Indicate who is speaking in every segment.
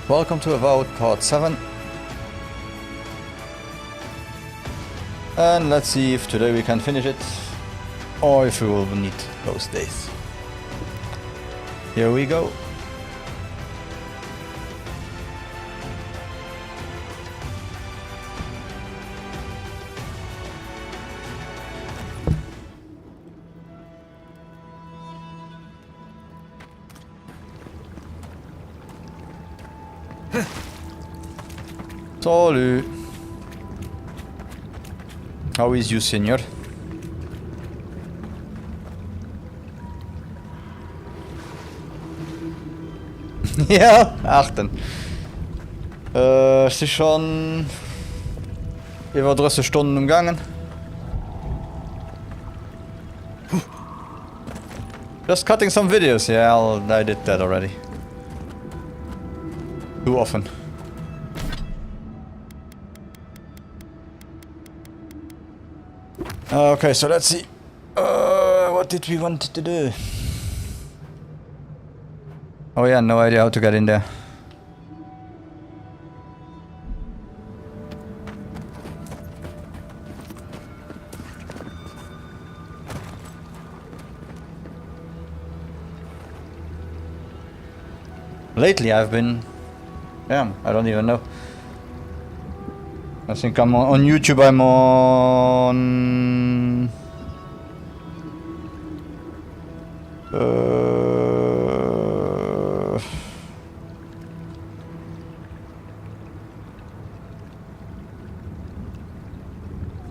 Speaker 1: Welcome to Avowed Part 7. And let's see if today we can finish it, or if we will need those days. Here we go. Salut. How is you, senor? Ja, achten. Es ist schon über 30 Stunden umgangen. Just cutting some videos. Yeah, I did that already. Too often. Okay, so let's see. What did we want to do? Oh yeah, no idea how to get in there. Lately I've been... yeah, I don't even know. I think I'm on YouTube, I'm on...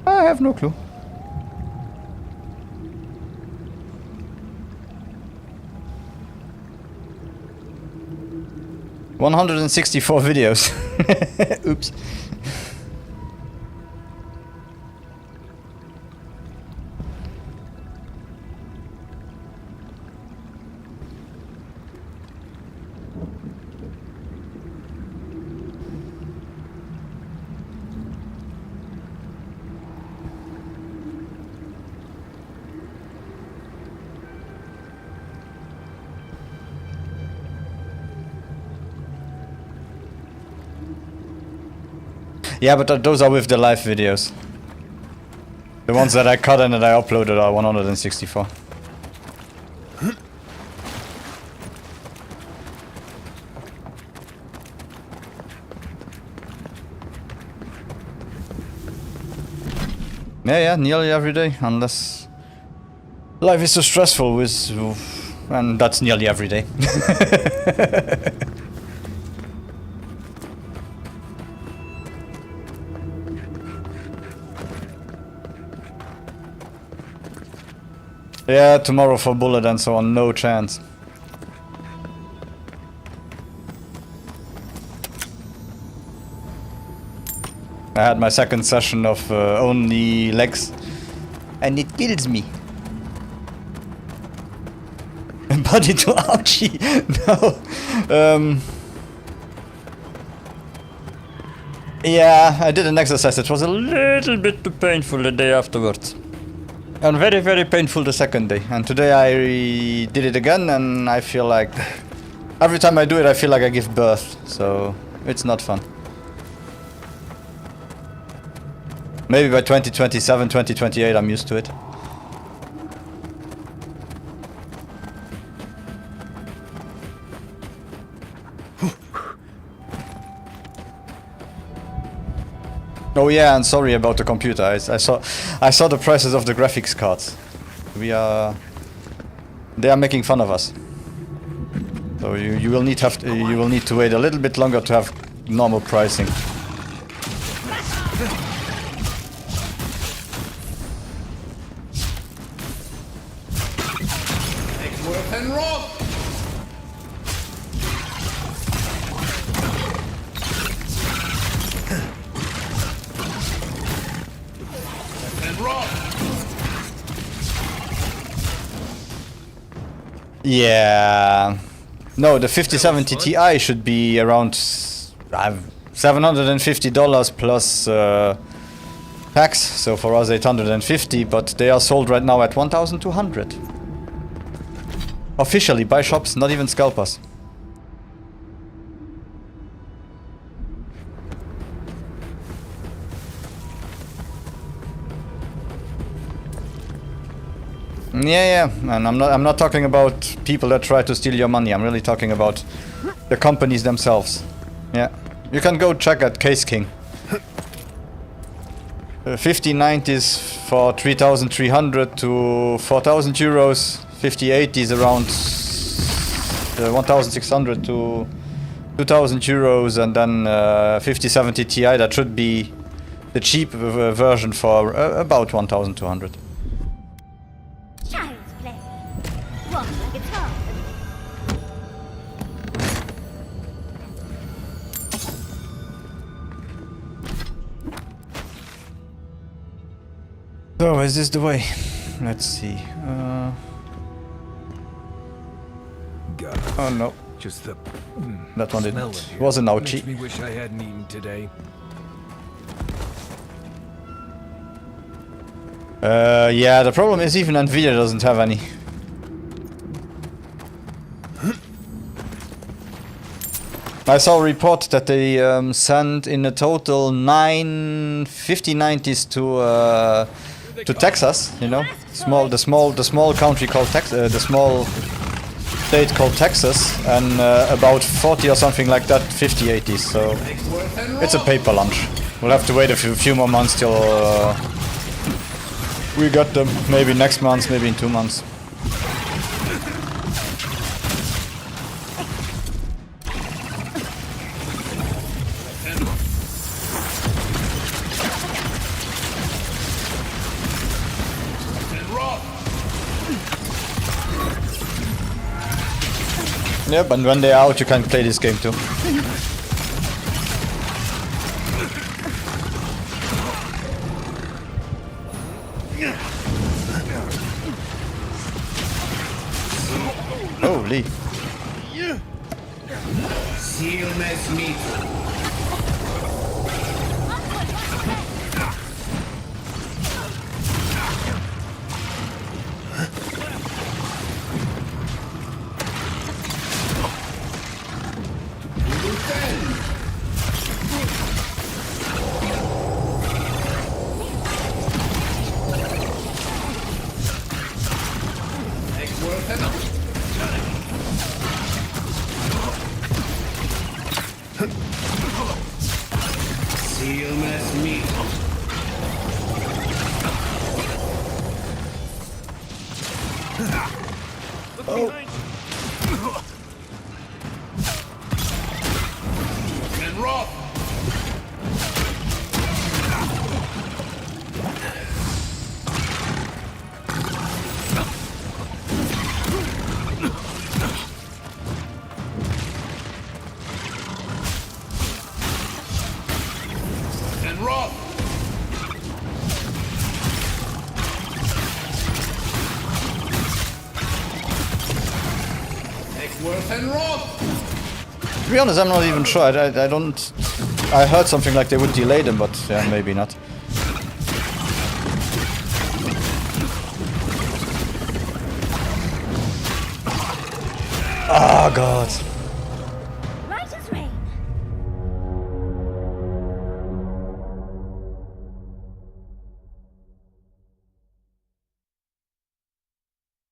Speaker 1: I have no clue. $164 videos. Oops. Yeah, but those are with the live videos. The ones that I cut and that I uploaded are 164. Yeah, nearly every day, unless life is so stressful with... and that's nearly every day. Yeah, tomorrow for bullet and so on, no chance. I had my second session of only legs, and it kills me. Body to ouchie! No. Yeah, I did an exercise. It was a little bit too painful the day afterwards. And very, very painful the second day. And today I did it again, and I feel like... every time I do it, I feel like I give birth. So, it's not fun. Maybe by 2027, 2028, I'm used to it. Oh yeah, and sorry about the computer. I saw the prices of the graphics cards. They are making fun of us. So you will need to wait a little bit longer to have normal pricing. Yeah. No, the 5070 Ti should be around $750 plus tax. So for us 850, but they are sold right now at 1,200. Officially by shops, not even scalpers. Yeah, and I'm not talking about people that try to steal your money. I'm really talking about the companies themselves. Yeah, you can go check at Case King. 5090s for 3,300 to 4,000 euros. 5080s around 1,600 to 2,000 euros, and then 5070 Ti that should be the cheap version for about 1,200.
Speaker 2: Child's play. Walk like a child.
Speaker 1: So is this the way? Let's see. Oh no.
Speaker 3: Just the
Speaker 1: That one
Speaker 3: smell
Speaker 1: didn't.
Speaker 3: of here
Speaker 1: Was an
Speaker 3: makes
Speaker 1: ouchie.
Speaker 3: me wish I hadn't eaten today.
Speaker 1: Yeah, the problem is even Nvidia doesn't have any. I saw a report that they sent in a total 9 5090s to Texas. You know, the small country called Texas, the small state called Texas, and about 40 or something like that 5080s. So it's a paper lunch. We'll have to wait a few more months till we got them. Maybe next month, maybe in 2 months. Yeah, but when they're out, you can play this game too. Holy.
Speaker 4: Seal mess meat. Seal mess meat. And rock. And rock. Worth and rock.
Speaker 1: To be honest, I'm not even sure. I don't. I heard something like they would delay them, but yeah, maybe not. Oh god.
Speaker 2: Right as rain.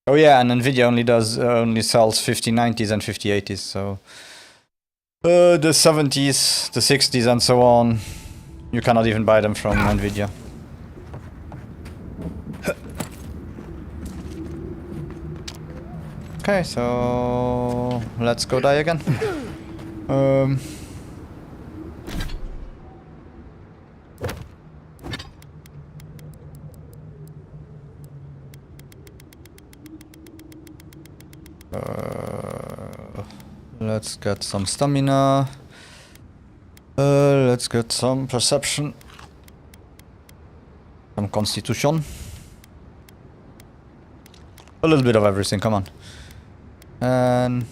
Speaker 1: Oh yeah, and Nvidia only sells 5090s and 5080s, so the 70s, the 60s, and so on, you cannot even buy them from Nvidia. Okay, so let's go die again. Let's get some stamina. Let's get some perception. Some constitution. A little bit of everything, come on. And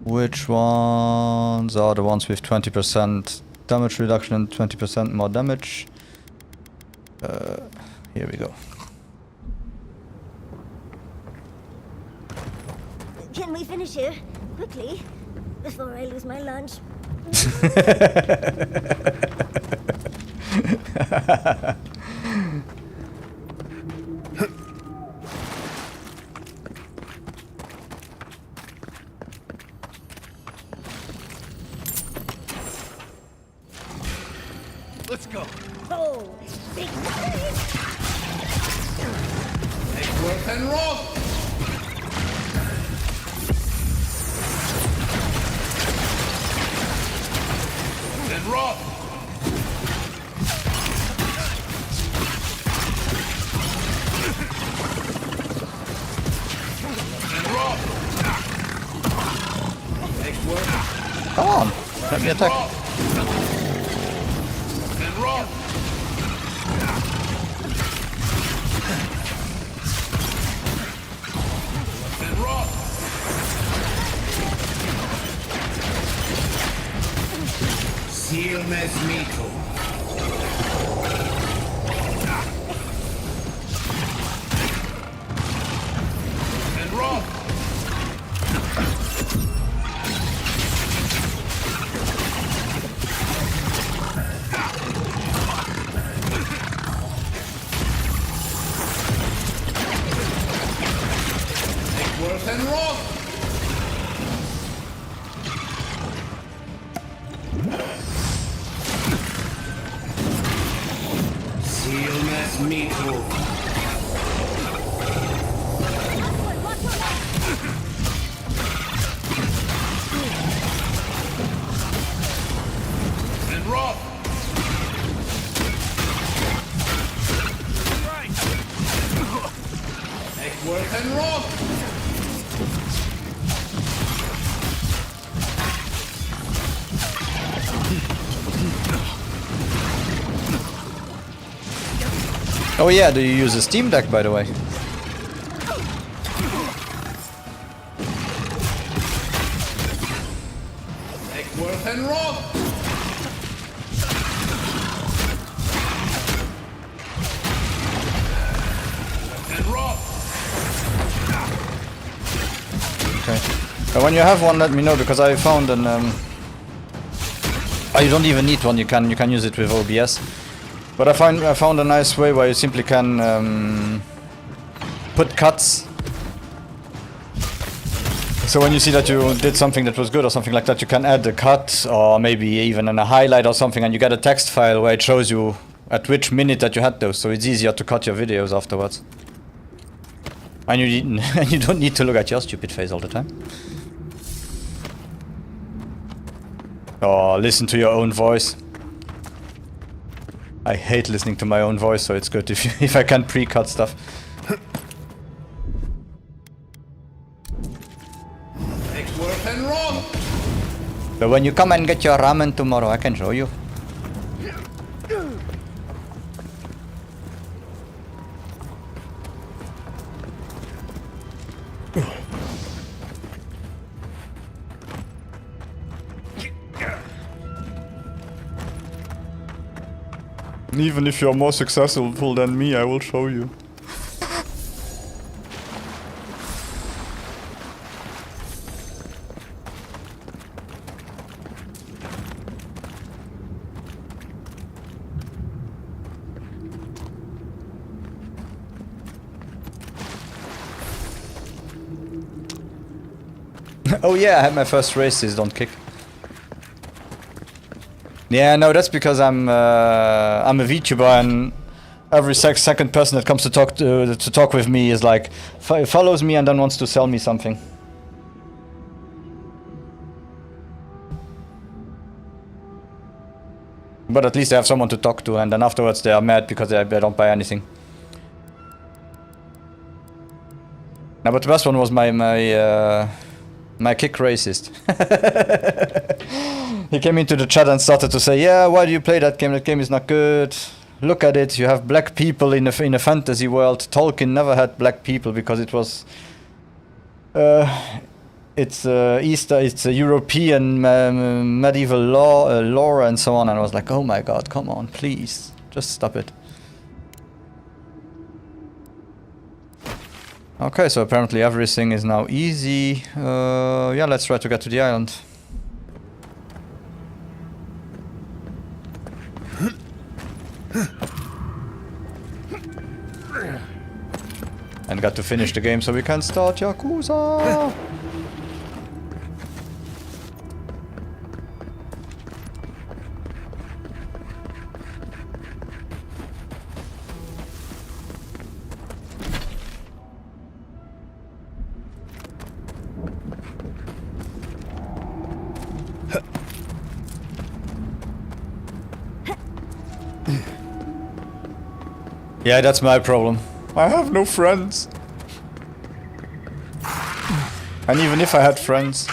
Speaker 1: which ones are the ones with 20% damage reduction and 20% more damage? Here we go.
Speaker 2: Can we finish here? Quickly. Before I lose my lunch.
Speaker 4: and Roth! And Roth! And Roth! Next word.
Speaker 1: Come on, let me attack.
Speaker 4: And Roth! And Roth! Seal Mesmito. And Roth! Worth and Roth! Seal Mesmito. And Roth! Eckworth and Roth!
Speaker 1: Oh yeah, do you use a Steam Deck, by the way?
Speaker 4: Eckworth and Roth! And Roth!
Speaker 1: Okay. When you have one, let me know, because I found an oh, you don't even need one. You can use it with OBS. But I found a nice way where you simply can put cuts. So when you see that you did something that was good or something like that, you can add a cut or maybe even a highlight or something, and you get a text file where it shows you at which minute that you had those. So it's easier to cut your videos afterwards. And you don't need to look at your stupid face all the time. Or listen to your own voice. I hate listening to my own voice, so it's good if I can pre-cut stuff.
Speaker 4: Eckworth and Roth!
Speaker 1: But when you come and get your ramen tomorrow, I can show you. Even if you're more successful than me, I will show you. Oh yeah, I had my first races, don't kick. Yeah, no, that's because I'm a VTuber, and every second person that comes to talk with me is like follows me and then wants to sell me something. But at least I have someone to talk to, and then afterwards they are mad because they don't buy anything. Now, but the best one was my kick racist. He came into the chat and started to say, yeah, why do you play that game? That game is not good. Look at it, you have black people in a fantasy world. Tolkien never had black people because it was... it's a European medieval lore and so on. And I was like, oh my god, come on, please. Just stop it. Okay, so apparently everything is now easy. Yeah, let's try to get to the island. And got to finish the game so we can start Yakuza! Yeah, that's my problem. I have no friends. And even if I had friends,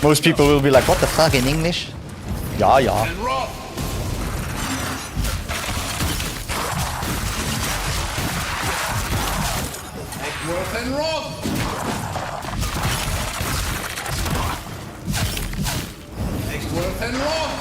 Speaker 1: most people will be like, what the fuck in English? Yeah, yeah.
Speaker 4: And rot. Make worth and rot. Make worth and rot.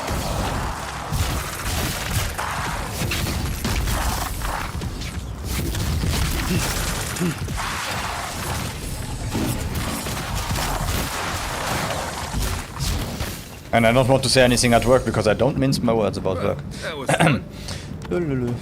Speaker 1: And I don't want to say anything at work because I don't mince my words about work.
Speaker 3: That was fun.
Speaker 1: Lululu.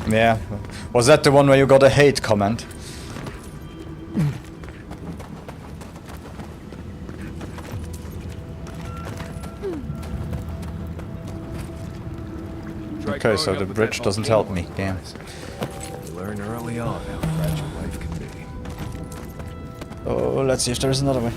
Speaker 1: Yeah. Was that the one where you got a hate comment?
Speaker 3: Try
Speaker 1: Okay,
Speaker 3: growing
Speaker 1: so
Speaker 3: up
Speaker 1: the
Speaker 3: with
Speaker 1: bridge
Speaker 3: that
Speaker 1: doesn't
Speaker 3: volcano
Speaker 1: help me.
Speaker 3: on
Speaker 1: Damn.
Speaker 3: the horizon. You learn early on how fragile life can be.
Speaker 1: Oh, let's see if there is another way.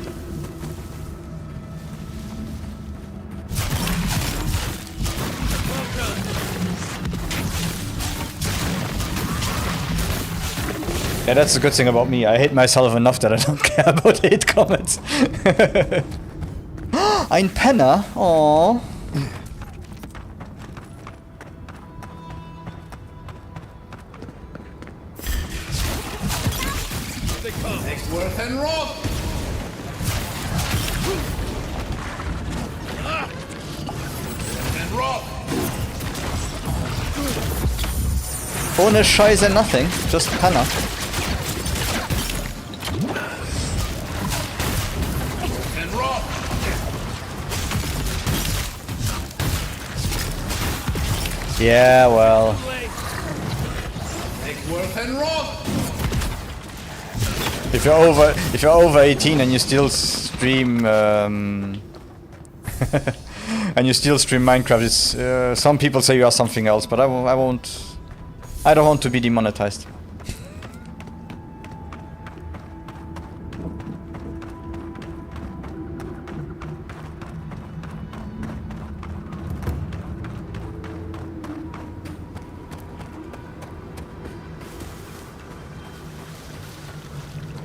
Speaker 1: Yeah, that's the good thing about me. I hate myself enough that I don't care about hate comments. Ein Penner? Aww.
Speaker 4: Make worth and rot. And rot.
Speaker 1: Ohne Scheiße nothing. Just Penner.
Speaker 4: And rot.
Speaker 1: Yeah, well.
Speaker 4: Make worth and rot.
Speaker 1: If you're over 18 and you still stream and you still stream Minecraft, it's some people say you are something else, but I won't. I don't want to be demonetized.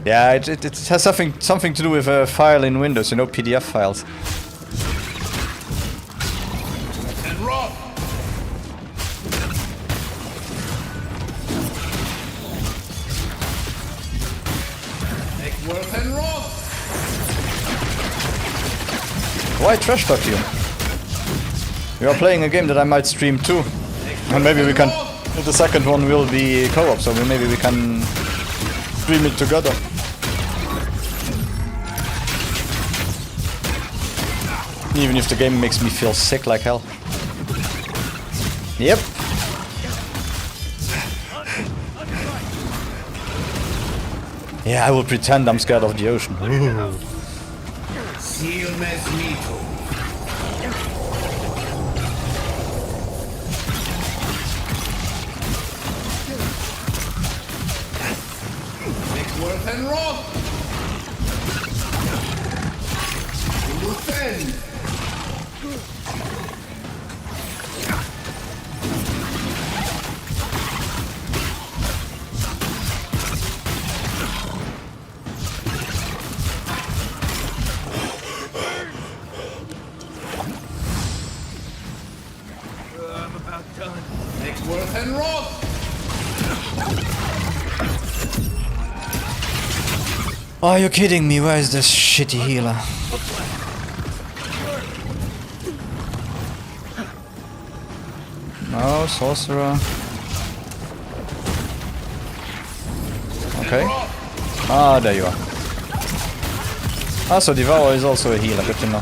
Speaker 1: Yeah, it has something to do with a file in Windows, you know, PDF files.
Speaker 4: And rot. Make worth and rot.
Speaker 1: Why trash talk you? We are playing a game that I might stream too, and maybe we can. The second one will be co-op, so maybe we can stream it together. Even if the game makes me feel sick like hell. Yep. Yeah, I will pretend I'm scared of the ocean.
Speaker 4: Seal Mesmito. Make worth and rot. Defend.
Speaker 3: I'm about done.
Speaker 4: Make worth and rot.
Speaker 1: Are you kidding me? Where is this shitty healer? No, sorcerer. Okay. Ah, there you are. Ah, so Devour is also a healer, good to know.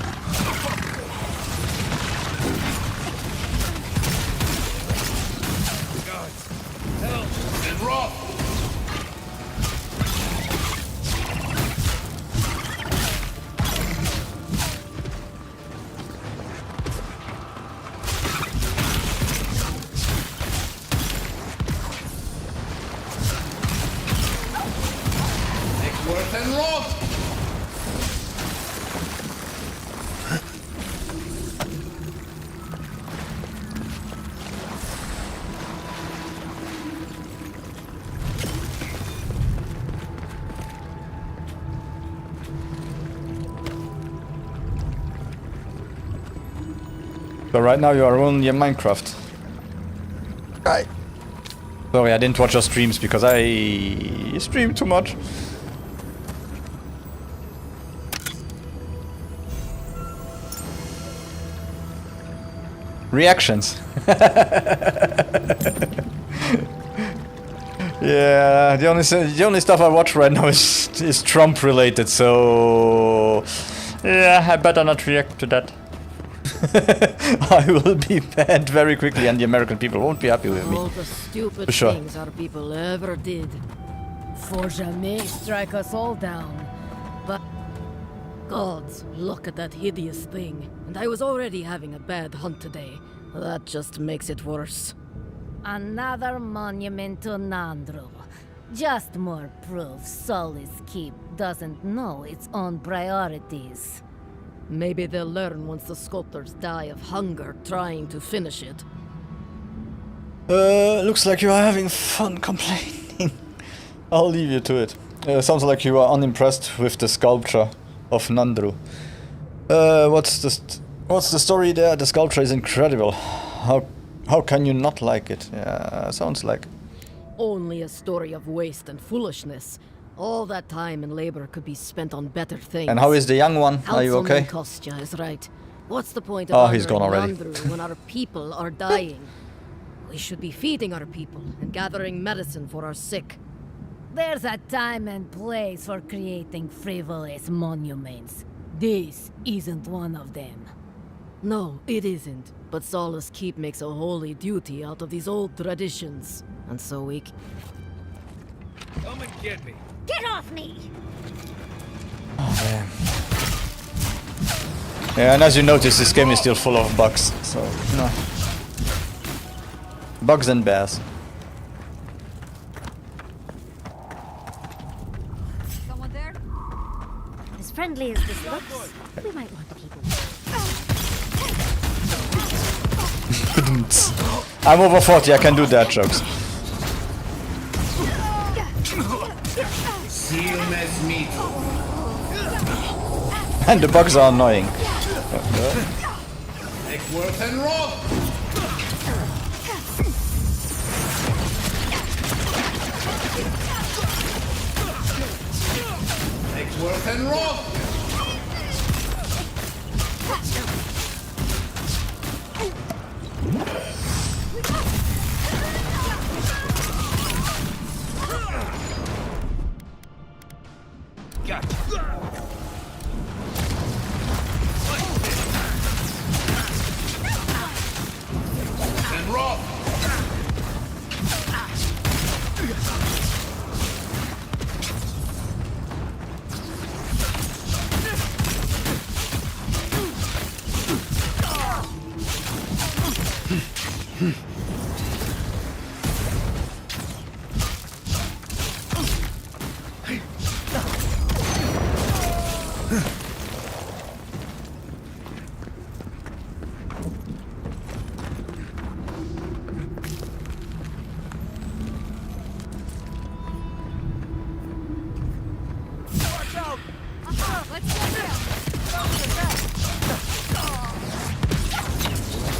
Speaker 4: And rot. rot!
Speaker 1: So right now you are only in Minecraft. Right. Sorry, I didn't watch your streams because I stream too much. Reactions. Yeah, the only stuff I watch right now is Trump related, so yeah, I better not react to that. I will be banned very quickly and the American people won't be happy with me.
Speaker 5: All the stupid
Speaker 1: For sure.
Speaker 5: things our people ever did. Forja may strike us all down, but... Gods, look at that hideous thing. And I was already having a bad hunt today. That just makes it worse.
Speaker 2: Another monument to Nandru. Just more proof Solis Keep doesn't know its own priorities.
Speaker 5: Maybe they'll learn once the sculptors die of hunger trying to finish it.
Speaker 1: Looks like you are having fun complaining. I'll leave you to it. Sounds like you are unimpressed with the sculpture of Nandru. What's the story there? The sculpture is incredible. How can you not like it? Yeah, sounds like.
Speaker 5: Only a story of waste and foolishness. All that time and labor could be spent on better things.
Speaker 1: And how is the young one? Are you okay?
Speaker 5: Kostya is right. What's the point of
Speaker 1: Oh, he's gone
Speaker 5: honoring
Speaker 1: already.
Speaker 5: Nandru when our people are dying? We should be feeding our people and gathering medicine for our sick.
Speaker 2: There's a time and place for creating frivolous monuments. This isn't one of them.
Speaker 5: No, it isn't. But Solace Keep makes a holy duty out of these old traditions. And so we...
Speaker 3: Come and get me.
Speaker 2: Get off me!
Speaker 1: Yeah, and as you notice, this game is still full of bugs. So, no. Bugs and bears.
Speaker 2: Someone there? As friendly as this looks, we might want to keep him.
Speaker 1: I'm over 40, I can do dad jokes.
Speaker 4: Sealness meat.
Speaker 1: And the bugs are annoying.
Speaker 4: Eckworth and rot! Eckworth and rot! And rot!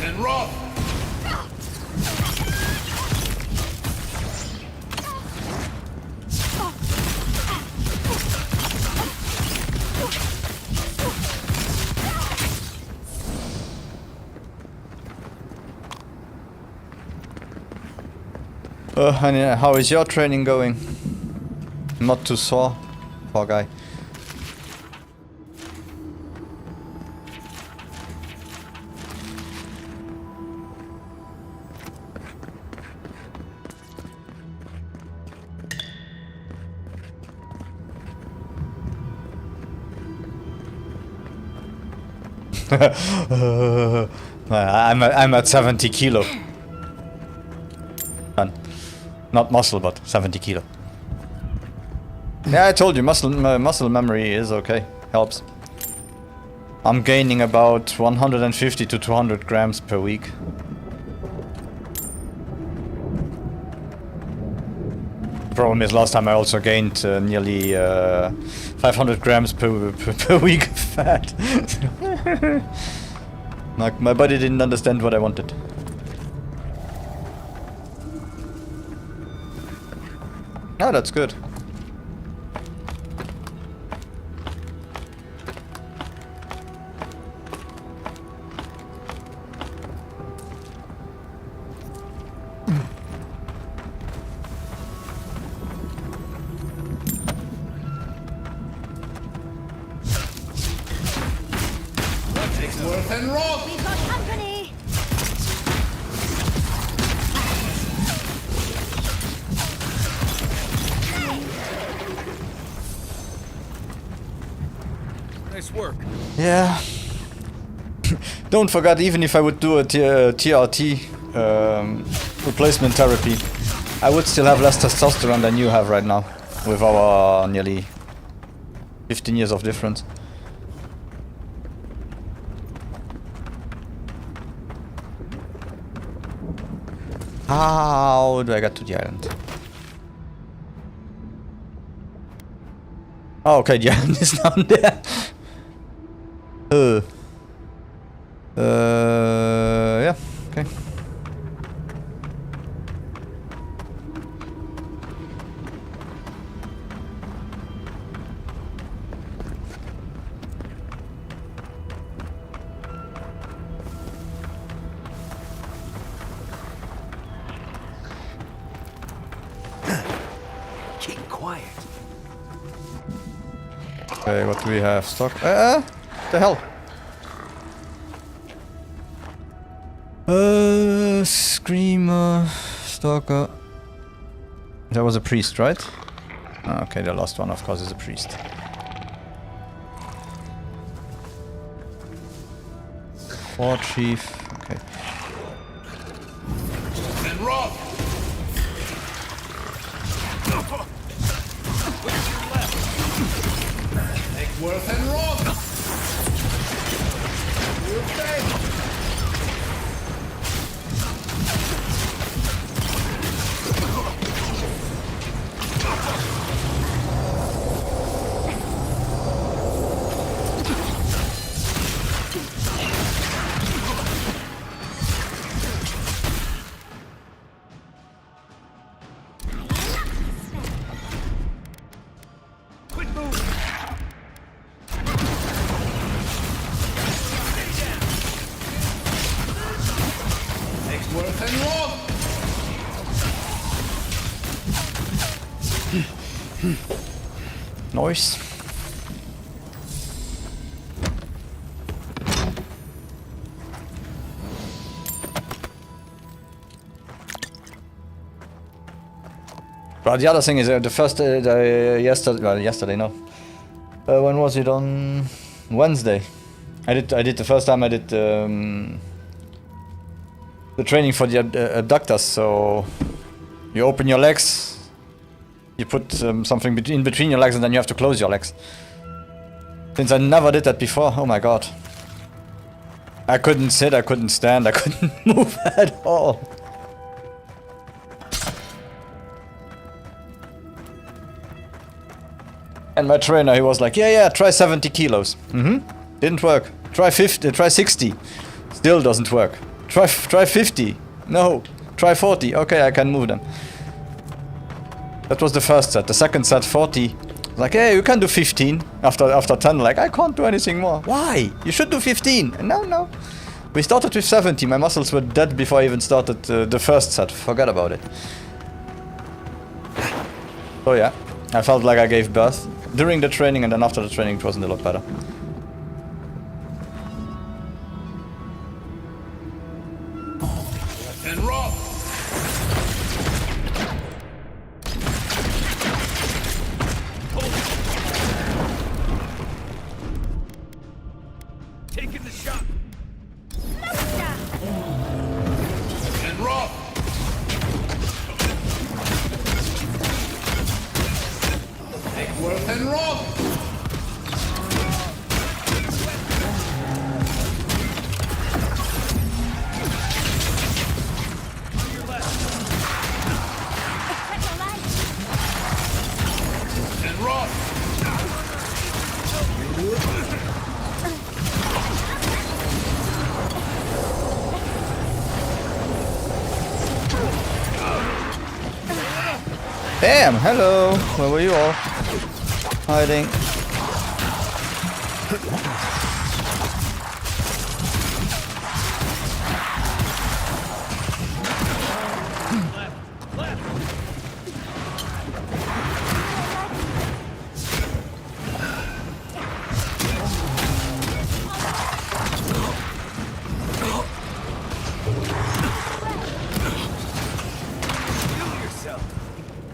Speaker 4: And rot!
Speaker 1: And how is your training going? Not too sore, poor guy. I'm at 70 kilo. Done. Not muscle, but 70 kilo. Yeah, I told you, muscle memory is okay. Helps. I'm gaining about 150 to 200 grams per week. The problem is last time I also gained nearly 500 grams per week of fat. My body didn't understand what I wanted. Oh, that's good.
Speaker 4: Takes work and rock.
Speaker 2: We've got company!
Speaker 3: Nice work.
Speaker 1: Yeah. Don't forget, even if I would do a TRT replacement therapy, I would still have less testosterone than you have right now, with our nearly 15 years of difference. How do I get to the island? Oh, okay, the island is down there. Yeah, okay.
Speaker 3: Keep quiet.
Speaker 1: Okay, what do we have? Stock? The hell? Screamer, Stalker. That was a priest, right? Ah, okay, the last one, of course, is a priest. War chief. Okay.
Speaker 4: And rock. Take work and rock. You're dead. Work and rock.
Speaker 1: Nice. But the other thing is, the first yesterday, no. When was it? On Wednesday. I did the first time I did the training for the abductors. So you open your legs, you put something in between your legs, and then you have to close your legs. Since I never did that before, oh my god. I couldn't sit, I couldn't stand, I couldn't move at all. And my trainer, he was like, yeah, try 70 kilos. Didn't work. Try 50, try 60. Still doesn't work. Try 50. No. Try 40. Okay, I can move them. That was the first set. The second set, 40. Like, hey, you can do 15. After 10, like, I can't do anything more. Why? You should do 15. No. We started with 70. My muscles were dead before I even started the first set. Forget about it. So yeah, I felt like I gave birth during the training, and then after the training it wasn't a lot better.
Speaker 4: And rock.
Speaker 3: Taking the shot.
Speaker 4: And rock. Take
Speaker 1: Damn, hello! Where were you all? Hiding.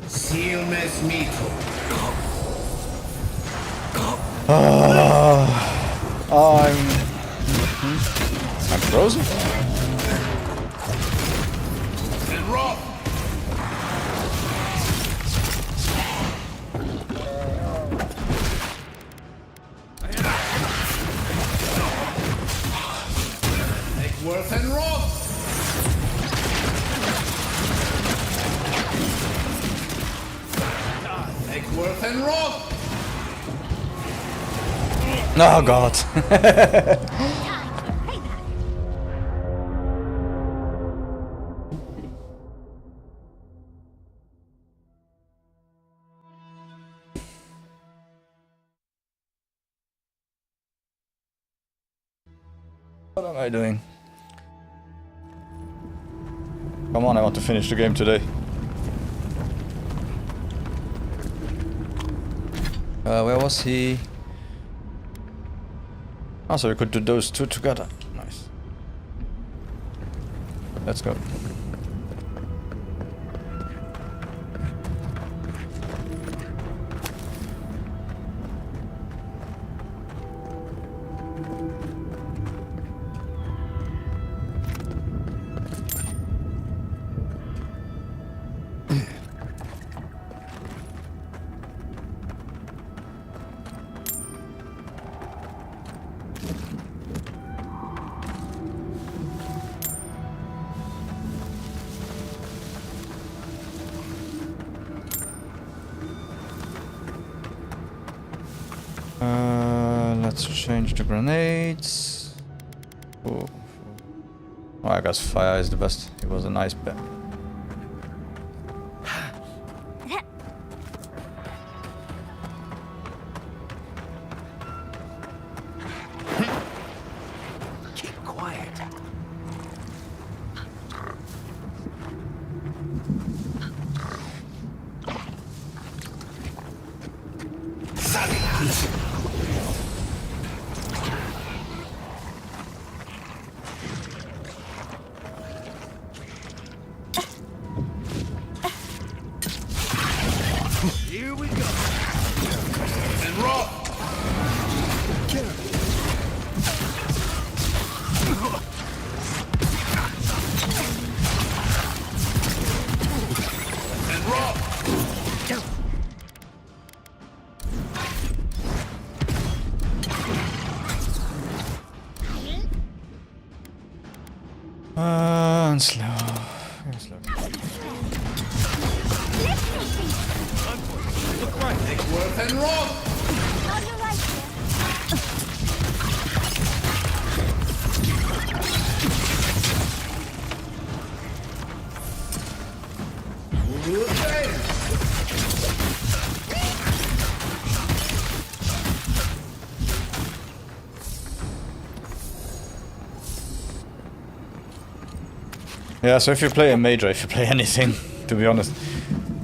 Speaker 4: Seal mes mito.
Speaker 1: I'm frozen?
Speaker 4: And rock. Take worth and rock. Take worth and rock.
Speaker 1: Oh god. What am I doing? Come on, I want to finish the game today. Where was he? Oh, so we could do those two together. Nice. Let's go. Let's change the grenades. Oh, I guess fire is the best. It was a nice bet.
Speaker 3: Keep quiet. Here we go.
Speaker 4: And rock. And rock.
Speaker 1: And slow. Very slow.
Speaker 4: Take worth and rock.
Speaker 1: Yeah, so if you play a mage or if you play anything, to be honest,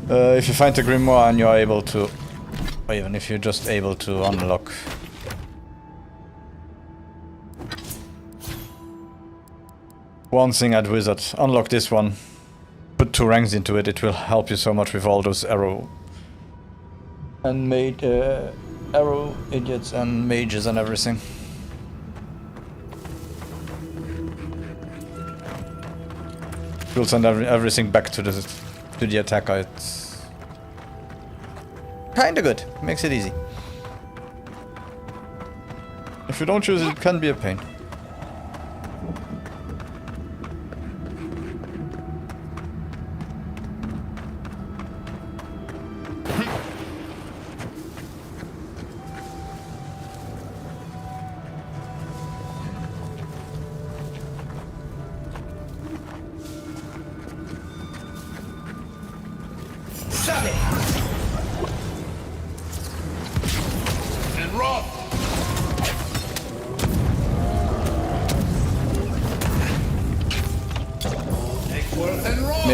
Speaker 1: if you find the grimoire and you're able to, or even if you're just able to unlock one thing at wizard, unlock this one, put 2 ranks into it, it will help you so much with all those arrow and arrow idiots and mages and everything. Will send everything back to the attacker. It's kinda good. Makes it easy. If you don't use it, it can be a pain.
Speaker 4: Shut it.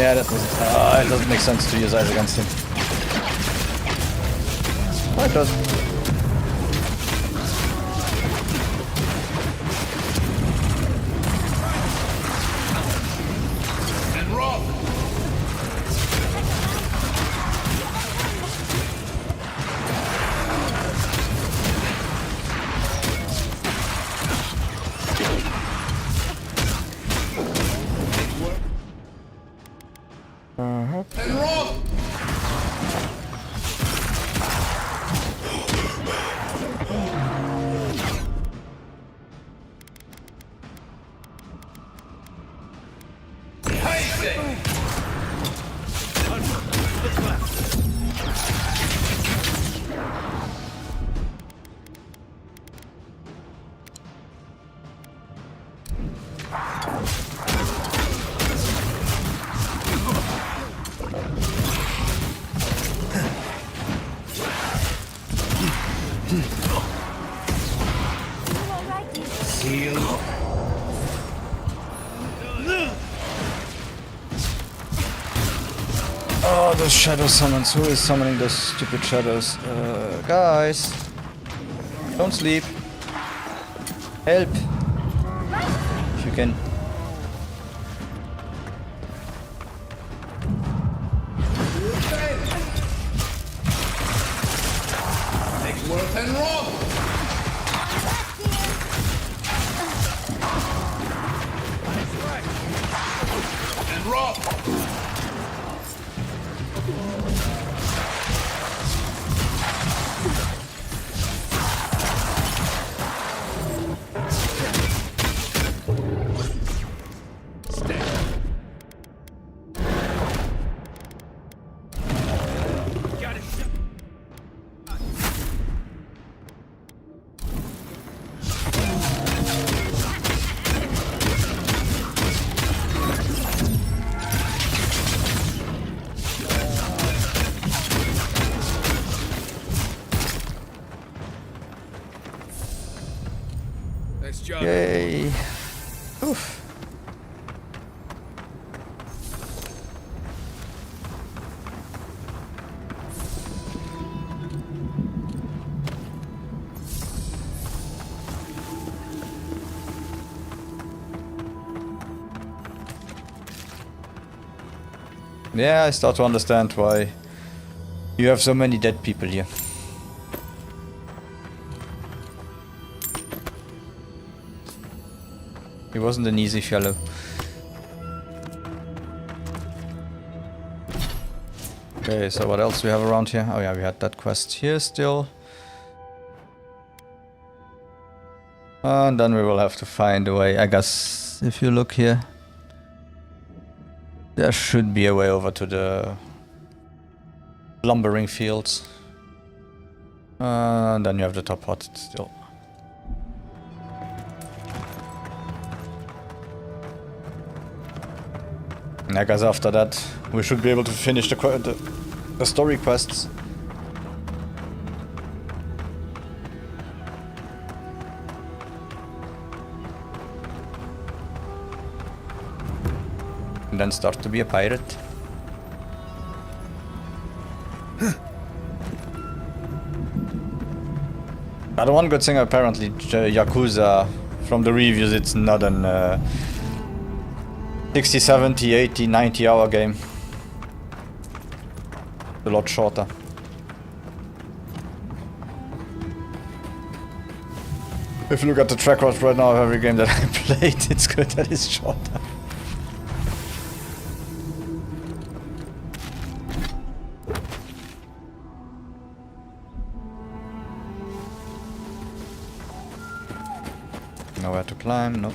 Speaker 1: Yeah, that doesn't. It doesn't make sense to use eyes against him. Why does?
Speaker 4: And rock! And rock!
Speaker 1: Oh, those shadow summons. Who is summoning those stupid shadows? Guys. Don't sleep. Help. If you can.
Speaker 4: Take worth and rock! And rock!
Speaker 3: Nice job.
Speaker 1: Yay. Oof. Yeah, I start to understand why you have so many dead people here. He wasn't an easy fellow. Okay, so what else we have around here? Oh yeah, we had that quest here still. And then we will have to find a way. I guess if you look here, there should be a way over to the lumbering fields. And then you have the top hut still. And I guess after that, we should be able to finish the story quests. And then start to be a pirate. But the one good thing apparently, Yakuza, from the reviews, it's not an 60, 70, 80, 90 hour game. A lot shorter. If you look at the track record right now of every game that I played, it's good that it's shorter. Nowhere to climb, nope.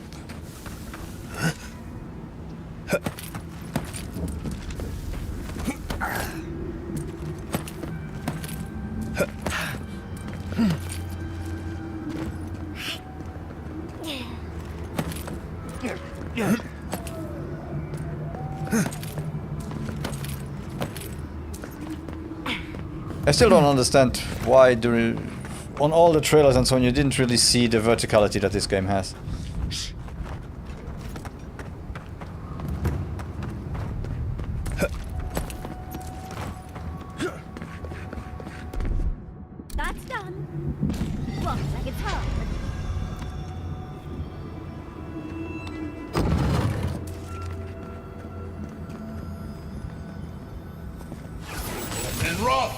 Speaker 1: I still don't understand why on all the trailers and so on you didn't really see the verticality that this game has.
Speaker 4: rough.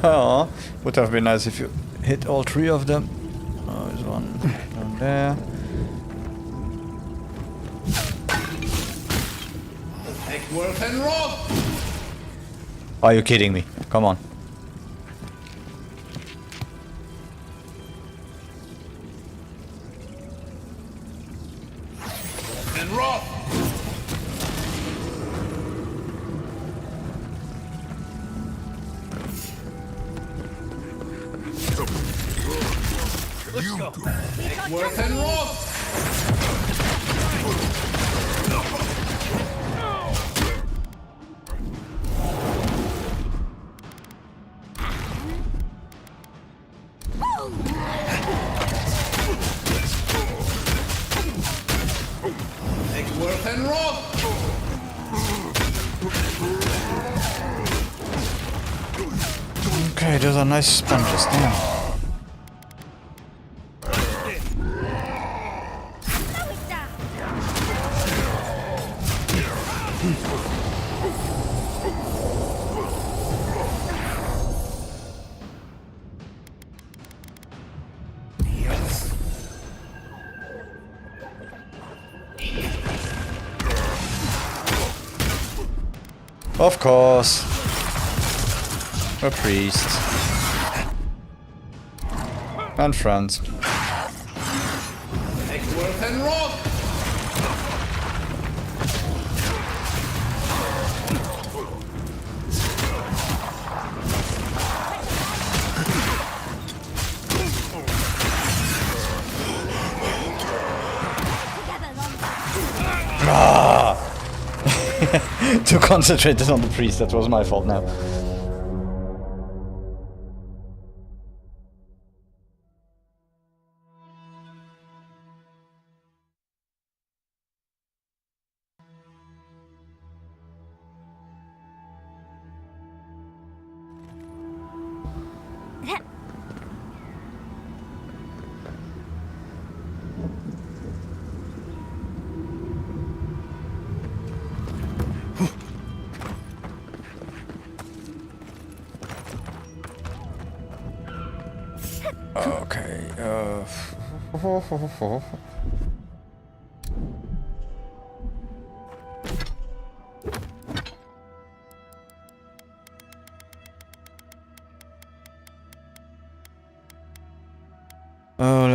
Speaker 1: Oh, would have been nice if you hit all three of them. Oh, there's one down there.
Speaker 4: Egworth and rough.
Speaker 1: Are you kidding me? Come on.
Speaker 4: And rough. Egworth and rough. Egworth and rough.
Speaker 1: Okay, those are nice sponges. Damn. Of course. A priest. And friends.
Speaker 4: Egworth and rough.
Speaker 1: Too concentrated on the priest, that was my fault now. Okay,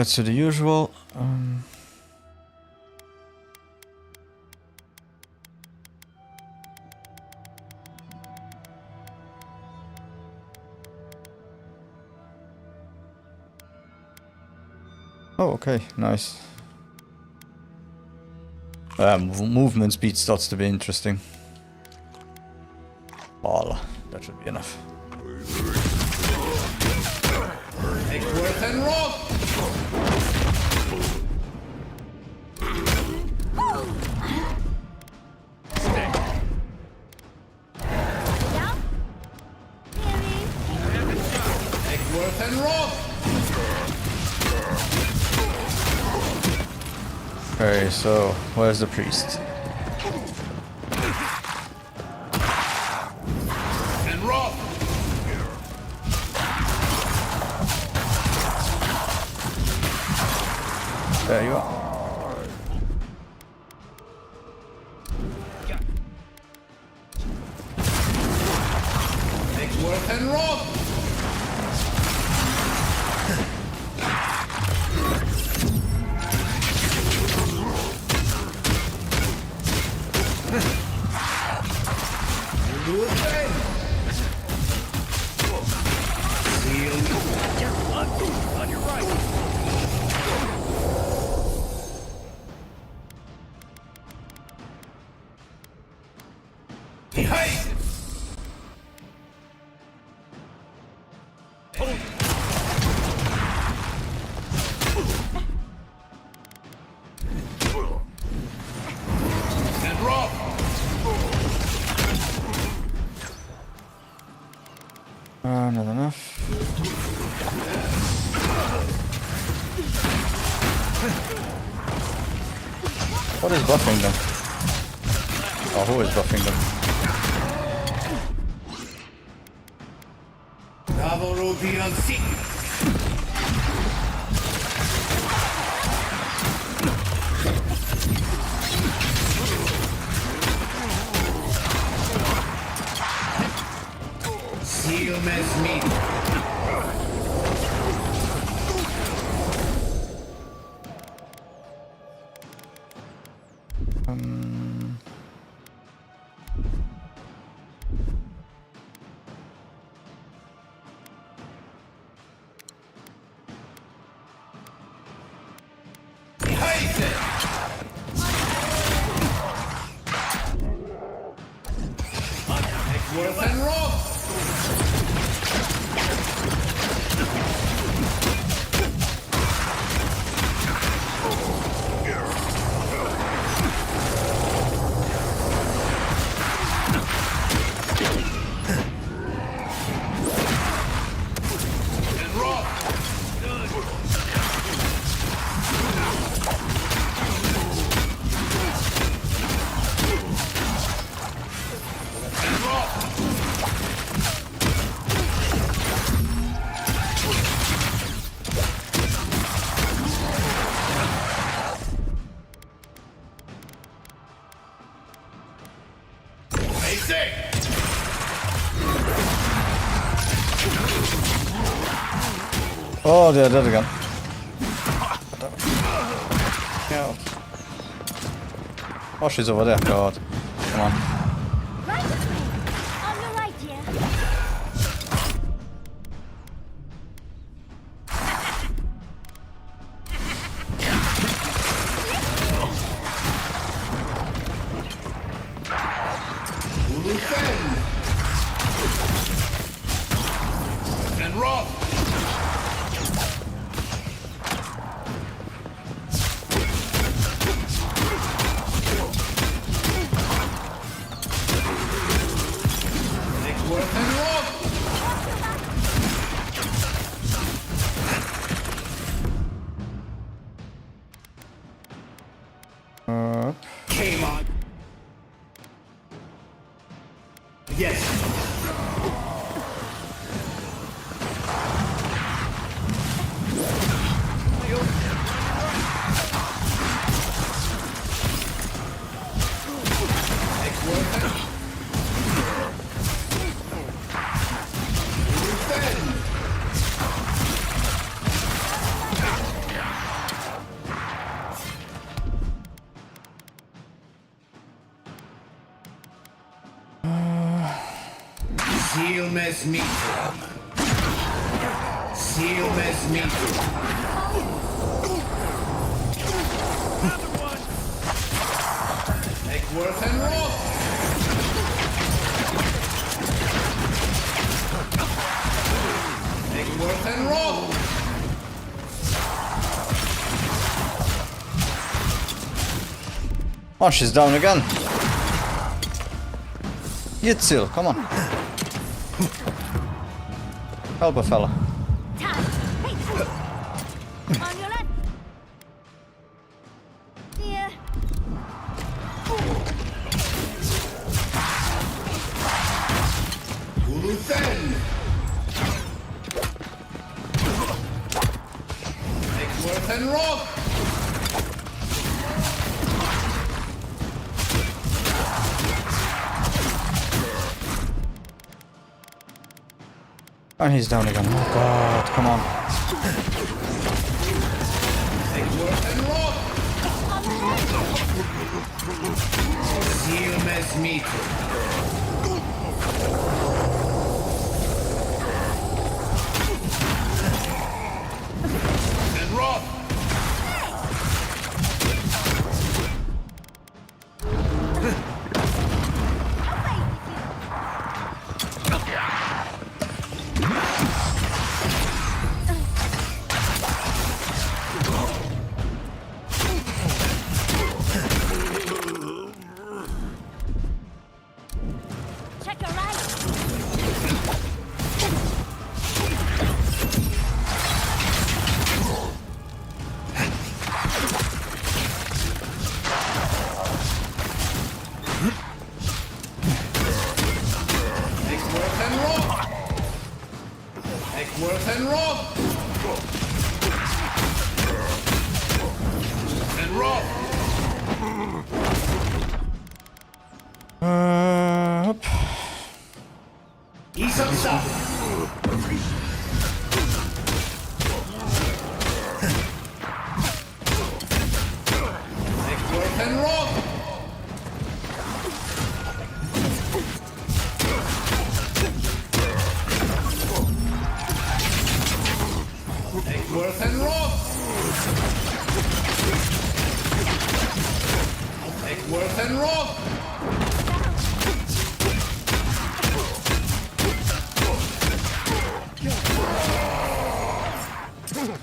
Speaker 1: let's do the usual. Oh, okay, nice. Movement speed starts to be interesting. Ball, that should be enough.
Speaker 4: Egworth and rough. Egworth and rough.
Speaker 1: Okay, so where's the priest?
Speaker 4: And rough.
Speaker 1: There you are.
Speaker 4: Egworth and rough. Do it again.
Speaker 3: On your right.
Speaker 4: Behind. And rough.
Speaker 1: Not enough. What is buffing them? Oh, who is buffing them?
Speaker 4: Avaropian secret. Seal mes meat. Worth and Roth! And Roth! And Roth! Stay safe!
Speaker 1: Oh, they're dead again. Yeah. Oh, she's over there. God. Come on.
Speaker 2: Right with me. On your right, yeah.
Speaker 4: Defend! And Roth! Worth and Roth! Came on. Yes. Defend. Seal mes meat. Seal mes meat. Eckworth and Roth. Eckworth and Roth.
Speaker 1: Oh, she's down again. Yitzil, come on. Help a fella.
Speaker 2: Time. Hey, on your left. Yeah.
Speaker 4: Defend. Eckworth and Roth.
Speaker 1: And he's down again. Oh god, come on.
Speaker 4: Eckworth and Roth. Seal mes meat. And Roth. and rot! And rot!
Speaker 1: Up.
Speaker 4: Eat some stuff! Make work and rot! Make work and rot! Make work and rot!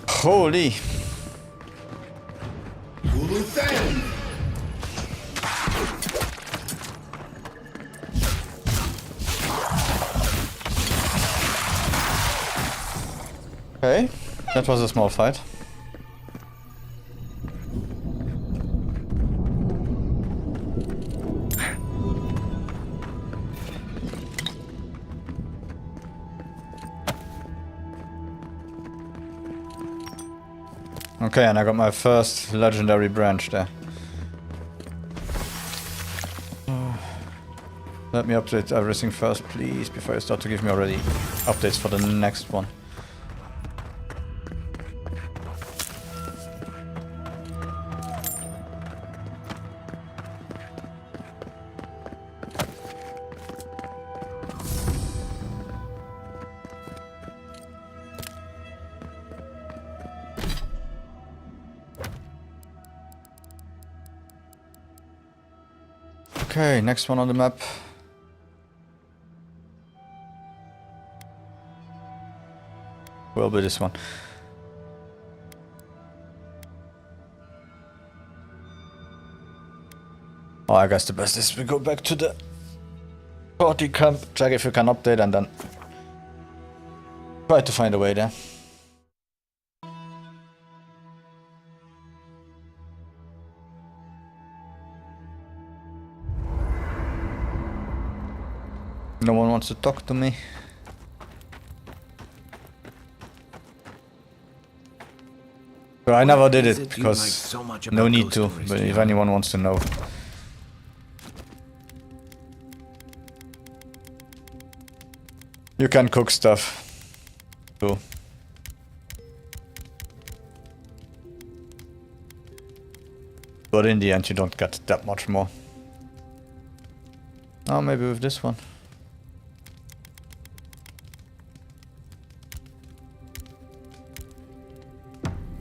Speaker 1: Holy.
Speaker 4: Uluthen!
Speaker 1: Okay, that was a small fight. Okay, and I got my first legendary branch there. Let me update everything first, please, before you start to give me already updates for the next one. Okay, next one on the map. Will be this one. Oh, I guess the best is we go back to the party camp, check if you can update, and then try to find a way there. No one wants to talk to me. But I never did it because no need to, but if anyone wants to know. You can cook stuff too. But in the end you don't get that much more. Oh, maybe with this one.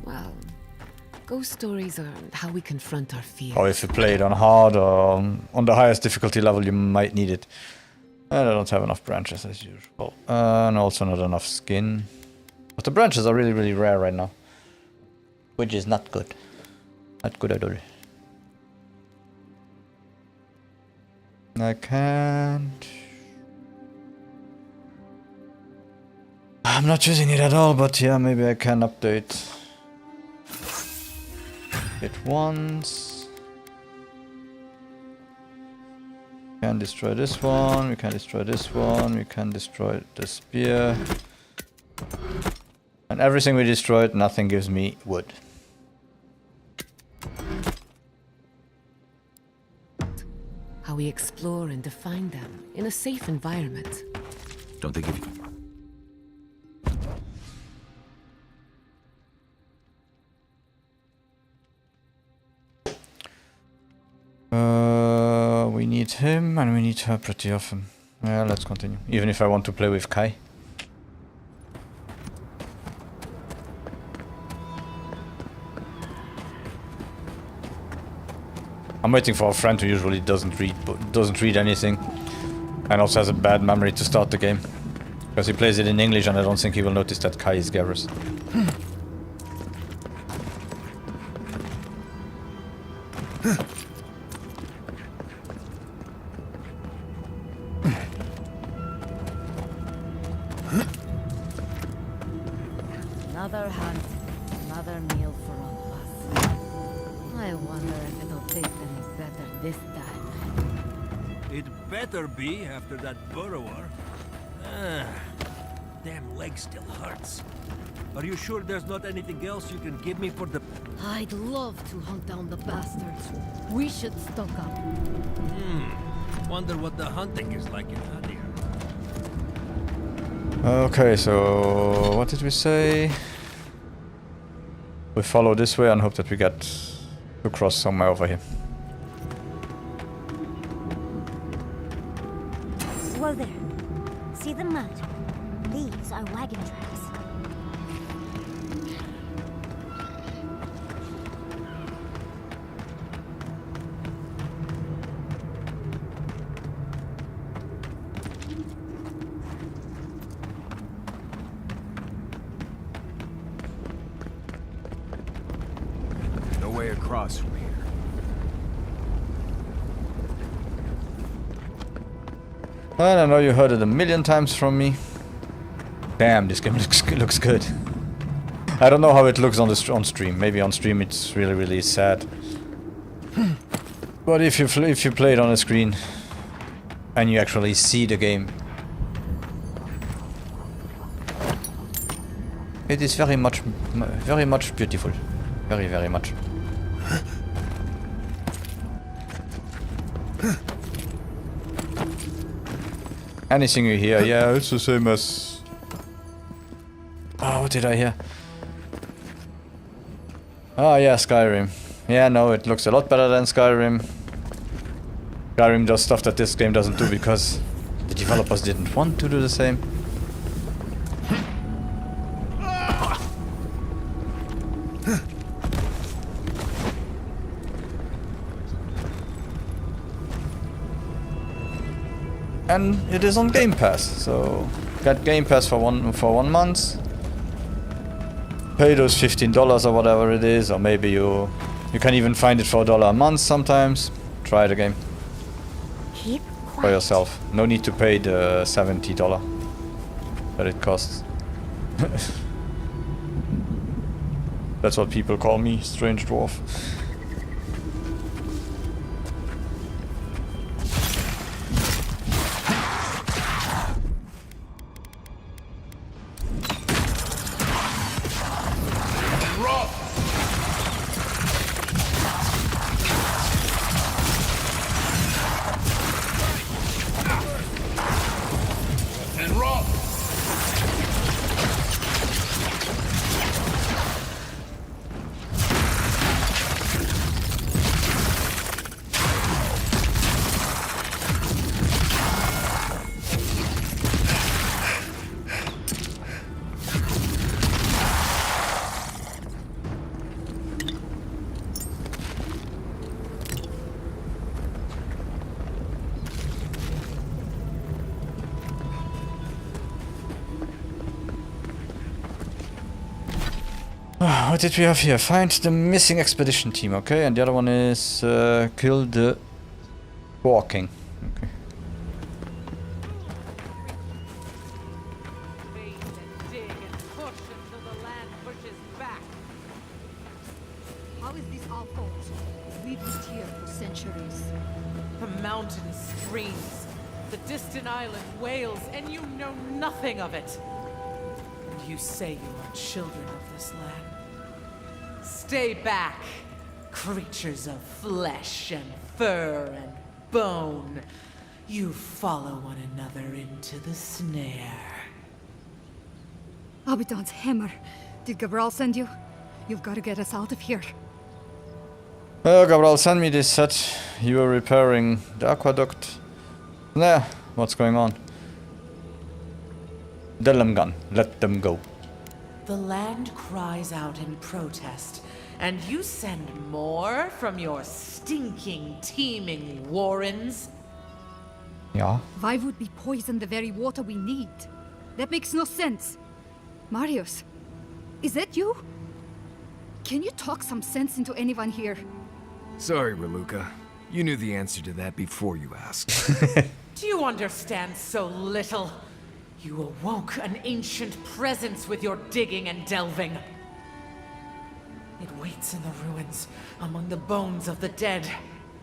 Speaker 5: Well, ghost stories are how we confront our fears.
Speaker 1: Or if you play it on hard or on the highest difficulty level, you might need it. And I don't have enough branches as usual. And also not enough skin. But the branches are really, really rare right now. Which is not good. Not good at all. I can't. I'm not using it at all, but yeah, maybe I can update it once. We can destroy this one, we can destroy this one, we can destroy the spear. And everything we destroyed, nothing gives me wood.
Speaker 5: How we explore and define them in a safe environment.
Speaker 3: Don't they give you...
Speaker 1: We need him and we need her pretty often. Yeah, let's continue. Even if I want to play with Kai. I'm waiting for a friend who usually doesn't read anything, and also has a bad memory to start the game, because he plays it in English and I don't think he will notice that Kai is Garrus.
Speaker 2: Another hunt, another meal for all of us. I wonder if it'll taste any better this time.
Speaker 6: It better be after that burrower.
Speaker 3: damn leg still hurts. Are you sure there's not anything else you can give me for the...
Speaker 5: I'd love to hunt down the bastards. We should stock up.
Speaker 3: Wonder what the hunting is like in Hadir.
Speaker 1: Okay, so what did we say? We follow this way and hope that we get to cross somewhere over here.
Speaker 6: Whoa there. See the mud? These are wagon tracks.
Speaker 3: No way across from here.
Speaker 1: Well, I know you heard it a million times from me. Damn, this game looks good. I don't know how it looks on on stream. Maybe on stream it's really sad. But if you play it on a screen and you actually see the game, it is very much beautiful. Very much. Anything you hear, yeah, it's the same as... Oh, what did I hear? Oh yeah, Skyrim. Yeah, no, it looks a lot better than Skyrim. Skyrim does stuff that this game doesn't do because the developers didn't want to do the same. And it is on Game Pass, so get Game Pass for one month. Pay those $15 or whatever it is, or maybe you can even find it for $1 a month sometimes. Try the game
Speaker 6: Keep
Speaker 1: for
Speaker 6: quiet.
Speaker 1: yourself. No need to pay the $70 that it costs. That's what people call me, strange dwarf.
Speaker 4: And rock!
Speaker 1: What did we have here? Find the missing expedition team, okay? And the other one is kill the walking. Okay.
Speaker 7: How is this our fault? We've lived here for centuries.
Speaker 8: The mountain streams, the distant island wails, and you know nothing of it. And you say you are children of this land. Stay back, creatures of flesh and fur and bone. You follow one another into the snare.
Speaker 7: Abaddon's hammer. Did Gabral send you? You've got to get us out of here.
Speaker 1: Oh, Gabriel, send me this set. You are repairing the aqueduct. Nah, what's going on? Delem gun. Let them go.
Speaker 8: The land cries out in protest, and you send more from your stinking, teeming warrens?
Speaker 1: Yeah.
Speaker 7: Why would we poison the very water we need? That makes no sense. Marius, is that you? Can you talk some sense into anyone here?
Speaker 9: Sorry, Raluca. You knew the answer to that before you asked.
Speaker 8: Do you understand so little? You awoke an ancient presence with your digging and delving. It waits in the ruins, among the bones of the dead.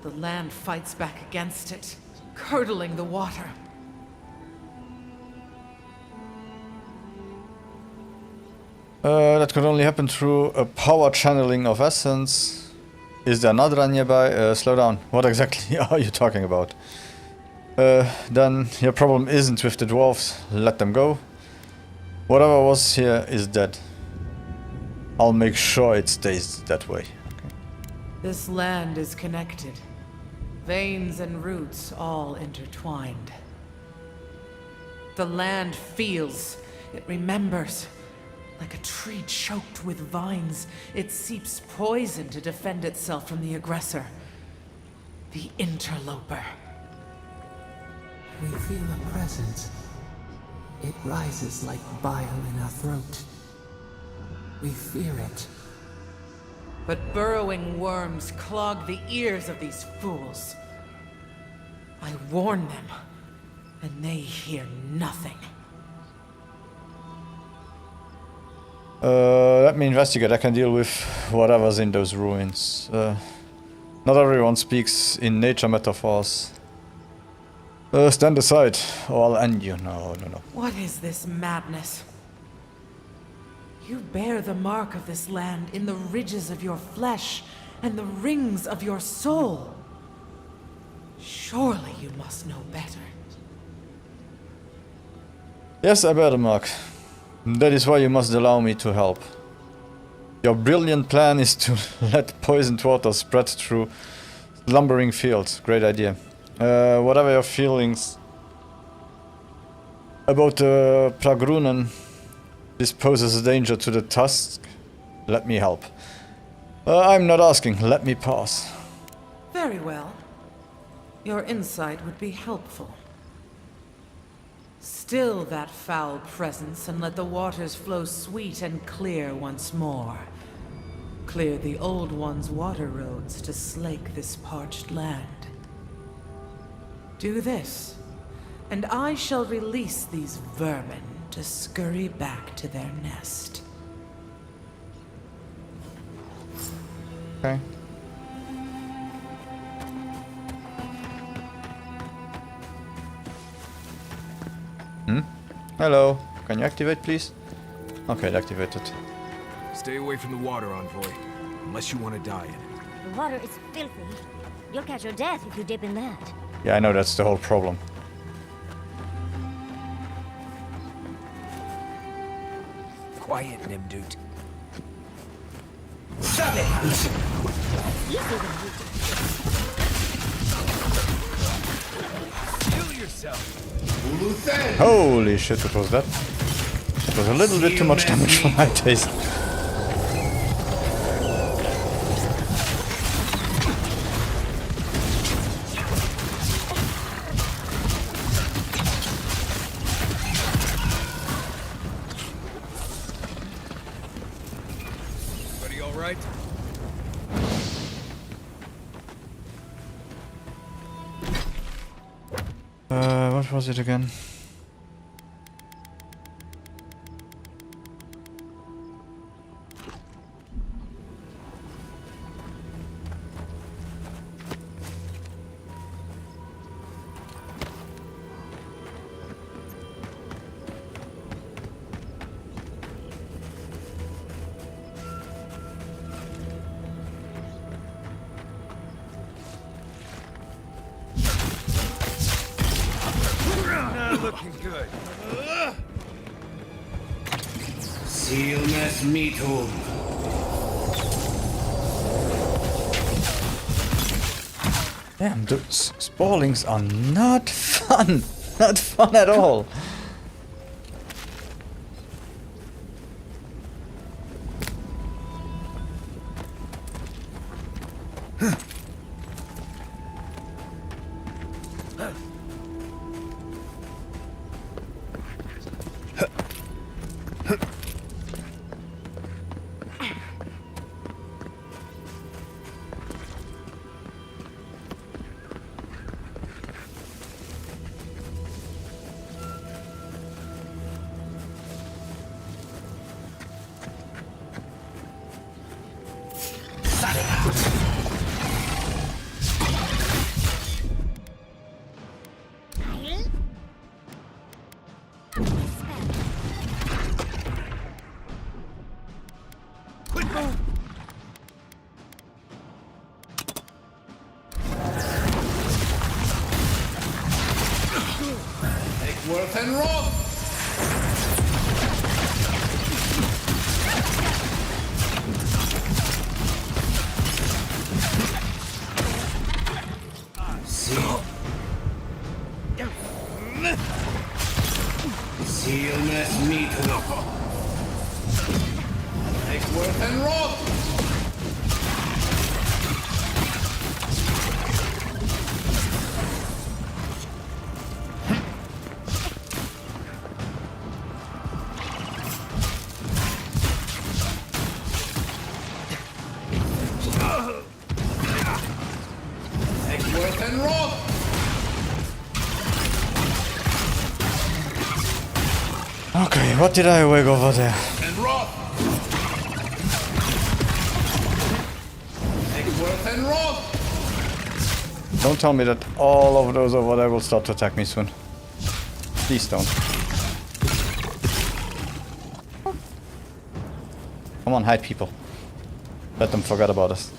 Speaker 8: The land fights back against it, curdling the water.
Speaker 1: That could only happen through a power channeling of essence. Is there another nearby? Slow down. What exactly are you talking about? Then your problem isn't with the dwarves. Let them go. Whatever was here is dead. I'll make sure it stays that way.
Speaker 8: This land is connected. Veins and roots all intertwined. The land feels. It remembers. Like a tree choked with vines, it seeps poison to defend itself from the aggressor. The interloper.
Speaker 10: We feel a presence. It rises like bile in our throat. We fear it.
Speaker 8: But burrowing worms clog the ears of these fools. I warn them, and they hear nothing.
Speaker 1: Let me investigate. I can deal with whatever's in those ruins. Not everyone speaks in nature metaphors. Stand aside, or I'll end you. No.
Speaker 8: What is this madness? You bear the mark of this land in the ridges of your flesh and the rings of your soul. Surely you must know better.
Speaker 1: Yes, I bear the mark. That is why you must allow me to help. Your brilliant plan is to let poisoned water spread through lumbering fields. Great idea. Whatever your feelings about Pragrunen, this poses a danger to the Tusks. Let me help. I'm not asking. Let me pass.
Speaker 8: Very well. Your insight would be helpful. Still that foul presence and let the waters flow sweet and clear once more. Clear the old one's water roads to slake this parched land. Do this, and I shall release these vermin to scurry back to their nest.
Speaker 1: Okay. Hello. Can you activate, please? Okay, it activated.
Speaker 9: Stay away from the water, Envoy. Unless you want to die in it.
Speaker 6: The water is filthy. You'll catch your death if you dip in that.
Speaker 1: Yeah, I know that's the whole problem.
Speaker 9: Quiet, Nimdut. Kill yourself.
Speaker 1: Holy shit, what was that? It was a little bit too much damage for my taste.
Speaker 9: Everybody all right?
Speaker 1: What was it again?
Speaker 9: Looking good.
Speaker 4: Sealness meatum.
Speaker 1: Damn, those spawlings are not fun. Not fun at all.
Speaker 4: Egworth and Roth! Sealness meter. Egworth and Roth! Egworth and Roth!
Speaker 1: Okay, what did I wig over there?
Speaker 4: And Roth! Egworth and Roth!
Speaker 1: Don't tell me that all of those over there will start to attack me soon. Please don't. Come on, hide people. Let them forget about us.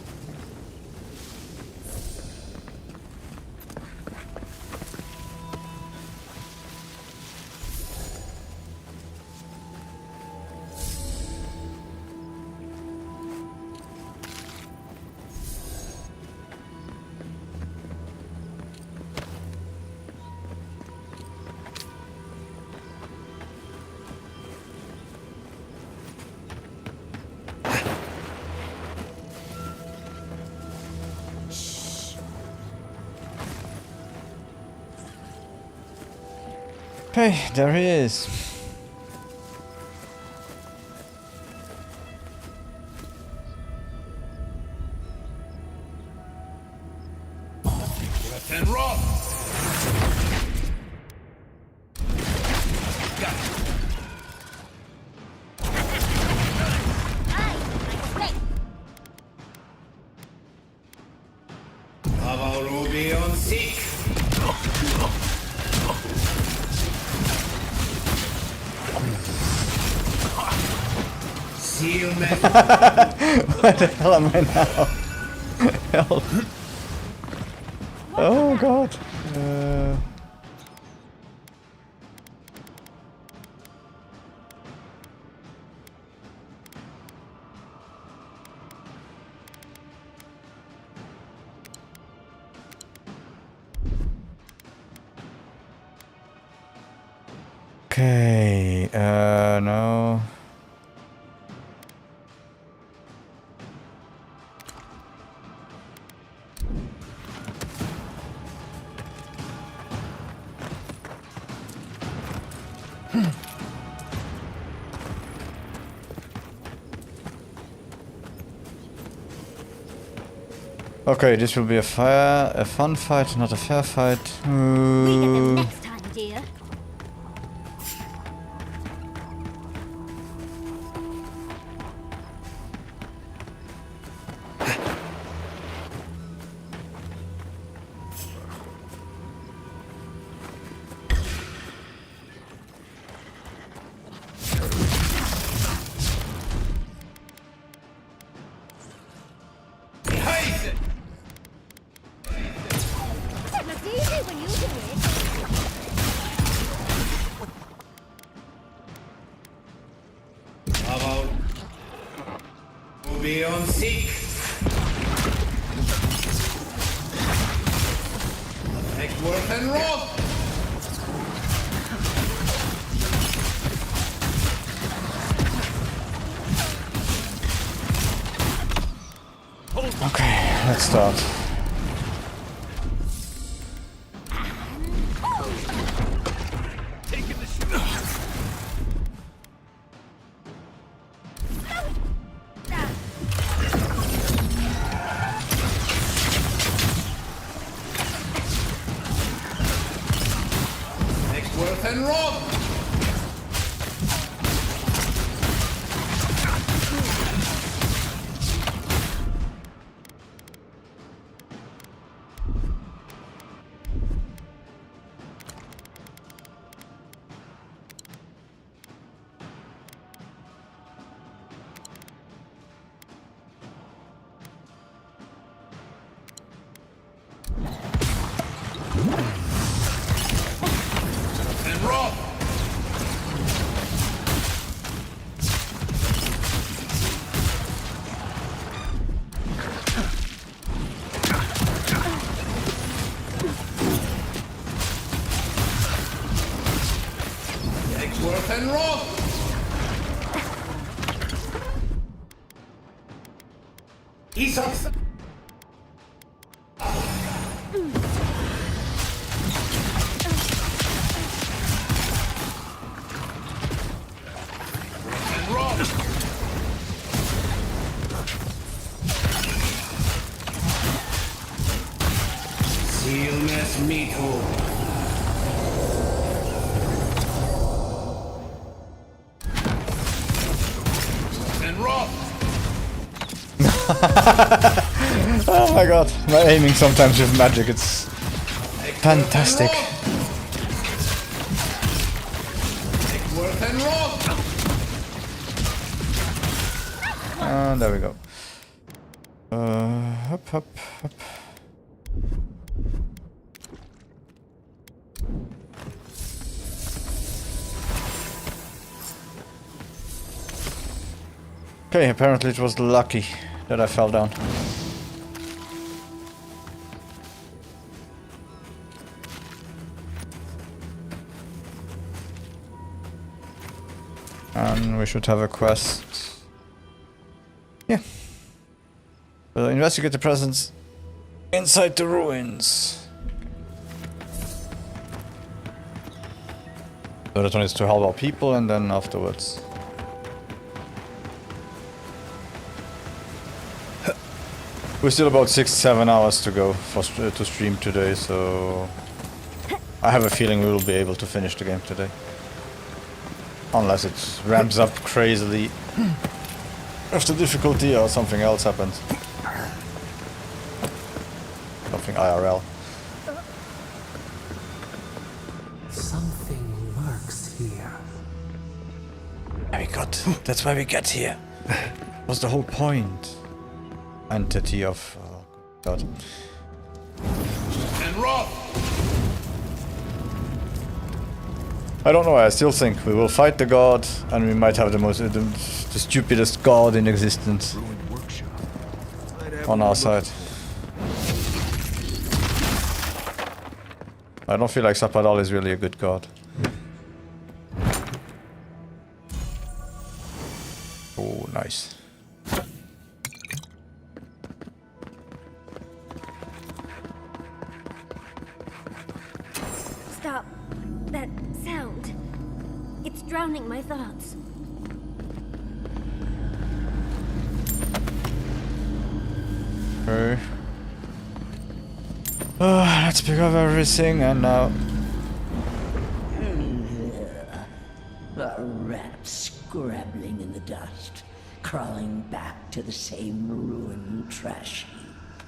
Speaker 1: Okay, there he is.
Speaker 4: Egworth and Roth! Avowed will be on seek! Sealness.
Speaker 1: Where the hell am I now? Help. Oh god. Okay, no. Okay, this will be a fun fight, not a fair fight.
Speaker 6: We get them next time, dear. That looks easy when you do it.
Speaker 4: Avowed will be on seek! Egworth and Roth!
Speaker 1: Okay, let's start.
Speaker 3: Taking the shot.
Speaker 4: Egworth and Roth! And Roth! and roll! Isaac! And roll! Sealness Meathook.
Speaker 1: Oh my god, my aiming sometimes with magic, it's fantastic. And there we go. Up, up, up. Okay, apparently it was lucky that I fell down. And we should have a quest. Yeah. Investigate the presence inside the ruins. So that one is to help our people, and then afterwards. We're still about 6-7 hours to go to stream today, so I have a feeling we will be able to finish the game today. Unless it ramps up crazily after difficulty or something else happens. Something IRL.
Speaker 10: Something lurks here.
Speaker 1: Very good. That's why we get here. What's the whole point? Entity of... oh god.
Speaker 4: And roll!
Speaker 1: I don't know, I still think we will fight the god, and we might have the stupidest god in existence on our side. I don't feel like Zapadal is really a good god. Oh, nice.
Speaker 6: Stop. That sound. It's drowning my thoughts.
Speaker 1: Okay. Let's pick up everything and now...
Speaker 11: A rat scrabbling in the dust, crawling back to the same ruined trash heap.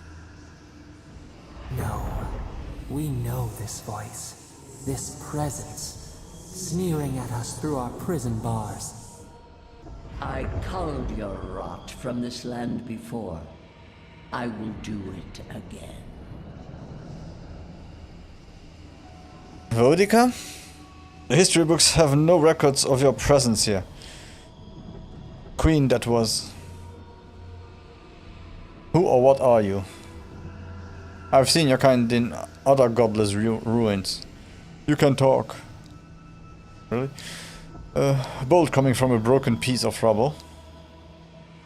Speaker 10: No. We know this voice. This presence. Sneering at us through our prison bars.
Speaker 11: I culled your rot from this land before. I will do it again.
Speaker 1: Vodica? The history books have no records of your presence here. Queen that was. Who or what are you? I've seen your kind in other godless ruins. You can talk. Really? Bolt coming from a broken piece of rubble.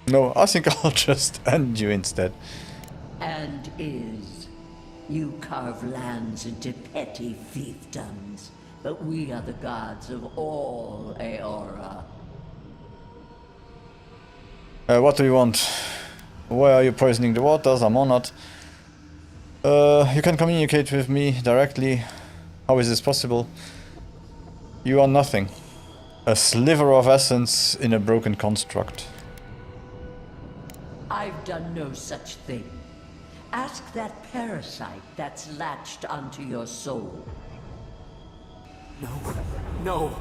Speaker 1: No, I think I'll just end you instead.
Speaker 11: And is. You carve lands into petty fiefdoms, but we are the gods of all Aora.
Speaker 1: What do you want? Why are you poisoning the waters? I'm honored. You can communicate with me directly. How is this possible? You are nothing. A sliver of essence in a broken construct.
Speaker 11: I've done no such thing. Ask that parasite that's latched onto your soul.
Speaker 10: No. No.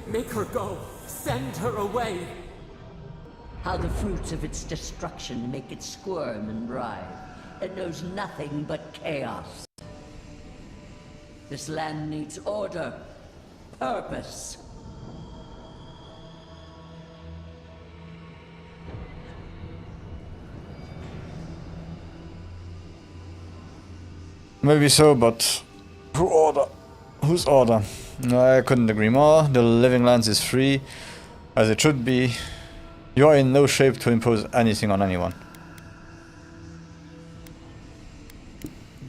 Speaker 10: Make her go. Send her away.
Speaker 11: How the fruits of its destruction make it squirm and writhe. It knows nothing but chaos. This land needs order, purpose.
Speaker 1: Maybe so, but who order? Whose order? I couldn't agree more. The Living Lands is free, as it should be. You are in no shape to impose anything on anyone.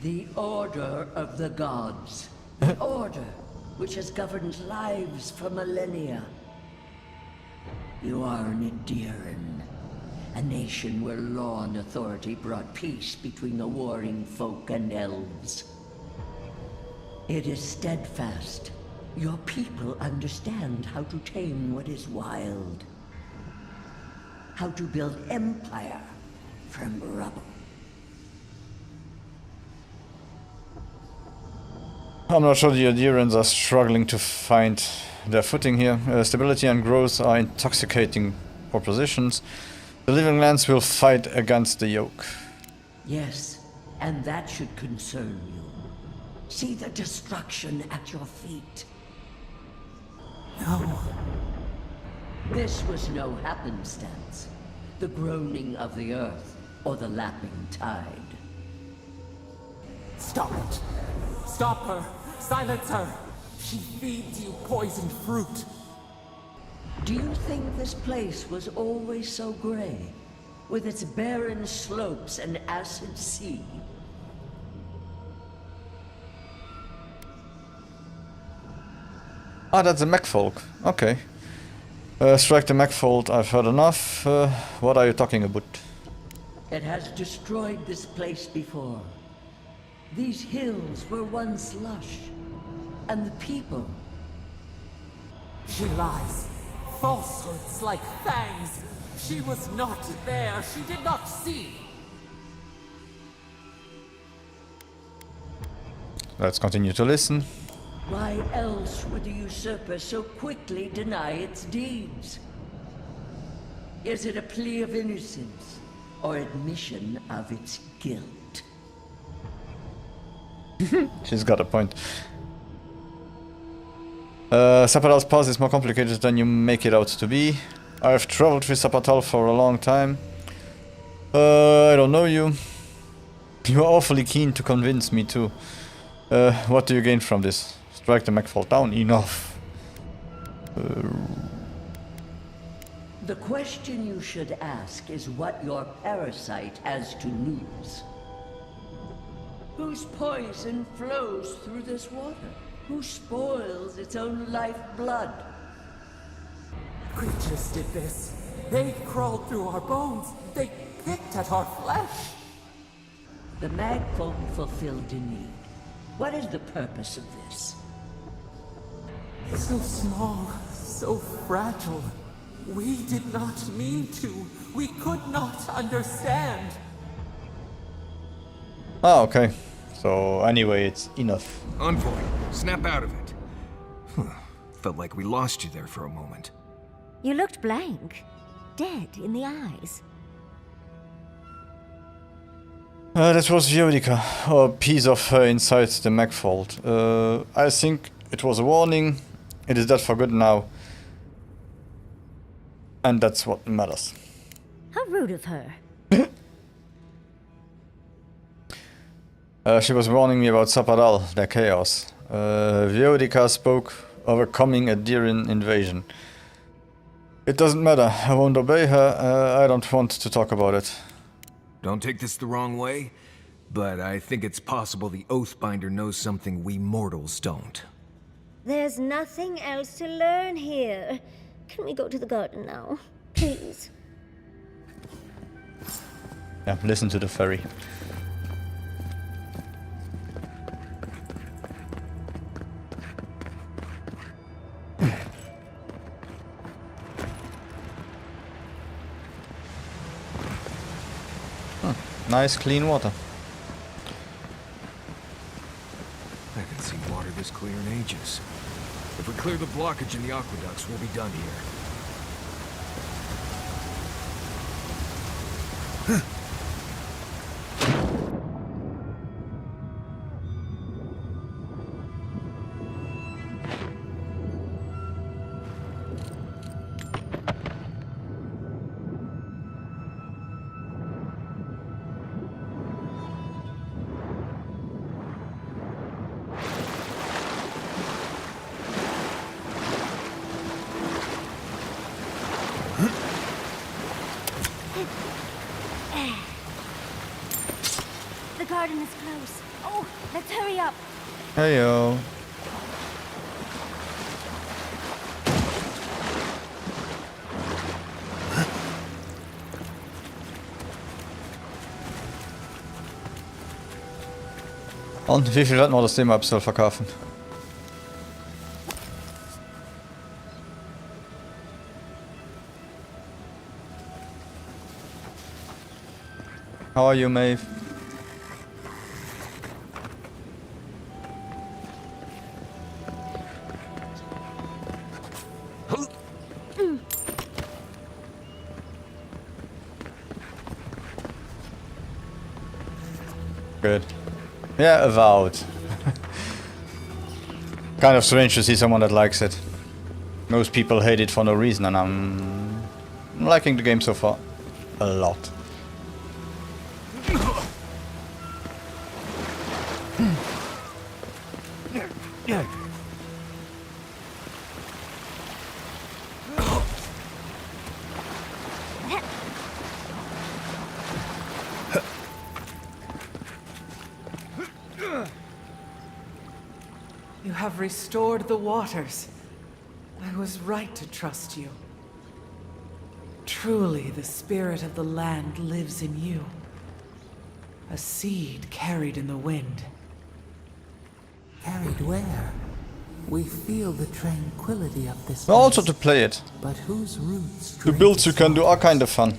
Speaker 11: The Order of the Gods. The Order which has governed lives for millennia. You are an Ediran, a nation where law and authority brought peace between the warring folk and elves. It is steadfast. Your people understand how to tame what is wild. How to build empire from rubble.
Speaker 1: I'm not sure the Edirans are struggling to find their footing here. Stability and growth are intoxicating propositions. The Living Lands will fight against the yoke.
Speaker 11: Yes, and that should concern you. See the destruction at your feet.
Speaker 10: No.
Speaker 11: This was no happenstance. The groaning of the earth, or the lapping tide.
Speaker 10: Stop it. Stop her. Silence her. She feeds you poisoned fruit.
Speaker 11: Do you think this place was always so gray? With its barren slopes and acid sea?
Speaker 1: Ah, that's the Macfolk. Okay. Strike the Macfold, I've heard enough. What are you talking about?
Speaker 11: It has destroyed this place before. These hills were once lush. And the people.
Speaker 10: She lies. Falsehoods like fangs. She was not there. She did not see.
Speaker 1: Let's continue to listen.
Speaker 11: Why else would the usurper so quickly deny its deeds? Is it a plea of innocence, or admission of its guilt?
Speaker 1: She's got a point. Zapatal's past is more complicated than you make it out to be. I've traveled with Zapatal for a long time. I don't know you. You are awfully keen to convince me too. What do you gain from this? Strike the Macfold down. Enough.
Speaker 11: The question you should ask is what your parasite has to lose. Whose poison flows through this water? Who spoils its own lifeblood?
Speaker 10: Creatures did this. They crawled through our bones. They picked at our flesh.
Speaker 11: The Magfolk fulfilled a need. What is the purpose of this?
Speaker 10: So small, so fragile. We did not mean to. We could not understand.
Speaker 1: Ah, okay. So anyway, it's enough.
Speaker 9: Envoy, snap out of it. Felt like we lost you there for a moment.
Speaker 6: You looked blank. Dead in the eyes.
Speaker 1: That was Viodica, or a piece of her inside the Macfold. I think it was a warning. It is dead for good now. And that's what matters.
Speaker 6: How rude of her.
Speaker 1: She was warning me about Zapadal, their chaos. Viodica spoke of a coming Ediran invasion. It doesn't matter, I won't obey her, I don't want to talk about it.
Speaker 9: Don't take this the wrong way, but I think it's possible the Oathbinder knows something we mortals don't.
Speaker 6: There's nothing else to learn here. Can we go to the garden now? Please.
Speaker 1: Yeah, listen to the ferry. Nice clean water.
Speaker 9: I haven't seen water this clear in ages. If we clear the blockage in the aqueducts, we'll be done here.
Speaker 6: garden is close. Oh, let's hurry up.
Speaker 1: Heyo. Und wie viel wird man das Thema Absol verkaufen? How are you, Maeve? Good. Yeah, Avowed. Kind of strange to see someone that likes it. Most people hate it for no reason, and I'm liking the game so far. A lot.
Speaker 8: You have restored the waters. I was right to trust you. Truly, the spirit of the land lives in you. A seed carried in the wind.
Speaker 10: Carried where? We feel the tranquility of this
Speaker 1: Also
Speaker 10: place,
Speaker 1: to play it.
Speaker 10: but whose roots
Speaker 1: The
Speaker 10: drink
Speaker 1: builds you
Speaker 10: its
Speaker 1: can do
Speaker 10: life?
Speaker 1: are kind of fun.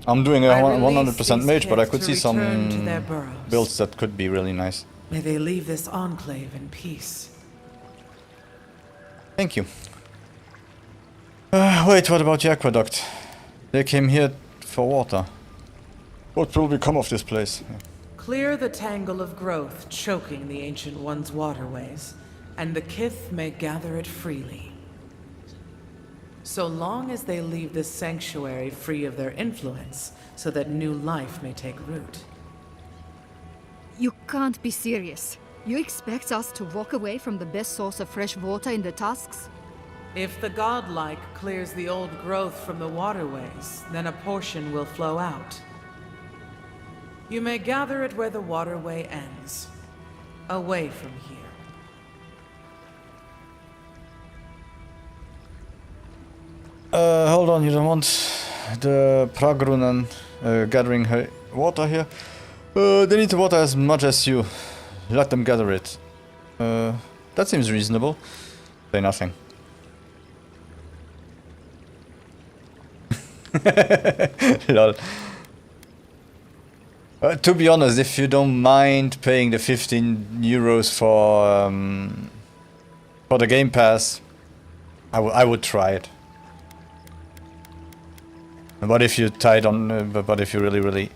Speaker 1: I'm doing a
Speaker 8: I release
Speaker 1: 100%
Speaker 8: these
Speaker 1: mage, but I
Speaker 8: kids
Speaker 1: could
Speaker 8: to
Speaker 1: see some
Speaker 8: return to their burrows.
Speaker 1: builds that could be really nice.
Speaker 8: May they leave this enclave in peace.
Speaker 1: Thank you. Wait, what about the aqueduct? They came here for water. What will become of this place?
Speaker 8: Clear the tangle of growth choking the Ancient One's waterways, and the Kith may gather it freely. So long as they leave this sanctuary free of their influence, so that new life may take root.
Speaker 7: You can't be serious. You expect us to walk away from the best source of fresh water in the Tusks?
Speaker 8: If the godlike clears the old growth from the waterways, then a portion will flow out. You may gather it where the waterway ends, away from here.
Speaker 1: Hold on, you don't want the Pragrunan gathering water here? They need the water as much as you. Let them gather it. That seems reasonable. Say nothing. Lol. To be honest, if you don't mind paying the 15 euros for the Game Pass, I would try it. But if you're tight on, but if you really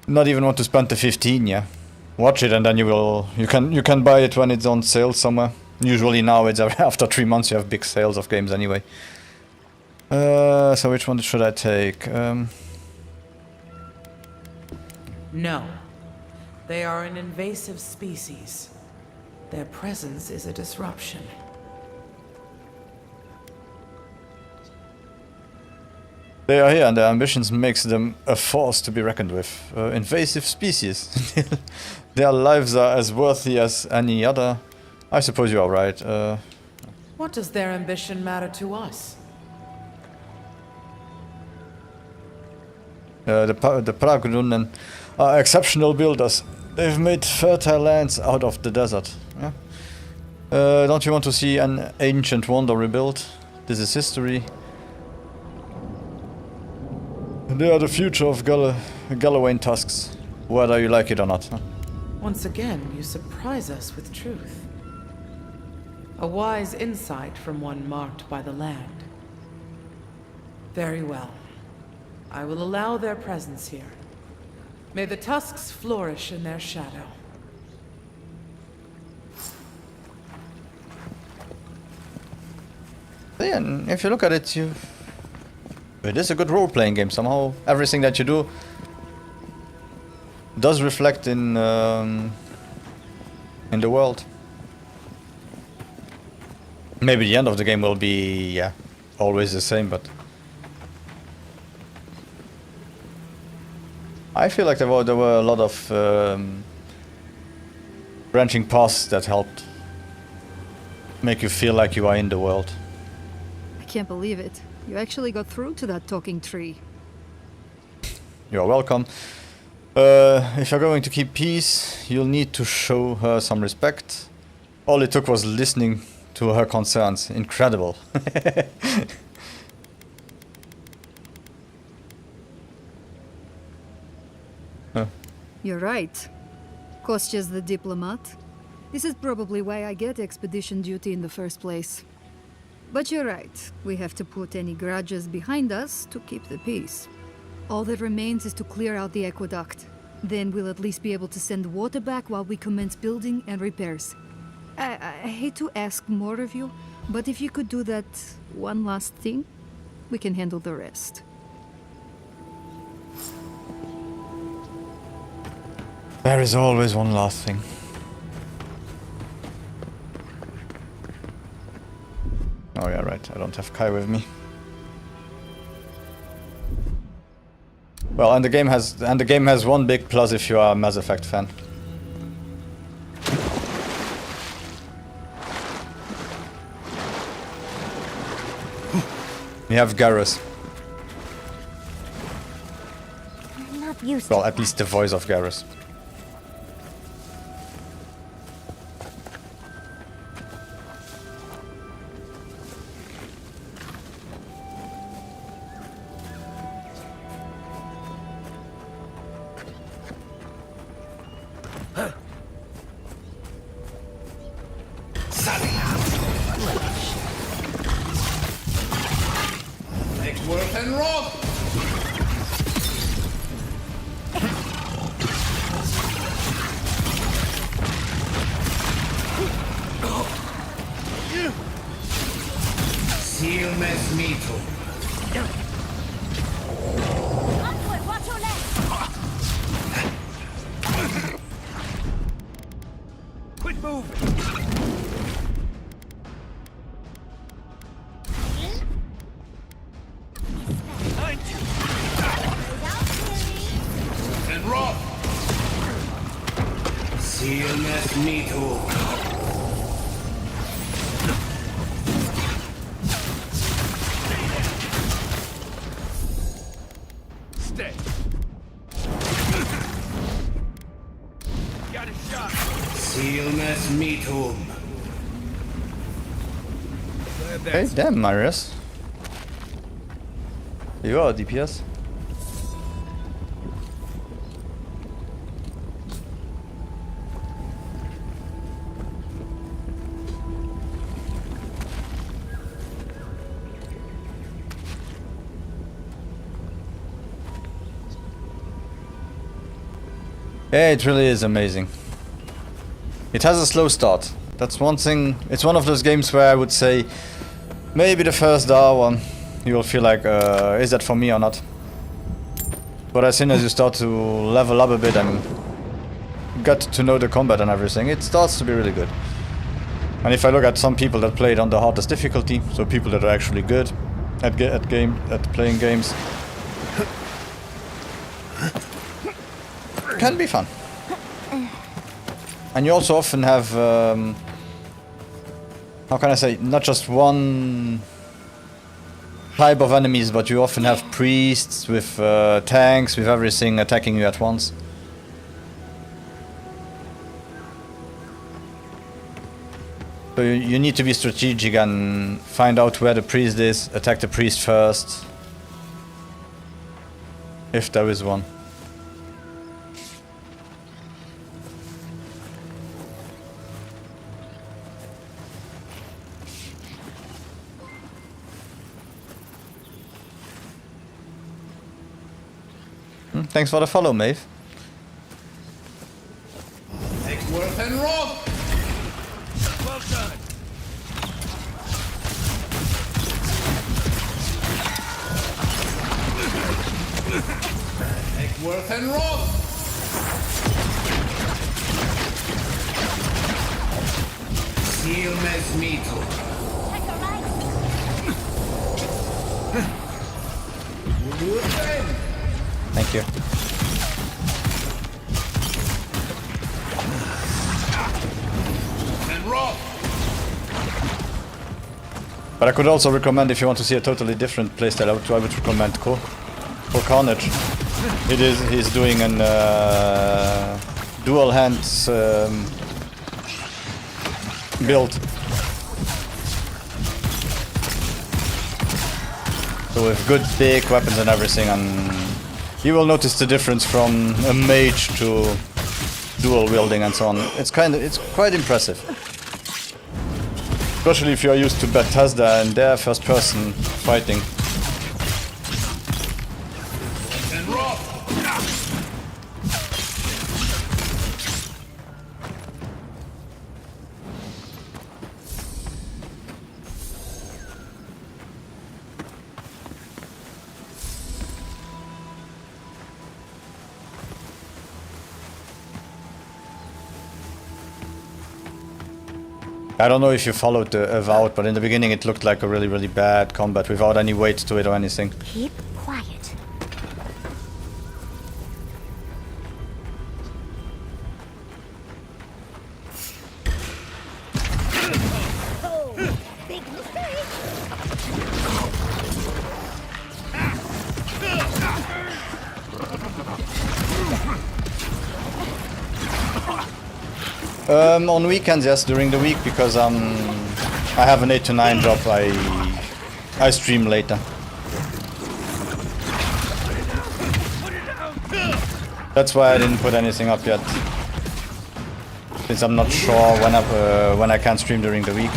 Speaker 1: not even want to spend the 15, yeah, watch it and then you can buy it when it's on sale somewhere. Usually now it's after 3 months you have big sales of games anyway. So which one should I take?
Speaker 8: No. They are an invasive species. Their presence is a disruption.
Speaker 1: They are here and their ambitions makes them a force to be reckoned with. Invasive species. Their lives are as worthy as any other. I suppose you are right.
Speaker 8: What does their ambition matter to us?
Speaker 1: The Pragrunan are exceptional builders. They've made fertile lands out of the desert. Yeah? Don't you want to see an ancient wonder rebuilt? This is history. They are the future of Galawain Tusks, whether you like it or not. Huh?
Speaker 8: Once again, you surprise us with truth. A wise insight from one marked by the land. Very well. I will allow their presence here. May the Tusks flourish in their shadow.
Speaker 1: Yeah, and if you look at it, it is a good role-playing game. Somehow, everything that you do does reflect in the world. Maybe the end of the game will be, yeah, always the same, but I feel like there were a lot of branching paths that helped make you feel like you are in the world.
Speaker 7: I can't believe it. You actually got through to that talking tree.
Speaker 1: You are welcome. If you're going to keep peace, you'll need to show her some respect. All it took was listening to her concerns. Incredible.
Speaker 7: You're right. Kostya's the diplomat. This is probably why I get expedition duty in the first place. But you're right. We have to put any grudges behind us to keep the peace. All that remains is to clear out the aqueduct. Then we'll at least be able to send water back while we commence building and repairs. I hate to ask more of you, but if you could do that one last thing, we can handle the rest.
Speaker 1: There is always one last thing. Oh yeah, right. I don't have Kai with me. Well, and the game has one big plus if you are a Mass Effect fan. You have Garrus.
Speaker 6: I'm not used
Speaker 1: Well,
Speaker 6: to
Speaker 1: at least the voice of Garrus.
Speaker 3: Quit moving!
Speaker 4: And rock! Sealness mito.
Speaker 3: Stay. Got a shot.
Speaker 4: Sealness mito.
Speaker 1: Hey, damn, Marius. You are a DPS. Yeah, it really is amazing. It has a slow start. That's one thing. It's one of those games where I would say maybe the first hour you will feel like, is that for me or not? But as soon as you start to level up a bit and get to know the combat and everything, it starts to be really good. And if I look at some people that play it on the hardest difficulty, so people that are actually good at playing games, it can be fun. And you also often have, how can I say, not just one type of enemies, but you often have priests with tanks, with everything attacking you at once. So you need to be strategic and find out where the priest is, attack the priest first, if there is one. Thanks for the follow, Maeve.
Speaker 4: Eggsworth and rock!
Speaker 3: Well done.
Speaker 4: Eggsworth and rock! Sealness mito.
Speaker 1: Thank you. But I could also recommend, if you want to see a totally different playstyle, I would recommend Ko Carnage. He's doing an dual hands build. So with good big weapons and everything, and you will notice the difference from a mage to dual wielding and so on. It's quite impressive. Especially if you are used to Bethesda and their first person fighting. I don't know if you followed the Avowed, but in the beginning it looked like a really, really bad combat without any weight to it or anything.
Speaker 6: Keep quiet. Oh, big mistake.
Speaker 1: On weekends, yes, during the week, because I have an 8 to 9 job, I stream later. That's why I didn't put anything up yet, since I'm not sure when I can stream during the week.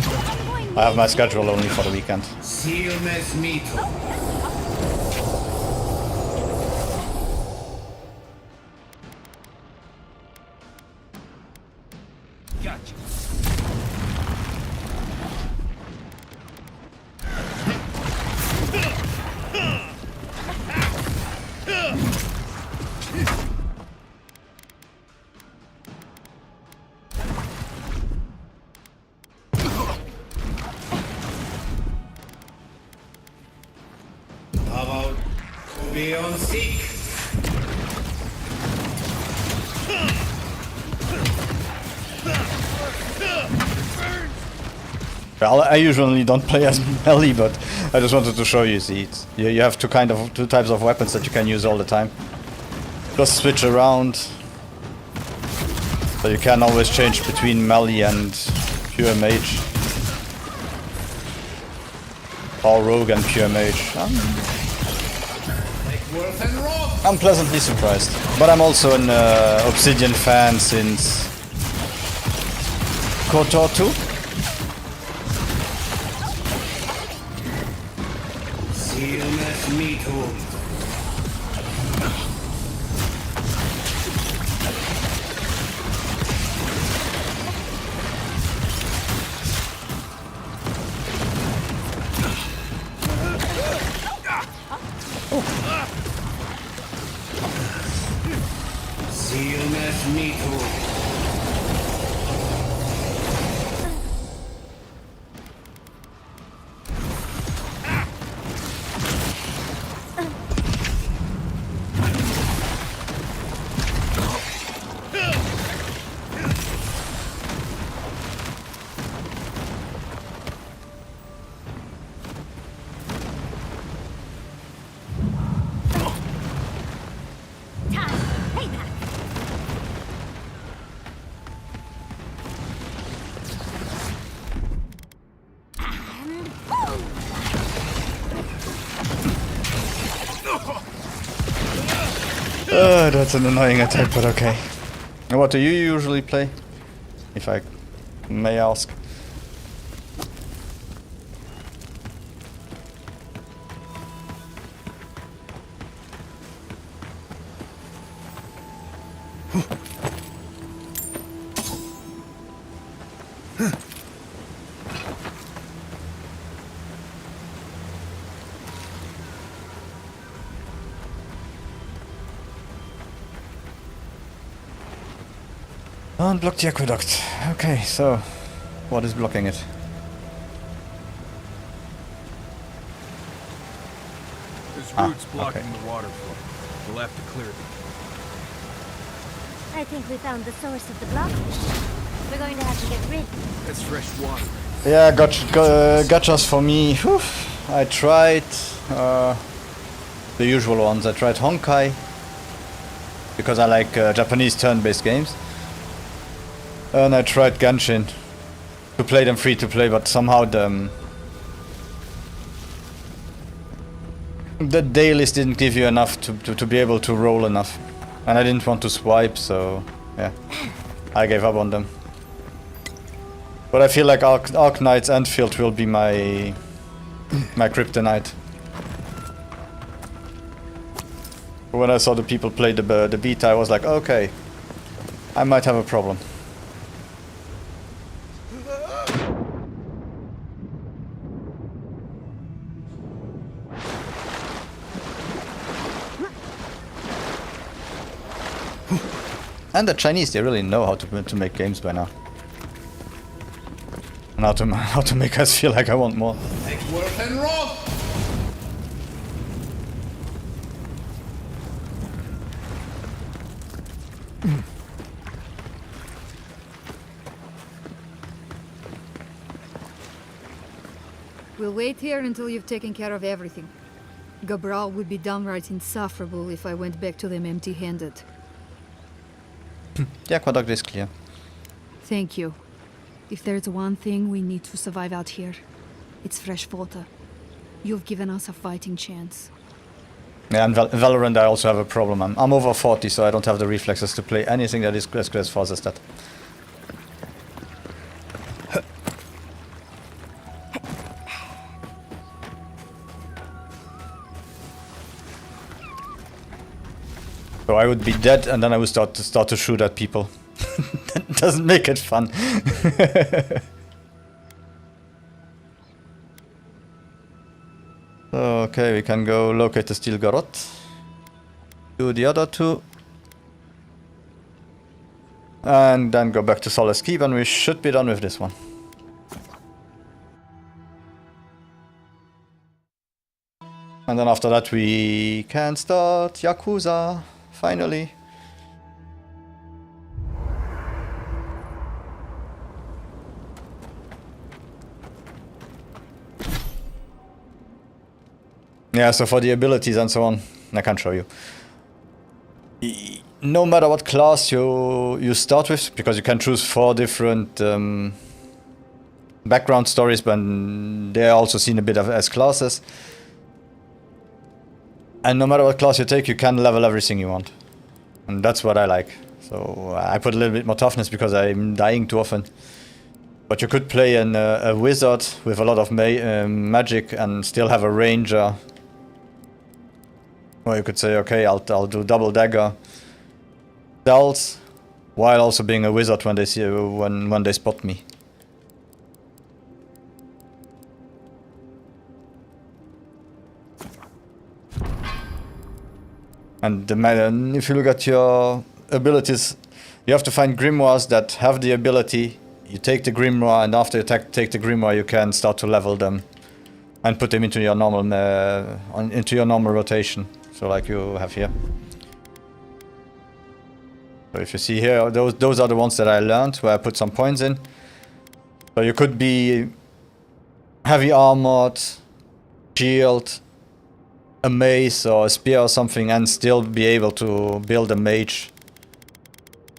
Speaker 1: I have my schedule only for the weekend.
Speaker 3: Gotcha.
Speaker 4: Avowed will be on seek.
Speaker 1: Well, I usually don't play as melee, but I just wanted to show you. See, you have two types of weapons that you can use all the time. Just switch around, so you can always change between melee and pure mage, or rogue and pure mage. I'm pleasantly surprised, but I'm also an Obsidian fan since KOTOR 2.
Speaker 4: Me too. Me too.
Speaker 1: That's an annoying attack, but okay. And what do you usually play, if I may ask? Unblock the aqueduct. Okay, so what is blocking it?
Speaker 9: There's roots blocking the water flow. We'll have to clear them.
Speaker 6: I think we found the source of the blockage. We're going to have to get rid.
Speaker 9: That's fresh water.
Speaker 1: Yeah, gotchas for me. Whew. I tried the usual ones. I tried Honkai because I like Japanese turn-based games, and I tried Genshin to play them free to play, but somehow the dailies didn't give you enough to be able to roll enough, and I didn't want to swipe, so yeah, I gave up on them. But I feel like Arc Knight's Endfield will be my kryptonite. When I saw the people play the beta, I was like, okay, I might have a problem. And the Chinese, they really know how to make games by now. And how to make us feel like I want more.
Speaker 4: Worth and Roth!
Speaker 7: We'll wait here until you've taken care of everything. Gabral would be downright insufferable if I went back to them empty-handed.
Speaker 1: Yeah, conduct is clear.
Speaker 7: Thank you. If there's one thing we need to survive out here, it's fresh water. You've given us a fighting chance.
Speaker 1: Yeah, and Valorant I also have a problem. I'm over 40, so I don't have the reflexes to play anything that is as good as fast as that. So I would be dead, and then I would start to shoot at people. That doesn't make it fun. Okay, we can go locate the steel garrote. Do the other two. And then go back to Solace Keep, and we should be done with this one. And then after that we can start Yakuza, finally. Yeah, so for the abilities and so on, I can't show you. No matter what class you start with, because you can choose 4 different background stories, but they're also seen a bit as classes. And no matter what class you take, you can level everything you want. And that's what I like. So I put a little bit more toughness because I'm dying too often. But you could play a wizard with a lot of magic and still have a ranger. Or you could say, okay, I'll do double dagger spells while also being a wizard when they see when they spot me. And if you look at your abilities, you have to find grimoires that have the ability. You take the grimoire, and after you take the grimoire, you can start to level them and put them into your normal rotation. So like you have here. So if you see here, those are the ones that I learned, where I put some points in. So you could be heavy armored, shield, a mace or a spear or something, and still be able to build a mage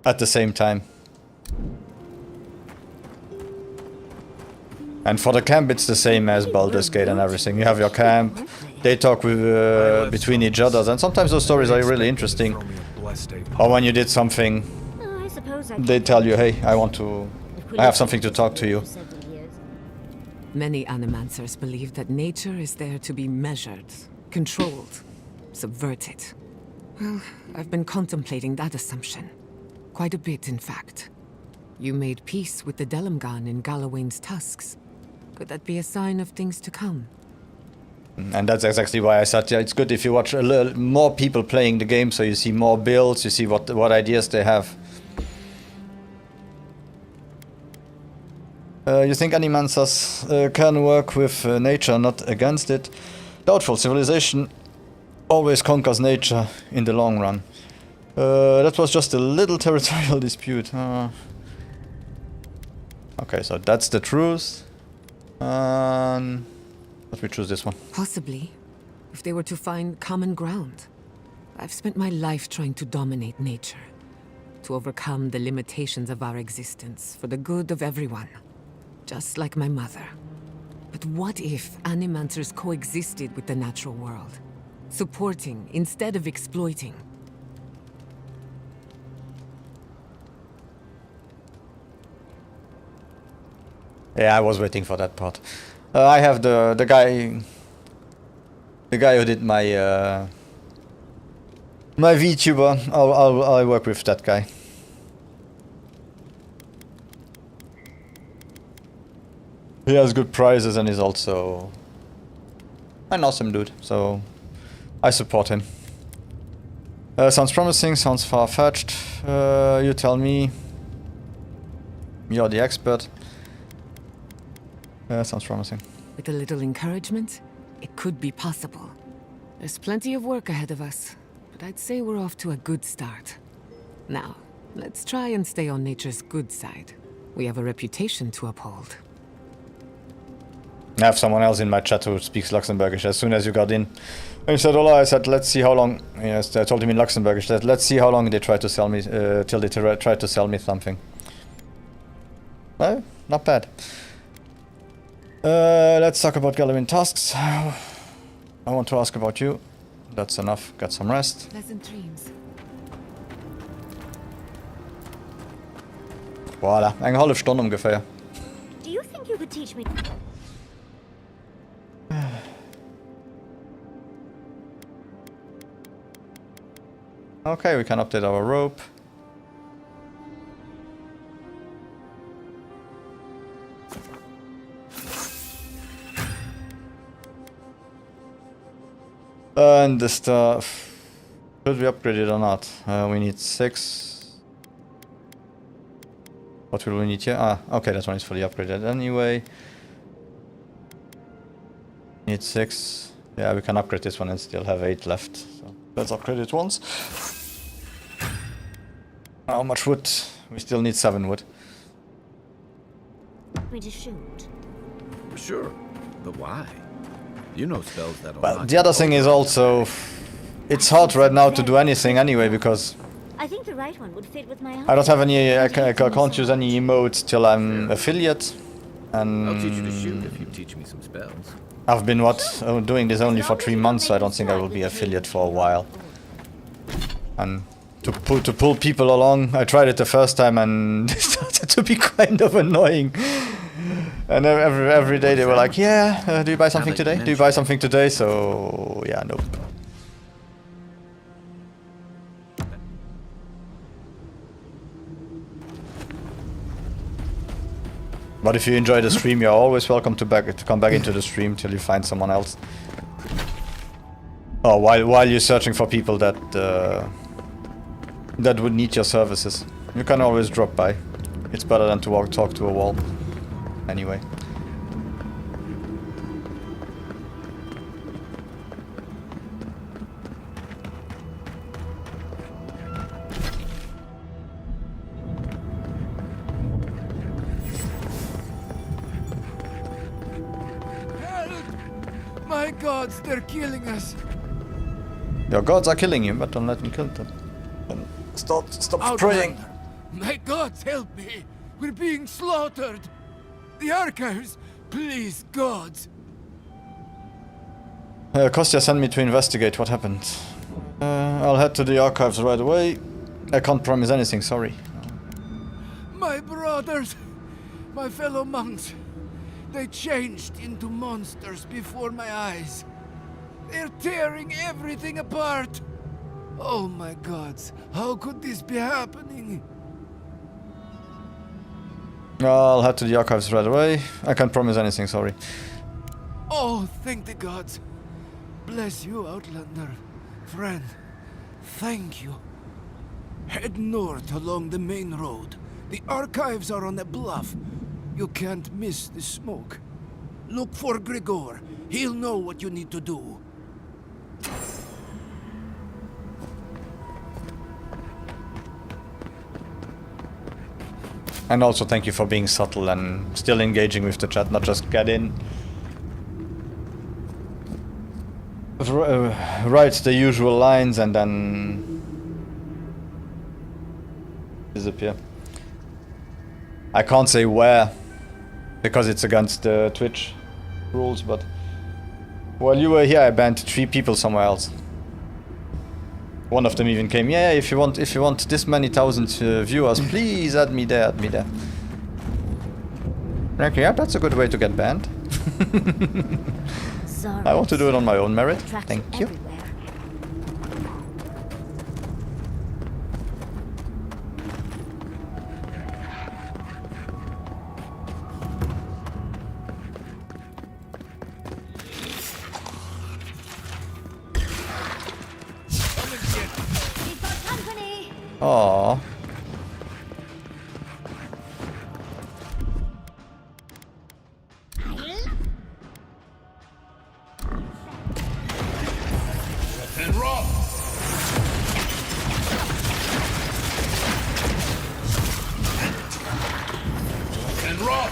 Speaker 1: at the same time. And for the camp it's the same as Baldur's Gate and everything. You have your camp, they talk with, between each other, and sometimes those stories are really interesting. Or when you did something, they tell you, hey, I have something to talk to you.
Speaker 12: Many animancers believe that nature is there to be measured, controlled, subverted. Well, I've been contemplating that assumption. Quite a bit, in fact. You made peace with the Delimgan in Galawain's Tusks. Could that be a sign of things to come?
Speaker 1: And that's exactly why I said, yeah, it's good if you watch a little more people playing the game, so you see more builds, you see what ideas they have. You think animancers can work with nature, not against it? Doubtful. Civilization always conquers nature in the long run. That was just a little territorial dispute. Okay, so that's the truth. Let me choose this one.
Speaker 12: Possibly, if they were to find common ground. I've spent my life trying to dominate nature, to overcome the limitations of our existence for the good of everyone, just like my mother. But what if animancers coexisted with the natural world, supporting instead of exploiting?
Speaker 1: Yeah, I was waiting for that part. I have the guy who did my my VTuber. I'll work with that guy. He has good prizes and he's also an awesome dude, so I support him. Sounds promising, sounds far-fetched. You tell me. You're the expert. Sounds promising.
Speaker 12: With a little encouragement, it could be possible. There's plenty of work ahead of us, but I'd say we're off to a good start. Now, let's try and stay on nature's good side. We have a reputation to uphold.
Speaker 1: I have someone else in my chat who speaks Luxembourgish. As soon as you got in, and he said, "Hola," I said, "Let's see how long." Yes, I told him in Luxembourgish that let's see how long they try to sell me till they try to sell me something. Well, not bad. Let's talk about Galawain Tusks. I want to ask about you. That's enough. Get some rest.
Speaker 12: Pleasant dreams.
Speaker 1: Voilà, eine halbe Stunde ungefähr.
Speaker 6: Do you think you could teach me?
Speaker 1: Okay, we can update our rope. And the stuff. Should we upgrade it or not? We need 6. What will we need here? Ah, okay, that one is fully upgraded anyway. Need 6. Yeah, we can upgrade this one and still have 8 left. So let's upgrade it once. How much wood? We still need 7 wood.
Speaker 6: Me to shoot.
Speaker 13: Sure, but why? You know spells that'll.
Speaker 1: Well, the other thing is also, it's hard right now to do anything anyway because
Speaker 6: I think the right one would fit with my
Speaker 1: I don't have any. I can't use any emotes till I'm affiliate, and
Speaker 13: I'll teach you to shoot if you teach me some spells.
Speaker 1: I've been doing this only for 3 months, so I don't think I will be affiliate for a while. And to pull people along, I tried it the first time and it started to be kind of annoying. And every day they were like, "Yeah, do you buy something today? Do you buy something today?" So yeah, nope. But if you enjoy the stream, you're always welcome to come back into the stream till you find someone else. Oh, while you're searching for people that that would need your services, you can always drop by. It's better than to talk to a wall. Anyway.
Speaker 14: My gods, they're killing us.
Speaker 1: Your gods are killing you, but don't let them kill them. And stop praying.
Speaker 14: My gods, help me. We're being slaughtered. The archives, please, gods.
Speaker 1: Kostya sent me to investigate what happened. I'll head to the archives right away. I can't promise anything, sorry.
Speaker 14: My brothers, my fellow monks, they changed into monsters before my eyes. They're tearing everything apart. Oh my gods, how could this be happening?
Speaker 1: I'll head to the archives right away. I can't promise anything, sorry.
Speaker 14: Oh, thank the gods. Bless you, Outlander. Friend, thank you. Head north along the main road. The archives are on a bluff. You can't miss the smoke. Look for Grigor. He'll know what you need to do.
Speaker 1: And also thank you for being subtle and still engaging with the chat, not just get in. Write the usual lines and then disappear. I can't say where, because it's against the Twitch rules, but while you were here I banned 3 people somewhere else. One of them even came, yeah, if you want this many thousand viewers, please add me there, Like, yeah, that's a good way to get banned. I want to do it on my own merit. Thank you. Aww.
Speaker 4: And rock! And rock!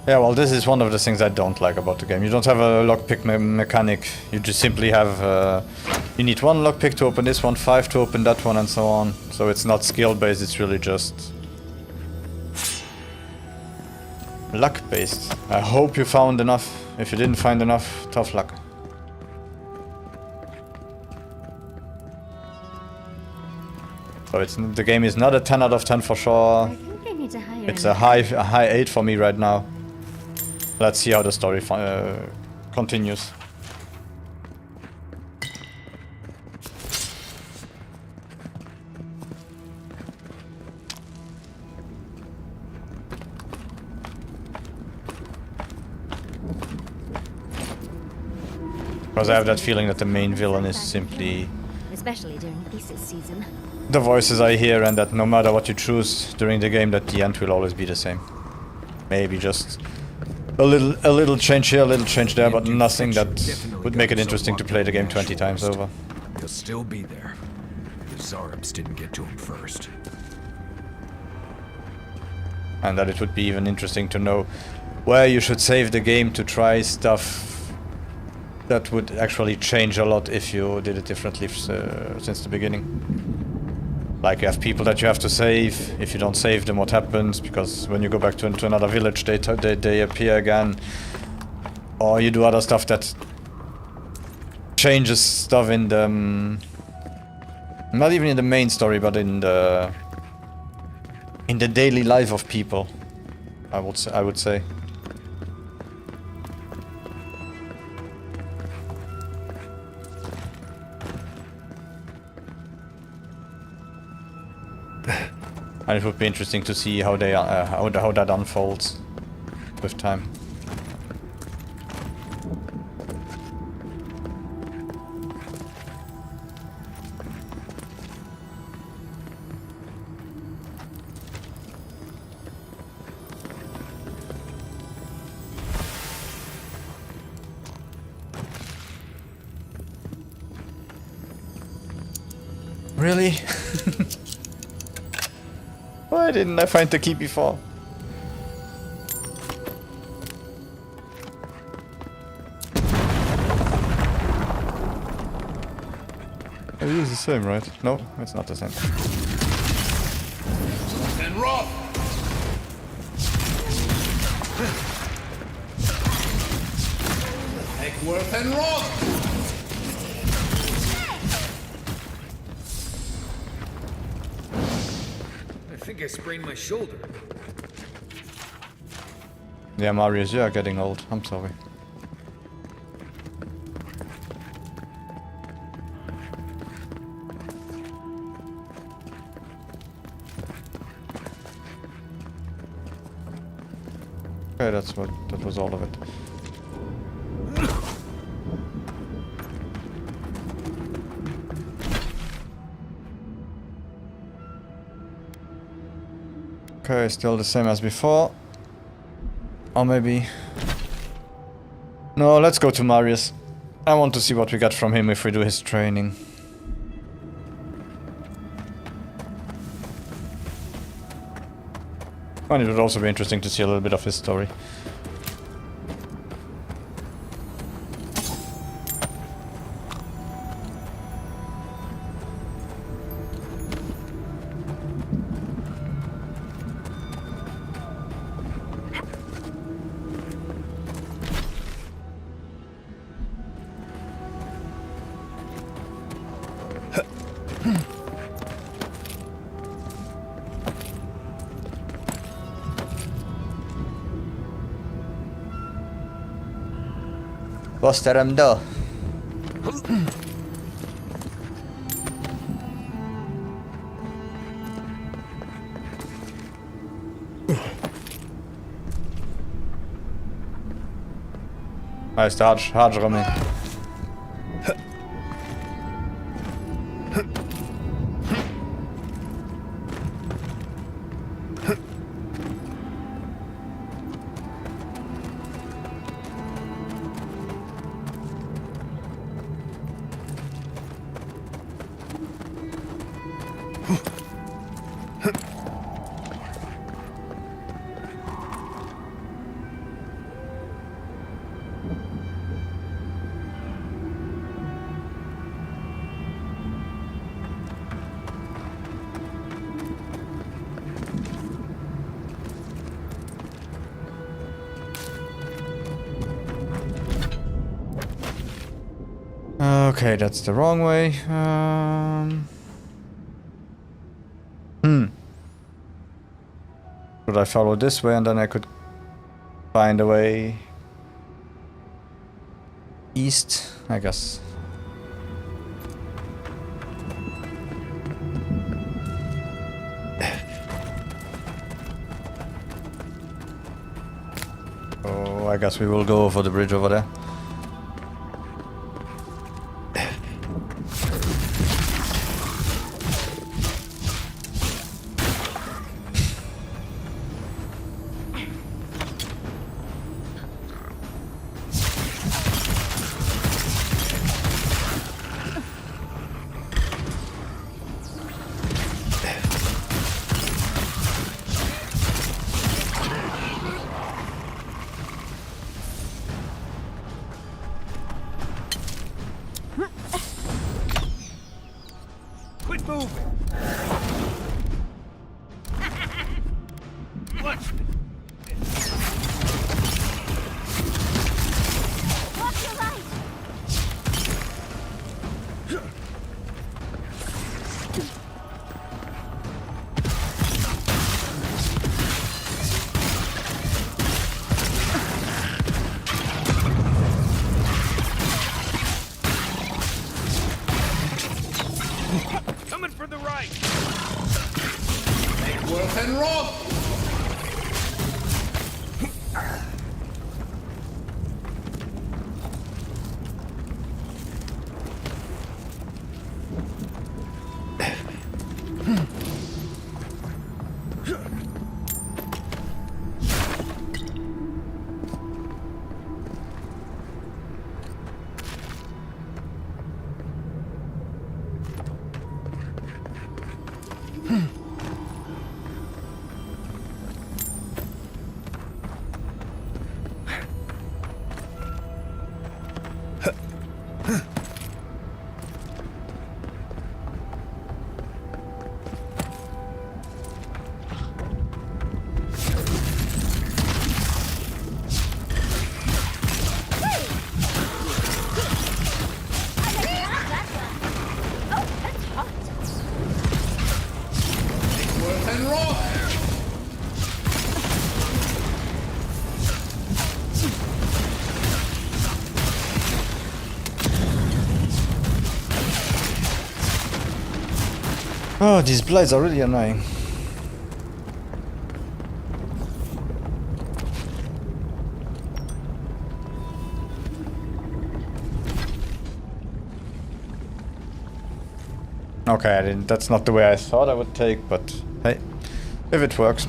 Speaker 1: Yeah, well, this is one of the things I don't like about the game. You don't have a lockpick mechanic. You just simply have... you need 1 lockpick to open this one, 5 to open that one, and so on. So it's not skill-based, it's really just... luck-based. I hope you found enough. If you didn't find enough, tough luck. So the game is not a 10 out of 10 for sure.
Speaker 6: I think I need to hire
Speaker 1: It's a high 8 for me right now. Let's see how the story continues. Because I have that feeling that the main villain is simply
Speaker 6: especially during thesis season.
Speaker 1: the voices I hear, and that no matter what you choose during the game, that the end will always be the same. Maybe just a little change here, a little change there, but nothing that would make it interesting to play the game 20 times over.
Speaker 9: He'll still be there. The Zarabs didn't get to him first.
Speaker 1: And that it would be even interesting to know where you should save the game to try stuff that would actually change a lot if you did it differently since the beginning. Like you have people that you have to save. If you don't save them, what happens? Because when you go back to another village, they appear again. Or you do other stuff that changes stuff in the... not even in the main story, but in the daily life of people, I would say. And it would be interesting to see how they how that unfolds with time. Really? Why didn't I find the key before? It is the same, right? No, it's not the same.
Speaker 4: And rock! Eckworth and rock!
Speaker 9: I think I sprained my shoulder.
Speaker 1: Yeah, Marius, you are getting old. I'm sorry. Okay, that was all of it. Okay, still the same as before. Or maybe... No, let's go to Marius. I want to see what we got from him if we do his training. And it would also be interesting to see a little bit of his story. Postaram do. Hij is hard eromheen. Okay, that's the wrong way. Should I follow this way and then I could find a way east, I guess. Oh, I guess we will go over the bridge over there.
Speaker 3: Quit moving! Watch me!
Speaker 6: Watch your right!
Speaker 3: Coming from the right!
Speaker 4: Eckworth and rock!
Speaker 1: Oh, these blades are really annoying. Okay, that's not the way I thought I would take, but hey, if it works.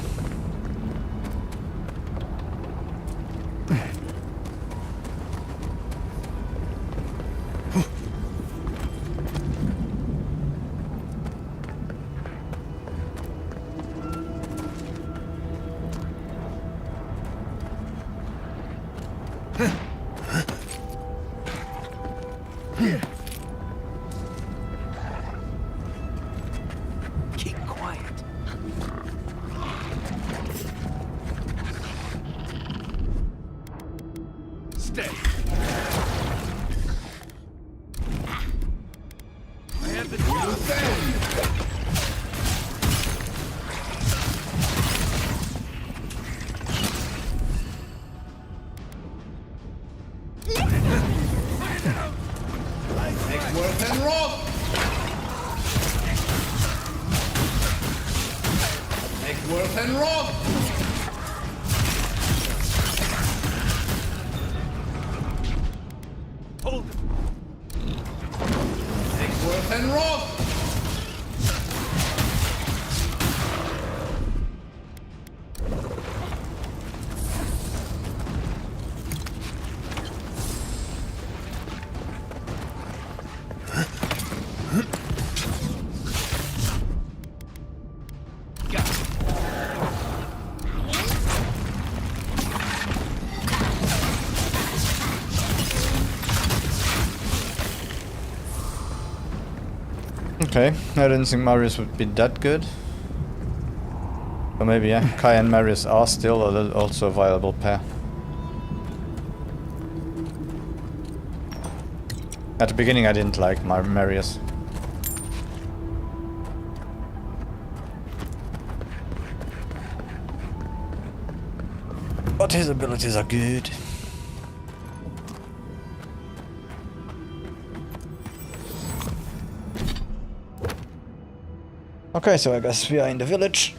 Speaker 1: Okay, I didn't think Marius would be that good. Or maybe, yeah, Kai and Marius are still also a viable pair. At the beginning I didn't like Marius. But his abilities are good. Okay, so I guess we are in the village.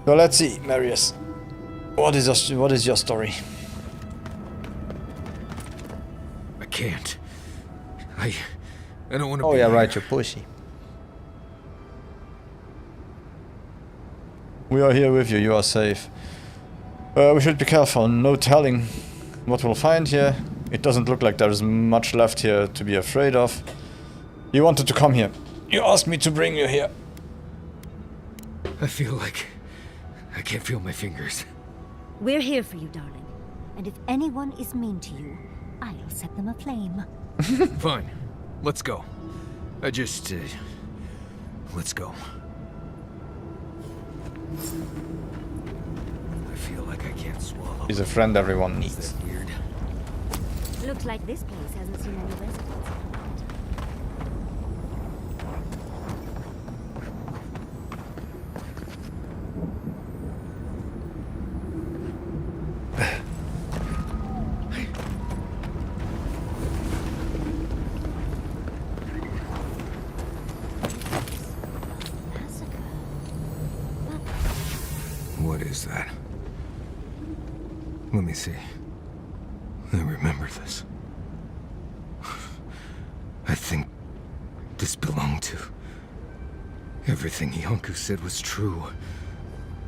Speaker 1: So let's see, Marius. What is your story?
Speaker 9: I can't. I don't want to.
Speaker 1: Oh yeah, right, you're pussy. We are here with you. You are safe. We should be careful. No telling what we'll find here. It doesn't look like there's much left here to be afraid of. You wanted to come here. You asked me to bring you here.
Speaker 9: I feel like I can't feel my fingers.
Speaker 6: We're here for you, darling. And if anyone is mean to you, I'll set them aflame.
Speaker 9: Fine. Let's go. Let's go. I feel like I can't swallow.
Speaker 1: He's a friend everyone needs.
Speaker 9: Weird.
Speaker 6: Looks like this place hasn't seen any residents.
Speaker 9: What is that? Let me see. I remember this. I think this belonged to... Everything Yonku said was true.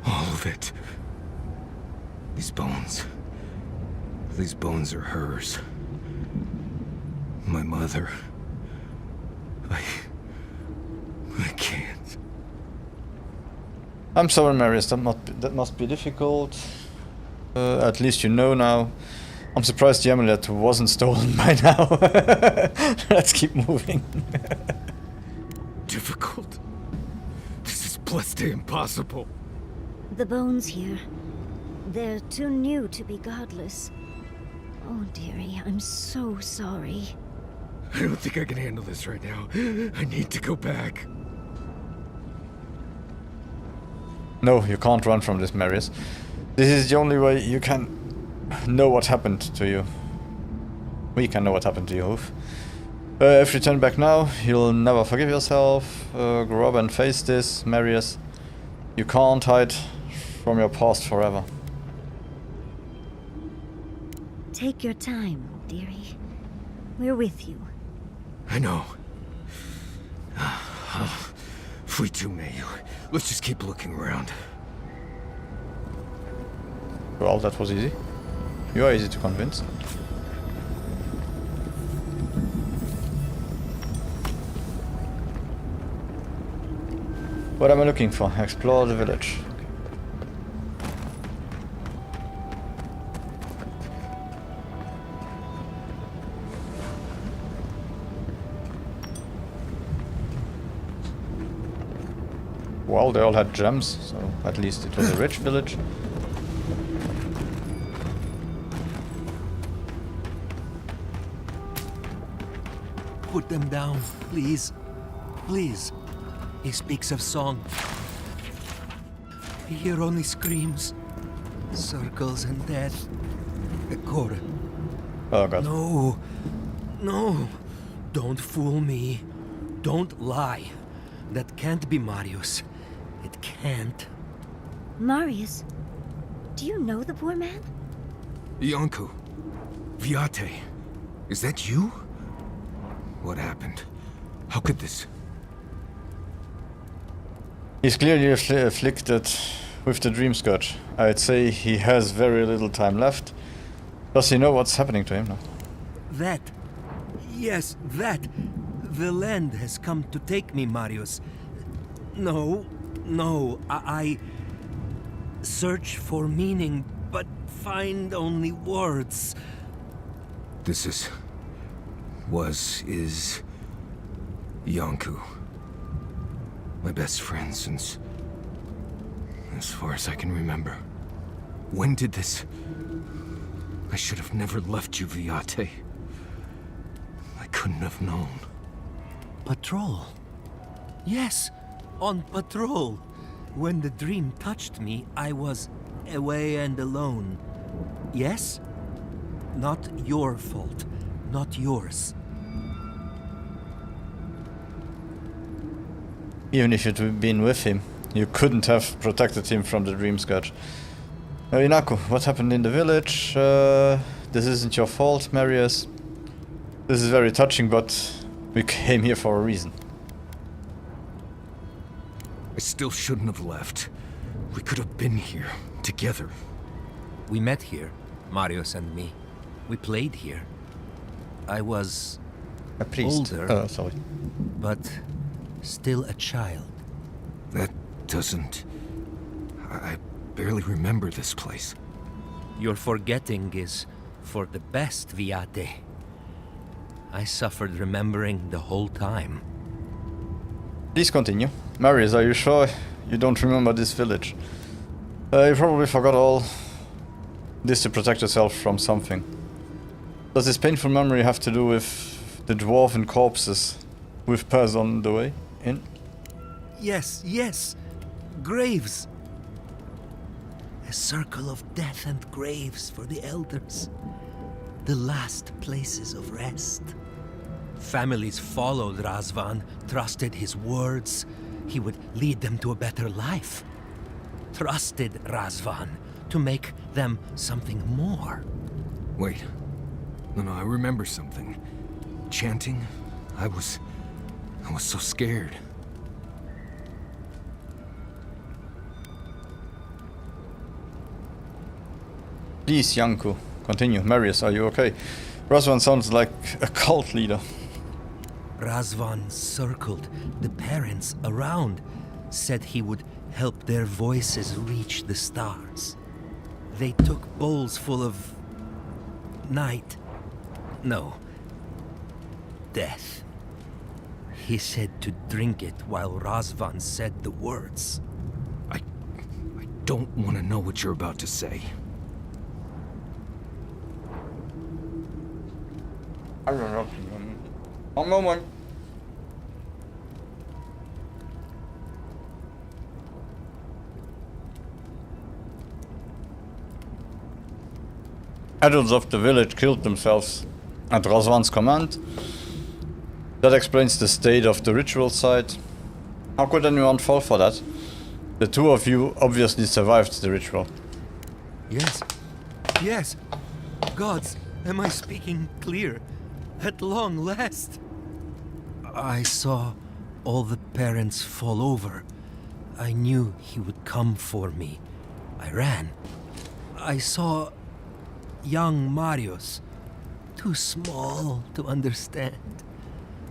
Speaker 9: All of it. These bones are hers. My mother. I can't.
Speaker 1: I'm sorry, Marius. That must be difficult. At least you know now. I'm surprised the amulet wasn't stolen by now. Let's keep moving.
Speaker 9: Difficult? This is blessed impossible.
Speaker 6: The bones here. They're too new to be godless. Oh, dearie, I'm so sorry.
Speaker 9: I don't think I can handle this right now. I need to go back.
Speaker 1: No, you can't run from this, Marius. This is the only way you can know what happened to you. We can know what happened to you, Hoof. If you turn back now, you'll never forgive yourself. Grow up and face this, Marius. You can't hide from your past forever.
Speaker 6: Take your time, dearie. We're with you.
Speaker 9: I know. If we do, may, let's just keep looking around.
Speaker 1: Well, that was easy. You are easy to convince. What am I looking for? Explore the village. Well, they all had gems, so at least it was a rich village.
Speaker 3: Put them down, please. Please. He speaks of song. I hear only screams, circles and death. A chord.
Speaker 1: Oh god.
Speaker 3: No. No. Don't fool me. Don't lie. That can't be Marius. It can't.
Speaker 6: Marius, do you know the poor man?
Speaker 9: Iancu. Viate. Is that you? What happened? How could this...
Speaker 1: He's clearly afflicted with the dream scourge. I'd say he has very little time left. Does he know what's happening to him now?
Speaker 3: That. Yes, that. The land has come to take me, Marius. No. I search for meaning, but find only words.
Speaker 9: This is... is... Iancu. My best friend since... as far as I can remember. When did this... I should have never left you, Viate. I couldn't have known.
Speaker 3: Patrol. Yes, on patrol. When the dream touched me, I was away and alone. Yes? Not your fault. Not yours.
Speaker 1: Even if you'd been with him, you couldn't have protected him from the dream scourge. Inaku, what happened in the village? This isn't your fault, Marius. This is very touching, but we came here for a reason.
Speaker 9: I still shouldn't have left. We could have been here, together.
Speaker 3: We met here, Marius and me. We played here. I was...
Speaker 1: a priest.
Speaker 3: Older.
Speaker 1: Oh, sorry.
Speaker 3: But still a child.
Speaker 9: That doesn't... I barely remember this place.
Speaker 3: Your forgetting is for the best, Viate. I suffered remembering the whole time.
Speaker 1: Please continue. Marius, are you sure you don't remember this village? You probably forgot all this to protect yourself from something. Does this painful memory have to do with the dwarven corpses we've passed on the way in?
Speaker 3: Yes. Graves. A circle of death and graves for the elders. The last places of rest. Families followed Razvan, trusted his words. He would lead them to a better life. Trusted Razvan to make them something more.
Speaker 9: Wait. No, I remember something. Chanting? I was so scared.
Speaker 1: Please, Iancu, continue. Marius, are you okay? Razvan sounds like a cult leader.
Speaker 3: Razvan circled the parents around, said he would help their voices reach the stars. They took bowls full of... night. No. Death. He said to drink it while Razvan said the words.
Speaker 9: I don't want to know what you're about to say.
Speaker 1: I don't know. One moment. Adults of the village killed themselves at Razvan's command. That explains the state of the ritual site. How could anyone fall for that? The two of you obviously survived the ritual.
Speaker 3: Yes. Yes. Gods, am I speaking clear? At long last. I saw all the parents fall over. I knew he would come for me. I ran. I saw young Marius, too small to understand.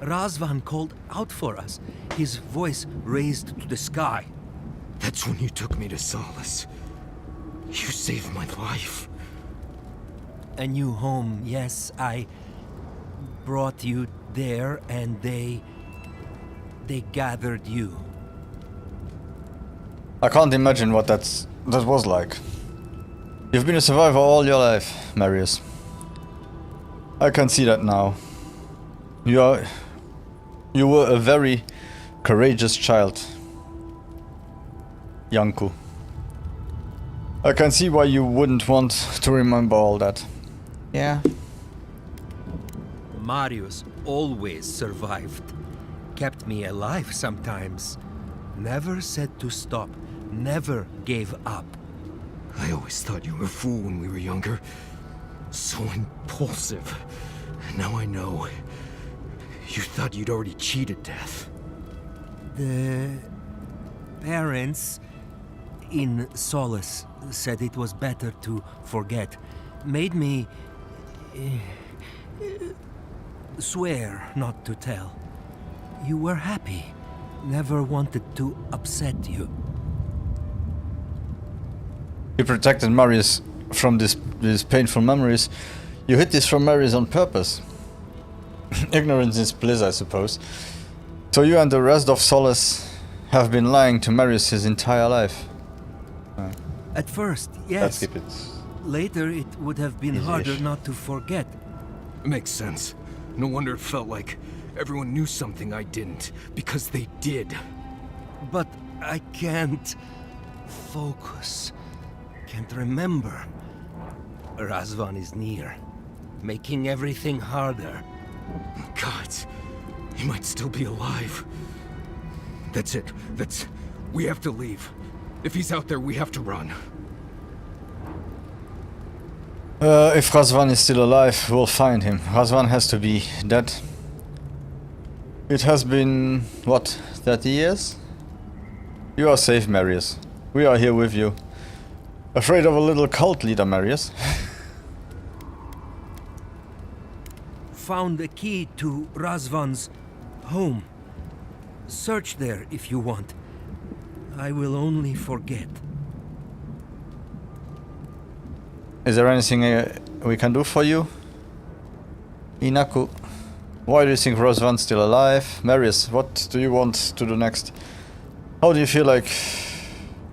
Speaker 3: Razvan called out for us, his voice raised to the sky.
Speaker 9: That's when you took me to Solace. You saved my life.
Speaker 3: A new home, yes, I brought you there and they gathered you.
Speaker 1: I can't imagine what that was like. You've been a survivor all your life, Marius. I can see that now. You were a very courageous child, Yanku. I can see why you wouldn't want to remember all that. Yeah.
Speaker 3: Marius always survived. Kept me alive sometimes. Never said to stop. Never gave up.
Speaker 9: I always thought you were a fool when we were younger. So impulsive. Now I know. You thought you'd already cheated death.
Speaker 3: The parents in Solace said it was better to forget. Made me swear not to tell. You were happy. Never wanted to upset you.
Speaker 1: You protected Marius from these painful memories. You hid this from Marius on purpose. Ignorance is bliss, I suppose. So you and the rest of Solace have been lying to Marius his entire life.
Speaker 3: At first, yes.
Speaker 1: Let's keep it.
Speaker 3: Later, it would have been harder not to forget.
Speaker 9: Makes sense. No wonder it felt like everyone knew something I didn't, because they did.
Speaker 3: But I can't focus. Can't remember. Razvan is near, making everything harder.
Speaker 9: God, he might still be alive. That's it. We have to leave. If he's out there, we have to run.
Speaker 1: If Razvan is still alive, we'll find him. Razvan has to be dead. It has been, what, 30 years? You are safe, Marius. We are here with you. Afraid of a little cult leader, Marius?
Speaker 3: Found the key to Razvan's home. Search there if you want. I will only forget.
Speaker 1: Is there anything we can do for you? Inaku, why do you think Razvan's still alive? Marius, what do you want to do next? How do you feel like...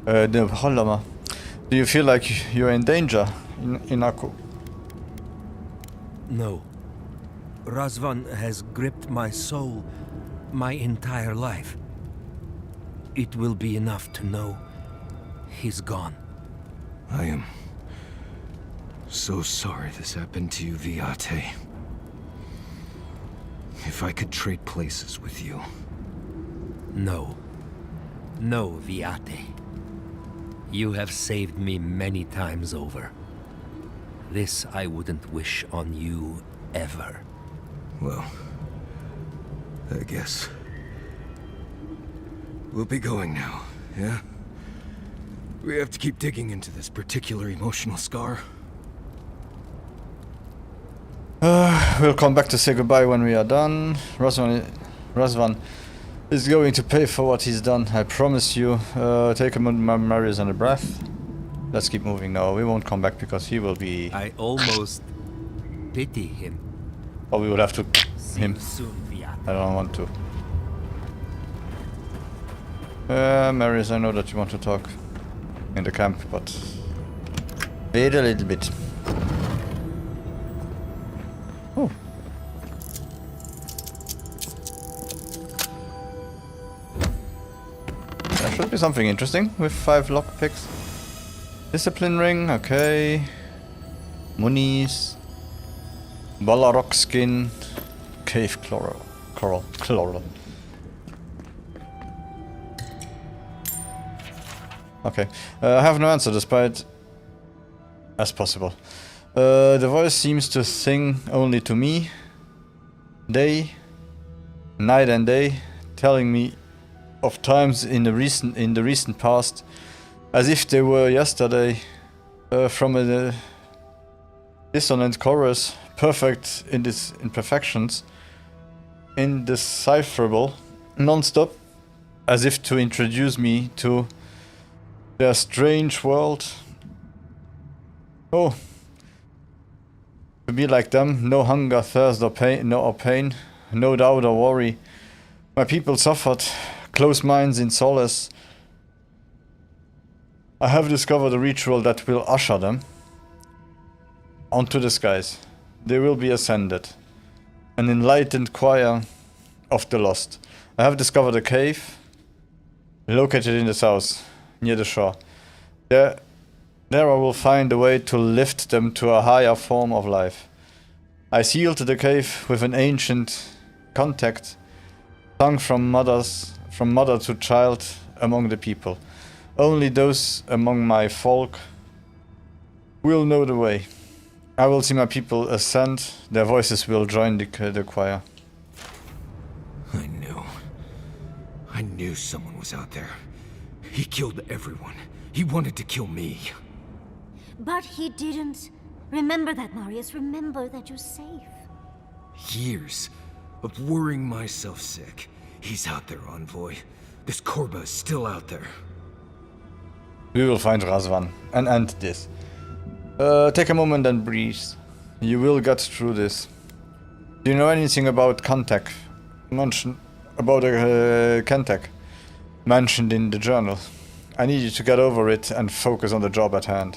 Speaker 1: do you feel like you're in danger, Inaku?
Speaker 3: No. Razvan has gripped my soul my entire life. It will be enough to know he's gone.
Speaker 9: I am so sorry this happened to you, Viate. If I could trade places with you.
Speaker 3: No. No, Viate. You have saved me many times over. This I wouldn't wish on you ever.
Speaker 9: Well, I guess we'll be going now, yeah? We have to keep digging into this particular emotional scar.
Speaker 1: We'll come back to say goodbye when we are done. Razvan is going to pay for what he's done, I promise you. Take a Marius and a breath. Let's keep moving now. We won't come back because he will be...
Speaker 3: I almost pity him.
Speaker 1: Or we would have to... him.
Speaker 3: Soon,
Speaker 1: I don't want to. Marius, I know that you want to talk in the camp, but... wait a little bit. Oh. There should be something interesting with 5 lockpicks. Discipline ring, okay. Muni's. Ballarok skin, cave coral. Okay, I have no answer despite as possible. The voice seems to sing only to me, night and day, telling me of times in the recent past, as if they were yesterday, from a dissonant chorus, perfect in its imperfections, indecipherable, non-stop, as if to introduce me to their strange world. Oh, to be like them, no hunger, thirst, or pain, no doubt or worry. My people suffered, close minds in solace. I have discovered a ritual that will usher them onto the skies. They will be ascended, an enlightened choir of the lost. I have discovered a cave located in the south, near the shore. There I will find a way to lift them to a higher form of life. I sealed the cave with an ancient contact, sung from mother to child among the people. Only those among my folk will know the way. I will see my people ascend, their voices will join the choir.
Speaker 9: I knew someone was out there. He killed everyone. He wanted to kill me.
Speaker 6: But he didn't. Remember that, Marius. Remember that you're safe.
Speaker 9: Years of worrying myself sick. He's out there, Envoy. This Korba is still out there.
Speaker 1: We will find Razvan and end this. Take a moment and breathe. You will get through this. Do you know anything about Kantek? Kantek mentioned in the journal. I need you to get over it and focus on the job at hand.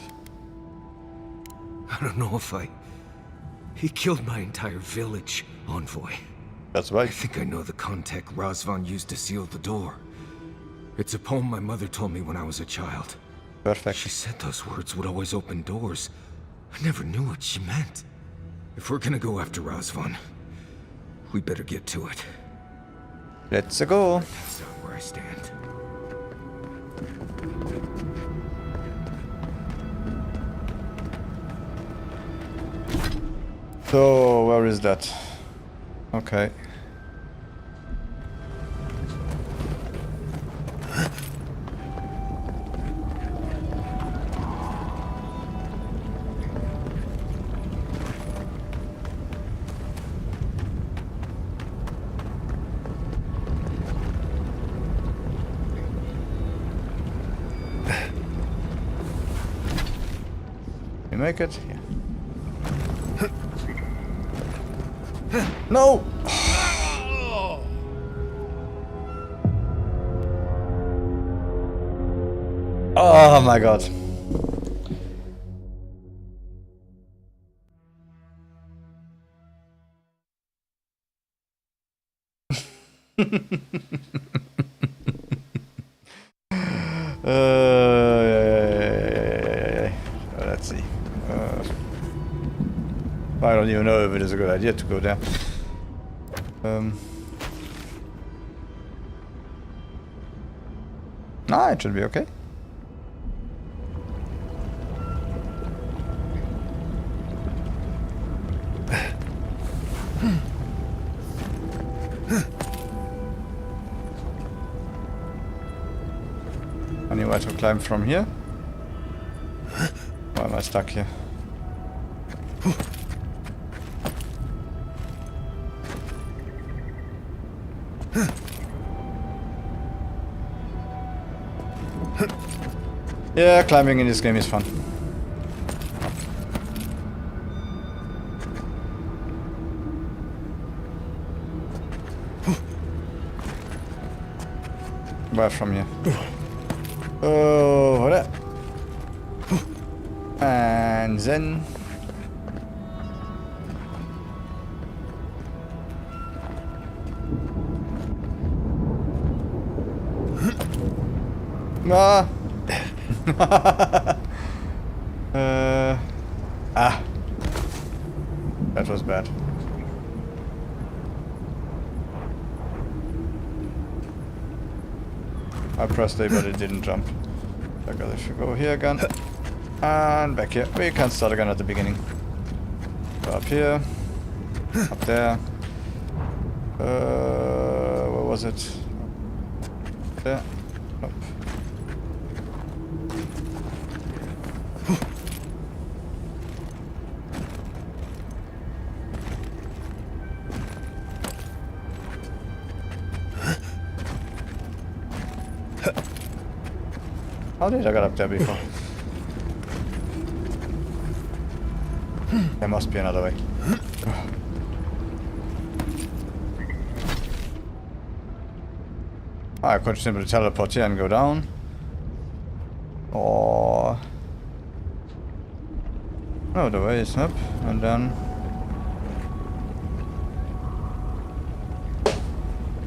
Speaker 9: I don't know if He killed my entire village, Envoy.
Speaker 1: That's right.
Speaker 9: I think I know the contact Razvan used to seal the door. It's a poem my mother told me when I was a child.
Speaker 1: Perfect.
Speaker 9: She said those words would always open doors. I never knew what she meant. If we're gonna go after Razvan, we better get to it.
Speaker 1: Let's go.
Speaker 9: That's not where I stand.
Speaker 1: So, where is that? Okay. You make it? Yeah. No! Oh my god. Let's see. I don't even know if it is a good idea to go there. Nah, it should be okay. Anywhere to climb from here? Why am I stuck here? Yeah, climbing in this game is fun. Where from here? Over there. And then... Ah! That was bad. I pressed A, but it didn't jump. So I guess if you go here again. And back here. We can start again at the beginning. Go up here. Up there. Where was it? There. Nope. How did I get up there before? There must be another way. I could simply teleport here and go down. Or... no, the way is up, and then...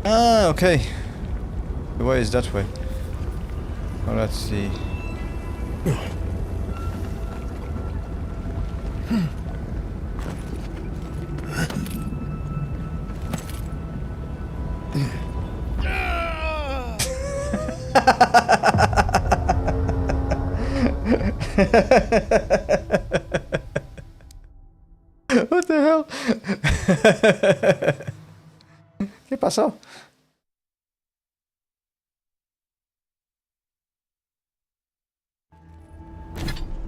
Speaker 1: ah, okay. The way is that way. Well, let's see. What the hell? ¿Qué pasó?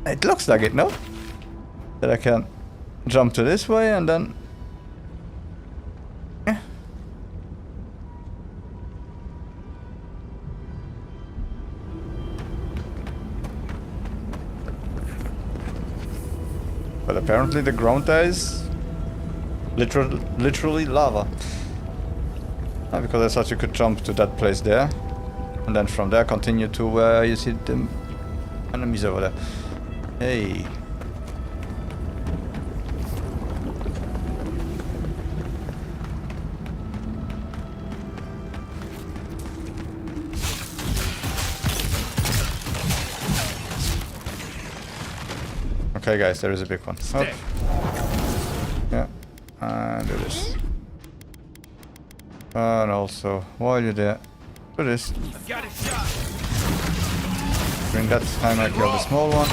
Speaker 1: It looks like it, no? That I can jump to this way and then... yeah. But apparently the ground there is literally lava. Because I thought you could jump to that place there. And then from there continue to where you see the enemies over there. Hey. Okay guys, there is a big one. Up. Yeah. And do this. And also, while you're there, do this. During that time I killed the small one.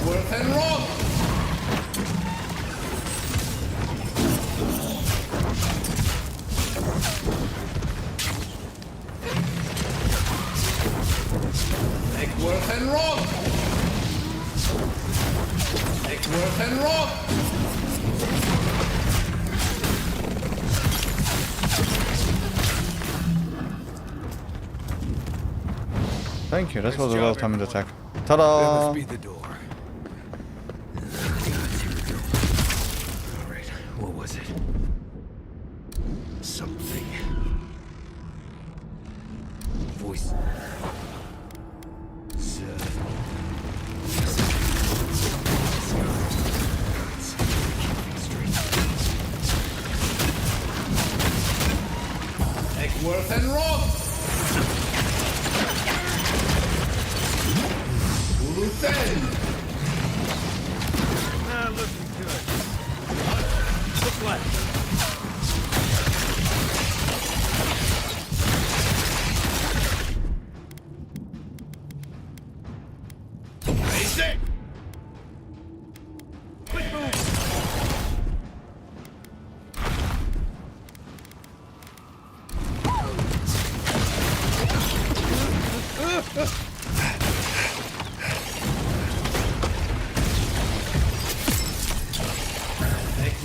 Speaker 4: Worth and rock. Worth and rock. Worth and rock.
Speaker 1: Thank you, that was a well-timed attack. Ta-da!
Speaker 14: Must be the door.
Speaker 9: Alright, what was it? Something. Voice.
Speaker 4: Worth and rock.
Speaker 13: Looking good. Look left. Basic. Quick move.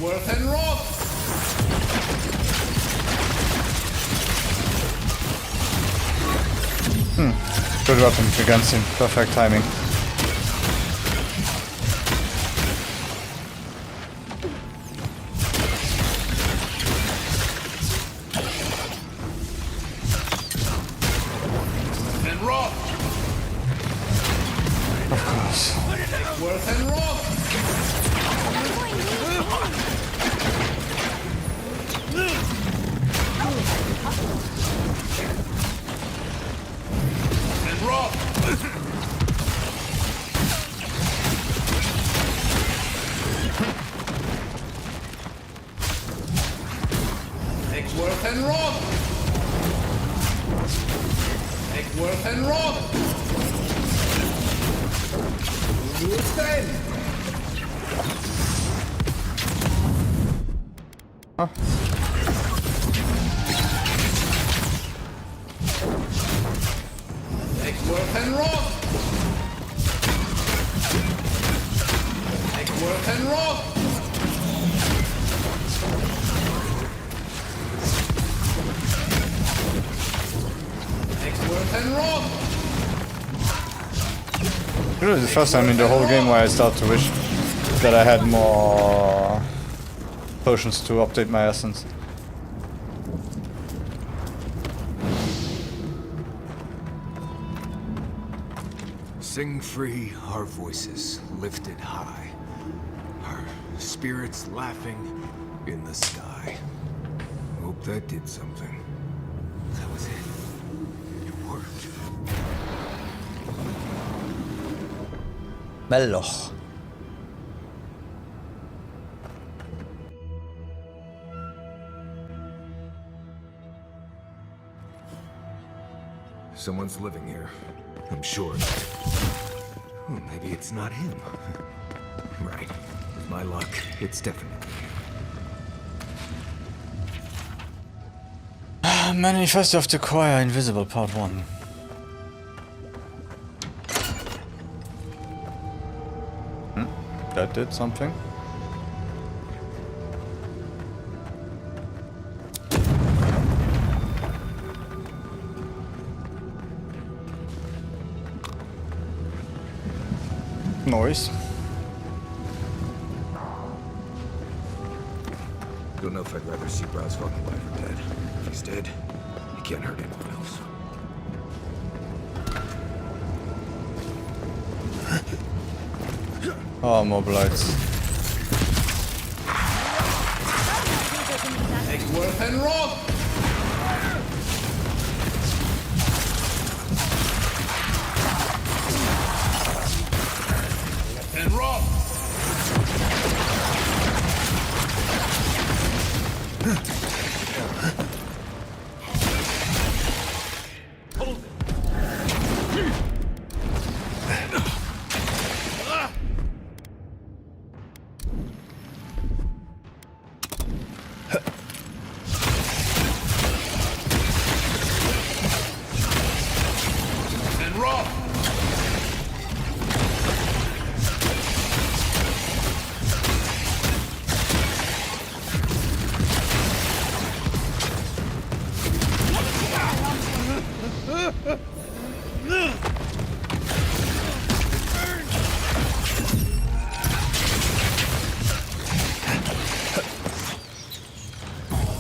Speaker 4: Worth and rock.
Speaker 1: Good weapon against him. Perfect timing.
Speaker 4: And rock.
Speaker 1: Of course.
Speaker 4: Worth and rock. and rob! Egworth and rob! Do it then!
Speaker 1: Huh?
Speaker 4: Egworth and rob! Egworth and rob! Egworth and rob!
Speaker 1: Really the first time in the whole game where I start to wish that I had more potions to update my essence.
Speaker 9: Sing free, our voices lifted high. Our spirits laughing in the sky. Hope that did something. That was it. It worked.
Speaker 1: Melloch.
Speaker 9: Someone's living here. I'm sure of it. Oh, maybe it's not him. Right. With my luck, it's definitely him.
Speaker 1: Manifesto of the Choir Invisible Part 1. That did something. Noise.
Speaker 9: Don't know if I'd rather see Brasvon alive or dead. If he's dead, he can't hurt anyone else.
Speaker 1: Oh, mob lights.
Speaker 4: Egworth and rob! And rob! Hold it! And rob!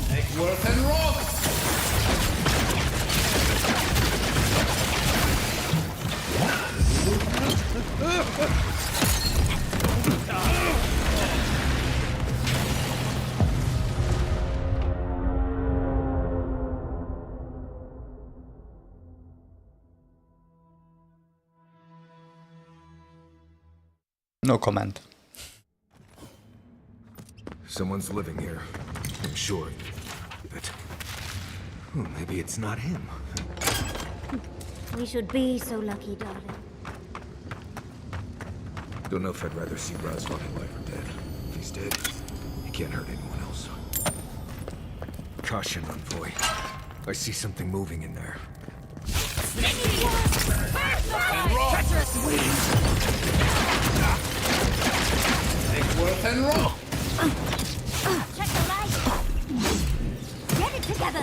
Speaker 4: Egworth and rob!
Speaker 1: No comment.
Speaker 9: Someone's living here. I'm sure of it. Oh, maybe it's not him.
Speaker 6: We should be so lucky, darling.
Speaker 9: Don't know if I'd rather see Brasvon alive or dead. If he's dead, he can't hurt anyone else. Caution, Envoy. I see something moving in there.
Speaker 4: Treacherous weed! Egworth and rob!
Speaker 6: Check the light! Get it together!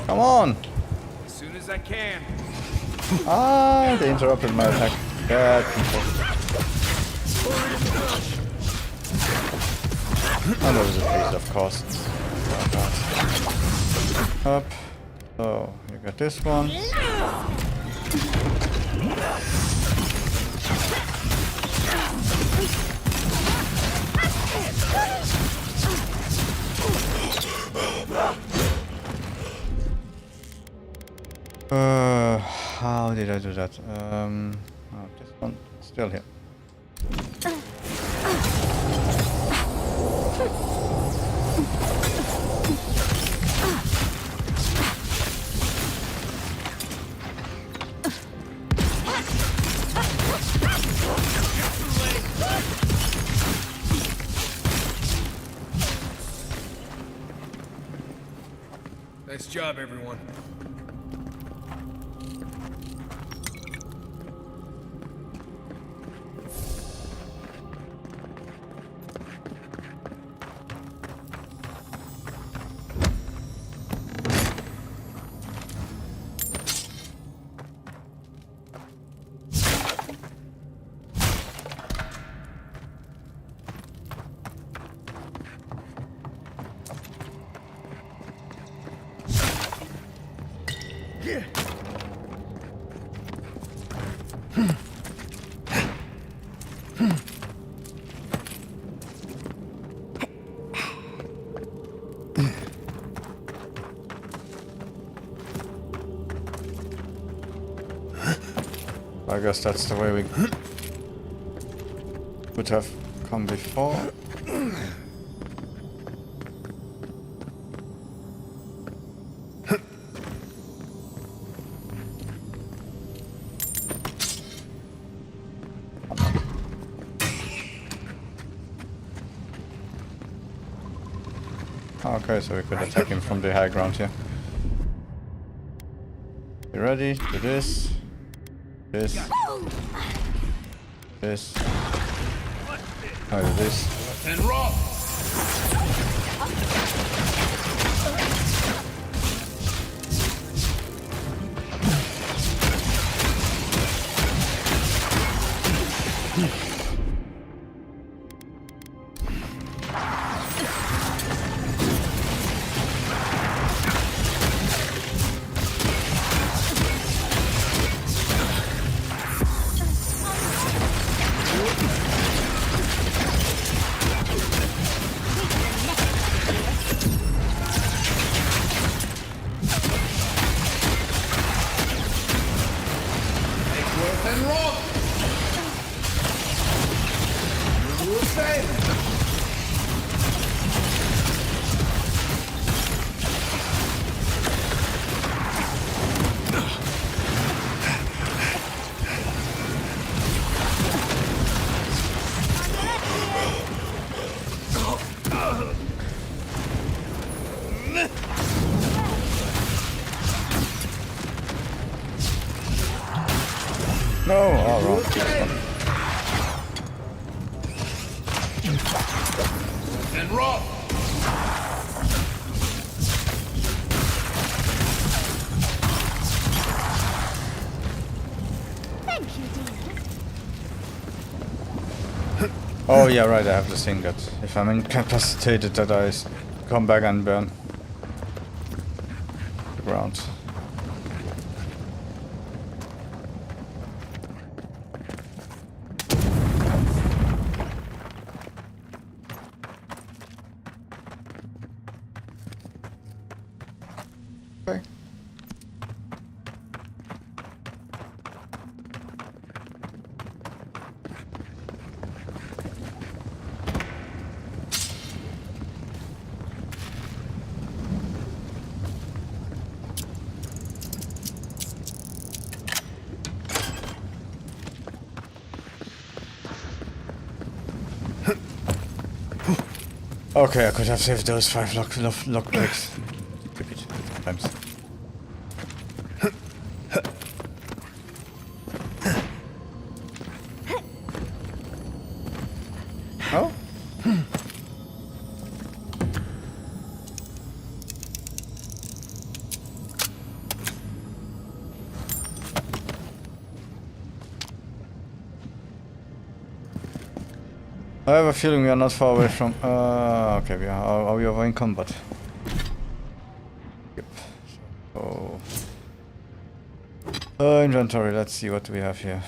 Speaker 1: Come on!
Speaker 4: As soon as I can.
Speaker 1: Ah, they interrupted my attack. Bad people. And there was a piece, of course. Up. So, you got this one. How did I do that? Oh, this one still here.
Speaker 9: Nice job, everyone.
Speaker 1: I guess that's the way we would have come before. Okay, so we could attack him from the high ground here. You ready? Do this. This. This. I do this.
Speaker 4: And rock!
Speaker 1: No, all wrong.
Speaker 4: And rock!
Speaker 6: Thank you, dear.
Speaker 1: Oh yeah, right, I have this thing that if I'm incapacitated that I come back and burn the ground. Okay. Okay, I could have saved those 5 lock breaks. Repeat times. Oh? I have a feeling we are not far away from. Okay, we are we over in combat? Yep. So, inventory. Let's see what we have here.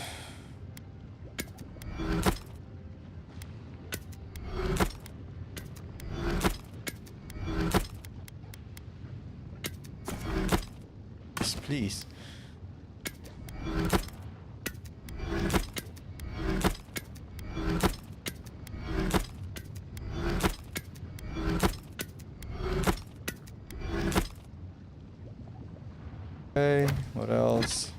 Speaker 1: Yes, please. Okay, what else?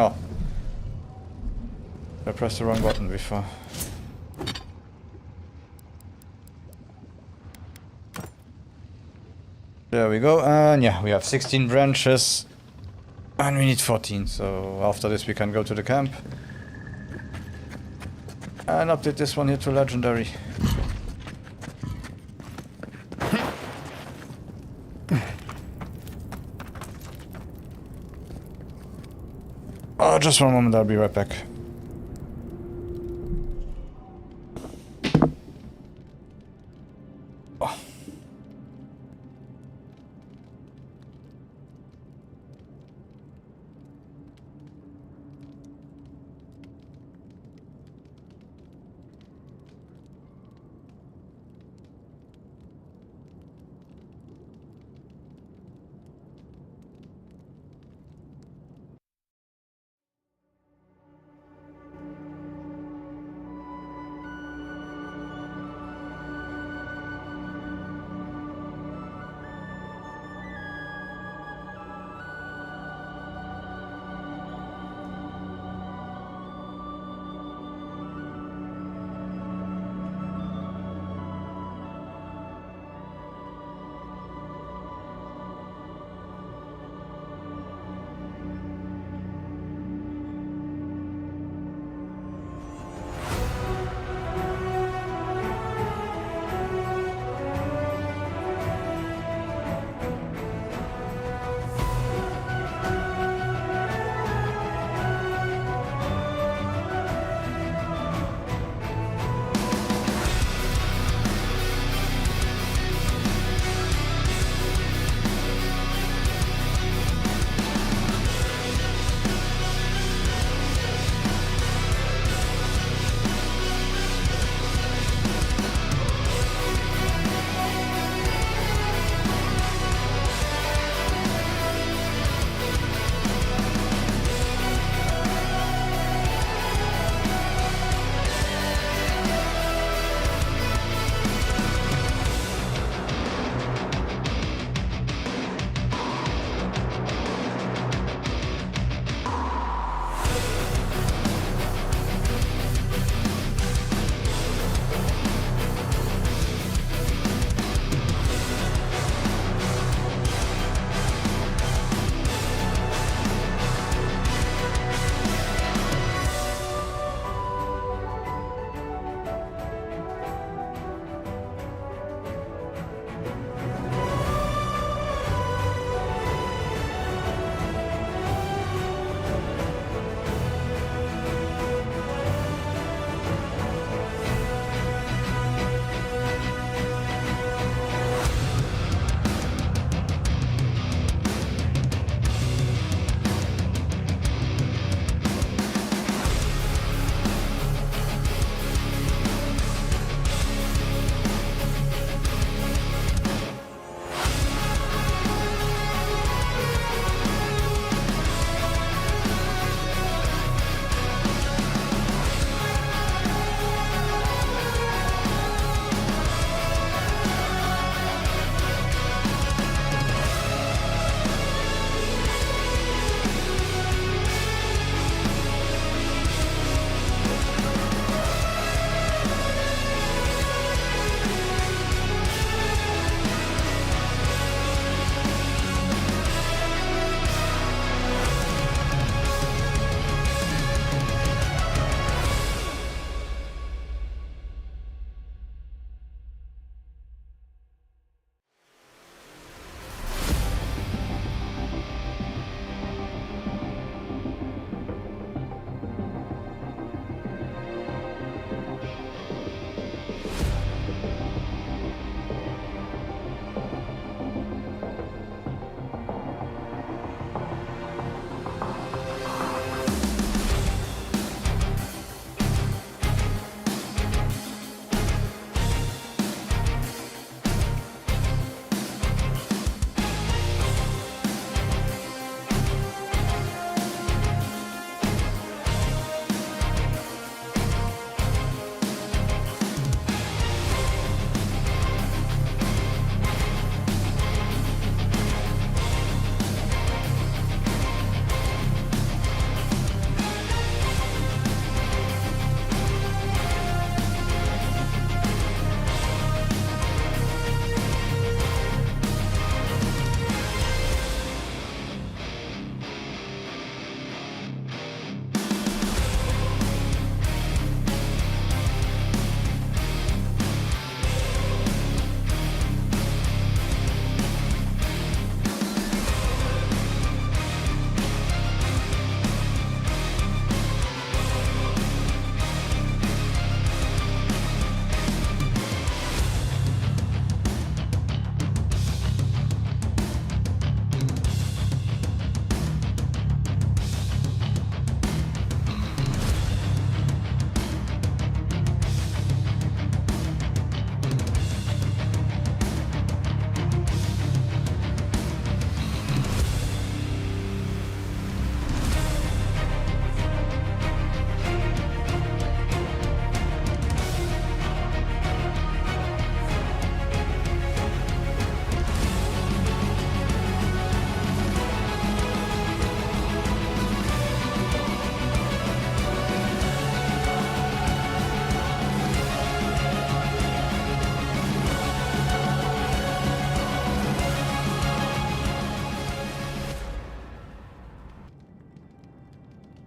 Speaker 1: Oh. I pressed the wrong button before. There we go, and yeah, we have 16 branches. And we need 14, so after this we can go to the camp. And update this one here to legendary. Oh, just one moment, I'll be right back.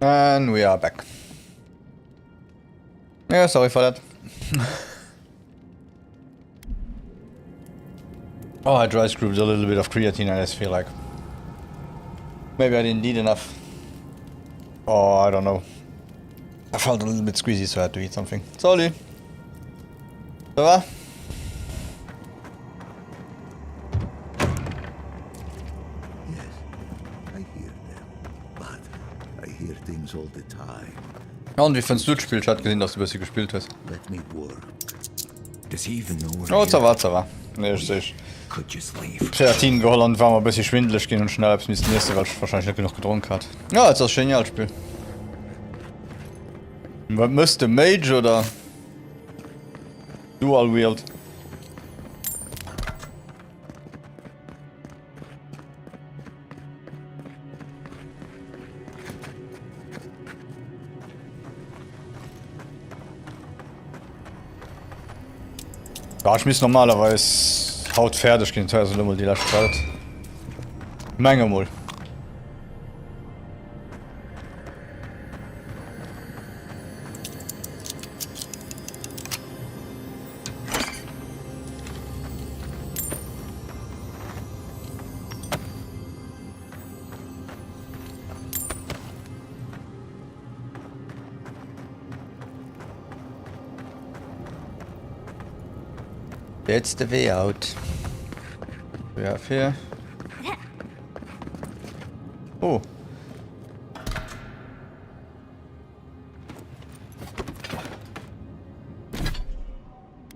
Speaker 1: And we are back. Yeah, sorry for that. Oh, I dry screwed a little bit of creatine, I just feel like. Maybe I didn't eat enough. Oh, I don't know. I felt a little bit squeezy, so I had to eat something. Sorry. Ça va?
Speaker 3: Yes, I hear them, but I hear things all the time.
Speaker 1: Ja, und wie findest du das Spiel? Ich hatte gesehen, dass du bis hier gespielt hast.
Speaker 3: Let me work.
Speaker 9: Does he even know we're
Speaker 1: Oh,
Speaker 9: here?
Speaker 1: ça va. Nee, ich sehe.
Speaker 9: Could just leave.
Speaker 1: Kreatin geholt und war mal ein bisschen schwindelig gehen und schnell bis zum nächsten, weil ich wahrscheinlich nicht genug getrunken hat. Ja, jetzt ist das genial Spiel. Was müsste Mage oder Dual Wield? Ja, ich muss normalerweise Haut fertig gehen, also nur mal die letzte Zeit. Menge mal. That's the way out. We have here. Oh.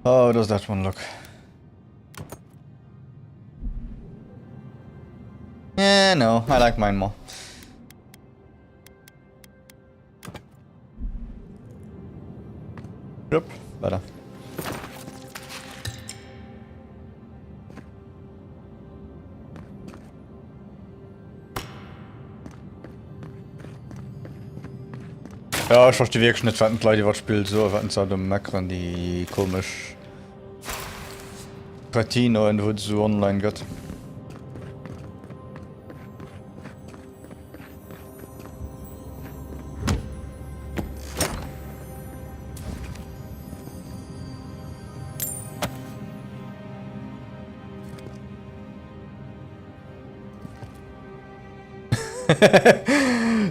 Speaker 1: How does that one look? Yeah, no, I like mine more. Yep, better. Ja, ich verstehe wirklich nicht, was Leute was spielt, so, was so dem Meckern, die komisch Platino und wo so online geht.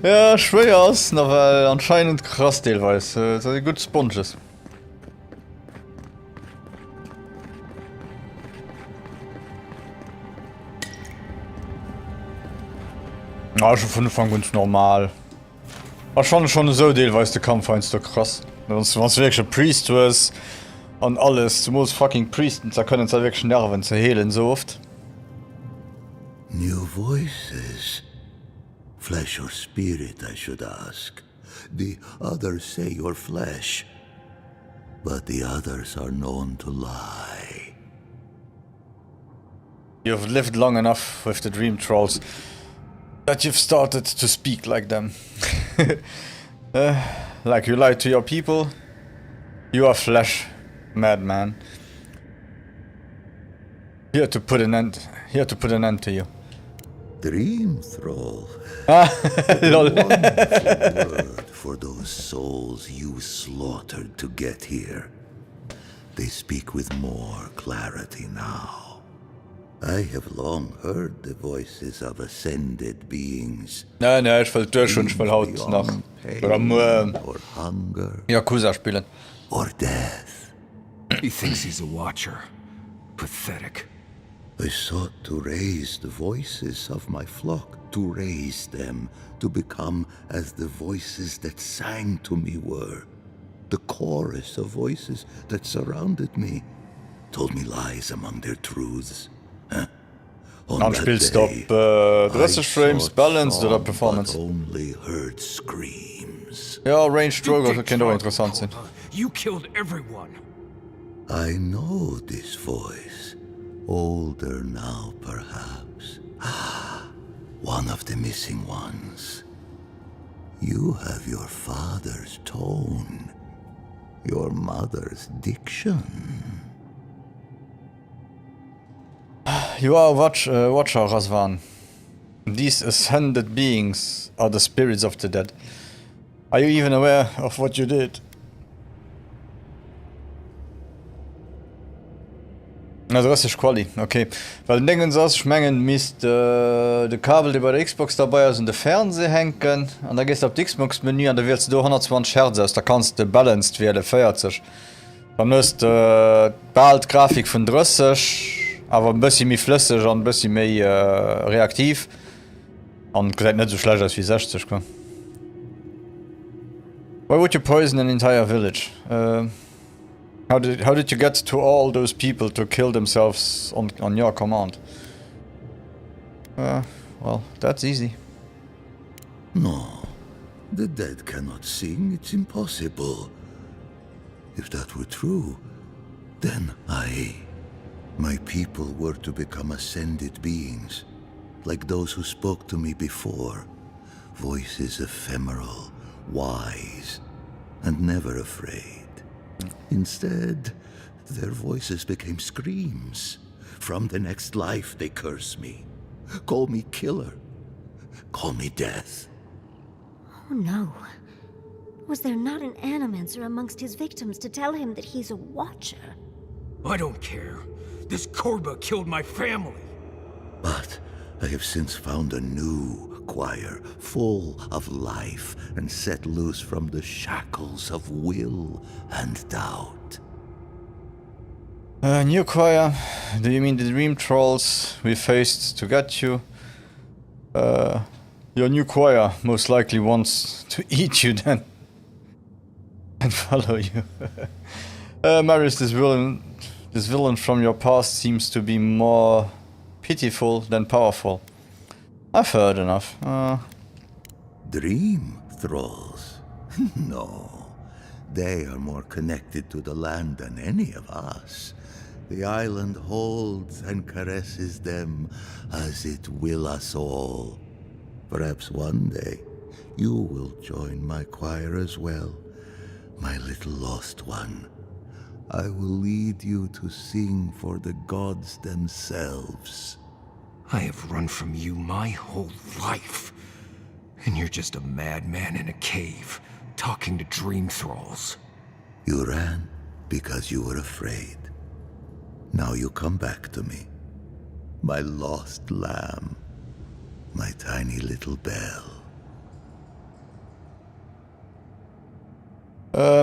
Speaker 1: Ja, schwer aus, noch weil anscheinend krass teilweise. Das sind gut Sponges. Ja, schon von Anfang ganz normal. Aber schon so teilweise der Kampf einst so krass. Wenn es wirklich ein Priest ist und alles, du musst fucking Priesten, da können sie wirklich Nerven zu heilen, so oft.
Speaker 3: New voices. Flesh or spirit, I should ask. The others say you're flesh, but the others are known to lie.
Speaker 1: You've lived long enough with the dream trolls that you've started to speak like them. Like you lied to your people. You are flesh, madman. Here to put an end to you.
Speaker 3: Dream thrall.
Speaker 1: Lol.
Speaker 3: Wonderful word for those souls you slaughtered to get here. They speak with more clarity now. I have long heard the voices of ascended beings.
Speaker 1: Nein, ich will durch und ich will halt nach
Speaker 3: or hunger,
Speaker 1: Yakuza spielen.
Speaker 3: or death.
Speaker 9: He thinks he's a watcher. Pathetic.
Speaker 3: I sought to raise the voices of my flock, to raise them, to become as the voices that sang to me were. The chorus of voices that surrounded me, told me lies among their truths. On
Speaker 1: Dann
Speaker 3: that
Speaker 1: spielst du
Speaker 3: day,
Speaker 1: ob
Speaker 3: I
Speaker 1: 30 Frames,
Speaker 3: sought
Speaker 1: Balanced oder
Speaker 3: song,
Speaker 1: Performance.
Speaker 3: but only heard screams.
Speaker 1: Ja, Range Struggle kann auch interessant sein.
Speaker 9: You killed everyone.
Speaker 3: I know this voice. Older now, perhaps. One of the missing ones. You have your father's tone, your mother's diction.
Speaker 1: You are Watcher, Razvan. These ascended beings are the spirits of the dead. Are you even aware of what you did? Also das ist Quali, okay. Weil denken sie, ich mengen misst de Kabel, die bei der Xbox dabei ist, und der Fernseher hängen. Und da gehst du auf das Xbox-Menü und da wählst du 120 Hertz aus, da kannst du balanced wählen, 40. Dann ist bald Grafik von 30, aber ein bisschen mehr flüssig und ein bisschen mehr reaktiv. Und sieht nicht so schlecht aus wie 60. Why would you poison an entire village? How did you get to all those people to kill themselves on your command? Well, that's easy.
Speaker 15: No, the dead cannot sing. It's impossible. If that were true, then my people were to become ascended beings, like those who spoke to me before. Voices ephemeral, wise, and never afraid. Instead, their voices became screams. From the next life, they curse me. Call me killer. Call me death.
Speaker 6: Oh no. Was there not an animancer amongst his victims to tell him that he's a watcher?
Speaker 9: I don't care. This Korba killed my family.
Speaker 15: But I have since found a new choir, full of life and set loose from the shackles of will and doubt.
Speaker 1: New choir? Do you mean the dream trolls we faced to get you? Your new choir most likely wants to eat you then. And follow you. Marius, this villain from your past seems to be more pitiful than powerful. I've heard enough.
Speaker 15: Dream thralls? No. They are more connected to the land than any of us. The island holds and caresses them as it will us all. Perhaps one day you will join my choir as well, my little lost one. I will lead you to sing for the gods themselves.
Speaker 9: I have run from you my whole life. And you're just a madman in a cave, talking to dream thralls.
Speaker 15: You ran because you were afraid. Now you come back to me. My lost lamb. My tiny little bell.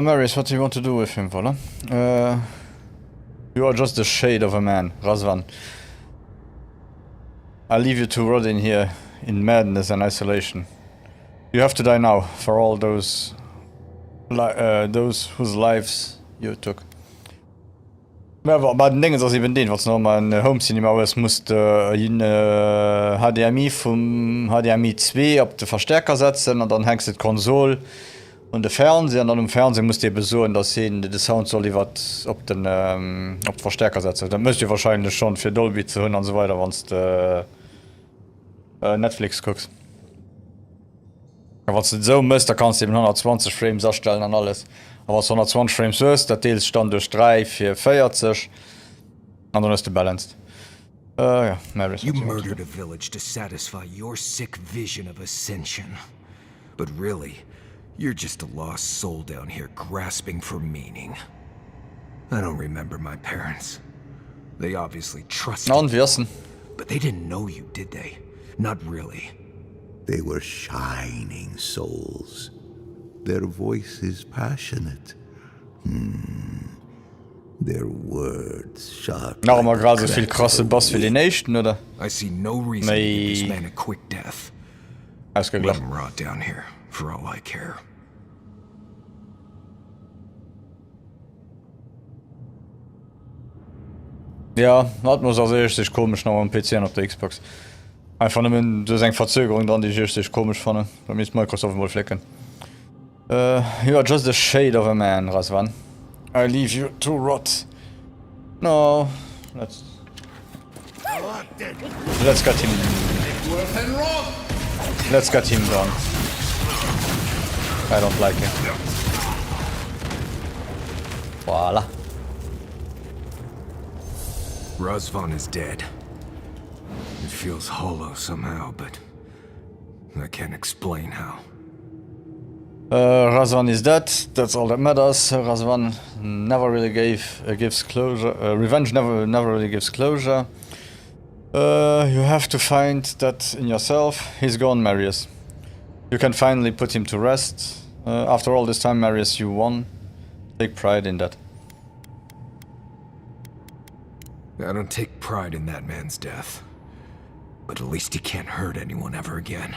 Speaker 1: Marius, what do you want to do with him, Vola? You are just the shade of a man, Razvan. I'll leave you to rot in here in madness and isolation. You have to die now for all those whose lives you took. Aber den Dingen ist eben den, was nochmal ein Home-Cinema ist, musste ein HDMI vom HDMI 2 auf den Verstärker setzen und dann hängst du die Konsole und den Fernseher und dann im Fernsehen musst du eben so, dass der Sound so liefert auf den Verstärker setzen. Dann müsst ihr wahrscheinlich schon für Dolby zu hören und so weiter, wenn du Netflix guckst. Aber wenn du so musst, dann kannst du eben 120 Frames erstellen und alles. Aber was 120 Frames ist, der Teil stand durch 3, 4, 40 und dann ist der balanced. Ja, Marius.
Speaker 9: You murdered a village to satisfy your sick vision of ascension. But really, you're just a lost soul down here grasping for meaning. I don't remember my parents. They obviously trusted you, but they didn't know you, did they? Not really.
Speaker 15: They were shining souls. Their voices passionate. Their words sharp.
Speaker 1: Noch mal gerade so viel krasse Boss für die nächsten, oder?
Speaker 9: I see no reason to give this man a quick death.
Speaker 1: Ausgeglichen.
Speaker 9: Let him rot down here, for all I care.
Speaker 1: Ja, hat muss also richtig komisch noch am PC und auf der Xbox. Einfach nur das ist eine Verzögerung dran, die ich richtig komisch fand. Da müsste Microsoft mal flecken. You are just the shade of a man, Razvan. I leave you to rot. No, let's get him. Let's get him done. I don't like him. Voila.
Speaker 9: Razvan is dead. It feels hollow somehow, but I can't explain how.
Speaker 1: Razvan is dead. That's all that matters. Razvan never really gives closure. Revenge never really gives closure. You have to find that in yourself. He's gone, Marius. You can finally put him to rest. After all this time, Marius, you won. Take pride in that.
Speaker 9: I don't take pride in that man's death. But at least he can't hurt anyone ever again.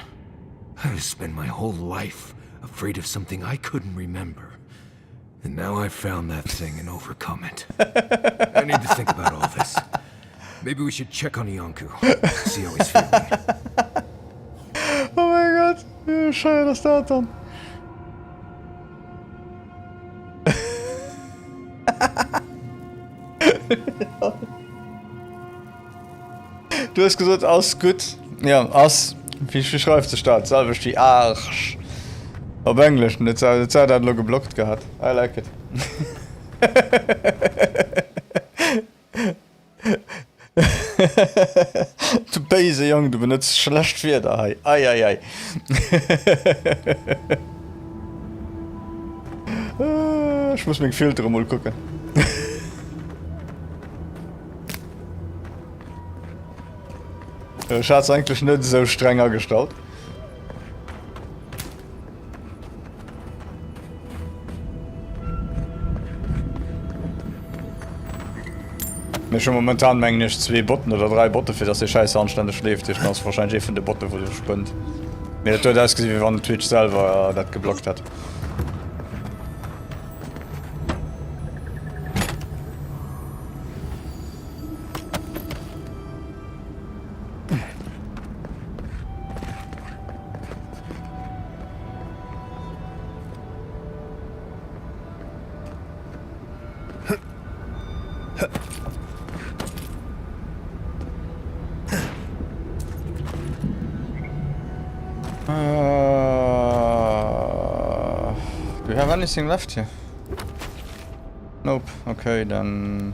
Speaker 9: I've spent my whole life afraid of something I couldn't remember. And now I've found that thing and overcome it. I need to think about all this. Maybe we should check on Iancu. See how he's feeling.
Speaker 1: Oh my god. Hur skär det staten? Du hast gesagt, alles gut. Ja, alles. Wie schreibt der Staat? Selber die Arsch. Auf Englisch. Und jetzt hat er noch geblockt gehabt. I like it. Du böse Junge, du benutzt schlecht Wörter. Ei, ei, ei. Ich muss mir den Filter mal gucken. Ich hatte es eigentlich nicht so strenger gestaltet. Mir schon momentan mengisch 2 Botten oder 3 Botte, für dass die Scheiße anständig schläft. Ich muss wahrscheinlich von der Botte, wo du spinnt. Mir hat das gesehen, wie wenn Twitch selber das geblockt hat. Do we have anything left here? Nope. Okay, then...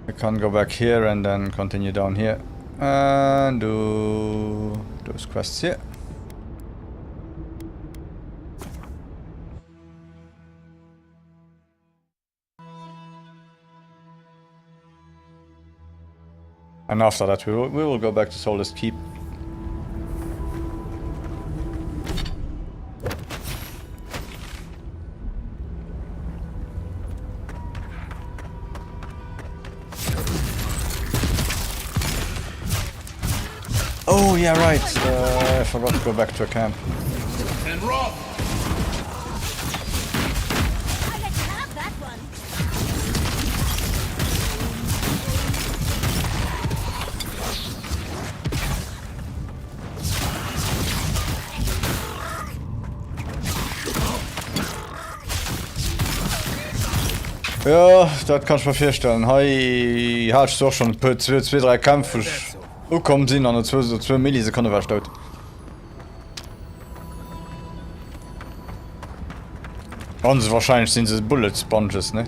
Speaker 1: I can go back here and then continue down here. And do those quests here. And after that we will go back to Soulless Keep. Oh yeah, right. I forgot to go back to a camp.
Speaker 4: And rock.
Speaker 1: Ja, das kann ich mir vorstellen. Hey, hast du doch schon 2-3 Kämpfe kommen sind an 2 Millisekunden verstaut. Und wahrscheinlich sind es Bullet Sponges, ne?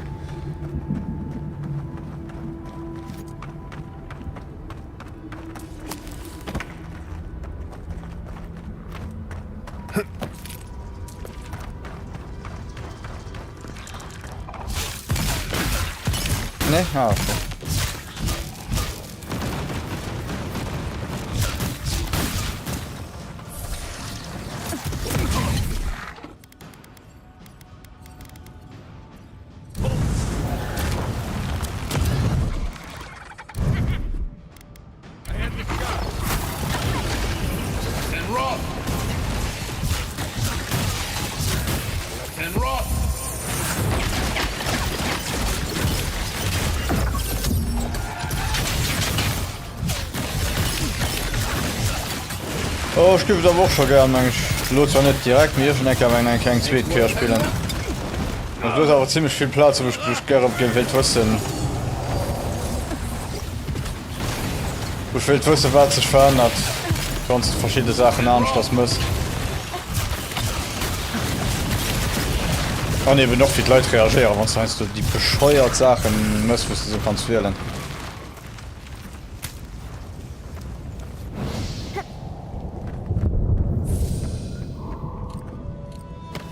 Speaker 1: Ne? Ah, okay. Oh, ich gebe da auch schon gern, ich lohnt zwar nicht direkt, mir schon denke, wenn ich keinen Zweitkehr spielen. Es wird aber ziemlich viel Platz, wo ich gerne will wissen. Ich will wissen, was sich verändert. Sonst verschiedene Sachen anschlossen muss. Und eben noch viele Leute reagieren, was heißt du, die bescheuert Sachen müssen, was du so kannst wählen.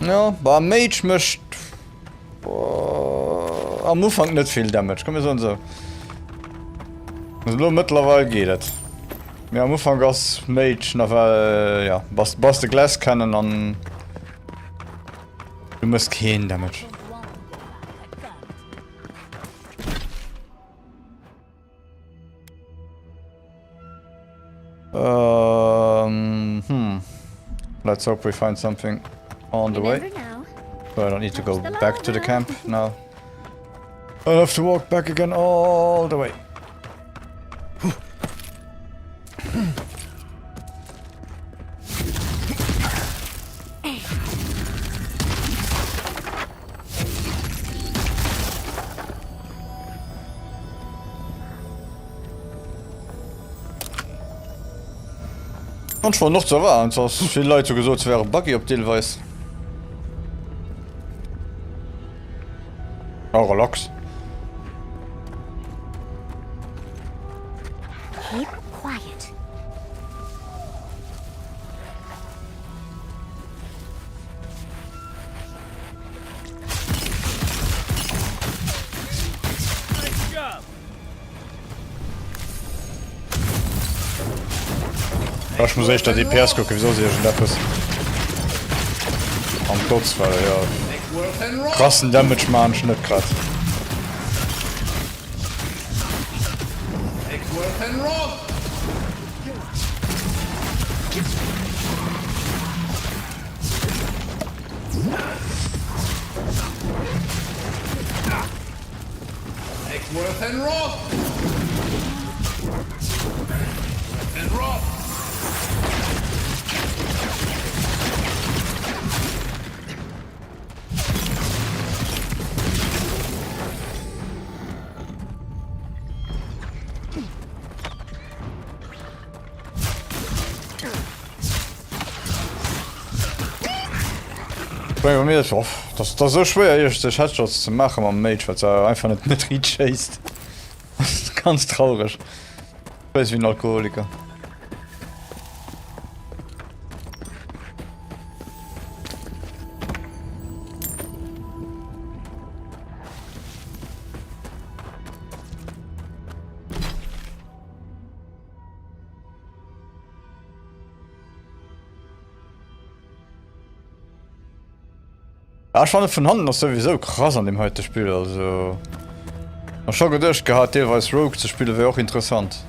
Speaker 1: Ja, war Mage mischt am Anfang nicht viel Damage, komm mir so. Nur mittlerweile geht es. Ja, am Anfang als Mage, na weil, ja, was de Glas kennen, dann du musst keinen Damage. Let's hope we find something on the way. So I don't need to go back to the camp now. I'll have to walk back again all the way. Und schon noch so war, dass viele Leute gesagt wäre buggy auf Dealweis. Oh, relax.
Speaker 6: Keep quiet.
Speaker 1: Ja, ich muss echt da die PS gucken, wieso sie schon da ist. Am Platz, weil ja. Krassen Damage machen, nicht grad. Bei mir ist das ist so schwer, ich Headshots zu machen am Mage, weil er einfach nicht rechased. Das ist ganz traurig. Ich weiß wie ein Alkoholiker. Ja, ich fand von Hand das sowieso krass an dem heute Spiel, also ich schon gedacht gehabt, teilweise Rogue zu spielen wäre auch interessant.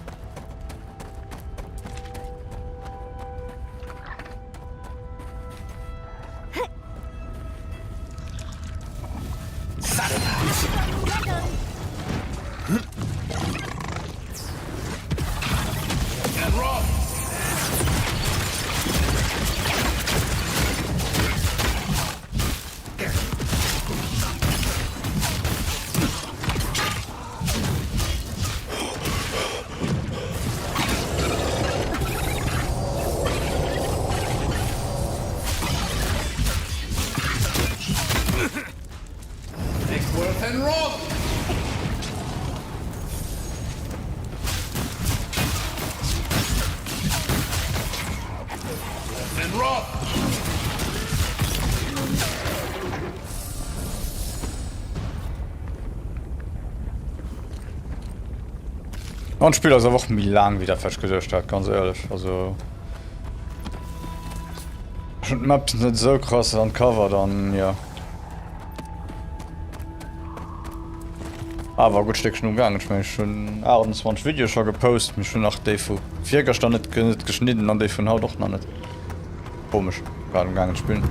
Speaker 1: Und Spiel also auch wie lang wieder falsch gelöscht hat, ganz ehrlich. Also schon Maps nicht so krass an Cover, dann ja. Aber gut Stück schon umgegangen. Ich meine schon 28 Videos schon gepostet, mich schon nach der von 4 gestern nicht geschnitten, und die von heute doch noch nicht. Komisch, gerade im Gang spielen.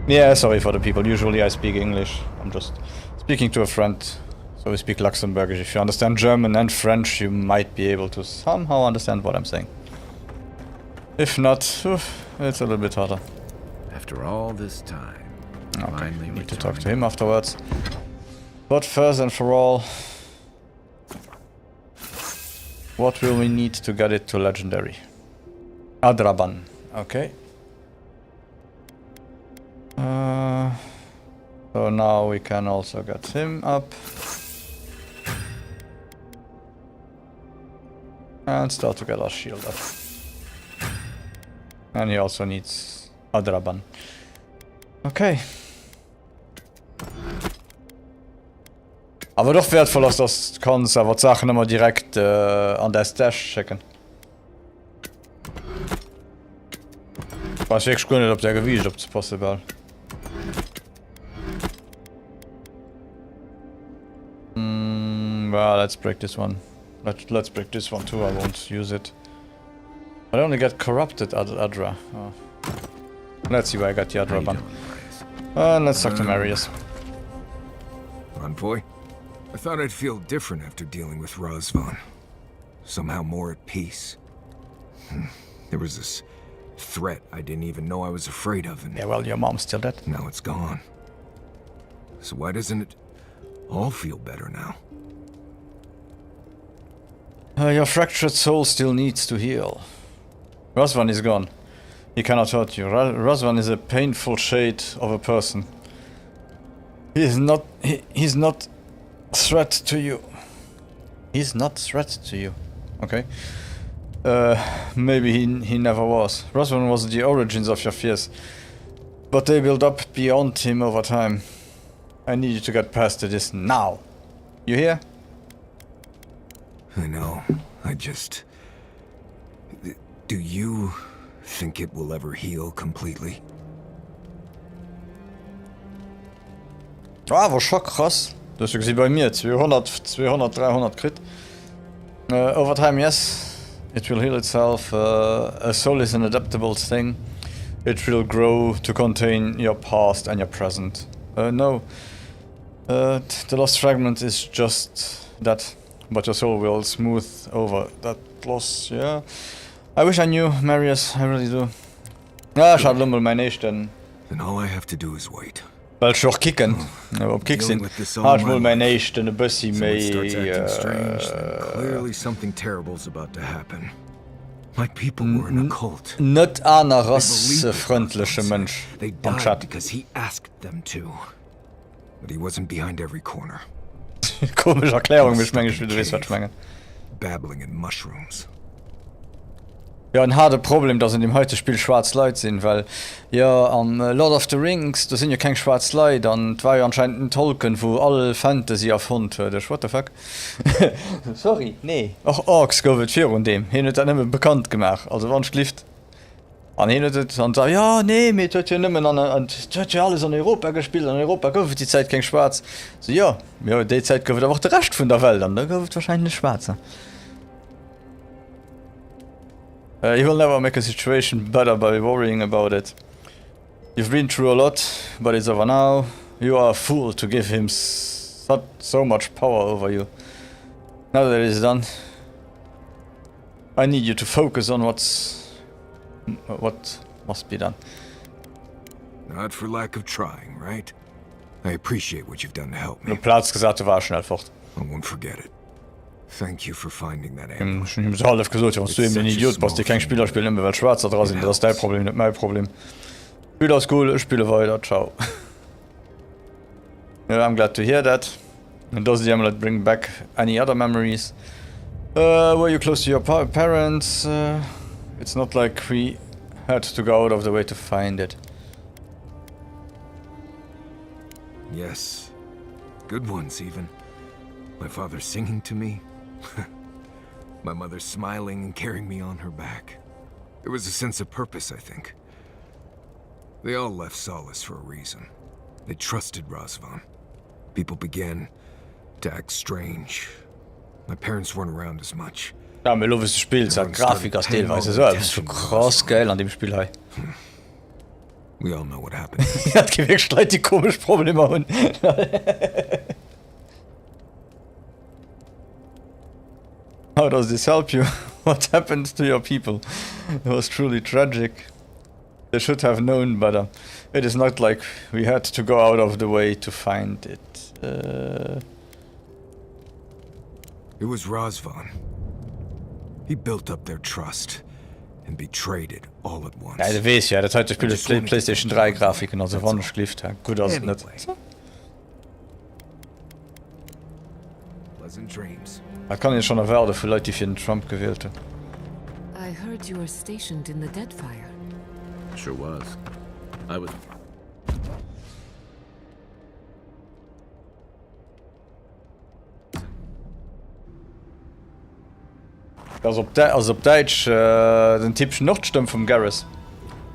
Speaker 1: Yeah, sorry for the people. Usually I speak English. I'm just speaking to a friend. So we speak Luxembourgish. If you understand German and French, you might be able to somehow understand what I'm saying. If not, it's a little bit harder.
Speaker 13: After all this time,
Speaker 1: okay, we need to talk to him afterwards. But first and for all, what will we need to get it to legendary? Adraban. Okay. So now we can also get him up. And start to get our shield up. And he also needs Adraban. Okay. Aber doch wertvoll, dass das kannst, aber Sachen immer direkt an der Stash checken. Ich weiß wirklich gar nicht, ob der gewicht, ob es possible. Well, let's break this one. Let's break this one too. I won't use it. I only get corrupted Adra. Oh. Let's see where I got the Adra ban. Let's talk to Marius.
Speaker 9: Envoy? I thought I'd feel different after dealing with Razvan. Somehow more at peace. There was this threat I didn't even know I was afraid of, and
Speaker 1: yeah, well, your mom's still dead.
Speaker 9: Now it's gone. So why doesn't it all feel better now?
Speaker 1: Your fractured soul still needs to heal. Razvan is gone. He cannot hurt you. Razvan is a painful shade of a person. He's not threat to you. He's not threat to you. Okay. Maybe he never was. Razvan was the origins of your fears. But they built up beyond him over time. I need you to get past this now. You hear?
Speaker 9: I know. I just... Do you think it will ever heal completely?
Speaker 1: Ah, war schon krass. Das ist bei mir 200, 300 Crit. Over time, yes, it will heal itself. A soul is an adaptable thing. It will grow to contain your past and your present. No. The lost fragment is just that. But your soul will smooth over that loss, yeah. I wish I knew, Marius, I really do. Ja, ich hab lummel mein Nächten.
Speaker 9: Then all I have to do is wait.
Speaker 1: Weil ich auch kicken. Ob Kick sind, hab ich wohl mein Nächten ein bisschen mehr...
Speaker 9: Clearly something terrible's about to happen. My people were in a cult.
Speaker 1: Nicht einer rassefreundliche Mensch
Speaker 9: They
Speaker 1: am
Speaker 9: died
Speaker 1: Chat.
Speaker 9: because he asked them to. But he wasn't behind every corner.
Speaker 1: Komische Erklärung, wie schmecke ich, wie du weißt, was schmecken.
Speaker 9: Babbling in mushrooms.
Speaker 1: Ja, ein hartes Problem, dass in dem heutigen Spiel schwarze Leute sind, weil ja an Lord of the Rings, da sind ja keine schwarze Leute, und war ja anscheinend ein Tolkien, wo alle Fantasy erfunden wurde. What the fuck? Sorry, nee. Auch Orks gab es für und dem. Hier hat er nicht mehr bekannt gemacht, also wann schlift. Und hier hat er dann sagt, ja, nee, mir hat ja nicht mehr hat ja alles in Europa gespielt, in Europa gab es die Zeit kein Schwarz. So, ja, die Zeit gab es aber auch der Rest von der Welt, und da gab es wahrscheinlich Schwarze. You will never make a situation better by worrying about it. You've been through a lot, but it's over now. You are a fool to give him so much power over you. Now that it is done, I need you to focus on what must be done.
Speaker 9: Not for lack of trying, right? I appreciate what you've done to help me.
Speaker 1: Du Platz gesagt, du warst schnell fort.
Speaker 9: I won't forget it. Thank you for finding that
Speaker 1: Ich
Speaker 9: ambush.
Speaker 1: habe alles gesagt, was du eben ein Idiot bist, die kein Spieler spielen, weil Schwarzer dran sind. Das ist dein Problem, nicht mein Problem. Spiel aus cool, ich spiele weiter, ciao. Yeah, I'm glad to hear that. And does the amulet bring back any other memories? Were you close to your parents? It's not like we had to go out of the way to find it.
Speaker 9: Yes. Good ones, even. My father singing to me. My mother smiling and carrying me on her back. There was a sense of purpose, I think. They all left Solace for a reason. They trusted Razvan. People began to act strange. My parents weren't around as much.
Speaker 1: Ja, mir loves das Spiel, es hat Grafik aus teilweise so, das ist so krass geil an dem Spiel. Hey.
Speaker 9: We all know what happened.
Speaker 1: Er hat wirklich Leute, die komische Probleme haben. How does this help you? What happened to your people? It was truly tragic. They should have known better. It is not like we had to go out of the way to find it.
Speaker 9: It was Razvan. He built up their trust and betrayed it all at once.
Speaker 1: Ja, du weißt ja, das heute spielt PlayStation 3 Grafiken, also wann ich lief, ja, gut aus
Speaker 9: Anyway.
Speaker 1: nicht.
Speaker 9: Pleasant dreams.
Speaker 1: Das kann ich schon erwarten für Leute, die für den Trump gewählt haben.
Speaker 12: I heard you were stationed in the Deadfire.
Speaker 13: Sure was. I was...
Speaker 1: Also op Deitsch den typsch Nordstumm vum Garrus.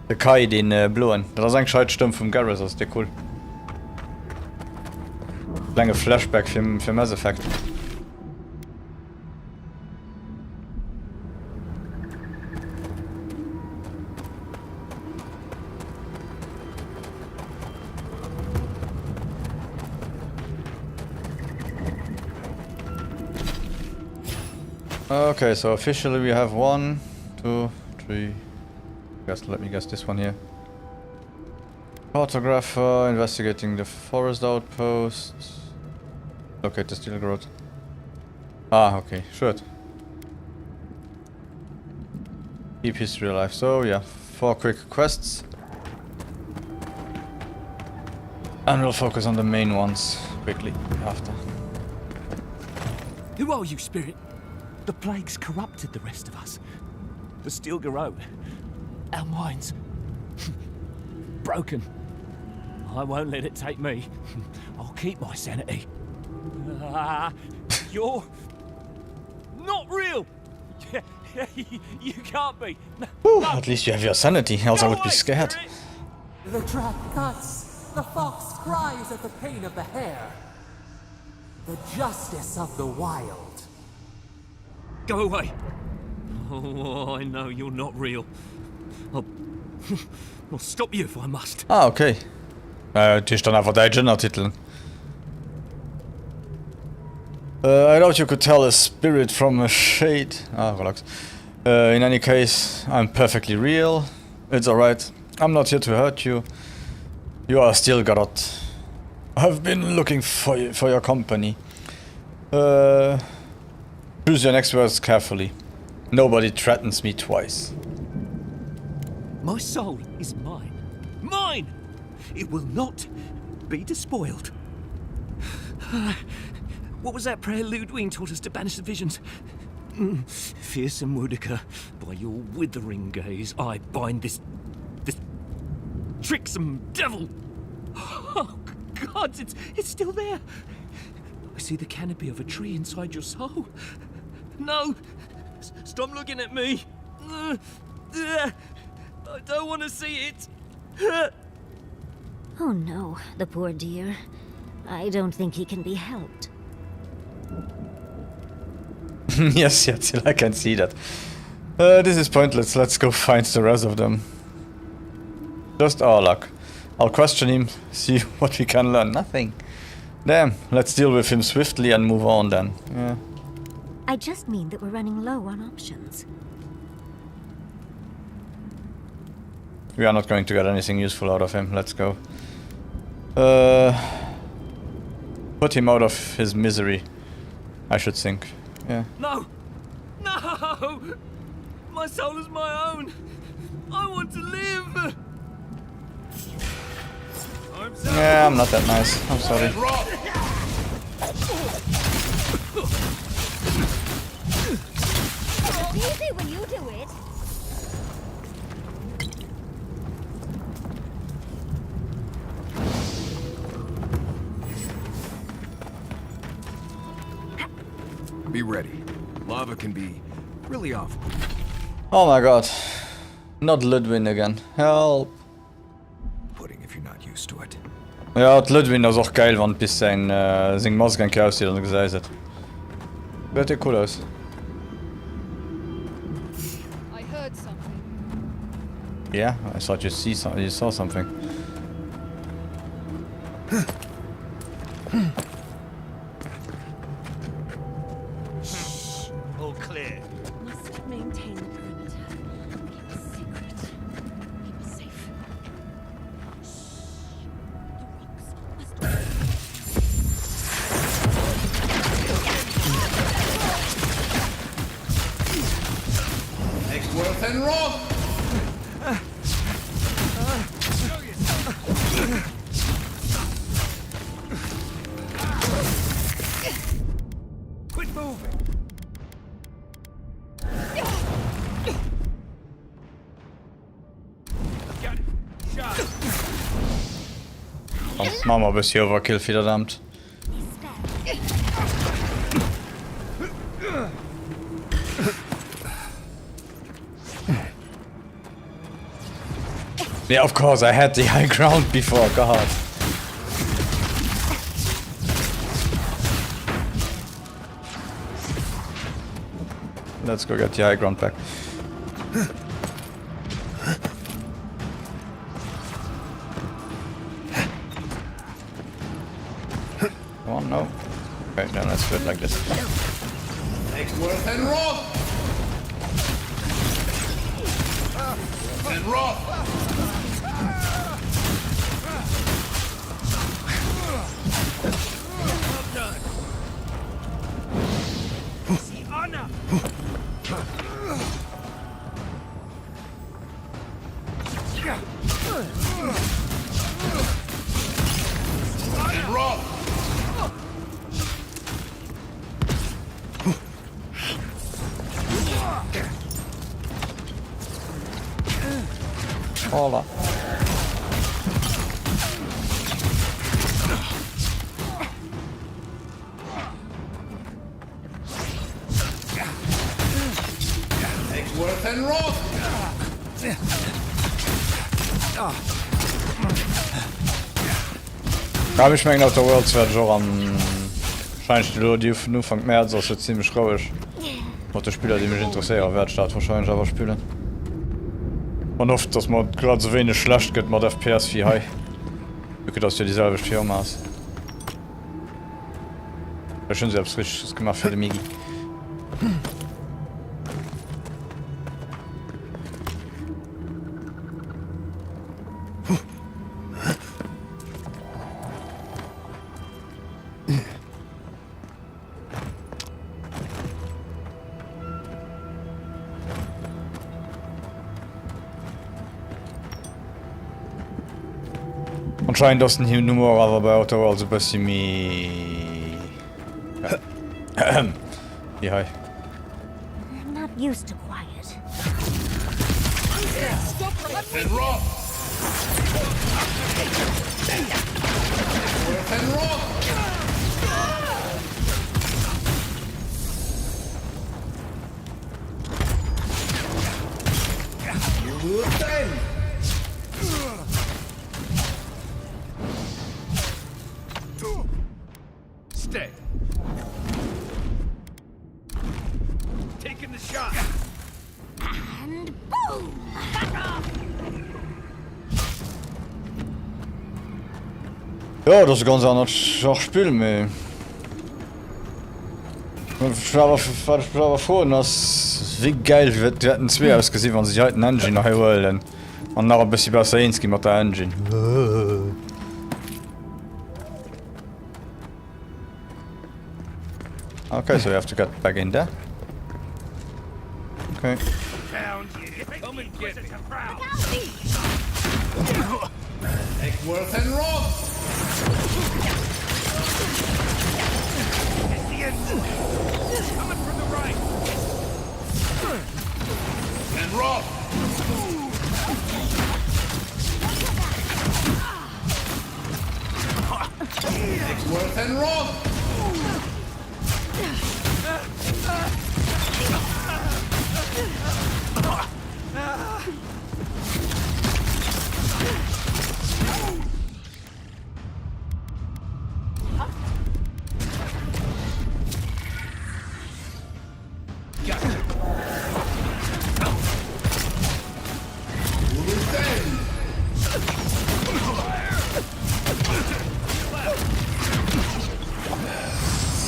Speaker 1: De Kai den Bloen. Dat ass eng Scheitstumm vum Garrus ass de cool. Lange Flashback fir Mass Effect. Okay, so officially we have 1, 2, 3. Let me guess this one here. Cartographer investigating the forest outpost. Locate the steel growth. Ah, okay, should. Keep history alive. So yeah, 4 quick quests. And we'll focus on the main ones quickly after.
Speaker 16: Who are you, Spirit? The plague's corrupted the rest of us. The steel garrote. Our minds. Broken. I won't let it take me. I'll keep my sanity. You're... not real! You can't be.
Speaker 1: Whew, at least you have your sanity, else I would be scared.
Speaker 10: The trap cuts. The fox cries at the pain of the hare. The justice of the wild.
Speaker 16: Go away. Oh, I know you're not real. I'll stop you if I must.
Speaker 1: Ah, okay. Het is dan even die Jenna-titelen. I thought you could tell a spirit from a shade. Ah, relax. In any case, I'm perfectly real. It's alright. I'm not here to hurt you. You are still Garot. I've been looking for your company. Choose your next words carefully. Nobody threatens me twice.
Speaker 16: My soul is mine. Mine! It will not be despoiled. What was that prayer Ludwig taught us to banish the visions? Fearsome Woodiker, by your withering gaze, I bind this tricksome devil. Oh, God, it's still there. I see the canopy of a tree inside your soul. No! Stop looking at me! I don't want to see it!
Speaker 6: Oh no, the poor dear. I don't think he can be helped.
Speaker 1: Yes, I can see that. This is pointless. Let's go find the rest of them. Just our luck. I'll question him, see what we can learn. Nothing. Damn, let's deal with him swiftly and move on then. Yeah.
Speaker 6: I just mean that we're running low on options.
Speaker 1: We are not going to get anything useful out of him. Let's go. Put him out of his misery, I should think. Yeah.
Speaker 16: No! No! My soul is my own! I want to live!
Speaker 1: Yeah, I'm not that nice. I'm sorry.
Speaker 6: Easy when you do it.
Speaker 9: Be ready. Lava can be really awful.
Speaker 1: Oh my god. Not Ludwig again. Help.
Speaker 9: Pudding if you're not used to it.
Speaker 1: Ja, Ludwig is auch geil, want bis sein Maske ein Chaos hier gesagt hat. Sieht ja cool aus.
Speaker 7: I heard something.
Speaker 1: Yeah, I thought you saw something.
Speaker 16: All clear.
Speaker 5: Must maintain the perimeter. Keep a secret. Keep us safe.
Speaker 4: Next worth and rock!
Speaker 16: Quit moving! Got
Speaker 1: Mama bis hier Overkill verdammt. Yeah, of course, I had the high ground before, God. Let's go get the high ground back. Come on, no. Okay, then let's do it like this.
Speaker 4: Worth and Roth! And Roth!
Speaker 1: Hola.
Speaker 4: Worth and Roth!
Speaker 1: Hab ich mein Outer Worlds werd jo am scheinst du die nu von März aus ziemlich schrouisch. Wat der Spieler die mich interesseiert Wertstaat wahrscheinlich aber spielen. Man oft dass man gerade so wenig schlecht geht mat FPS 4 high. Okay, dass du dieselbe Firma hast. Schon selbst richtig gemacht für den Migi. Anscheinend das hier Nummer aber bei Outer Worlds ein bisschen mehr... Ja. Hi.
Speaker 6: I'm not used to quiet.
Speaker 4: And Roth! And Roth! You will stand! Stay. Taking the shot.
Speaker 6: And boom!
Speaker 1: Ja, das ist ganz anders Schachspiel, me. Ich war aber froh, dass wie geil wir hätten zwei ausgesehen, wenn sie halt einen Engine nachher wollen. Und nachher ein bisschen besser hinzugehen mit der Engine. Okay, so you have to get back in there. Okay.
Speaker 4: Come and get it. Eckworth and Roth! Coming from the right! And Roth! Eckworth and Roth!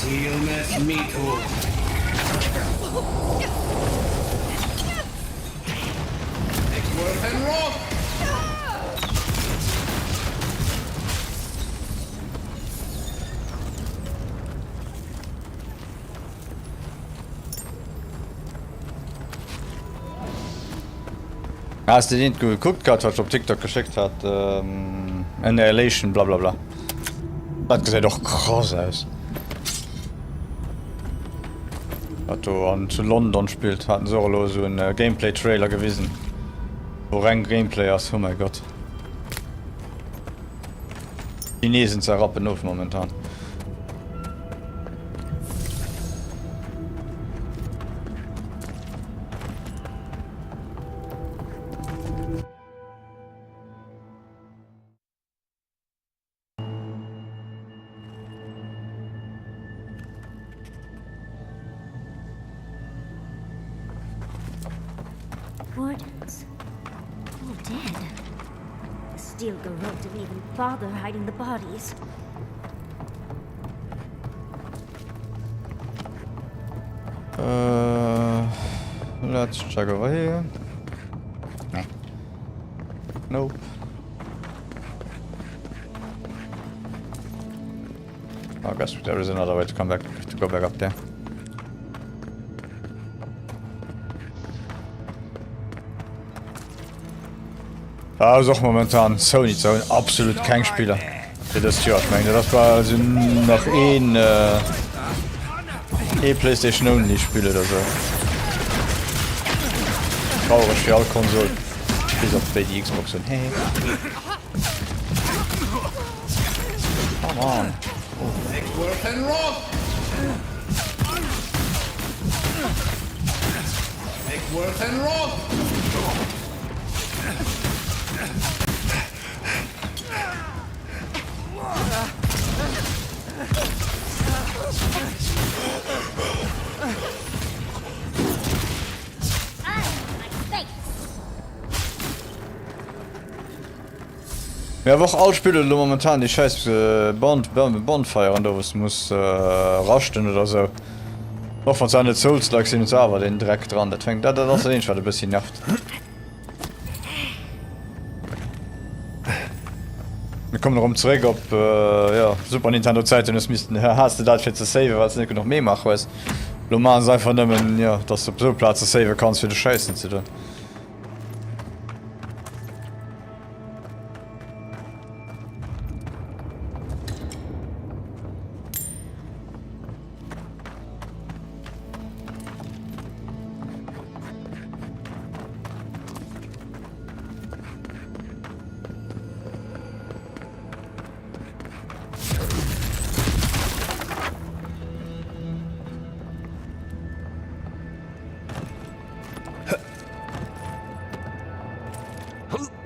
Speaker 4: Sealness meathook. Eckworth and Roth!
Speaker 1: Hast du den geguckt gehabt, was auf TikTok geschickt hat? Annihilation, bla bla bla. Das sieht doch krass aus. Hat du zu London spielt, hatten so ein Gameplay-Trailer gewesen. Wo rein Gameplay ist, oh mein Gott. Chinesen zerrappen auf momentan.
Speaker 6: Wardens. All dead. The steel garrote didn't even bother hiding the bodies.
Speaker 1: Let's check over here. Nope. I guess there is another way to come back, to go back up there. Also auch momentan Sony so ein absolut kein Spieler für das Jahr. Ich meine, das war also noch PlayStation Only Spiele oder so. Traurig für alle Konsolen. Bis auf bei die Xbox und hey. Come on. Ja, woch all Spiele momentan die scheiß Bonfire an was muss rachten oder so. Noch von seine Souls lag sind aber den Dreck dran. Dat fängt das den war ein bisschen nervt. Wir kommen rum zurück op ja, Super Nintendo Zeit und es müssten hast du dat für zu save, was nicht noch mehr mach was. Lo man sei von dem ja, dass du so Platz zu save kannst für de Scheißen zu tun.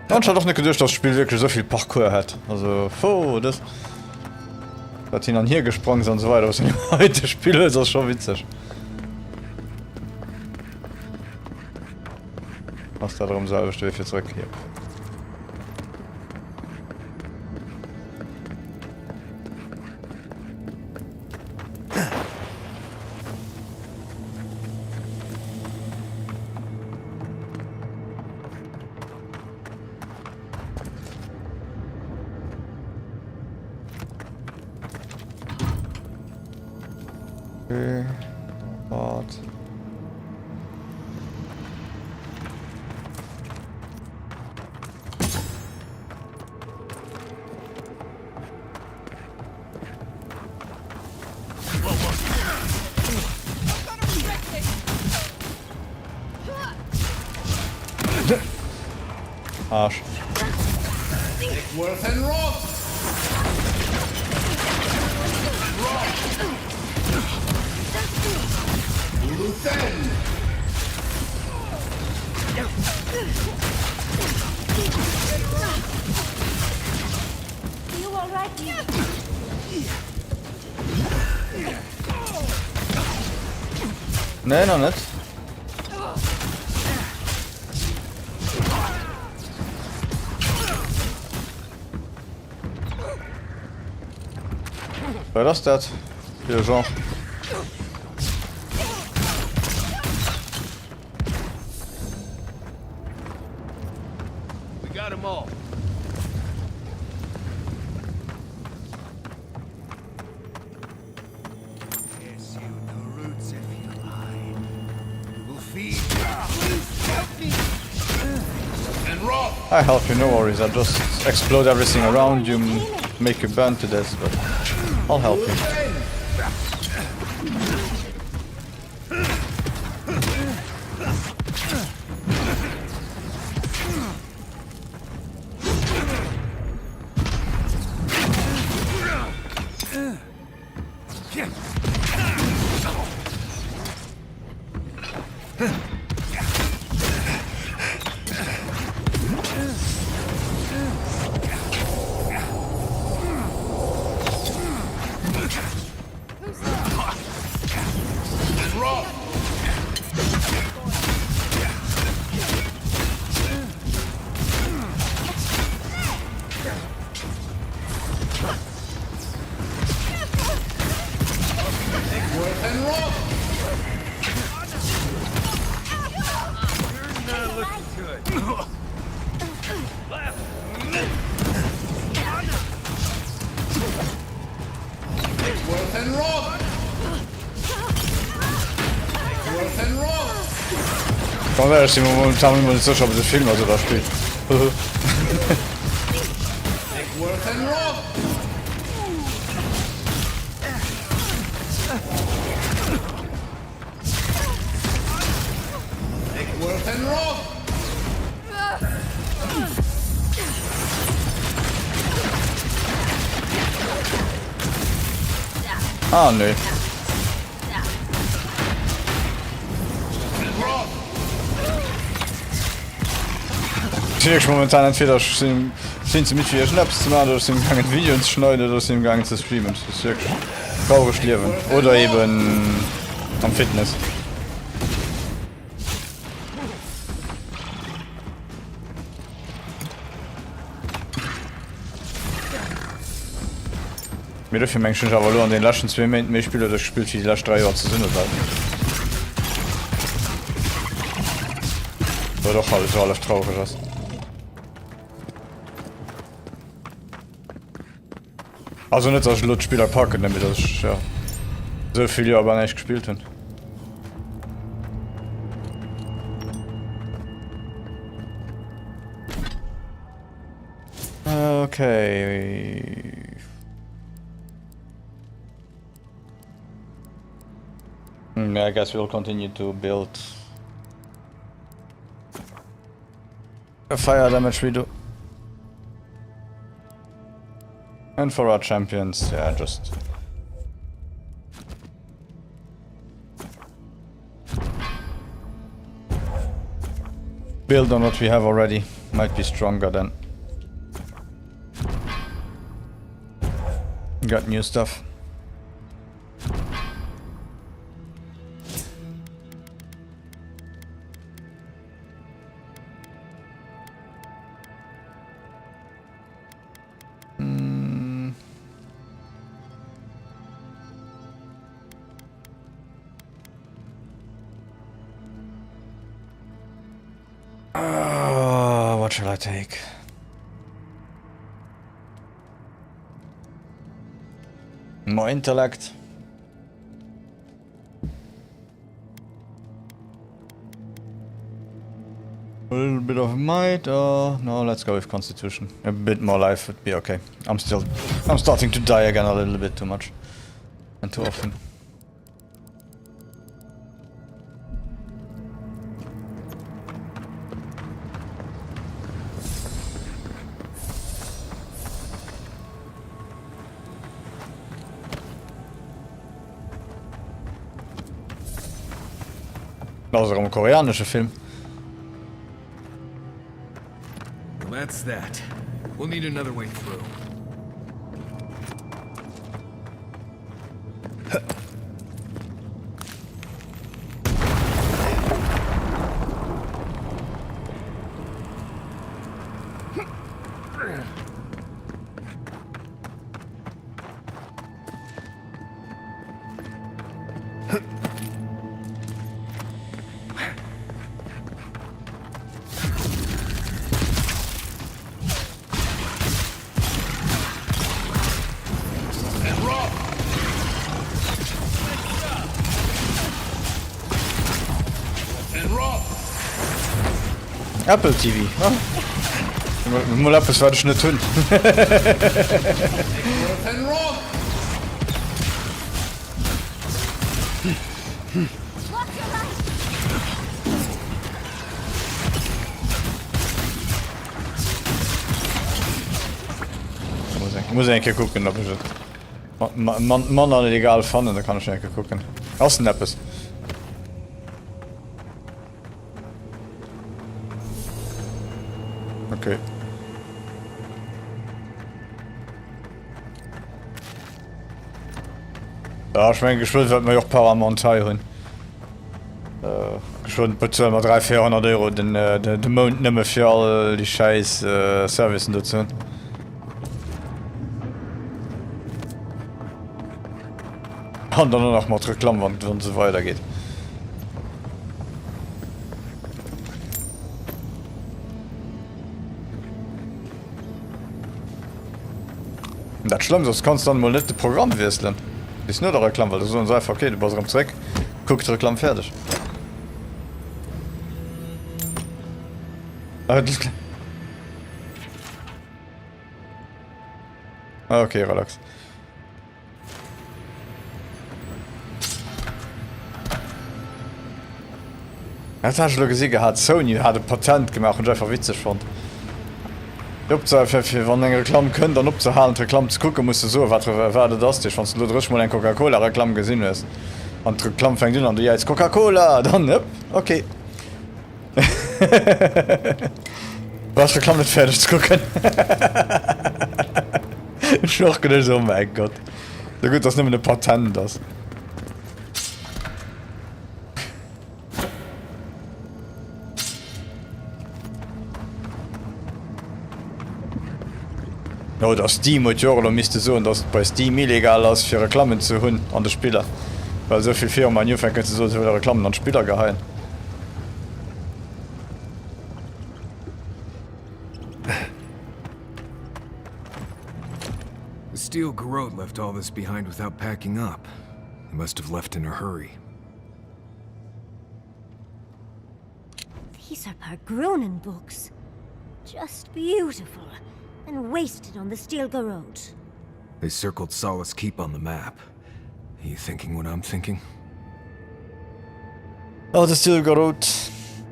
Speaker 1: Hat doch nicht gedacht, das Spiel wirklich so viel Parkour hat. Also, das hat ihn dann hier gesprungen und so weiter. Was ich heute spiele, ist das schon witzig. Was da drum selber stehe ich jetzt zurück hier. Okay, Bart. Arsch.
Speaker 6: You all right?
Speaker 1: Nee, noch nicht. Was ist das? Hier, Jean.
Speaker 14: We got them all. Yes, you the roots if you lie. We'll feed. Please help me. And rock.
Speaker 1: I help you, no worries. I'll just explode everything around you, make you burn to death, but I'll help you. Komm her, ich momentan immer nicht so schon, ob das Film also da spielt. Ah, nö. Ich momentan entweder sind sie mit für ihr Schnaps zu machen, oder sind im Gang ein Video zu schneiden, oder sind im Gang zu streamen. Das ist wirklich traurig leben. Oder eben am Fitness. Mir dürfen Menschen aber nur an den letzten 2 Minuten mehr Spieler das gespielt wie die letzten 3 Jahre zu Sinne bleiben. War doch alles traurig ist. Also nicht als Lutspieler packen, damit das ja so viele Jahre aber nicht gespielt haben. Okay. I guess we'll continue to build a fire damage we do. And for our champions, yeah, just build on what we have already. Might be stronger then. Got new stuff. What shall I take? More intellect. A little bit of might, or no, let's go with constitution. A bit more life would be okay. I'm starting to die again a little bit too much. And too often. Außer ein koreanischer Film.
Speaker 9: Well, that's that. We'll need another way through.
Speaker 1: Apple TV. Oh. Mal ab, das war das nicht tun. Muss eigentlich gucken, ob ich das. Man an egal fannen, da kann ich enke gucken. Ass Neppes. Okay. Ja, ich mein geschuld wird mir auch Paramontai hunn. Schon bezahlen wir 300-400 Euro den Mond nimme für all die scheiß Servicen dazu. Und dann noch mal Reklam, wenn es so weitergeht. Das Schlimmste ist, kannst du dann mal nicht das Programm wechseln. Das ist nur der Reklam, weil du so sagst, okay, du bist am Zweck, guck Reklam fertig. Okay, relax. Das hast du gesehen gehabt, Sony hat ein Patent gemacht und einfach witzig fand. Wenn eine Reklam könnt, dann abzuhalten, Reklam zu gucken, musst du so, was war das? Wenn du drisch mal eine Coca-Cola-Reklam gesehen hast. Und die Reklam fängt an, du ja jetzt Coca-Cola, dann, yep, okay. Was Reklam nicht fertig zu gucken. Ich noch gedacht, so, oh mein Gott. So gut, das ist nicht mehr ein Patent, das. No, das Steam und Jorlo müsste so, dass bei Steam illegal ist, für Reklammen zu holen an den Spieler. Weil so viel Firmen an Newfangen so viele Reklammen an den Spieler geheilen.
Speaker 9: The steel garrote left all this behind without packing up. He must have left in a hurry.
Speaker 6: These are Pargronen books. Just beautiful. And wasted on the steel garrote.
Speaker 9: They circled Solace Keep on the map. Are you thinking what I'm thinking?
Speaker 1: Oh, the steel garrote.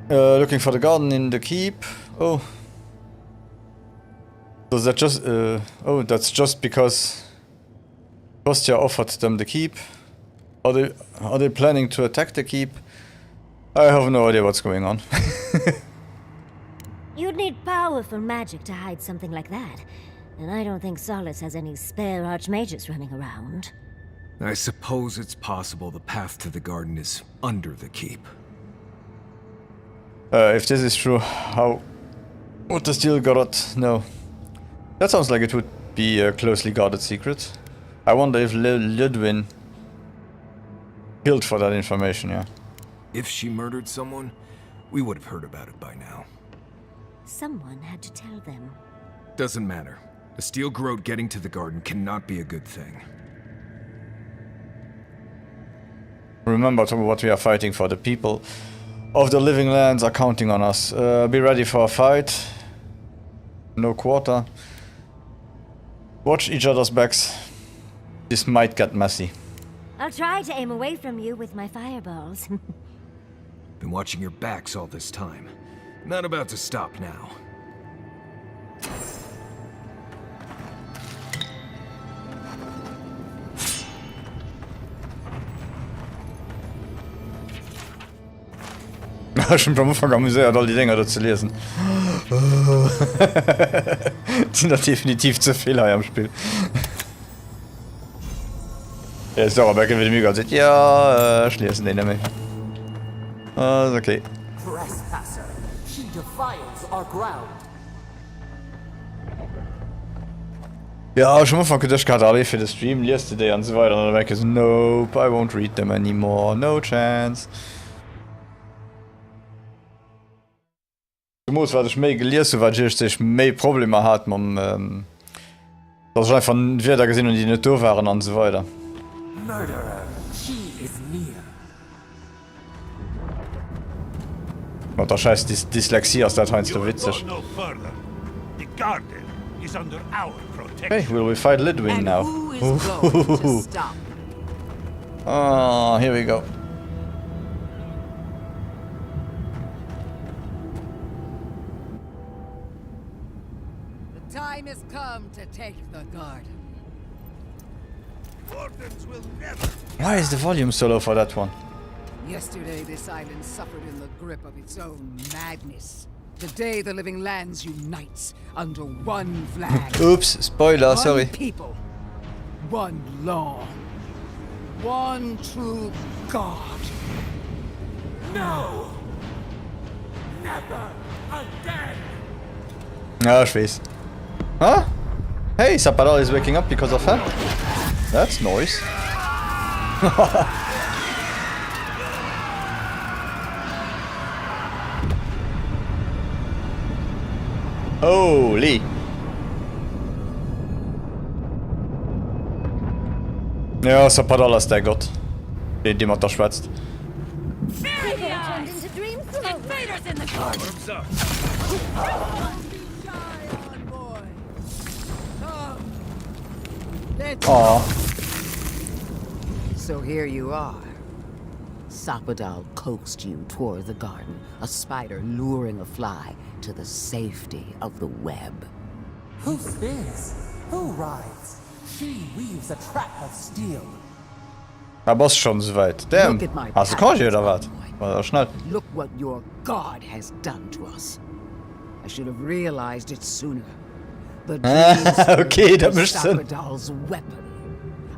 Speaker 1: Looking for the garden in the keep. Oh. So that just oh, that's just because Kostya offered them the keep. Are they planning to attack the keep? I have no idea what's going on.
Speaker 6: You'd need powerful magic to hide something like that. And I don't think Solace has any spare archmages running around.
Speaker 9: I suppose it's possible the path to the garden is under the keep.
Speaker 1: If this is true, how would the steel garrote know? That sounds like it would be a closely guarded secret. I wonder if Ludwin killed for that information, yeah.
Speaker 9: If she murdered someone, we would have heard about it by now.
Speaker 6: Someone had to tell them.
Speaker 9: Doesn't matter. The steel garrote getting to the garden cannot be a good thing.
Speaker 1: Remember what we are fighting for. The people of the living lands are counting on us. Be ready for a fight. No quarter. Watch each other's backs. This might get messy.
Speaker 6: I'll try to aim away from you with my fireballs.
Speaker 9: Been watching your backs all this time. Not about to stop now.
Speaker 1: Schon vom Anfang amüsiert, all die Dinger da zu lesen. Sind da definitiv zu viel hier am Spiel. Ja, ist doch aber wie mir gesagt, ja, ich lese den nämlich. Ah, ist okay.
Speaker 10: Trespasser, she defiles our ground.
Speaker 1: Ja, schon mal von gedacht, gerade alle für den Stream, liest du die und so weiter. Und dann merke ich so, nope, I won't read them anymore, no chance. Du musst, weil ich mehr gelesen habe, weil ich mehr Probleme hatte, dass ich einfach wieder gesehen und die nicht da waren und so weiter.
Speaker 10: Murderer, she is near.
Speaker 1: Und da scheiß Dyslexie aus der Teil so witzig.
Speaker 17: The garden is under our protection.
Speaker 1: Hey, will we fight Lidwin now? Oh, here we go.
Speaker 5: The time has come to take the garden.
Speaker 14: Wardens will never.
Speaker 1: Why is the volume so low for that one?
Speaker 18: Yesterday, this island suffered in the grip of its own madness. Today, the living lands unites under one flag.
Speaker 1: Oops, spoiler, sorry.
Speaker 18: One people, one law, one true God.
Speaker 14: No! Never again!
Speaker 1: Ah, ich weiß. Huh? Hey, Zapadal is waking up because of her. That's nice. Holy! Ja, Zapadal ist der Gott, den man da schwätzt. Aw.
Speaker 11: So here you are. Zapadal coaxed you toward the garden, a spider luring a fly to the safety of the web.
Speaker 10: Who spins? Who rides? She weaves a trap of steel.
Speaker 1: Aber ist schon soweit. Damn. Hast du Konsche oder was? War das schnell.
Speaker 11: Look what your god has done to us. I should have realized it sooner. The
Speaker 1: Okay, da mischt Sinn.
Speaker 11: Zapadal's weapon.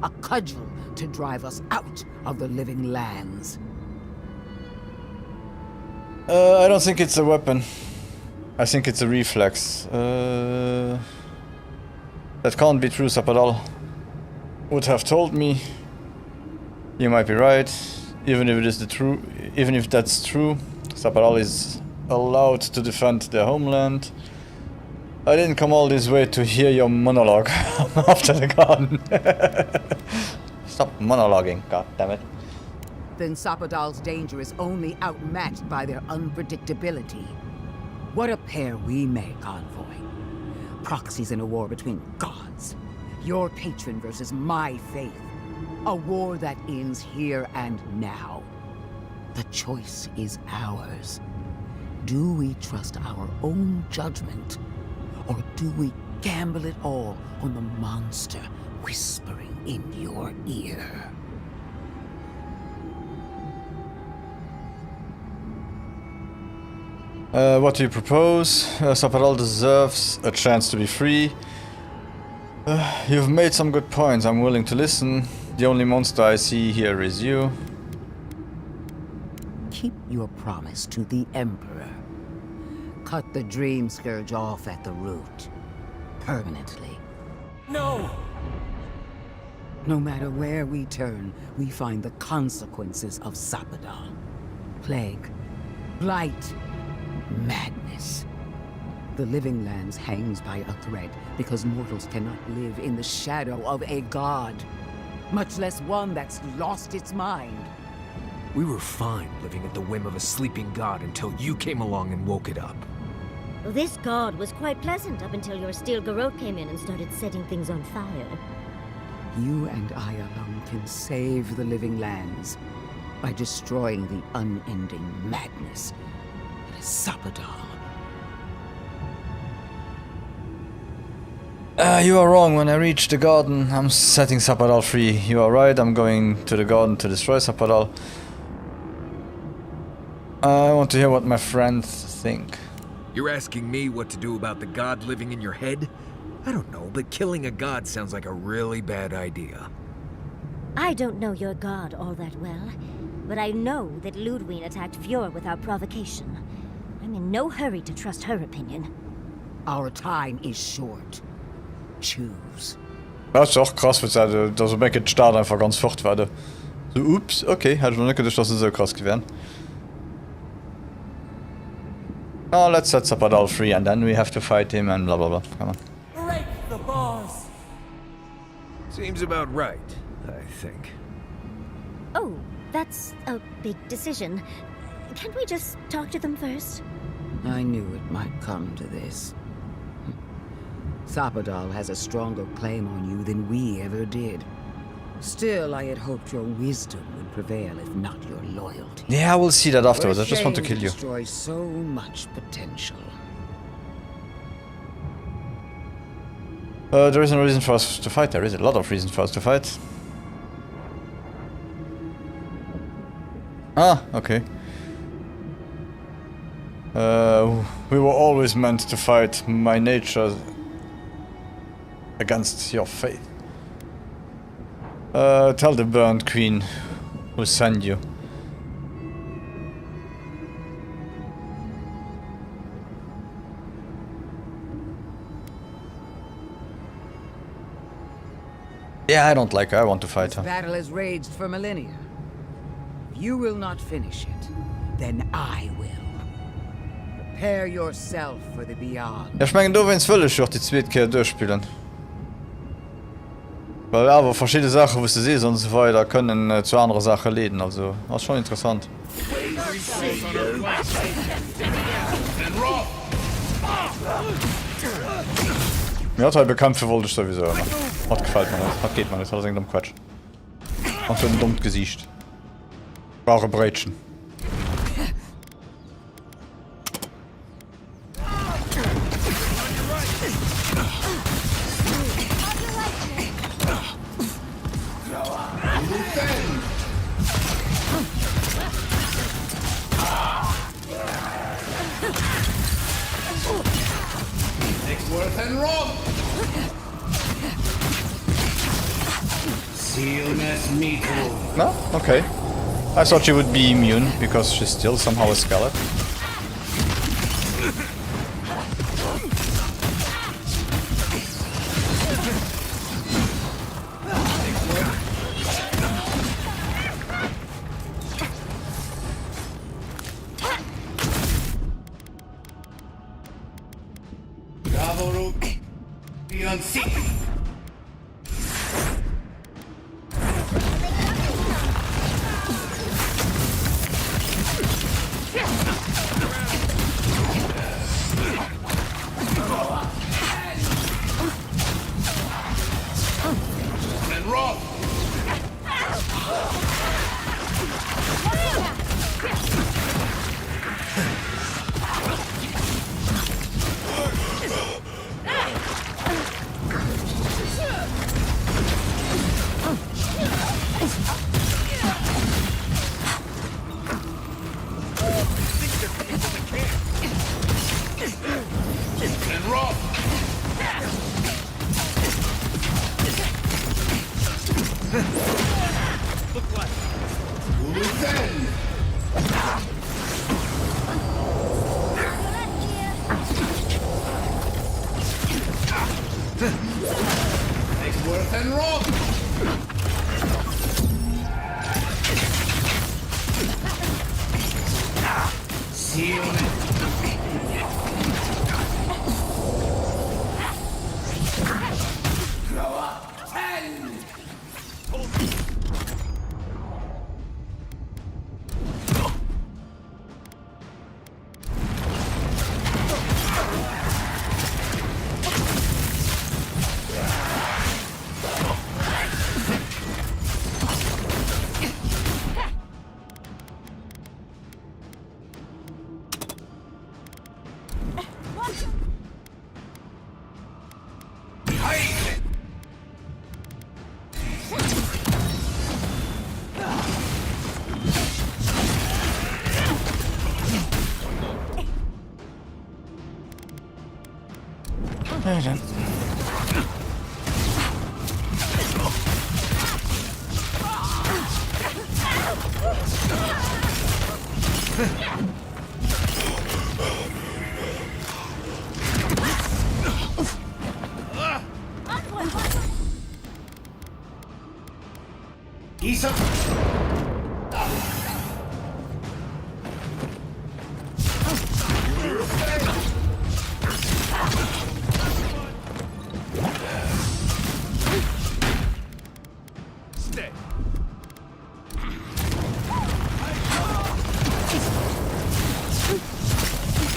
Speaker 11: A cudgel to drive us out of the living lands.
Speaker 1: I don't think it's a weapon. I think it's a reflex. That can't be true, Zapadal would have told me. You might be right. Even if that's true, Zapadal is allowed to defend their homeland. I didn't come all this way to hear your monologue after the garden. Stop monologuing, god damn it.
Speaker 11: Then Zapadal's danger is only outmatched by their unpredictability. What a pair we make, Envoy. Proxies in a war between gods. Your patron versus my faith. A war that ends here and now. The choice is ours. Do we trust our own judgment? Or do we gamble it all on the monster whispering in your ear?
Speaker 1: What do you propose? Zapadal deserves a chance to be free. You've made some good points. I'm willing to listen. The only monster I see here is you.
Speaker 11: Keep your promise to the Emperor. Cut the dream scourge off at the root. Permanently.
Speaker 10: No!
Speaker 11: No matter where we turn, we find the consequences of Zapadal. Plague, blight, madness. The living lands hangs by a thread because mortals cannot live in the shadow of a god. Much less one that's lost its mind.
Speaker 9: We were fine living at the whim of a sleeping god until you came along and woke it up.
Speaker 6: Well, this god was quite pleasant up until your steel garrote came in and started setting things on fire.
Speaker 11: You and I alone can save the living lands by destroying the unending madness that is Zapadal.
Speaker 1: You are wrong. When I reach the garden, I'm setting Zapadal free. You are right. I'm going to the garden to destroy Zapadal. I want to hear what my friends think.
Speaker 9: You're asking me what to do about the god living in your head? I don't know, but killing a god sounds like a really bad idea.
Speaker 6: I don't know your god all that well, but I know that Ludwig attacked Fjord without provocation. I'm in no hurry to trust her opinion.
Speaker 11: Our time is short. Choose.
Speaker 1: Das ist auch krass, weil da so ein Start einfach ganz fort war. So, ups, okay, hätte ich noch nicht gedacht, dass es so krass gewesen. Oh, let's set Zapadal free and then we have to fight him and blah blah blah. Come on.
Speaker 10: Break the bars!
Speaker 9: Seems about right, I think.
Speaker 6: Oh, that's a big decision. Can't we just talk to them first?
Speaker 11: I knew it might come to this. Zapadal has a stronger claim on you than we ever did. Still, I had hoped your wisdom would prevail, if not your loyalty.
Speaker 1: Yeah, we'll see that afterwards. I just want to kill you.
Speaker 11: Destroys so much potential.
Speaker 1: There is no reason for us to fight. There is a lot of reasons for us to fight. Ah, okay. We were always meant to fight my nature against your faith. Tell the burned queen who sent you. Yeah, I don't like her. I want to fight
Speaker 18: This
Speaker 1: her.
Speaker 18: battle has raged for millennia. If you will not finish it, then I will. Prepare yourself for the beyond.
Speaker 1: Ja, ich meine, du willst völlig auch die zweite Kehr durchspielen. Weil aber verschiedene Sachen, wo du siehst und so weiter, können zu anderen Sachen leiten. Also, das ist schon interessant. Ja, toll, Bekämpfe wollte ich sowieso immer. Hat gefällt mir nicht. Hat geht mir nicht. Hat irgendein Quatsch. Und für ein dummes Gesicht. Brauche Brötchen. No? Okay. I thought she would be immune, because she's still somehow a skeleton.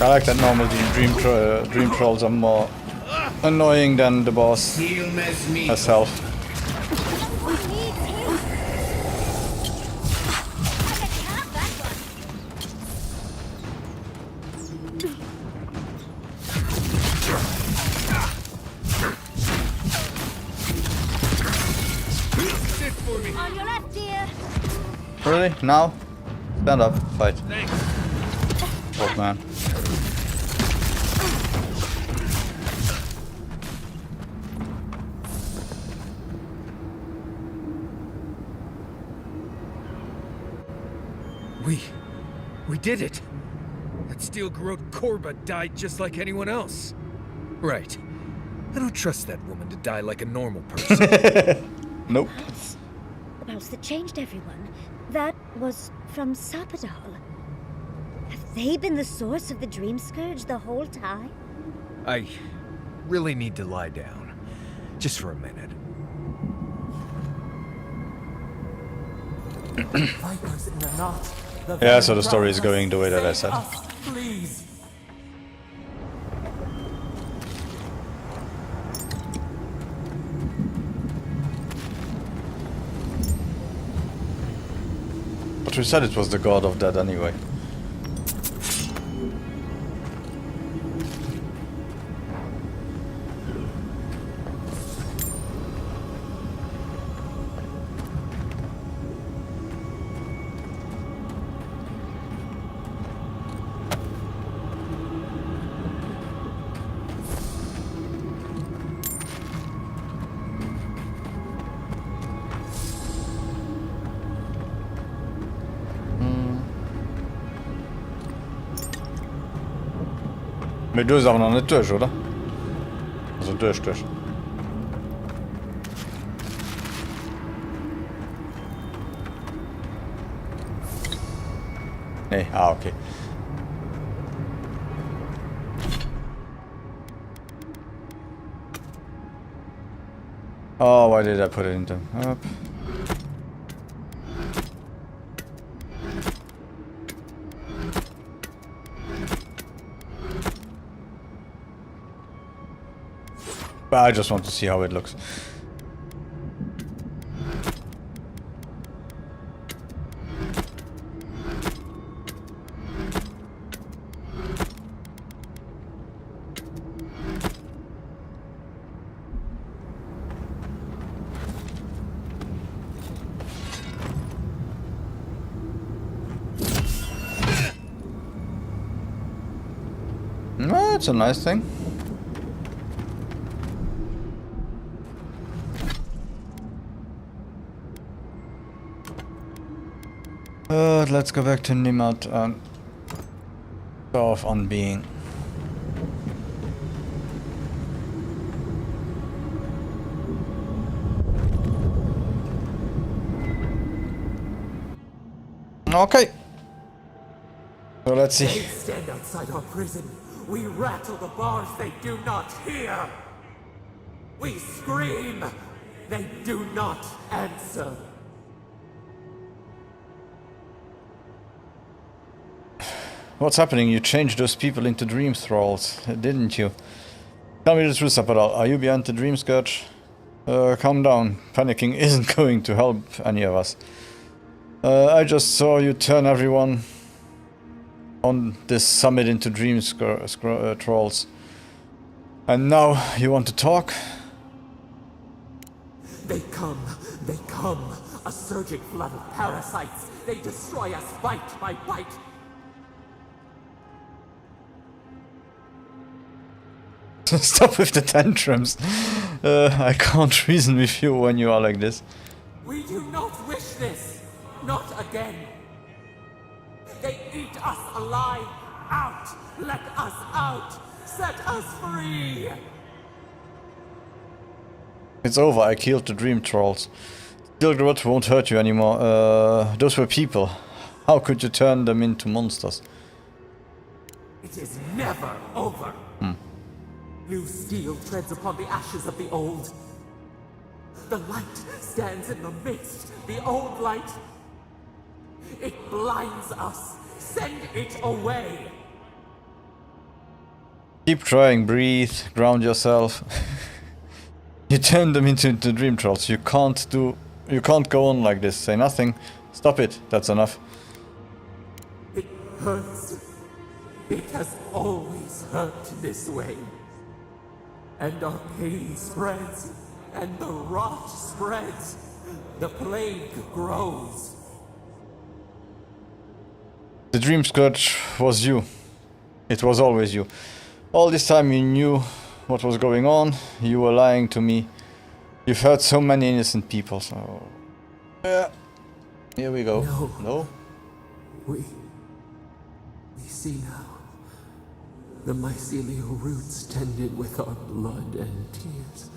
Speaker 1: I like that normally dream trolls are more annoying than the boss herself.
Speaker 6: On your left, dear.
Speaker 1: Really? Now? Stand up, fight. Oh man.
Speaker 9: We did it! That steel-garrot Korba died just like anyone else. Right. I don't trust that woman to die like a normal person.
Speaker 1: Nope.
Speaker 6: Else that changed everyone. That was from Sapadal. Have they been the source of the Dream Scourge the whole time?
Speaker 9: I really need to lie down. Just for a minute.
Speaker 10: Vipers in the knot.
Speaker 1: Yeah, so the story is going the way that I said.
Speaker 10: Please.
Speaker 1: But we said it was the god of that anyway. Men du ist auch noch nicht durch, oder? Also durch. Nee, okay. Oh, why did I put it into up? But I just want to see how it looks. No, it's a nice thing. Let's go back to Nimat and go off on being. Okay. So let's see.
Speaker 10: They stand outside our prison. We rattle the bars they do not hear. We scream. They do not answer.
Speaker 1: What's happening? You changed those people into dream thralls, didn't you? Tell me the truth, Sapadal. Are you behind the dream scourge? Calm down. Panicking isn't going to help any of us. I just saw you turn everyone on this summit into dream trolls. And now you want to talk?
Speaker 10: They come. A surging flood of parasites. They destroy us bite by bite.
Speaker 1: Stop with the tantrums. I can't reason with you when you are like this.
Speaker 10: We do not wish this. Not again. They eat us alive. Out. Let us out. Set us free.
Speaker 1: It's over. I killed the dream trolls. Steel-garrot won't hurt you anymore. Those were people. How could you turn them into monsters?
Speaker 10: It is never over. New steel treads upon the ashes of the old. The light stands in the midst. The old light. It blinds us. Send it away.
Speaker 1: Keep trying. Breathe. Ground yourself. You turned them into dream trolls. You can't go on like this. Say nothing. Stop it. That's enough.
Speaker 10: It hurts. It has always hurt this way. And our pain spreads, and the rot spreads. The plague grows.
Speaker 1: The dream scourge was you. It was always you. All this time you knew what was going on. You were lying to me. You've hurt so many innocent people, so... Yeah. Here we go.
Speaker 10: No.
Speaker 1: No?
Speaker 10: We see now. The mycelial roots tended with our blood and tears.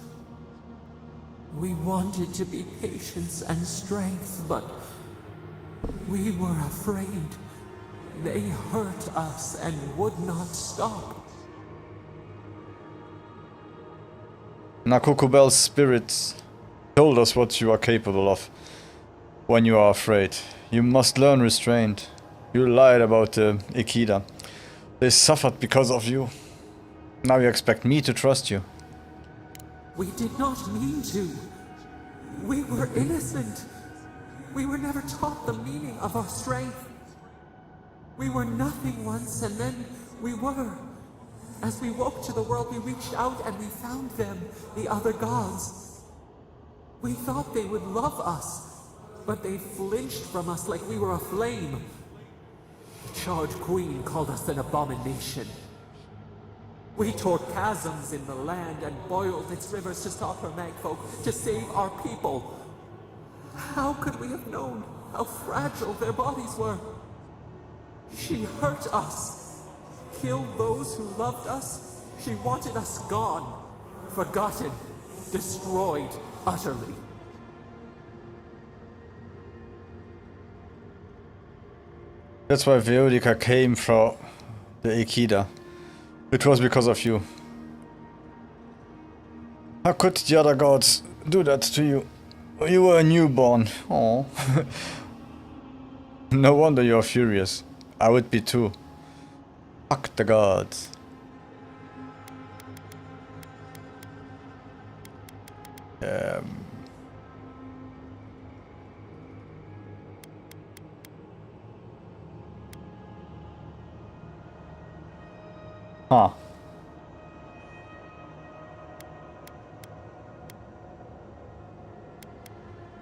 Speaker 10: We wanted to be patience and strength, but we were afraid. They hurt us and would not stop.
Speaker 1: Nakukubel's spirit told us what you are capable of when you are afraid. You must learn restraint. You lied about the Ikeda. They suffered because of you. Now you expect me to trust you.
Speaker 10: We did not mean to. We were innocent. We were never taught the meaning of our strength. We were nothing once, and then we were. As we woke to the world, we reached out and we found them, the other gods. We thought they would love us, but they flinched from us like we were a flame. The Charred Queen called us an abomination. We tore chasms in the land and boiled its rivers to stop her magfolk, to save our people. How could we have known how fragile their bodies were? She hurt us, killed those who loved us. She wanted us gone, forgotten, destroyed utterly.
Speaker 1: That's why Veodica came for the Ikeda. It was because of you. How could the other gods do that to you? You were a newborn. Oh. No wonder you're furious. I would be too. Fuck the gods. Huh.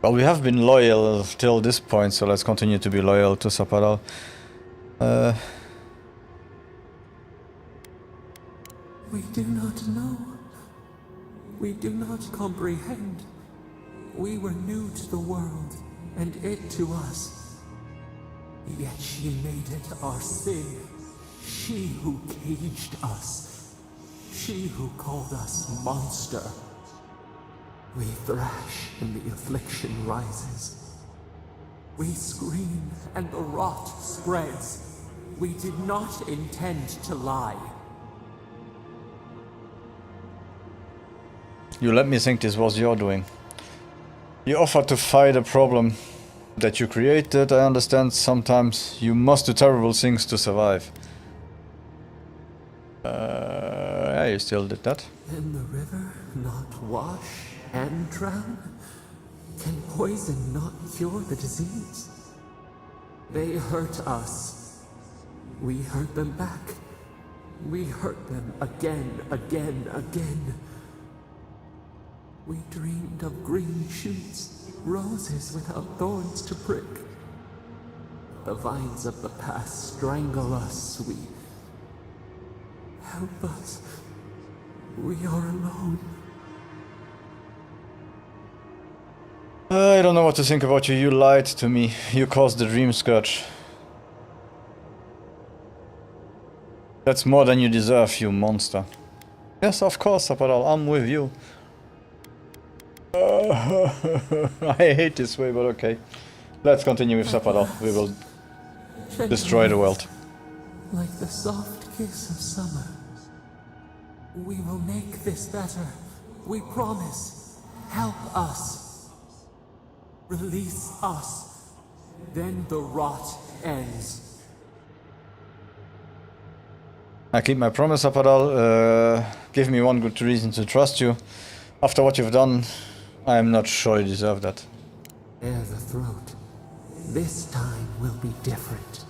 Speaker 1: Well, we have been loyal till this point, so let's continue to be loyal to Zaparal.
Speaker 10: We do not know. We do not comprehend. We were new to the world, and it to us. Yet she made it our sin. She who caged us. She who called us monster. We thrash and the affliction rises. We scream and the rot spreads. We did not intend to lie.
Speaker 1: You let me think this was your doing. You offered to fight a problem that you created. I understand sometimes you must do terrible things to survive. Yeah, you still did that.
Speaker 10: Can the river not wash and drown? Can poison not cure the disease? They hurt us. We hurt them back. We hurt them again, again, again. We dreamed of green shoots, roses without thorns to prick. The vines of the past strangle us. We... Help us. We are alone.
Speaker 1: I don't know what to think about you. You lied to me. You caused the dream scourge. That's more than you deserve, you monster. Yes, of course, Zaparal. I'm with you. I hate this way, but okay. Let's continue with Zaparal. We will destroy the world.
Speaker 10: Like the soft kiss of summer. We will make this better. We promise. Help us. Release us. Then the rot ends.
Speaker 1: I keep my promise, Zaparal. Give me one good reason to trust you. After what you've done, I am not sure you deserve that.
Speaker 10: Bare the throat. This time will be different.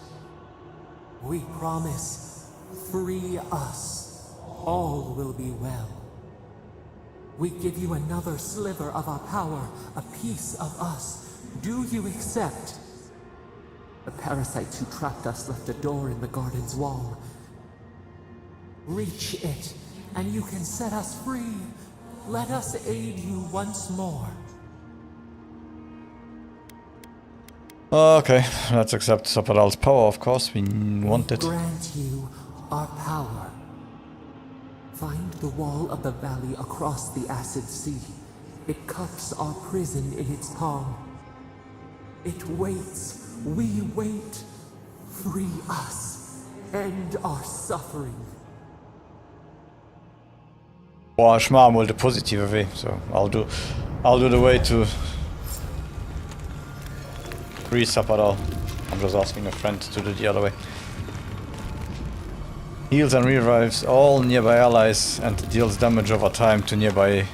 Speaker 10: We promise. Free us. All will be well. We give you another sliver of our power, a piece of us. Do you accept? The parasites who trapped us left a door in the garden's wall. Reach it, and you can set us free. Let us aid you once more.
Speaker 1: Okay, let's accept Sapadal's power, of course. We want it.
Speaker 10: Grant you our power. Find the wall of the valley across the acid sea. It cups our prison in its palm. It waits. We wait. Free us. End our suffering.
Speaker 1: Boah, ich mach mal the positive way, so I'll do the way to free Sapadal. I'm just asking a friend to do the other way. Heals and revives all nearby allies and deals damage over time to nearby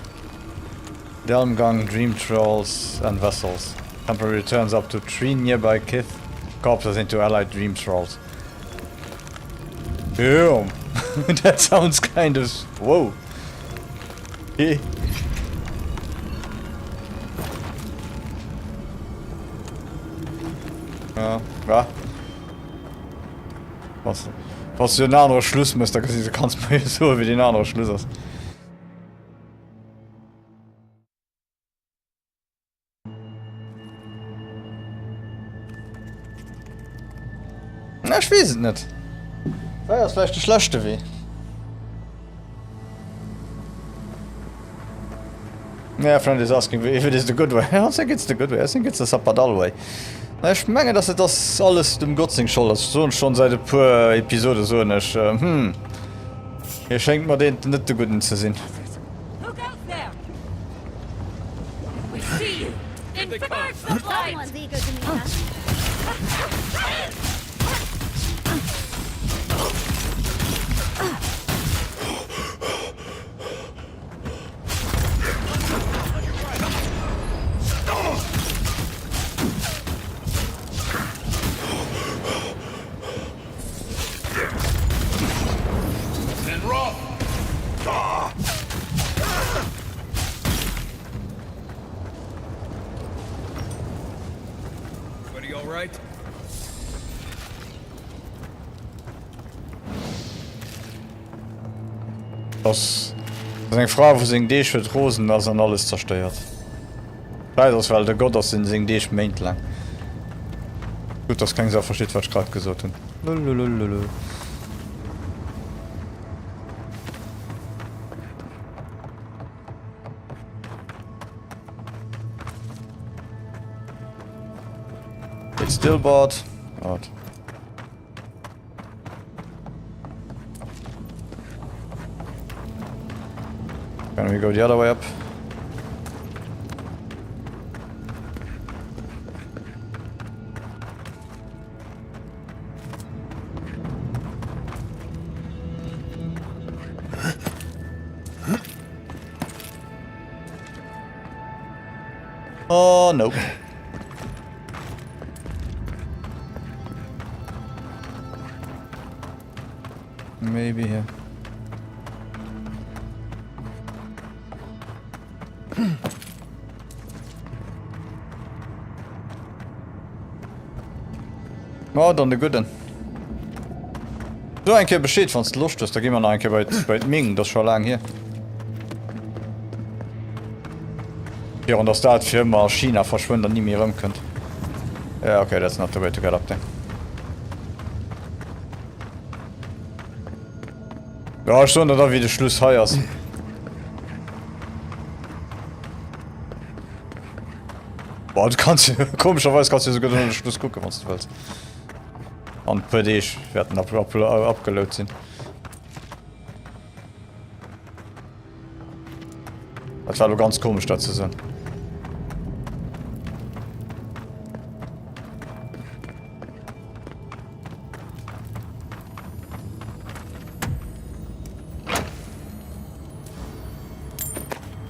Speaker 1: Delmgang, Dream Trolls and Vessels. Temporarily turns up to 3 nearby Kith corpses into allied Dream Trolls. Damn! That sounds kind of... whoa! Okay. Ja. Was du den anderen Schluss musst, da kannst du mir so wie den anderen Schluss ist. Na, ich weiß es nicht. Das ist vielleicht der schlechte Weg. Yeah, friend is asking if it is the good way. I don't think it's the good way. I think it's the Sapadal way. Ich meine, dass das alles dem Gottsing schuld ist. So schon seit ein paar Episoden so nicht. Ihr schenkt mir den nicht den guten zu sehen.
Speaker 2: Look out there! We see you! Encourage the light! Someone's eager to meet us.
Speaker 9: Everybody all right?
Speaker 1: Das ist eine Frage, wo sing dich für Rosen, als er alles zerstört. Leider ist, weil der Gott aus den sing dich meint lang. Gut, das kann ich auch verstehen, was ich gerade gesagt habe. Lululululu. It's still bored. Out. Can we go the other way up? Oh, nope. Maybe here. Oh, dann de guten. So ein Keer besteht, wenn es Lust ist, da gehen wir noch ein Keer bei Ming, das ist schon lang hier. Hier und das da für immer China verschwinden und nie mehr rum könnt. Ja, okay, that's not the way to get up there. Ja, ich sage da wie der Schluss heiers. Boah, du kannst komischerweise kannst du sogar den Schluss gucken, wenn du willst. Und bei dir werden abgelöst sind. Das war doch ganz komisch da zu sein.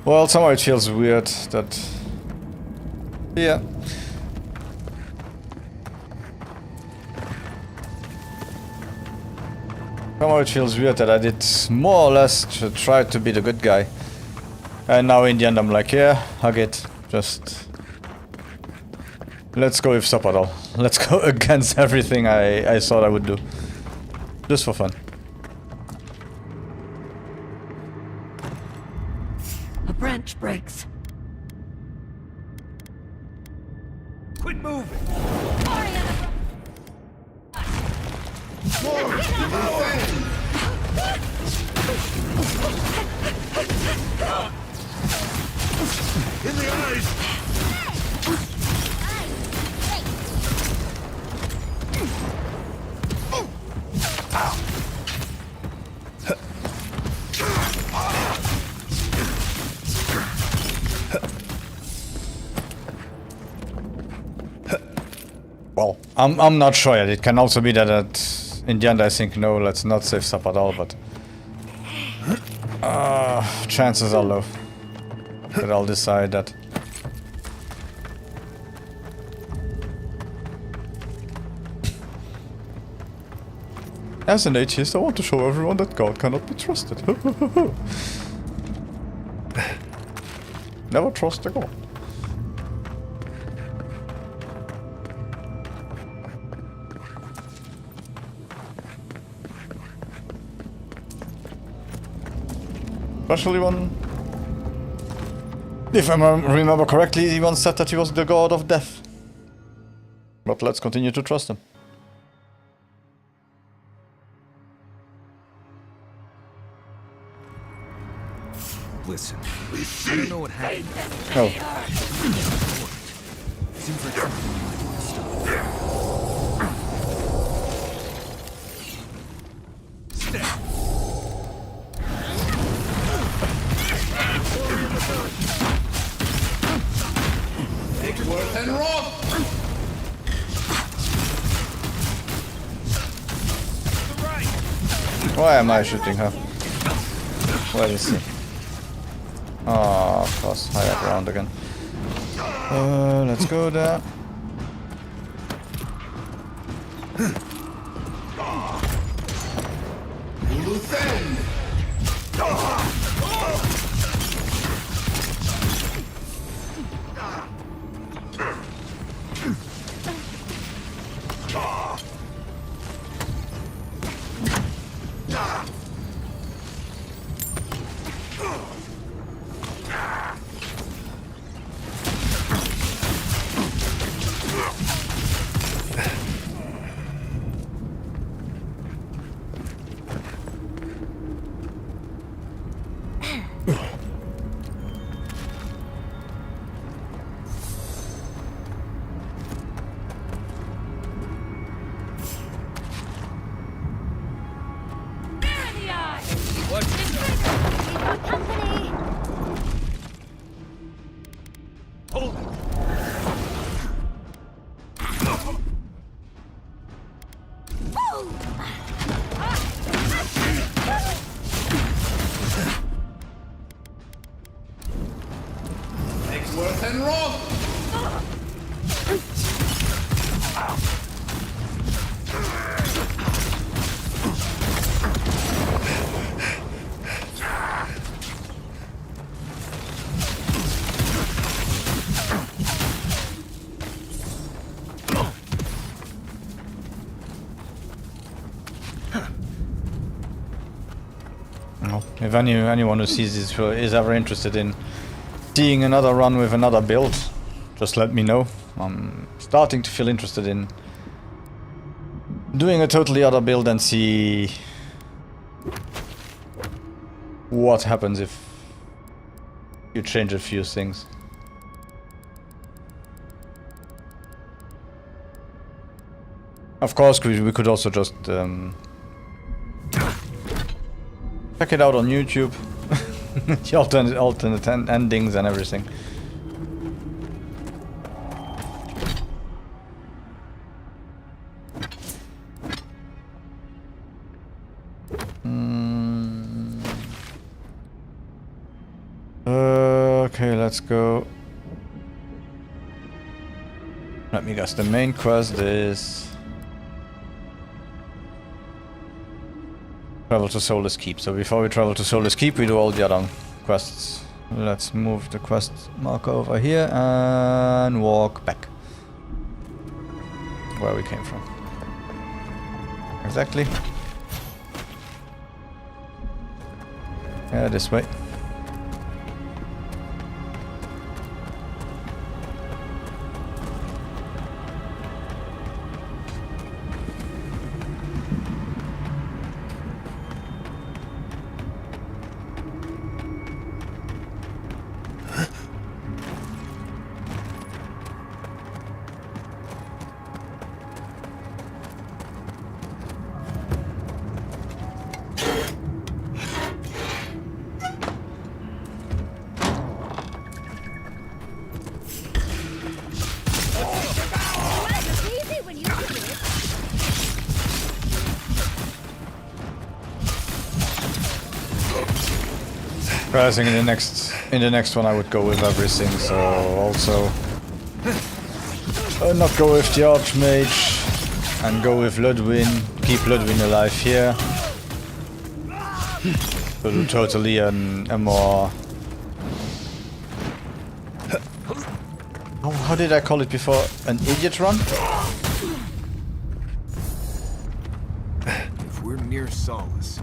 Speaker 1: Well, somehow it feels weird that... Yeah. Somehow it feels weird that I did more or less to try to be the good guy. And now in the end I'm like, yeah, hug it. Just... Let's go with Zapadal. Let's go against everything I thought I would do. Just for fun.
Speaker 11: A branch breaks.
Speaker 17: Quit moving!
Speaker 15: In the eyes!
Speaker 1: Well, I'm not sure yet. It can also be that in the end I think no, let's not save Zapadal, but chances are low that I'll decide that. As an atheist, I want to show everyone that God cannot be trusted. Never trust a God. Especially when, if I remember correctly, he once said that he was the god of death. But let's continue to trust him.
Speaker 9: Listen, I don't know what happened.
Speaker 1: Oh.
Speaker 9: Seems like something might want to stop. Step.
Speaker 4: Worth and rock!
Speaker 1: Why am I shooting her? Where is he? Oh, of course, higher ground again. Let's go there.
Speaker 4: Worth and rock!
Speaker 1: If anyone who sees this is ever interested in seeing another run with another build, just let me know. I'm starting to feel interested in doing a totally other build and see what happens if you change a few things. Of course, we could also just check it out on YouTube. The alternate endings and everything. Okay, let's go. Let me guess, the main quest is travel to Soulless Keep. So before we travel to Soulless Keep, we do all the other quests. Let's move the quest marker over here and walk back. where we came from. Exactly. Yeah, this way. I think in the next one I would go with everything, so also not go with the Archmage and go with Ludwin, keep Ludwin alive here. So do totally a more... How did I call it before? An idiot run?
Speaker 9: If we're near Solace,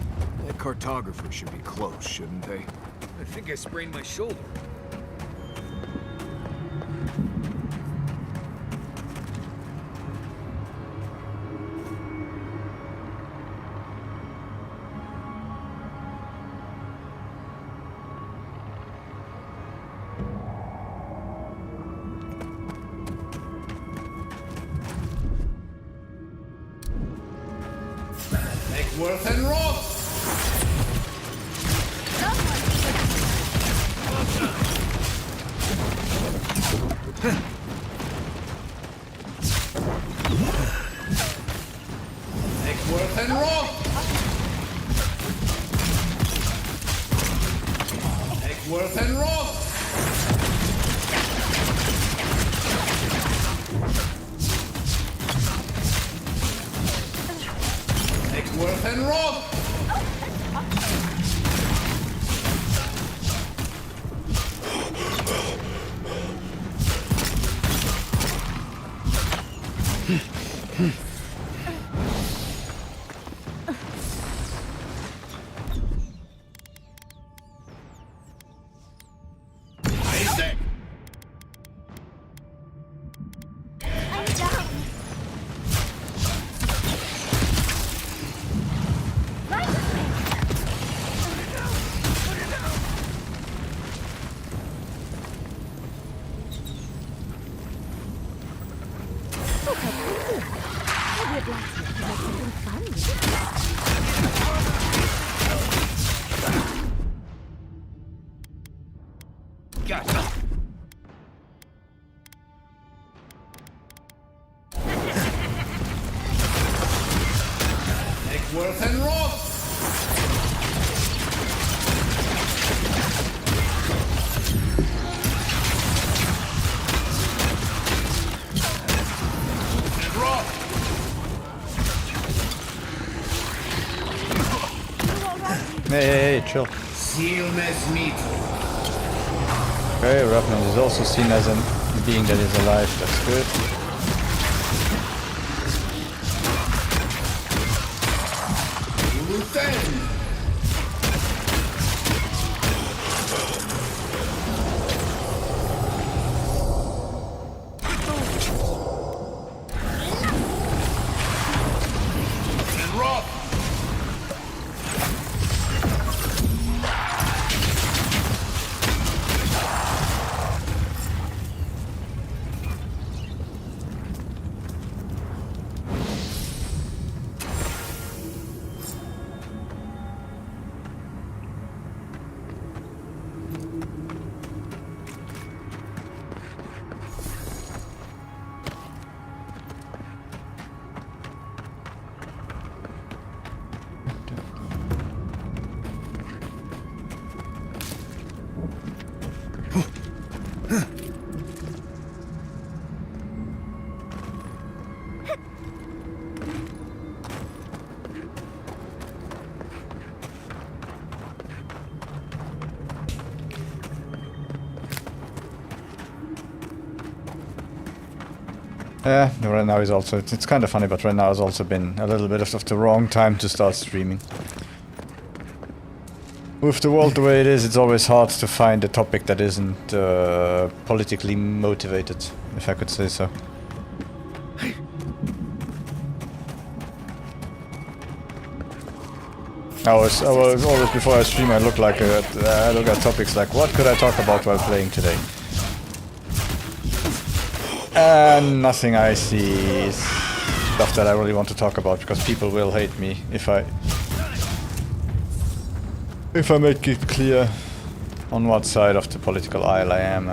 Speaker 9: that cartographer should be close, shouldn't they?
Speaker 16: I think I sprained my shoulder.
Speaker 4: Worth and Roth! Worth and Roth! Worth and Roth! Worth and Roth! Isaac!
Speaker 6: I'm down.
Speaker 4: Worth and Roth!
Speaker 1: Hey, chill. Okay, Revenant is also seen as a being that is alive, that's good. Right now is also, it's kind of funny, but right now has also been a little bit of the wrong time to start streaming. With the world the way it is, it's always hard to find a topic that isn't politically motivated, if I could say so. I was always, before I stream, I look at topics like, what could I talk about while playing today? And nothing I see is stuff that I really want to talk about, because people will hate me if I make it clear on what side of the political aisle I am.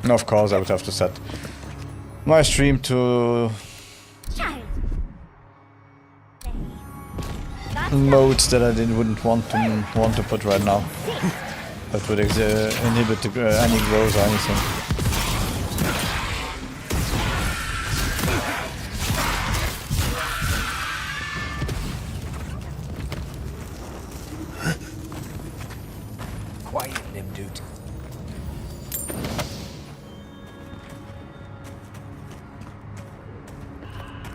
Speaker 1: And of course I would have to set my stream to modes that I wouldn't want to put right now. That would inhibit any growth or anything.
Speaker 10: Quiet him, dude.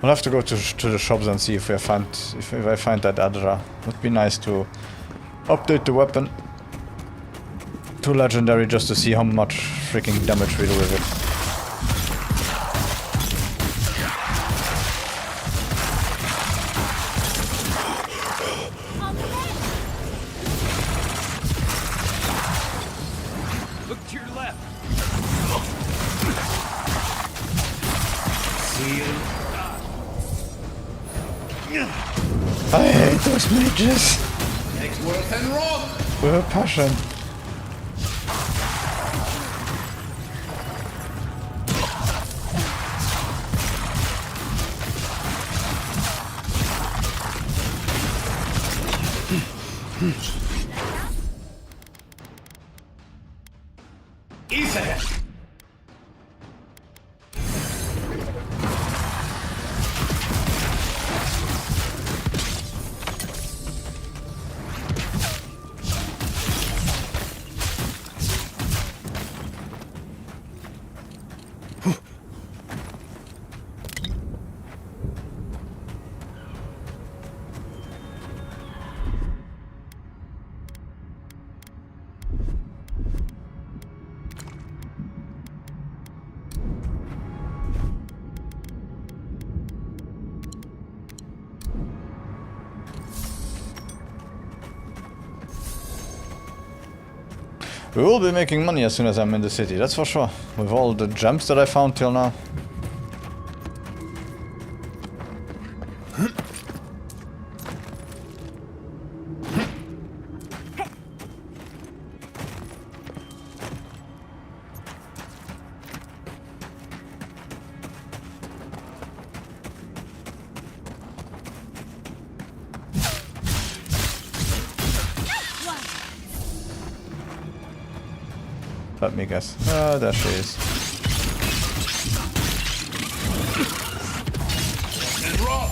Speaker 1: I'll have to go to the shops and see if I find that Adra. Would be nice to update the weapon to legendary just to see how much freaking damage we do with it.
Speaker 17: Look to your left.
Speaker 1: I hate those mages.
Speaker 4: Exworth and Rock.
Speaker 1: With a passion.
Speaker 4: East ahead.
Speaker 1: We will be making money as soon as I'm in the city, that's for sure. With all the gems that I found till now. Let me guess. Oh, there she is.
Speaker 4: And Rock.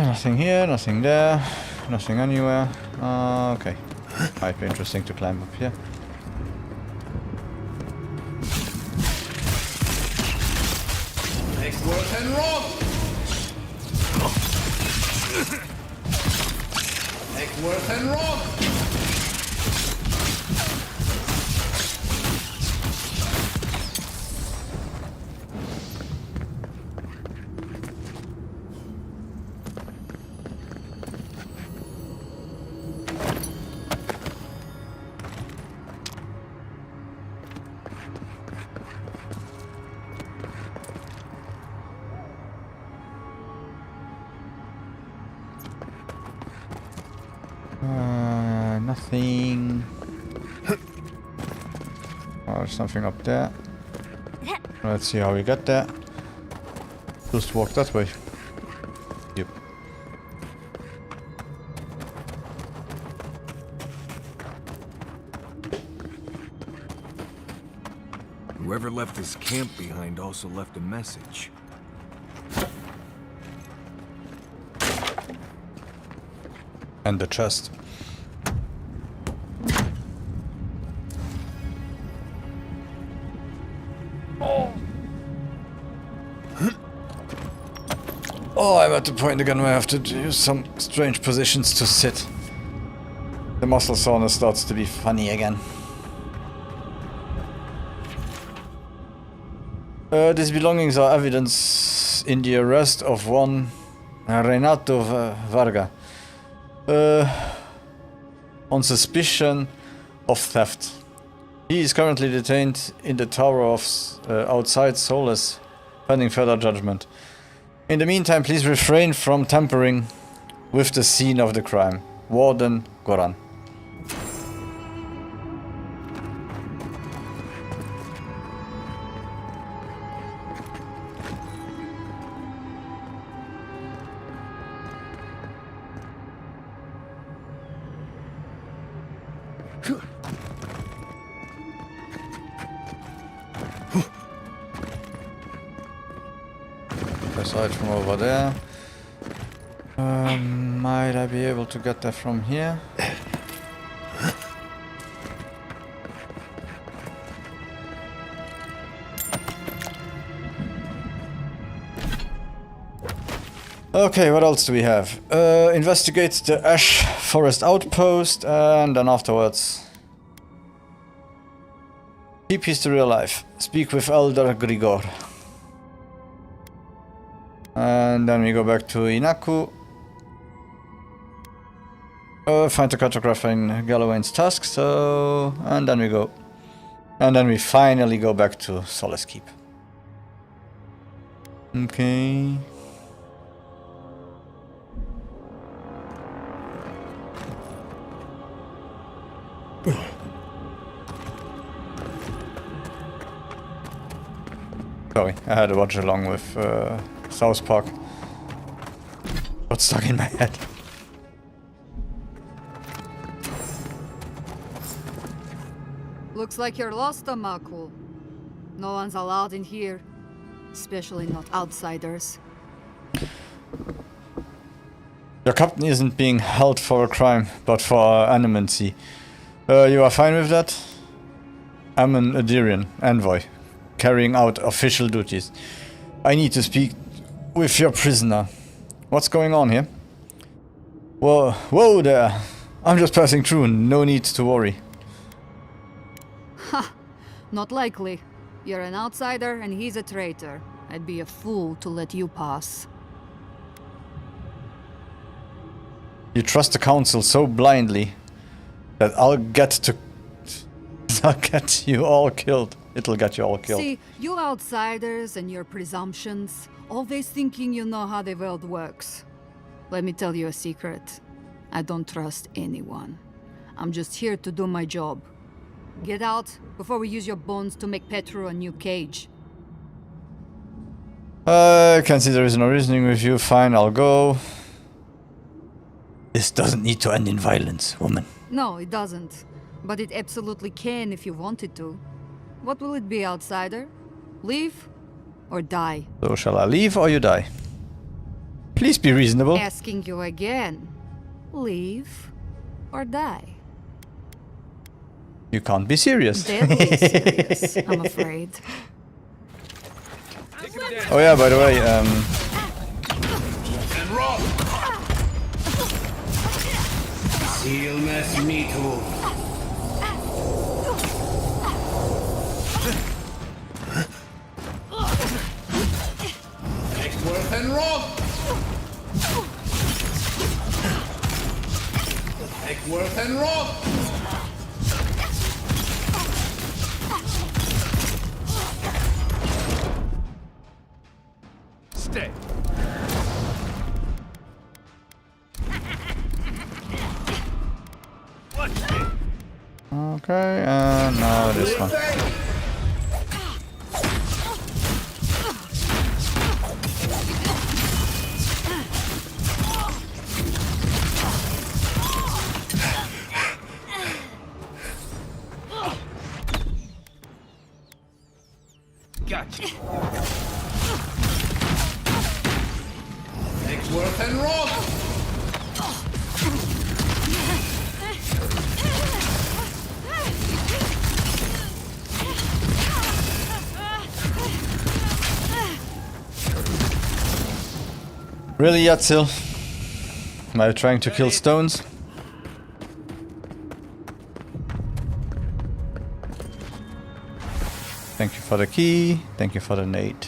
Speaker 1: Nothing here, nothing there, nothing anywhere. Okay. Might be interesting to climb up here.
Speaker 4: Exworth and Rock. Exworth and Rock.
Speaker 1: Nothing. Oh, there's something up there. Let's see how we get there. Just walk that way. Yep.
Speaker 9: Whoever left this camp behind also left a message.
Speaker 1: And the chest. Oh, I'm at the point again where I have to use some strange positions to sit. The muscle soreness starts to be funny again. These belongings are evidence in the arrest of one Renato Varga on suspicion of theft. He is currently detained in the tower of outside Solace, pending further judgment. In the meantime, please refrain from tampering with the scene of the crime. Warden Goran. Aside from over there. Might I be able to get there from here? Okay, what else do we have? Investigate the Ash Forest Outpost, and then afterwards... keep history alive. Speak with Elder Grigor. And then we go back to Inaku. Find the cartographer in Galawain's Tusks, so... and then we go. And then we finally go back to Solace Keep. Okay... Sorry, I had to watch along with South Park. Got stuck in my head.
Speaker 7: Looks like you're lost, Amaku. No one's allowed in here. Especially not outsiders.
Speaker 1: Your captain isn't being held for a crime, but for animancy. You are fine with that? I'm an Adirian envoy, carrying out official duties. I need to speak with your prisoner. What's going on here? Whoa there! I'm just passing through, no need to worry.
Speaker 7: Ha! Not likely. You're an outsider and he's a traitor. I'd be a fool to let you pass.
Speaker 1: You trust the council so blindly that I'll get you all killed. It'll get you all killed.
Speaker 7: See, you outsiders and your presumptions, always thinking you know how the world works. Let me tell you a secret. I don't trust anyone. I'm just here to do my job. Get out before we use your bones to make Petru a new cage.
Speaker 1: I can see there is no reasoning with you. Fine, I'll go. This doesn't need to end in violence, woman.
Speaker 7: No, it doesn't. But it absolutely can if you wanted to. What will it be, outsider? Leave or die?
Speaker 1: So shall I leave or you die? Please be reasonable.
Speaker 7: Asking you again. Leave or die?
Speaker 1: You can't be serious.
Speaker 7: Deadly serious, I'm afraid.
Speaker 1: Oh yeah, by the way,
Speaker 4: And rock! Silmes Mito. Ekworth and rock! Ekworth and rock!
Speaker 14: Stay.
Speaker 1: Okay, and now this one.
Speaker 17: Gotcha.
Speaker 4: Worth and roll.
Speaker 1: Really, Yatsil? Am I trying to kill stones? Thank you for the key. Thank you for the nade.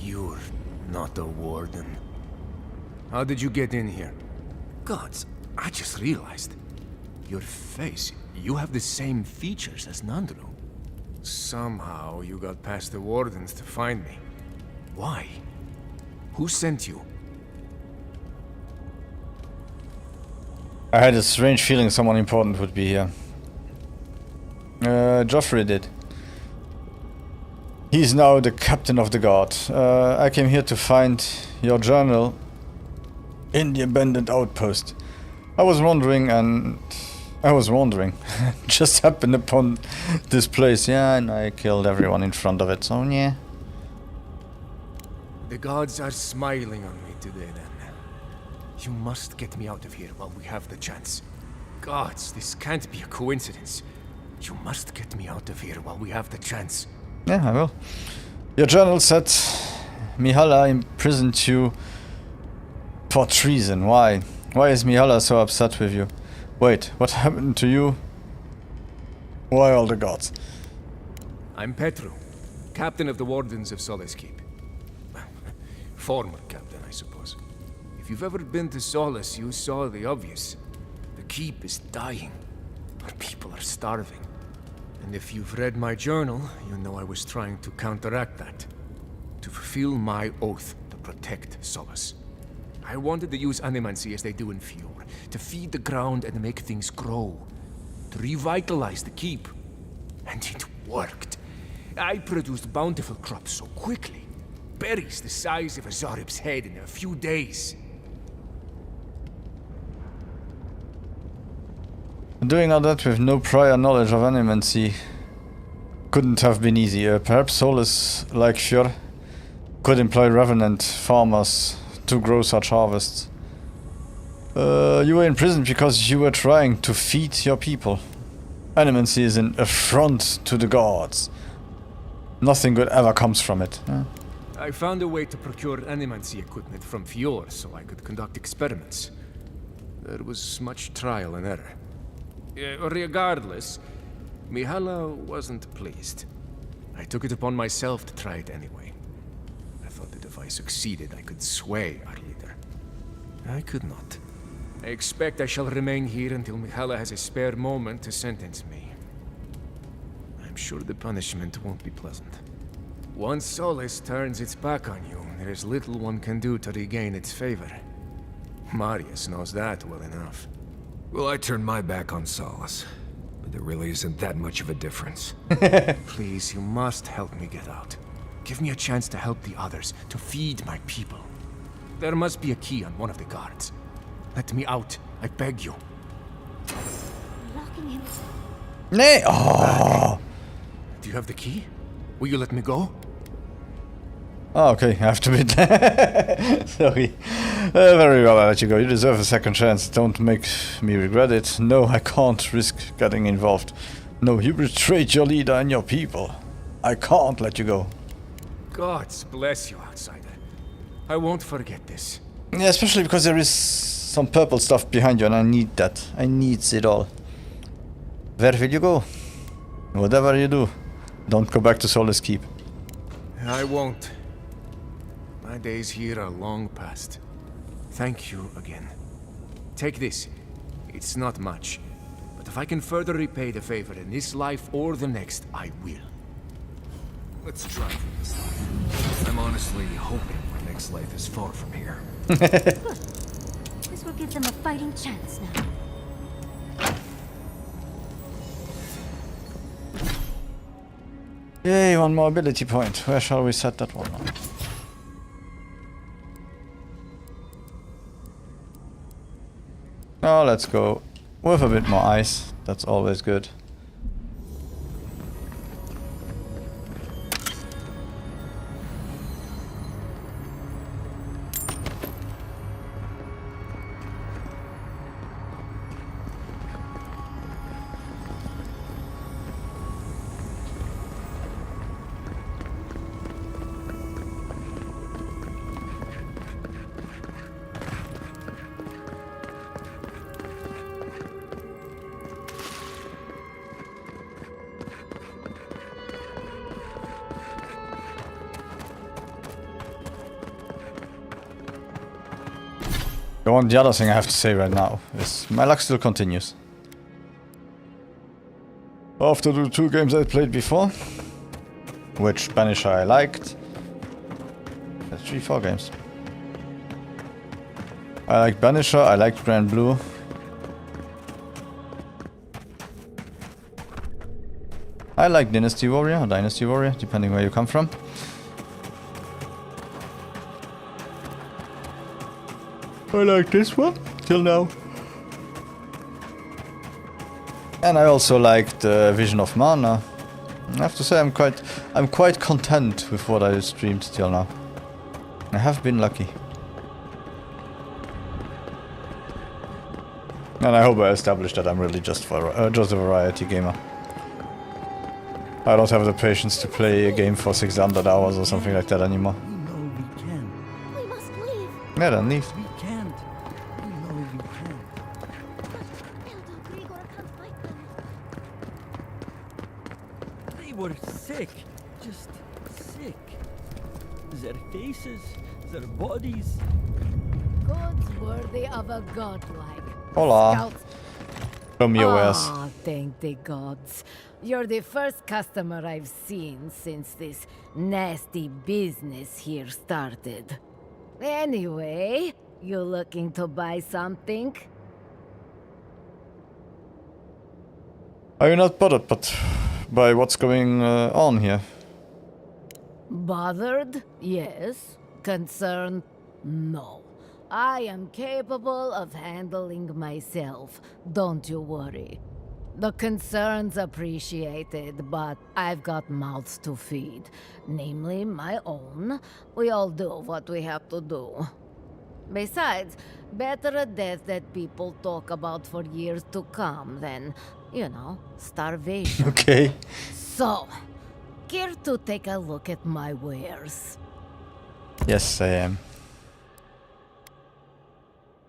Speaker 9: You're not a warden. How did you get in here? Gods, I just realized. Your face, you have the same features as Nandru. Somehow you got past the wardens to find me. Why? Who sent you?
Speaker 1: I had a strange feeling someone important would be here. Joffrey did. He's now the captain of the guard. I came here to find your journal in the abandoned outpost. I was wandering, just happened upon this place, yeah, and I killed everyone in front of it, so yeah.
Speaker 9: The gods are smiling on me today, then. You must get me out of here while we have the chance. Gods, this can't be a coincidence. You must get me out of here while we have the chance.
Speaker 1: Yeah, I will. Your journal said Mihala imprisoned you for treason. Why? Why is Mihala so upset with you? Wait, what happened to you? Why all the gods?
Speaker 9: I'm Petru, captain of the Wardens of Solace Keep. Former captain, I suppose. If you've ever been to Solace, you saw the obvious. The keep is dying. Our people are starving. And if you've read my journal, you know I was trying to counteract that. To fulfill my oath to protect Solace. I wanted to use animancy as they do in Fjord. To feed the ground and make things grow. To revitalize the keep. And it worked. I produced bountiful crops so quickly. Berries the size of a Zarib's head in a few days.
Speaker 1: Doing all that with no prior knowledge of animancy couldn't have been easy. Perhaps Solace, like Fjord, could employ revenant farmers to grow such harvests. You were in prison because you were trying to feed your people. Animancy is an affront to the gods. Nothing good ever comes from it.
Speaker 9: I found a way to procure animancy equipment from Fjord so I could conduct experiments. There was much trial and error. Regardless, Mihala wasn't pleased. I took it upon myself to try it anyway. I thought that if I succeeded, I could sway our leader. I could not. I expect I shall remain here until Mihala has a spare moment to sentence me. I'm sure the punishment won't be pleasant. Once Solace turns its back on you, there is little one can do to regain its favor. Marius knows that well enough.
Speaker 19: Well, I turned my back on Solace, but there really isn't that much of a difference.
Speaker 9: Please, you must help me get out. Give me a chance to help the others, to feed my people. There must be a key on one of the guards. Let me out, I beg you.
Speaker 6: Locking him.
Speaker 1: Nay! Oh!
Speaker 9: Do you have the key? Will you let me go?
Speaker 1: Oh, okay, I have to admit. Sorry. Very well, I'll let you go. You deserve a second chance. Don't make me regret it. No, I can't risk getting involved. No, you betrayed your leader and your people. I can't let you go.
Speaker 9: Gods bless you, outsider. I won't forget this.
Speaker 1: Yeah, especially because there is some purple stuff behind you and I need that. I need it all. Where will you go? Whatever you do, don't go back to Solace Keep.
Speaker 9: I won't. My days here are long past. Thank you again. Take this. It's not much. But if I can further repay the favor in this life or the next, I will.
Speaker 19: Let's try for this life. I'm honestly hoping my next life is far from here.
Speaker 6: This will give them a fighting chance now.
Speaker 1: Yay, one more ability point. Where shall we set that one on? Oh, let's go with a bit more ice. That's always good. The other thing I have to say right now is my luck still continues. After the 2 games I played before, which Banisher I liked, that's 3-4 games. I liked Banisher, I liked Grand Blue. I like Dynasty Warrior, or Dynasty Warrior, depending where you come from. I like this one, till now. And I also liked Vision of Mana. I have to say I'm quite content with what I streamed till now. I have been lucky. And I hope I established that I'm really just a variety gamer. I don't have the patience to play a game for 600 hours or something like that anymore.
Speaker 3: No, we can.
Speaker 6: We must leave.
Speaker 1: Yeah, then leave.
Speaker 3: We can't. We know you can.
Speaker 6: Elder Grigor can't fight them.
Speaker 16: They were sick. Just sick. Their faces, their bodies.
Speaker 2: Gods worthy of a godlike.
Speaker 1: Hola.
Speaker 2: Scouts.
Speaker 1: Show me your wares.
Speaker 2: Ah, thank the gods. You're the first customer I've seen since this nasty business here started. Anyway, you looking to buy something?
Speaker 1: Are you not bothered but by what's going on here?
Speaker 2: Bothered? Yes. Concerned? No. I am capable of handling myself. Don't you worry. The concern's appreciated, but I've got mouths to feed. Namely, my own. We all do what we have to do. Besides, better a death that people talk about for years to come than, you know, starvation.
Speaker 1: Okay.
Speaker 2: So, care to take a look at my wares?
Speaker 1: Yes, I am.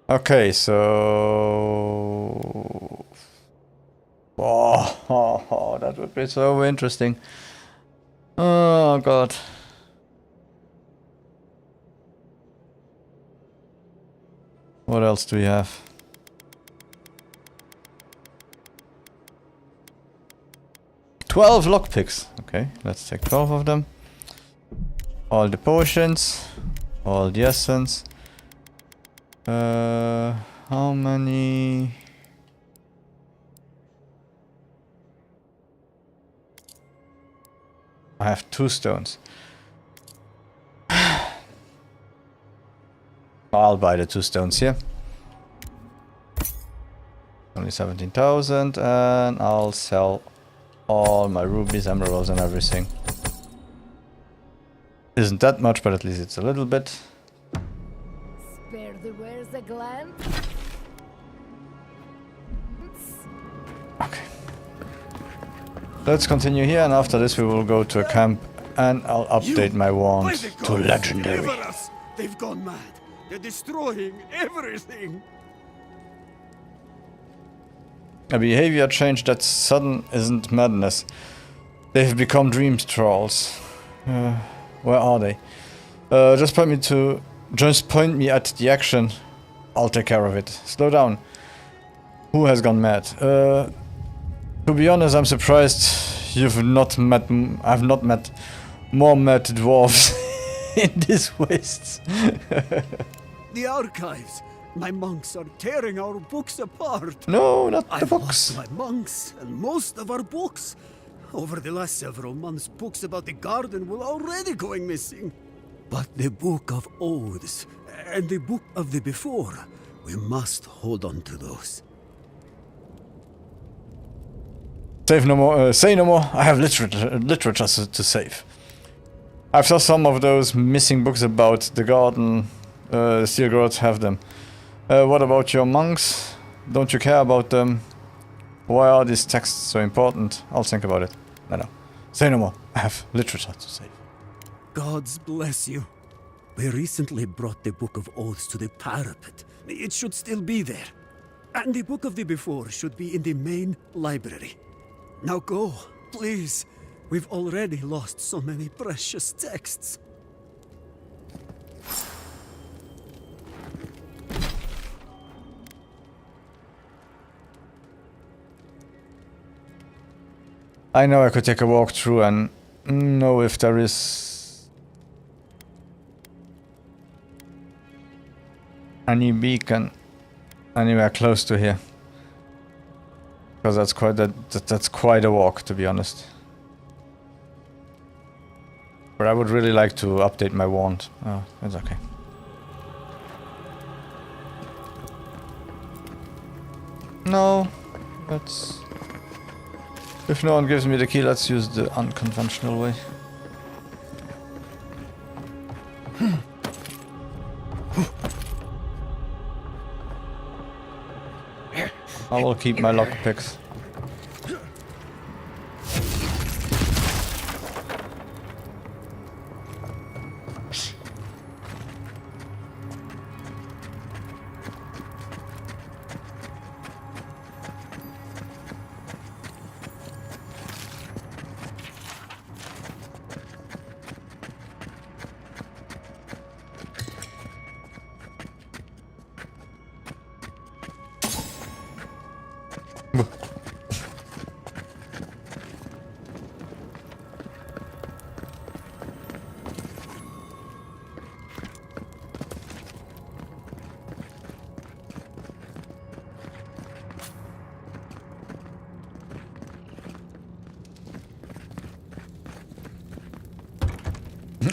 Speaker 1: Okay, so... Oh, that would be so interesting. Oh, God. What else do we have? "12 lockpicks." Okay, let's take 12 of them. All the potions. All the essence. How many? I have 2 stones. I'll buy the 2 stones here. Only 17,000, and I'll sell all my rubies, emeralds, and everything. Isn't that much, but at least it's a little bit.
Speaker 2: Spare the wares a glance?
Speaker 1: Okay. Let's continue here, and after this we will go to a camp, and I'll update my wand to legendary.
Speaker 17: Deliver us! They've gone mad. They're destroying everything.
Speaker 1: A behavior change that sudden isn't madness. They've become dream trolls. Where are they? Just point me at the action. I'll take care of it. Slow down. Who has gone mad? To be honest, I'm surprised I've not met more mad dwarves in these wastes.
Speaker 20: The archives. My monks are tearing our books apart.
Speaker 1: No, not the
Speaker 20: I've
Speaker 1: books.
Speaker 20: lost my monks and most of our books. Over the last several months, books about the garden were already going missing. But the Book of Oaths and the Book of the Before, we must hold on to those.
Speaker 1: Save no more. Say no more. I have literature to save. I've saw some of those missing books about the garden. Steel Girls have them. What about your monks? Don't you care about them? Why are these texts so important? I'll think about it. No. Say no more. I have literature to save.
Speaker 20: Gods bless you. We recently brought the Book of Oaths to the parapet. It should still be there. And the Book of the Before should be in the main library. Now go, please. We've already lost so many precious texts.
Speaker 1: I know I could take a walk through and know if there is any beacon anywhere close to here. Because that's quite a walk, to be honest. But I would really like to update my wand. Oh, that's okay. No, that's... If no one gives me the key, let's use the unconventional way. I will keep my lockpicks.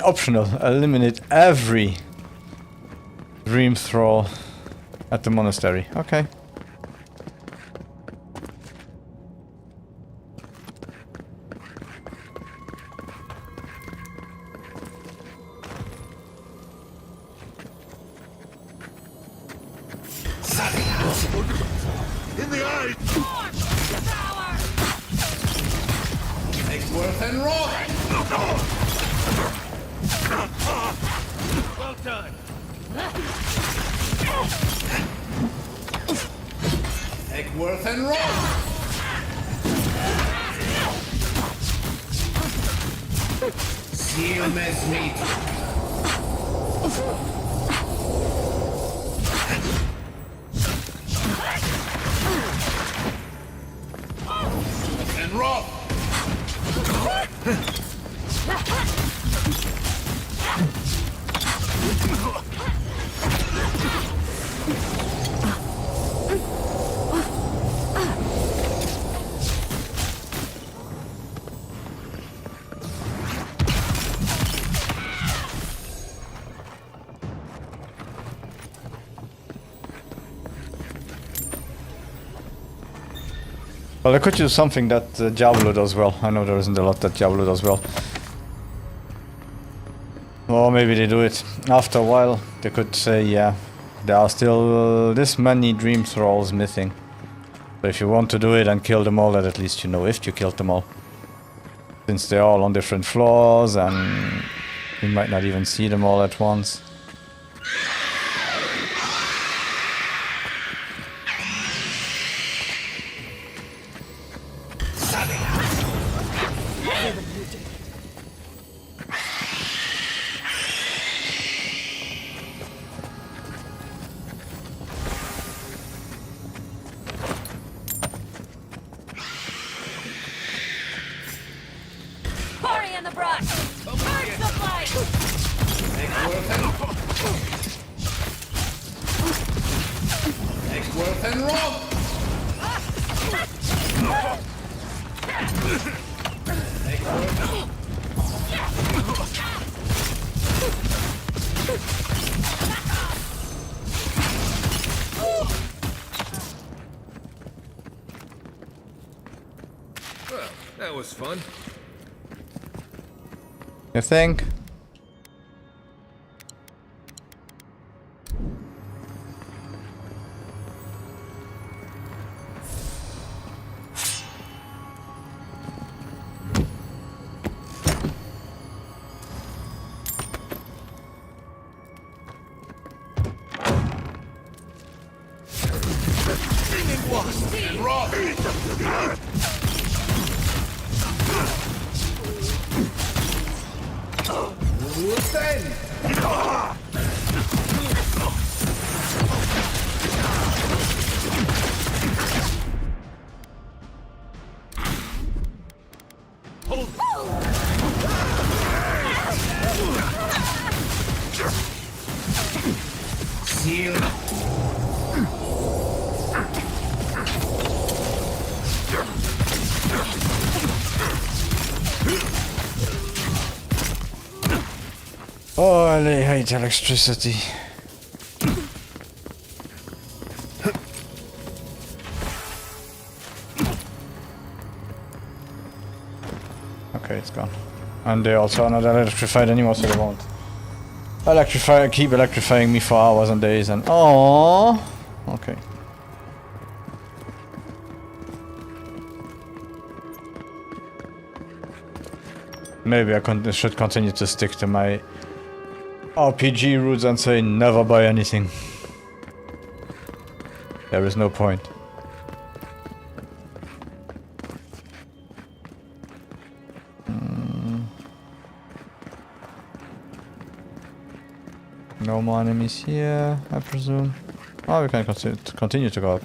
Speaker 1: Optional. Eliminate every dream thrall at the monastery. Okay.
Speaker 4: In the eye! Make worth and roaring! Well done. Eggworth and roll. Seal mess meat. And roll.
Speaker 1: Well, I could use something that Diablo does well. I know there isn't a lot that Diablo does well. Or maybe they do it after a while. They could say, yeah, there are still this many dream thralls missing. But if you want to do it and kill them all, then at least you know if you killed them all. Since they're all on different floors and you might not even see them all at once.
Speaker 5: the brush! Purge the fight!
Speaker 4: Next worth and rob!
Speaker 19: Well, that was fun.
Speaker 1: You think?
Speaker 4: And rob! Seal.
Speaker 1: Oh, I hate electricity. Okay, it's gone. And they also are not electrified anymore, so they won't keep electrifying me for hours and days and oh. Okay. Maybe I should continue to stick to my RPG roots and say never buy anything. There is no point. No more enemies here, I presume. Oh, we can continue to go up.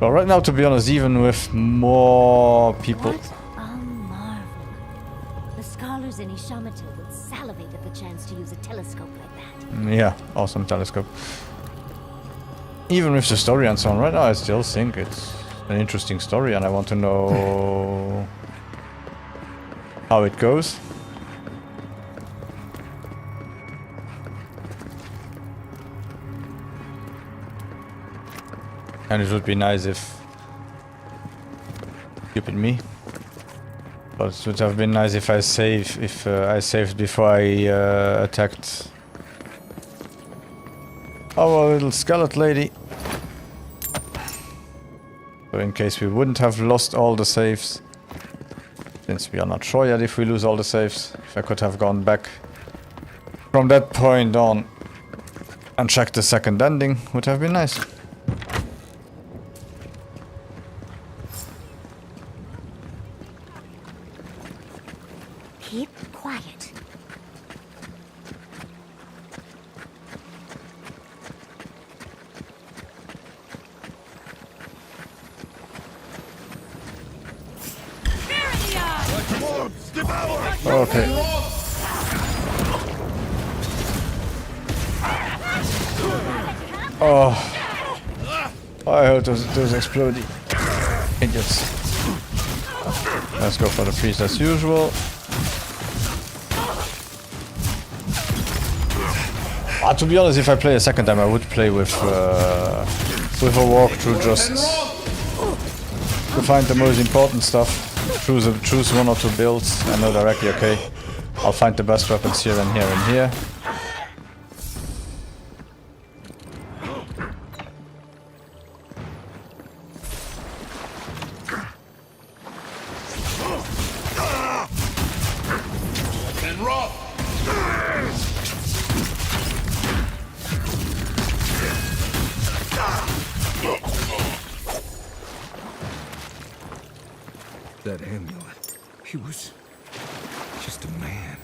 Speaker 1: Well, right now, to be honest, even with more people...
Speaker 6: What a marvel. The scholars in Ishamata would salivate at the chance to use a telescope like that.
Speaker 1: Yeah, awesome telescope. Even with the story and so on, right now I still think it's an interesting story and I want to know how it goes. And it would be nice if... Stupid me. But it would have been nice if I saved before I attacked our little skeleton lady. So in case we wouldn't have lost all the saves. Since we are not sure yet if we lose all the saves. If I could have gone back from that point on and checked the second ending, would have been nice.
Speaker 6: Keep quiet.
Speaker 1: Okay. Oh, I heard those exploding idiots. Let's go for the priest as usual. To be honest, if I play a second time, I would play with a walkthrough just to find the most important stuff. Choose one or two builds and know directly, okay, I'll find the best weapons here and here and here.
Speaker 19: That amulet. He was just a man.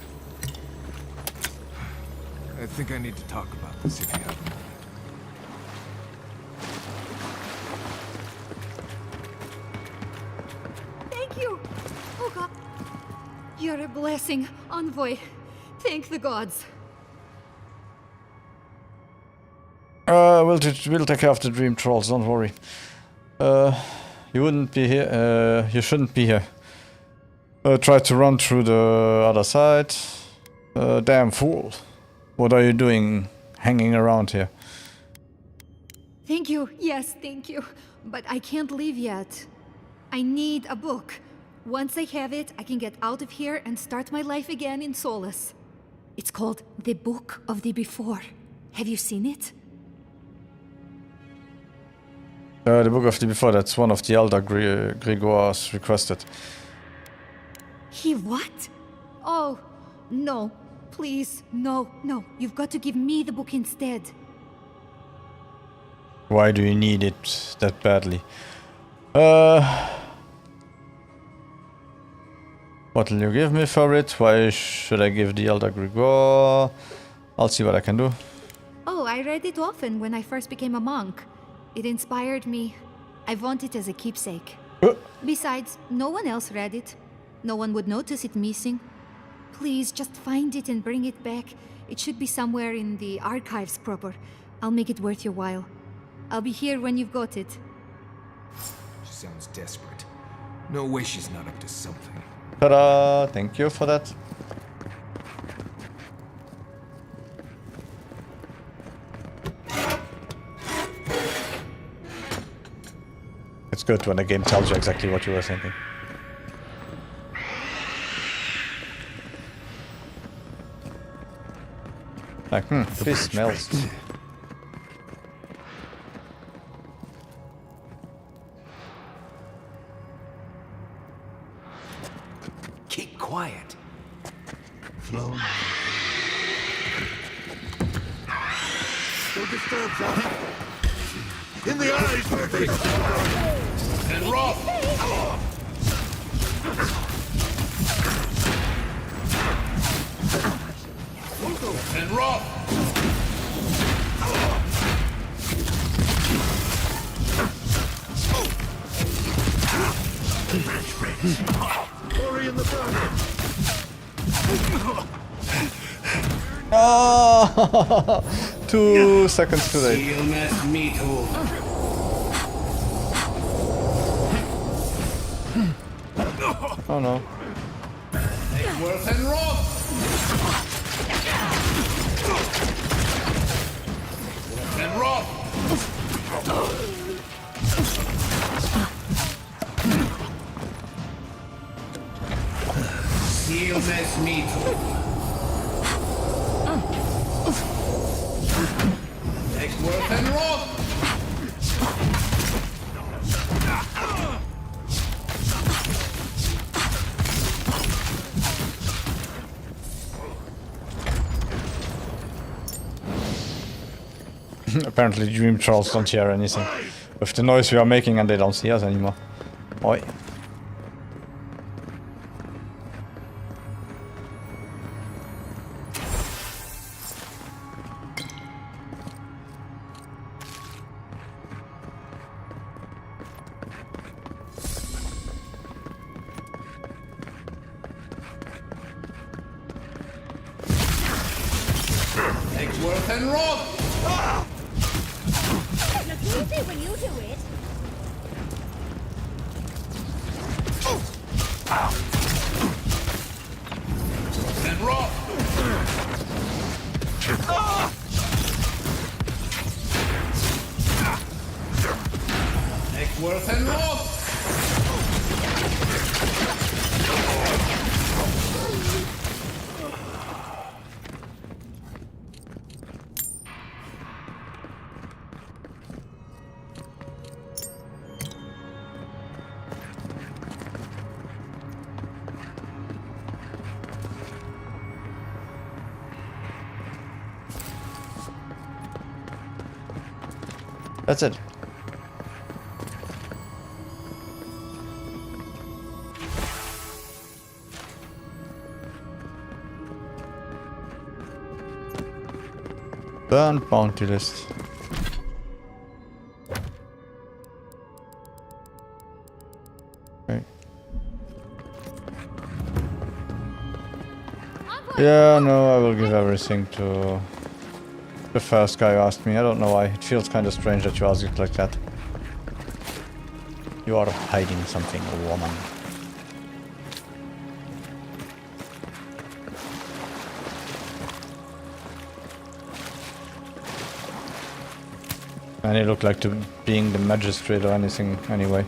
Speaker 19: I think I need to talk about this if you have a moment.
Speaker 7: Thank you! Oh God. You're a blessing, envoy. Thank the gods.
Speaker 1: We'll take care of the dream trolls, don't worry. You wouldn't be here, you shouldn't be here. Try to run through the other side. Damn fool. What are you doing hanging around here?
Speaker 7: Thank you, yes, thank you. But I can't leave yet. I need a book. Once I have it, I can get out of here and start my life again in Solace. It's called The Book of the Before. Have you seen it?
Speaker 1: The Book of the Before, that's one of the Elder Gregors requested.
Speaker 7: He what? Oh, no. Please, no. You've got to give me the book instead.
Speaker 1: Why do you need it that badly? What will you give me for it? Why should I give the Elder Gregor? I'll see what I can do.
Speaker 7: Oh, I read it often when I first became a monk. It inspired me. I want it as a keepsake. Besides, no one else read it. No one would notice it missing. Please, just find it and bring it back. It should be somewhere in the archives proper. I'll make it worth your while. I'll be here when you've got it.
Speaker 19: She sounds desperate. No way she's not up to something.
Speaker 1: Ta-da! Thank you for that. It's good when a game tells you exactly what you were thinking. Like, fish smells.
Speaker 3: Keep quiet.
Speaker 15: Flow.
Speaker 17: Don't disturb, John. In the eyes, Murphy! And rough! And rough! Hurry in the front!
Speaker 1: Oh, 2 seconds too late.
Speaker 4: Steel me too.
Speaker 1: Oh no.
Speaker 4: Worth and rock. And rock. Steel me too. Worth and rock.
Speaker 1: Apparently dream trolls don't hear anything. With the noise we are making and they don't see us anymore. Oi.
Speaker 4: Worth and rock.
Speaker 6: Look easy when you do it.
Speaker 4: And rock. Worth and rock.
Speaker 1: That's it. Burn bounty list. Okay. Yeah, no, I will give everything to the first guy who asked me. I don't know why. It feels kind of strange that you ask it like that. You are hiding something, woman. And he looked like to being the magistrate or anything anyway.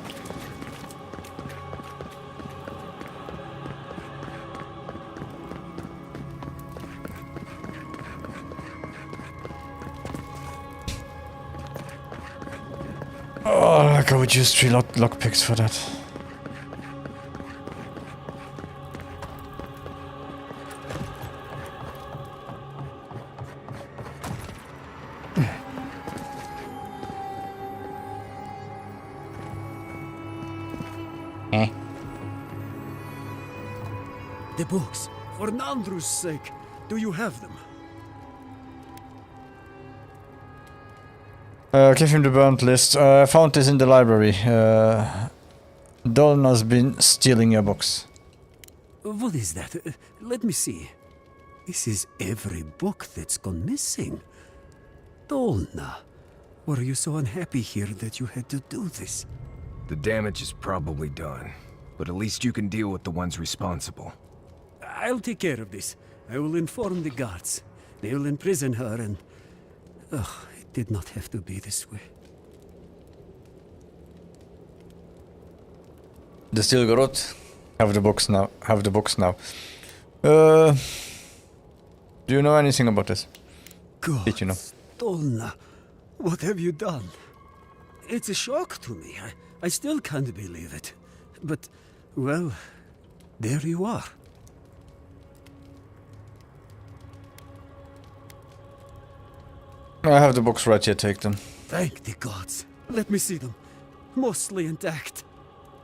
Speaker 1: Oh, I would use 3 lockpicks for that.
Speaker 20: The books, for Nandru's sake, do you have them?
Speaker 1: Give him the burnt list. I found this in the library. Dolna's been stealing your books.
Speaker 20: What is that? Let me see. This is every book that's gone missing. Dolna, were you so unhappy here that you had to do this?
Speaker 19: The damage is probably done, but at least you can deal with the ones responsible.
Speaker 20: I'll take care of this. I will inform the guards. They will imprison her and... Ugh, it did not have to be this way.
Speaker 1: The Stilgorod. Have the books now. Have the books now. Do you know anything about this?
Speaker 20: God,
Speaker 1: Did you know?
Speaker 20: Dolna, what have you done? It's a shock to me. I still can't believe it. But, well, there you are.
Speaker 1: I have the books right here, take them.
Speaker 20: Thank the gods. Let me see them. Mostly intact.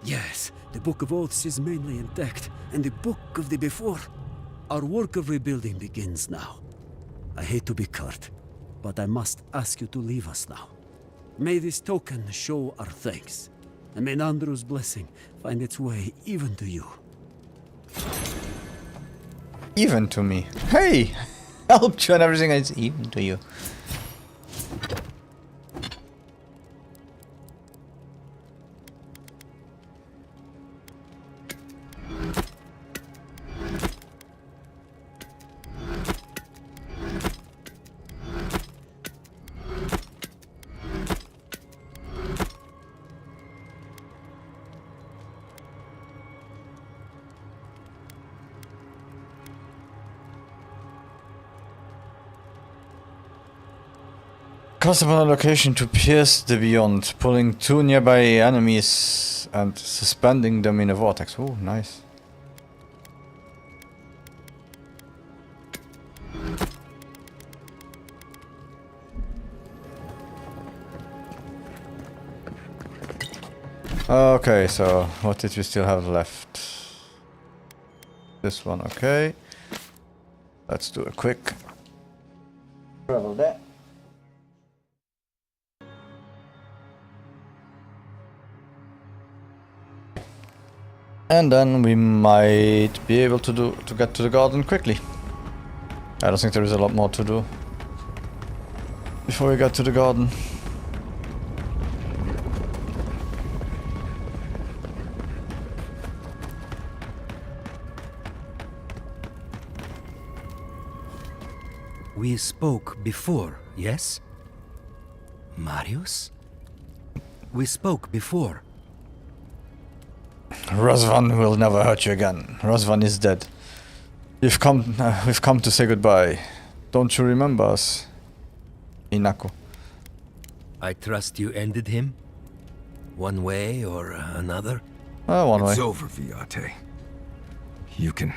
Speaker 20: Yes, the Book of Oaths is mainly intact, and the Book of the Before. Our work of rebuilding begins now. I hate to be curt, but I must ask you to leave us now. May this token show our thanks, and may Nandru's blessing find its way even to you.
Speaker 1: Even to me. Hey! I helped you and everything, and it's even to you. Cost of an allocation to pierce the beyond, pulling 2 nearby enemies and suspending them in a vortex. Oh, nice. Okay, so what did we still have left? This one, okay. Let's do a quick travel there. And then we might be able to get to the garden quickly. I don't think there is a lot more to do before we get to the garden.
Speaker 3: We spoke before, yes? Marius? We spoke before.
Speaker 1: Razvan will never hurt you again. Razvan is dead. We've come to say goodbye. Don't you remember us, Inako?
Speaker 3: I trust you ended him? One way or another?
Speaker 1: One way.
Speaker 19: It's over, Viate. You can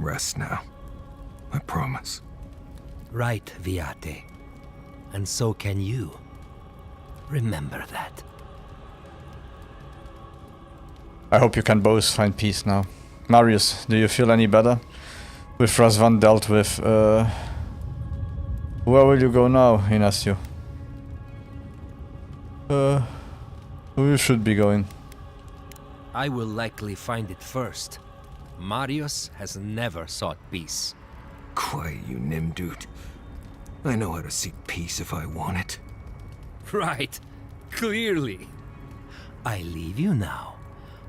Speaker 19: rest now. I promise.
Speaker 3: Right, Viate. And so can you. Remember that.
Speaker 1: I hope you can both find peace now. Marius, do you feel any better? With Razvan dealt with, Where will you go now, Ignacio? We should be going.
Speaker 21: I will likely find it first. Marius has never sought peace.
Speaker 19: Quiet, you Nimdude. I know how to seek peace if I want it.
Speaker 21: Right. Clearly. I leave you now,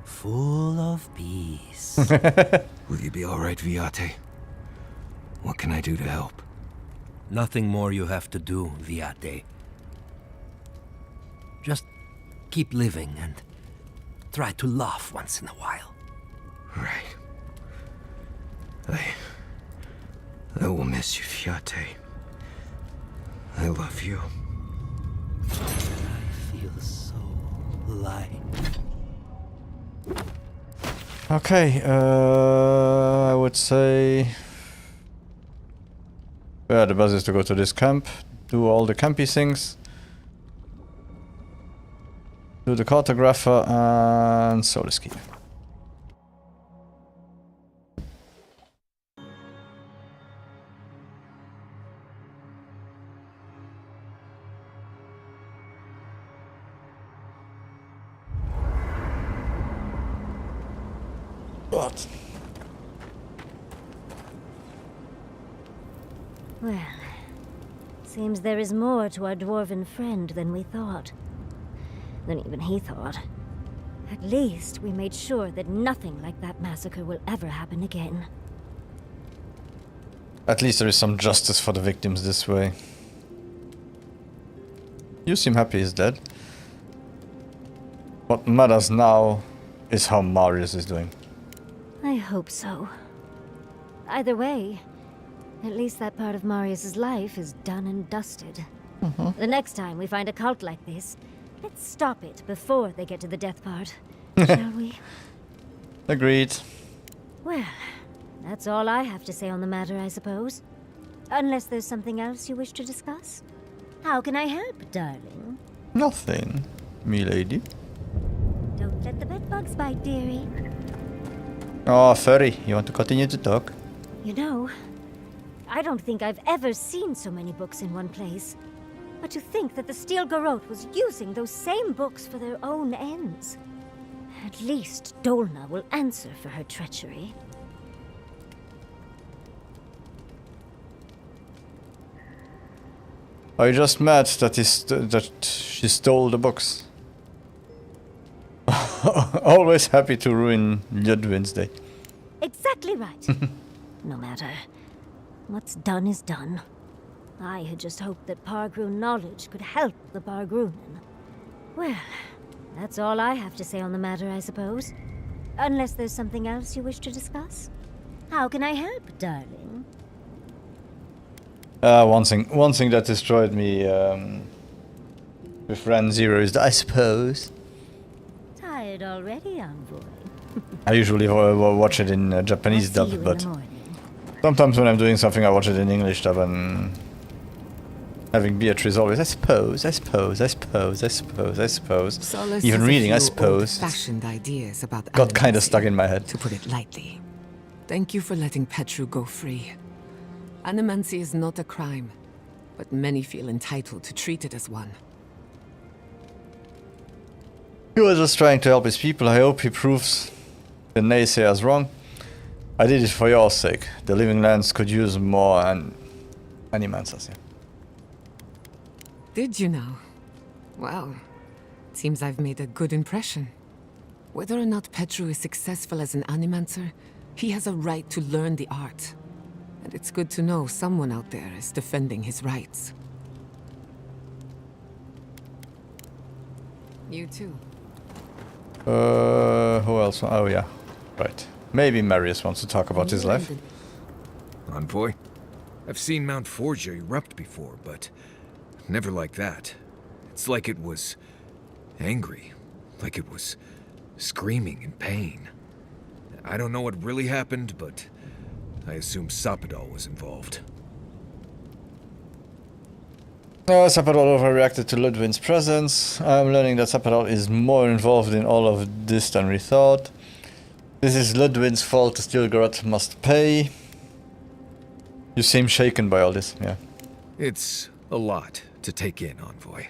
Speaker 21: full of peace.
Speaker 19: Will you be alright, Viate? What can I do to help?
Speaker 21: Nothing more you have to do, Viate. Just keep living and try to laugh once in a while.
Speaker 19: Right. I will miss you, Viate. I love you.
Speaker 21: I feel so light.
Speaker 1: Okay, I would say... Yeah, the best is to go to this camp, do all the campy things, do the cartographer, and solar ski. What?
Speaker 6: Well, seems there is more to our dwarven friend than we thought. Than even he thought. At least we made sure that nothing like that massacre will ever happen again.
Speaker 1: At least there is some justice for the victims this way. You seem happy he's dead. What matters now is how Marius is doing.
Speaker 6: I hope so. Either way, at least that part of Marius's life is done and dusted. The next time we find a cult like this, let's stop it before they get to the death part. Shall we?
Speaker 1: Agreed.
Speaker 6: Well, that's all I have to say on the matter, I suppose. Unless there's something else you wish to discuss. How can I help, darling?
Speaker 1: Nothing, milady.
Speaker 6: Don't let the bedbugs bite, dearie.
Speaker 1: Oh, furry, you want to continue to talk?
Speaker 6: You know, I don't think I've ever seen so many books in one place. But to think that the Steel Garrote was using those same books for their own ends. At least Dolna will answer for her treachery.
Speaker 1: Are you just mad that she stole the books? Always happy to ruin Ludwin's day.
Speaker 6: Exactly right. No matter. What's done is done. I had just hoped that Pargroon knowledge could help the Pargroonen. Well, that's all I have to say on the matter, I suppose. Unless there's something else you wish to discuss. How can I help, darling?
Speaker 1: One thing that destroyed me with Ran Zero is the I suppose.
Speaker 6: Tired already, envoy?
Speaker 1: I usually watch it in Japanese dub, but sometimes when I'm doing something I watch it in English dub, and having Beatrice always, I suppose.
Speaker 12: Solace
Speaker 1: Even
Speaker 12: has a
Speaker 1: reading, I
Speaker 12: few
Speaker 1: suppose.
Speaker 12: old-fashioned ideas about
Speaker 1: Got kind of
Speaker 12: animacy,
Speaker 1: stuck in my head.
Speaker 12: to put it lightly. Thank you for letting Petru go free. Animancy is not a crime, but many feel entitled to treat it as one.
Speaker 1: He was just trying to help his people. I hope he proves the naysayers wrong. I did it for your sake. The Living Lands could use more animancers. Yeah.
Speaker 12: Did you now? Well, seems I've made a good impression. Whether or not Petru is successful as an animancer, he has a right to learn the art. And it's good to know someone out there is defending his rights. You too.
Speaker 1: Who else? Oh yeah, right. Maybe Marius wants to talk about his life.
Speaker 19: Envoy? I've seen Mount Forgia erupt before, but never like that. It's like it was angry, like it was screaming in pain. I don't know what really happened, but I assume Sapadal was involved.
Speaker 1: Sapadal overreacted to Ludwin's presence. I'm learning that Sapadal is more involved in all of this than we thought. This is Ludwin's fault. The Steel Garrote must pay. You seem shaken by all this, yeah.
Speaker 19: It's a lot to take in, Envoy.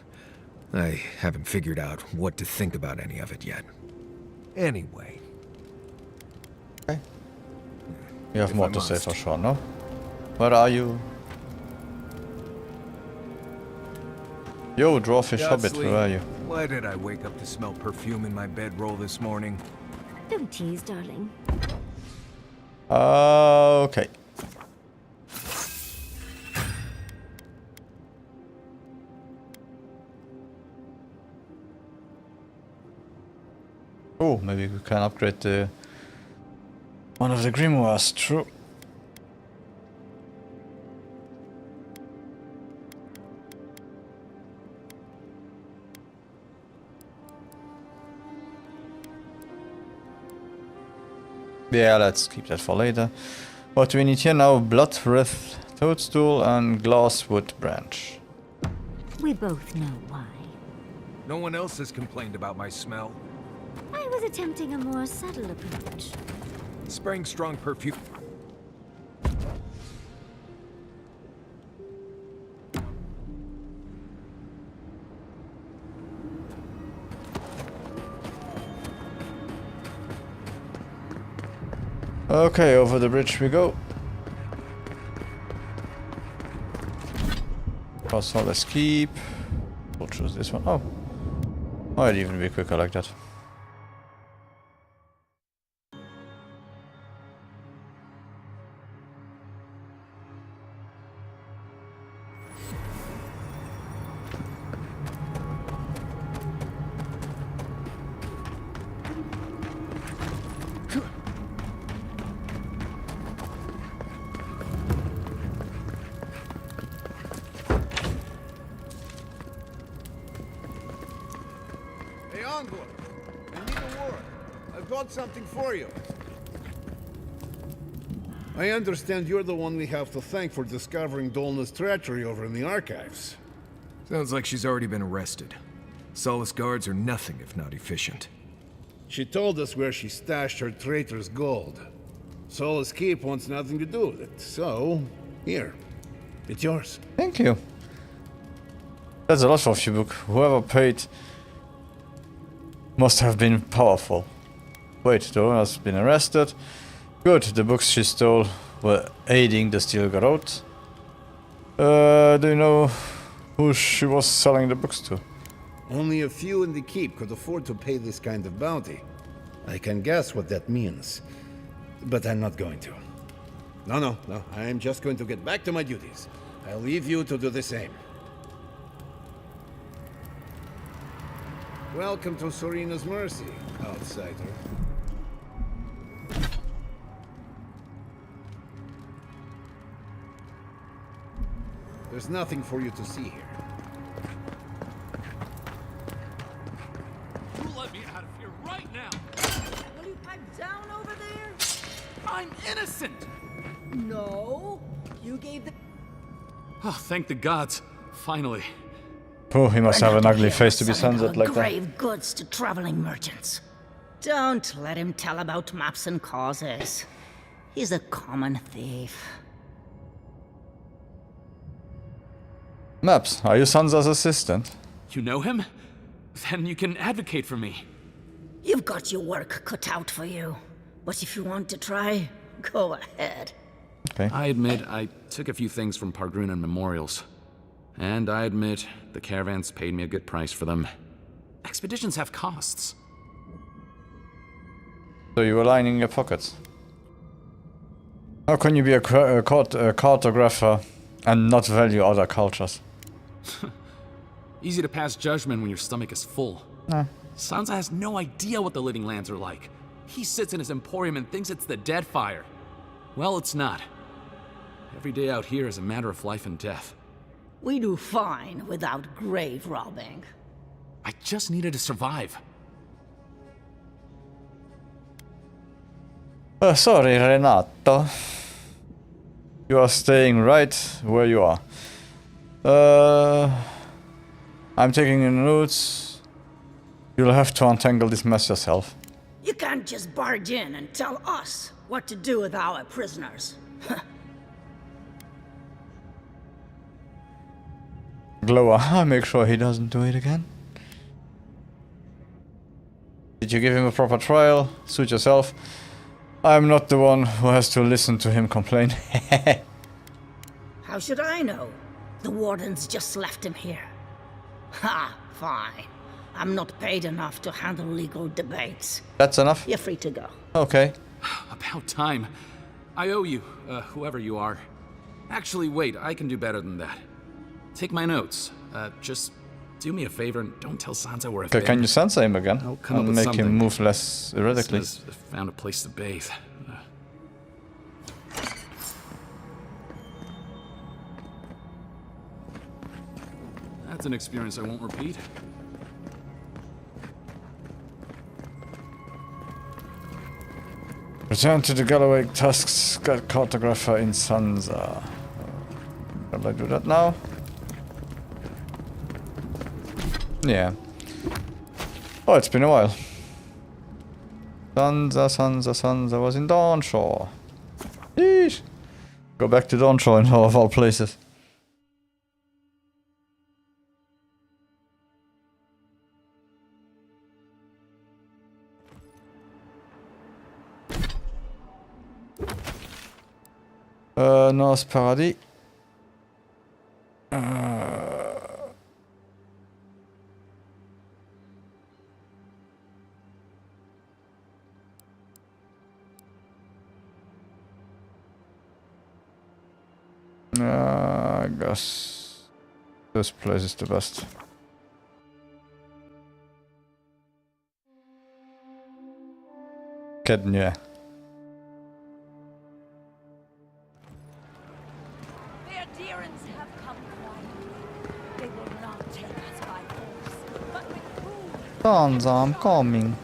Speaker 19: I haven't figured out what to think about any of it yet. Anyway.
Speaker 1: Okay. You have more to say for sure, no? Where are you? Yo, Dwarfish Hobbit, where are you?
Speaker 19: Why did I wake up to smell perfume in my bedroll this morning?
Speaker 6: Don't tease, darling.
Speaker 1: Okay. Oh, maybe we can upgrade the one of the grimoires. True. Yeah, let's keep that for later. What do we need here now? Blood wreath, toadstool, and glasswood branch.
Speaker 6: We both know why.
Speaker 19: No one else has complained about my smell.
Speaker 6: I was attempting a more subtle approach.
Speaker 19: Spraying strong perfume.
Speaker 1: Okay, over the bridge we go. Also, let's keep. We'll choose this one. Oh, might even be quicker like that.
Speaker 17: Something for you. I understand you're the one we have to thank for discovering Dolna's treachery over in the archives.
Speaker 19: Sounds like she's already been arrested. Solace guards are nothing if not efficient.
Speaker 17: She told us where she stashed her traitor's gold. Solace Keep wants nothing to do with it, so here, it's yours.
Speaker 1: Thank you. That's a lot for a book. Whoever paid must have been powerful. Wait, Dora has been arrested. Good, the books she stole were aiding the Steel Garrote. Do you know who she was selling the books to?
Speaker 17: Only a few in the keep could afford to pay this kind of bounty. I can guess what that means, but I'm not going to. No, I'm just going to get back to my duties. I'll leave you to do the same. Welcome to Serena's Mercy, outsider. There's nothing for you to see here.
Speaker 10: You let me out of here right now!
Speaker 5: Will you pipe down over there?
Speaker 10: I'm innocent!
Speaker 5: No. You gave the...
Speaker 10: Oh, thank the gods. Finally.
Speaker 1: Oh, he must have an ugly face to be censored like that.
Speaker 8: Grave goods to traveling merchants. Don't let him tell about maps and causes. He's a common thief.
Speaker 1: Maps, are you Sansa's assistant?
Speaker 10: You know him? Then you can advocate for me.
Speaker 8: You've got your work cut out for you. But if you want to try, go ahead.
Speaker 1: Okay.
Speaker 10: I admit I took a few things from Pargrunan memorials. And I admit the caravans paid me a good price for them. Expeditions have costs.
Speaker 1: So you were lining your pockets. How can you be a cartographer and not value other cultures?
Speaker 10: Easy to pass judgment when your stomach is full.
Speaker 1: Nah.
Speaker 10: Sansa has no idea what the living lands are like. He sits in his emporium and thinks it's the Deadfire. Well, it's not. Every day out here is a matter of life and death.
Speaker 8: We do fine without grave robbing.
Speaker 10: I just needed to survive.
Speaker 1: Sorry, Renato. You are staying right where you are. I'm taking in notes. You'll have to untangle this mess yourself.
Speaker 8: You can't just barge in and tell us what to do with our prisoners.
Speaker 1: Glower. Make sure he doesn't do it again. Did you give him a proper trial? Suit yourself. I'm not the one who has to listen to him complain.
Speaker 8: How should I know? The warden's just left him here. Ha, fine. I'm not paid enough to handle legal debates.
Speaker 1: That's enough?
Speaker 8: You're free to go.
Speaker 1: Okay.
Speaker 13: About time. I owe you, whoever you are. Actually, wait, I can do better than that. Take my notes. Just do me a favor and don't tell Sansa where I've
Speaker 1: Okay,
Speaker 13: been.
Speaker 1: can you censor him again?
Speaker 13: I'll come up
Speaker 1: And
Speaker 13: with
Speaker 1: make
Speaker 13: something.
Speaker 1: him move less erratically.
Speaker 13: Says, found a place to bathe. That's an experience I won't repeat.
Speaker 1: Return to the Galawain Tusks cartographer in Sansa. Will I do that now? Yeah. Oh, it's been a while. Sansa was in Dawnshore. Yeesh. Go back to Dawnshore in all of all places. North Paradis. I guess this place is the best. Kednia.
Speaker 22: The adherents have come quietly. They will not take us by force, but with food.
Speaker 1: Sansa, I'm coming.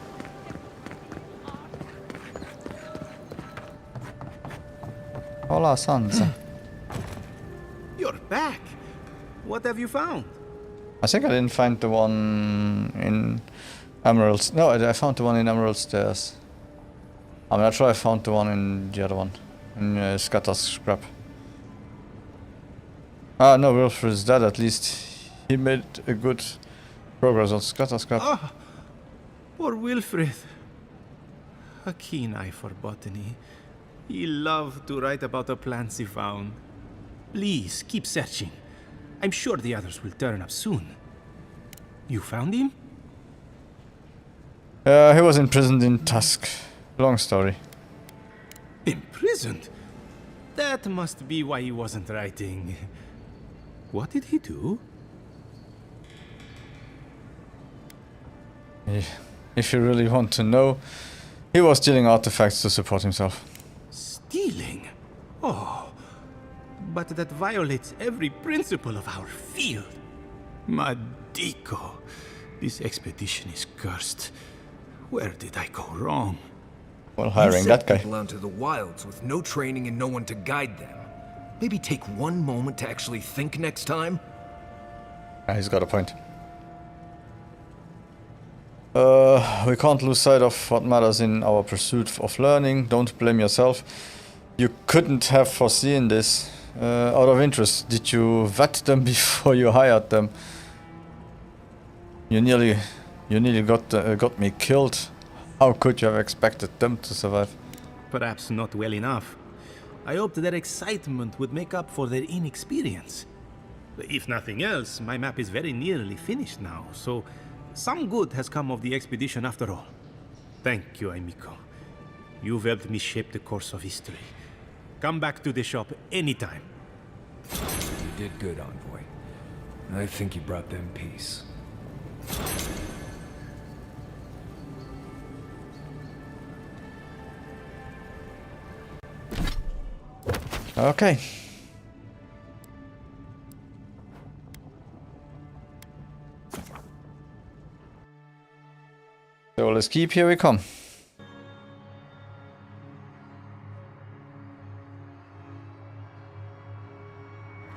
Speaker 1: Hola, Sansa.
Speaker 23: You're back. What have you found?
Speaker 1: I think I didn't find the one in Emeralds. No, I found the one in Emerald Stairs. I'm not sure I found the one in the other one. In Scatter's Scrap. Ah, no, Wilfred is dead. At least he made a good progress on Scatter's Scrap.
Speaker 23: Ah, poor Wilfred. A keen eye for botany. He loved to write about the plants he found. Please, keep searching. I'm sure the others will turn up soon. You found him?
Speaker 1: He was imprisoned in Tusk. Long story.
Speaker 23: Imprisoned? That must be why he wasn't writing. What did he do?
Speaker 1: If you really want to know, he was stealing artifacts to support himself.
Speaker 23: Stealing? Oh, but that violates every principle of our field. Madiko, this expedition is cursed. Where did I go wrong?
Speaker 1: Well, hiring that guy.
Speaker 19: People out to the wilds with no training and no one to guide them. Maybe take one moment to actually think next time.
Speaker 1: He's got a point. We can't lose sight of what matters in our pursuit of learning. Don't blame yourself. You couldn't have foreseen this. Out of interest, did you vet them before you hired them? You nearly got me killed. How could you have expected them to survive?
Speaker 23: Perhaps not well enough. I hoped their excitement would make up for their inexperience. If nothing else, my map is very nearly finished now, so some good has come of the expedition after all. Thank you, Amico. You've helped me shape the course of history. Come back to the shop anytime.
Speaker 19: You did good, Envoy. I think you brought them peace.
Speaker 1: Okay. So let's keep, here we come.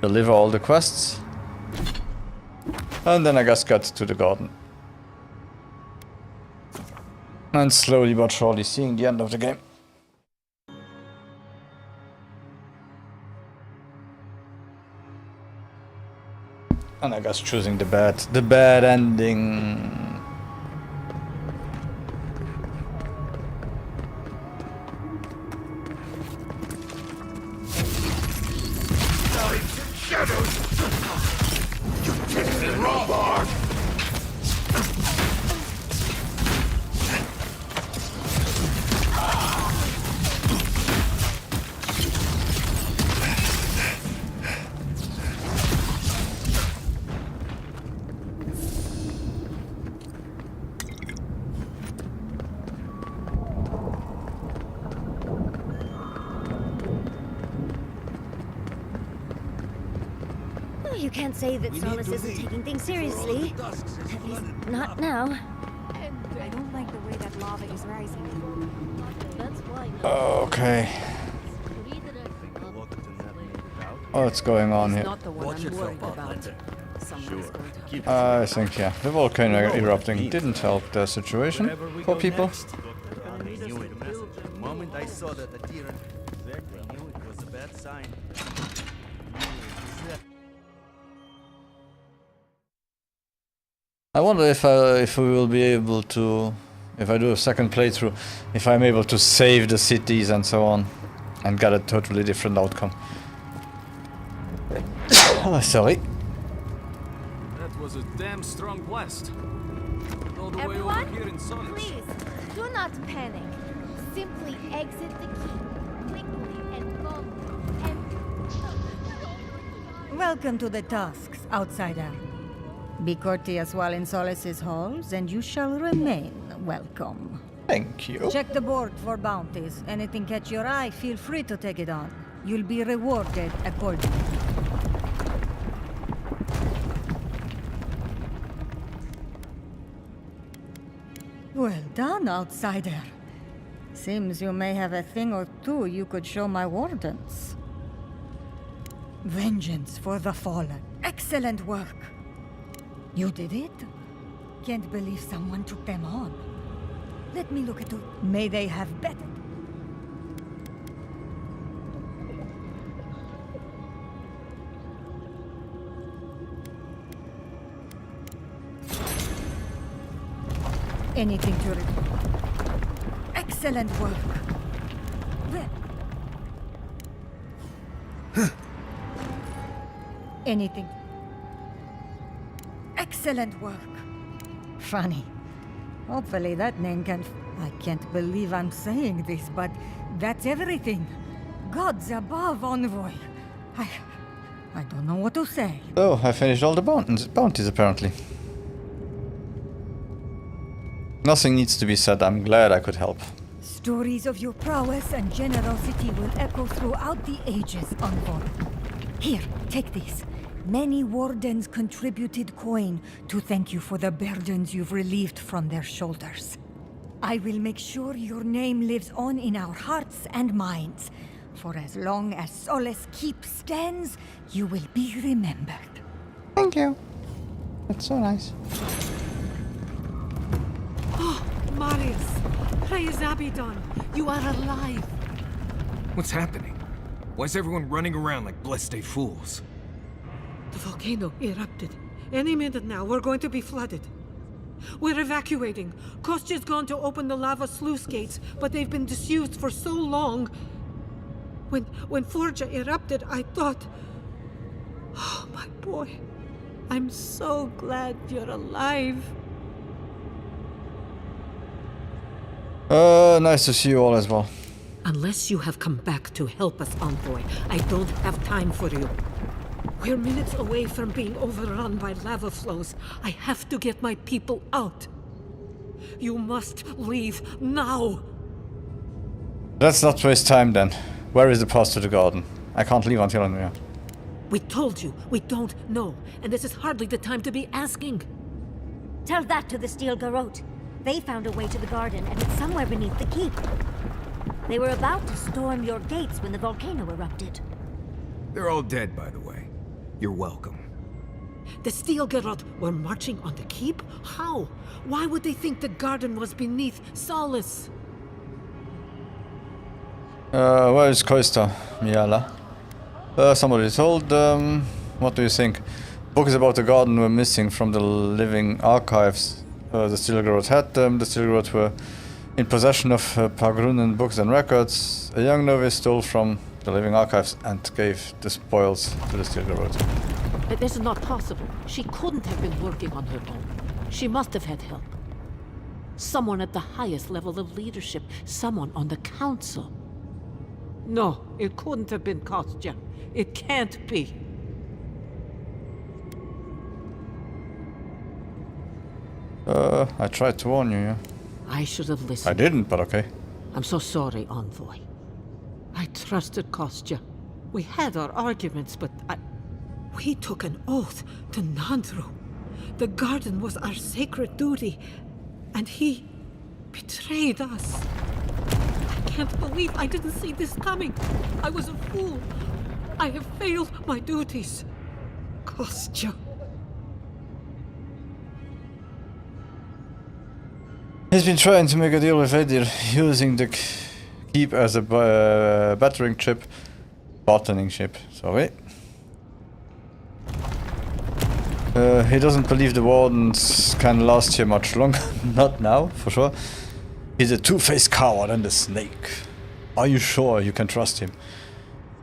Speaker 1: Deliver all the quests. And then I guess get to the garden. And slowly but surely seeing the end of the game. And I guess choosing the bad ending.
Speaker 6: You can't say that Solus isn't taking things seriously. At least not now.
Speaker 11: I don't like the way that lava is rising.
Speaker 6: That's why.
Speaker 1: Okay. What's going on here? I think, yeah, the volcano erupting didn't help the situation for people.
Speaker 14: I knew it. The moment I saw that the tyrant, I knew it was a bad sign.
Speaker 1: I wonder if we will be able to, if I do a second playthrough, if I'm able to save the cities and so on, and get a totally different outcome. Oh, sorry.
Speaker 13: That was a damn strong blast. All the way
Speaker 2: Everyone,
Speaker 13: over here in Solus.
Speaker 2: please, do not panic. Simply exit the keep quickly and go.
Speaker 18: Welcome to the Tusks, outsider. Be courteous while in Solus's halls, and you shall remain welcome.
Speaker 1: Thank you.
Speaker 18: Check the board for bounties. Anything catch your eye, feel free to take it on. You'll be rewarded accordingly. Well done, outsider. Seems you may have a thing or two you could show my wardens. Vengeance for the fallen. Excellent work. You did it? Can't believe someone took them on. Let me look at you. May they have better. Anything to read. Excellent work. Anything. Excellent work. Funny. Hopefully that name can... I can't believe I'm saying this, but that's everything. Gods above, envoy. I don't know what to say.
Speaker 1: Oh, I finished all the bounties apparently. Nothing needs to be said. I'm glad I could help.
Speaker 18: Stories of your prowess and generosity will echo throughout the ages, envoy. Here, take this. Many wardens contributed coin to thank you for the burdens you've relieved from their shoulders. I will make sure your name lives on in our hearts and minds. For as long as Solus Keep stands, you will be remembered.
Speaker 1: Thank you. That's so nice.
Speaker 5: Oh, Marius! Praise Abaddon! You are alive!
Speaker 19: What's happening? Why is everyone running around like blessed fools?
Speaker 5: The volcano erupted. Any minute now, we're going to be flooded. We're evacuating. Kostya's gone to open the lava sluice gates, but they've been disused for so long. When Forja erupted, I thought... Oh, my boy. I'm so glad you're alive.
Speaker 1: Nice to see you all as well.
Speaker 5: Unless you have come back to help us, envoy, I don't have time for you. We're minutes away from being overrun by lava flows. I have to get my people out. You must leave now.
Speaker 1: Let's not waste time then. Where is the path to the garden? I can't leave until I'm here.
Speaker 5: We told you, we don't know, and this is hardly the time to be asking.
Speaker 6: Tell that to the Steel Garrote. They found a way to the garden, and it's somewhere beneath the keep. They were about to storm your gates when the volcano erupted.
Speaker 19: They're all dead, by the way. You're welcome.
Speaker 5: The Steel Garrote were marching on the keep? How? Why would they think the garden was beneath Solus?
Speaker 1: Where is Koista, Miala? Somebody told, what do you think? Books about the garden were missing from the living archives. The Stilgarrote had them. The Stilgarrote were in possession of Pargrunen books and records. A young novice stole from the living archives and gave the spoils to the Stilgarrote.
Speaker 5: This is not possible. She couldn't have been working on her own. She must have had help. Someone at the highest level of leadership. Someone on the council. No, it couldn't have been Kostya. It can't be.
Speaker 1: I tried to warn you, yeah.
Speaker 5: I should have listened.
Speaker 1: I didn't, but okay.
Speaker 5: I'm so sorry, Envoy. I trusted Kostya. We had our arguments, but we took an oath to Nandru. The garden was our sacred duty, and he betrayed us. I can't believe I didn't see this coming. I was a fool. I have failed my duties. Kostya.
Speaker 1: He's been trying to make a deal with Edir, using the keep as a battering chip. Bottling chip, sorry. He doesn't believe the wardens can last here much longer. Not now, for sure. He's a two-faced coward and a snake. Are you sure you can trust him?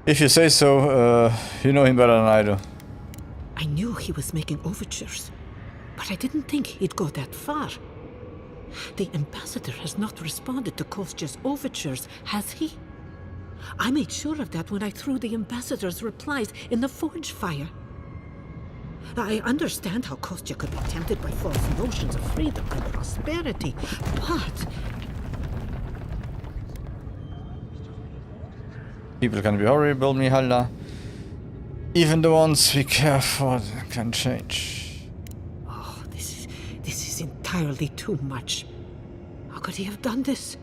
Speaker 1: If you say so, you know him better than I do.
Speaker 5: I knew he was making overtures, but I didn't think he'd go that far. The ambassador has not responded to Kostya's overtures, has he? I made sure of that when I threw the ambassador's replies in the forge fire. I understand how Kostya could be tempted by false notions of freedom and prosperity, but...
Speaker 1: People can be horrible, Mihalla. Even the ones we care for can change.
Speaker 5: Oh, this is entirely too much. How could he have done this?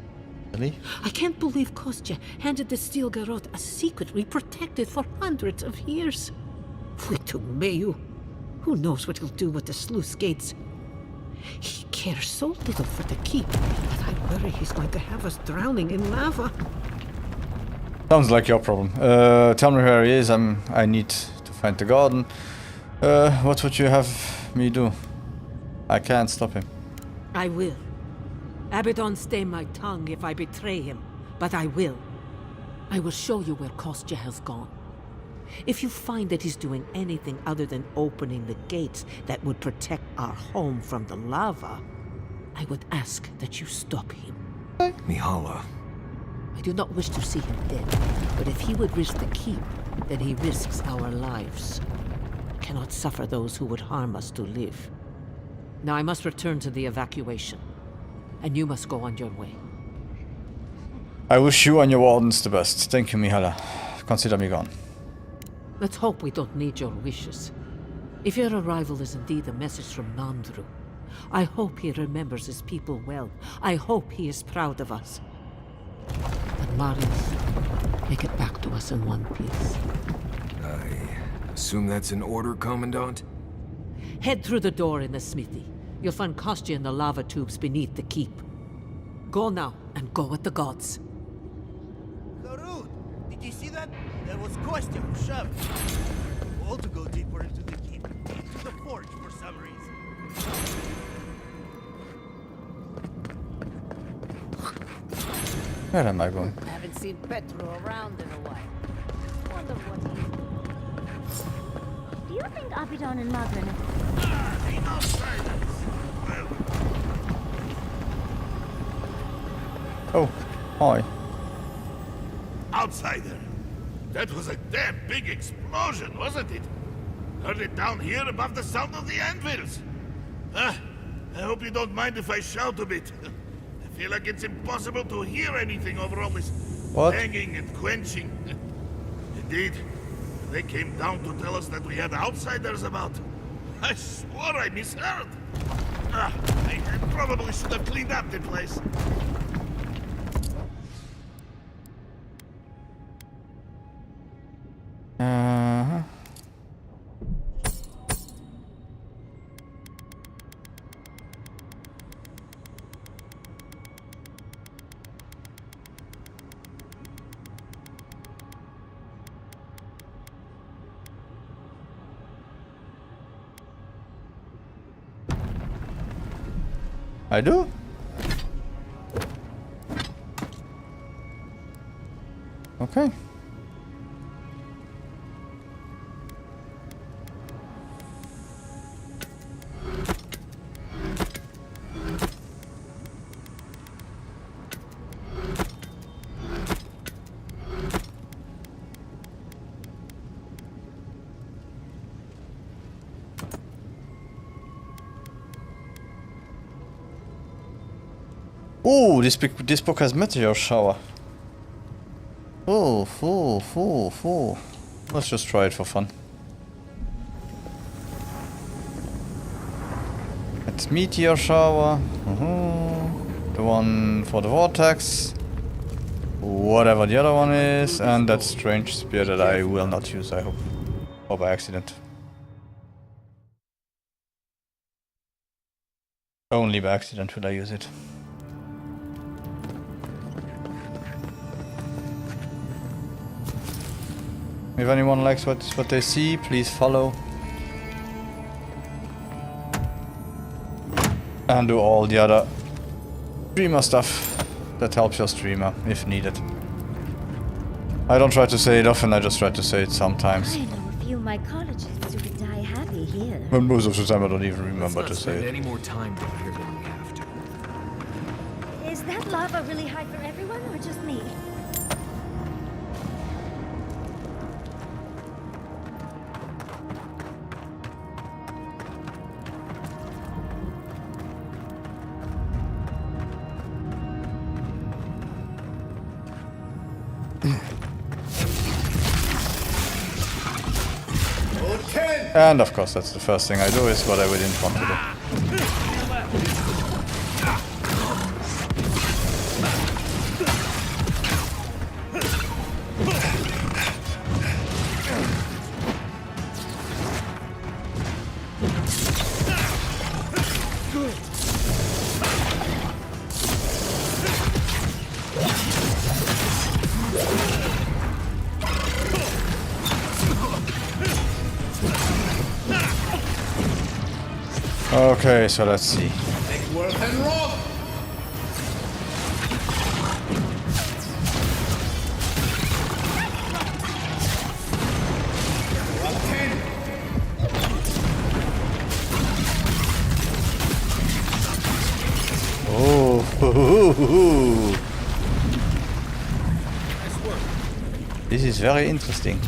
Speaker 1: Really?
Speaker 5: I can't believe Kostya handed the Stilgarrote a secret we protected for hundreds of years. We took Mayu. Who knows what he'll do with the sluice gates? He cares so little for the keep that I worry he's going to have us drowning in lava.
Speaker 1: Sounds like your problem. Tell me where he is. I need to find the garden. What would you have me do? I can't stop him.
Speaker 5: I will. Abaddon stay my tongue if I betray him, but I will. I will show you where Kostya has gone. If you find that he's doing anything other than opening the gates that would protect our home from the lava, I would ask that you stop him.
Speaker 19: Mihala.
Speaker 5: I do not wish to see him dead, but if he would risk the keep, then he risks our lives. I cannot suffer those who would harm us to live. Now I must return to the evacuation, and you must go on your way.
Speaker 1: I wish you and your wardens the best. Thank you, Mihala. Consider me gone.
Speaker 5: Let's hope we don't need your wishes. If your arrival is indeed a message from Nandru, I hope he remembers his people well. I hope he is proud of us. And Marius, make it back to us in one piece.
Speaker 19: I assume that's an order, Commandant?
Speaker 5: Head through the door in the smithy. You'll find Kostya in the lava tubes beneath the keep. Go now, and go with the gods.
Speaker 14: Harut, did you see that? There was Kostya who shoved. All to go deeper into the keep, into the forge for some reason.
Speaker 1: Where am I going?
Speaker 2: I haven't seen Petro around in a while.
Speaker 6: Wonder what he... Do you think Abaddon and Madrin
Speaker 1: Oh, hi.
Speaker 7: Outsider. That was a damn big explosion, wasn't it? Heard it down here above the sound of the anvils. I hope you don't mind if I shout a bit. I feel like it's impossible to hear anything over all this banging and quenching. Indeed, they came down to tell us that we had outsiders about. I swore I misheard. I probably should have cleaned up the place.
Speaker 1: Uh-huh. I do? Okay. Ooh, this book has meteor shower. Oh. Let's just try it for fun. It's meteor shower. The one for the vortex. Whatever the other one is, and that strange spear that I will not use, I hope. Or by accident. Only by accident will I use it. If anyone likes what they see, please follow. And do all the other streamer stuff that helps your streamer, if needed. I don't try to say it often, I just try to say it sometimes.
Speaker 6: I know a few mycologists who would die happy here.
Speaker 1: But most of the time I don't even remember to say it.
Speaker 19: Any more time down here than we have to.
Speaker 6: Is that lava really high for everyone, or just me?
Speaker 1: And of course that's the first thing I do, is what I didn't want to do. Okay, so let's see. Oh, this is very interesting.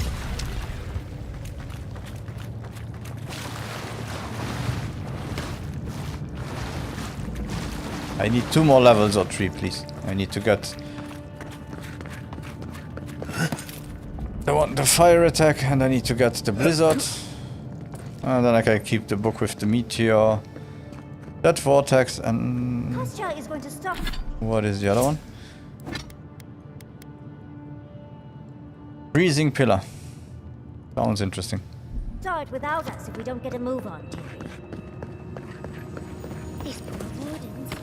Speaker 1: I need 2 more levels or 3, please. I need to get the fire attack, and I need to get the blizzard. And then I can keep the book with the meteor, that vortex, and
Speaker 6: Kostya is going to stop.
Speaker 1: what is the other one? Freezing pillar. Sounds interesting.
Speaker 6: Start without us if we don't get a move on, dearie. These poor wardens.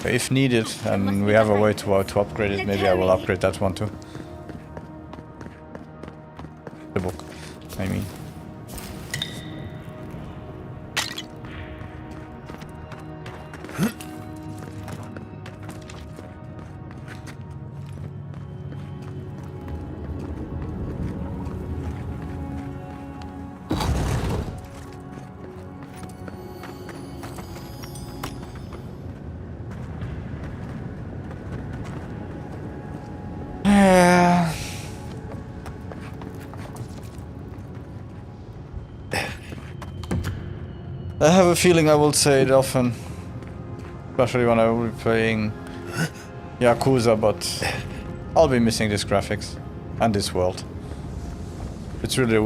Speaker 1: If needed, and we have a way to upgrade it, maybe I will upgrade that one too. The book, I mean. I have a feeling I will say it often, especially when I will be playing Yakuza, but I'll be missing these graphics and this world. It's really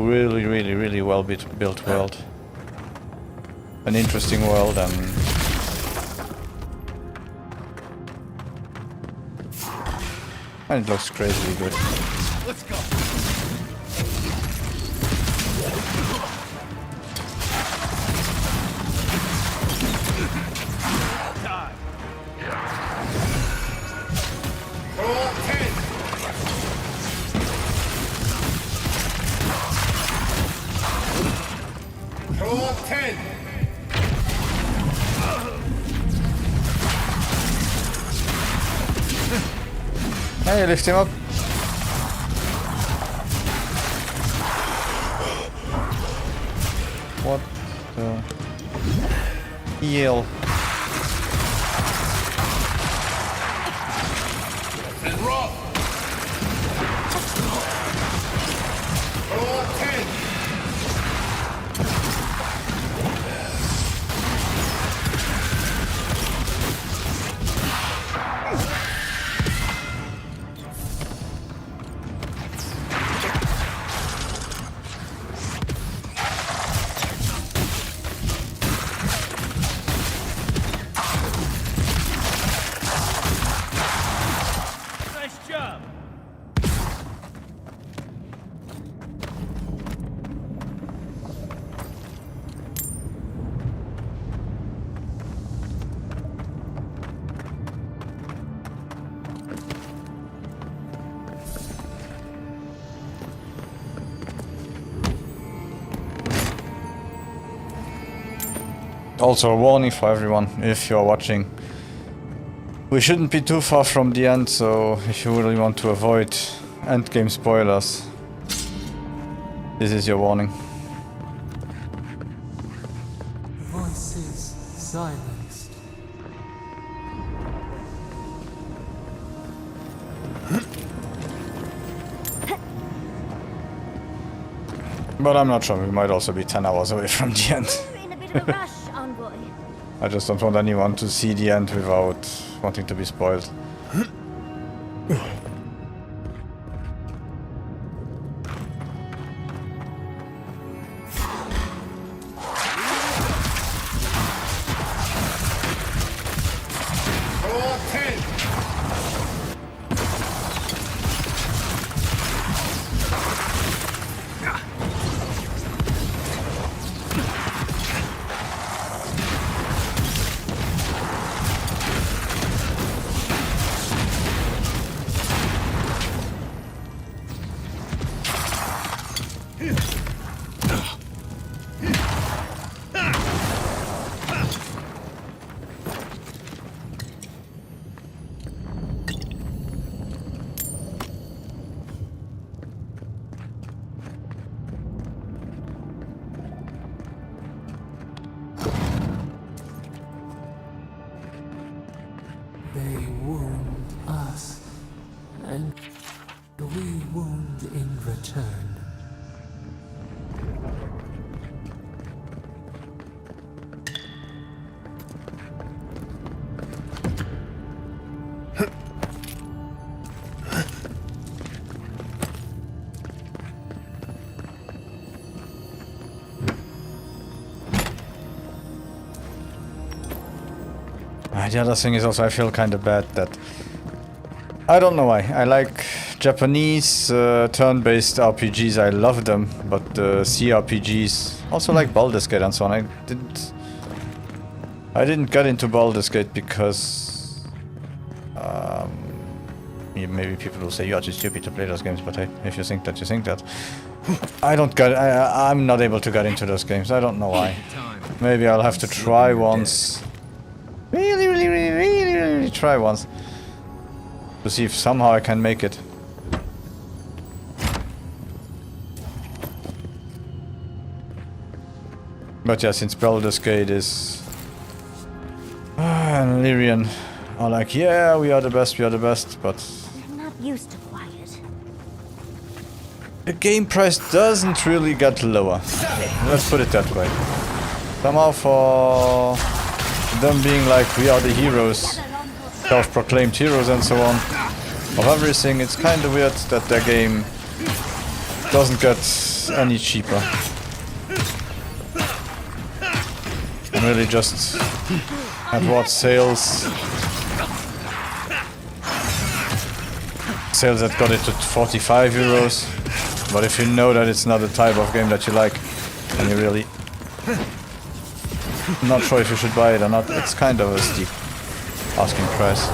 Speaker 1: well built world. An interesting world, and it looks crazily good.
Speaker 14: Let's go.
Speaker 1: Hey, lift him up. What the... Heal.
Speaker 7: And rock!
Speaker 14: Nice job.
Speaker 1: Also a warning for everyone, if you are watching. We shouldn't be too far from the end, so if you really want to avoid endgame spoilers, this is your warning.
Speaker 10: Voices silenced.
Speaker 1: But I'm not sure, we might also be 10 hours away from the end.
Speaker 6: We're in a bit of a rush, Envoy.
Speaker 1: I just don't want anyone to see the end without wanting to be spoiled.
Speaker 10: They wound us, and we wound in return.
Speaker 1: The other thing is also I feel kind of bad that... I don't know why. I like Japanese turn-based RPGs, I love them, but CRPGs, also like Baldur's Gate and so on, I didn't get into Baldur's Gate because... maybe people will say you are too stupid to play those games, but hey, if you think that, you think that. I'm not able to get into those games, I don't know why. Maybe I'll have to try once. Really try once to see if somehow I can make it. But yeah, since Baldur's Gate is and Lyrian are like, yeah, we are the best, but
Speaker 6: I'm not used to quiet.
Speaker 1: the game price doesn't really get lower. Let's put it that way. Somehow for them being like, we are the heroes, self-proclaimed heroes and so on, of everything, it's kind of weird that their game doesn't get any cheaper. And really just at what sales that got it to 45 euros. But if you know that it's not the type of game that you like, and you really not sure if you should buy it or not, it's kind of a steep asking price.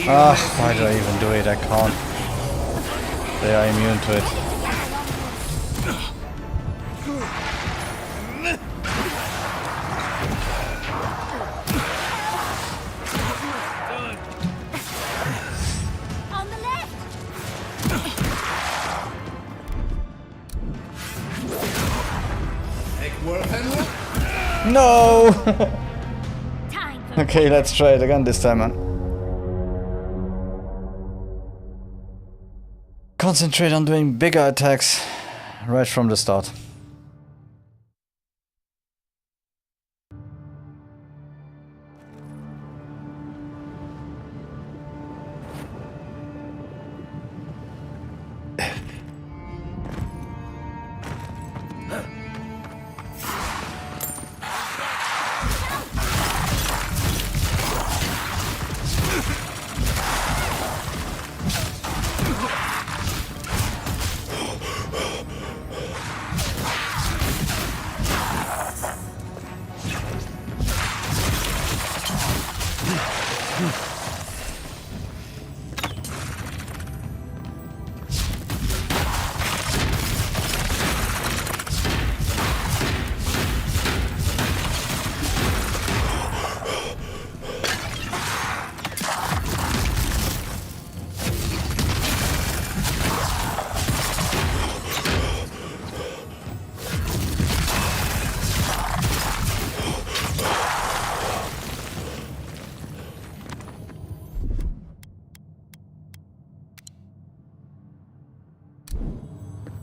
Speaker 1: Why do I even do it? I can't. They are immune to it.
Speaker 22: On the left!
Speaker 1: No! Okay, let's try it again this time, man. Concentrate on doing bigger attacks right from the start.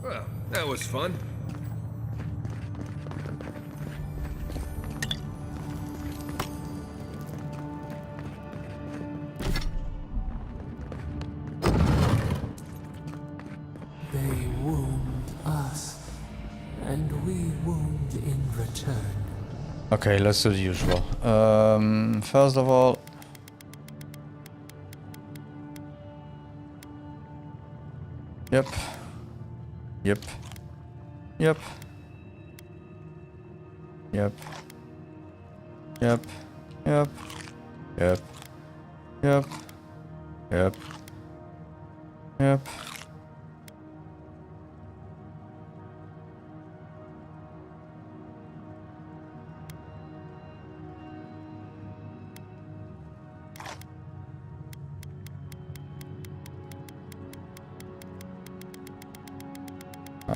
Speaker 19: Well, that was fun.
Speaker 10: They wound us, and we wound in return.
Speaker 1: Okay, let's do the usual. First of all, yep. Yep. Yep. Yep. Yep. Yep. Yep. Yep. Yep. Yep.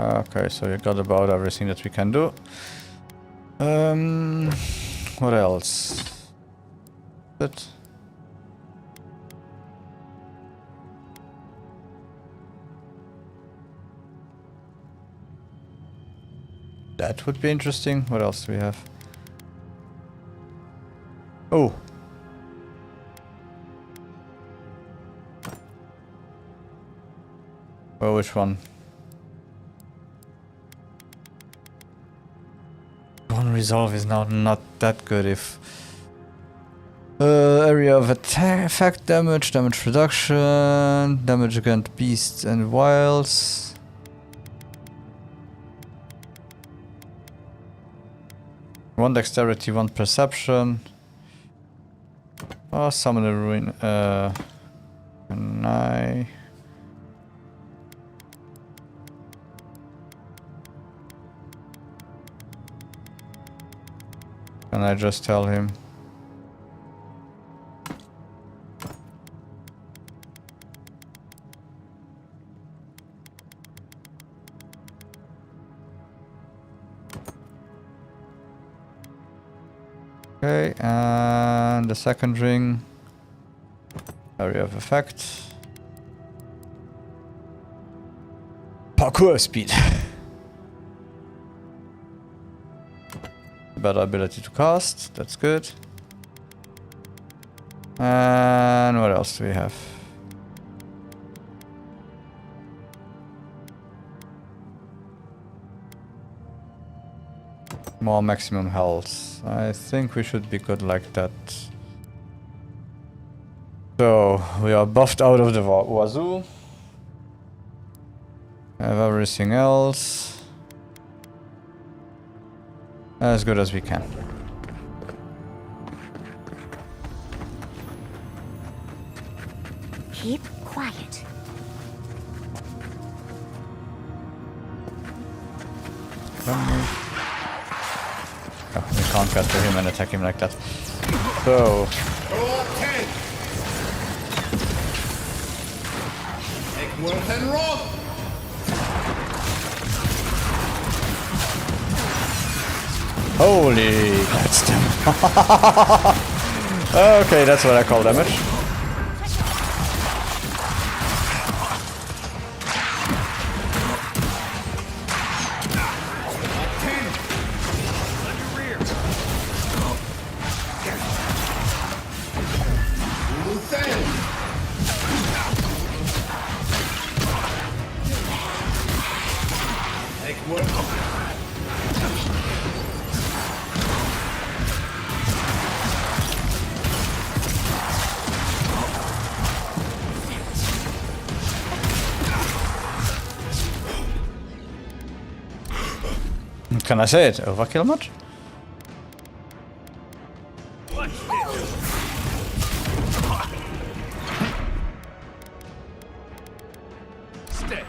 Speaker 1: Okay, so you got about everything that we can do. What else? That. That would be interesting. What else do we have? Oh. Well, which one? One resolve is now not that good if area of attack, effect damage, damage reduction, damage against beasts and wilds. One dexterity, one perception. Oh, summon a ruin. Can I? Can I just tell him? Okay, and the second ring. Area of effect. Parkour speed. Better ability to cast, that's good. And what else do we have? More maximum health. I think we should be good like that. So, we are buffed out of the wazoo. Have everything else as good as we can.
Speaker 6: Keep quiet.
Speaker 1: Oh, we can't get to him and attack him like that. So...
Speaker 7: Egworth and Roth!
Speaker 1: Holy, that's damage. Okay, that's what I call damage. Can I say it? Overkill much?
Speaker 10: Stay.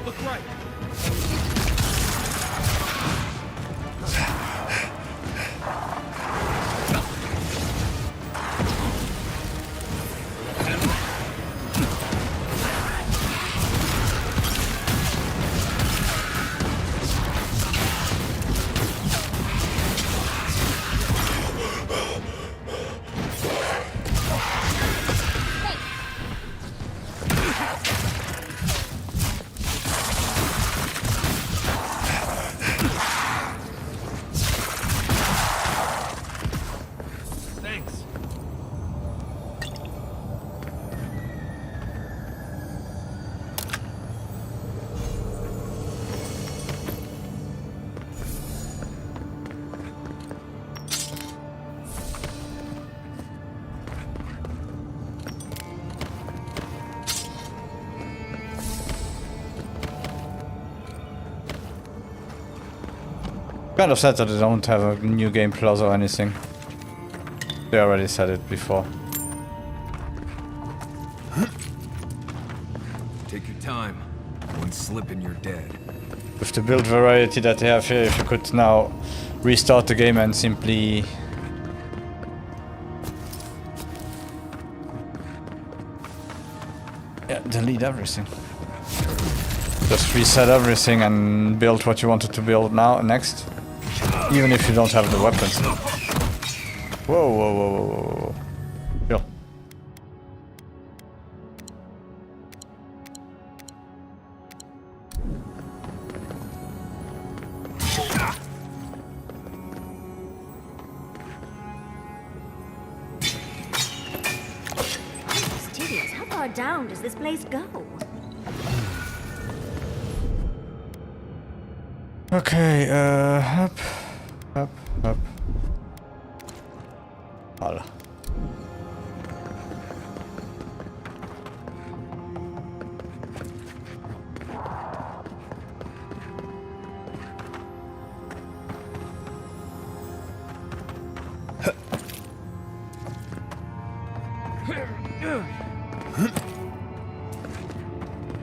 Speaker 10: Look right. Thanks.
Speaker 1: Kind of sad that they don't have a new game plus or anything. They already said it before.
Speaker 19: Take your time. One slip and you're dead.
Speaker 1: With the build variety that they have here, if you could now restart the game and simply... yeah, delete everything. Just reset everything and build what you wanted to build next. Even if you don't have the weapons. Whoa, whoa, whoa, whoa, whoa. Chill.
Speaker 6: It's tedious. How far down does this place go?
Speaker 1: Okay, up, up, up. Holla.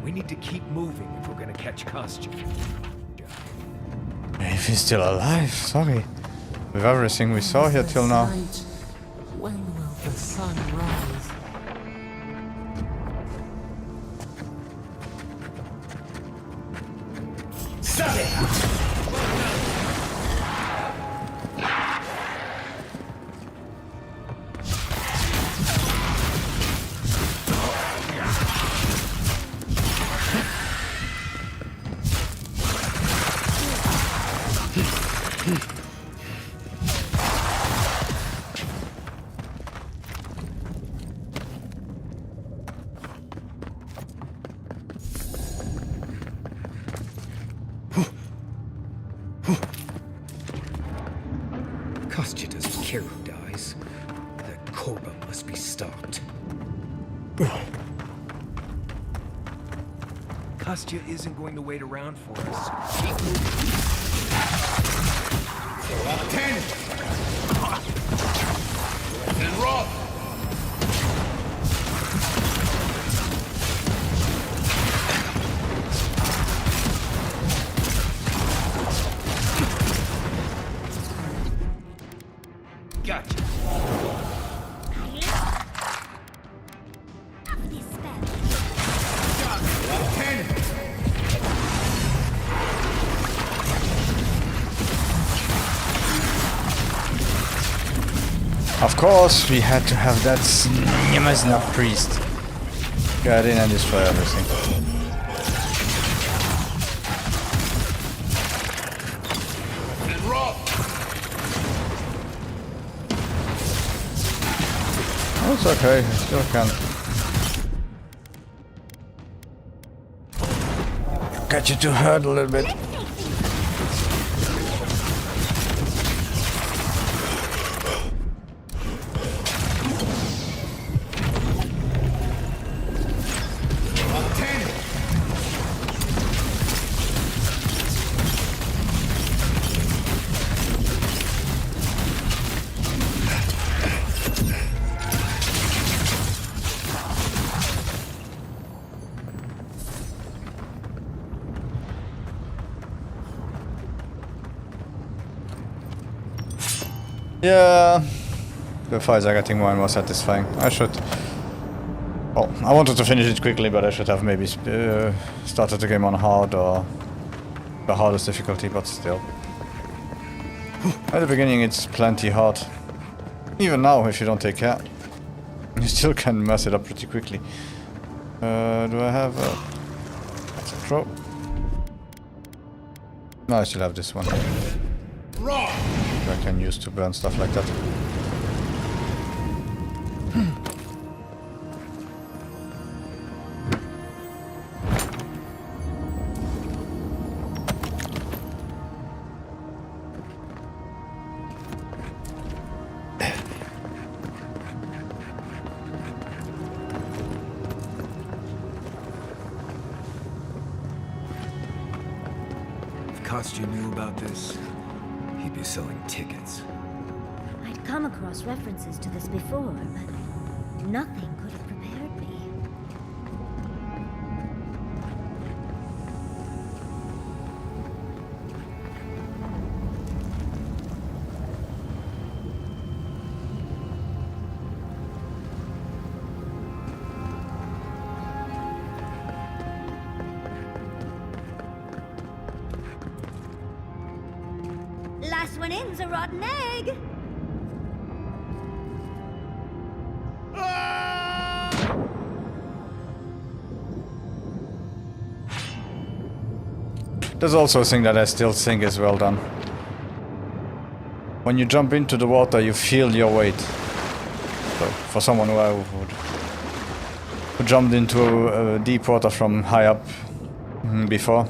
Speaker 19: We need to keep moving if we're gonna catch Costume.
Speaker 1: If he's still alive, sorry. With everything we saw here till now.
Speaker 10: When will the sun rise?
Speaker 14: Stop it!
Speaker 19: Kostya doesn't care who dies. That Korba must be stopped. Kostya isn't going to wait around for us.
Speaker 7: Up 10! And roll!
Speaker 10: Gotcha.
Speaker 1: Of course, we had to have that Yamazna priest get in and destroy everything.
Speaker 7: And roll!
Speaker 1: Oh, it's okay, I still can. Get you to hurt a little bit. Yeah, the fights are getting more and more satisfying. I should... Well, I wanted to finish it quickly, but I should have maybe started the game on hard or the hardest difficulty, but still. At the beginning it's plenty hard. Even now, if you don't take care, you still can mess it up pretty quickly. Do I have a... That's a crow. No, I still have this one.
Speaker 7: Raw!
Speaker 1: I can use to burn stuff like that.
Speaker 19: If Kostya knew about this, he'd be selling tickets.
Speaker 6: I'd come across references to this before, but nothing could have prepared me. Last one in's a rotten egg!
Speaker 1: There's also a thing that I still think is well done. When you jump into the water, you feel your weight. So, for someone who jumped into deep water from high up before,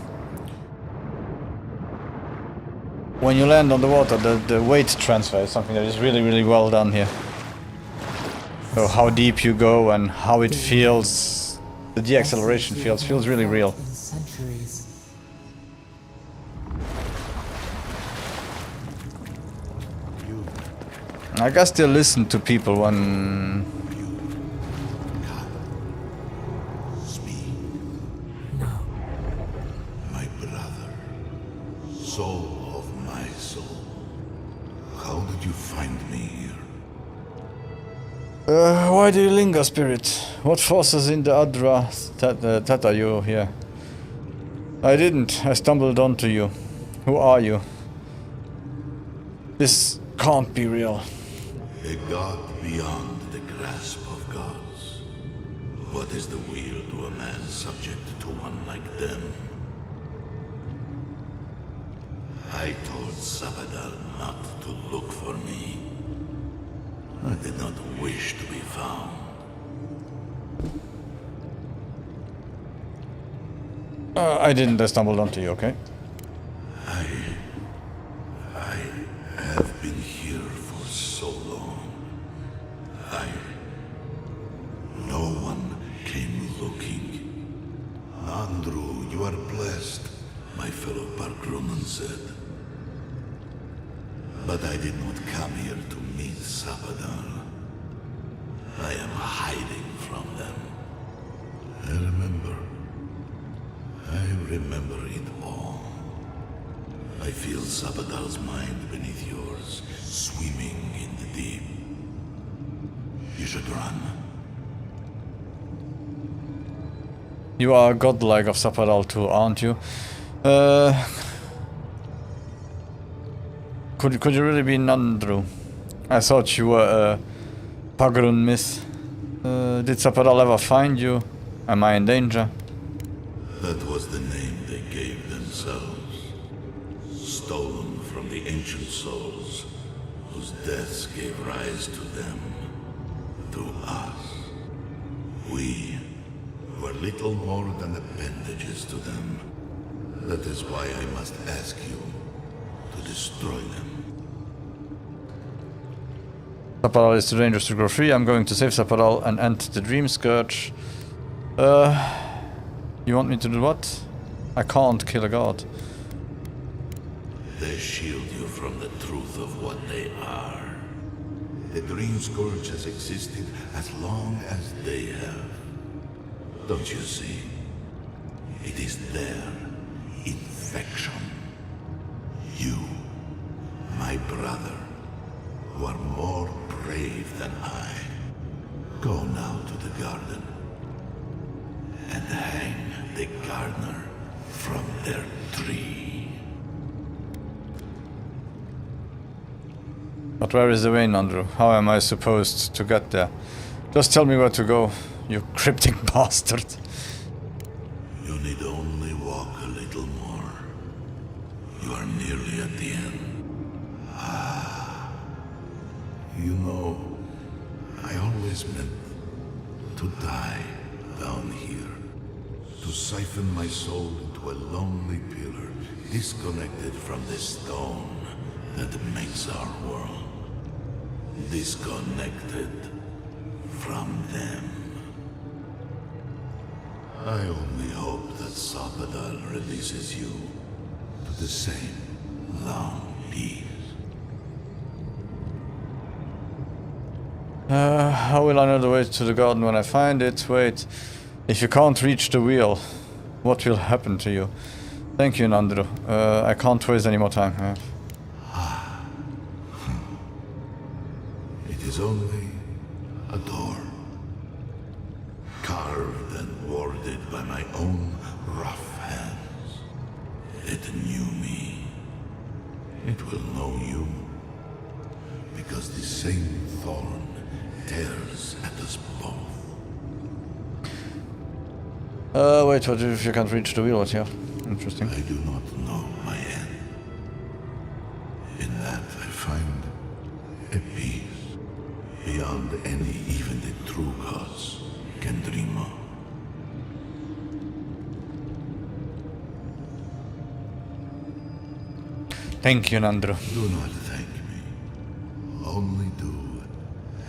Speaker 1: when you land on the water, the weight transfer is something that is really, really well done here. So how deep you go and how it feels, the deacceleration feels really real. I guess they listen to people when...
Speaker 7: My brother, soul of my soul. How did you find me here?
Speaker 1: Why do you linger, spirit? What forces in the Adra Tata you here? I didn't. I stumbled onto you. Who are you? This can't be real.
Speaker 7: A god beyond the grasp of gods. What is the will to a man subject to one like them? I told Sabadal not to look for me. I did not wish to be found.
Speaker 1: I didn't. I stumbled onto you, okay?
Speaker 7: I have been here for so long. No one came looking.
Speaker 9: Nandru, you are blessed, my fellow Parkrunan said. But I did not come here to meet Sapadal. I am hiding from them. I remember it all. I feel Sapadal's mind beneath yours, swimming in the deep. You should run.
Speaker 1: You are godlike of Sapadal too, aren't you? Could you really be Nandru? I thought you were a Pagrun myth. Did Sapadal ever find you? Am I in danger?
Speaker 9: That was the name they gave themselves. Stolen from the ancient souls, whose deaths gave rise to them. To us. We were little more than appendages to them. That is why I must ask you to destroy them.
Speaker 1: Sapadal is too dangerous to go free. I'm going to save Sapadal and end the Dream Scourge. You want me to do what? I can't kill a god.
Speaker 9: They shield you from the truth of what they are. The Dream Scourge has existed as long as they have. Don't you see? It is their infection. You, my brother, who are more brave than I, go now to the garden and hang the gardener from their tree.
Speaker 1: But where is the way, Nandru? How am I supposed to get there? Just tell me where to go, you cryptic bastard.
Speaker 9: You need only walk a little more. You are nearly at the end. You know, I always meant to die down here. To siphon my soul into a lonely pillar, disconnected from the stone that makes our world. Disconnected from them. I only hope that Sapadal releases you to the same long peace.
Speaker 1: How will I know the way to the garden when I find it? Wait, if you can't reach the wheel, what will happen to you? Thank you, Nandru. I can't waste any more time.
Speaker 9: It is only a door. Carved and warded by my own rough hands. It knew me. It will know you. Because the same thorn tears at us both.
Speaker 1: Wait, what if you can't reach the wheel? Yeah, interesting.
Speaker 9: I do not know my end. In that I find a peace beyond any even the true gods can dream of.
Speaker 1: Thank you, Nandru.
Speaker 9: Do not thank me. Only do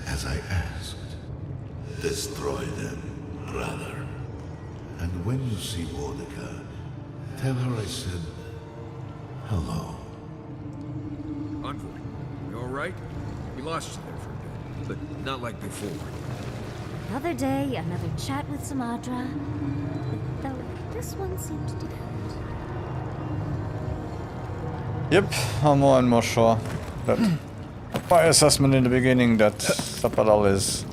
Speaker 9: as I asked. Destroy them, brother. And when you see Boudica, tell her I said hello.
Speaker 19: Envoy, you alright? We lost you there for a bit, but not like before.
Speaker 6: Another day, another chat with Samadra. Though this one seemed different.
Speaker 1: Yep, I'm more and more sure that my assessment in the beginning that Sapadal is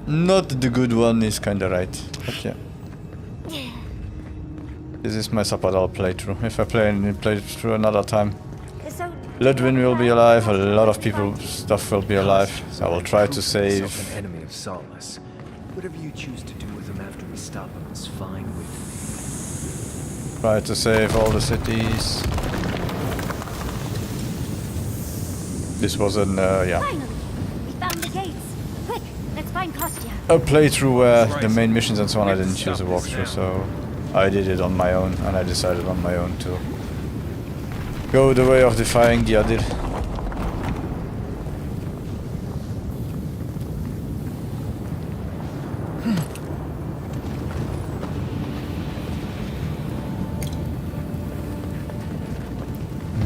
Speaker 1: not the good one is kinda right. But yeah. This is my Sapadal playthrough. If I play playthrough another time, Ludwin will be alive, a lot of people, stuff will be alive. I will try to save.
Speaker 15: An enemy of Solace. Whatever you choose to do with him after we stop him is fine with me.
Speaker 1: Try to save all the cities. This was an, yeah.
Speaker 6: Finally, we found the gates. Quick, let's find Kostya.
Speaker 1: A playthrough where the main missions and so on I didn't choose a walkthrough, so I did it on my own, and I decided on my own to go the way of defying the Adir.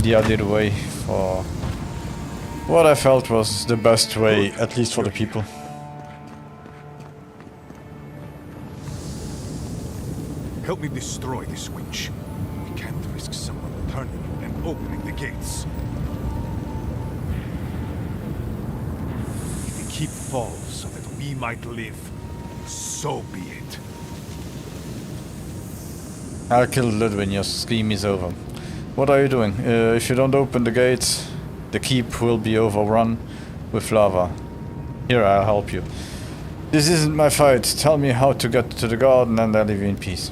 Speaker 1: the other way for what I felt was the best way, at least for the people.
Speaker 4: Help me destroy this witch. We can't risk someone turning and opening the gates. If the keep falls so that we might live, so be it.
Speaker 1: I'll kill Lud when your scheme is over. What are you doing? If you don't open the gates, the keep will be overrun with lava. Here, I'll help you. This isn't my fight. Tell me how to get to the garden and I'll leave you in peace.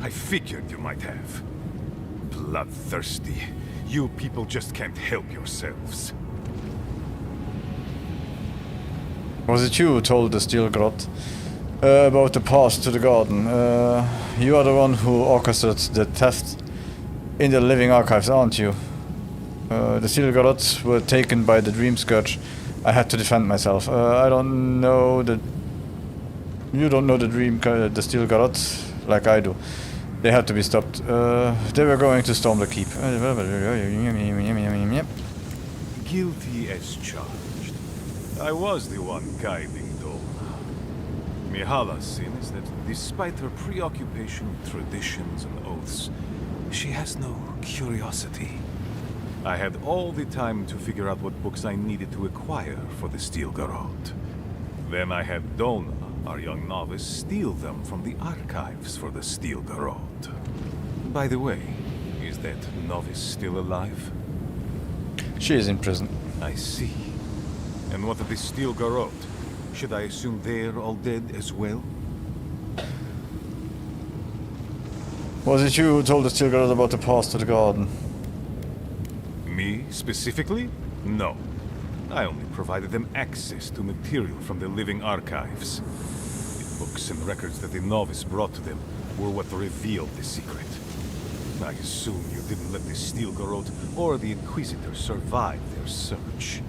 Speaker 4: I figured you might have. Bloodthirsty. You people just can't help yourselves.
Speaker 1: Was it you who told the Steel Grot about the path to the garden? You are the one who orchestrated the theft in the living archives, aren't you? The Steel Grots were taken by the Dream Scourge. I had to defend myself. I don't know the... You don't know the Steel Grots like I do. They had to be stopped. They were going to storm the keep.
Speaker 4: Guilty as charged. I was the one guiding Dol. Mihala's sin is that despite her preoccupation with traditions and oaths, she has no curiosity. I had all the time to figure out what books I needed to acquire for the Steel Garrote. Then I had Dona, our young novice, steal them from the archives for the Steel Garrote. By the way, is that novice still alive?
Speaker 1: She is in prison.
Speaker 4: I see. And what of the Steel Garrote? Should I assume they're all dead as well?
Speaker 1: Was it you who told the Steel Garrote about the path to the garden?
Speaker 4: Me, specifically? No. I only provided them access to material from the living archives. The books and records that the novice brought to them were what revealed the secret. I assume you didn't let the Steel Garrote or the Inquisitor survive their search.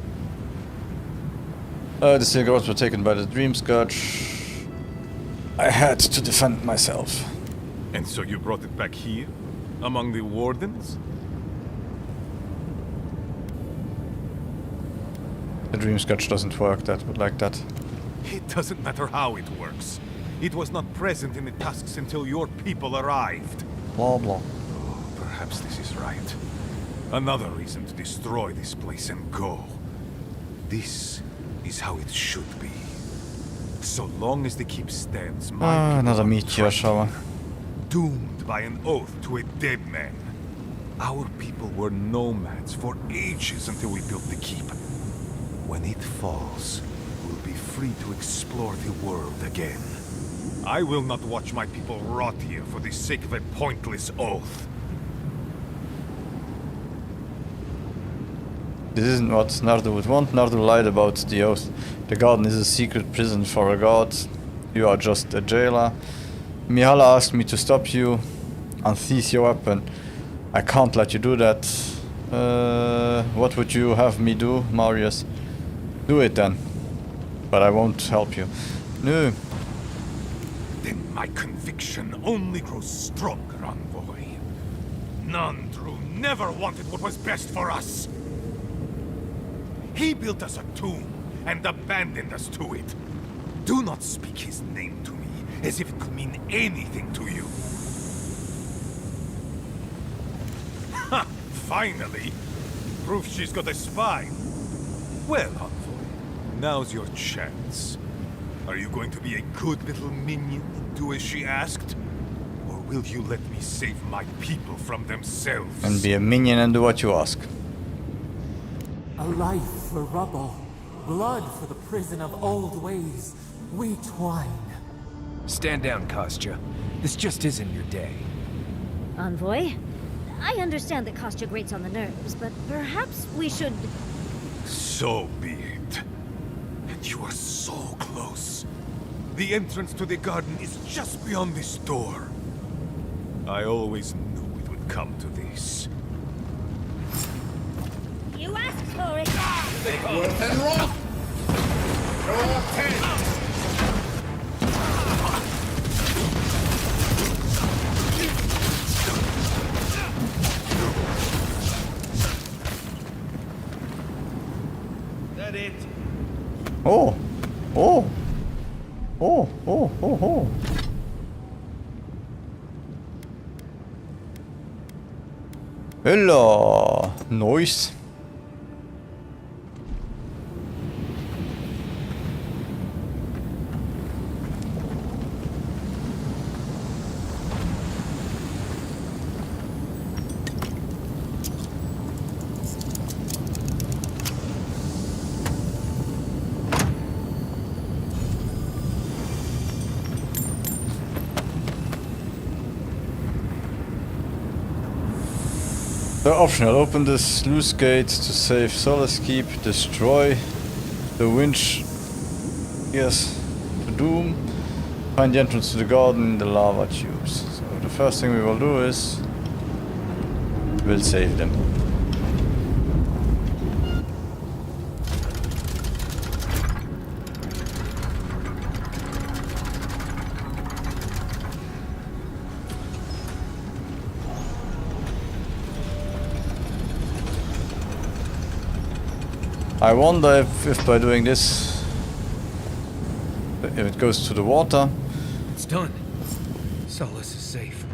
Speaker 1: The Steel Garrotes were taken by the Dream Scourge. I had to defend myself.
Speaker 4: And so you brought it back here? Among the Wardens?
Speaker 1: The Dream Scourge doesn't work like that.
Speaker 4: It doesn't matter how it works. It was not present in the Tusks until your people arrived.
Speaker 1: Blah blah.
Speaker 4: Oh, perhaps this is right. Another reason to destroy this place and go. This is how it should be. So long as the keep stands, my
Speaker 1: another meteor shower.
Speaker 4: Doomed by an oath to a dead man. Our people were nomads for ages until we built the keep. When it falls, we'll be free to explore the world again. I will not watch my people rot here for the sake of a pointless oath.
Speaker 1: This isn't what Nardu would want. Nardu lied about the oath. The garden is a secret prison for a god. You are just a jailer. Mihala asked me to stop you, unseize your weapon. I can't let you do that. What would you have me do, Marius? Do it then. But I won't help you. No.
Speaker 4: Then my conviction only grows stronger, Envoy. Nandru never wanted what was best for us. He built us a tomb and abandoned us to it. Do not speak his name to me as if it could mean anything to you. Ha! Finally! Proof she's got a spine. Well, Envoy, now's your chance. Are you going to be a good little minion and do as she asked? Or will you let me save my people from themselves?
Speaker 1: And be a minion and do what you ask.
Speaker 10: A life for rubble, blood for the prison of old ways. We twine.
Speaker 15: Stand down, Kostya. This just isn't your day.
Speaker 6: Envoy? I understand that Kostya grates on the nerves, but perhaps we should...
Speaker 4: So be it. And you are so close. The entrance to the garden is just beyond this door. I always knew it would come to this.
Speaker 6: You asked for it!
Speaker 9: Worth and rock! Draw 10!
Speaker 1: Oh! Oh! Oh! Oh! Oh! Oh! Hello! Nice! The optional. Open the sluice gate to save Solace Keep. Destroy the winch. Yes. To Doom. Find the entrance to the garden in the lava tubes. So the first thing we will do is we'll save them. I wonder if by doing this, if it goes to the water.
Speaker 19: It's done. Solace is safe.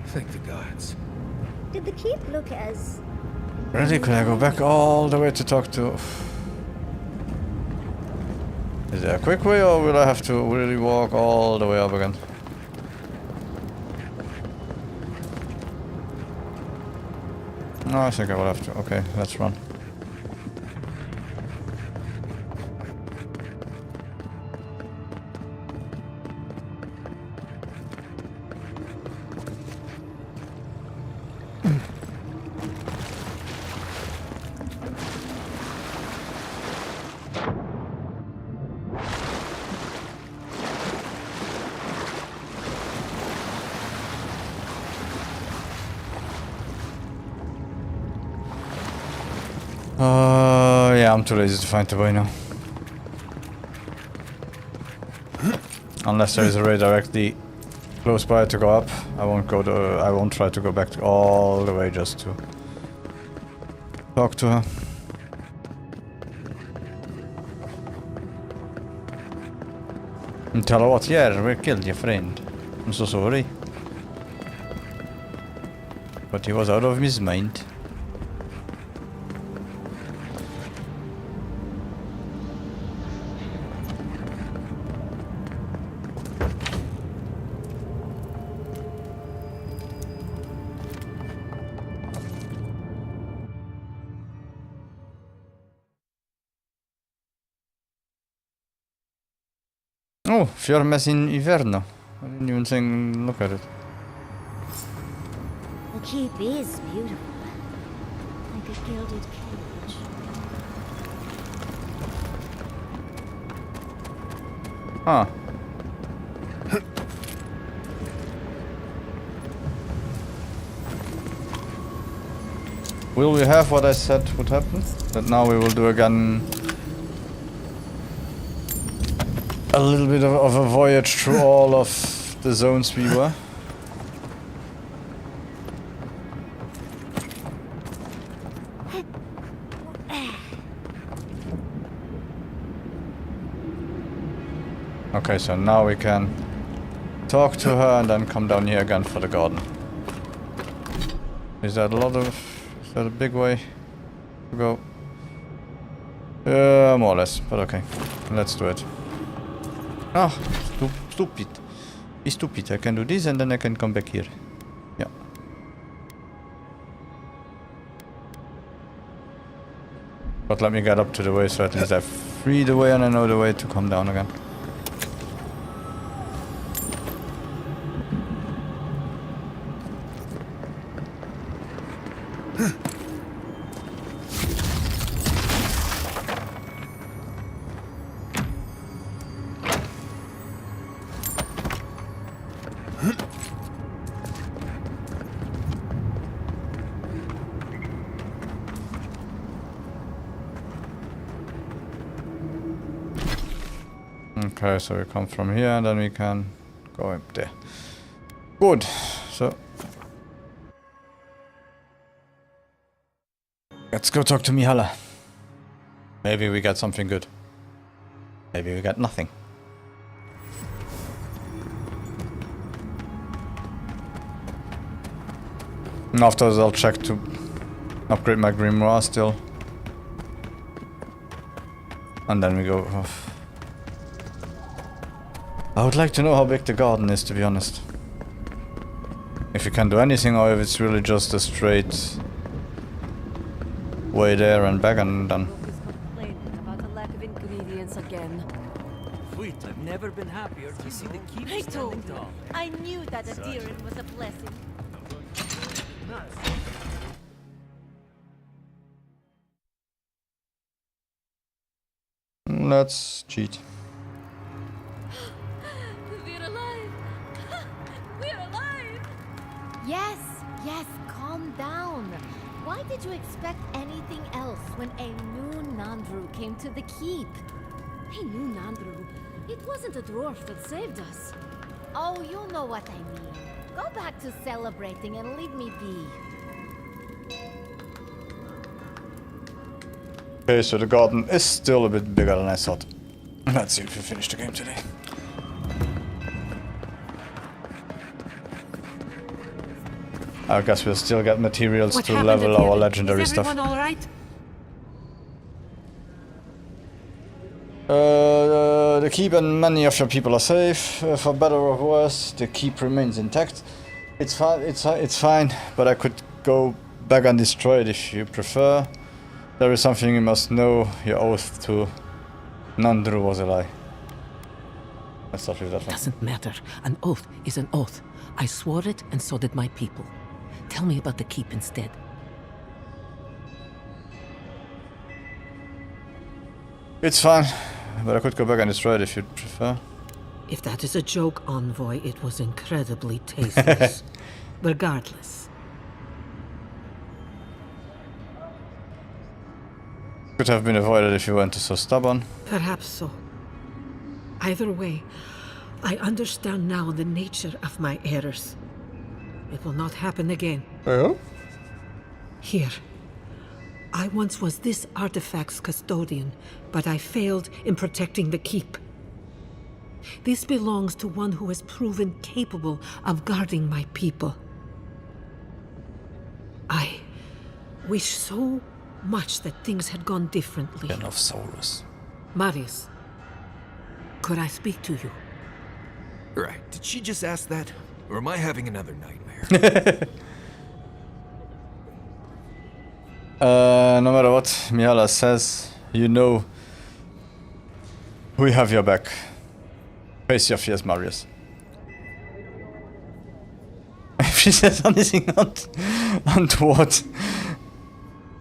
Speaker 19: Thank the gods.
Speaker 6: Did the keep look as...
Speaker 1: Really? Could I go back all the way to talk to... Is there a quick way or will I have to really walk all the way up again? No, I think I will have to. Okay, let's run. Yeah, I'm too lazy to find the way now. Unless there is a way directly close by to go up, I won't try to go back all the way just to talk to her. And tell her what, yeah, we killed your friend. I'm so sorry. But he was out of his mind. Oh, Fiormes in Inverno. I didn't even think, look at it.
Speaker 6: The keep is beautiful. Like a gilded cage.
Speaker 1: Huh. Will we have what I said would happen? That now we will do again a little bit of a voyage through all of the zones we were. Okay, so now we can talk to her and then come down here again for the garden. Is that a big way to go? More or less, but okay. Let's do it. Ah, stupid. Be stupid. I can do this and then I can come back here. Yeah. But let me get up to the way so at least I free the way and I know the way to come down again. Okay, so we come from here and then we can go up there. Good. So let's go talk to Mihala. Maybe we get something good. Maybe we got nothing. And afterwards I'll check to upgrade my grimoire still. And then we go off. I would like to know how big the garden is, to be honest. If you can do anything or if it's really just a straight way there and back and done.
Speaker 22: About a lack of ingredients again.
Speaker 14: Sweet, I've never been happier to see the keep
Speaker 22: I
Speaker 14: standing
Speaker 22: told you.
Speaker 14: tall.
Speaker 22: I knew that a Deeren was a blessing.
Speaker 1: Let's cheat.
Speaker 22: We're alive! We're alive!
Speaker 2: Yes, yes, calm down. Why did you expect anything else when a new Nandru came to the keep?
Speaker 5: Hey, new Nandru. It wasn't a dwarf that saved us.
Speaker 2: Oh, you know what I mean. Go back to celebrating and leave me be.
Speaker 1: Okay, so the garden is still a bit bigger than I thought. Let's see if we finish the game today. I guess we'll still get materials to level our legendary stuff.
Speaker 5: Is everyone all right?
Speaker 1: The keep and many of your people are safe. For better or worse, the keep remains intact. It's fine. It's fine. But I could go back and destroy it if you prefer. There is something you must know. Your oath to Nandru was a lie. Let's start with that one.
Speaker 3: Doesn't matter. An oath is an oath. I swore it, and so did my people. Tell me about the keep instead.
Speaker 1: It's fine, but I could go back and destroy it if you'd prefer.
Speaker 3: If that is a joke, Envoy, it was incredibly tasteless. Regardless.
Speaker 1: Could have been avoided if you weren't so stubborn.
Speaker 3: Perhaps so. Either way, I understand now the nature of my errors. It will not happen again.
Speaker 1: Oh?
Speaker 3: Here. I once was this artifact's custodian, but I failed in protecting the keep. This belongs to one who has proven capable of guarding my people. I wish so much that things had gone differently.
Speaker 1: Enough soulless.
Speaker 3: Marius, could I speak to you?
Speaker 19: Right. Did she just ask that? Or am I having another nightmare?
Speaker 1: No matter what Mihala says, you know we have your back. Face your fears, Marius. If she says anything untoward,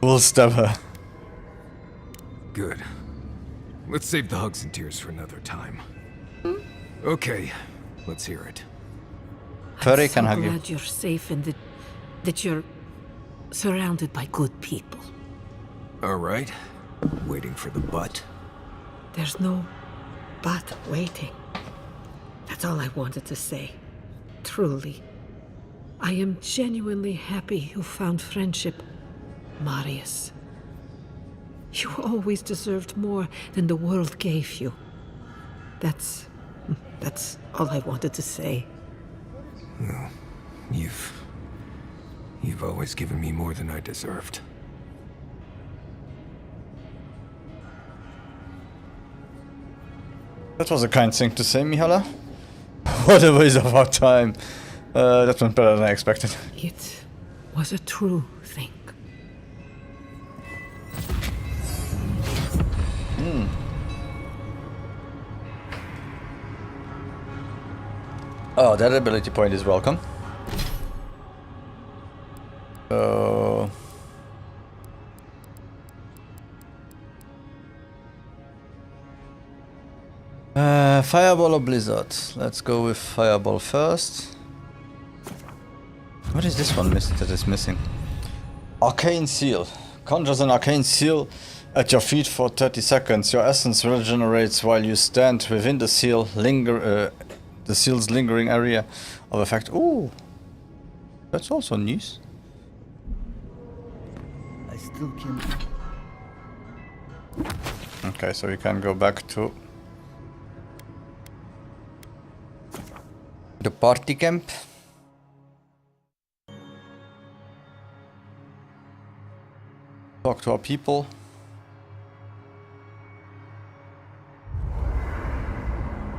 Speaker 1: we'll stab her.
Speaker 19: Good. Let's save the hugs and tears for another time. Okay, let's hear it.
Speaker 1: Furry can hug you.
Speaker 3: I'm glad you're safe and that you're surrounded by good people.
Speaker 19: All right. Waiting for the butt.
Speaker 3: There's no but waiting. That's all I wanted to say. Truly. I am genuinely happy you found friendship, Marius. You always deserved more than the world gave you. That's all I wanted to say.
Speaker 19: Well, you've always given me more than I deserved.
Speaker 1: That was a kind thing to say, Mihala. What a waste of our time. That went better than I expected.
Speaker 3: It was a true thing.
Speaker 1: Oh, that ability point is welcome. Fireball or Blizzard? Let's go with Fireball first. What is this one that is missing? Arcane Seal. Conjures an Arcane Seal at your feet for 30 seconds. Your essence regenerates while you stand within the seal. The seal's lingering area of effect. Ooh, that's also news.
Speaker 14: I still can't.
Speaker 1: Okay, so we can go back to The party camp. Talk to our people.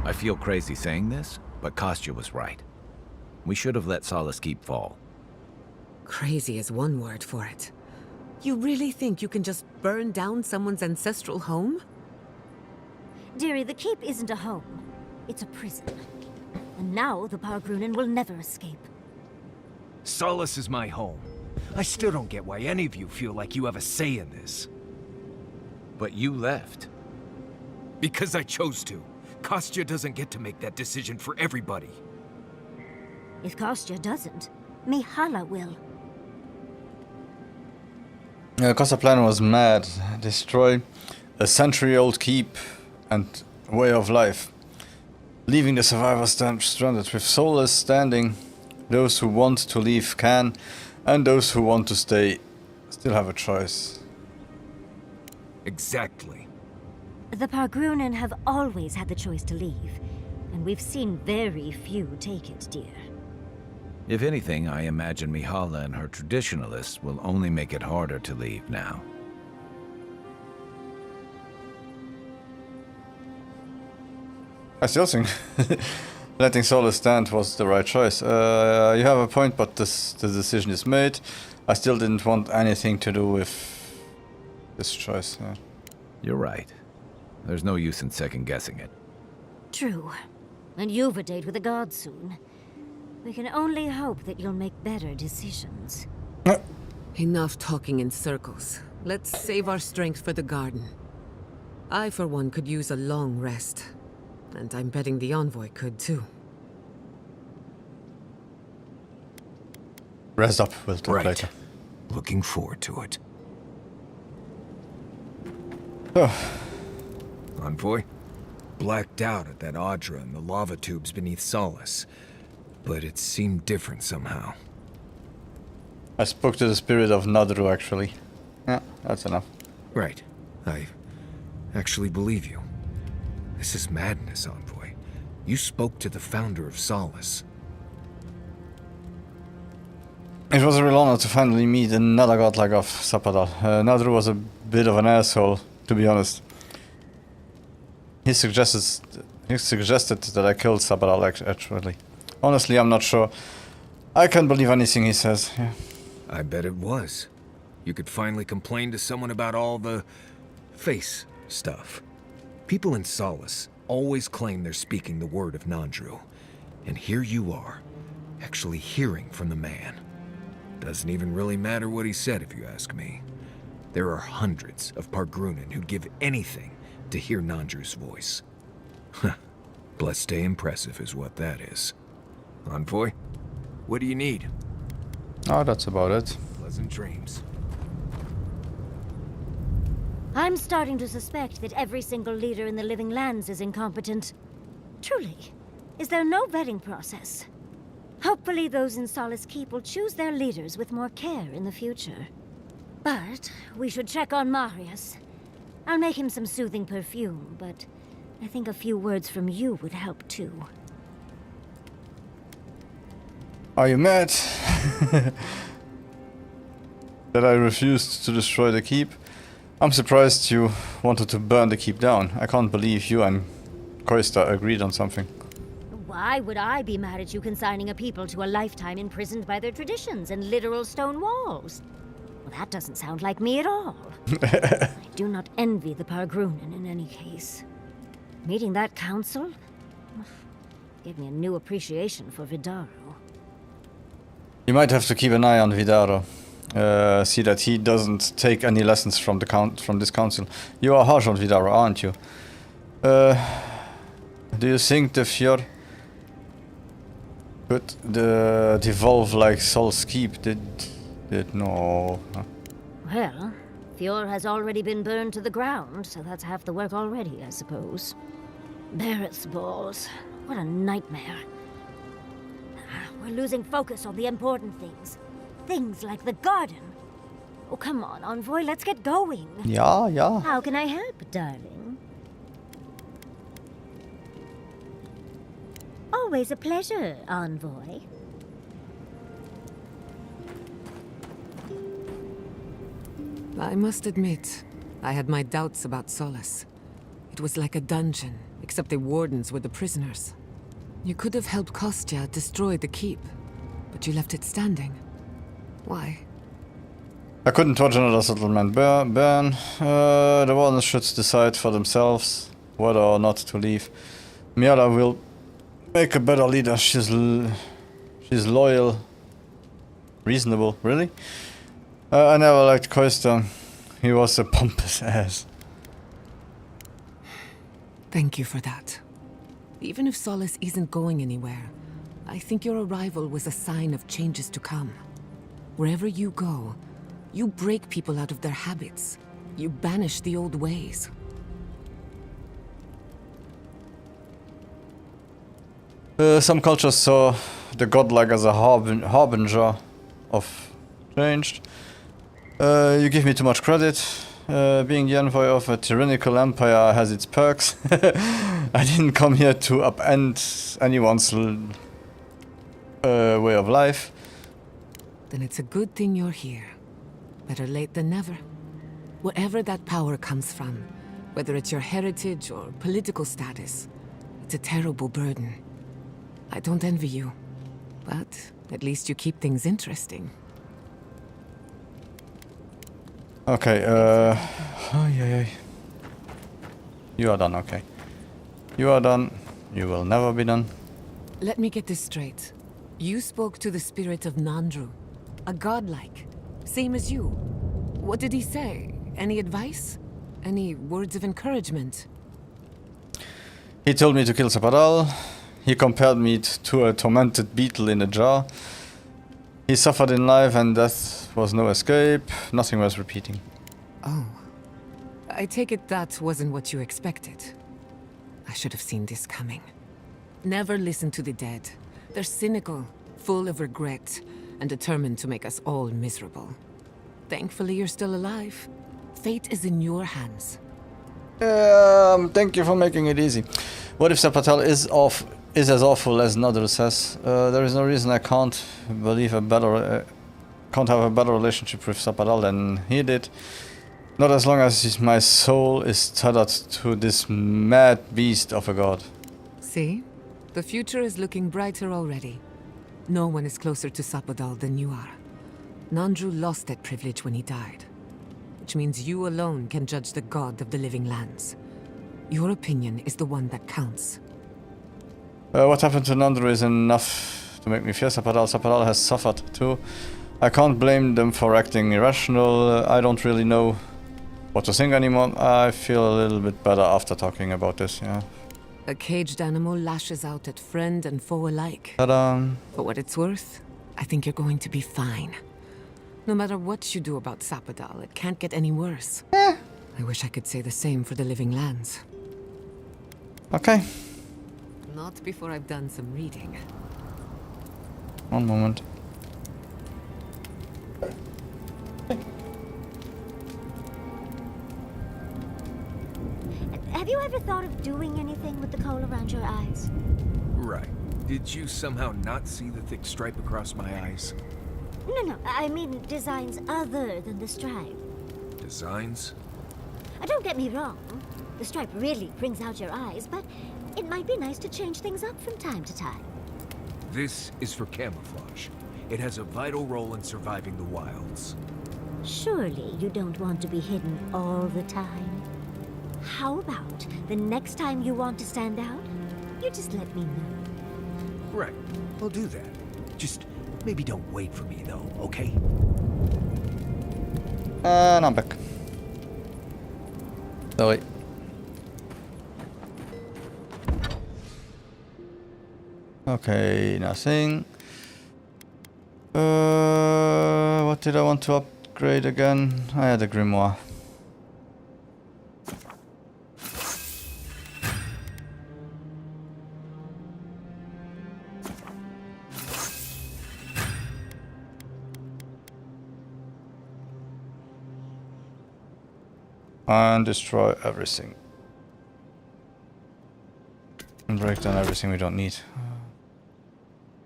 Speaker 16: I feel crazy saying this, but Kostya was right. We should have let Solace Keep fall.
Speaker 12: Crazy is one word for it. You really think you can just burn down someone's ancestral home?
Speaker 6: Dearie, the keep isn't a home. It's a prison. And now the Pargrunen will never escape.
Speaker 19: Solace is my home. I still don't get why any of you feel like you have a say in this.
Speaker 16: But you left.
Speaker 19: Because I chose to. Kostya doesn't get to make that decision for everybody.
Speaker 6: If Kostya doesn't, Mihala will.
Speaker 1: Costa plan was mad. Destroy a century-old keep and way of life. Leaving the survivors stranded with Solace standing. Those who want to leave can, and those who want to stay still have a choice.
Speaker 19: Exactly.
Speaker 6: The Pargrunen have always had the choice to leave, and we've seen very few take it, dear.
Speaker 16: If anything, I imagine Mihala and her traditionalists will only make it harder to leave now.
Speaker 1: I still think letting Solace stand was the right choice. You have a point, but the decision is made. I still didn't want anything to do with this choice. Yeah.
Speaker 16: You're right. There's no use in second-guessing it.
Speaker 6: True. And you've a date with the gods soon. We can only hope that you'll make better decisions.
Speaker 12: Enough talking in circles. Let's save our strength for the garden. I, for one, could use a long rest. And I'm betting the envoy could, too.
Speaker 1: Rest up, we'll talk later.
Speaker 19: Looking forward to it.
Speaker 1: Oh.
Speaker 19: Envoy? Blacked out at that Audra and the lava tubes beneath Solace. But it seemed different somehow.
Speaker 1: I spoke to the spirit of Nadru, actually. Yeah, that's enough.
Speaker 19: Right. I actually believe you. This is madness, Envoy. You spoke to the founder of Solace.
Speaker 1: It was a real honor to finally meet another god like of Sapadal. Nadru was a bit of an asshole, to be honest. He suggested that I killed Sapadal, actually. Honestly, I'm not sure. I can't believe anything he says. Yeah.
Speaker 19: I bet it was. You could finally complain to someone about all the face stuff. People in Solace always claim they're speaking the word of Nandru. And here you are, actually hearing from the man. Doesn't even really matter what he said, if you ask me. There are hundreds of Pargrunen who'd give anything to hear Nandru's voice. Blessed stay impressive is what that is. Envoy, what do you need?
Speaker 1: Oh, that's about it.
Speaker 19: Pleasant dreams.
Speaker 6: I'm starting to suspect that every single leader in the Living Lands is incompetent. Truly, is there no vetting process? Hopefully those in Solace Keep will choose their leaders with more care in the future. But we should check on Marius. I'll make him some soothing perfume, but I think a few words from you would help too.
Speaker 1: Are you mad? That I refused to destroy the keep? I'm surprised you wanted to burn the keep down. I can't believe you and Koista agreed on something.
Speaker 6: Why would I be mad at you consigning a people to a lifetime imprisoned by their traditions and literal stone walls? Well, that doesn't sound like me at all. I do not envy the Pargrunen in any case. Meeting that council gave me a new appreciation for Vidaro.
Speaker 1: You might have to keep an eye on Vidaro. See that he doesn't take any lessons from this council. You are harsh on Vidaro, aren't you? Do you think the Fjord could devolve like Sol's Keep did no?
Speaker 6: Well, Fjord has already been burned to the ground, so that's half the work already, I suppose. Barrett's balls. What a nightmare. We're losing focus on the important things. Things like the garden. Oh, come on, Envoy, let's get going.
Speaker 1: Yeah.
Speaker 6: How can I help, darling? Always a pleasure, Envoy.
Speaker 12: I must admit, I had my doubts about Solace. It was like a dungeon, except the wardens were the prisoners. You could have helped Kostya destroy the keep, but you left it standing. Why?
Speaker 1: I couldn't watch another settlement burn. The wardens should decide for themselves whether or not to leave. Miala will make a better leader. She's loyal, reasonable. Really? I never liked Koista. He was a pompous ass.
Speaker 12: Thank you for that. Even if Solace isn't going anywhere, I think your arrival was a sign of changes to come. Wherever you go, you break people out of their habits. You banish the old ways.
Speaker 1: Some cultures saw the godlike as a harbinger of change. You give me too much credit. Being the envoy of a tyrannical empire has its perks. I didn't come here to upend anyone's way of life.
Speaker 12: Then it's a good thing you're here. Better late than never. Wherever that power comes from, whether it's your heritage or political status, it's a terrible burden. I don't envy you, but at least you keep things interesting.
Speaker 1: Okay, oh, yeah. You are done, okay. You are done. You will never be done.
Speaker 12: Let me get this straight. You spoke to the spirit of Nandru, a godlike, same as you. What did he say? Any advice? Any words of encouragement?
Speaker 1: He told me to kill Zapadal. He compared me to a tormented beetle in a jar. He suffered in life and death was no escape. Nothing was repeating.
Speaker 12: Oh. I take it that wasn't what you expected. I should have seen this coming. Never listen to the dead. They're cynical, full of regret, and determined to make us all miserable. Thankfully, you're still alive. Fate is in your hands.
Speaker 1: Thank you for making it easy. What if Zapatal is as awful as Nadal says? There is no reason I can't can't have a better relationship with Zapatal than he did. Not as long as my soul is tethered to this mad beast of a god.
Speaker 12: See? The future is looking brighter already. No one is closer to Zapadal than you are. Nandru lost that privilege when he died, which means you alone can judge the god of the living lands. Your opinion is the one that counts.
Speaker 1: What happened to Nandru is enough to make me fear Zapadal. Zapadal has suffered too. I can't blame them for acting irrational. I don't really know what to think anymore. I feel a little bit better after talking about this, yeah.
Speaker 12: A caged animal lashes out at friend and foe alike.
Speaker 1: Ta-da!
Speaker 12: For what it's worth, I think you're going to be fine. No matter what you do about Zapadal, it can't get any worse. I wish I could say the same for the living lands.
Speaker 1: Okay.
Speaker 12: Not before I've done some reading.
Speaker 1: One moment.
Speaker 6: Have you ever thought of doing anything with the coal around your eyes?
Speaker 19: Right. Did you somehow not see the thick stripe across my eyes?
Speaker 6: No, I mean designs other than the stripe.
Speaker 19: Designs?
Speaker 6: Don't get me wrong. The stripe really brings out your eyes, but it might be nice to change things up from time to time.
Speaker 19: This is for camouflage. It has a vital role in surviving the wilds.
Speaker 6: Surely you don't want to be hidden all the time. How about the next time you want to stand out, you just let me know.
Speaker 19: Right. I'll do that. Just maybe don't wait for me, though, okay?
Speaker 1: And I'm back. Sorry. Okay, nothing. What did I want to upgrade again? I had a grimoire. And destroy everything. And break down everything we don't need.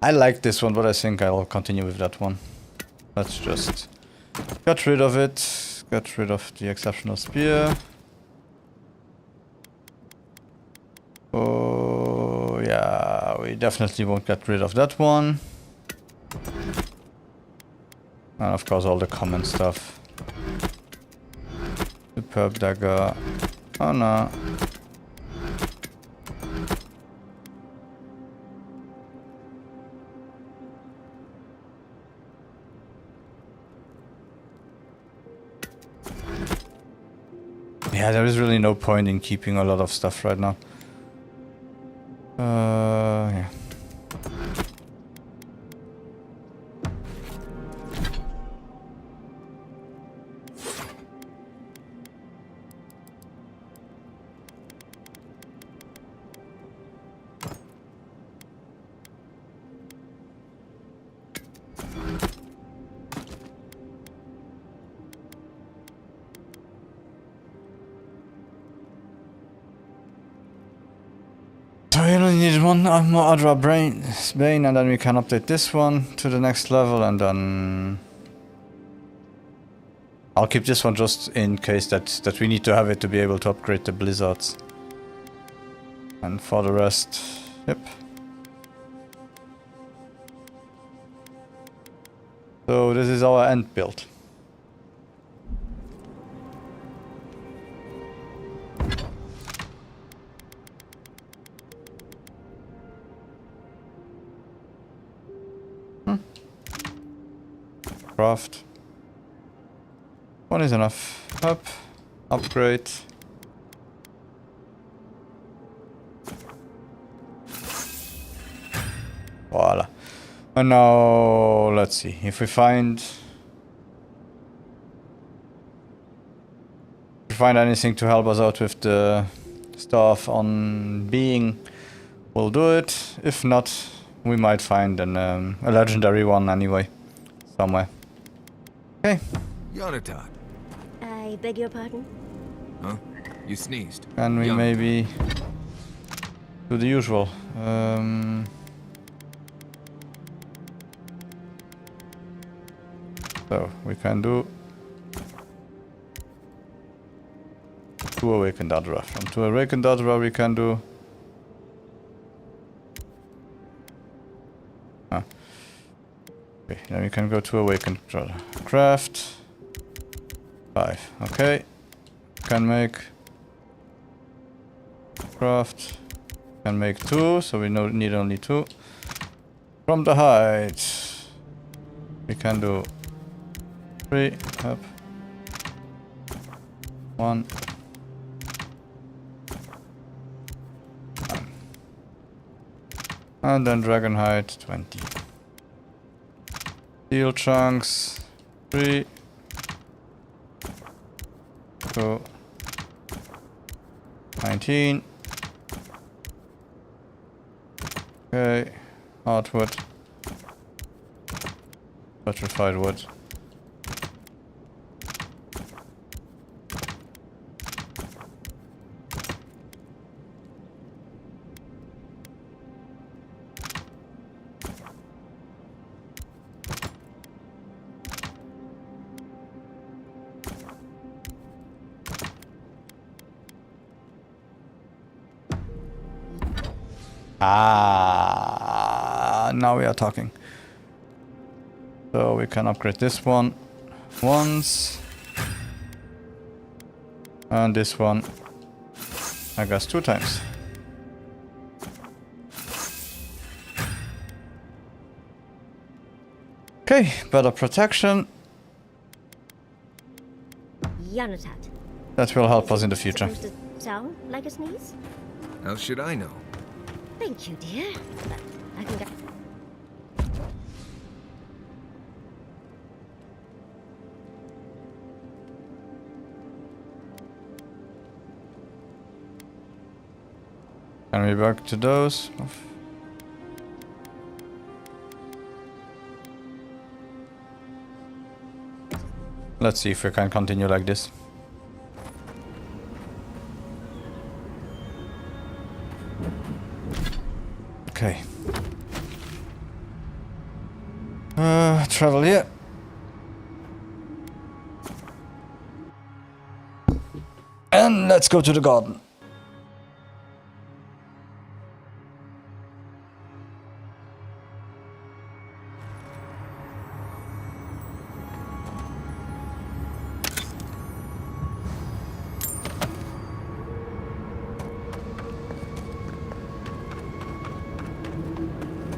Speaker 1: I like this one, but I think I'll continue with that one. Let's just get rid of it. Get rid of the exceptional spear. Oh, yeah, we definitely won't get rid of that one. And of course all the common stuff. Superb dagger. Oh no. Yeah, there is really no point in keeping a lot of stuff right now. Yeah. So we only need one more Adra Bane, and then we can update this one to the next level, and then I'll keep this one just in case that we need to have it to be able to upgrade the blizzards. And for the rest, yep. So this is our end build. Craft. One is enough. Up. Upgrade. Voila. And now let's see if we find anything to help us out with the stuff on being, we'll do it. If not, we might find a legendary one anyway somewhere. Okay.
Speaker 19: Yonatan.
Speaker 6: I beg your pardon?
Speaker 19: Huh? You sneezed.
Speaker 1: Can we maybe do the usual? So we can do 2 awakened Adra. From 2 awakened Adra we can do okay, then we can go to awakened Adra. Craft 5. Okay. Can make craft. Can make 2, so we need only 2. From the height we can do 3 up. 1. And then dragon height 20. Steel chunks 3. 2. 19. Okay. Hardwood. Petrified wood. Now we are talking. So we can upgrade this one once. And this one, I guess 2 times. Okay, better protection.
Speaker 6: Yanatat.
Speaker 1: That will help us in the future.
Speaker 6: Supposed to sound like a sneeze?
Speaker 19: How should I know?
Speaker 6: Thank you, dear. I can get...
Speaker 1: Can we back to those? Let's see if we can continue like this. Okay. Travel here. And let's go to the garden.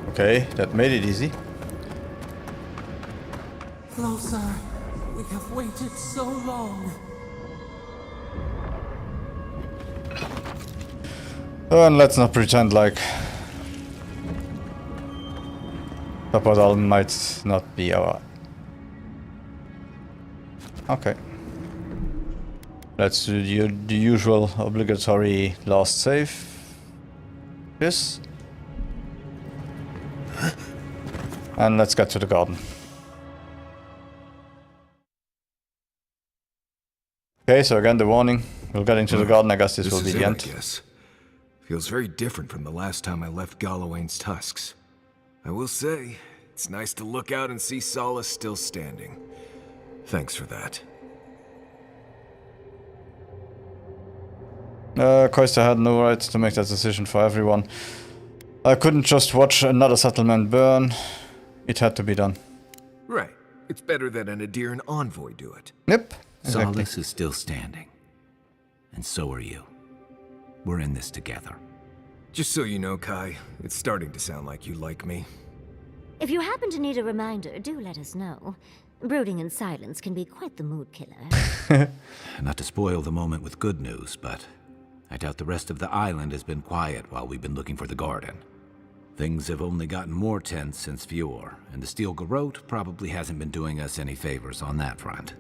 Speaker 1: Okay, that made it easy.
Speaker 10: Closer. We have waited so long.
Speaker 1: And let's not pretend like Tapadal might not be our... Okay. Let's do the usual obligatory last save. This. And let's get to the garden. Okay, so again the warning. We'll get into the garden. I guess this will be the end.
Speaker 19: I guess. Feels very different from the last time I left Galawain's Tusks. I will say, it's nice to look out and see Solace still standing. Thanks for that.
Speaker 1: Koister had no right to make that decision for everyone. I couldn't just watch another settlement burn. It had to be done.
Speaker 19: Right. It's better that an Adiran envoy do it.
Speaker 1: Yep. Exactly.
Speaker 16: Solace is still standing. And so are you. We're in this together.
Speaker 19: Just so you know, Kai, it's starting to sound like you like me.
Speaker 6: If you happen to need a reminder, do let us know. Brooding in silence can be quite the mood killer.
Speaker 16: Not to spoil the moment with good news, but I doubt the rest of the island has been quiet while we've been looking for the garden. Things have only gotten more tense since Fjord, and the Steel Garrote probably hasn't been doing us any favors on that front.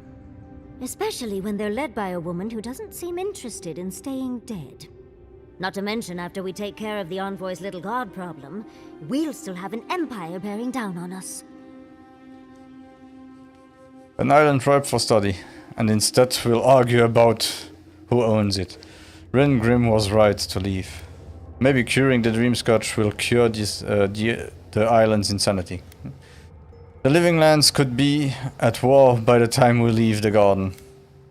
Speaker 6: Especially when they're led by a woman who doesn't seem interested in staying dead. Not to mention, after we take care of the Envoy's little god problem, we'll still have an empire bearing down on us.
Speaker 1: An island ripe for study, and instead we'll argue about who owns it. Ren Grimm was right to leave. Maybe curing the Dream Scourge will cure this, the island's insanity. The living lands could be at war by the time we leave the garden.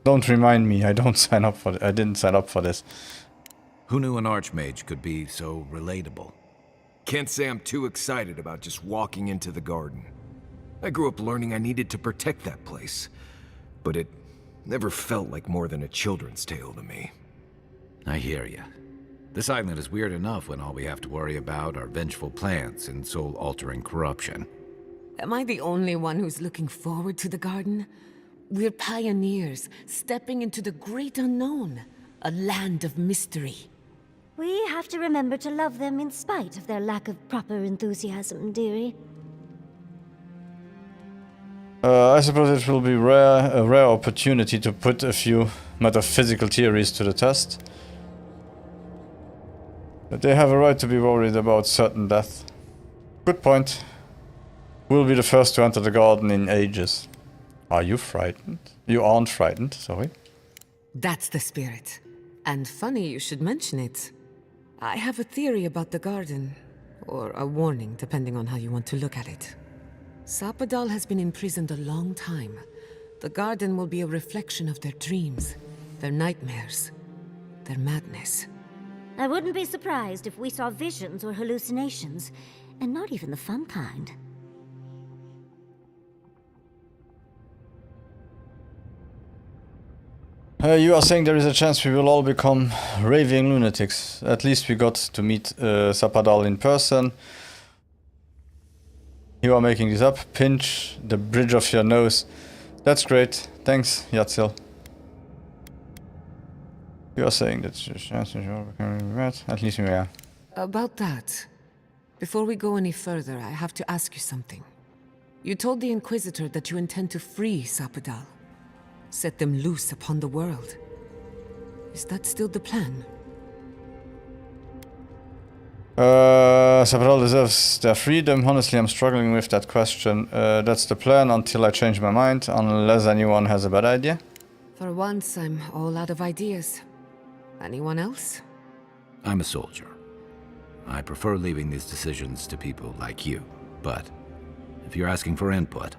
Speaker 1: Don't remind me, I didn't sign up for this.
Speaker 16: Who knew an archmage could be so relatable?
Speaker 19: Can't say I'm too excited about just walking into the garden. I grew up learning I needed to protect that place, but it never felt like more than a children's tale to me.
Speaker 16: I hear ya. This island is weird enough when all we have to worry about are vengeful plans and soul-altering corruption.
Speaker 12: Am I the only one who's looking forward to the garden? We're pioneers, stepping into the great unknown, a land of mystery.
Speaker 6: We have to remember to love them in spite of their lack of proper enthusiasm, dearie.
Speaker 1: I suppose it will be a rare opportunity to put a few metaphysical theories to the test. But they have a right to be worried about certain death. Good point. We'll be the first to enter the garden in ages. Are you frightened? You aren't frightened, sorry.
Speaker 12: That's the spirit. And funny you should mention it. I have a theory about the garden. Or a warning, depending on how you want to look at it. Sapadal has been imprisoned a long time. The garden will be a reflection of their dreams, their nightmares, their madness.
Speaker 6: I wouldn't be surprised if we saw visions or hallucinations, and not even the fun kind.
Speaker 1: You are saying there is a chance we will all become raving lunatics. At least we got to meet Sapadal in person. You are making this up. Pinch the bridge of your nose. That's great. Thanks, Yatzil. You are saying that at least we are.
Speaker 12: About that, before we go any further, I have to ask you something. You told the Inquisitor that you intend to free Sapadal. Set them loose upon the world. Is that still the plan?
Speaker 1: Sapadal deserves their freedom. Honestly, I'm struggling with that question. That's the plan until I change my mind, unless anyone has a bad idea.
Speaker 12: For once, I'm all out of ideas. Anyone else?
Speaker 16: I'm a soldier. I prefer leaving these decisions to people like you, but if you're asking for input.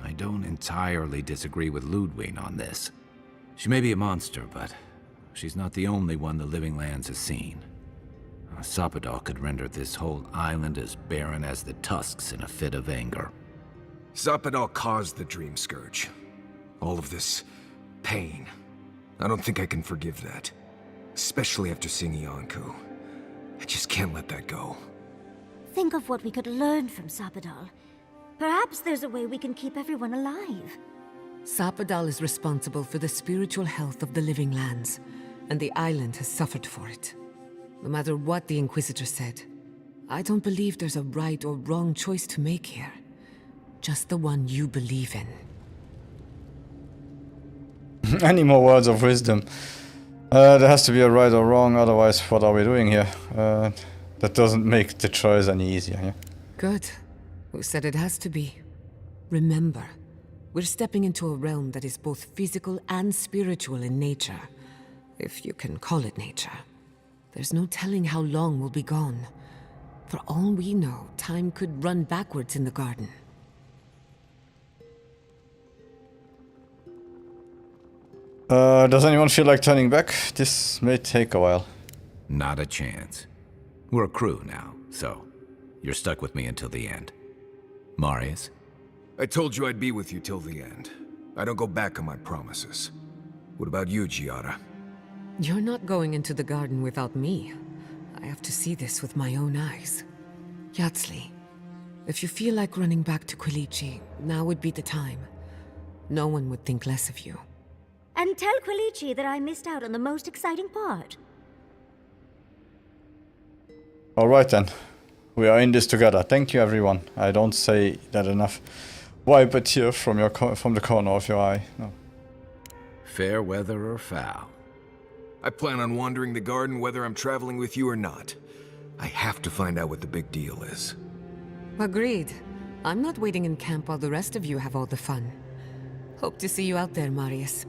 Speaker 16: I don't entirely disagree with Ludwig on this. She may be a monster, but she's not the only one the Living Lands has seen. Sapadal could render this whole island as barren as the Tusks in a fit of anger.
Speaker 19: Sapadal caused the Dream Scourge. All of this pain. I don't think I can forgive that. Especially after seeing Iancu. I just can't let that go.
Speaker 6: Think of what we could learn from Sapadal. Perhaps there's a way we can keep everyone alive.
Speaker 12: Sapadal is responsible for the spiritual health of the Living Lands, and the island has suffered for it. No matter what the Inquisitor said, I don't believe there's a right or wrong choice to make here. Just the one you believe in.
Speaker 1: Any more words of wisdom? There has to be a right or wrong, otherwise what are we doing here? That doesn't make the choice any easier, yeah?
Speaker 12: Good. Who said it has to be? Remember, we're stepping into a realm that is both physical and spiritual in nature. If you can call it nature. There's no telling how long we'll be gone. For all we know, time could run backwards in the garden.
Speaker 1: Does anyone feel like turning back? This may take a while.
Speaker 16: Not a chance. We're a crew now, so you're stuck with me until the end. Marius?
Speaker 19: I told you I'd be with you till the end. I don't go back on my promises. What about you, Giada?
Speaker 12: You're not going into the garden without me. I have to see this with my own eyes. Yatsli, if you feel like running back to Quilici, now would be the time. No one would think less of you.
Speaker 6: And tell Quilici that I missed out on the most exciting part.
Speaker 1: Alright then. We are in this together. Thank you everyone. I don't say that enough. Wipe a tear from the corner of your eye. No.
Speaker 16: Fair weather or foul.
Speaker 19: I plan on wandering the garden whether I'm traveling with you or not. I have to find out what the big deal is.
Speaker 12: Agreed. I'm not waiting in camp while the rest of you have all the fun. Hope to see you out there, Marius.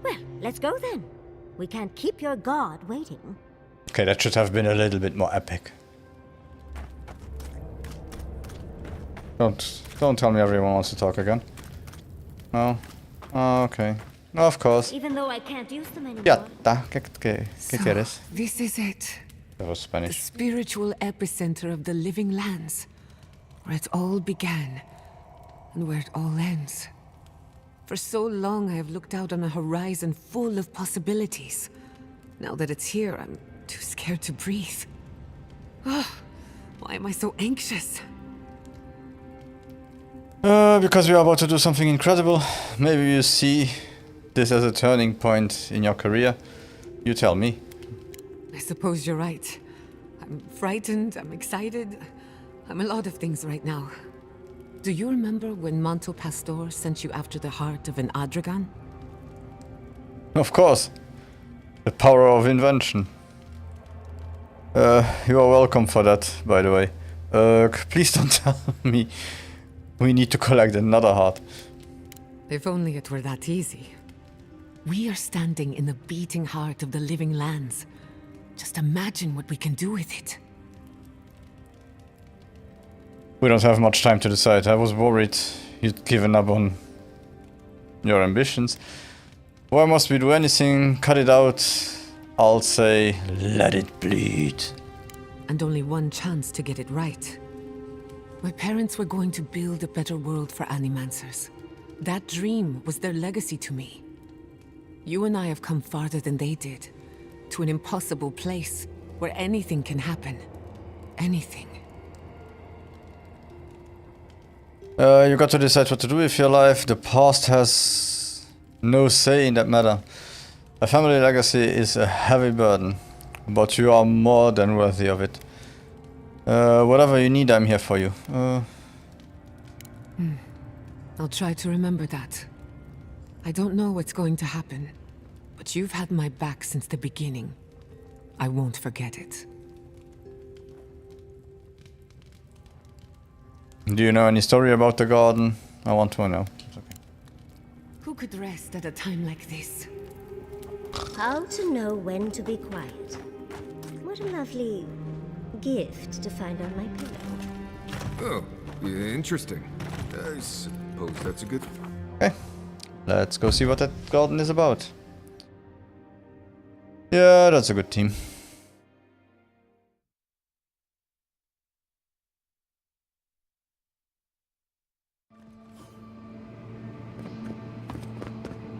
Speaker 6: Well, let's go then. We can't keep your god waiting.
Speaker 1: Okay, that should have been a little bit more epic. Don't tell me everyone wants to talk again. No. Oh, okay. No, of course.
Speaker 6: Even though I can't use them anymore.
Speaker 1: Ya está. ¿Qué quieres?
Speaker 12: This is it.
Speaker 1: That was Spanish.
Speaker 12: The spiritual epicenter of the Living Lands. Where it all began. And where it all ends. For so long I have looked out on a horizon full of possibilities. Now that it's here, I'm too scared to breathe. Oh, why am I so anxious?
Speaker 1: Because we are about to do something incredible. Maybe you see this as a turning point in your career. You tell me.
Speaker 12: I suppose you're right. I'm frightened, I'm excited. I'm a lot of things right now. Do you remember when Manto Pastor sent you after the heart of an Adragan?
Speaker 1: Of course. The power of invention. You are welcome for that, by the way. Please don't tell me we need to collect another heart.
Speaker 12: If only it were that easy. We are standing in the beating heart of the Living Lands. Just imagine what we can do with it.
Speaker 1: We don't have much time to decide. I was worried you'd given up on your ambitions. Why must we do anything? Cut it out. I'll say, let it bleed.
Speaker 12: And only one chance to get it right. My parents were going to build a better world for Animancers. That dream was their legacy to me. You and I have come farther than they did. To an impossible place where anything can happen. Anything.
Speaker 1: You got to decide what to do with your life. The past has no say in that matter. A family legacy is a heavy burden, but you are more than worthy of it. Whatever you need, I'm here for you.
Speaker 12: I'll try to remember that. I don't know what's going to happen, but you've had my back since the beginning. I won't forget it.
Speaker 1: Do you know any story about the garden? I want to know. It's okay.
Speaker 12: Who could rest at a time like this?
Speaker 6: How to know when to be quiet. What a lovely gift to find on my pillow.
Speaker 19: Oh, interesting. I suppose that's a good...
Speaker 1: Okay. Let's go see what that garden is about. Yeah, that's a good team.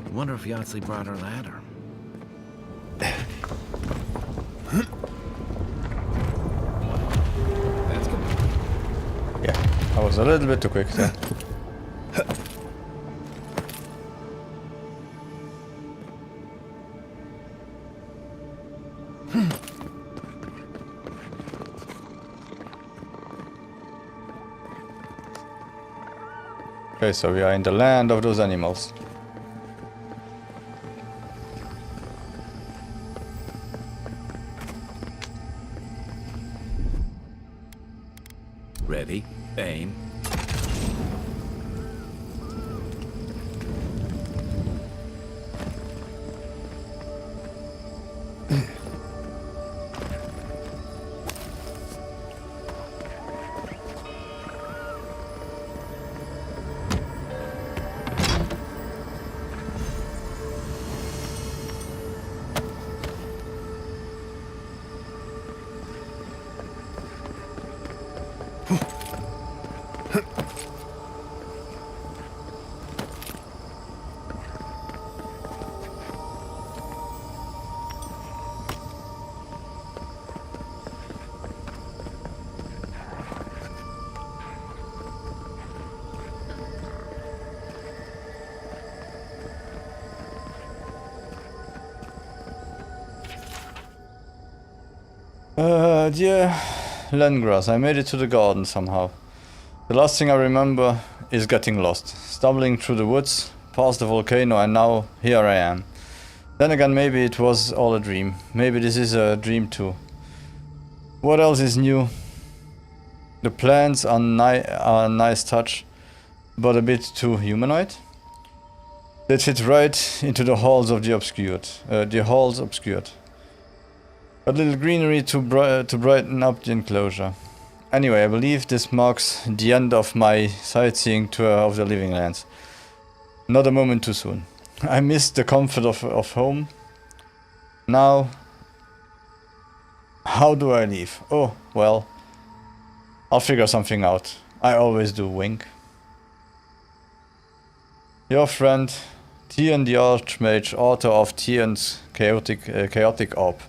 Speaker 16: I wonder if Yahtzee brought her ladder.
Speaker 19: That's good.
Speaker 1: Yeah, I was a little bit too quick there. Okay, so we are in the land of those animals.
Speaker 16: Ready, aim.
Speaker 1: Dear Landgrass, I made it to the garden somehow. The last thing I remember is getting lost, stumbling through the woods, past the volcano, and now here I am. Then again, maybe it was all a dream. Maybe this is a dream too. What else is new? The plants are a nice touch, but a bit too humanoid. They fit right into the halls of the obscured. A little greenery to brighten up the enclosure. Anyway, I believe this marks the end of my sightseeing tour of the Living Lands. Not a moment too soon. I missed the comfort of home. Now, how do I leave? Oh, well, I'll figure something out. I always do, wink. Your friend, Tian the Archmage, author of Tian's Chaotic Orb.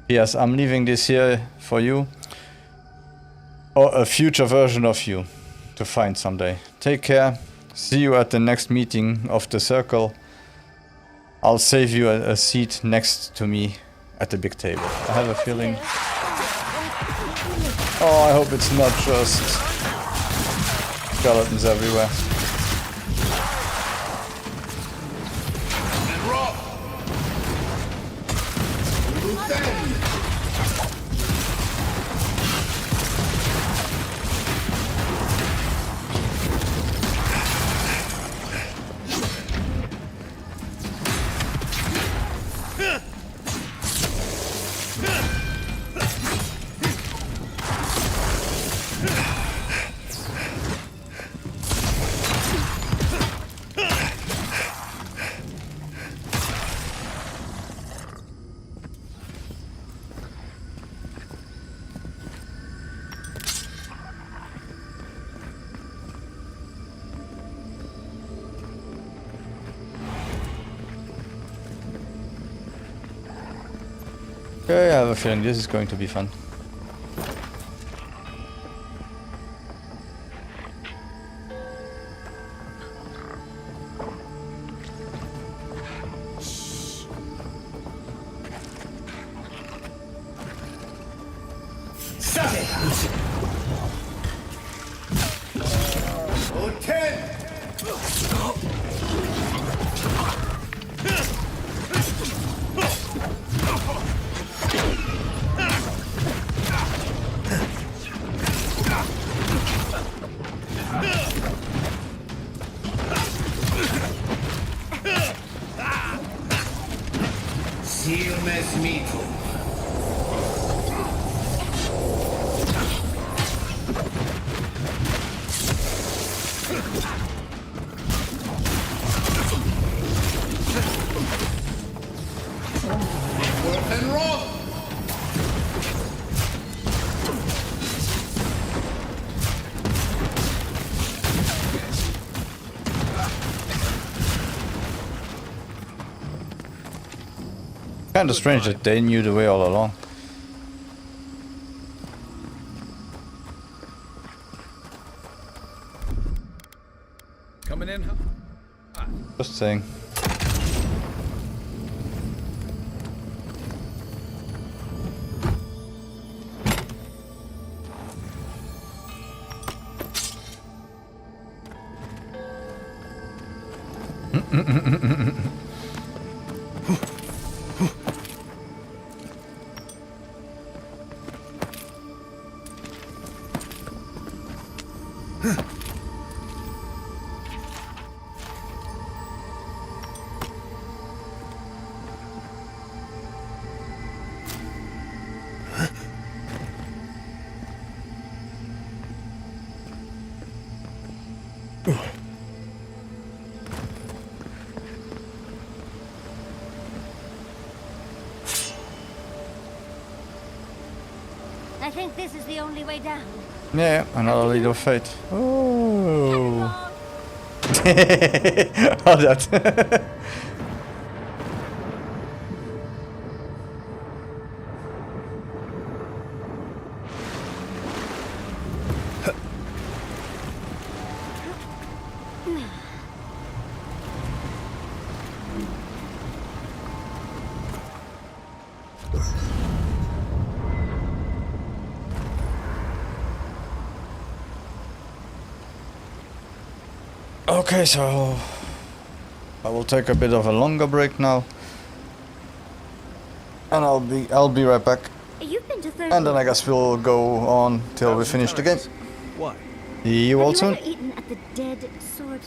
Speaker 1: Yes, I'm leaving this here for you, or a future version of you, to find someday. Take care. See you at the next meeting of the circle. I'll save you a seat next to me at the big table. I have a feeling... Oh, I hope it's not just skeletons everywhere. Okay, I have a feeling this is going to be fun. Kinda strange that they knew the way all along.
Speaker 19: Coming in?
Speaker 1: Just saying.
Speaker 6: I think this is the only way down.
Speaker 1: Yeah, another lead of fate. Oh. How that? Okay, so I will take a bit of a longer break now, and I'll be right back.
Speaker 6: You've been to third.
Speaker 1: And then I guess we'll go on till we finish the game.
Speaker 19: Why?
Speaker 1: See you all soon.
Speaker 6: Have you ever eaten at the Dead Sword?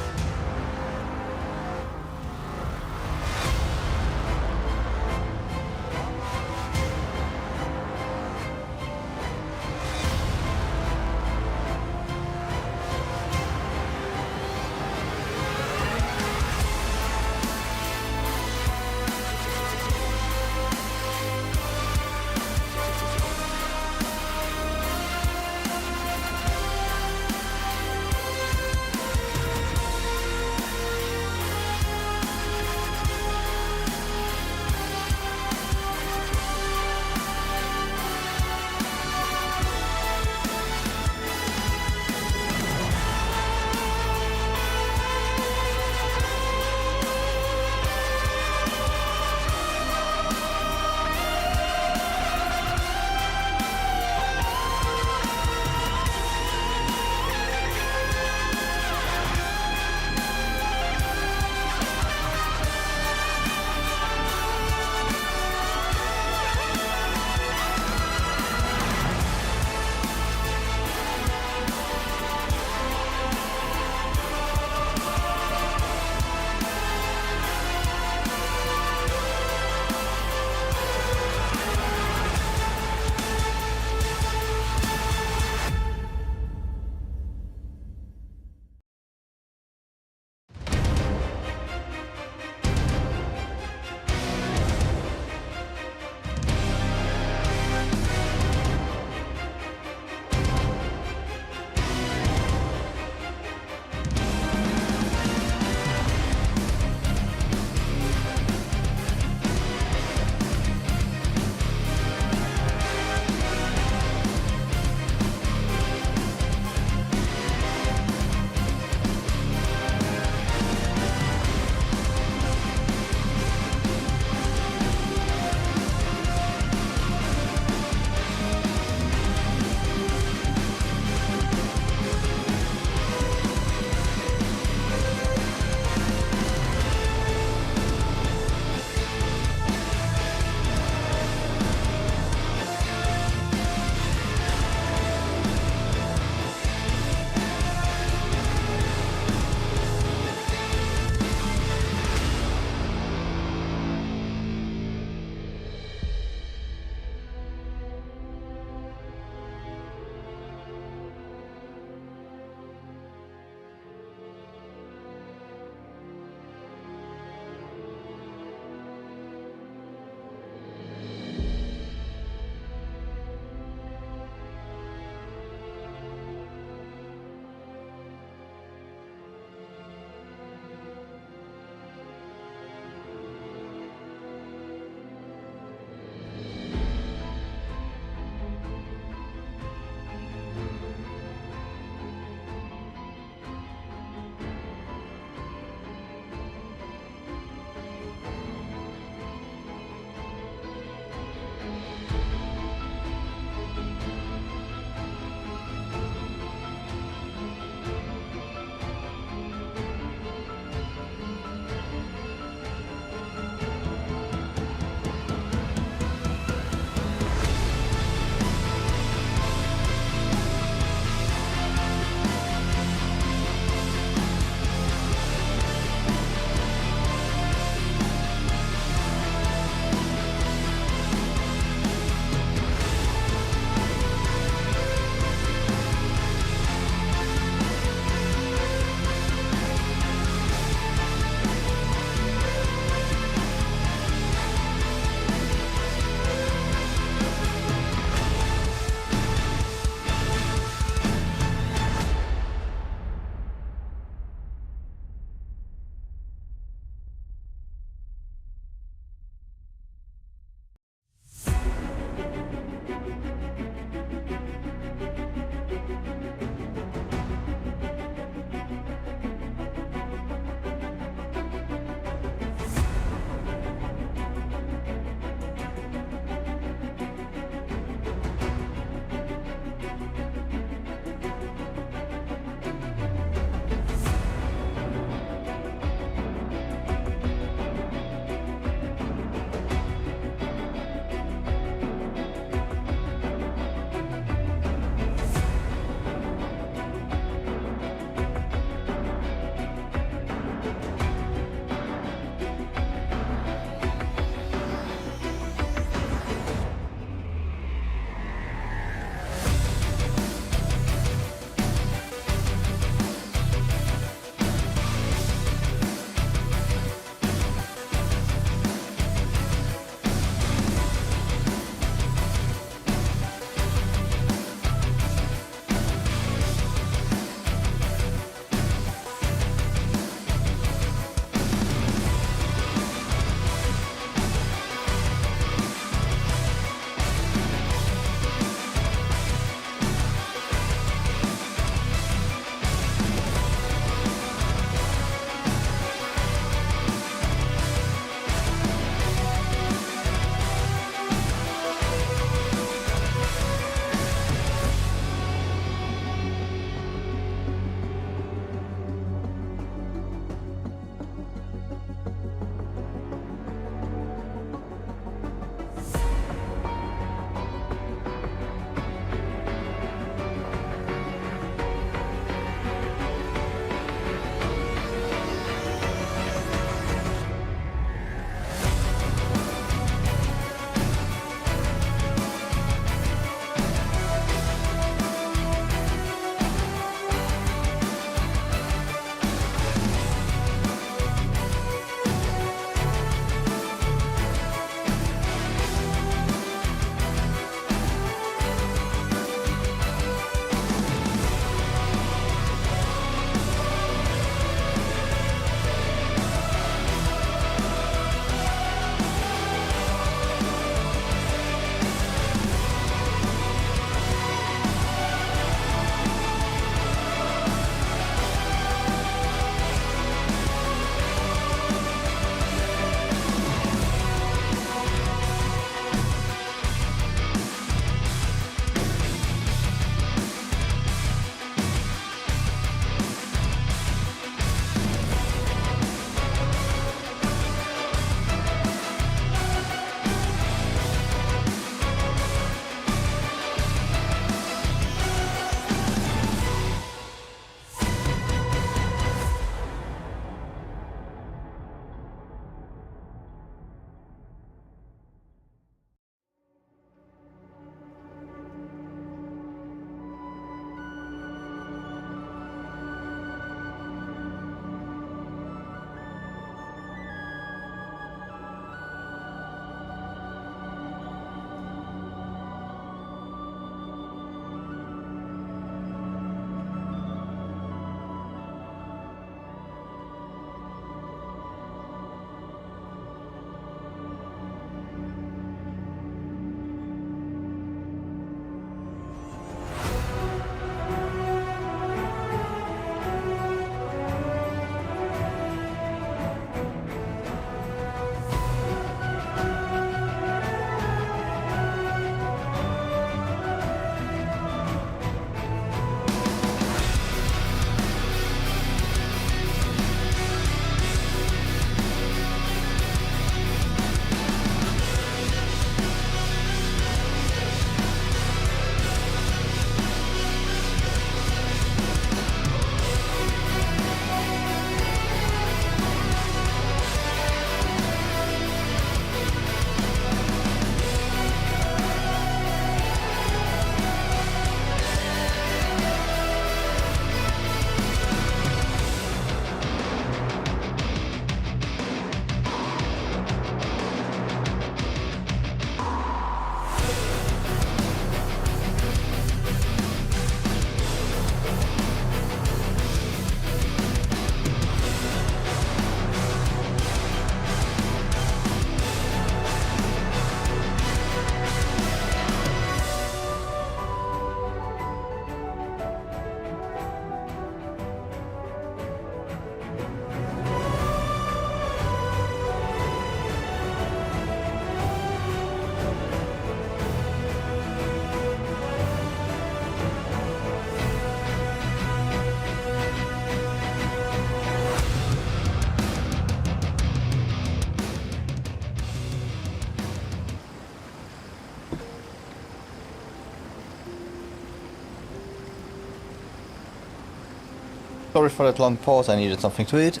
Speaker 1: Sorry for that long pause, I needed something to eat.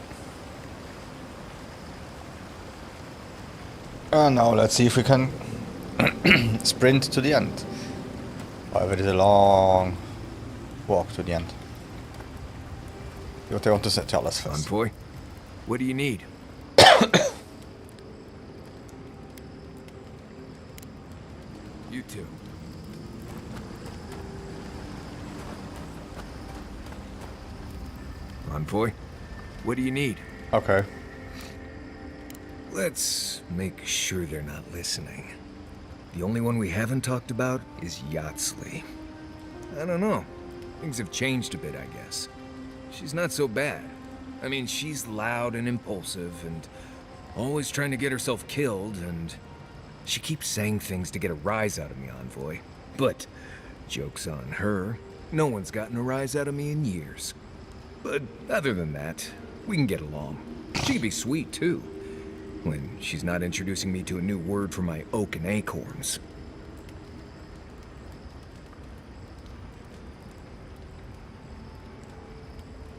Speaker 1: And now let's see if we can sprint to the end. However, it is a long walk to the end. What I want to tell us first.
Speaker 19: Envoy, what do you need? You too. Envoy, what do you need?
Speaker 1: Okay.
Speaker 19: Let's make sure they're not listening. The only one we haven't talked about is Yatsley. I don't know. Things have changed a bit, I guess. She's not so bad. I mean, she's loud and impulsive and always trying to get herself killed, and she keeps saying things to get a rise out of me, Envoy. But, joke's on her, no one's gotten a rise out of me in years. But other than that, we can get along. She can be sweet, too, when she's not introducing me to a new word for my oak and acorns.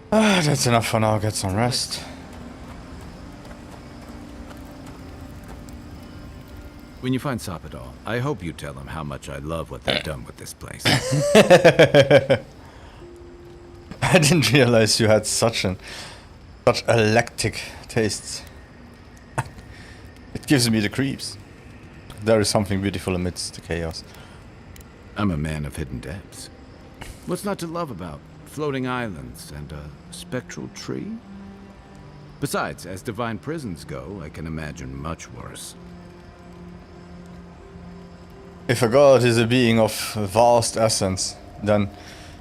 Speaker 1: That's enough for now, get some rest.
Speaker 16: When you find Sapadal, I hope you tell him how much I love what they've done with this place.
Speaker 1: I didn't realize you had such eclectic tastes. It gives me the creeps. There is something beautiful amidst the chaos.
Speaker 16: I'm a man of hidden depths. What's not to love about floating islands and a spectral tree? Besides, as divine prisons go, I can imagine much worse.
Speaker 1: If a god is a being of vast essence, then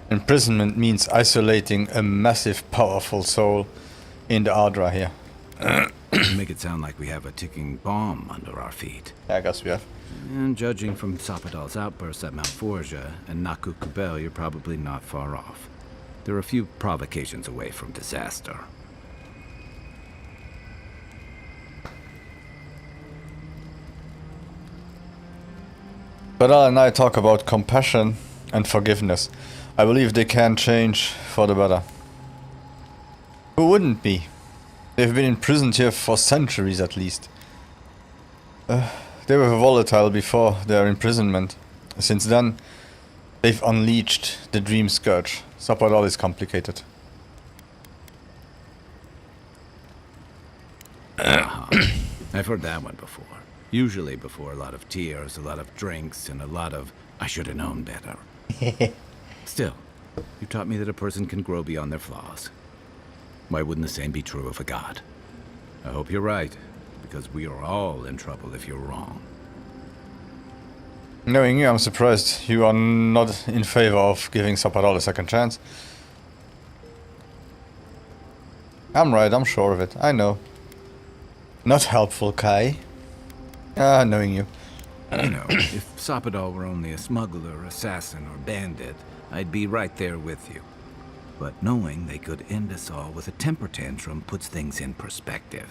Speaker 1: imprisonment means isolating a massive, powerful soul in the Adra here.
Speaker 16: You make it sound like we have a ticking bomb under our feet.
Speaker 1: Yeah, I guess we have.
Speaker 16: And judging from Sapadal's outbursts at Mount Forja and Naku Kubel, you're probably not far off. They're a few provocations away from disaster.
Speaker 1: Badal and I talk about compassion and forgiveness. I believe they can change for the better. Who wouldn't be? They've been imprisoned here for centuries at least. They were volatile before their imprisonment. Since then, they've unleashed the Dream Scourge. Sapadal is complicated.
Speaker 16: I've heard that one before. Usually before a lot of tears, a lot of drinks, and a lot of I should have known better. Still, you taught me that a person can grow beyond their flaws. Why wouldn't the same be true of a god? I hope you're right, because we are all in trouble if you're wrong.
Speaker 1: Knowing you, I'm surprised you are not in favor of giving Sapadal a second chance. I'm right, I'm sure of it, I know. Not helpful, Kai. Knowing you.
Speaker 16: You know, if Sapadal were only a smuggler, assassin, or bandit, I'd be right there with you. But knowing they could end us all with a temper tantrum puts things in perspective.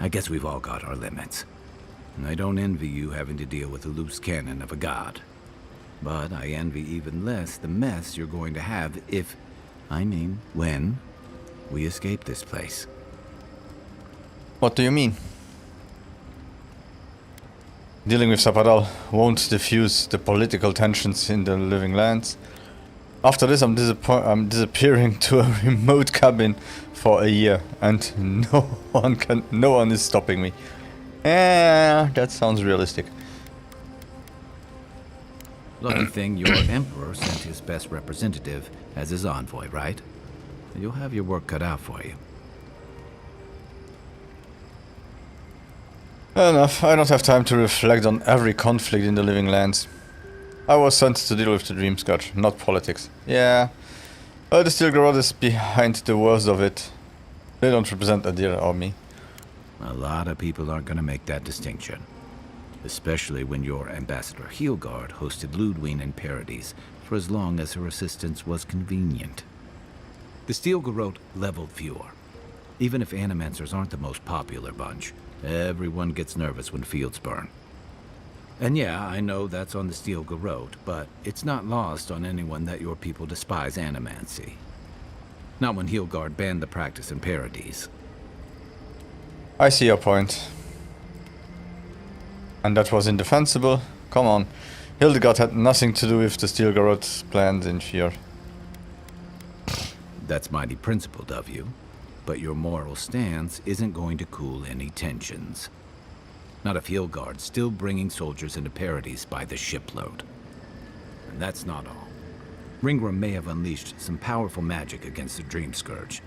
Speaker 16: I guess we've all got our limits. And I don't envy you having to deal with a loose cannon of a god. But I envy even less the mess you're going to have if, when, we escape this place.
Speaker 1: What do you mean? Dealing with Sapadal won't diffuse the political tensions in the living lands. After this, I'm disappearing to a remote cabin for a year, and no one is stopping me. That sounds realistic.
Speaker 16: Lucky thing your emperor sent his best representative as his envoy, right? You'll have your work cut out for you.
Speaker 1: Enough, I don't have time to reflect on every conflict in the living lands. I was sent to deal with the Dream Scourge, not politics. Yeah, but the Steel Garrote is behind the worst of it. They don't represent Adir or me.
Speaker 16: A lot of people aren't going to make that distinction. Especially when your ambassador Heelguard hosted Ludwine and Parodies for as long as her assistance was convenient. The Steel Garrote leveled fewer. Even if Animancers aren't the most popular bunch, everyone gets nervous when fields burn. And yeah, I know that's on the Steel Garrote, but it's not lost on anyone that your people despise Animancy. Not when Hilgard banned the practice in Paradise.
Speaker 1: I see your point. And that was indefensible? Come on. Hildegard had nothing to do with the Stilgarrod's plans in Fear.
Speaker 16: That's mighty principled of you, but your moral stance isn't going to cool any tensions. Not if Hilgard's still bringing soldiers into Paradise by the shipload. And that's not all. Ringram may have unleashed some powerful magic against the Dream Scourge,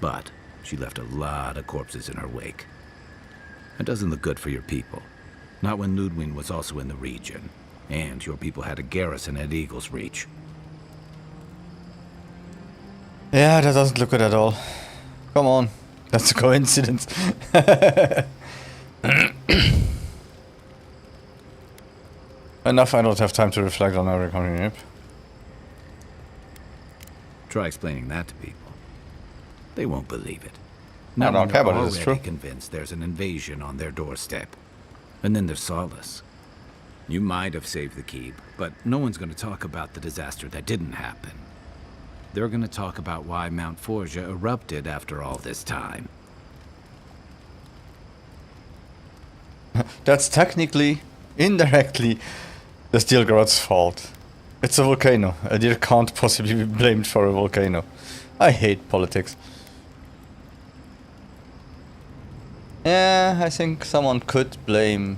Speaker 16: but she left a lot of corpses in her wake. It doesn't look good for your people. Not when Ludwig was also in the region, and your people had a garrison at Eagle's Reach.
Speaker 1: Yeah, that doesn't look good at all. Come on, that's a coincidence. Enough, I don't have time to reflect on every coming up.
Speaker 16: Try explaining that to people. They won't believe it.
Speaker 1: I don't care about it, it's
Speaker 16: already
Speaker 1: true.
Speaker 16: convinced there's an invasion on their doorstep. And then there's Solace. You might have saved the keep, but no one's going to talk about the disaster that didn't happen. They're going to talk about why Mount Forja erupted after all this time.
Speaker 1: That's technically, indirectly, the Stilgarrod's fault. It's a volcano. A deer can't possibly be blamed for a volcano. I hate politics. Yeah, I think someone could blame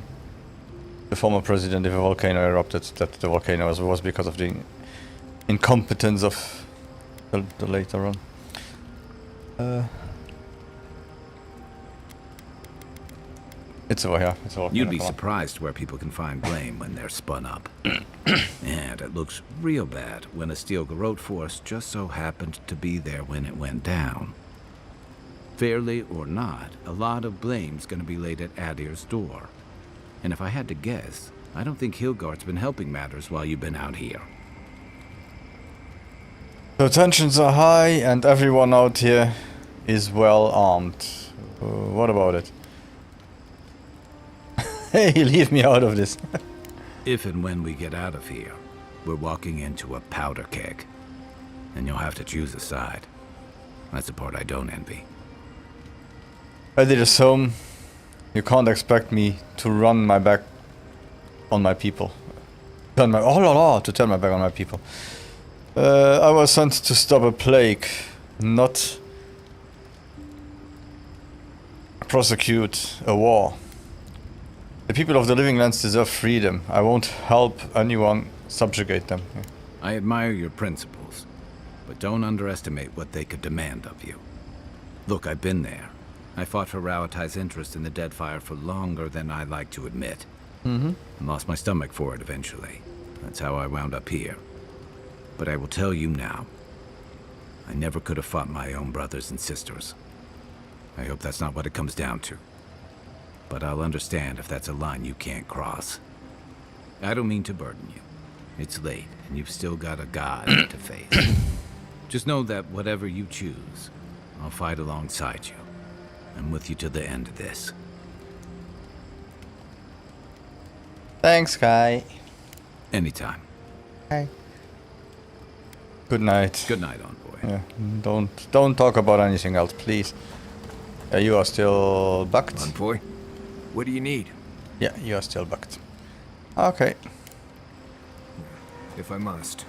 Speaker 1: the former president if a volcano erupted, that the volcano was because of the incompetence of the later on. It's over here. It's over.
Speaker 16: You'd be surprised where people can find blame when they're spun up. And it looks real bad when a Stilgarrod force just so happened to be there when it went down. Fairly or not, a lot of blame's gonna be laid at Adir's door. And if I had to guess, I don't think Hilgard's been helping matters while you've been out here.
Speaker 1: The tensions are high and everyone out here is well armed. What about it? Hey, leave me out of this.
Speaker 16: If and when we get out of here, we're walking into a powder keg. And you'll have to choose a side. That's the part I don't envy.
Speaker 1: Adir's home. You can't expect me to run my back on my people. Turn my turn my back on my people. I was sent to stop a plague, not prosecute a war. The people of the Living Lands deserve freedom. I won't help anyone subjugate them.
Speaker 16: I admire your principles, but don't underestimate what they could demand of you. Look, I've been there. I fought for Rauatai's interest in the Deadfire for longer than I like to admit.
Speaker 1: Mm-hmm.
Speaker 16: And lost my stomach for it eventually. That's how I wound up here. But I will tell you now, I never could have fought my own brothers and sisters. I hope that's not what it comes down to. But I'll understand if that's a line you can't cross. I don't mean to burden you. It's late, and you've still got a god to face. Just know that whatever you choose, I'll fight alongside you. I'm with you to the end of this.
Speaker 1: Thanks, Kai.
Speaker 16: Anytime.
Speaker 1: Hey. Good night.
Speaker 16: Good night, Envoy.
Speaker 1: Yeah, don't talk about anything else, please. You are still bucked.
Speaker 19: Envoy, what do you need?
Speaker 1: Yeah, you are still bucked. Okay.
Speaker 19: If I must.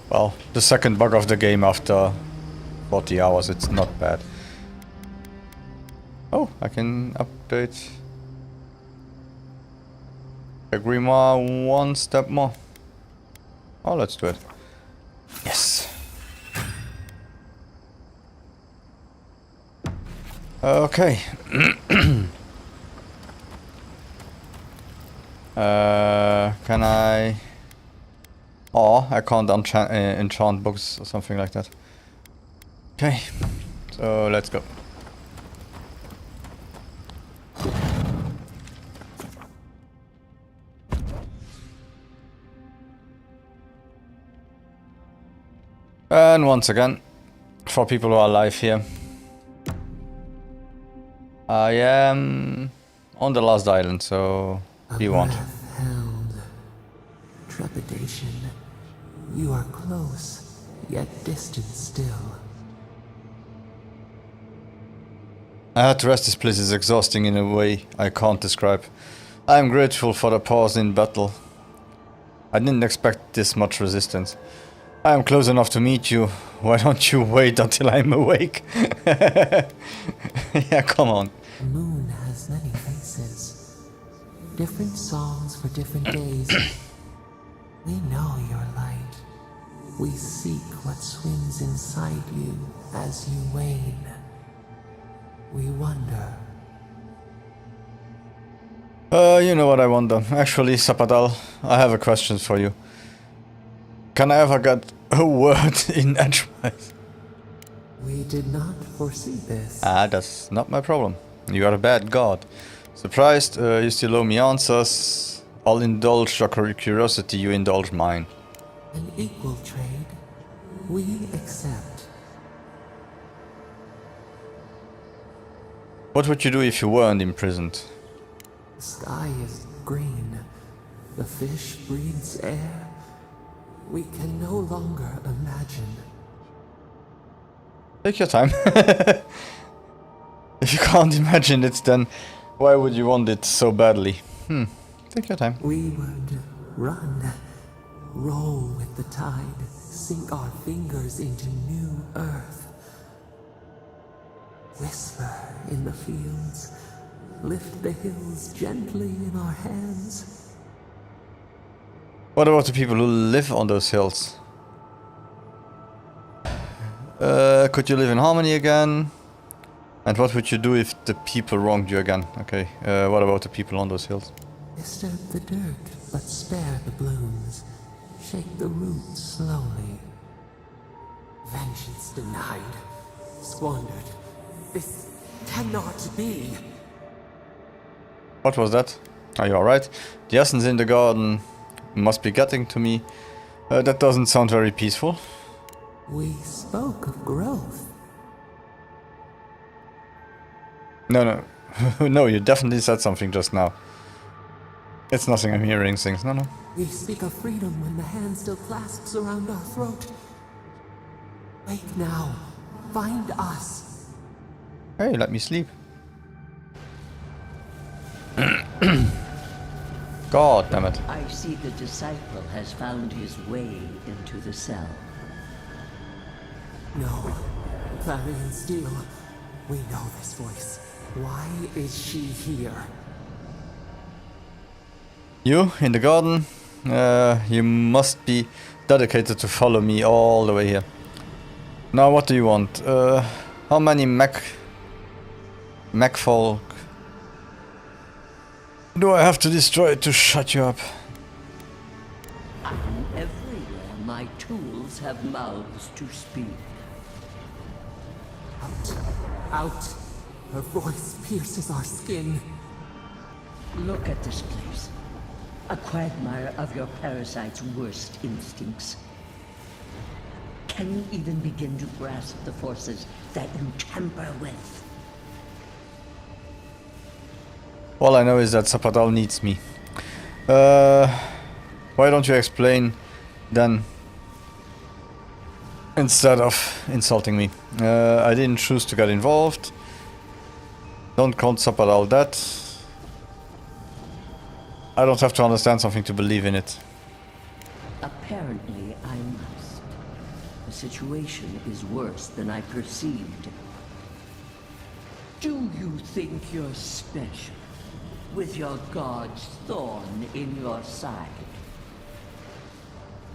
Speaker 1: Well, the second bug of the game after 40 hours, it's not bad. Oh, I can update the Grimoire one step more. Oh, let's do it. Yes. Okay. Can I... Oh, I can't enchant books or something like that. Okay, so let's go. And once again, for people who are live here, I am on the last island, so what do you want?
Speaker 10: Held trepidation You are close, yet distant still.
Speaker 1: I had to rest. This place is exhausting in a way I can't describe. I am grateful for the pause in battle. I didn't expect this much resistance. I am close enough to meet you. Why don't you wait until I'm awake? Yeah, come on.
Speaker 10: The moon has many faces. Different songs for different days. We know your light. We seek what swims inside you as you wane. We wonder.
Speaker 1: You know what I wonder. Actually, Zapadal, I have a question for you. Can I ever get a word in edgewise?
Speaker 10: We did not foresee this.
Speaker 1: Ah, that's not my problem. You are a bad god. Surprised, you still owe me answers. I'll indulge your curiosity, you indulge mine.
Speaker 10: An equal trade. We accept.
Speaker 1: What would you do if you weren't imprisoned?
Speaker 10: The sky is green. The fish breathes air. We can no longer imagine.
Speaker 1: Take your time. If you can't imagine it, then why would you want it so badly? Take your time.
Speaker 10: We would run, roll with the tide, sink our fingers into new earth. Whisper in the fields, lift the hills gently in our hands.
Speaker 1: What about the people who live on those hills? Could you live in harmony again? And what would you do if the people wronged you again? Okay, what about the people on those hills?
Speaker 10: Disturb the dirt, but spare the blooms. Shake the roots slowly. Vengeance denied, squandered. This cannot be.
Speaker 1: What was that? Are you alright? The essence in the garden must be getting to me. That doesn't sound very peaceful.
Speaker 10: We spoke of growth.
Speaker 1: No. No, you definitely said something just now. It's nothing, I'm hearing things. No.
Speaker 10: We speak of freedom when the hand still clasps around our throat. Wake now. Find us.
Speaker 1: Hey, let me sleep. God damn it.
Speaker 17: I see the disciple has found his way into the cell.
Speaker 10: No. Clarion Steel. We know this voice. Why is she here?
Speaker 1: You, in the garden? You must be dedicated to follow me all the way here. Now, what do you want? How many mech folk do I have to destroy to shut you up?
Speaker 17: Everywhere my tools have mouths to speak.
Speaker 10: Out! Her voice pierces our skin.
Speaker 17: Look at this place. A quagmire of your parasite's worst instincts. Can you even begin to grasp the forces that you tamper with?
Speaker 1: All I know is that Zapadal needs me. Why don't you explain then? Instead of insulting me. I didn't choose to get involved. Don't count Zapadal that. I don't have to understand something to believe in it.
Speaker 17: Apparently, I must. The situation is worse than I perceived. Do you think you're special, with your god's thorn in your side?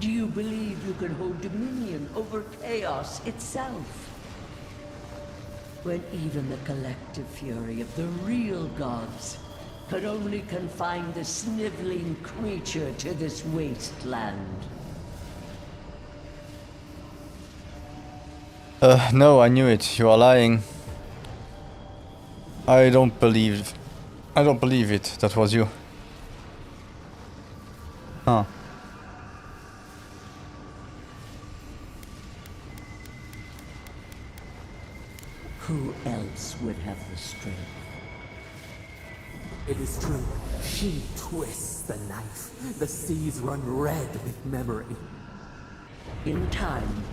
Speaker 17: Do you believe you can hold dominion over chaos itself? When even the collective fury of the real gods could only confine the sniveling creature to this wasteland.
Speaker 1: No, I knew it. You are lying. I don't believe it. That was you. Huh.
Speaker 17: Who else would have the strength?
Speaker 10: It is true. She twists the knife. The seas run red with memory.
Speaker 17: In time,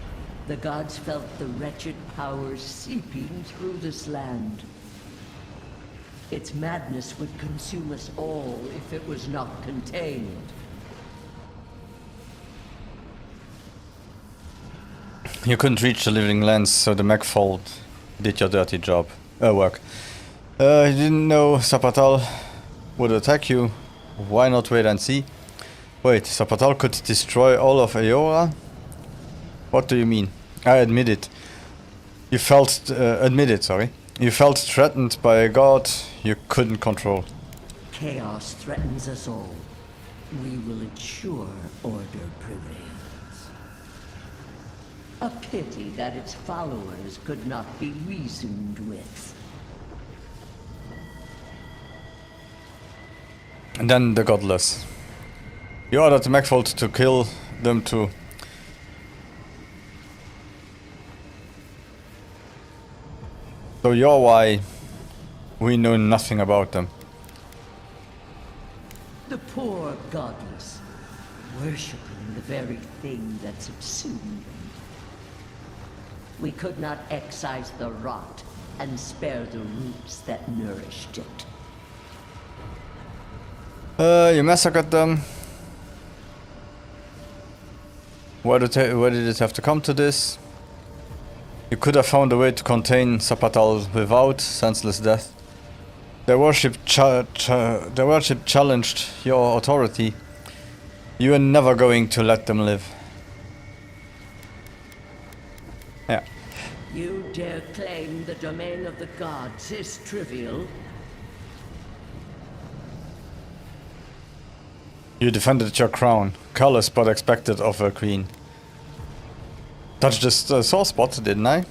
Speaker 17: the gods felt the wretched powers seeping through this land. Its madness would consume us all if it was not contained.
Speaker 1: You couldn't reach the living lands, so the Macfold did your dirty job. Work. You didn't know Zapatal would attack you. Why not wait and see? Wait, Zapatal could destroy all of Eora? What do you mean? I admit it. You felt... admit it, sorry. You felt threatened by a god you couldn't control.
Speaker 17: Chaos threatens us all. We will ensure order prevails. A pity that its followers could not be reasoned with.
Speaker 1: And then the godless. You ordered the Macfold to kill them too. So you're why we know nothing about them.
Speaker 17: The poor godless, worshipping the very thing that subsumed them. We could not excise the rot and spare the roots that nourished it.
Speaker 1: You massacred them. Why did it have to come to this? You could have found a way to contain Zapatal without senseless death. Their worship challenged your authority. You were never going to let them live. Yeah.
Speaker 17: You dare claim the domain of the gods is trivial?
Speaker 1: You defended your crown, callous but expected of a queen. Touched this sore spot, didn't I?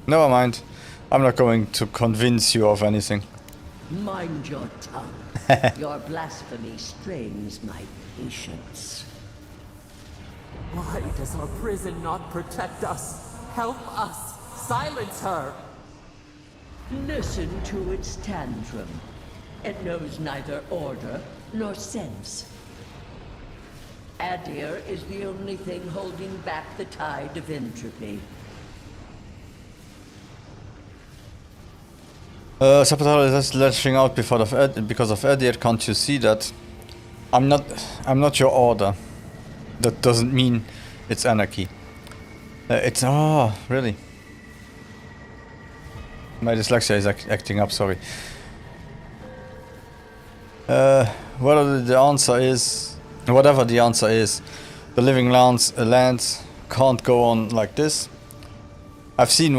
Speaker 1: Never mind. I'm not going to convince you of anything.
Speaker 17: Mind your tongue. Your blasphemy strains my patience.
Speaker 10: Why does our prison not protect us? Help us! Silence her!
Speaker 17: Listen to its tantrum. It knows neither order nor sense. Adir is the only thing holding back the tide of entropy.
Speaker 1: Zapatal is just lashing out because of Adir. Can't you see that? I'm not your order. That doesn't mean it's anarchy. It's really. My dyslexia is acting up. Sorry. Whatever the answer is, the living lands can't go on like this. I have seen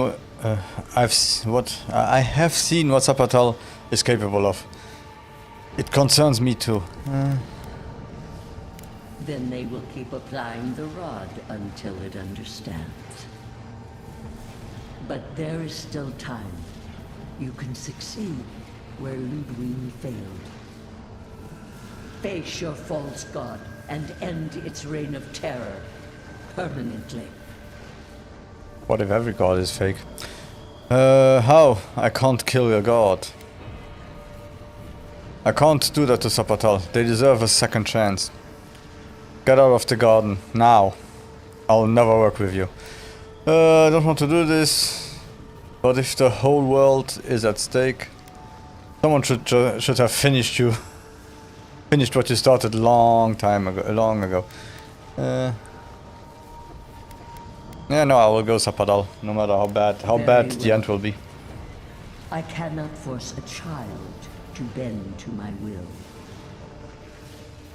Speaker 1: what Zapatal is capable of. It concerns me too.
Speaker 17: Then they will keep applying the rod until it understands. But there is still time. You can succeed where Ludwig failed. Face your false god and end its reign of terror permanently.
Speaker 1: What if every god is fake? How? I can't kill your god. I can't do that to Zapatal. They deserve a second chance. Get out of the garden, now. I'll never work with you. I don't want to do this. But if the whole world is at stake, someone should have finished you. Finished what you started long ago. Yeah, no, I will go Zapatal, no matter how bad the end will be.
Speaker 17: I cannot force a child to bend to my will.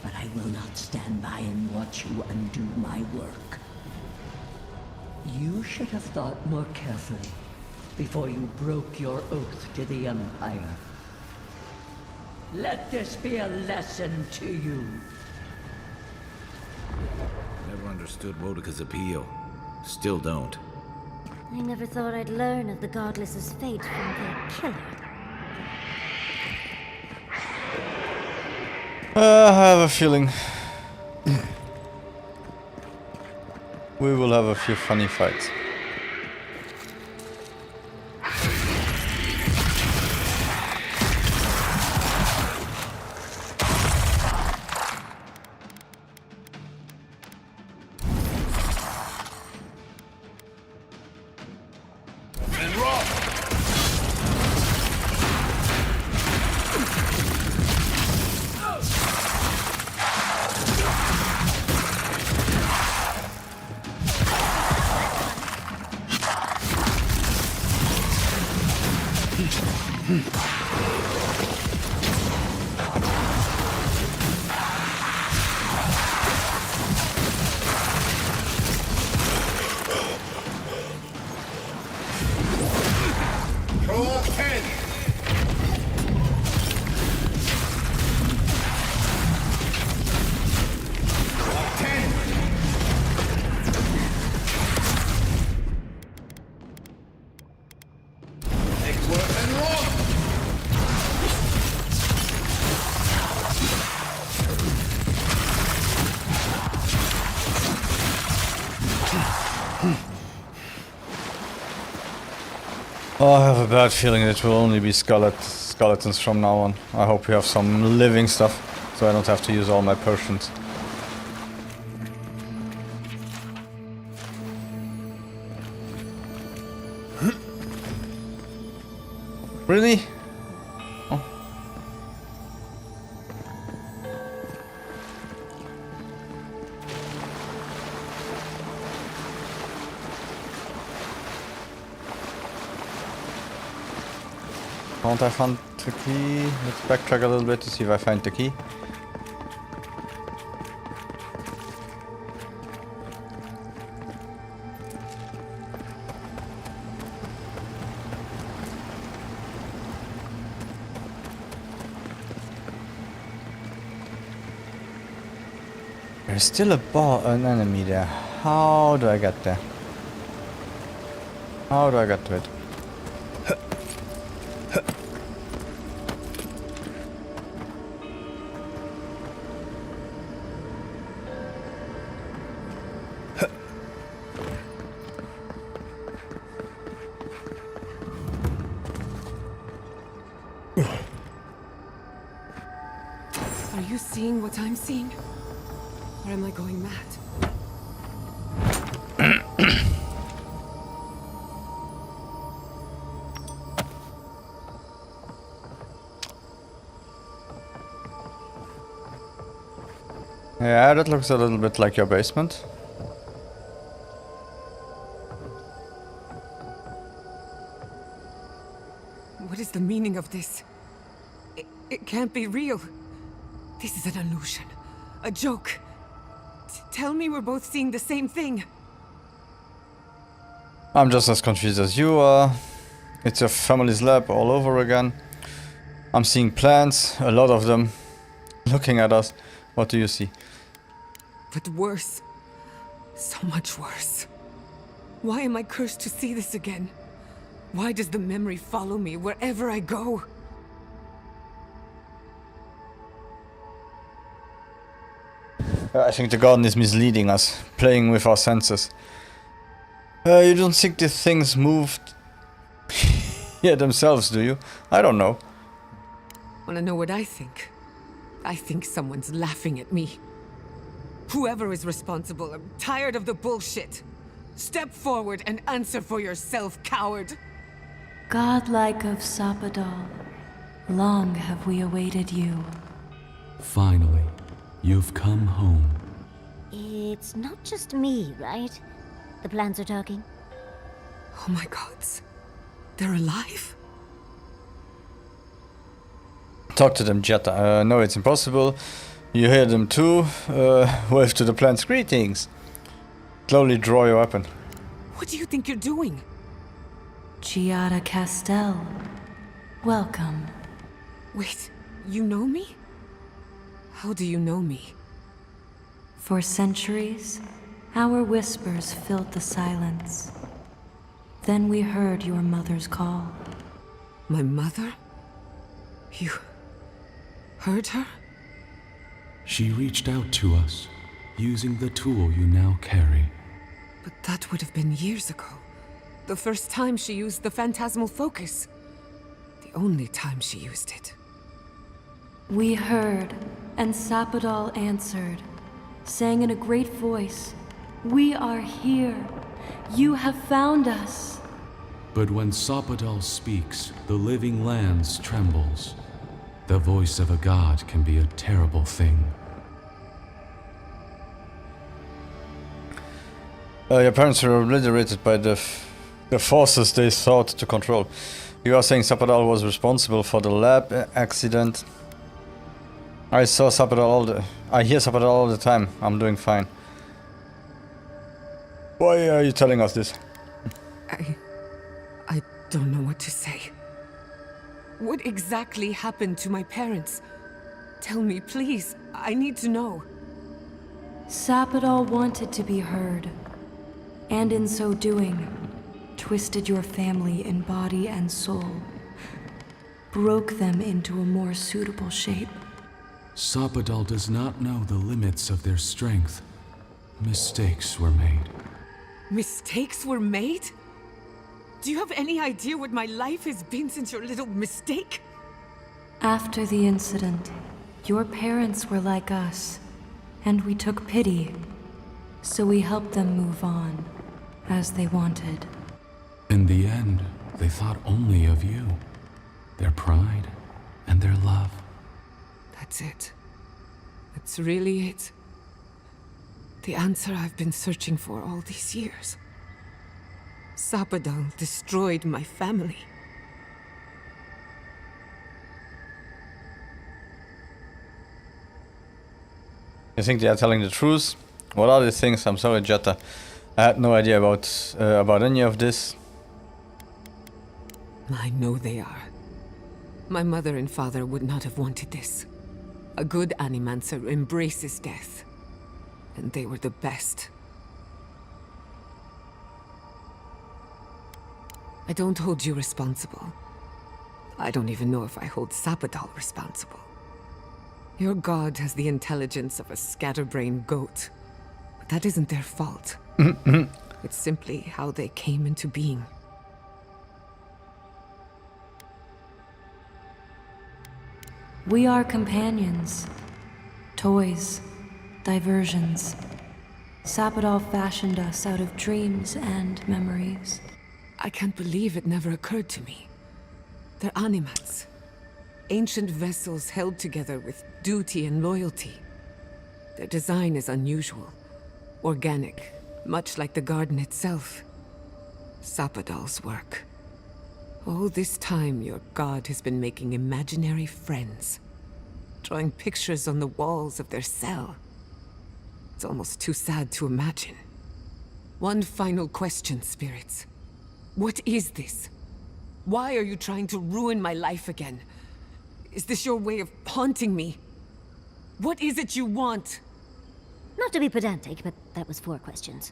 Speaker 17: But I will not stand by and watch you undo my work. You should have thought more carefully before you broke your oath to the Empire. Let this be a lesson to you.
Speaker 16: Never understood Wodika's appeal. Still don't.
Speaker 6: I never thought I'd learn of the Godless's fate from their killer.
Speaker 1: I have a feeling we will have a few funny fights. Oh, I have a bad feeling it will only be skeletons from now on. I hope we have some living stuff, so I don't have to use all my potions. Really? Oh. Can't I find the key? Let's backtrack a little bit to see if I find the key. There's still an enemy there. How do I get there? How do I get to it?
Speaker 12: Are you seeing what I'm seeing? Or am I going mad?
Speaker 1: Yeah, that looks a little bit like your basement.
Speaker 12: What is the meaning of this? It can't be real. This is an illusion. A joke. Tell me we're both seeing the same thing.
Speaker 1: I'm just as confused as you are. It's your family's lab all over again. I'm seeing plants, a lot of them, looking at us. What do you see?
Speaker 12: But worse. So much worse. Why am I cursed to see this again? Why does the memory follow me wherever I go?
Speaker 1: I think the garden is misleading us, playing with our senses. You don't think these things moved yeah, themselves, do you? I don't know.
Speaker 12: Wanna know what I think? I think someone's laughing at me. Whoever is responsible, I'm tired of the bullshit. Step forward and answer for yourself, coward.
Speaker 8: Godlike of Sapadal, long have we awaited you.
Speaker 20: Finally, you've come home.
Speaker 6: It's not just me, right? The plants are talking.
Speaker 12: Oh my gods. They're alive?
Speaker 1: Talk to them, Jetta. No, it's impossible. You hear them too. Wave to the plants. Greetings. Slowly draw your weapon.
Speaker 12: What do you think you're doing?
Speaker 8: Giada Castel, welcome.
Speaker 12: Wait, you know me? How do you know me?
Speaker 8: For centuries, our whispers filled the silence. Then we heard your mother's call.
Speaker 12: My mother? You heard her?
Speaker 20: She reached out to us, using the tool you now carry.
Speaker 12: But that would have been years ago. The first time she used the phantasmal focus. The only time she used it.
Speaker 8: We heard, and Sapadal answered, saying in a great voice, "We are here. You have found us."
Speaker 20: But when Sapadal speaks, the living lands trembles. The voice of a god can be a terrible thing.
Speaker 1: Your parents were obliterated by the forces they sought to control. You are saying Sapadal was responsible for the lab accident. I hear Sapadal all the time. I'm doing fine. Why are you telling us this?
Speaker 12: I don't know what to say. What exactly happened to my parents? Tell me, please. I need to know.
Speaker 8: Sapadal wanted to be heard, and in so doing, twisted your family in body and soul, broke them into a more suitable shape.
Speaker 20: Sapadal does not know the limits of their strength. Mistakes were made.
Speaker 12: Mistakes were made? Do you have any idea what my life has been since your little mistake?
Speaker 8: After the incident, your parents were like us, and we took pity. So we helped them move on, as they wanted.
Speaker 20: In the end, they thought only of you, their pride, and their love.
Speaker 12: That's it. That's really it. The answer I've been searching for all these years. Sapadal destroyed my family.
Speaker 1: You think they are telling the truth? What are the things? I'm sorry, Jetta. I had no idea about any of this.
Speaker 12: I know they are. My mother and father would not have wanted this. A good Animancer embraces death. And they were the best. I don't hold you responsible. I don't even know if I hold Sapadal responsible. Your god has the intelligence of a scatterbrained goat. But that isn't their fault. It's simply how they came into being.
Speaker 8: We are companions, toys, diversions. Sapadal fashioned us out of dreams and memories.
Speaker 12: I can't believe it never occurred to me. They're animats. Ancient vessels held together with duty and loyalty. Their design is unusual, organic, much like the garden itself. Sapadal's work. All this time, your god has been making imaginary friends, drawing pictures on the walls of their cell. It's almost too sad to imagine. One final question, spirits. What is this? Why are you trying to ruin my life again? Is this your way of haunting me? What is it you want?
Speaker 6: Not to be pedantic, but that was 4 questions.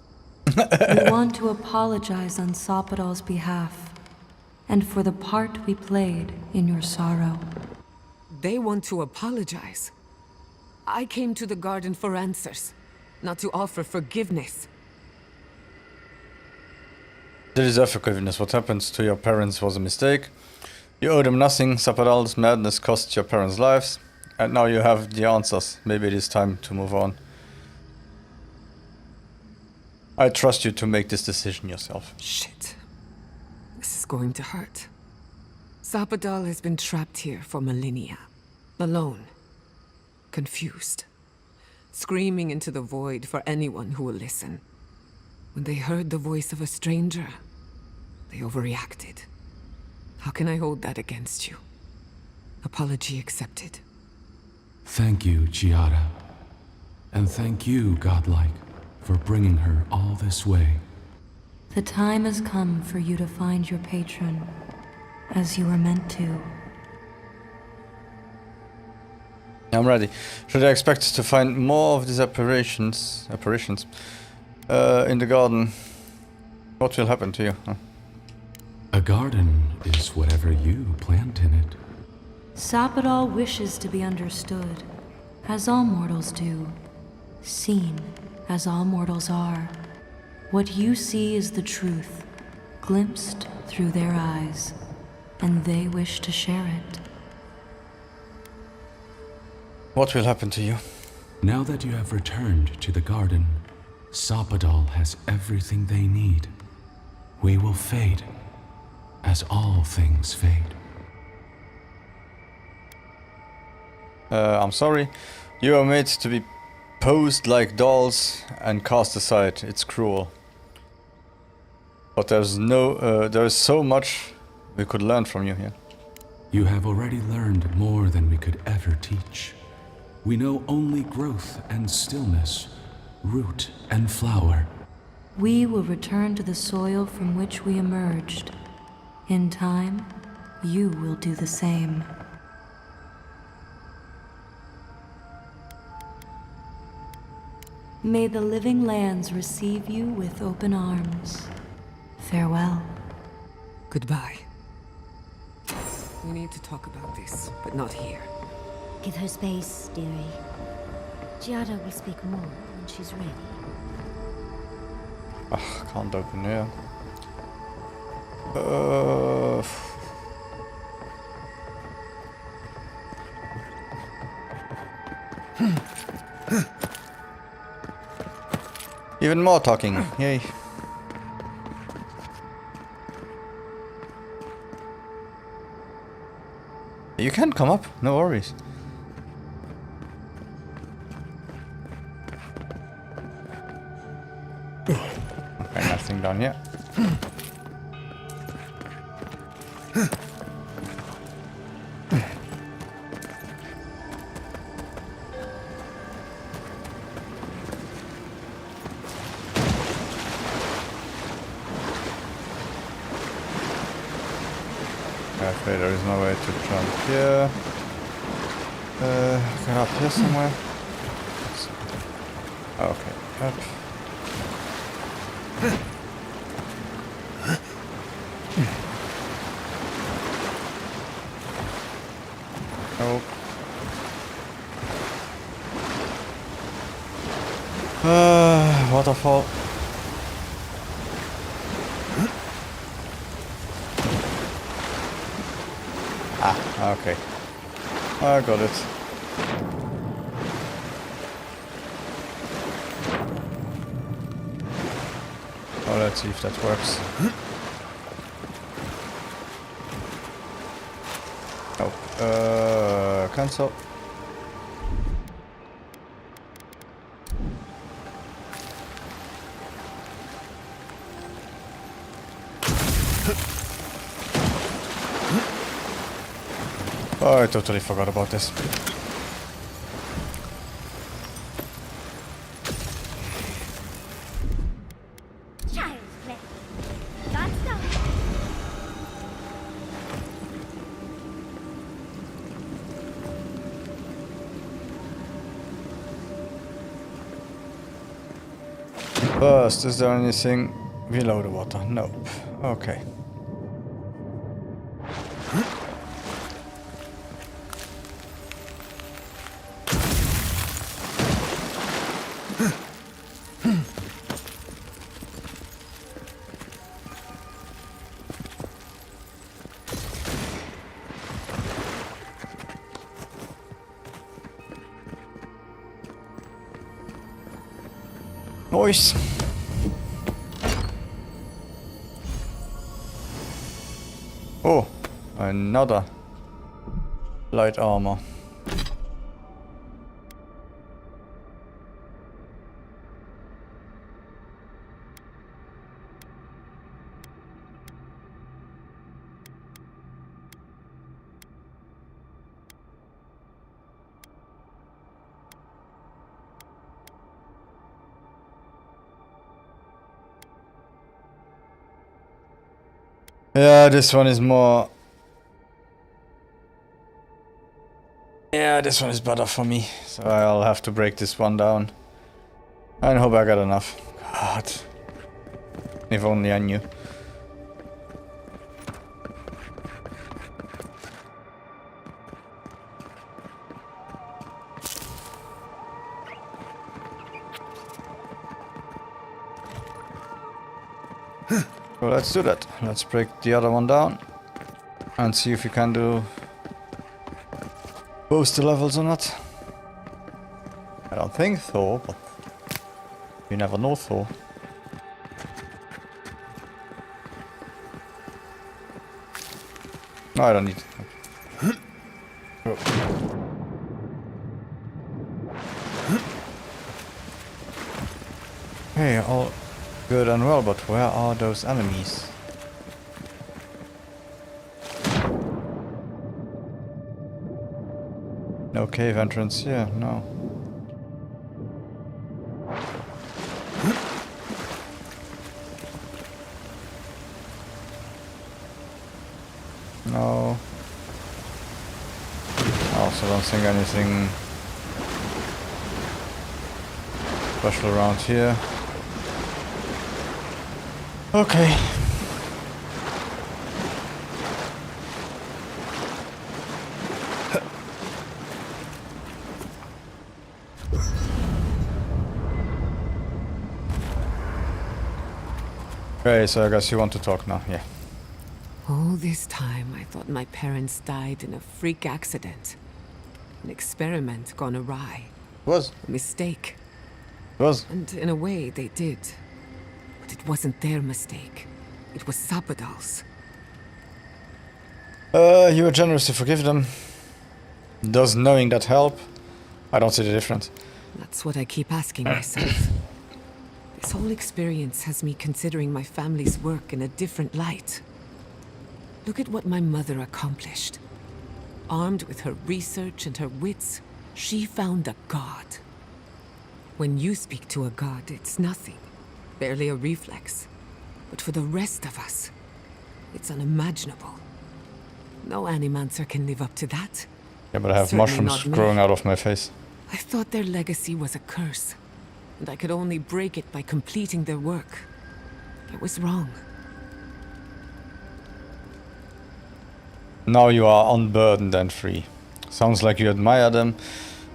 Speaker 8: We want to apologize on Sapadal's behalf, and for the part we played in your sorrow.
Speaker 12: They want to apologize. I came to the garden for answers, not to offer forgiveness.
Speaker 1: They deserve forgiveness. What happened to your parents was a mistake. You owe them nothing. Sapadal's madness cost your parents' lives. And now you have the answers. Maybe it is time to move on. I trust you to make this decision yourself.
Speaker 12: Shit. This is going to hurt. Sapadal has been trapped here for millennia. Alone. Confused. Screaming into the void for anyone who will listen. When they heard the voice of a stranger, they overreacted. How can I hold that against you? Apology accepted.
Speaker 20: Thank you, Giada. And thank you, Godlike, for bringing her all this way.
Speaker 8: The time has come for you to find your patron, as you were meant to.
Speaker 1: I'm ready. Should I expect to find more of these apparitions in the garden? What will happen to you? Huh?
Speaker 20: A garden is whatever you plant in it.
Speaker 8: Sapadal wishes to be understood, as all mortals do. Seen, as all mortals are. What you see is the truth, glimpsed through their eyes, and they wish to share it.
Speaker 1: What will happen to you?
Speaker 20: Now that you have returned to the garden, Sapadal has everything they need. We will fade, as all things fade.
Speaker 1: I'm sorry. You are made to be posed like dolls and cast aside. It's cruel. But there is so much we could learn from you here.
Speaker 20: You have already learned more than we could ever teach. We know only growth and stillness, root and flower.
Speaker 8: We will return to the soil from which we emerged. In time, you will do the same. May the living lands receive you with open arms. Farewell.
Speaker 12: Goodbye. We need to talk about this, but not here.
Speaker 6: Give her space, dearie. Giada will speak more when she's ready.
Speaker 1: Can't open here. Even more talking. Yay. You can come up, no worries. Okay, nothing down here. Okay, there is no way to jump here. Get up here somewhere. Okay, up. Nope. Waterfall. Ah, okay. I got it. Oh, let's see if that works. Oh, cancel. Oh, I totally forgot about this.
Speaker 6: Child's play. That's done.
Speaker 1: First, is there anything below the water? Nope. Okay. Nice. Oh, another light armor. Yeah, this one is more... Yeah, this one is better for me. So I'll have to break this one down. I hope I got enough. God. If only I knew. So let's do that. Let's break the other one down and see if we can do both the levels or not. I don't think so, but you never know so. No, I don't need it. Oh. Hey, all good and well, but where are those enemies? No cave entrance here, no. No. I also don't think anything special around here. Okay. Okay, so I guess you want to talk now, yeah.
Speaker 12: All this time, I thought my parents died in a freak accident. An experiment gone awry.
Speaker 1: Was?
Speaker 12: A mistake.
Speaker 1: Was?
Speaker 12: And in a way, they did. But it wasn't their mistake. It was Sapadal's.
Speaker 1: You were generous to forgive them. Does knowing that help? I don't see the difference.
Speaker 12: That's what I keep asking myself. This whole experience has me considering my family's work in a different light. Look at what my mother accomplished. Armed with her research and her wits, she found a god. When you speak to a god, it's nothing. Barely a reflex. But for the rest of us, it's unimaginable. No animancer can live up to that.
Speaker 1: Yeah, but I have
Speaker 12: Certainly
Speaker 1: mushrooms
Speaker 12: not me.
Speaker 1: growing out of my face.
Speaker 12: I thought their legacy was a curse, and I could only break it by completing their work. I was wrong.
Speaker 1: Now you are unburdened and free. Sounds like you admire them.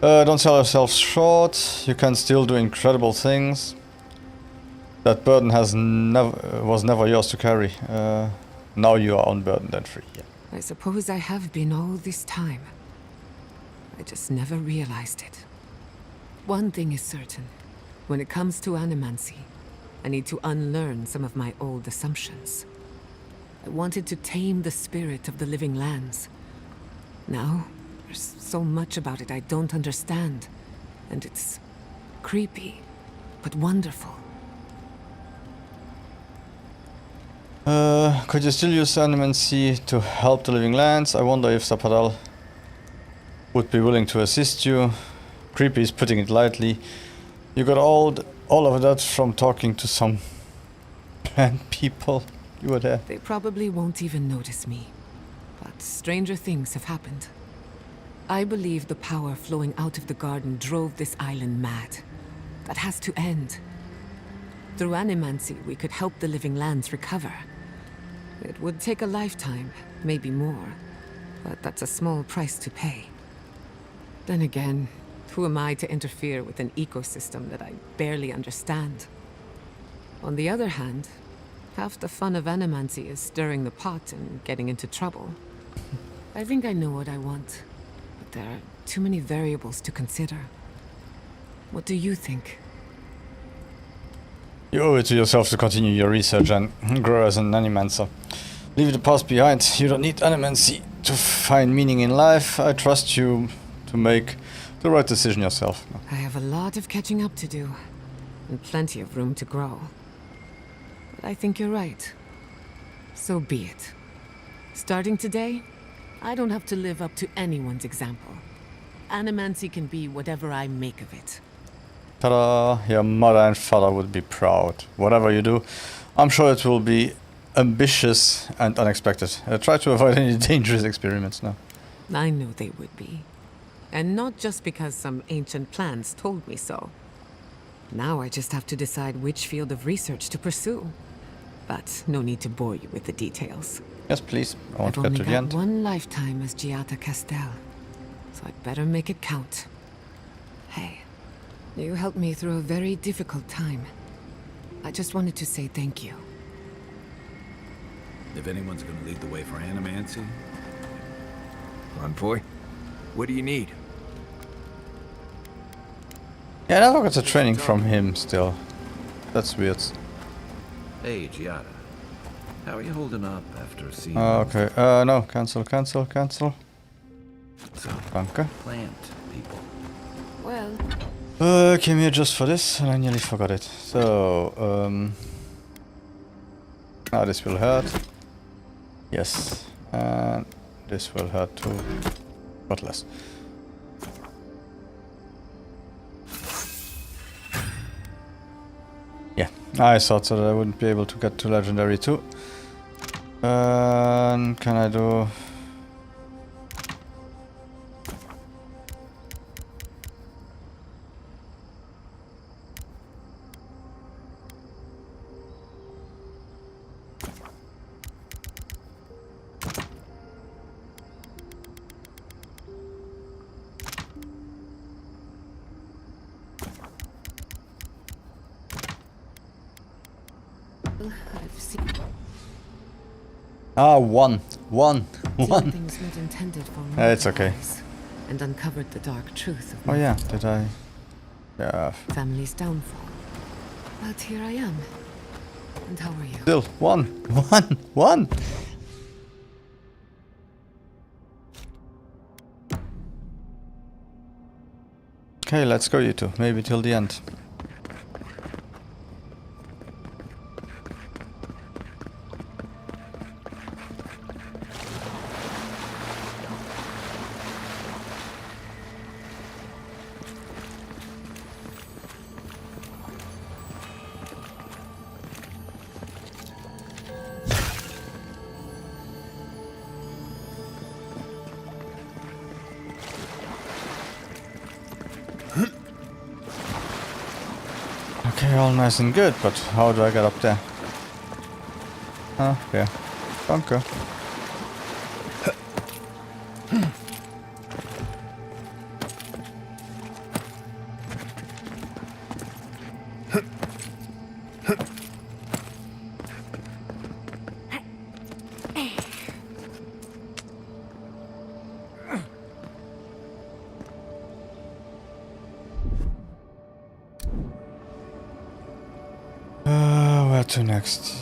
Speaker 1: Don't sell yourself short. You can still do incredible things. That burden was never yours to carry. Now you are unburdened and free. Yeah.
Speaker 12: I suppose I have been all this time. I just never realized it. One thing is certain. When it comes to animancy, I need to unlearn some of my old assumptions. I wanted to tame the spirit of the living lands. Now, there's so much about it I don't understand. And it's creepy, but wonderful.
Speaker 1: Could you still use animancy to help the living lands? I wonder if Sapadal would be willing to assist you. Creepy is putting it lightly. You got all of that from talking to some plant people. You were there.
Speaker 12: They probably won't even notice me. But stranger things have happened. I believe the power flowing out of the garden drove this island mad. That has to end. Through animancy, we could help the living lands recover. It would take a lifetime, maybe more. But that's a small price to pay. Then again, who am I to interfere with an ecosystem that I barely understand? On the other hand, half the fun of animancy is stirring the pot and getting into trouble. I think I know what I want, but there are too many variables to consider. What do you think?
Speaker 1: You owe it to yourself to continue your research and grow as an animancer. Leave the past behind. You don't need animancy to find meaning in life. I trust you to make the right decision yourself.
Speaker 12: I have a lot of catching up to do, and plenty of room to grow. But I think you're right. So be it. Starting today, I don't have to live up to anyone's example. Animancy can be whatever I make of it.
Speaker 1: Ta-da! Your mother and father would be proud. Whatever you do, I'm sure it will be ambitious and unexpected. Try to avoid any dangerous experiments now.
Speaker 12: I knew they would be. And not just because some ancient plans told me so. Now I just have to decide which field of research to pursue. But no need to bore you with the details.
Speaker 1: Yes, please. I want to
Speaker 12: I've
Speaker 1: get
Speaker 12: only
Speaker 1: to the
Speaker 12: got
Speaker 1: end.
Speaker 12: one lifetime as Giata Castel, so I'd better make it count. Hey, you helped me through a very difficult time. I just wanted to say thank you.
Speaker 16: If anyone's gonna lead the way for animancy...
Speaker 19: Envoy, what do you need?
Speaker 1: Yeah, I never got the training from him still. That's weird.
Speaker 16: Hey, Giada. How are you holding up after seeing...
Speaker 1: Okay, no, cancel.
Speaker 16: So,
Speaker 1: Danke.
Speaker 16: plant people.
Speaker 12: Well...
Speaker 1: Came here just for this and I nearly forgot it. So, this will hurt. Yes. And this will hurt too. But less. Yeah, I thought so that I wouldn't be able to get to Legendary too. Can I do... Ah, one.
Speaker 12: Something was not intended for me.
Speaker 1: It's okay.
Speaker 12: And uncovered the dark truth of
Speaker 1: Oh
Speaker 12: my
Speaker 1: yeah, did I? Yeah.
Speaker 12: family's downfall. But here I am. And how are you?
Speaker 1: Still, one. Okay, let's go, you two. Maybe till the end. Okay, all nice and good, but how do I get up there? Oh, yeah. Bunker. Where to next?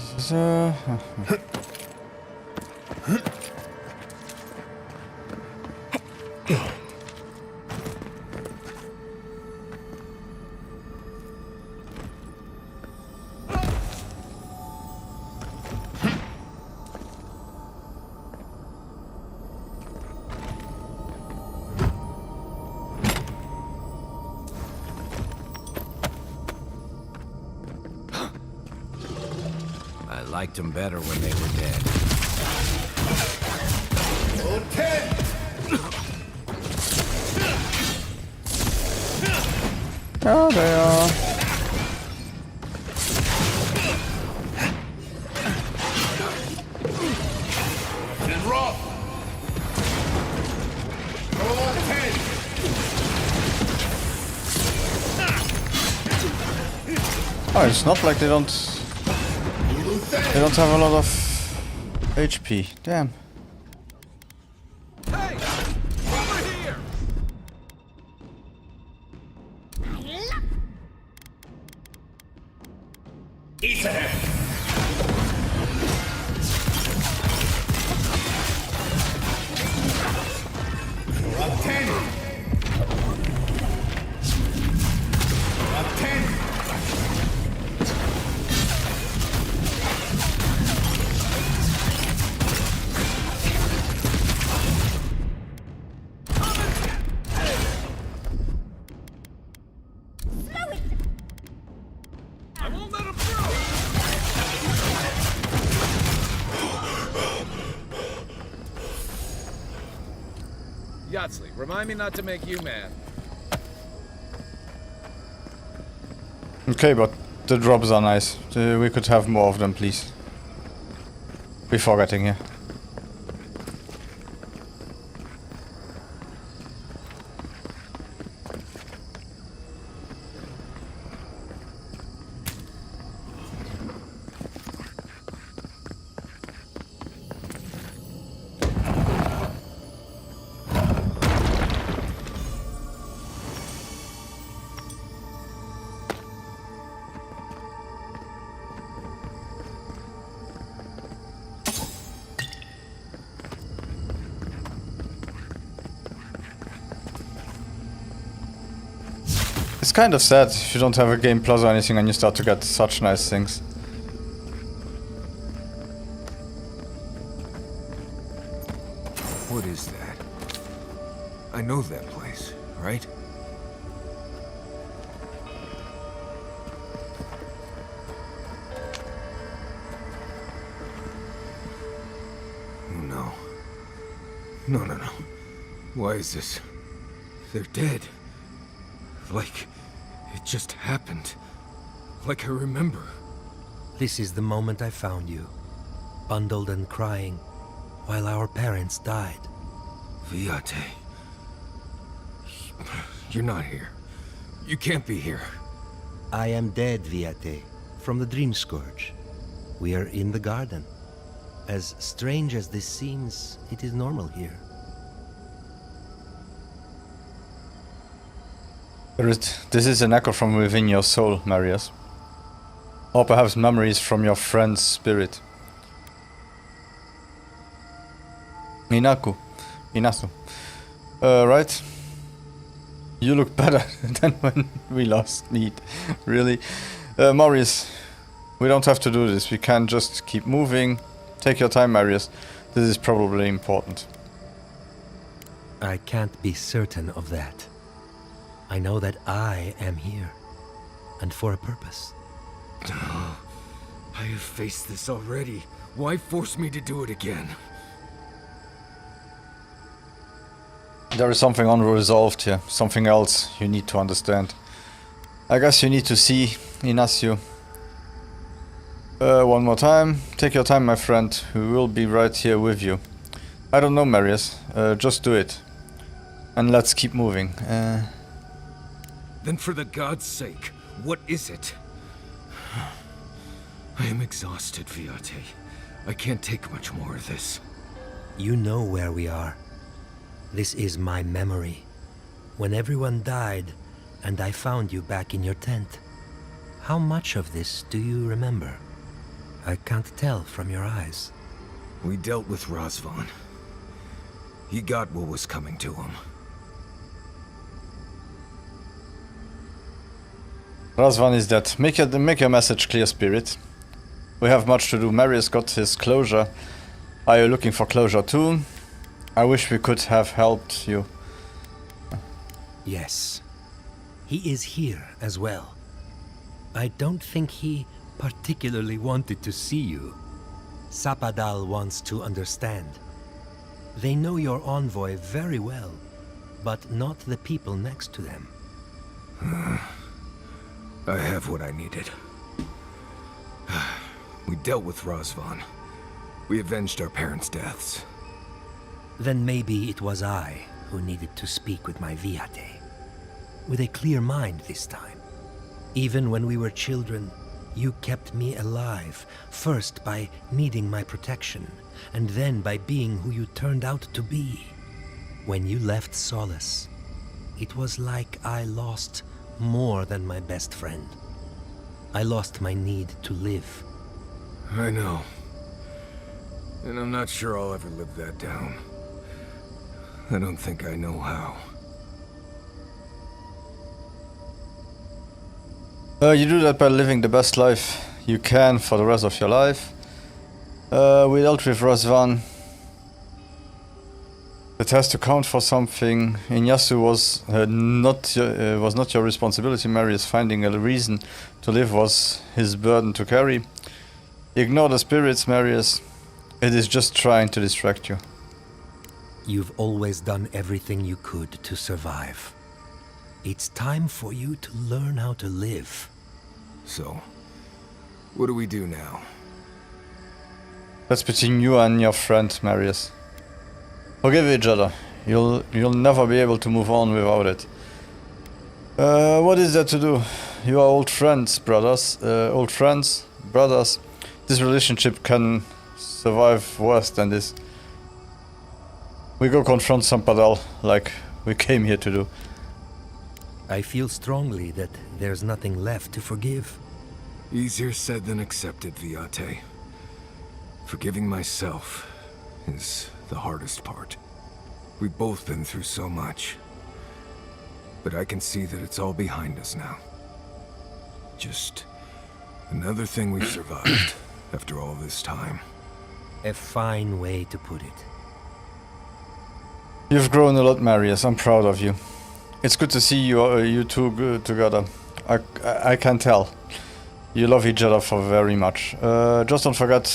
Speaker 16: I liked them better when they were dead.
Speaker 1: Oh, they are. Oh, it's not like they don't have a lot of HP. Damn.
Speaker 10: Hey! Over here!
Speaker 14: Eat ahead! We're up 10! We're up 10!
Speaker 10: I won't let him through!
Speaker 11: Yatsley, remind me not to make you mad.
Speaker 1: Okay, but the drops are nice. We could have more of them, please. Before getting here. It's kind of sad if you don't have a Game Plus or anything and you start to get such nice things.
Speaker 19: What is that? I know that place, right? No. No. Why is this? They're dead. Like, it just happened. Like I remember.
Speaker 21: This is the moment I found you, bundled and crying, while our parents died.
Speaker 19: Viate. You're not here. You can't be here.
Speaker 21: I am dead, Viate, from the Dream Scourge. We are in the garden. As strange as this seems, it is normal here.
Speaker 1: This is an echo from within your soul, Marius. Or perhaps memories from your friend's spirit. Inasu. Right? You look better than when we last meet. Really? Marius, we don't have to do this. We can just keep moving. Take your time, Marius. This is probably important.
Speaker 21: I can't be certain of that. I know that I am here, and for a purpose.
Speaker 19: I have faced this already. Why force me to do it again?
Speaker 1: There is something unresolved here. Something else you need to understand. I guess you need to see Inasu. One more time. Take your time, my friend. We will be right here with you. I don't know, Marius. Just do it. And let's keep moving.
Speaker 19: Then for the gods' sake, what is it? I am exhausted, Viate. I can't take much more of this.
Speaker 21: You know where we are. This is my memory. When everyone died, and I found you back in your tent. How much of this do you remember? I can't tell from your eyes.
Speaker 19: We dealt with Razvan. He got what was coming to him.
Speaker 1: Razvan is dead. Make your message clear, Spirit. We have much to do. Marius got his closure. Are you looking for closure too? I wish we could have helped you.
Speaker 21: Yes. He is here as well. I don't think he particularly wanted to see you. Sapadal wants to understand. They know your envoy very well, but not the people next to them.
Speaker 19: I have what I needed. We dealt with Razvan. We avenged our parents' deaths.
Speaker 21: Then maybe it was I who needed to speak with my Viate. With a clear mind this time. Even when we were children, you kept me alive, first by needing my protection, and then by being who you turned out to be. When you left Solace, it was like I lost more than my best friend. I lost my need to live.
Speaker 19: I know. And I'm not sure I'll ever live that down. I don't think I know how.
Speaker 1: You do that by living the best life you can for the rest of your life. We dealt with Razvan. It has to count for something. Inyasu was not your responsibility, Marius. Finding a reason to live was his burden to carry. Ignore the spirits, Marius. It is just trying to distract you.
Speaker 21: You've always done everything you could to survive. It's time for you to learn how to live.
Speaker 19: So, what do we do now?
Speaker 1: That's between you and your friend, Marius. Forgive each other. You'll never be able to move on without it. What is there to do? You are old friends, brothers. Brothers. This relationship can survive worse than this. We go confront Sampadal, like we came here to do.
Speaker 21: I feel strongly that there's nothing left to forgive.
Speaker 19: Easier said than accepted, Viate. Forgiving myself is the hardest part. We've both been through so much. But I can see that it's all behind us now. Just another thing we've survived after all this time.
Speaker 21: A fine way to put it.
Speaker 1: You've grown a lot, Marius. I'm proud of you. It's good to see you two together. I can tell. You love each other for very much. Just don't forget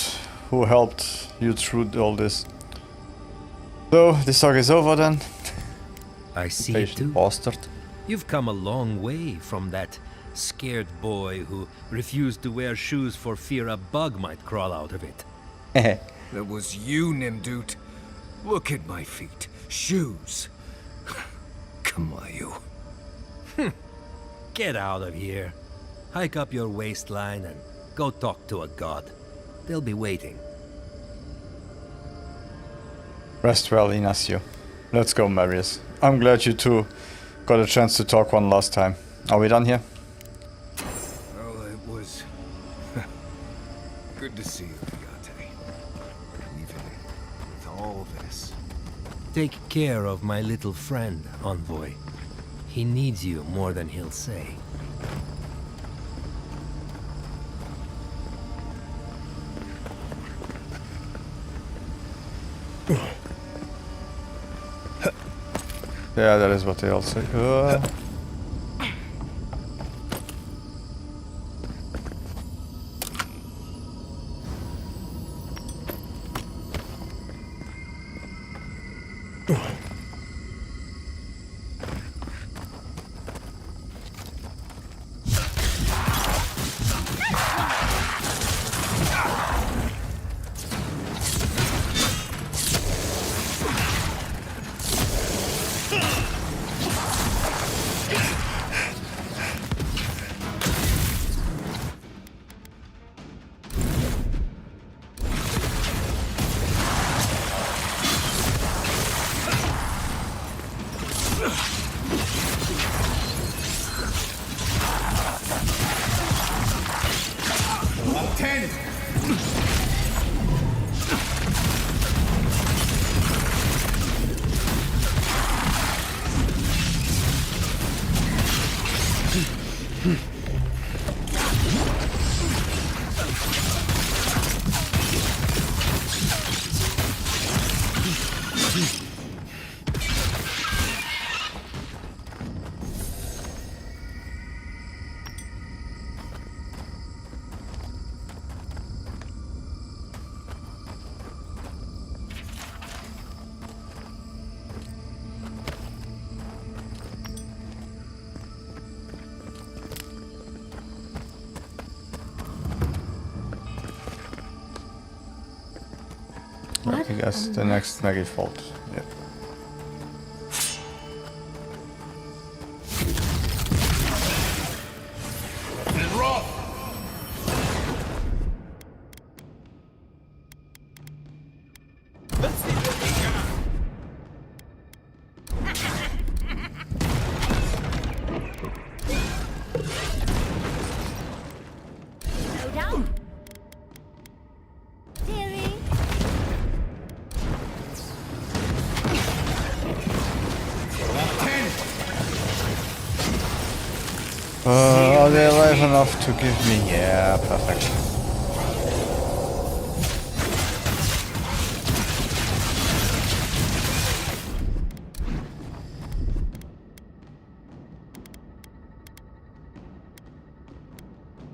Speaker 1: who helped you through all this. So, this talk is over then?
Speaker 21: I see it too.
Speaker 1: Bastard.
Speaker 21: You've come a long way from that scared boy who refused to wear shoes for fear a bug might crawl out of it.
Speaker 19: That was you, Nimdut. Look at my feet. Shoes. Kamayu.
Speaker 21: Get out of here. Hike up your waistline and go talk to a god. They'll be waiting.
Speaker 1: Rest well, Ignacio. Let's go, Marius. I'm glad you two got a chance to talk one last time. Are we done here?
Speaker 19: Well, it was good to see you, Viate. Even with all this.
Speaker 21: Take care of my little friend, Envoy. He needs you more than he'll say.
Speaker 1: Yeah, that is what they all say. I guess the next Maggie fault. Yeah. Are they alive enough to give me? Yeah, perfect.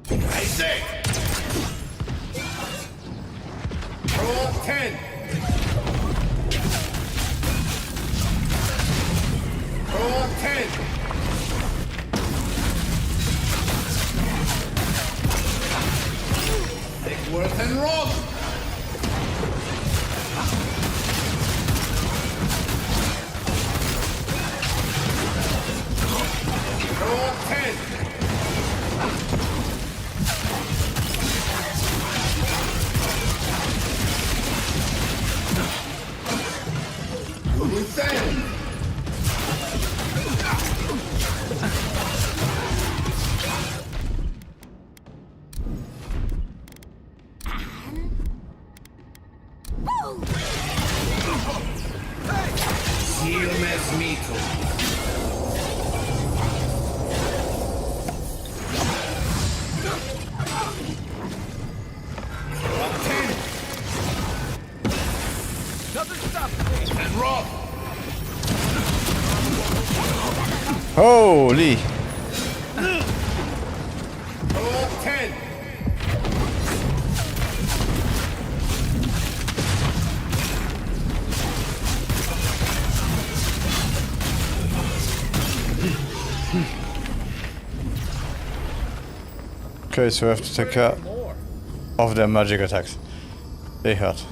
Speaker 9: I say! Roll 10! Roll 10! Take worth and roll! Roll 10!
Speaker 1: Holy!
Speaker 9: Roll 10!
Speaker 1: Okay, so we have to take care of their magic attacks. They hurt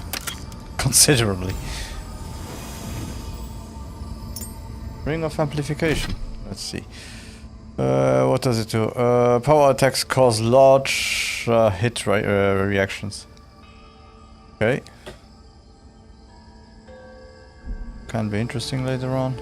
Speaker 1: considerably. Ring of Amplification. Let's see. What does it do? Power attacks cause large hit reactions. Okay. can be interesting later on.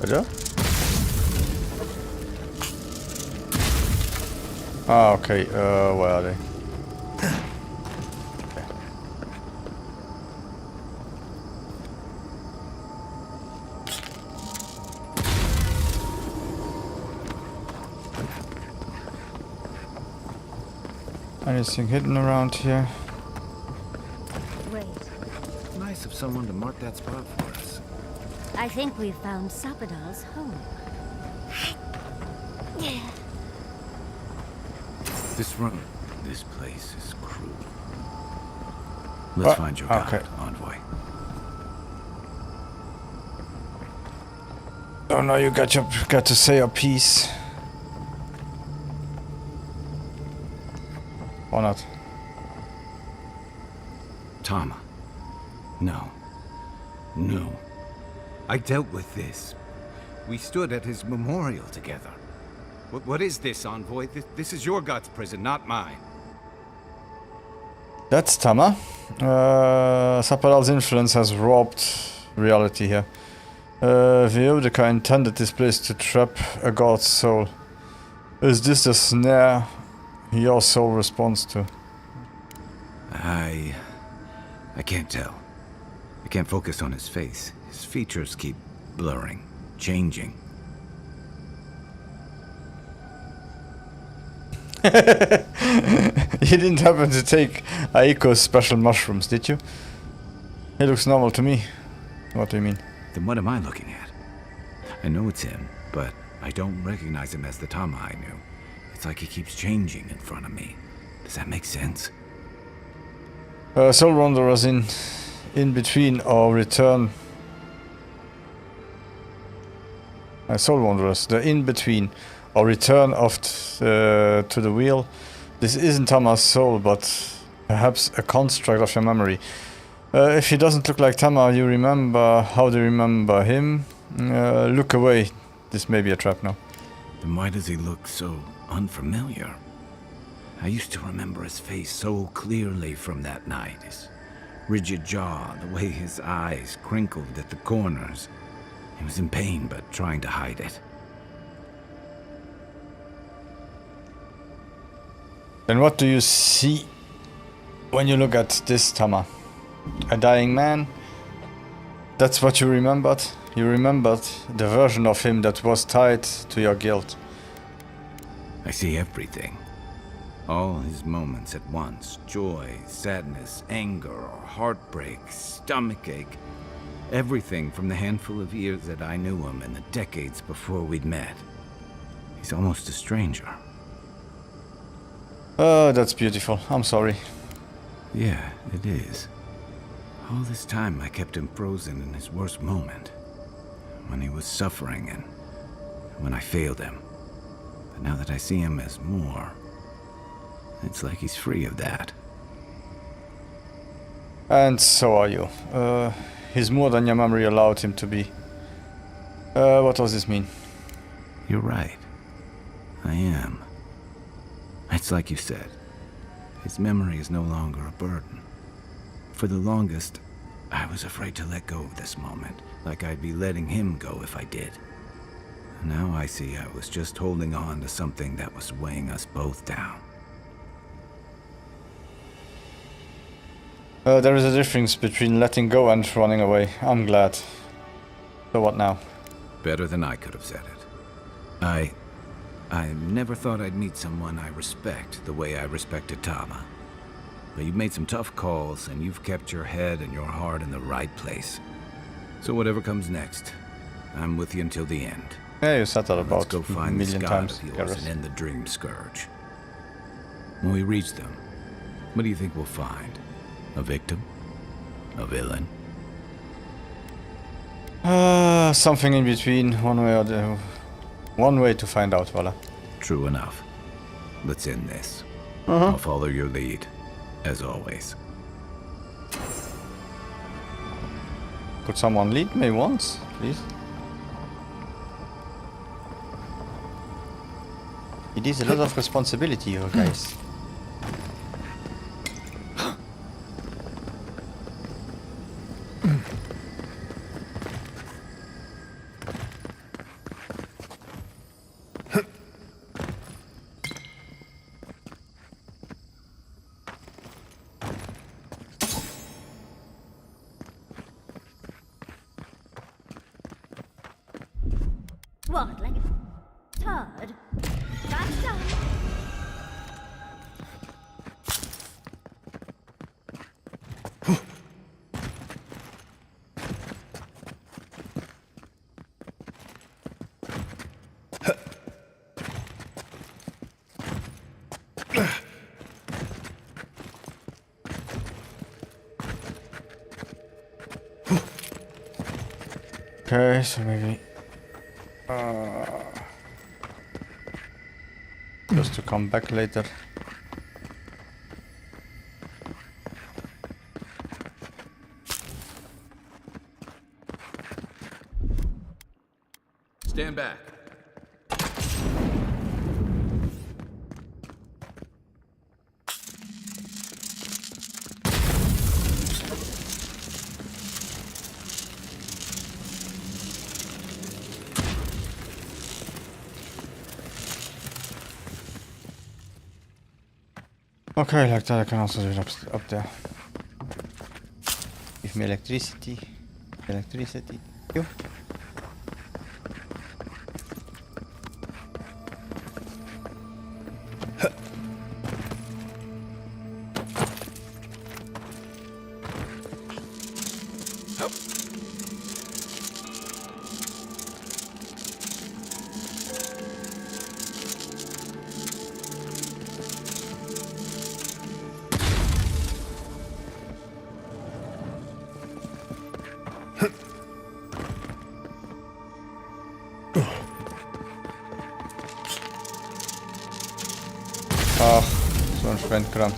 Speaker 1: Better? Ah, okay. Where are they? Anything hidden around here?
Speaker 6: Wait,
Speaker 16: Nice of someone to mark that spot for us.
Speaker 6: I think we've found Sapadal's home.
Speaker 16: This room, this place is cruel. Let's find your god, envoy.
Speaker 1: Oh no, you got to say your piece. Or not?
Speaker 16: Tama. No. No. I dealt with this. We stood at his memorial together. What is this, envoy? This is your god's prison, not mine.
Speaker 1: That's Tama. Sapadal's influence has robbed reality here. Veodica intended this place to trap a god's soul. Is this the snare your soul responds to?
Speaker 16: I can't tell. I can't focus on his face. His features keep blurring, changing.
Speaker 1: You didn't happen to take Aiko's special mushrooms, did you? He looks normal to me. What do you mean?
Speaker 16: Then what am I looking at? I know it's him, but I don't recognize him as the Tama I knew. It's like he keeps changing in front of me. Does that make sense?
Speaker 1: Soul Wanderers in between or return. Soul Wanderers, the in between or return of to the wheel. This isn't Tama's soul, but perhaps a construct of your memory. If he doesn't look like Tama, you remember how do you remember him? Look away. This may be a trap now.
Speaker 16: Then why does he look so unfamiliar? I used to remember his face so clearly from that night. His rigid jaw, the way his eyes crinkled at the corners. He was in pain, but trying to hide it.
Speaker 1: Then what do you see when you look at this Tama? A dying man? That's what you remembered? You remembered the version of him that was tied to your guilt.
Speaker 16: I see everything. All his moments at once. Joy, sadness, anger, heartbreak, stomachache. Everything from the handful of years that I knew him and the decades before we'd met. He's almost a stranger.
Speaker 1: Oh, that's beautiful. I'm sorry.
Speaker 16: Yeah, it is. All this time I kept him frozen in his worst moment. When he was suffering and when I failed him. But now that I see him as more, it's like he's free of that.
Speaker 1: And so are you. He's more than your memory allowed him to be. What does this mean?
Speaker 16: You're right. I am. It's like you said. His memory is no longer a burden. For the longest, I was afraid to let go of this moment, like I'd be letting him go if I did. Now I see I was just holding on to something that was weighing us both down.
Speaker 1: There is a difference between letting go and running away. I'm glad. So what now?
Speaker 16: Better than I could have said it. I never thought I'd meet someone I respect the way I respected Tama. But you've made some tough calls, and you've kept your head and your heart in the right place. So whatever comes next, I'm with you until the end.
Speaker 1: Yeah, you said that
Speaker 16: Let's
Speaker 1: about
Speaker 16: go
Speaker 1: a
Speaker 16: find
Speaker 1: million
Speaker 16: the Scott
Speaker 1: times.
Speaker 16: of yours
Speaker 1: Garrus.
Speaker 16: and end the Dream Scourge. When we reach them, what do you think we'll find? A victim? A villain?
Speaker 1: Something in between, one way or the... One way to find out, voila.
Speaker 16: True enough. Let's end this.
Speaker 1: Uh-huh.
Speaker 16: I'll follow your lead, as always.
Speaker 1: Could someone lead me once, please? It is a lot of responsibility, you guys.
Speaker 6: What, like a turd? That's done.
Speaker 1: Okay, so maybe... just to come back later.
Speaker 11: Stand back.
Speaker 1: Okay, like that I can also do it up there. Give me electricity. Electricity. You. Ach, so ein Schwendkram.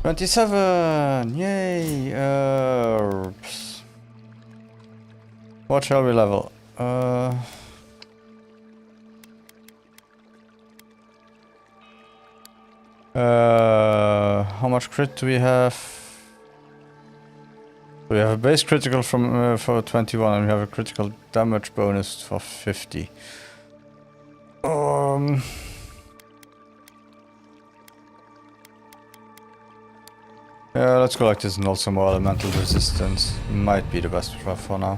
Speaker 1: $27! Yay! Herbs. What shall we level? How much crit do we have? We have a base critical from for 21 and we have a critical damage bonus for 50. Yeah, let's go like this and also more elemental resistance. Might be the best for now.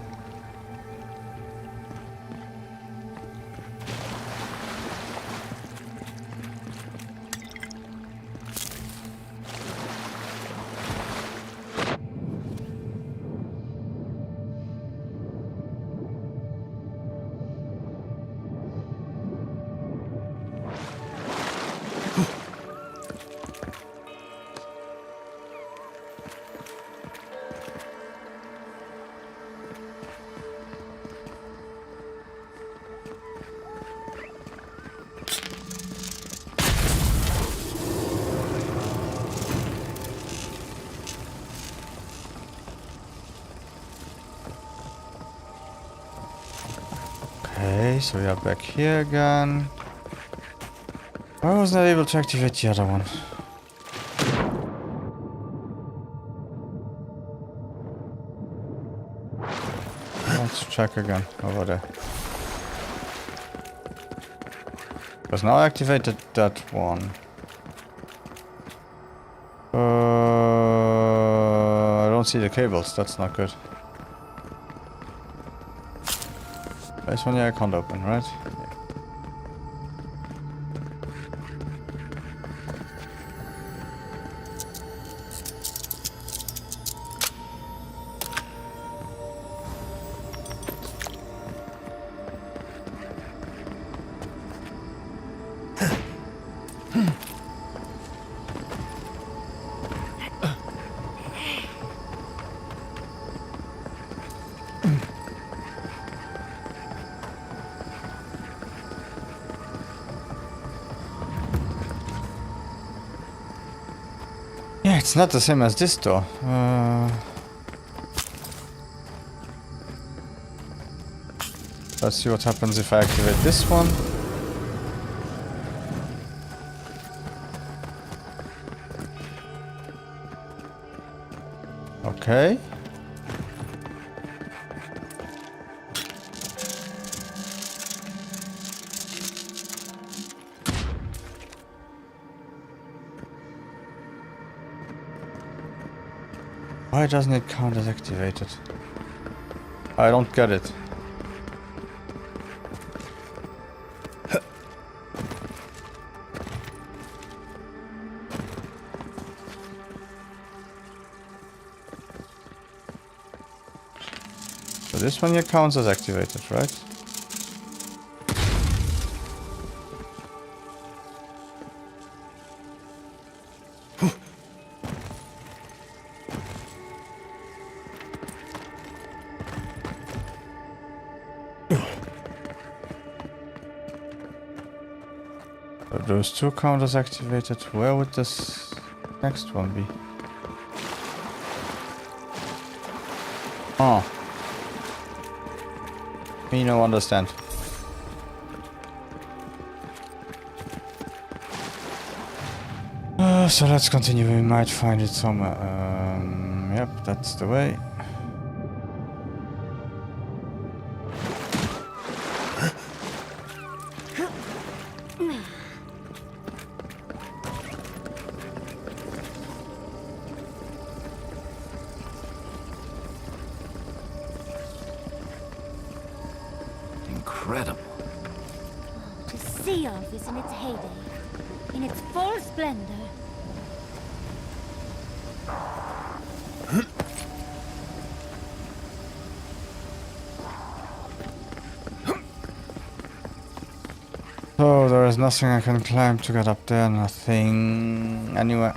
Speaker 1: Okay, so we are back here again. I was not able to activate the other one. Let's check again over there. Because now I activated that one. I don't see the cables, that's not good. This one, yeah, I can't open, right? Yeah. Yeah, it's not the same as this door. Let's see what happens if I activate this one. Okay. Why doesn't it count as activated? I don't get it. So this one here counts as activated, right? Those two counters activated. Where would this next one be? Oh. Me no understand. So let's continue. We might find it somewhere. Yep, that's the way.
Speaker 16: Incredible.
Speaker 6: To see all this in its heyday, in its full splendor.
Speaker 1: So there is nothing I can climb to get up there, nothing anywhere.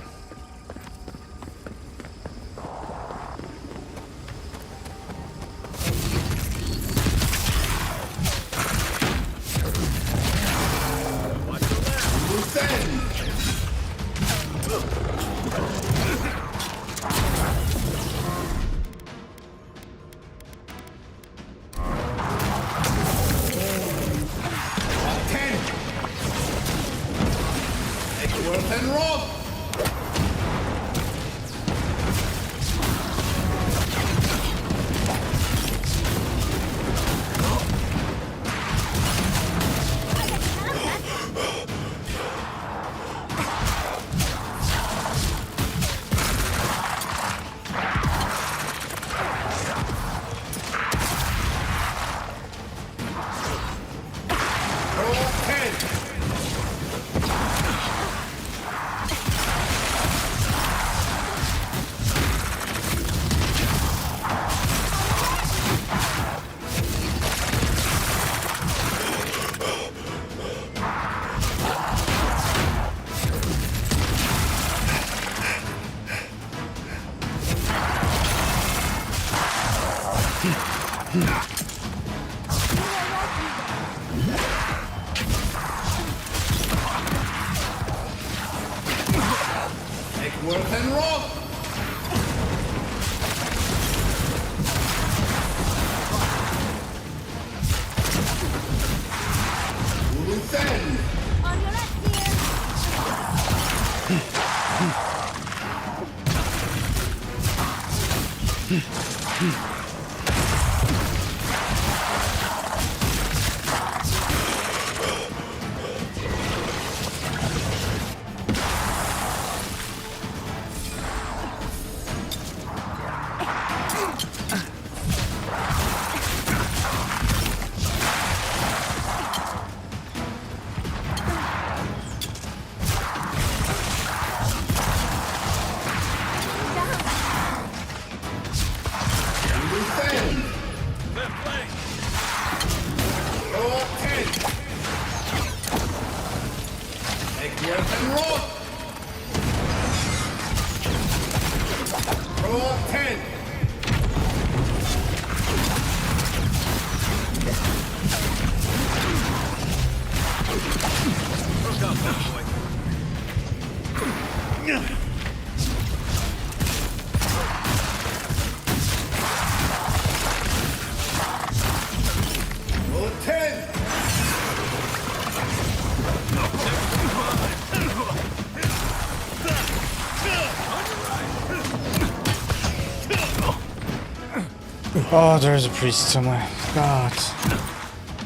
Speaker 1: Oh, there's a priest somewhere. God.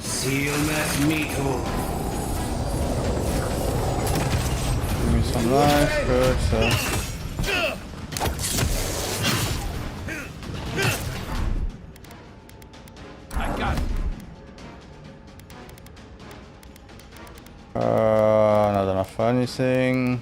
Speaker 13: Seal that meathole.
Speaker 1: Give me some life. Good.
Speaker 11: I got it.
Speaker 1: Not enough for anything.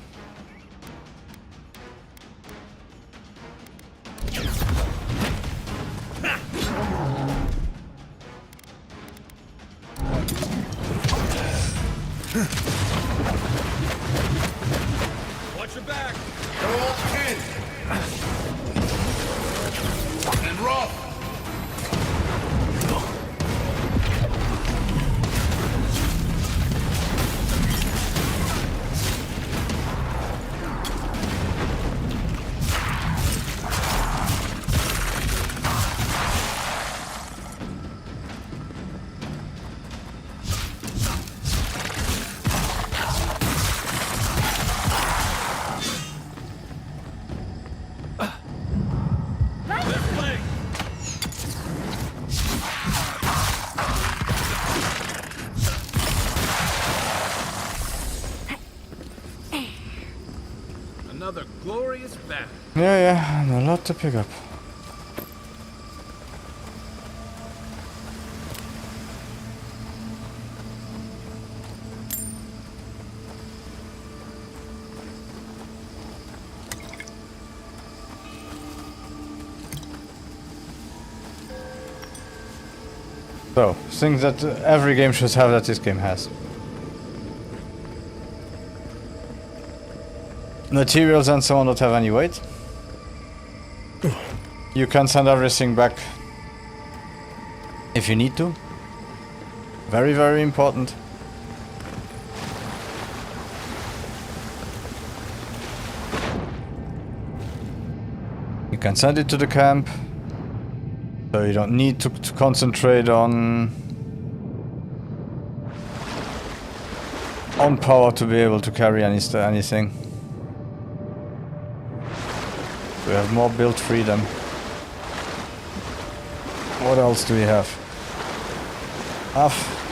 Speaker 11: Watch your back.
Speaker 13: Roll 10. And roll.
Speaker 11: Another glorious battle.
Speaker 1: Yeah, and a lot to pick up. So, things that every game should have that this game has. Materials and so on don't have any weight. You can send everything back if you need to. Very, very important. You can send it to the camp, so you don't need to concentrate on power to be able to carry anything. We have more build freedom. What else do we have?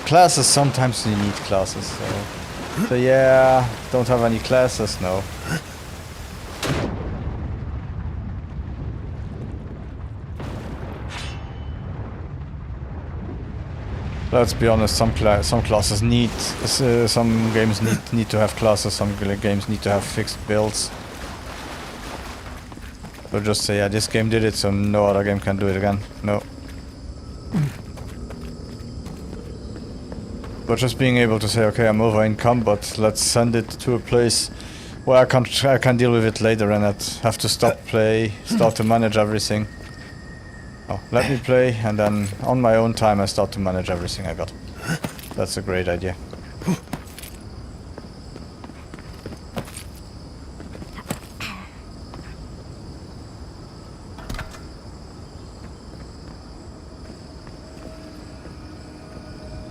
Speaker 1: Classes, sometimes you need classes. So yeah, don't have any classes, no. Let's be honest, some classes need, some games need to have classes, some games need to have fixed builds. So just say, yeah, this game did it, so no other game can do it again. No. But just being able to say, okay, I'm over in combat, let's send it to a place where I can deal with it later and not have to stop play, start to manage everything. Oh, let me play, and then on my own time I start to manage everything I got. That's a great idea.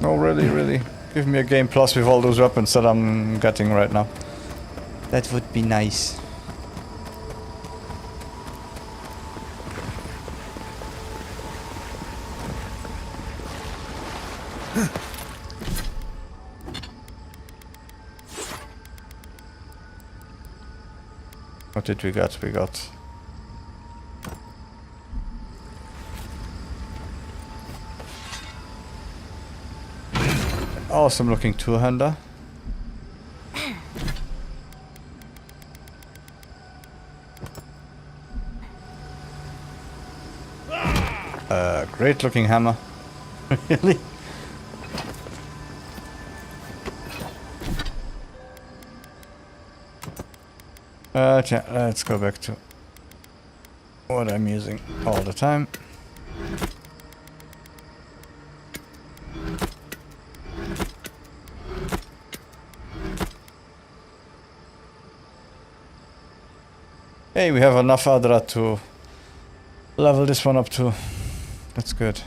Speaker 1: No, really. Give me a game plus with all those weapons that I'm getting right now. That would be nice. What did we got? We got... awesome looking two-hander. Great looking hammer. Really? Yeah, let's go back to what I'm using all the time. Hey, we have enough Adra to level this one up too. That's good.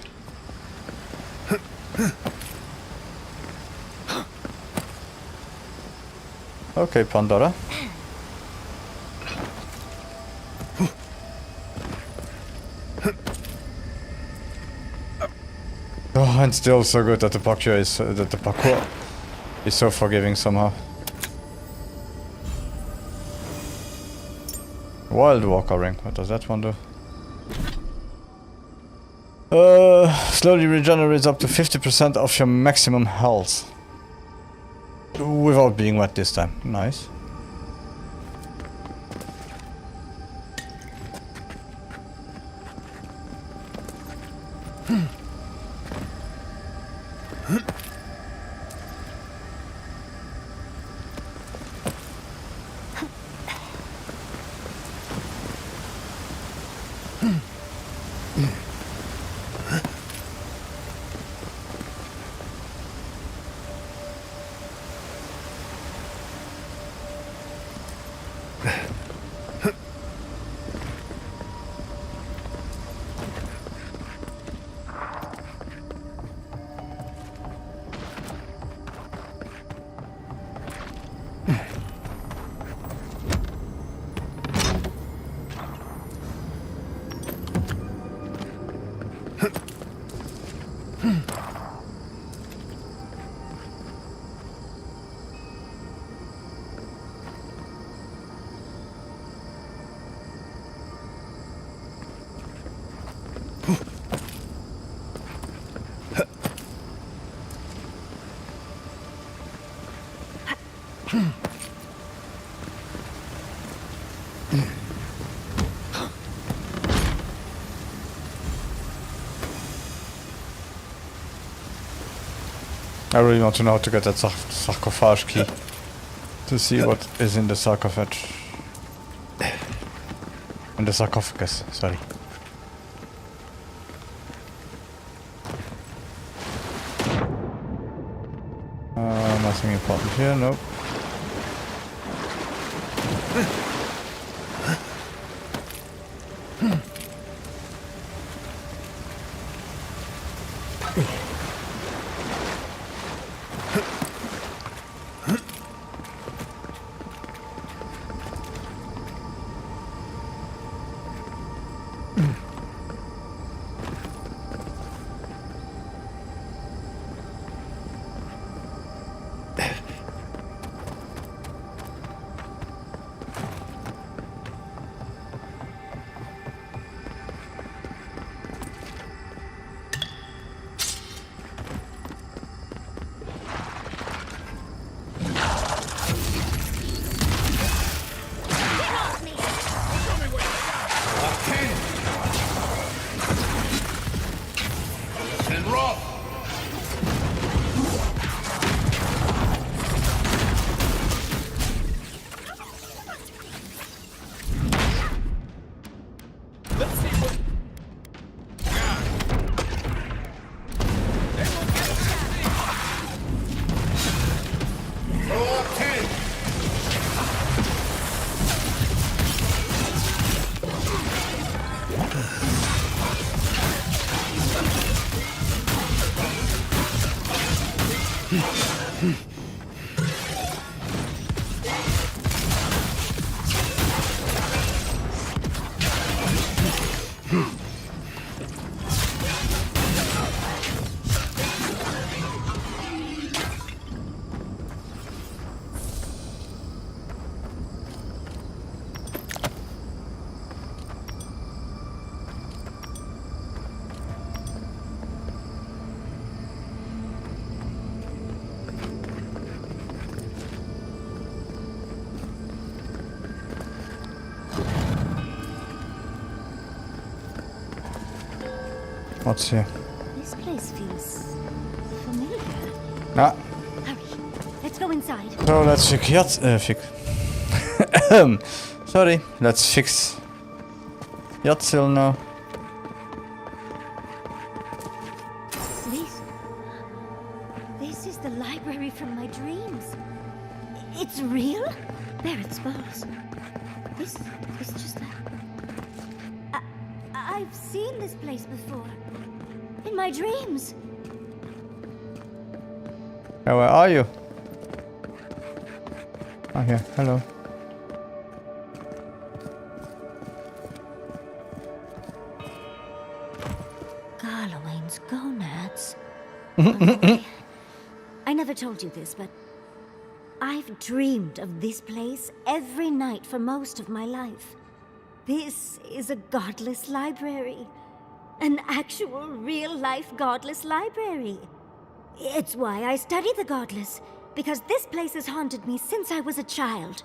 Speaker 1: Okay, Pandora. Oh, and still so good that the parkour is so forgiving somehow. Wild Walker ring. What does that one do? Slowly regenerates up to 50% of your maximum health. Without being wet this time. Nice. I really want to know how to get that sarcophage key to see what is in the sarcophagus. In the sarcophagus, sorry. Nothing important here, nope. What's here?
Speaker 6: This place feels familiar.
Speaker 1: Ah,
Speaker 6: Hurry, let's go inside.
Speaker 1: so let's fix. Sorry, let's fix Yatsil now.
Speaker 6: This is the library from my dreams. It's real? There it spells. This is just I've seen this place before. In my dreams.
Speaker 1: Where are you? Oh, here. Hello.
Speaker 6: Galawain's gonads. I never told you this, but I've dreamed of this place every night for most of my life. This is a godless library. An actual, real-life godless library. It's why I study the godless, because this place has haunted me since I was a child.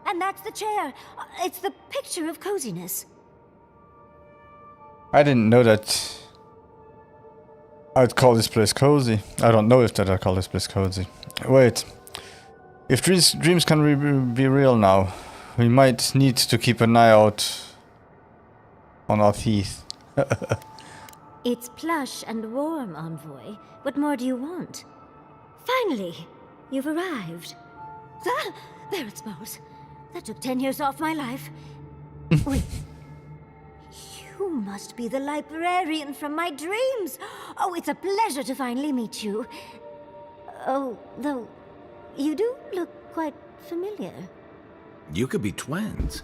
Speaker 6: And that's the chair. It's the picture of coziness.
Speaker 1: I didn't know that I'd call this place cozy. I don't know if that I'd call this place cozy. Wait. If dreams can be real now, we might need to keep an eye out on our teeth.
Speaker 6: It's plush and warm, Envoy. What more do you want? Finally, you've arrived. Ah, there it spells. That took 10 years off my life. Wait. You must be the librarian from my dreams. Oh, it's a pleasure to finally meet you. Oh, though, you do look quite familiar.
Speaker 16: You could be twins.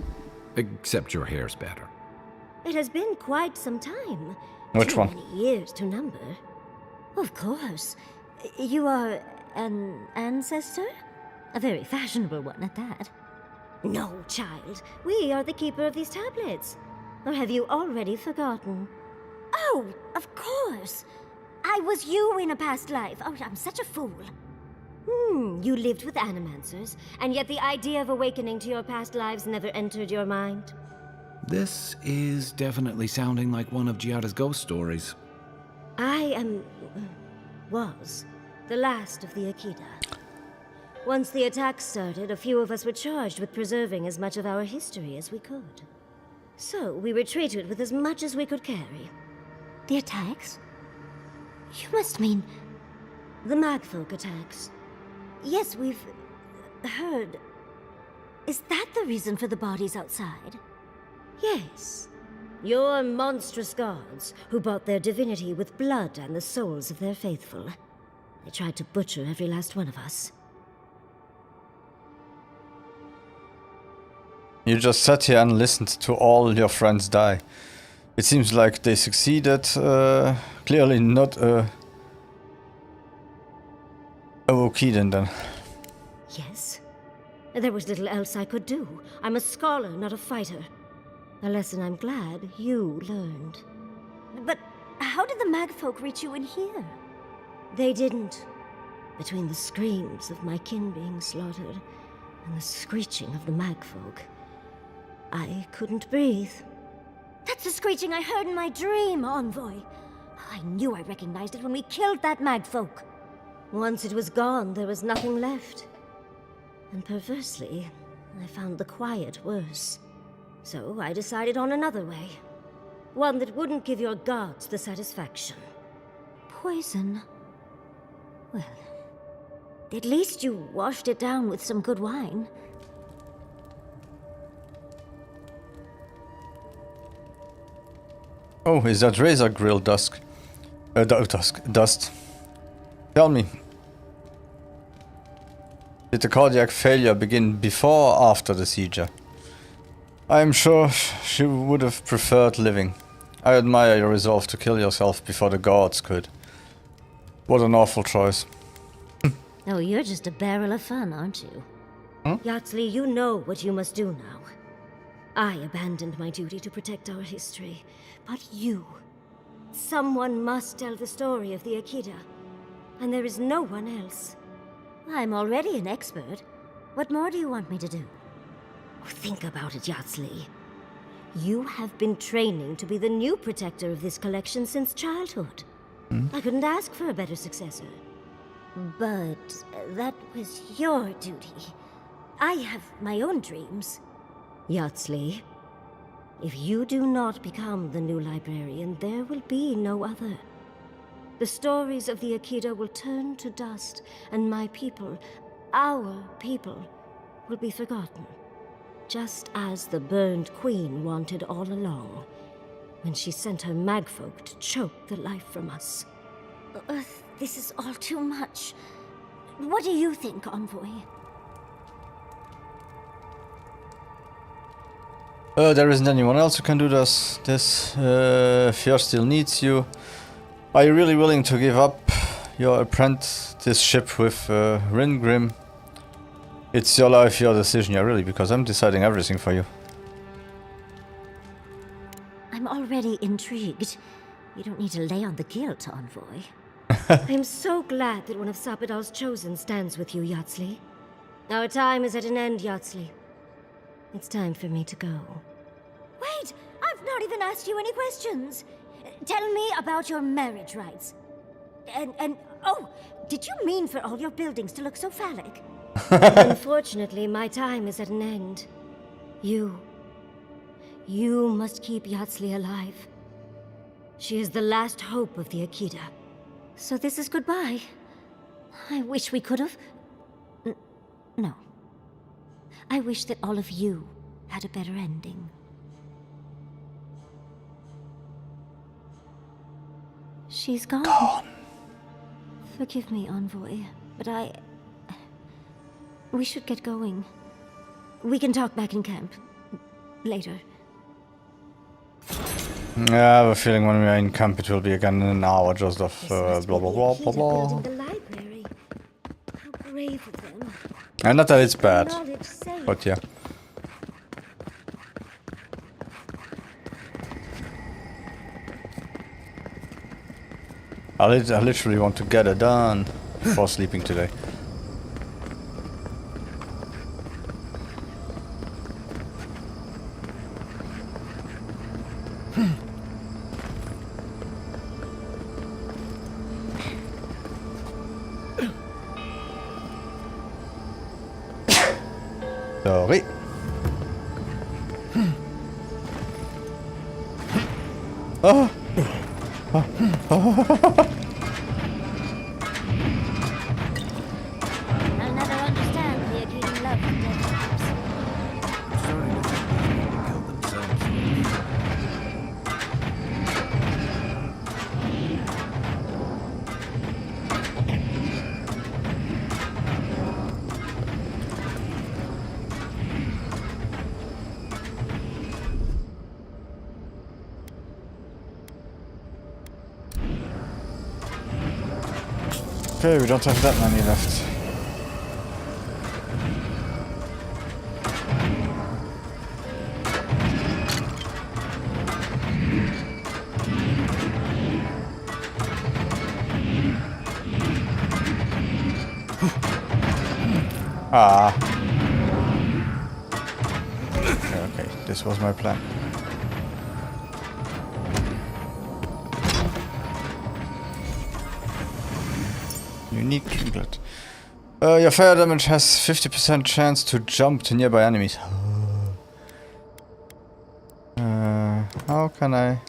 Speaker 16: Except your hair's better.
Speaker 6: It has been quite some time.
Speaker 1: Which
Speaker 6: Too
Speaker 1: one?
Speaker 6: many years to number. Of course. You are an ancestor? A very fashionable one at that. No, child. We are the keeper of these tablets. Or have you already forgotten? Oh, of course. I was you in a past life. Oh, I'm such a fool. You lived with animancers, and yet the idea of awakening to your past lives never entered your mind.
Speaker 16: This is definitely sounding like one of Giada's ghost stories.
Speaker 6: I was the last of the Akita. Once the attacks started, a few of us were charged with preserving as much of our history as we could. So we retreated with as much as we could carry. The attacks? You must mean the Magfolk attacks. Yes, we've heard. Is that the reason for the bodies outside? Yes. Your monstrous gods, who bought their divinity with blood and the souls of their faithful. They tried to butcher every last one of us.
Speaker 1: You just sat here and listened to all your friends die. It seems like they succeeded. Clearly not a Wokiden then.
Speaker 6: Yes. There was little else I could do. I'm a scholar, not a fighter. A lesson I'm glad you learned. But how did the Magfolk reach you in here? They didn't. Between the screams of my kin being slaughtered and the screeching of the Magfolk, I couldn't breathe. That's the screeching I heard in my dream, Envoy. I knew I recognized it when we killed that Magfolk. Once it was gone, there was nothing left. And perversely, I found the quiet worse. So I decided on another way. One that wouldn't give your gods the satisfaction. Poison? Well, at least you washed it down with some good wine.
Speaker 1: Oh, is that razor grill dust? Dust. Tell me, did the cardiac failure begin before or after the seizure? I am sure she would have preferred living. I admire your resolve to kill yourself before the gods could. What an awful choice.
Speaker 6: Oh, you're just a barrel of fun, aren't you? Yatsley, you know what you must do now. I abandoned my duty to protect our history, but you... Someone must tell the story of the Akita, and there is no one else. I'm already an expert. What more do you want me to do? Think about it, Yatsley. You have been training to be the new protector of this collection since childhood. I couldn't ask for a better successor. But that was your duty. I have my own dreams. Yatsley, if you do not become the new librarian, there will be no other. The stories of the Akita will turn to dust, and my people, our people, will be forgotten. Just as the burned queen wanted all along, when she sent her magfolk to choke the life from us. This is all too much. What do you think, Envoy?
Speaker 1: There isn't anyone else who can do this. Fjord still needs you. Are you really willing to give up your apprenticeship with Ringrim? It's your life, your decision, yeah, really, because I'm deciding everything for you.
Speaker 6: I'm already intrigued. You don't need to lay on the guilt, Envoy. I'm so glad that one of Sapadal's chosen stands with you, Yatsley. Our time is at an end, Yatsley. It's time for me to go. Wait! I've not even asked you any questions! Tell me about your marriage rites. And oh, did you mean for all your buildings to look so phallic? Unfortunately, my time is at an end. You must keep Yatsley alive. She is the last hope of the Akita. So this is goodbye. I wish we could have... No. I wish that all of you had a better ending. She's gone. Forgive me, Envoy, but we should get going. We can talk back in camp. Later.
Speaker 1: I have a feeling when we are in camp it will be again an hour just of blah blah blah blah blah.
Speaker 6: The library. How brave of them.
Speaker 1: And not that it's bad, but yeah. I literally want to get it done before sleeping today. Sorry. Oh.
Speaker 6: I'll never understand the Akita love of dead lives.
Speaker 16: I'm starting to think they need to kill themselves.
Speaker 1: Okay, we don't have that many left. Ah. Okay, this was my plan. Unique trinket. Your fire damage has 50% chance to jump to nearby enemies. How can I...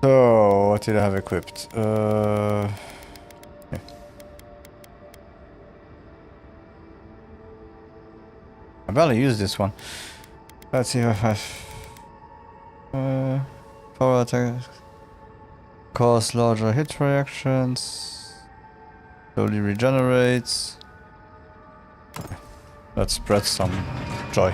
Speaker 1: So, what did I have equipped? Yeah. I barely use this one. Let's see if I have... power attack... Cause larger hit reactions... Slowly regenerates... Let's spread some joy.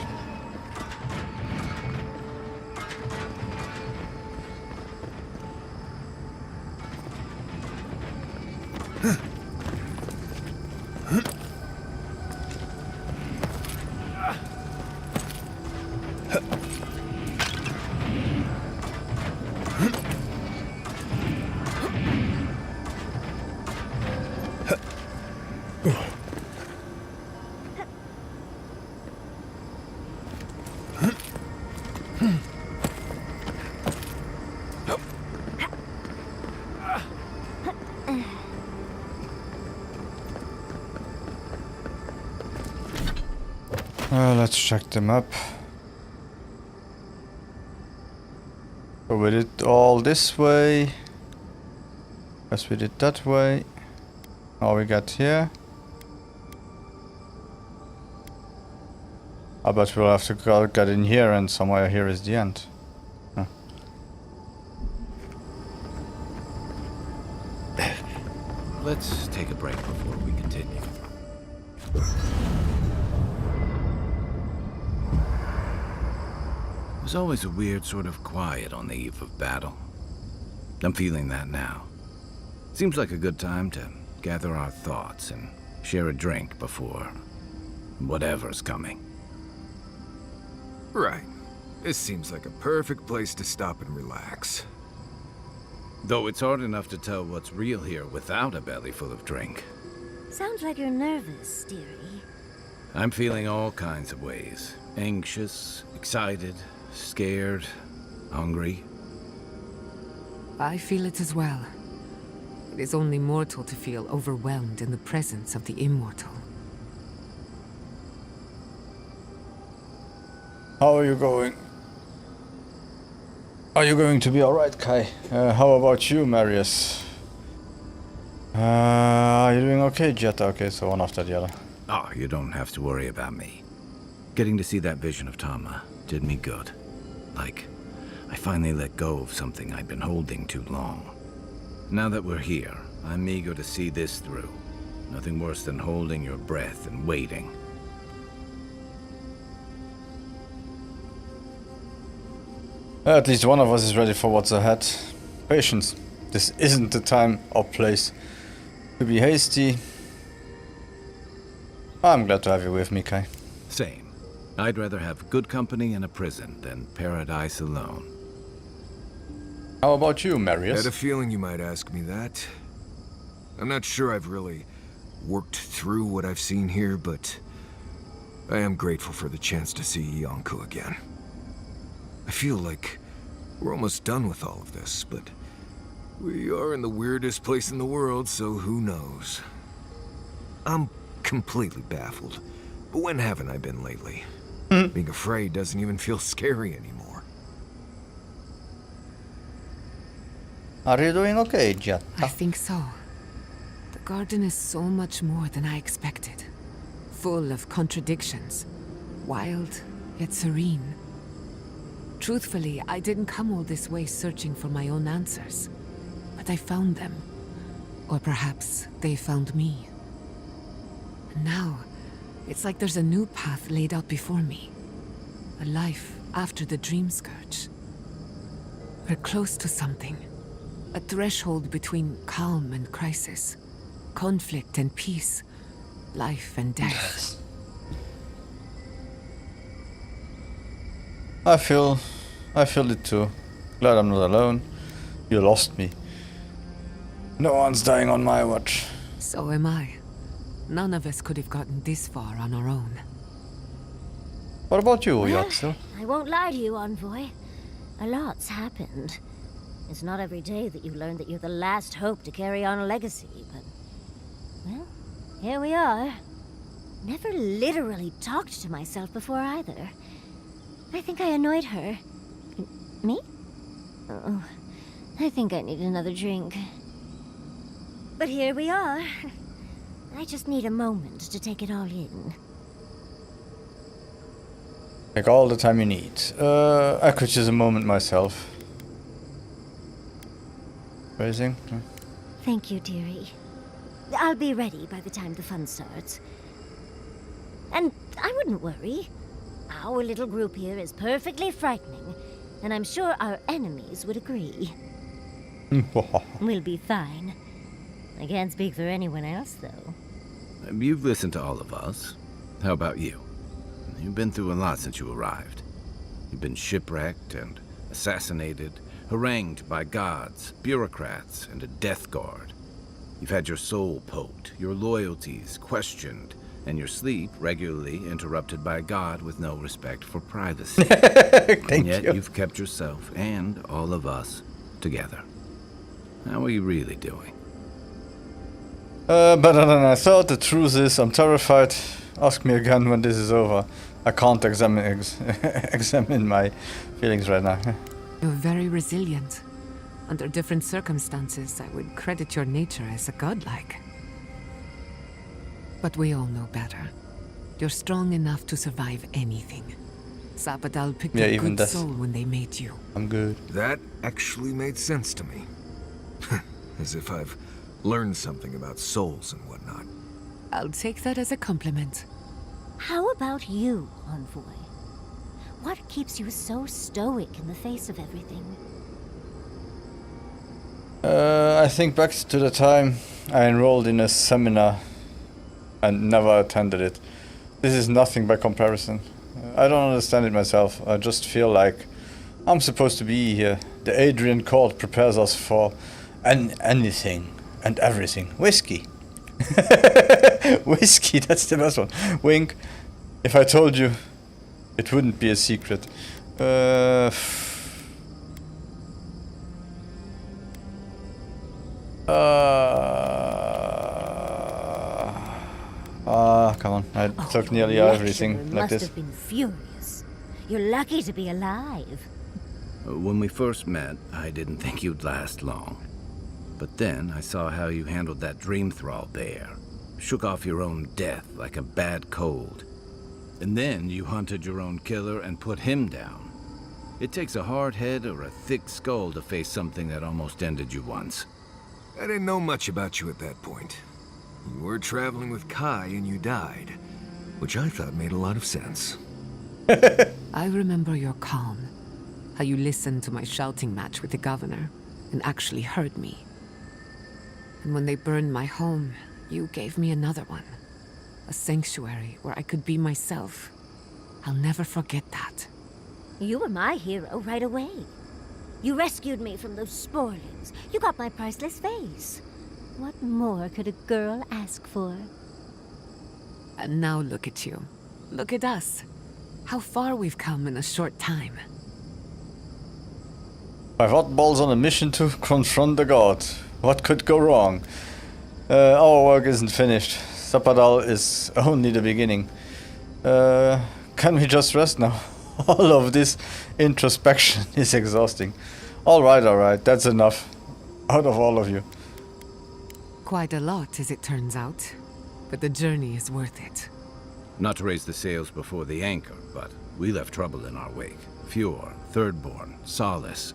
Speaker 1: Let's check the map. So we did all this way. Yes, we did that way. Now we got here. I bet we'll have to get in here, and somewhere here is the end. Huh.
Speaker 16: Let's take a break before we continue. There's always a weird sort of quiet on the eve of battle. I'm feeling that now. Seems like a good time to gather our thoughts and share a drink before whatever's coming.
Speaker 19: Right. This seems like a perfect place to stop and relax.
Speaker 16: Though it's hard enough to tell what's real here without a belly full of drink.
Speaker 6: Sounds like you're nervous, dearie.
Speaker 16: I'm feeling all kinds of ways. Anxious, excited, scared, hungry.
Speaker 12: I feel it as well. It is only mortal to feel overwhelmed in the presence of the immortal.
Speaker 1: How are you going? Are you going to be alright, Kai? How about you, Marius? Are you doing okay, Jet? Okay, so one after the other.
Speaker 16: Oh, you don't have to worry about me. Getting to see that vision of Tama did me good. Like, I finally let go of something I'd been holding too long. Now that we're here, I'm eager to see this through. Nothing worse than holding your breath and waiting.
Speaker 1: At least one of us is ready for what's ahead. Patience. This isn't the time or place to be hasty. I'm glad to have you with me, Kai.
Speaker 16: Same. I'd rather have good company in a prison than paradise alone.
Speaker 1: How about you, Marius?
Speaker 19: I had a feeling you might ask me that. I'm not sure I've really worked through what I've seen here, but I am grateful for the chance to see Yonko again. I feel like we're almost done with all of this, but we are in the weirdest place in the world, so who knows? I'm completely baffled, but when haven't I been lately? Being afraid doesn't even feel scary anymore.
Speaker 1: Are you doing okay, Jet?
Speaker 12: I think so. The garden is so much more than I expected. Full of contradictions. Wild, yet serene. Truthfully, I didn't come all this way searching for my own answers. But I found them. Or perhaps they found me. And now, it's like there's a new path laid out before me. A life after the Dream Scourge. We're close to something. A threshold between calm and crisis. Conflict and peace. Life and death.
Speaker 1: I feel it too. Glad I'm not alone. You lost me. No one's dying on my watch.
Speaker 12: So am I. None of us could have gotten this far on our own.
Speaker 1: What about you,
Speaker 6: Well,
Speaker 1: Yatsil?
Speaker 6: I won't lie to you, Envoy. A lot's happened. It's not every day that you learn that you're the last hope to carry on a legacy, but... well, here we are. Never literally talked to myself before either. I think I annoyed her. Me? Oh, I think I need another drink. But here we are. I just need a moment to take it all in.
Speaker 1: Take all the time you need. I could use a moment myself. Phrasing?
Speaker 6: Thank you, dearie. I'll be ready by the time the fun starts. And I wouldn't worry. Our little group here is perfectly frightening, and I'm sure our enemies would agree. We'll be fine. I can't speak for anyone else, though.
Speaker 16: You've listened to all of us. How about you? You've been through a lot since you arrived. You've been shipwrecked and assassinated, harangued by gods, bureaucrats, and a death guard. You've had your soul poked, your loyalties questioned, and your sleep regularly interrupted by a god with no respect for privacy. And yet you've kept yourself and all of us together. How are you really doing?
Speaker 1: Better than I thought. The truth is, I'm terrified. Ask me again when this is over. I can't examine my feelings right now.
Speaker 12: You're very resilient. Under different circumstances, I would credit your nature as a godlike. But we all know better. You're strong enough to survive anything. Sabadal picked a
Speaker 1: even
Speaker 12: good soul when they made you.
Speaker 1: I'm good.
Speaker 19: That actually made sense to me. As if I've learned something about souls and whatnot.
Speaker 12: I'll take that as a compliment.
Speaker 6: How about you, Envoy? What keeps you so stoic in the face of everything?
Speaker 1: I think back to the time I enrolled in a seminar and never attended it. This is nothing by comparison. I don't understand it myself. I just feel like I'm supposed to be here. The Adrian Court prepares us for anything and everything. Whiskey. Whiskey, that's the best one. Wink. If I told you, it wouldn't be a secret. Come on. I took nearly everything like this.
Speaker 6: Must have been furious. You're lucky to be alive.
Speaker 16: When we first met, I didn't think you'd last long. But then I saw how you handled that dream thrall bear. Shook off your own death like a bad cold. And then you hunted your own killer and put him down. It takes a hard head or a thick skull to face something that almost ended you once.
Speaker 19: I didn't know much about you at that point. You were traveling with Kai and you died, which I thought made a lot of sense.
Speaker 12: I remember your calm. How you listened to my shouting match with the governor and actually heard me. And when they burned my home, you gave me another one. A sanctuary where I could be myself. I'll never forget that.
Speaker 6: You were my hero right away. You rescued me from those sporlings. You got my priceless face. What more could a girl ask for?
Speaker 12: And now look at you. Look at us. How far we've come in a short time.
Speaker 1: I've oddballs on a mission to confront the god. What could go wrong? Our work isn't finished. Zapadal is only the beginning. Can we just rest now? All of this introspection is exhausting. Alright, that's enough. Out of all of you.
Speaker 12: Quite a lot, as it turns out. But the journey is worth it.
Speaker 16: Not to raise the sails before the anchor, but we left trouble in our wake. Fjord, Thirdborn, Solace.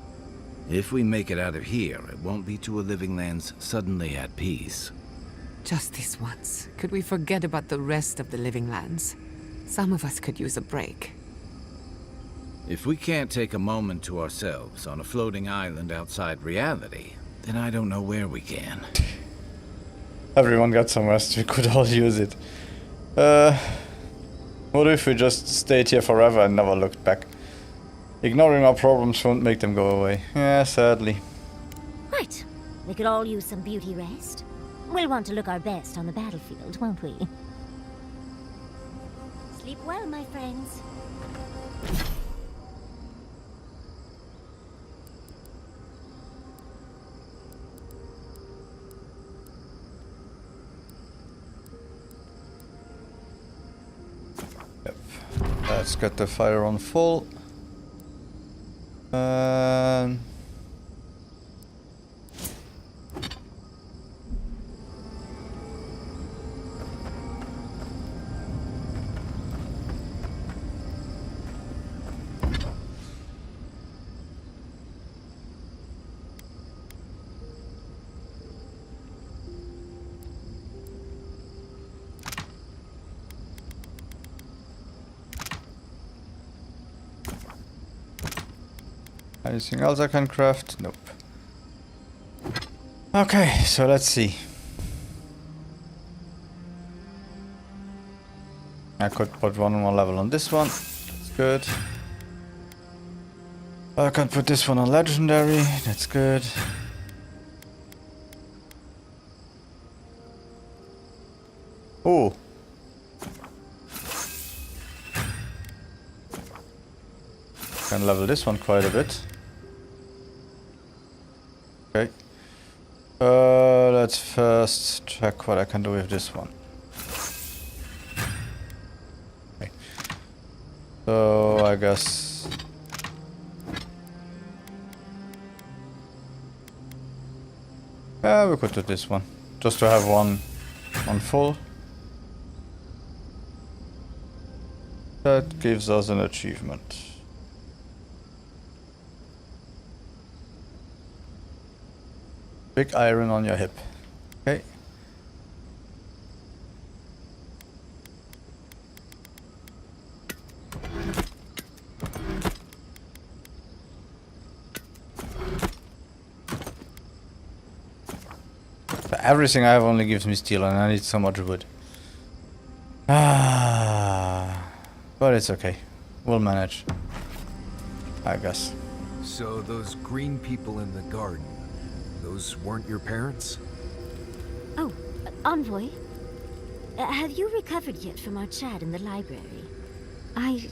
Speaker 16: If we make it out of here, it won't be to a living lands suddenly at peace.
Speaker 12: Just this once, could we forget about the rest of the living lands? Some of us could use a break.
Speaker 16: If we can't take a moment to ourselves on a floating island outside reality, then I don't know where we can.
Speaker 1: Everyone got some rest, we could all use it. What if we just stayed here forever and never looked back? Ignoring our problems won't make them go away. Yeah, sadly.
Speaker 6: Right. We could all use some beauty rest. We'll want to look our best on the battlefield, won't we? Sleep well, my friends.
Speaker 1: Yep. Let's get the fire on full. Anything else I can craft? Nope. Okay, so let's see. I could put one more level on this one. That's good. I can put this one on legendary. That's good. Oh. Can level this one quite a bit. Okay. Let's first check what I can do with this one. Okay. So I guess we could do this one just to have one full. That gives us an achievement. Big iron on your hip. Okay. So everything I have only gives me steel and I need so much wood. But it's okay. We'll manage. I guess.
Speaker 19: So those green people in the garden, those weren't your parents?
Speaker 6: Oh, Envoy. Have you recovered yet from our chat in the library? I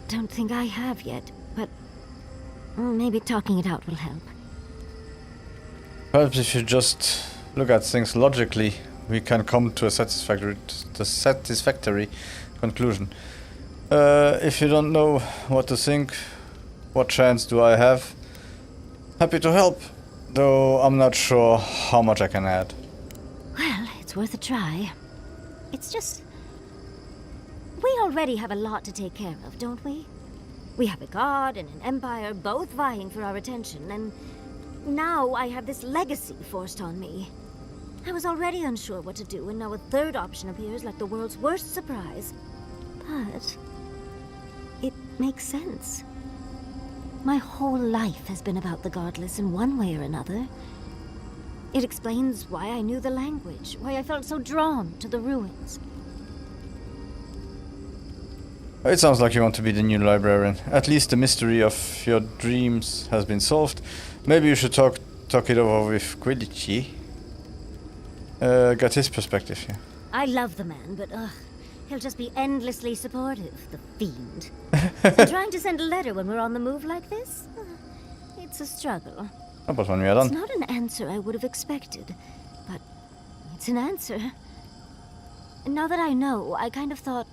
Speaker 6: don't think I have yet, but maybe talking it out will help.
Speaker 1: Perhaps if you just look at things logically, we can come to a satisfactory conclusion. If you don't know what to think, what chance do I have? Happy to help, though I'm not sure how much I can add.
Speaker 6: Well, it's worth a try. It's just... we already have a lot to take care of, don't we? We have a god and an empire both vying for our attention, and now I have this legacy forced on me. I was already unsure what to do, and now a third option appears like the world's worst surprise. But it makes sense. My whole life has been about the godless in one way or another. It explains why I knew the language, why I felt so drawn to the ruins.
Speaker 1: It sounds like you want to be the new librarian. At least the mystery of your dreams has been solved. Maybe you should talk it over with Quidditchy. Get his perspective here.
Speaker 6: I love the man, but he'll just be endlessly supportive, the fiend. And trying to send a letter when we're on the move like this? It's a struggle.
Speaker 1: How about when we are done?
Speaker 6: It's not an answer I would have expected, but it's an answer. And now that I know, I kind of thought,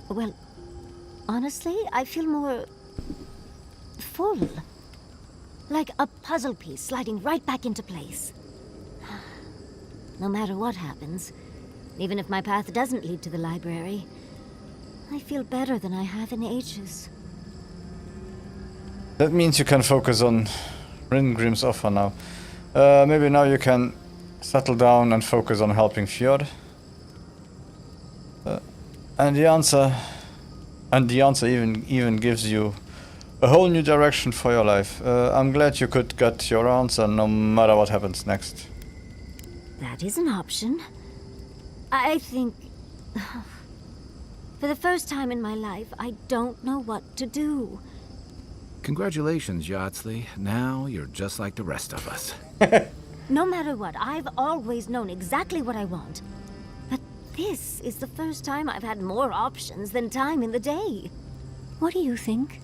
Speaker 6: well, honestly, I feel more full. Like a puzzle piece sliding right back into place. No matter what happens, even if my path doesn't lead to the library, I feel better than I have in ages.
Speaker 1: That means you can focus on Ringrim's offer now. Maybe now you can settle down and focus on helping Fjord. And the answer even gives you a whole new direction for your life. I'm glad you could get your answer no matter what happens next.
Speaker 6: That is an option. I think... for the first time in my life, I don't know what to do.
Speaker 16: Congratulations, Yardsley. Now you're just like the rest of us.
Speaker 6: No matter what, I've always known exactly what I want. But this is the first time I've had more options than time in the day. What do you think?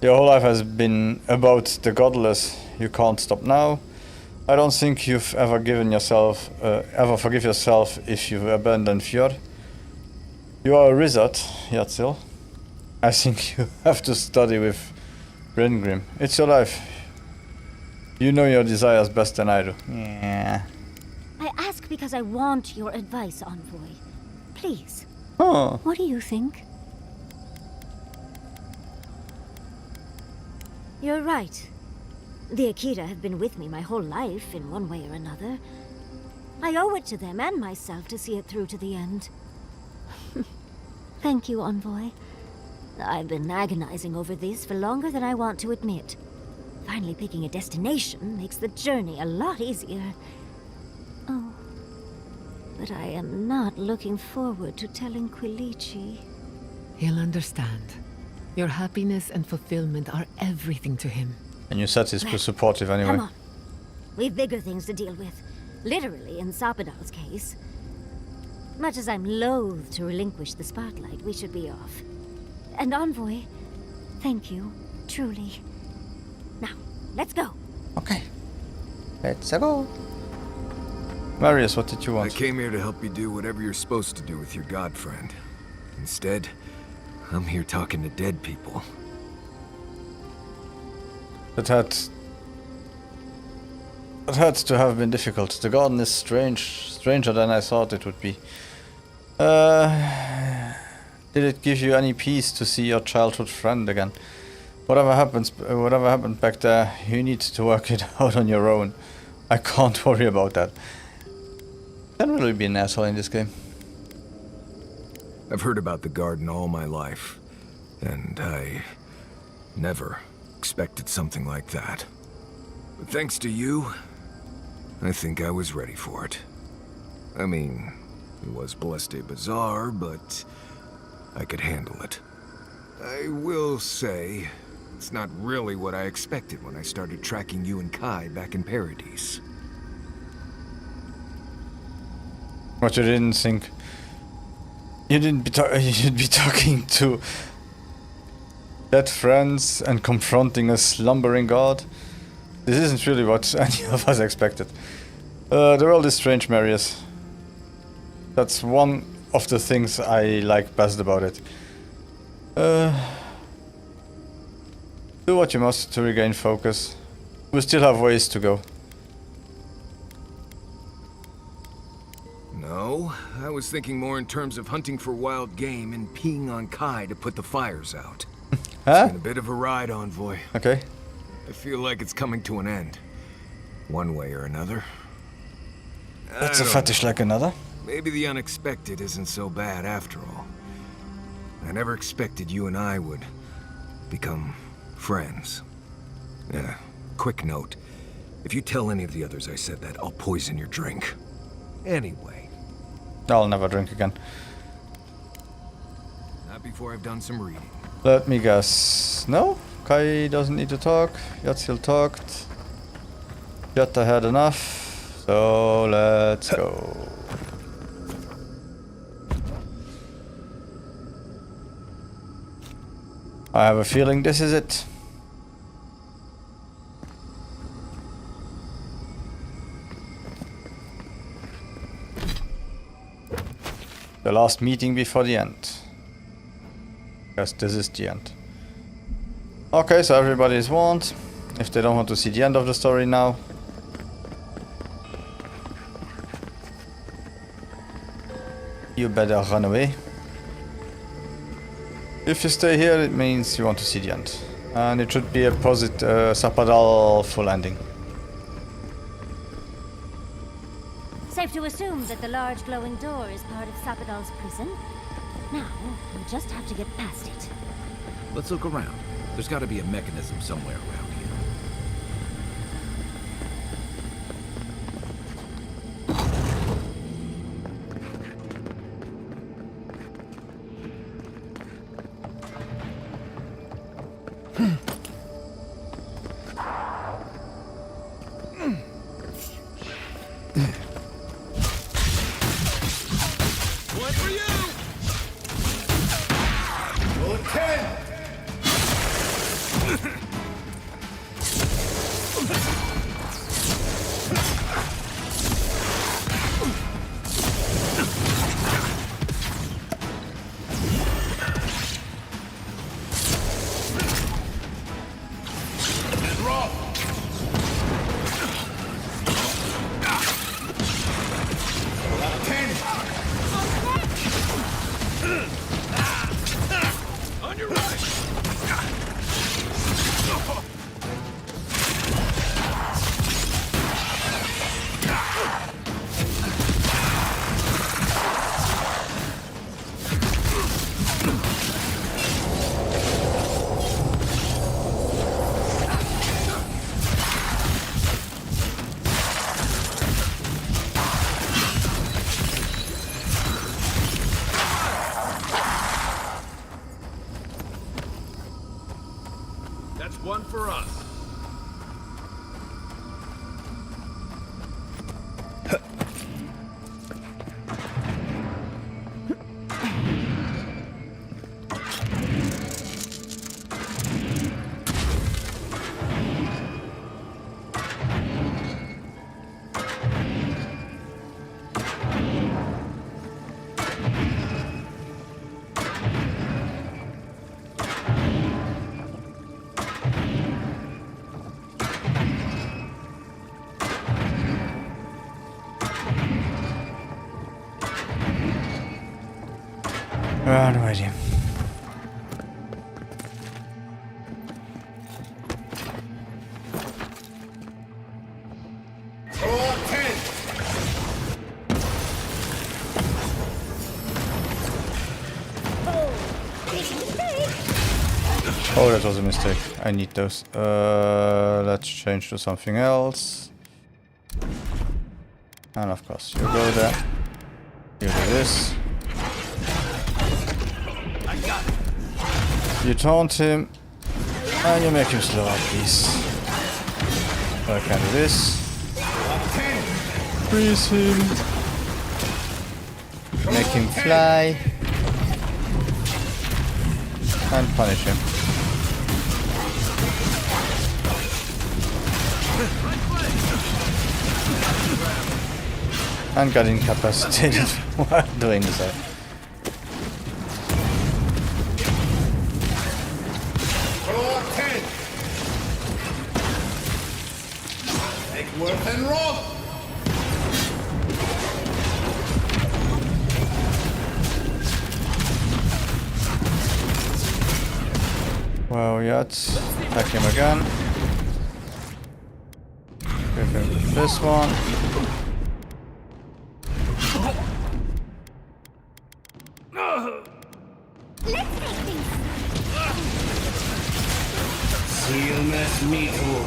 Speaker 1: Your whole life has been about the godless. You can't stop now. I don't think you've ever forgive yourself if you abandon Fjord. You are a wizard, Yatsil. I think you have to study with Brengrim. It's your life. You know your desires best than I do. Yeah.
Speaker 6: I ask because I want your advice, Envoy. Please.
Speaker 1: Huh.
Speaker 6: What do you think? You're right. The Akira have been with me my whole life, in one way or another. I owe it to them and myself to see it through to the end. Thank you, Envoy. I've been agonizing over this for longer than I want to admit. Finally picking a destination makes the journey a lot easier. Oh. but I am not looking forward to telling Quilici.
Speaker 12: He'll understand. Your happiness and fulfillment are everything to him.
Speaker 1: And you said he's too supportive anyway.
Speaker 6: Come on. We've bigger things to deal with. Literally, in Sapadal's case. Much as I'm loath to relinquish the spotlight, we should be off. And Envoy, thank you, truly. Now, let's go.
Speaker 1: Okay. Let's go. Marius, what did you want?
Speaker 19: I came here to help you do whatever you're supposed to do with your god friend. Instead, I'm here talking to dead people.
Speaker 1: That had to have been difficult. The garden is stranger than I thought it would be. Did it give you any peace to see your childhood friend again? Whatever happened back there, you need to work it out on your own. I can't worry about that. Can't really be an asshole in this game.
Speaker 19: I've heard about the garden all my life, and I never expected something like that. But thanks to you, I think I was ready for it. I mean, it was Bleste bizarre, but I could handle it. I will say, it's not really what I expected when I started tracking you and Kai back in Paradise.
Speaker 1: What, you didn't think? You'd be talking to dead friends and confronting a slumbering god? This isn't really what any of us expected. The world is strange, Marius. That's one of the things I like best about it. Do what you must to regain focus. We still have ways to go.
Speaker 19: No, I was thinking more in terms of hunting for wild game and peeing on Kai to put the fires out.
Speaker 1: Huh?
Speaker 19: It's been a bit of a ride, Envoy.
Speaker 1: Okay.
Speaker 19: I feel like it's coming to an end. One way or another.
Speaker 1: That's a fetish like another.
Speaker 19: Maybe the unexpected isn't so bad after all. I never expected you and I would become friends. Quick note. If you tell any of the others I said that, I'll poison your drink. Anyway.
Speaker 1: I'll never drink again.
Speaker 19: Not before I've done some reading.
Speaker 1: Let me guess. No? Kai doesn't need to talk. Yatsil talked. Yatta had enough. So let's go. I have a feeling this is it. The last meeting before the end. Yes, this is the end. Okay, so everybody is warned. If they don't want to see the end of the story now. You better run away. If you stay here, it means you want to see the end. And it should be a positive Sapadal full ending.
Speaker 6: Safe to assume that the large glowing door is part of Sapadal's prison. Now, we just have to get past it.
Speaker 16: Let's look around. There's got to be a mechanism somewhere around here.
Speaker 1: No idea. Oh, that was a mistake. I need those. Let's change to something else. And of course, you go there. You do this. You taunt him. And you make him slow up, please. I can do this. Freeze him. Make him fly. And punish him. And got incapacitated while doing so.
Speaker 13: Take worth and roll.
Speaker 1: Well, Yachts. Attack him again. Give him this one.
Speaker 13: Seal mess meatball.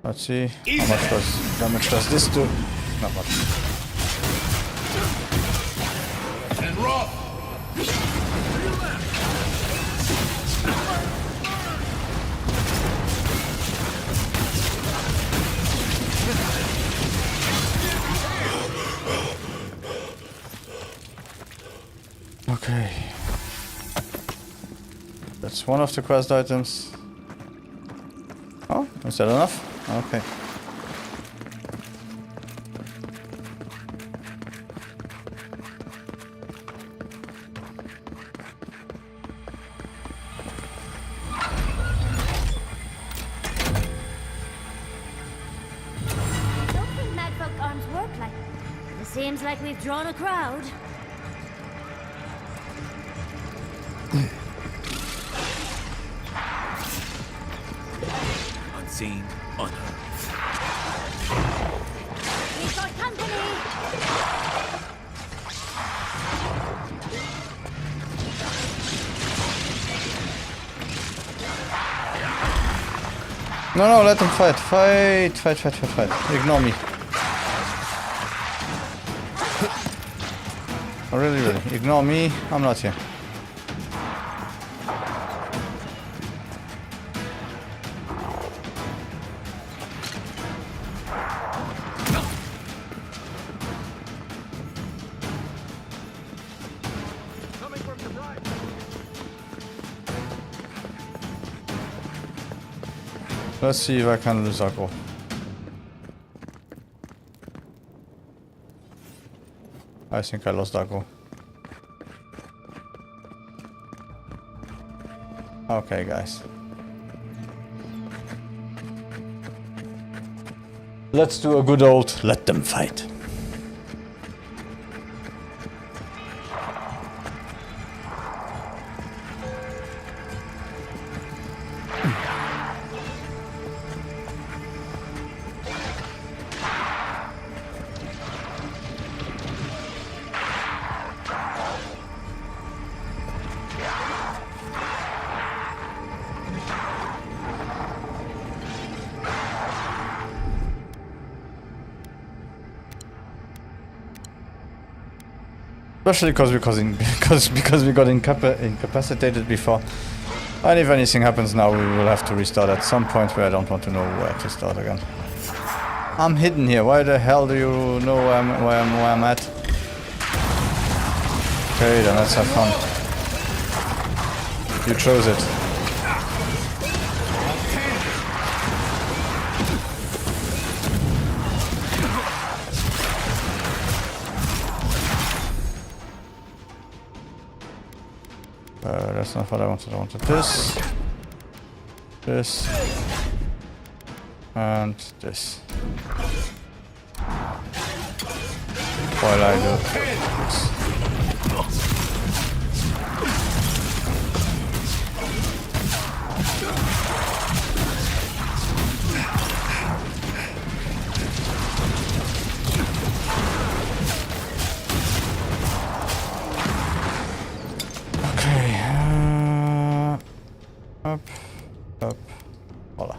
Speaker 1: Let's see. How much damage does this do? Not much.
Speaker 13: And roll.
Speaker 1: Okay. That's one of the quest items. Oh, is that enough? Okay.
Speaker 6: I don't think Magfolk arms work like that. It seems like we've drawn a crowd.
Speaker 10: Unseen, unheard.
Speaker 6: We've got company!
Speaker 1: No, let them fight. Fight. Ignore me. Oh, really. Ignore me. I'm not here. Let's see if I can lose Akko. I think I lost Akko. Okay, guys. Let's do a good old let them fight. Especially because we got incapacitated before. And if anything happens now, we will have to restart at some point where I don't want to know where to start again. I'm hidden here. Why the hell do you know where I'm at? Okay, then let's have fun. You chose it. That's not what I wanted. I wanted this. This. And this. While I do this. Okay, up, voila.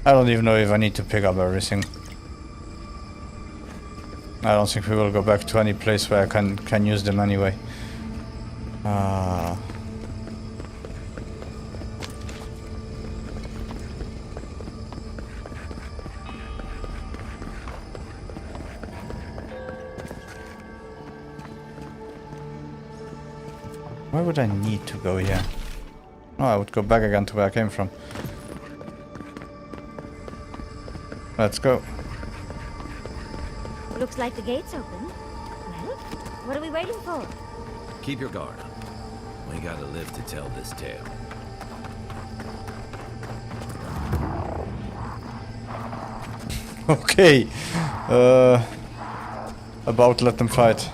Speaker 1: I don't even know if I need to pick up everything. I don't think we will go back to any place where I can use them anyway. Why would I need to go here? Oh, I would go back again to where I came from. Let's go.
Speaker 6: Looks like the gate's open. Well, what are we waiting for?
Speaker 16: Keep your guard up. We gotta live to tell this tale.
Speaker 1: Okay. About let them fight.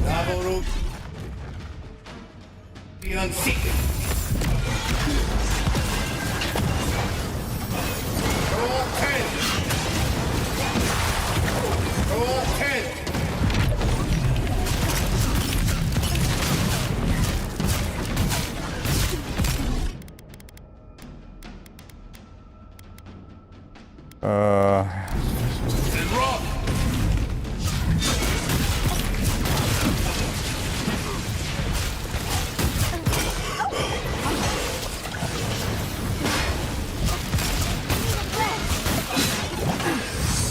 Speaker 13: Avowed. Beyond seeking. Roll 10. Roll 10. And rock.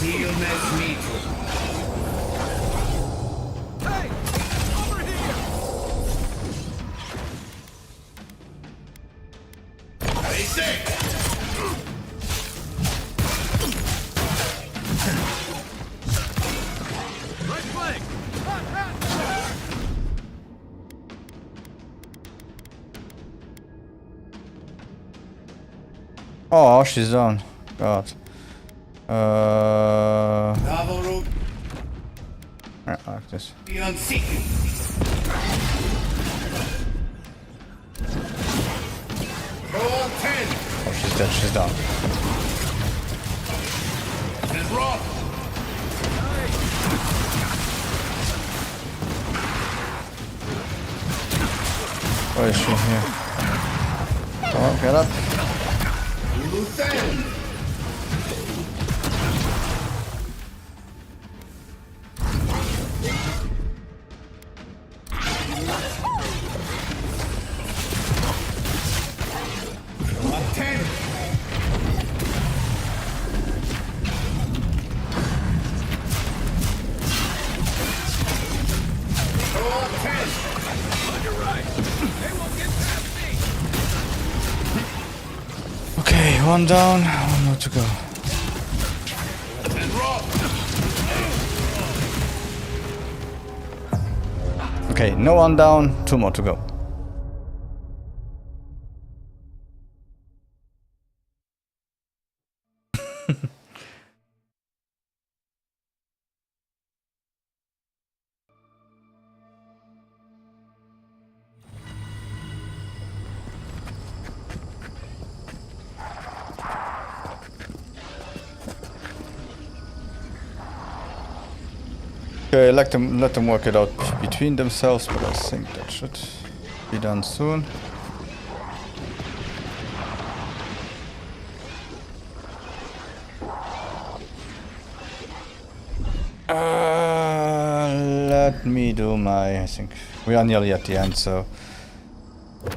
Speaker 13: Seal mess me too.
Speaker 11: Hey! Over here!
Speaker 13: Stay safe.
Speaker 11: Right flank! Hot, hot!
Speaker 1: Oh, she's down. God.
Speaker 13: Avowed.
Speaker 1: Like this.
Speaker 13: Beyond seeking. Roll 10.
Speaker 1: Oh, she's dead. She's down.
Speaker 13: And rock.
Speaker 1: Where is she? Here. Come on, get up.
Speaker 13: Lieutenant.
Speaker 1: Okay, one down, one more to go. Okay, no one down, two more to go. Okay, let them work it out between themselves, but I think that should be done soon. Let me do my... I think we are nearly at the end, so...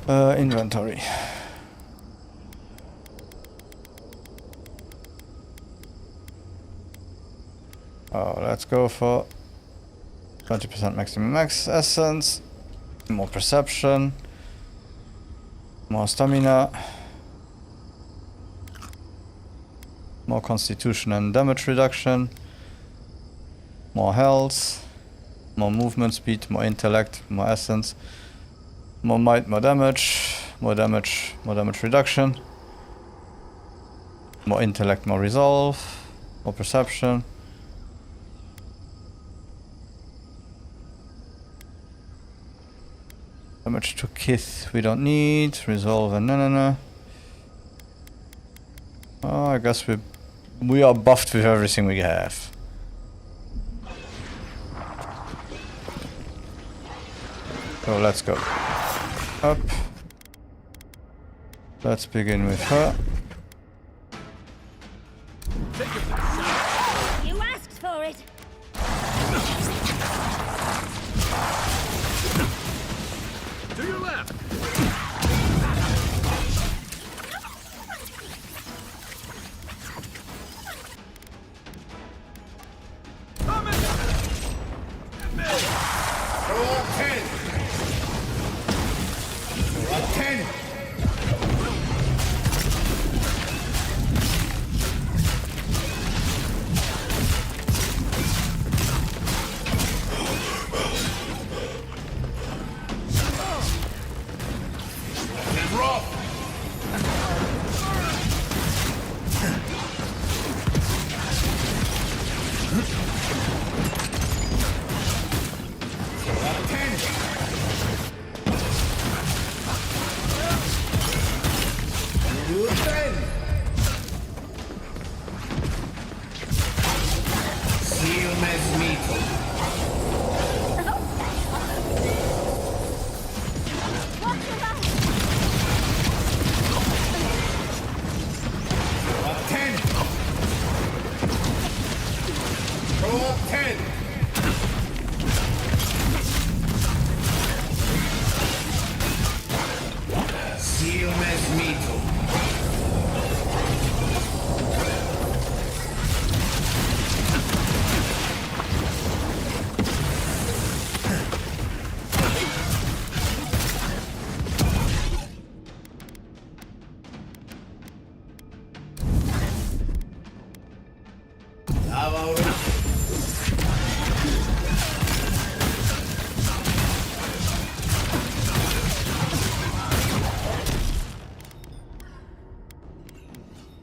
Speaker 1: inventory. Oh, let's go for 20% maximum max essence, more perception, more stamina, more constitution and damage reduction, more health, more movement speed, more intellect, more essence, more might, more damage, more damage reduction, more intellect, more resolve, more perception. Damage to Kith we don't need, resolve and no. Oh, I guess we are buffed with everything we have. So let's go up. Let's begin with her.
Speaker 6: You asked for it.
Speaker 11: To your left.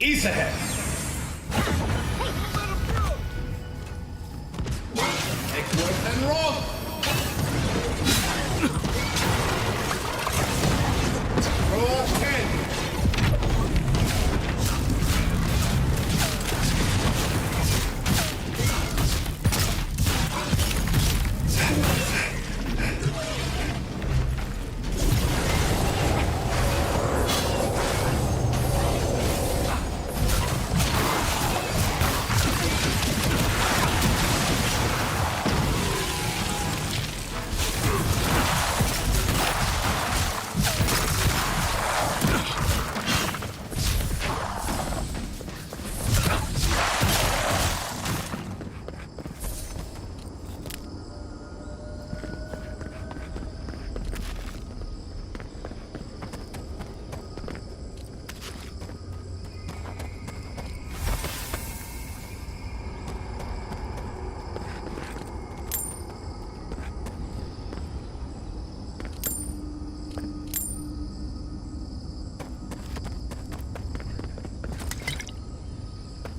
Speaker 13: Ease ahead. Equip and roll. Roll 10.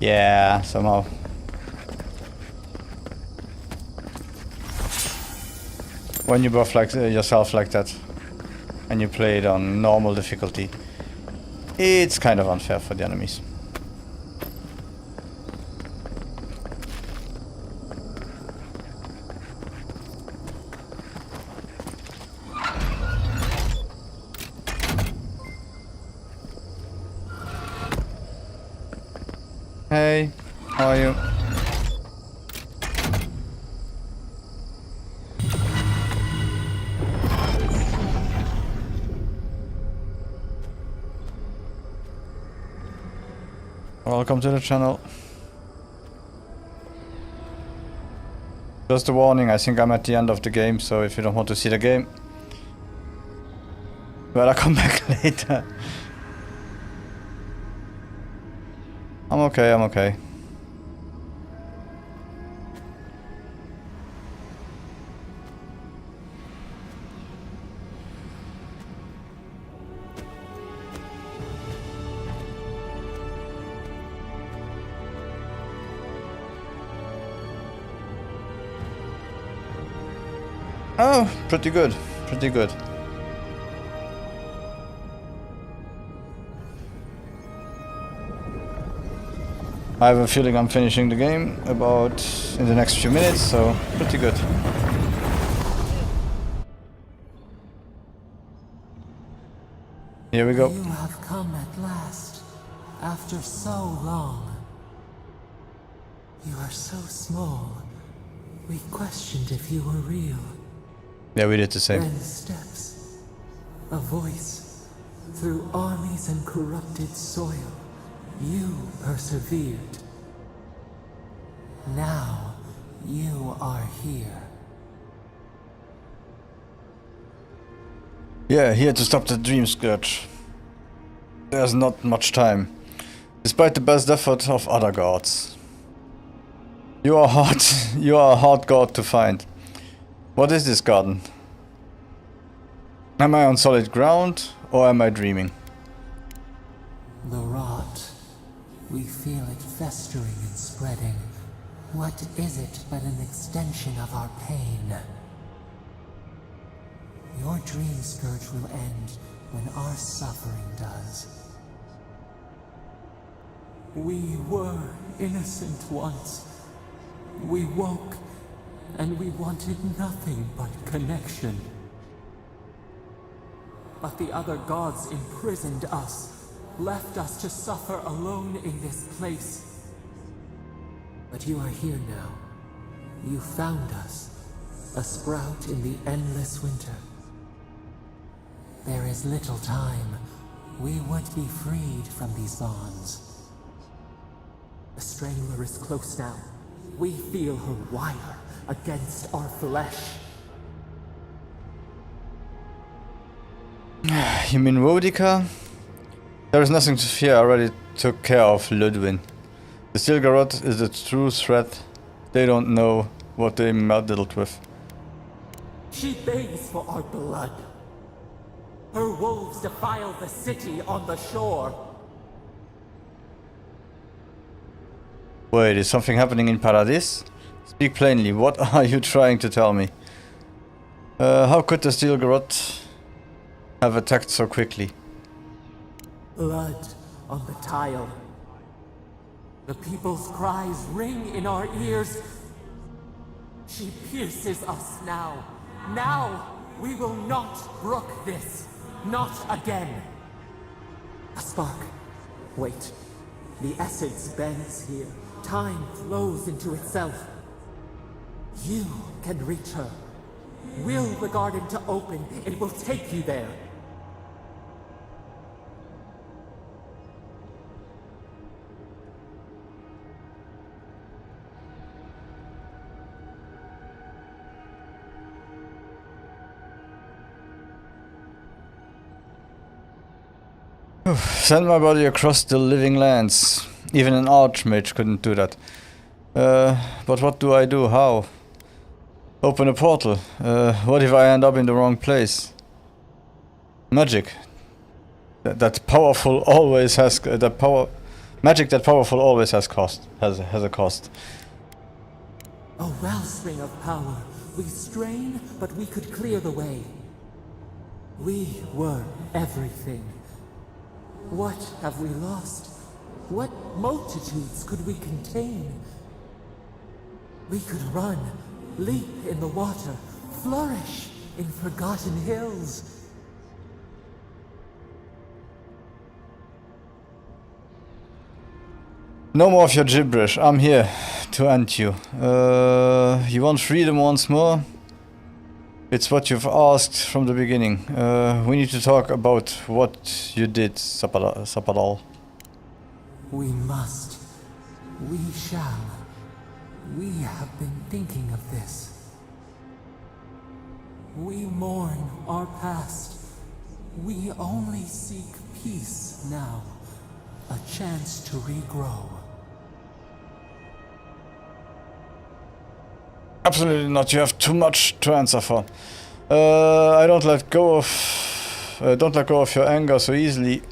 Speaker 1: Yeah, somehow. When you buff like yourself like that, and you play it on normal difficulty, it's kind of unfair for the enemies. Hey, how are you? Welcome to the channel. Just a warning, I think I'm at the end of the game, so if you don't want to see the game, better come back later. I'm okay, I'm okay. Oh, pretty good, pretty good. I have a feeling I'm finishing the game about in the next few minutes, so pretty good. Here we go.
Speaker 10: You have come at last, after so long. You are so small. We questioned if you were real.
Speaker 1: Yeah, we did the same.
Speaker 10: Then steps, a voice, through armies and corrupted soil. You persevered. Now, you are here.
Speaker 1: Yeah, here to stop the Dream Scourge. There's not much time. Despite the best effort of other gods. You are a hard god to find. What is this garden? Am I on solid ground, or am I dreaming?
Speaker 10: The rot. We feel it festering and spreading. What is it but an extension of our pain? Your dream scourge will end when our suffering does. We were innocent once. We woke, and we wanted nothing but connection. But the other gods imprisoned us, left us to suffer alone in this place. But you are here now. You found us, a sprout in the endless winter. There is little time. We would be freed from these bonds. The Strangler is close now. We feel her wire against our flesh.
Speaker 1: You mean Wodica? There is nothing to fear, I already took care of Ludwin. The Steel Garrote is a true threat. They don't know what they meddled with.
Speaker 10: She begs for our blood. Her wolves defile the city on the shore.
Speaker 1: Wait, is something happening in Paradis? Speak plainly, what are you trying to tell me? How could the Steel Garrote have attacked so quickly?
Speaker 10: Blood on the tile. The people's cries ring in our ears. She pierces us now. Now, we will not brook this. Not again. A spark. Wait. The essence bends here. Time flows into itself. You can reach her. Will the garden to open, it will take you there.
Speaker 1: Send my body across the living lands. Even an archmage couldn't do that. But what do I do? How? Open a portal. What if I end up in the wrong place? Magic. That powerful always has magic that powerful always has cost. Has a cost.
Speaker 10: A wellspring of power. We strain, but we could clear the way. We were everything. What have we lost? What multitudes could we contain? We could run, leap in the water, flourish in forgotten hills.
Speaker 1: No more of your gibberish. I'm here to end you. You want freedom once more? It's what you've asked from the beginning. We need to talk about what you did, Sapadal.
Speaker 10: We must. We shall. We have been thinking of this. We mourn our past. We only seek peace now. A chance to regrow.
Speaker 1: Absolutely not. You have too much to answer for. I don't let go of your anger so easily.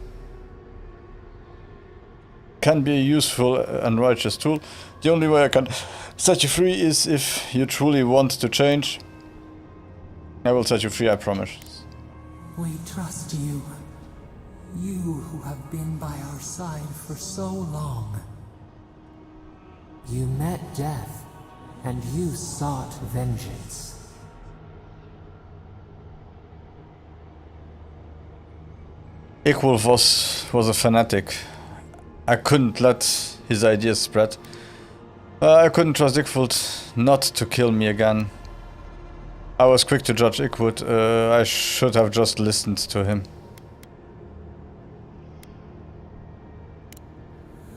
Speaker 1: Can be a useful and righteous tool. The only way I can set you free is if you truly want to change. I will set you free, I promise.
Speaker 10: We trust you. You who have been by our side for so long. You met death, and you sought vengeance.
Speaker 1: Ikwulf was a fanatic. I couldn't let his ideas spread. I couldn't trust Ikwulf not to kill me again. I was quick to judge Ikwulf. I should have just listened to him.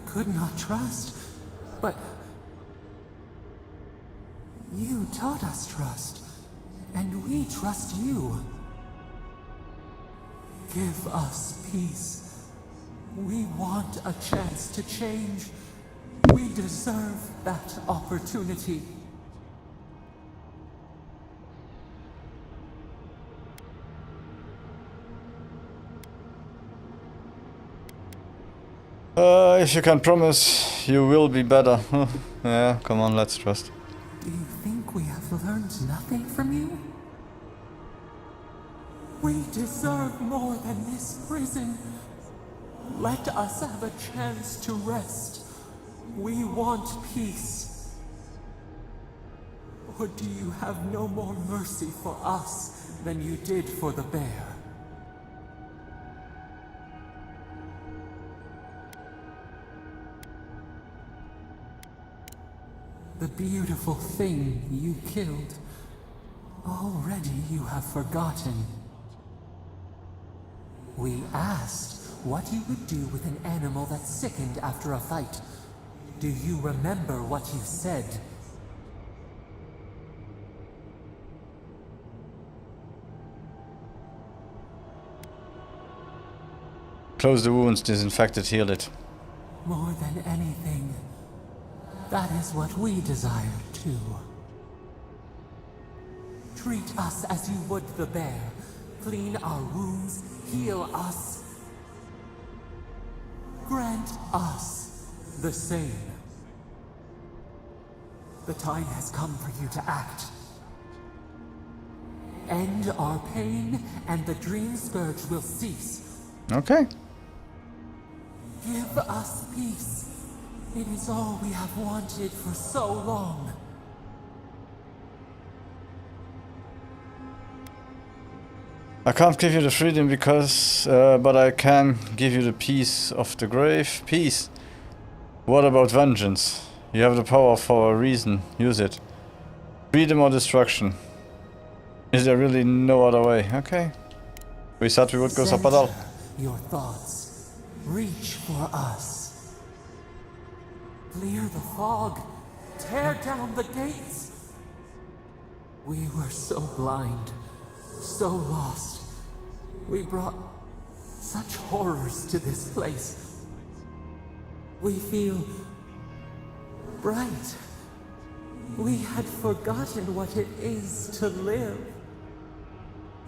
Speaker 10: Could not trust, but you taught us trust, and we trust you. Give us peace. We want a chance to change. We deserve that opportunity.
Speaker 1: If you can promise, you will be better. Yeah, come on, let's trust.
Speaker 10: Do you think we have learned nothing from you? We deserve more than this prison. Let us have a chance to rest. We want peace. Or do you have no more mercy for us than you did for the bear? The beautiful thing you killed, already you have forgotten. We asked what you would do with an animal that sickened after a fight. Do you remember what you said?
Speaker 1: Close the wounds, disinfect it, heal it.
Speaker 10: More than anything, that is what we desire too. Treat us as you would the bear. Clean our wounds, heal us. Grant us the same. The time has come for you to act. End our pain, and the dream scourge will cease.
Speaker 1: Okay.
Speaker 10: Give us peace. It is all we have wanted for so long.
Speaker 1: I can't give you the freedom but I can give you the peace of the grave. Peace. What about vengeance? You have the power for a reason. Use it. Freedom or destruction? Is there really no other way? Okay. We said we would go Sapadal.
Speaker 10: Your thoughts. Reach for us. Clear the fog. Tear down the gates. We were so blind. So lost. We brought such horrors to this place. We feel bright. We had forgotten what it is to live.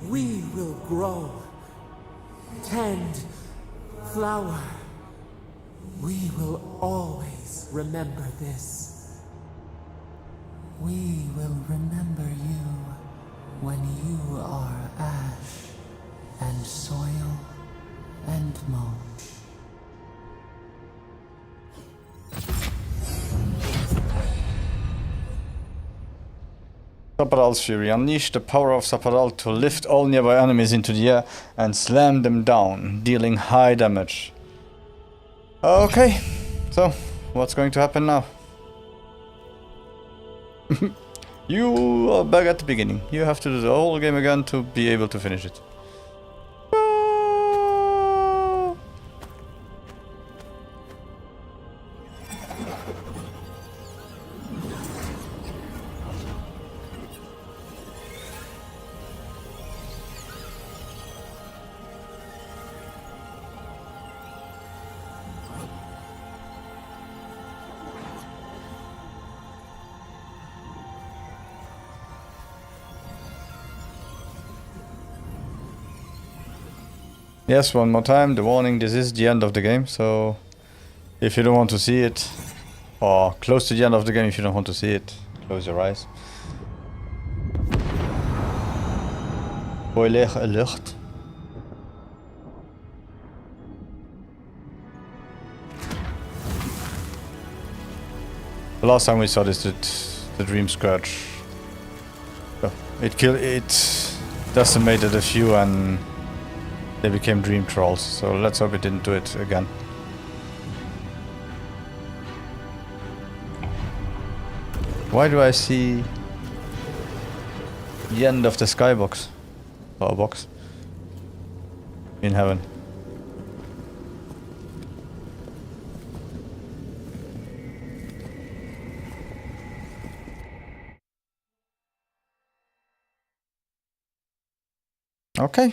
Speaker 10: We will grow. Tend. Flower. We will always remember this. We will remember you when you are ash and soil and mulch.
Speaker 1: Sapadal's Fury. Unleash the power of Sapadal to lift all nearby enemies into the air and slam them down, dealing high damage. Okay, so what's going to happen now? You are back at the beginning. You have to do the whole game again to be able to finish it. Yes, one more time, the warning, this is the end of the game, so if you don't want to see it, or close to the end of the game if you don't want to see it, close your eyes. Spoiler alert. The last time we saw this, the Dream Scourge. It decimated a few and they became dream trolls, so let's hope it didn't do it again. Why do I see the end of the skybox? Or box. In heaven. Okay.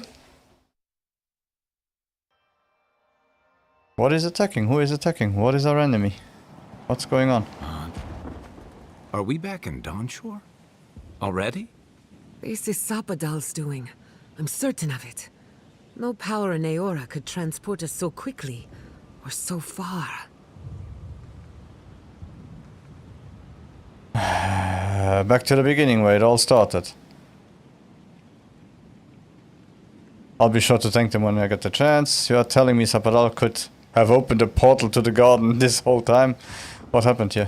Speaker 1: What is attacking? Who is attacking? What is our enemy? What's going on?
Speaker 16: Are we back in Dawnshore? Already?
Speaker 12: This is Sapadal's doing. I'm certain of it. No power in Aora could transport us so quickly, or so far.
Speaker 1: Back to the beginning where it all started. I'll be sure to thank them when I get the chance. You are telling me Sapadal could have opened a portal to the garden this whole time? What happened here?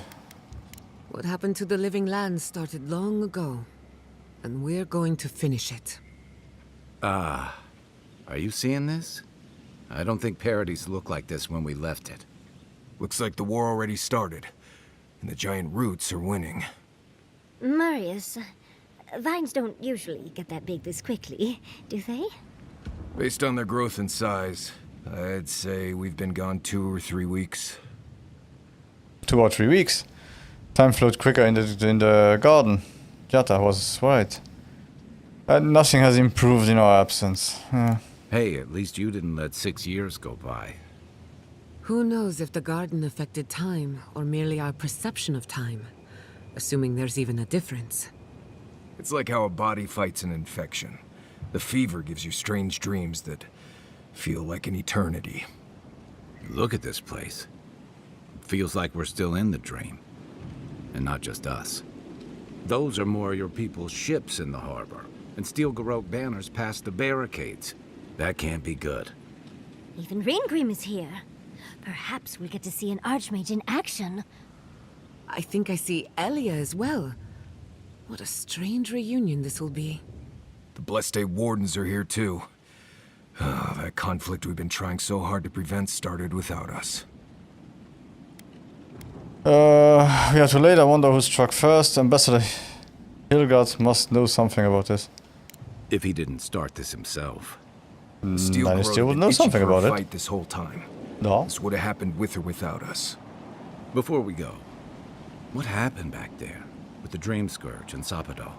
Speaker 12: What happened to the living land started long ago, and we're going to finish it.
Speaker 16: Are you seeing this? I don't think Paradise looked like this when we left it.
Speaker 19: Looks like the war already started, and the giant roots are winning.
Speaker 6: Marius, vines don't usually get that big this quickly, do they?
Speaker 19: Based on their growth and size, I'd say we've been gone 2 or 3 weeks.
Speaker 1: 2 or 3 weeks? Time flowed quicker in the garden. Jata was right. Nothing has improved in our absence.
Speaker 16: Hey, at least you didn't let 6 years go by.
Speaker 12: Who knows if the garden affected time, or merely our perception of time? Assuming there's even a difference.
Speaker 19: It's like how a body fights an infection. The fever gives you strange dreams that feel like an eternity.
Speaker 16: Look at this place. It feels like we're still in the dream. And not just us. Those are more your people's ships in the harbor. And steel Garrote banners past the barricades. That can't be good.
Speaker 6: Even Reingrim is here. Perhaps we'll get to see an Archmage in action.
Speaker 12: I think I see Elia as well. What a strange reunion this will be.
Speaker 19: The Blessed Wardens are here too. That conflict we've been trying so hard to prevent started without us.
Speaker 1: We are too late. I wonder who struck first. Ambassador Hilgard must know something about this.
Speaker 16: If he didn't start this himself.
Speaker 19: Steel
Speaker 1: Then he still would know something about it.
Speaker 19: Fight this whole time.
Speaker 1: No.
Speaker 19: This would have happened with or without us.
Speaker 16: Before we go, what happened back there with the Dream Scourge and Sapadal?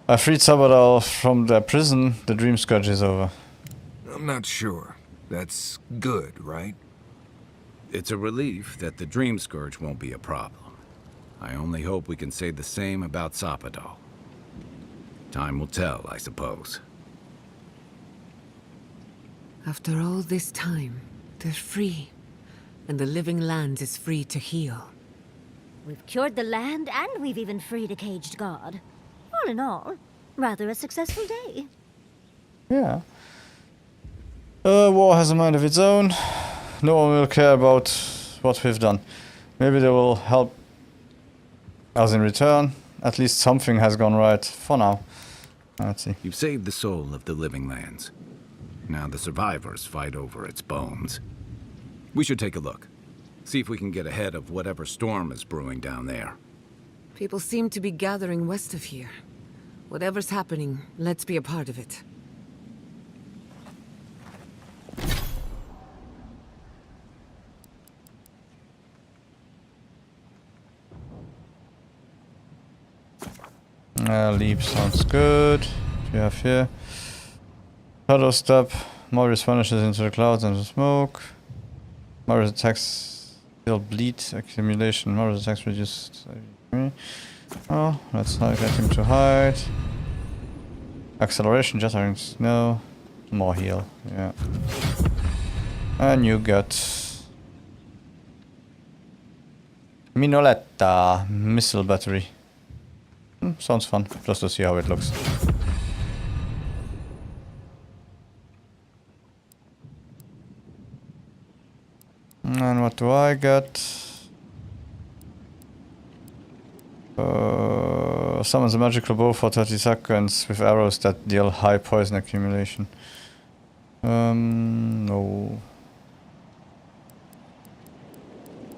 Speaker 1: I freed Sapadal from the prison. The Dream Scourge is over.
Speaker 19: I'm not sure. That's good, right?
Speaker 16: It's a relief that the Dream Scourge won't be a problem. I only hope we can say the same about Sapadal. Time will tell, I suppose.
Speaker 12: After all this time, they're free. And the living land is free to heal.
Speaker 6: We've cured the land, and we've even freed a caged god. All in all, rather a successful day.
Speaker 1: Yeah. War has a mind of its own. No one will care about what we've done. Maybe they will help us in return. At least something has gone right for now. Let's see.
Speaker 16: You've saved the soul of the living lands. Now the survivors fight over its bones. We should take a look. See if we can get ahead of whatever storm is brewing down there.
Speaker 12: People seem to be gathering west of here. Whatever's happening, let's be a part of it.
Speaker 1: Leap sounds good. What do we have here? Shadow step. Morris vanishes into the clouds and the smoke. Morris attacks still bleed accumulation. Morris attacks reduced. Oh, let's not get him to hide. Acceleration, jetterings, no. More heal, yeah. And you get Minoletta missile battery. Sounds fun, just to see how it looks. And what do I get? Summons a magical bow for 30 seconds with arrows that deal high poison accumulation. No.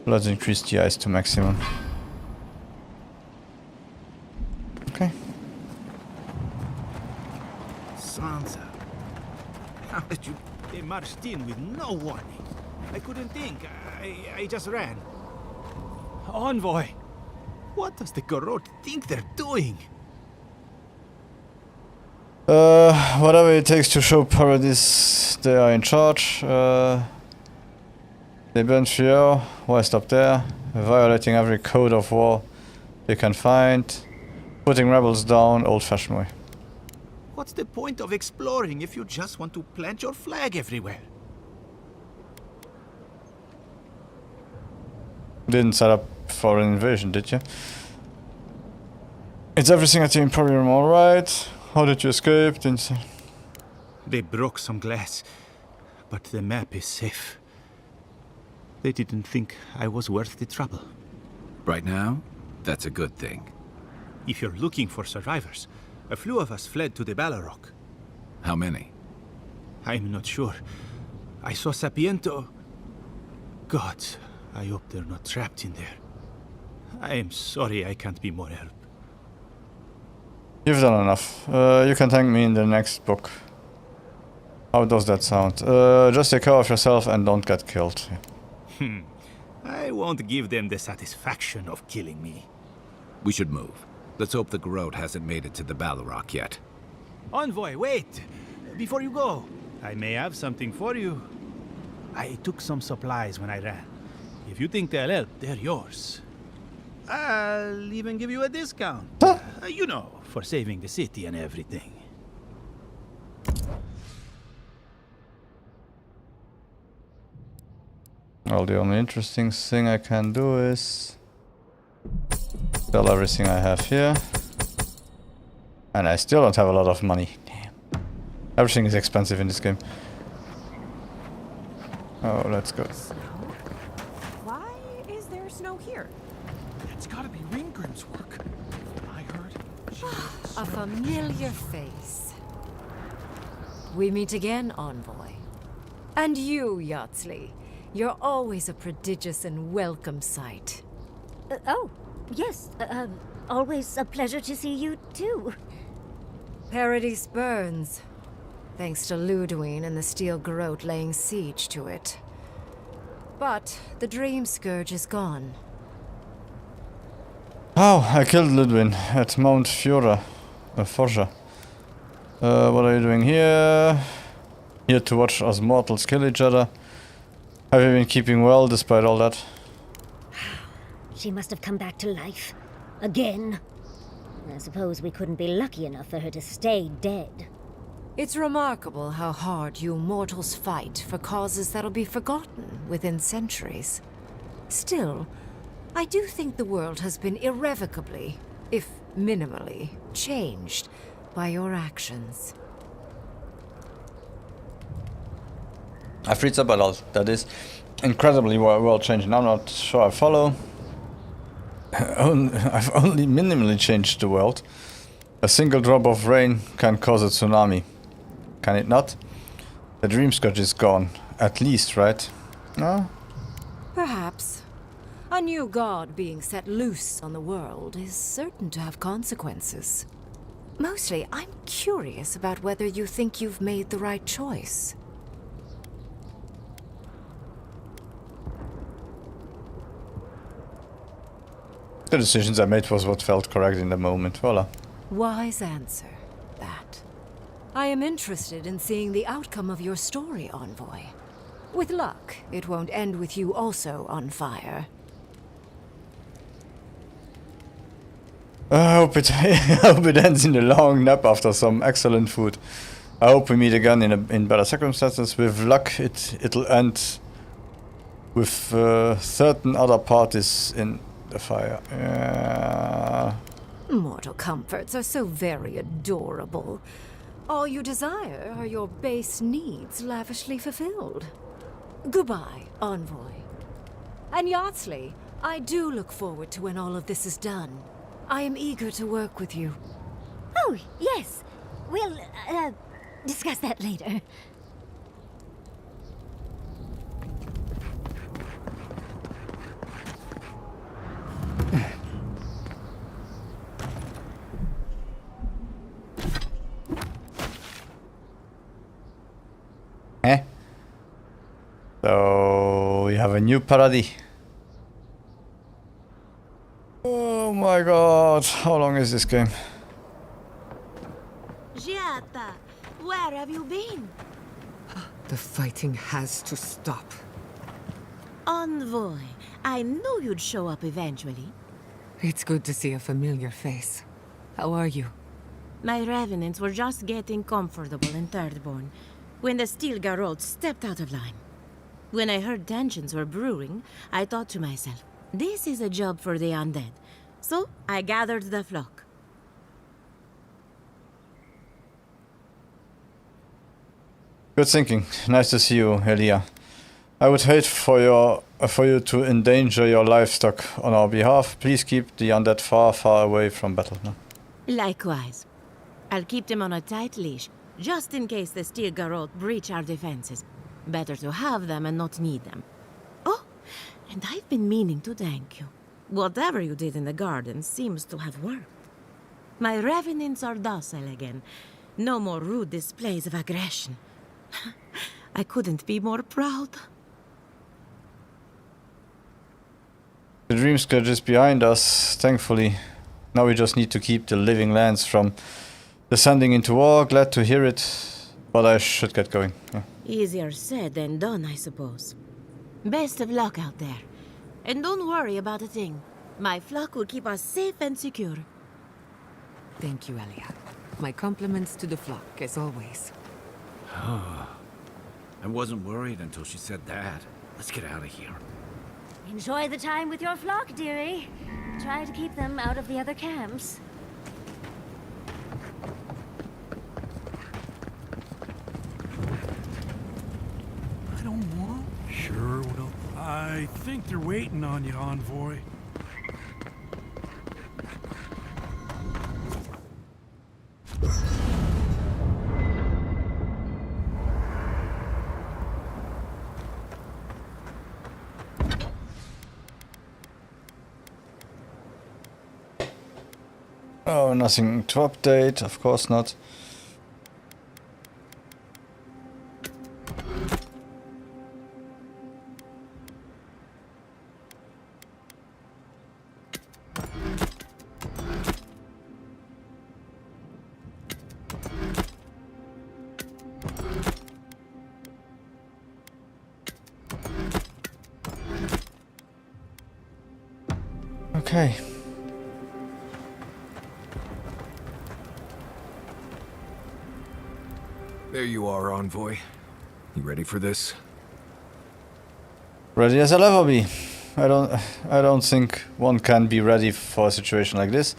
Speaker 1: Let's increase the ice to maximum. Okay.
Speaker 14: Sansa, how did you... They marched in with no warning. I couldn't think. I just ran. Envoy! What does the Garrote think they're doing?
Speaker 1: Whatever it takes to show Paradis they are in charge. They burned Fior. Why stop there? Violating every code of war they can find. Putting rebels down, old-fashioned way.
Speaker 14: What's the point of exploring if you just want to plant your flag everywhere?
Speaker 1: Didn't set up for an invasion, did you? Is everything at the Imperium alright? How did you escape? Didn't you?
Speaker 14: They broke some glass, but the map is safe. They didn't think I was worth the trouble.
Speaker 16: Right now, that's a good thing.
Speaker 14: If you're looking for survivors, a few of us fled to the Balrog.
Speaker 16: How many?
Speaker 14: I'm not sure. I saw Sapiento. Gods, I hope they're not trapped in there. I am sorry I can't be more help.
Speaker 1: You've done enough. You can thank me in the next book. How does that sound? Just take care of yourself and don't get killed.
Speaker 14: I won't give them the satisfaction of killing me.
Speaker 16: We should move. Let's hope the Garrote hasn't made it to the Balrog yet.
Speaker 14: Envoy, wait! Before you go, I may have something for you. I took some supplies when I ran. If you think they'll help, they're yours. I'll even give you a discount. You know, for saving the city and everything.
Speaker 1: Well, the only interesting thing I can do is sell everything I have here. And I still don't have a lot of money. Damn. Everything is expensive in this game. Oh, let's go.
Speaker 7: Why is there snow here?
Speaker 11: It's gotta be Ringgrim's work. I heard
Speaker 5: A familiar face. We meet again, Envoy. And you, Yardsley. You're always a prodigious and welcome sight.
Speaker 6: Oh, yes. Always a pleasure to see you, too.
Speaker 5: Paradis burns, thanks to Ludwine and the Steel Garrote laying siege to it. But the Dream Scourge is gone.
Speaker 1: Oh, I killed Ludwin at Mount Forja. What are you doing here? Here to watch us mortals kill each other. Have you been keeping well despite all that?
Speaker 6: She must have come back to life. Again. I suppose we couldn't be lucky enough for her to stay dead.
Speaker 5: It's remarkable how hard you mortals fight for causes that'll be forgotten within centuries. Still, I do think the world has been irrevocably, if minimally, changed by your actions.
Speaker 1: I've read about all that is incredibly world changing. I'm not sure I follow. I've only minimally changed the world. A single drop of rain can cause a tsunami. Can it not? The Dream Scourge is gone. At least, right? No?
Speaker 5: Perhaps. A new god being set loose on the world is certain to have consequences. Mostly, I'm curious about whether you think you've made the right choice.
Speaker 1: The decisions I made was what felt correct in the moment. Voila.
Speaker 5: Wise answer, that. I am interested in seeing the outcome of your story, Envoy. With luck, it won't end with you also on fire.
Speaker 1: I hope it ends in a long nap after some excellent food. I hope we meet again in better circumstances. With luck, it'll end with certain other parties in the fire.
Speaker 5: Mortal comforts are so very adorable. All you desire are your base needs lavishly fulfilled. Goodbye, Envoy. And Yardsley, I do look forward to when all of this is done. I am eager to work with you.
Speaker 6: Oh, yes. We'll, discuss that later.
Speaker 1: So we have a new parody. Oh my god, how long is this game?
Speaker 22: Giata, where have you been?
Speaker 12: The fighting has to stop.
Speaker 22: Envoy, I knew you'd show up eventually.
Speaker 12: It's good to see a familiar face. How are you?
Speaker 22: My revenants were just getting comfortable in Thirdborn when the Steel Garrote stepped out of line. When I heard tensions were brewing, I thought to myself, this is a job for the undead. So I gathered the flock.
Speaker 1: Good thinking. Nice to see you, Elia. I would hate for you to endanger your livestock on our behalf. Please keep the undead far, far away from battle. No?
Speaker 22: Likewise. I'll keep them on a tight leash, just in case the Steel Garrote breach our defenses. Better to have them and not need them. Oh, and I've been meaning to thank you. Whatever you did in the garden seems to have worked. My revenants are docile again. No more rude displays of aggression. I couldn't be more proud.
Speaker 1: The dream scourge is behind us, thankfully. Now we just need to keep the living lands from descending into war. Glad to hear it. But I should get going. Yeah.
Speaker 22: Easier said than done, I suppose. Best of luck out there. And don't worry about a thing. My flock will keep us safe and secure.
Speaker 12: Thank you, Elia. My compliments to the flock, as always.
Speaker 16: I wasn't worried until she said that. Let's get out of here.
Speaker 6: Enjoy the time with your flock, dearie. Try to keep them out of the other camps.
Speaker 15: I don't want. Sure, well, I think they're waiting on you, Envoy.
Speaker 1: Oh, nothing to update, of course not. Okay.
Speaker 19: There you are, Envoy. You ready for this?
Speaker 1: Ready as I'll ever be. I don't think one can be ready for a situation like this.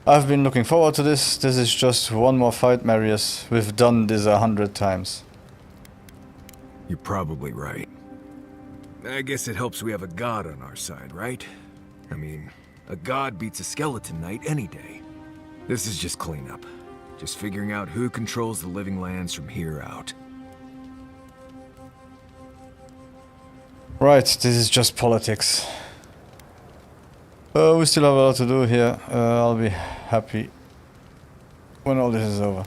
Speaker 1: I've been looking forward to this. This is just one more fight, Marius. We've done this 100 times.
Speaker 19: You're probably right. I guess it helps we have a god on our side, right? I mean, a god beats a skeleton knight any day. This is just cleanup. Just figuring out who controls the living lands from here out.
Speaker 1: Right, this is just politics. We still have a lot to do here. I'll be happy when all this is over.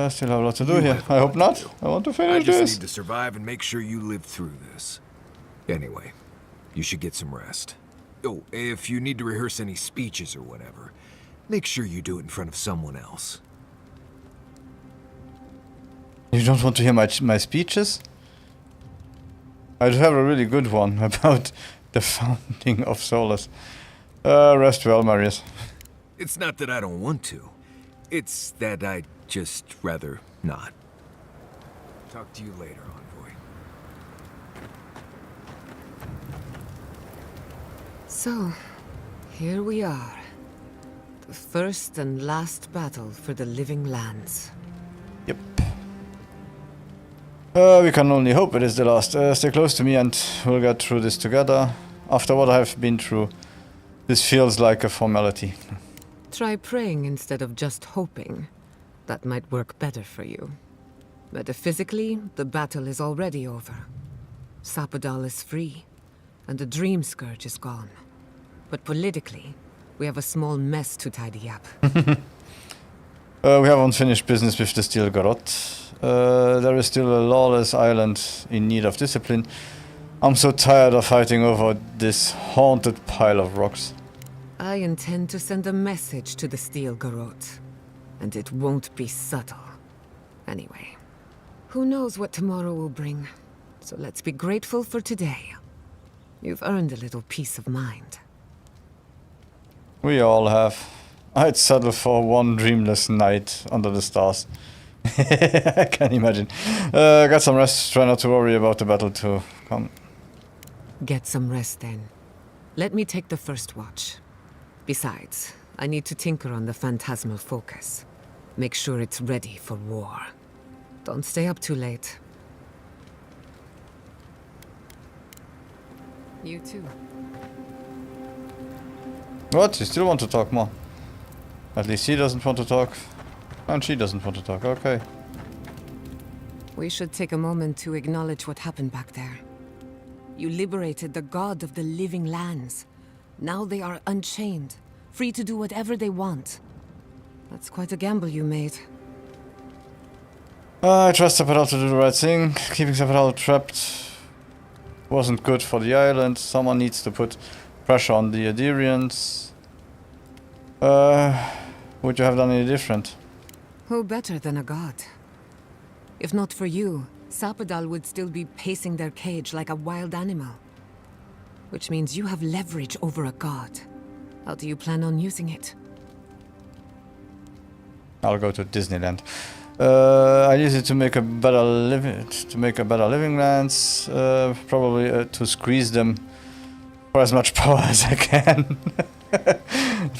Speaker 1: Still have a lot to do here. I hope not. I want to finish
Speaker 19: I just
Speaker 1: this.
Speaker 19: need to survive and make sure you live through this. Anyway, you should get some rest. Oh, if you need to rehearse any speeches or whatever, make sure you do it in front of someone else.
Speaker 1: You don't want to hear my speeches? I do have a really good one about the founding of Solus. Rest well, Marius.
Speaker 19: It's not that I don't want to. It's that I'd just rather not. Talk to you later, Envoy.
Speaker 12: So, here we are. The first and last battle for the Living Lands.
Speaker 1: Yep. We can only hope it is the last. Stay close to me and we'll get through this together. After what I've been through, this feels like a formality.
Speaker 12: Try praying instead of just hoping. That might work better for you. Metaphysically, the battle is already over. Sapadal is free, and the Dream Scourge is gone. But politically, we have a small mess to tidy up.
Speaker 1: We have unfinished business with the Steel Garrote. There is still a lawless island in need of discipline. I'm so tired of fighting over this haunted pile of rocks.
Speaker 12: I intend to send a message to the Steel Garrote, and it won't be subtle. Anyway, who knows what tomorrow will bring, so let's be grateful for today. You've earned a little peace of mind.
Speaker 1: We all have. I'd settle for one dreamless night under the stars. I can imagine. Get some rest, try not to worry about the battle to come.
Speaker 12: Get some rest then. Let me take the first watch. Besides, I need to tinker on the phantasmal focus. Make sure it's ready for war. Don't stay up too late. You too.
Speaker 1: What? You still want to talk more? At least he doesn't want to talk. And she doesn't want to talk, okay.
Speaker 12: We should take a moment to acknowledge what happened back there. You liberated the god of the living lands. Now they are unchained, free to do whatever they want. That's quite a gamble you made.
Speaker 1: I trust Sapadal to do the right thing. Keeping Sapadal trapped wasn't good for the island. Someone needs to put pressure on the Adirians. Would you have done any different?
Speaker 12: Who better than a god? If not for you, Sapadal would still be pacing their cage like a wild animal. Which means you have leverage over a god. How do you plan on using it?
Speaker 1: I'll go to Disneyland. I use it to make a better living lands. Probably to squeeze them for as much power as I can.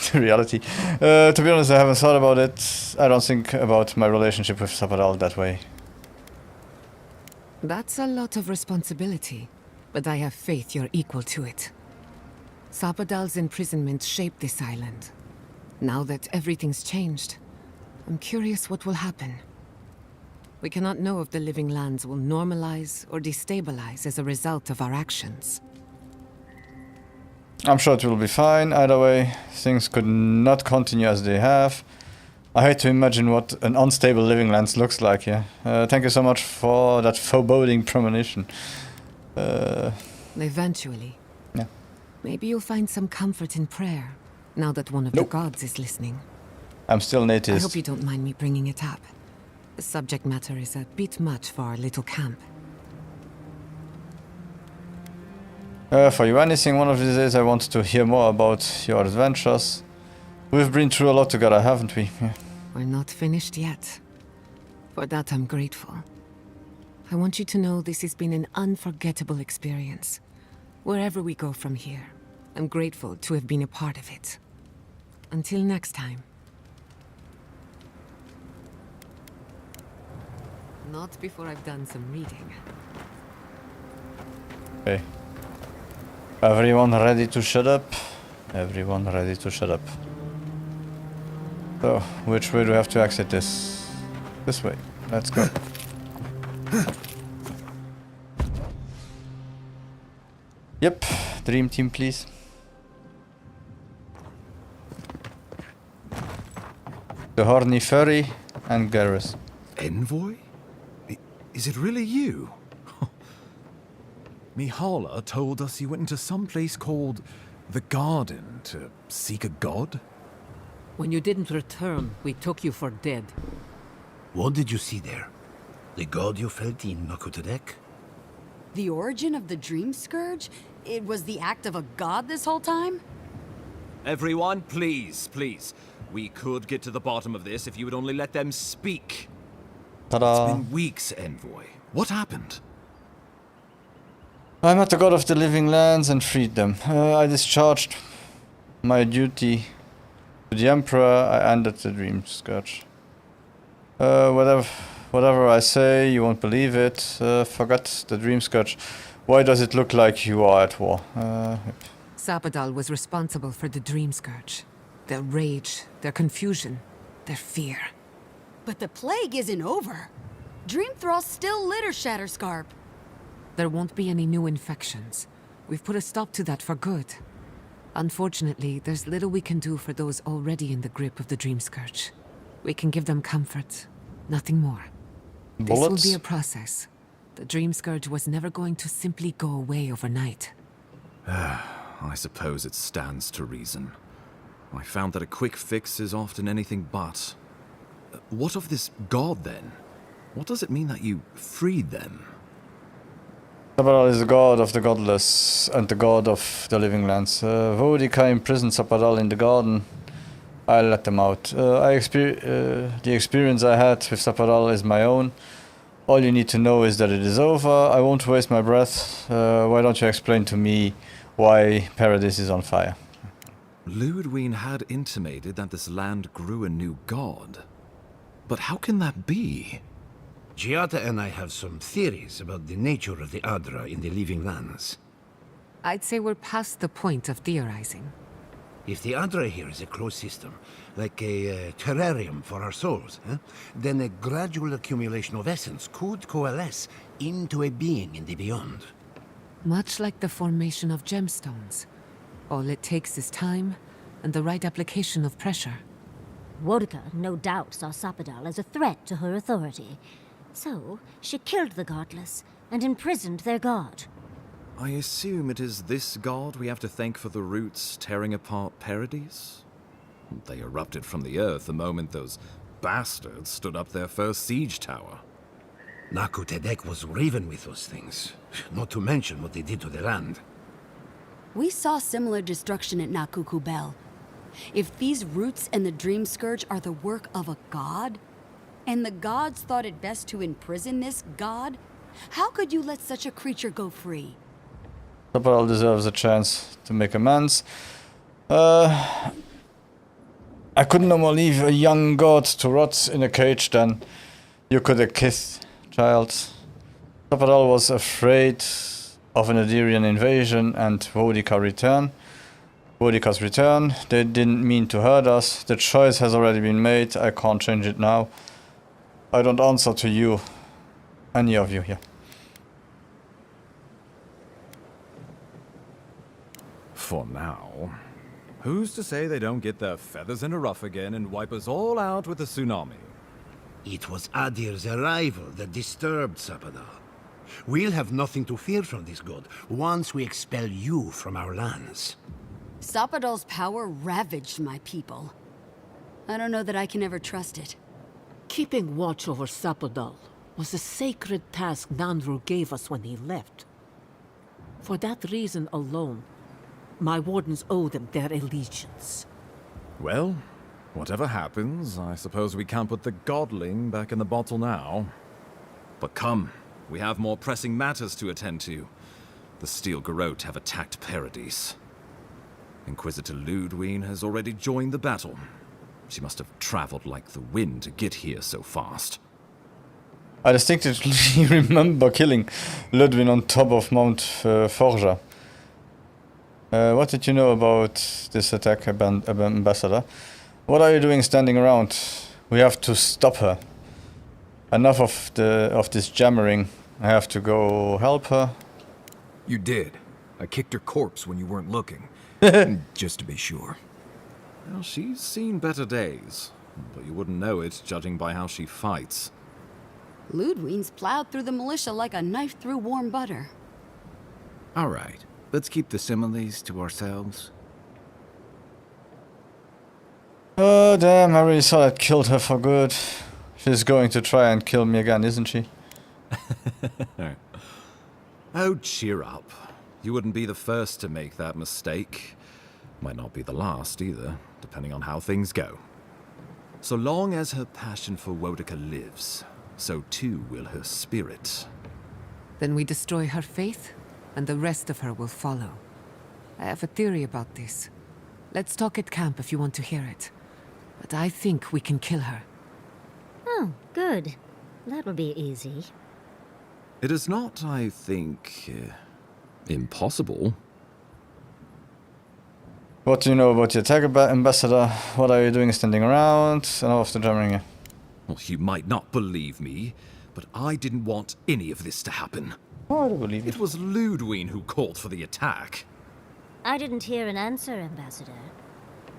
Speaker 1: To reality. To be honest, I haven't thought about it. I don't think about my relationship with Sapadal that way.
Speaker 12: That's a lot of responsibility, but I have faith you're equal to it. Sapadal's imprisonment shaped this island. Now that everything's changed, I'm curious what will happen. We cannot know if the living lands will normalize or destabilize as a result of our actions.
Speaker 1: I'm sure it will be fine. Either way, things could not continue as they have. I hate to imagine what an unstable living lands looks like here. Thank you so much for that foreboding premonition.
Speaker 12: Eventually.
Speaker 1: Yeah.
Speaker 12: Maybe you'll find some comfort in prayer, now that one of the gods is listening.
Speaker 1: I'm still native.
Speaker 12: I hope you don't mind me bringing it up. The subject matter is a bit much for our little camp.
Speaker 1: For you anything, one of these days I want to hear more about your adventures. We've been through a lot together, haven't we? Yeah.
Speaker 12: We're not finished yet. For that I'm grateful. I want you to know this has been an unforgettable experience. Wherever we go from here, I'm grateful to have been a part of it. Until next time. Not before I've done some reading.
Speaker 1: Okay. Everyone ready to shut up? Everyone ready to shut up. So, which way do we have to exit this? This way. Let's go. Yep, dream team, please. The Horny Furry and Garrus.
Speaker 19: Envoy? Is it really you? Mihala told us you went into some place called the Garden to seek a god?
Speaker 3: When you didn't return, we took you for dead.
Speaker 21: What did you see there? The god you felt in Nakutadek?
Speaker 4: The origin of the Dream Scourge? It was the act of a god this whole time?
Speaker 18: Everyone, please, please. We could get to the bottom of this if you would only let them speak.
Speaker 1: Ta-da.
Speaker 19: It's been weeks, Envoy. What happened?
Speaker 1: I met the god of the living lands and freed them. I discharged my duty to the Emperor. I ended the Dream Scourge. Whatever I say, you won't believe it. Forget the Dream Scourge. Why does it look like you are at war?
Speaker 12: Sapadal was responsible for the Dream Scourge. Their rage, their confusion, their fear.
Speaker 4: But the plague isn't over. Dream Thralls still litter Shatterscarp.
Speaker 12: There won't be any new infections. We've put a stop to that for good. Unfortunately, there's little we can do for those already in the grip of the Dream Scourge. We can give them comfort, nothing more.
Speaker 1: Bullets?
Speaker 12: This will be a process. The Dream Scourge was never going to simply go away overnight.
Speaker 19: I suppose it stands to reason. I found that a quick fix is often anything but. What of this god, then? What does it mean that you freed them?
Speaker 1: Sapadal is the god of the godless and the god of the living lands. Vodika imprisoned Sapadal in the garden. I let them out. The experience I had with Sapadal is my own. All you need to know is that it is over. I won't waste my breath. Why don't you explain to me why Paradise is on fire?
Speaker 19: Ludwig had intimated that this land grew a new god. But how can that be?
Speaker 21: Giata and I have some theories about the nature of the Adra in the living lands.
Speaker 12: I'd say we're past the point of theorizing.
Speaker 21: If the Adra here is a closed system, like a terrarium for our souls, then a gradual accumulation of essence could coalesce into a being in the beyond.
Speaker 12: Much like the formation of gemstones. All it takes is time and the right application of pressure.
Speaker 6: Wodka no doubt saw Sapadal as a threat to her authority. So, she killed the godless and imprisoned their god.
Speaker 19: I assume it is this god we have to thank for the roots tearing apart Paradise? They erupted from the earth the moment those bastards stood up their first siege tower.
Speaker 21: Nakutadek was riven with those things, not to mention what they did to the land.
Speaker 4: We saw similar destruction at Nakukubel. If these roots and the Dream Scourge are the work of a god, and the gods thought it best to imprison this god, how could you let such a creature go free?
Speaker 1: Sapadal deserves a chance to make amends. I couldn't no more leave a young god to rot in a cage than you could a kith child. Sapadal was afraid of an Adirian invasion and Vodika's return. They didn't mean to hurt us. The choice has already been made. I can't change it now. I don't answer to you. Any of you here.
Speaker 19: For now. Who's to say they don't get their feathers in a ruff again and wipe us all out with a tsunami?
Speaker 21: It was Adir's arrival that disturbed Sapadal. We'll have nothing to fear from this god once we expel you from our lands.
Speaker 4: Sapadal's power ravaged my people. I don't know that I can ever trust it.
Speaker 3: Keeping watch over Sapadal was a sacred task Nandru gave us when he left. For that reason alone, my wardens owe them their allegiance.
Speaker 19: Well, whatever happens, I suppose we can't put the godling back in the bottle now. But come, we have more pressing matters to attend to. The Steel Garrote have attacked Paradise. Inquisitor Ludwig has already joined the battle. She must have traveled like the wind to get here so fast.
Speaker 1: I distinctly remember killing Ludwig on top of Mount Forja. What did you know about this attack, Ambassador? What are you doing standing around? We have to stop her. Enough of this jammering. I have to go help her.
Speaker 19: You did. I kicked her corpse when you weren't looking. Just to be sure.
Speaker 18: Well, she's seen better days, but you wouldn't know it judging by how she fights.
Speaker 4: Ludwig's plowed through the militia like a knife through warm butter.
Speaker 16: All right, let's keep the similes to ourselves.
Speaker 1: Oh, damn, I really thought I'd killed her for good. She's going to try and kill me again, isn't she?
Speaker 18: Oh, cheer up. You wouldn't be the first to make that mistake. Might not be the last either, depending on how things go. So long as her passion for Wodica lives, so too will her spirit.
Speaker 12: Then we destroy her faith, and the rest of her will follow. I have a theory about this. Let's talk at camp if you want to hear it. But I think we can kill her.
Speaker 6: Oh, good. That'll be easy.
Speaker 18: It is not, I think, impossible.
Speaker 1: What do you know about the attack, Ambassador? What are you doing standing around? And off the drumming.
Speaker 18: Well, you might not believe me, but I didn't want any of this to happen.
Speaker 1: Oh, I don't believe
Speaker 18: it. It was Ludwig who called for the attack.
Speaker 6: I didn't hear an answer, Ambassador.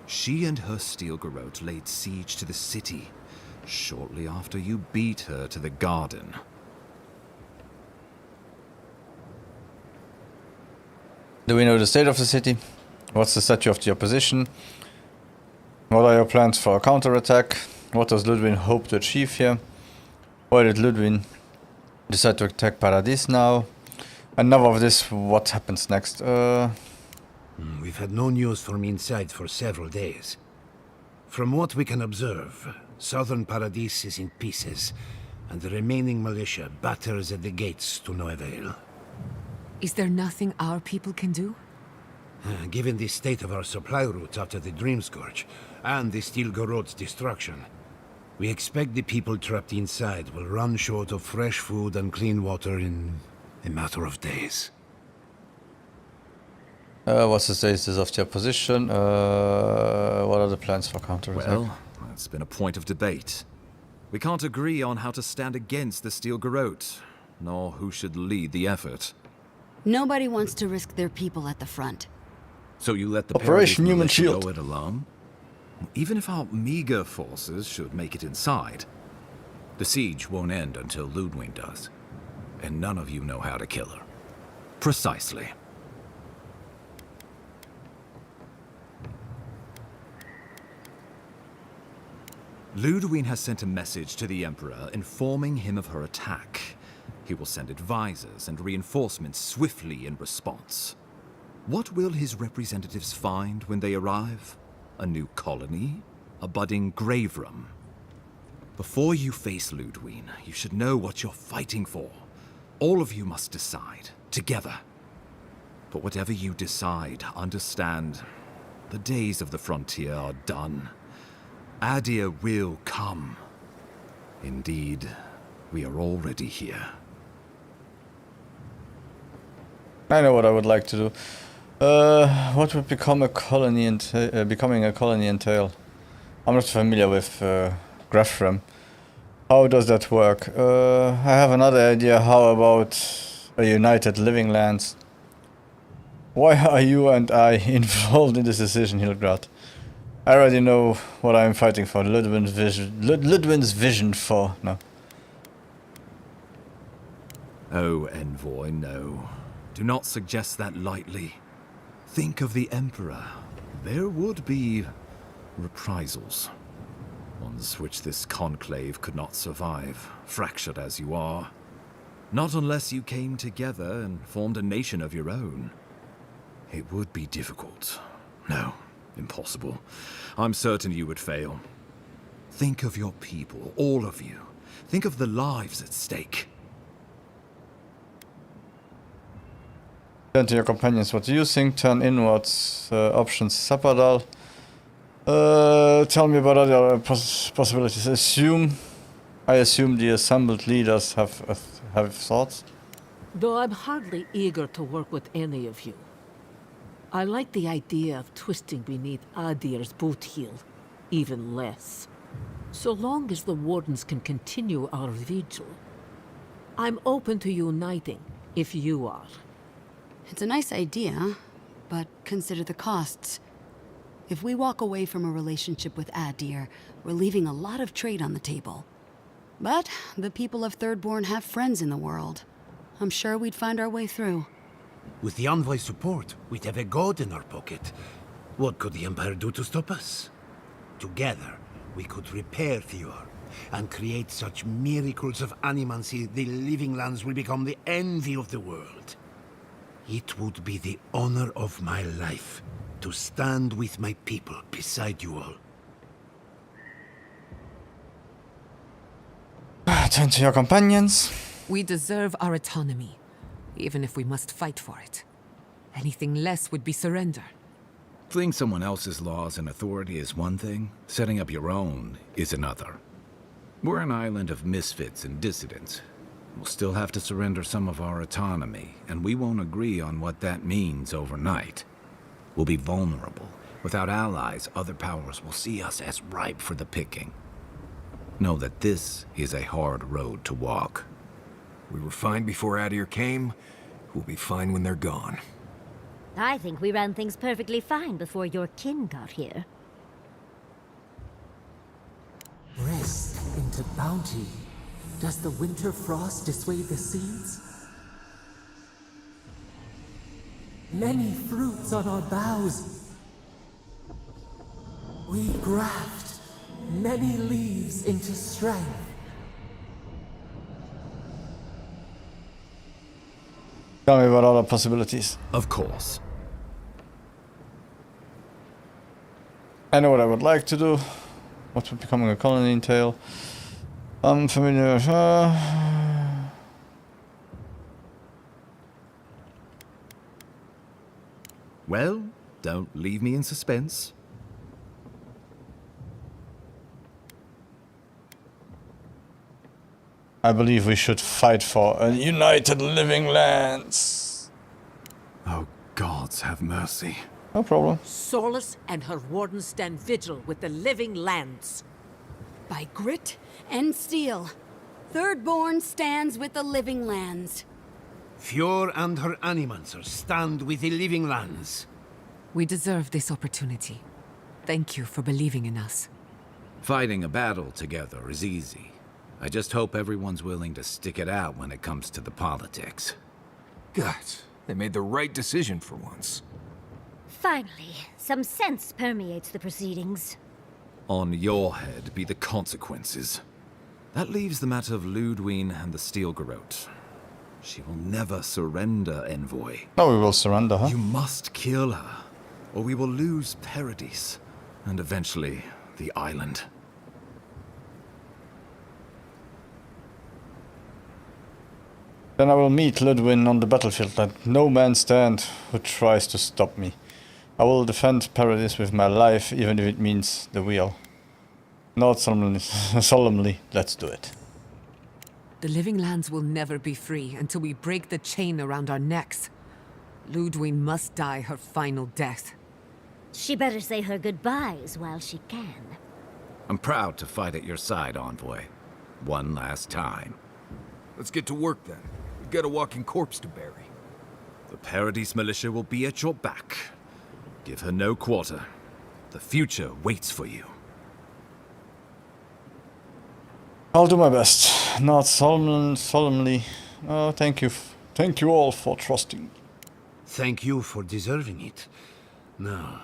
Speaker 18: She and her steel garrote laid siege to the city, shortly after you beat her to the garden.
Speaker 1: Do we know the state of the city? What's the stature of the opposition? What are your plans for a counterattack? What does Ludwig hope to achieve here? Why did Ludwig decide to attack Paradis now? Enough of this, what happens next?
Speaker 2: We've had no news from inside for several days. From what we can observe, southern Paradis is in pieces, and the remaining militia batters at the gates to no avail.
Speaker 12: Is there nothing our people can do?
Speaker 2: Given the state of our supply routes after the Dream Scourge, and the Steel Garrote's destruction, we expect the people trapped inside will run short of fresh food and clean water in a matter of days.
Speaker 1: What's the status of the opposition? What are the plans for counterattack?
Speaker 18: Well, that's been a point of debate. We can't agree on how to stand against the Steel Garrote, nor who should lead the effort.
Speaker 4: Nobody wants to risk their people at the front.
Speaker 16: So you let the
Speaker 1: Operation Human
Speaker 16: militia
Speaker 1: Shield
Speaker 16: go it alone?
Speaker 18: Even if our meager forces should make it inside.
Speaker 16: The siege won't end until Ludwig does. And none of you know how to kill her.
Speaker 18: Precisely. Ludwig has sent a message to the Emperor informing him of her attack. He will send advisors and reinforcements swiftly in response. What will his representatives find when they arrive? A new colony? A budding grave room? Before you face Ludwig, you should know what you're fighting for. All of you must decide, together. But whatever you decide, understand, the days of the frontier are done. Adir will come. Indeed, we are already here.
Speaker 1: I know what I would like to do. What would becoming a colony entail? I'm not familiar with Grafram. How does that work? I have another idea. How about a united living lands? Why are you and I involved in this decision, Hildgard? I already know what I'm fighting for. Ludwig's vision for. No.
Speaker 18: Oh, Envoy, no. Do not suggest that lightly. Think of the Emperor. There would be reprisals. Ones which this conclave could not survive, fractured as you are. Not unless you came together and formed a nation of your own. It would be difficult. No, impossible. I'm certain you would fail. Think of your people, all of you. Think of the lives at stake.
Speaker 1: Turn to your companions. What do you think? Turn inwards. Options. Sapadal. Tell me about other possibilities. I assume the assembled leaders have thoughts.
Speaker 3: Though I'm hardly eager to work with any of you. I like the idea of twisting beneath Adir's boot heel, even less. So long as the Wardens can continue our vigil. I'm open to uniting, if you are.
Speaker 4: It's a nice idea, but consider the costs. If we walk away from a relationship with Adir, we're leaving a lot of trade on the table. But the people of Thirdborn have friends in the world. I'm sure we'd find our way through.
Speaker 2: With the Envoy's support, we'd have a god in our pocket. What could the Empire do to stop us? Together, we could repair Thior and create such miracles of animancy the Living Lands will become the envy of the world. It would be the honor of my life to stand with my people beside you all.
Speaker 1: Turn to your companions.
Speaker 12: We deserve our autonomy, even if we must fight for it. Anything less would be surrender.
Speaker 16: Fleeing someone else's laws and authority is one thing, setting up your own is another. We're an island of misfits and dissidents. We'll still have to surrender some of our autonomy, and we won't agree on what that means overnight. We'll be vulnerable. Without allies, other powers will see us as ripe for the picking. Know that this is a hard road to walk.
Speaker 19: We were fine before Adir came. We'll be fine when they're gone.
Speaker 6: I think we ran things perfectly fine before your kin got here.
Speaker 10: Rest into bounty. Does the winter frost dissuade the seeds? Many fruits on our boughs. We graft many leaves into strength.
Speaker 1: Tell me about other possibilities.
Speaker 16: Of course.
Speaker 1: I know what I would like to do. What would becoming a colony entail? I'm familiar.
Speaker 16: Well, don't leave me in suspense.
Speaker 1: I believe we should fight for a united living lands.
Speaker 16: Oh, gods have mercy.
Speaker 1: No problem.
Speaker 17: Solus and her wardens stand vigil with the living lands.
Speaker 4: By grit and steel, Thirdborn stands with the living lands.
Speaker 2: Thior and her animancers stand with the Living Lands.
Speaker 12: We deserve this opportunity. Thank you for believing in us.
Speaker 16: Fighting a battle together is easy. I just hope everyone's willing to stick it out when it comes to the politics.
Speaker 19: God, they made the right decision for once.
Speaker 6: Finally, some sense permeates the proceedings.
Speaker 16: On your head be the consequences. That leaves the matter of Ludwig and the Steel Garrote. She will never surrender, Envoy.
Speaker 1: No, we will surrender her.
Speaker 16: You must kill her, or we will lose Paradis, and eventually the island.
Speaker 1: Then I will meet Ludwig on the battlefield. Let no man stand who tries to stop me. I will defend Paradis with my life, even if it means the wheel. Not solemnly, let's do it.
Speaker 12: The living lands will never be free until we break the chain around our necks. Ludwig must die her final death.
Speaker 6: She better say her goodbyes while she can.
Speaker 16: I'm proud to fight at your side, Envoy. One last time.
Speaker 19: Let's get to work then. We've got a walking corpse to bury.
Speaker 16: The Paradis militia will be at your back. Give her no quarter. The future waits for you.
Speaker 1: I'll do my best. Not solemnly. Oh, thank you. Thank you all for trusting.
Speaker 2: Thank you for deserving it. Now,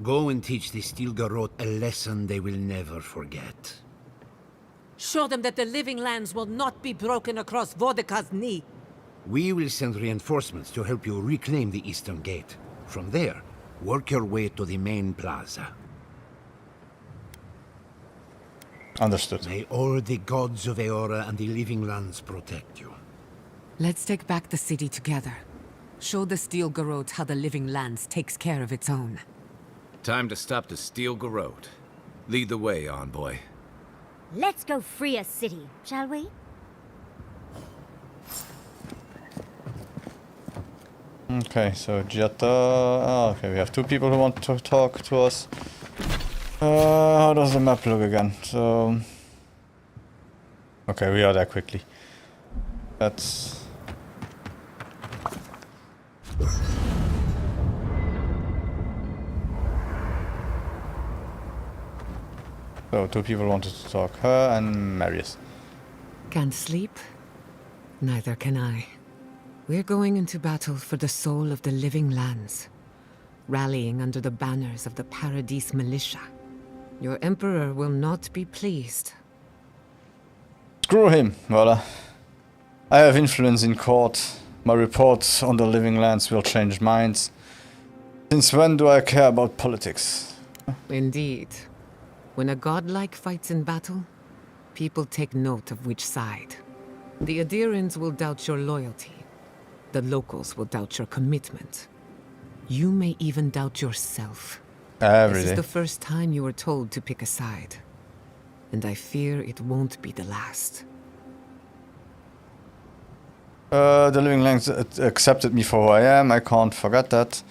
Speaker 2: go and teach the Steel Garrote a lesson they will never forget.
Speaker 17: Show them that the living lands will not be broken across Vodka's knee.
Speaker 2: We will send reinforcements to help you reclaim the Eastern Gate. From there, work your way to the main plaza.
Speaker 1: Understood.
Speaker 2: May all the gods of Eora and the living lands protect you.
Speaker 12: Let's take back the city together. Show the Steel Garrote how the living lands takes care of its own.
Speaker 16: Time to stop the Steel Garrote. Lead the way, Envoy.
Speaker 6: Let's go free a city, shall we?
Speaker 1: Okay, so Jetta... Oh, okay, we have two people who want to talk to us. How does the map look again? So... Okay, we are there quickly. That's... So, two people wanted to talk. Her and Marius.
Speaker 12: Can't sleep? Neither can I. We're going into battle for the soul of the living lands, rallying under the banners of the Paradise Militia. Your Emperor will not be pleased.
Speaker 1: Screw him, Voila. I have influence in court. My reports on the living lands will change minds. Since when do I care about politics?
Speaker 12: Indeed. When a godlike fights in battle, people take note of which side. The Adirans will doubt your loyalty. The locals will doubt your commitment. You may even doubt yourself.
Speaker 1: Every
Speaker 12: This
Speaker 1: day.
Speaker 12: is the first time you were told to pick a side. And I fear it won't be the last.
Speaker 1: The living lands accepted me for who I am. I can't forget that.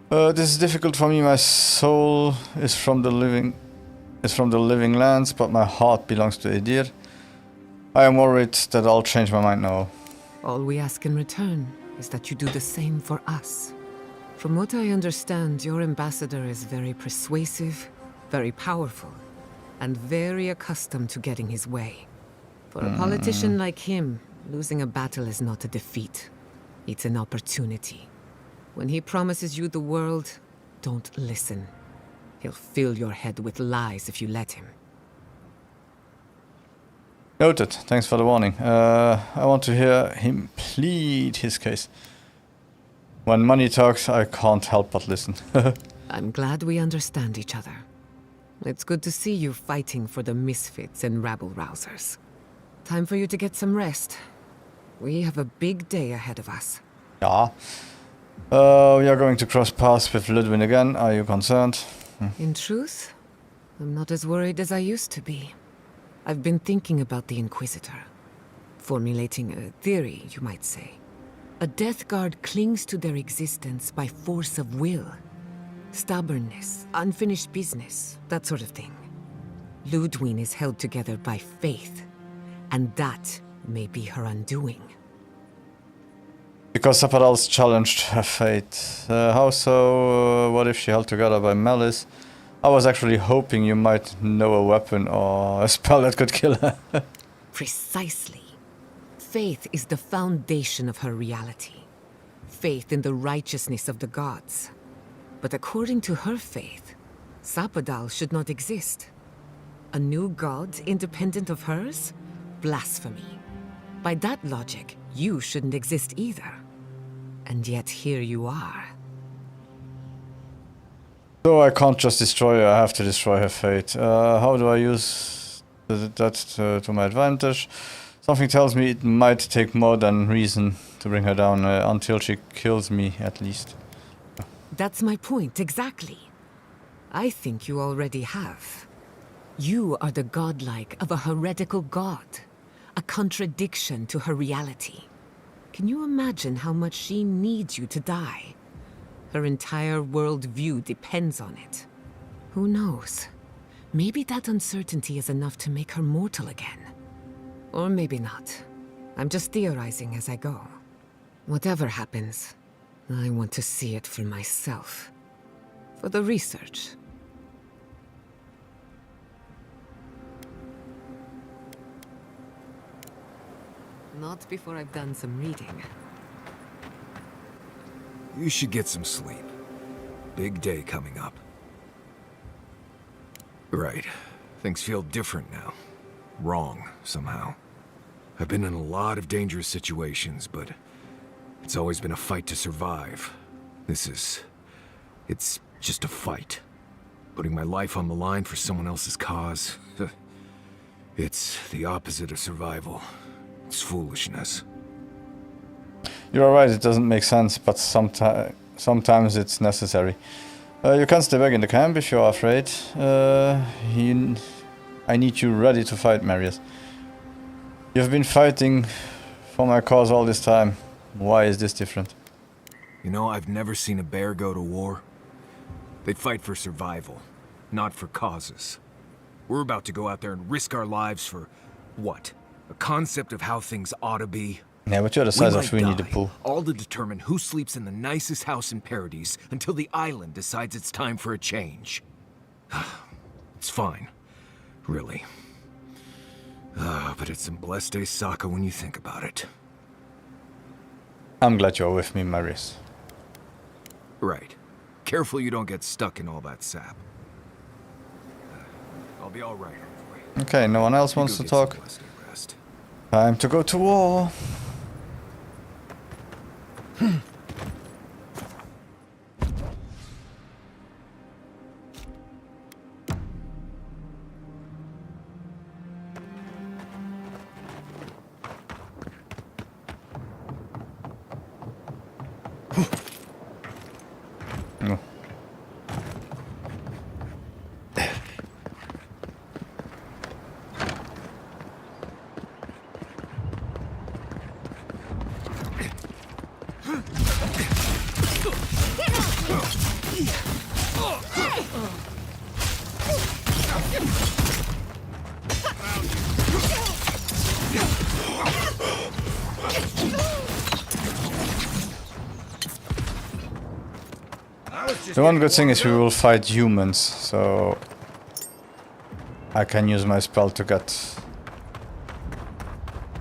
Speaker 1: This is difficult for me. My soul is from the living lands, but my heart belongs to Edir. I am worried that I'll change my mind now.
Speaker 12: All we ask in return is that you do the same for us. From what I understand, your ambassador is very persuasive, very powerful, and very accustomed to getting his way. For a politician like him, losing a battle is not a defeat. It's an opportunity. When he promises you the world, don't listen. He'll fill your head with lies if you let him.
Speaker 1: Noted. Thanks for the warning. I want to hear him plead his case. When money talks, I can't help but listen.
Speaker 12: I'm glad we understand each other. It's good to see you fighting for the misfits and rabble-rousers. Time for you to get some rest. We have a big day ahead of us.
Speaker 1: Yeah. We are going to cross paths with Ludwig again. Are you concerned?
Speaker 12: In truth, I'm not as worried as I used to be. I've been thinking about the Inquisitor. Formulating a theory, you might say. A Death Guard clings to their existence by force of will. Stubbornness, unfinished business, that sort of thing. Ludwig is held together by faith, and that may be her undoing.
Speaker 1: Because Zaparal's challenged her fate. How so? What if she held together by malice? I was actually hoping you might know a weapon or a spell that could kill her.
Speaker 12: Precisely. Faith is the foundation of her reality. Faith in the righteousness of the gods. But according to her faith, Zapadal should not exist. A new god independent of hers? Blasphemy. By that logic, you shouldn't exist either. And yet here you are.
Speaker 1: So I can't just destroy her, I have to destroy her fate. How do I use that to my advantage? Something tells me it might take more than reason to bring her down, until she kills me, at least.
Speaker 12: That's my point, exactly. I think you already have. You are the godlike of a heretical god. A contradiction to her reality. Can you imagine how much she needs you to die? Her entire worldview depends on it. Who knows? Maybe that uncertainty is enough to make her mortal again. Or maybe not. I'm just theorizing as I go. Whatever happens, I want to see it for myself. For the research. Not before I've done some reading.
Speaker 19: You should get some sleep. Big day coming up. Right. Things feel different now. Wrong, somehow. I've been in a lot of dangerous situations, but it's always been a fight to survive. It's just a fight. Putting my life on the line for someone else's cause. It's the opposite of survival. It's foolishness.
Speaker 1: You're right, it doesn't make sense, but sometimes it's necessary. You can stay back in the camp if you're afraid. I need you ready to fight, Marius. You've been fighting for my cause all this time. Why is this different?
Speaker 19: You know, I've never seen a bear go to war. They fight for survival, not for causes. We're about to go out there and risk our lives for what? A concept of how things ought to be?
Speaker 1: Yeah, but you're the size of Winnie the Pooh.
Speaker 19: All to determine who sleeps in the nicest house in Paradise until the island decides it's time for a change. It's fine. Really. Ah, but it's some blessed day Sokka when you think about it.
Speaker 1: I'm glad you're with me, Maris.
Speaker 19: Right. Careful you don't get stuck in all that sap. I'll be all right.
Speaker 1: Okay, no one else wants to talk. Time to go to war. No. The one good thing is we will fight humans, so I can use my spell to get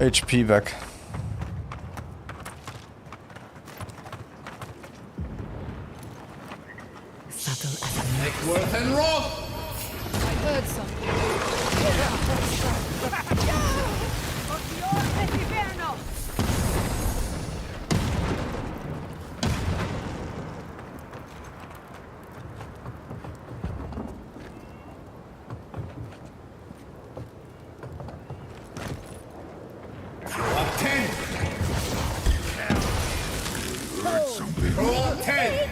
Speaker 1: HP back.
Speaker 13: Eckworth and Roth!
Speaker 5: I heard something.
Speaker 13: Roll 10!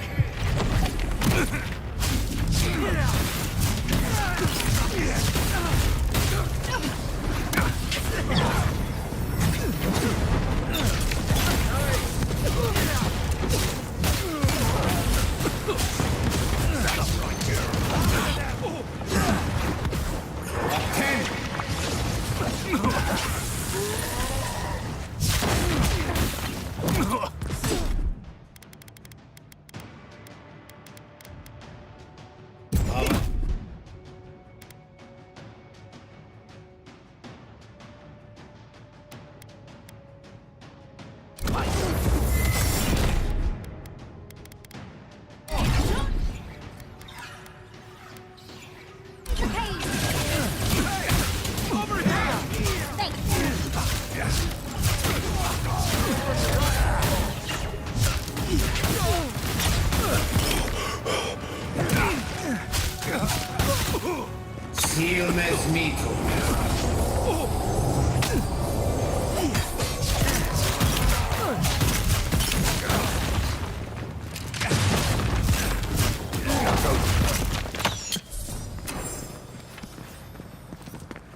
Speaker 13: Silmes mito.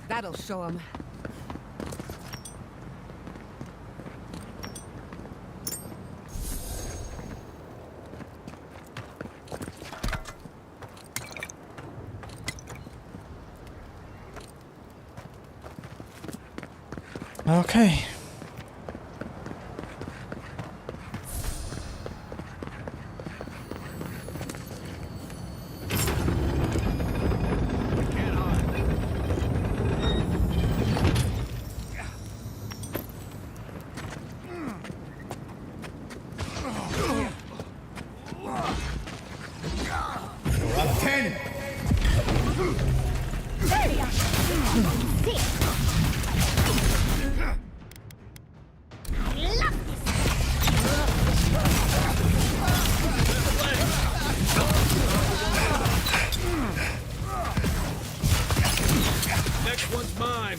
Speaker 12: That'll show him.
Speaker 1: Okay.
Speaker 11: Next one's mine.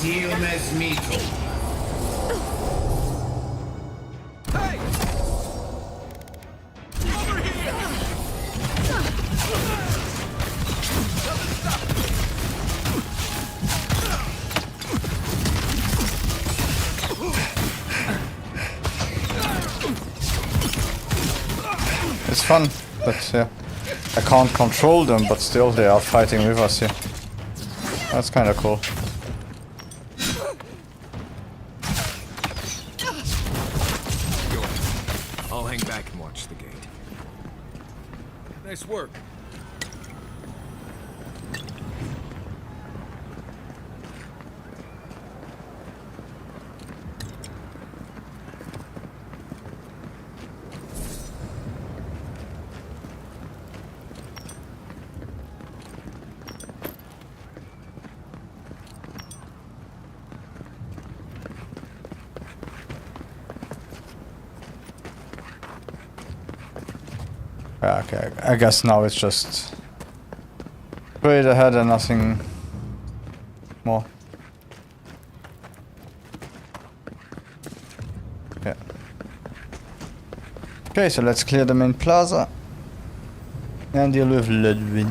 Speaker 13: Silmes mito.
Speaker 10: Hey! Over here!
Speaker 1: It's fun, but yeah. I can't control them, but still they are fighting with us here. That's kind of cool.
Speaker 19: I'll hang back and watch the gate.
Speaker 11: Nice work.
Speaker 1: Yeah, okay, I guess now it's just straight ahead and nothing more. Yeah. Okay, so let's clear the main plaza and deal with Ludwig.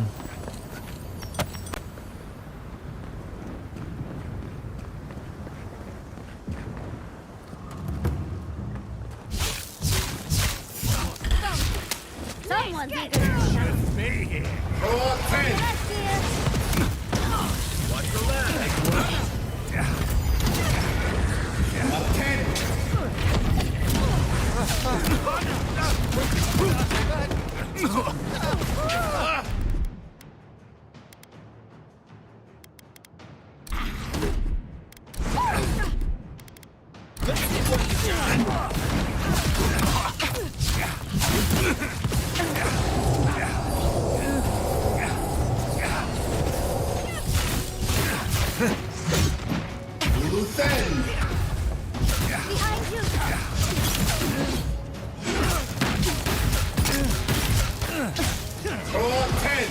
Speaker 6: Someone's eager to shout.
Speaker 13: Me here. Roll 10.
Speaker 10: Watch the left.
Speaker 13: Up 10.
Speaker 10: Luthen!
Speaker 6: Behind you.
Speaker 13: Roll 10.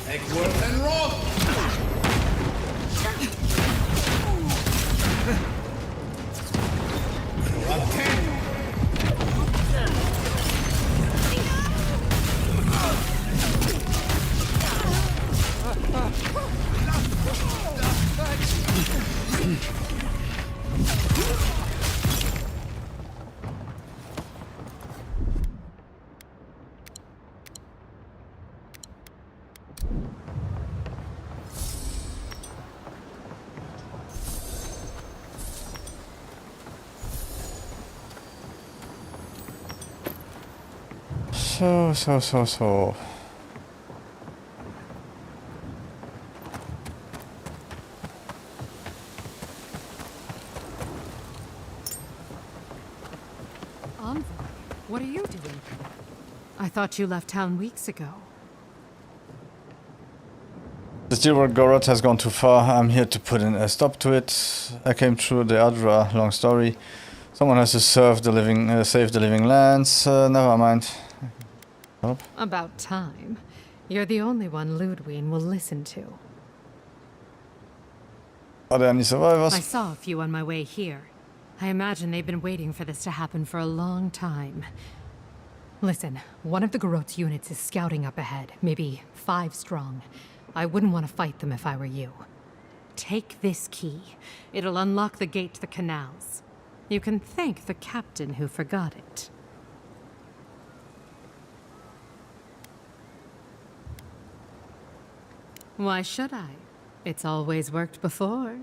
Speaker 13: Eckworth and Roth. Up 10.
Speaker 1: So.
Speaker 8: Envoy, what are you doing? I thought you left town weeks ago.
Speaker 1: The Steelwork Gorod has gone too far. I'm here to put a stop to it. I came through the Adra, long story. Someone has to save the living lands. Never mind. Nope.
Speaker 8: About time. You're the only one Ludwig will listen to.
Speaker 1: Are there any survivors?
Speaker 8: I saw a few on my way here. I imagine they've been waiting for this to happen for a long time. Listen, one of the Garot's units is scouting up ahead, maybe 5 strong. I wouldn't want to fight them if I were you. Take this key. It'll unlock the gate to the canals. You can thank the captain who forgot it. Why should I? It's always worked before.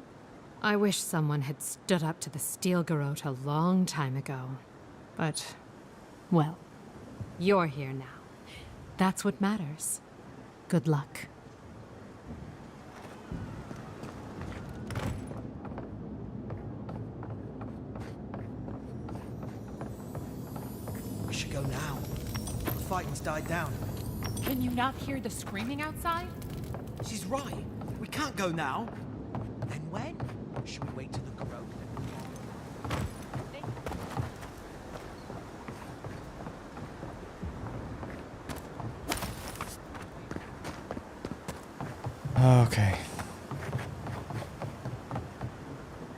Speaker 8: I wish someone had stood up to the Steel Garot a long time ago. But, well, you're here now. That's what matters. Good luck.
Speaker 20: We should go now. The fighting's died down.
Speaker 7: Can you not hear the screaming outside?
Speaker 20: She's right. We can't go now. Then when? Should we wait till the Garot?
Speaker 1: Okay.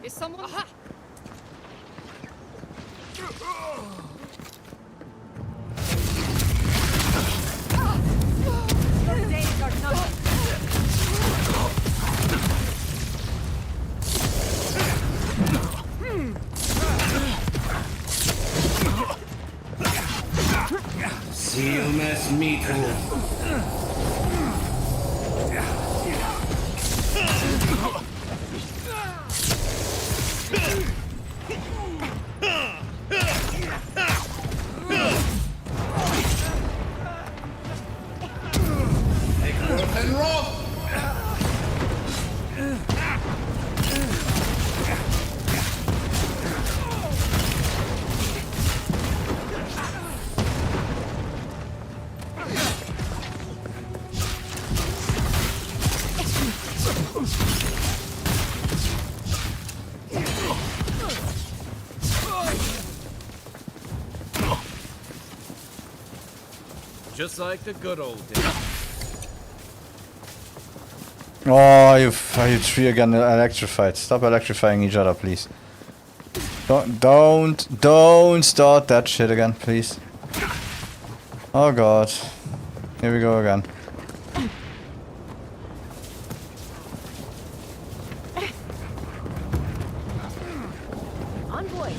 Speaker 5: Is someone? Aha! Your days are numbered.
Speaker 13: Silmes Mitru. And roll.
Speaker 11: Just like the good old days.
Speaker 1: Oh, you three again electrified. Stop electrifying each other, please. Don't start that shit again, please. Oh god. Here we go again.
Speaker 6: Envoy.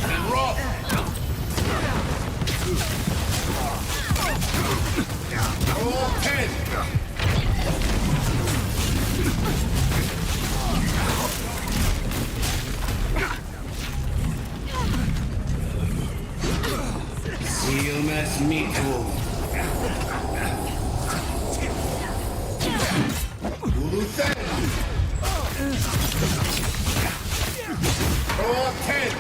Speaker 13: And roll. Roll 10. Silmes Mitru. Uluthen. Roll 10.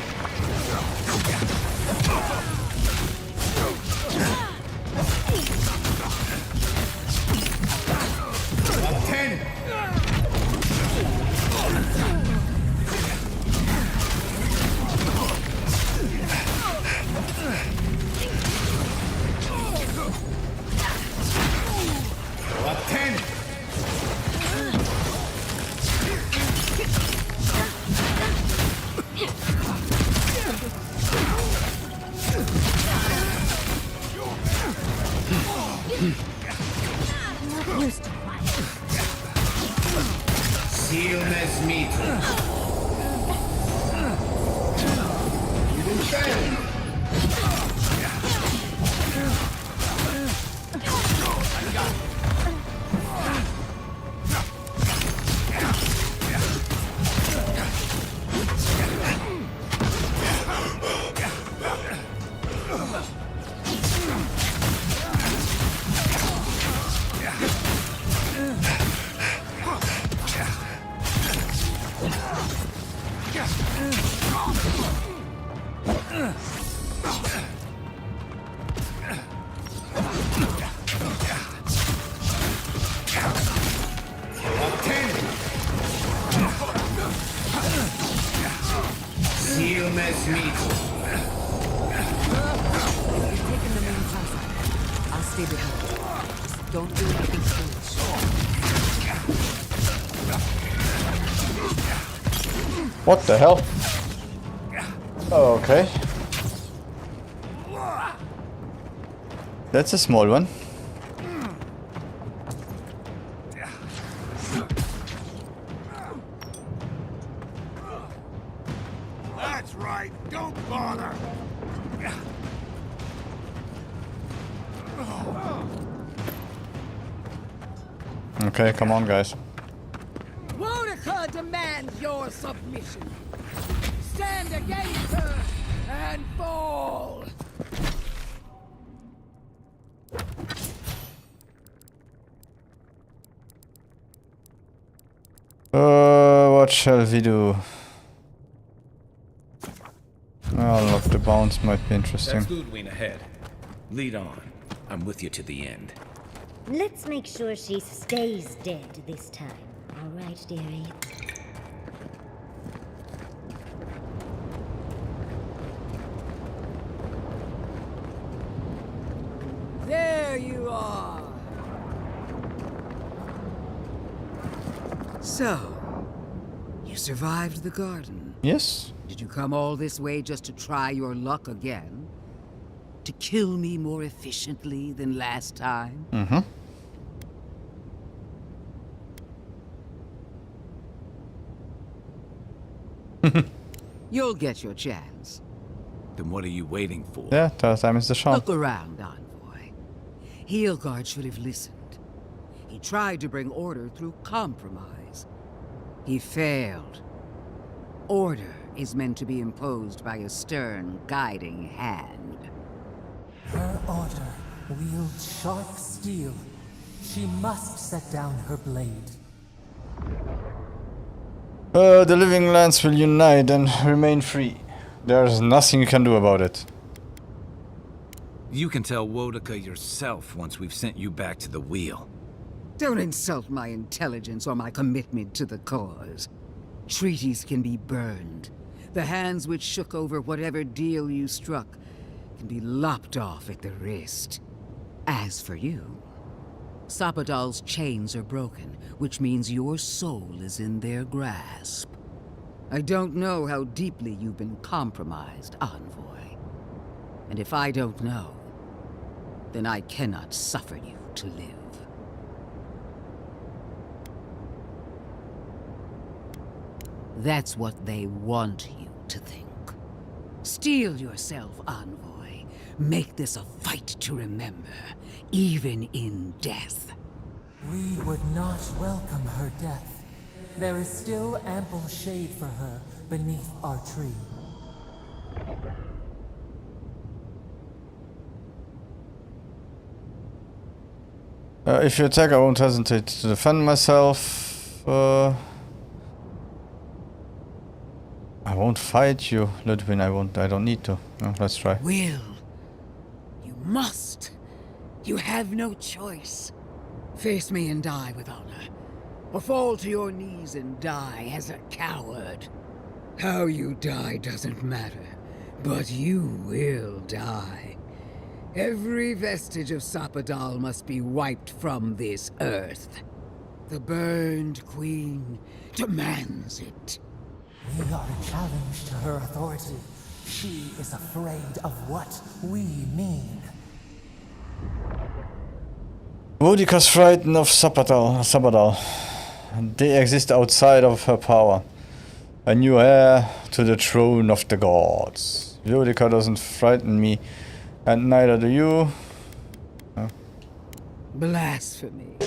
Speaker 13: Silmes Mitru. Silmes Mitru.
Speaker 12: You've taken the main path. I'll stay behind. Just don't do anything foolish.
Speaker 1: What the hell? Oh, okay. That's a small one.
Speaker 13: That's right. Don't bother.
Speaker 1: Okay, come on, guys.
Speaker 17: Wodeca demands your submission. Stand against her and fall.
Speaker 1: What shall we do? Unlock the bounce might be interesting.
Speaker 16: That's Ludwig ahead. Lead on. I'm with you to the end.
Speaker 6: Let's make sure she stays dead this time. All right, dearie?
Speaker 9: So, you survived the garden?
Speaker 1: Yes.
Speaker 9: Did you come all this way just to try your luck again? To kill me more efficiently than last time?
Speaker 1: Mm-hmm.
Speaker 9: You'll get your chance.
Speaker 16: Then what are you waiting for?
Speaker 1: Yeah, third time is the charm.
Speaker 9: Look around, Envoy. Heelguard should have listened. He tried to bring order through compromise. He failed. Order is meant to be imposed by a stern, guiding hand.
Speaker 10: Her order wields sharp steel. She must set down her blade.
Speaker 1: The living lands will unite and remain free. There's nothing you can do about it.
Speaker 16: You can tell Wodaka yourself once we've sent you back to the wheel.
Speaker 9: Don't insult my intelligence or my commitment to the cause. Treaties can be burned. The hands which shook over whatever deal you struck can be lopped off at the wrist. As for you, Sapadal's chains are broken, which means your soul is in their grasp. I don't know how deeply you've been compromised, Envoy. And if I don't know, then I cannot suffer you to live. That's what they want you to think. Steel yourself, Envoy. Make this a fight to remember, even in death.
Speaker 10: We would not welcome her death. There is still ample shade for her beneath our tree.
Speaker 1: If you attack, I won't hesitate to defend myself. I won't fight you, Ludwin. I don't need to. No, let's try.
Speaker 9: Will. You must. You have no choice. Face me and die with honor. Or fall to your knees and die as a coward. How you die doesn't matter. But you will die. Every vestige of Sapadal must be wiped from this earth. The burned queen demands it.
Speaker 10: We are a challenge to her authority. She is afraid of what we mean.
Speaker 1: Wodika's frightened of Sapadal. They exist outside of her power. A new heir to the throne of the gods. Wodika doesn't frighten me, and neither do you. Oh.
Speaker 9: Blasphemy.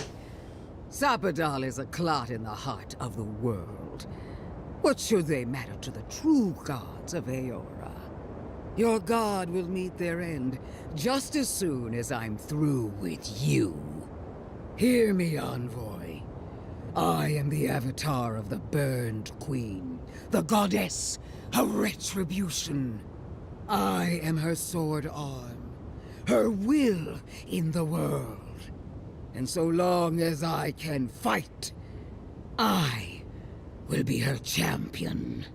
Speaker 9: Sapadal is a clot in the heart of the world. What should they matter to the true gods of Eora? Your god will meet their end just as soon as I'm through with you. Hear me, Envoy. I am the avatar of the burned queen, the goddess of retribution. I am her sword arm, her will in the world. And so long as I can fight, I will be her champion.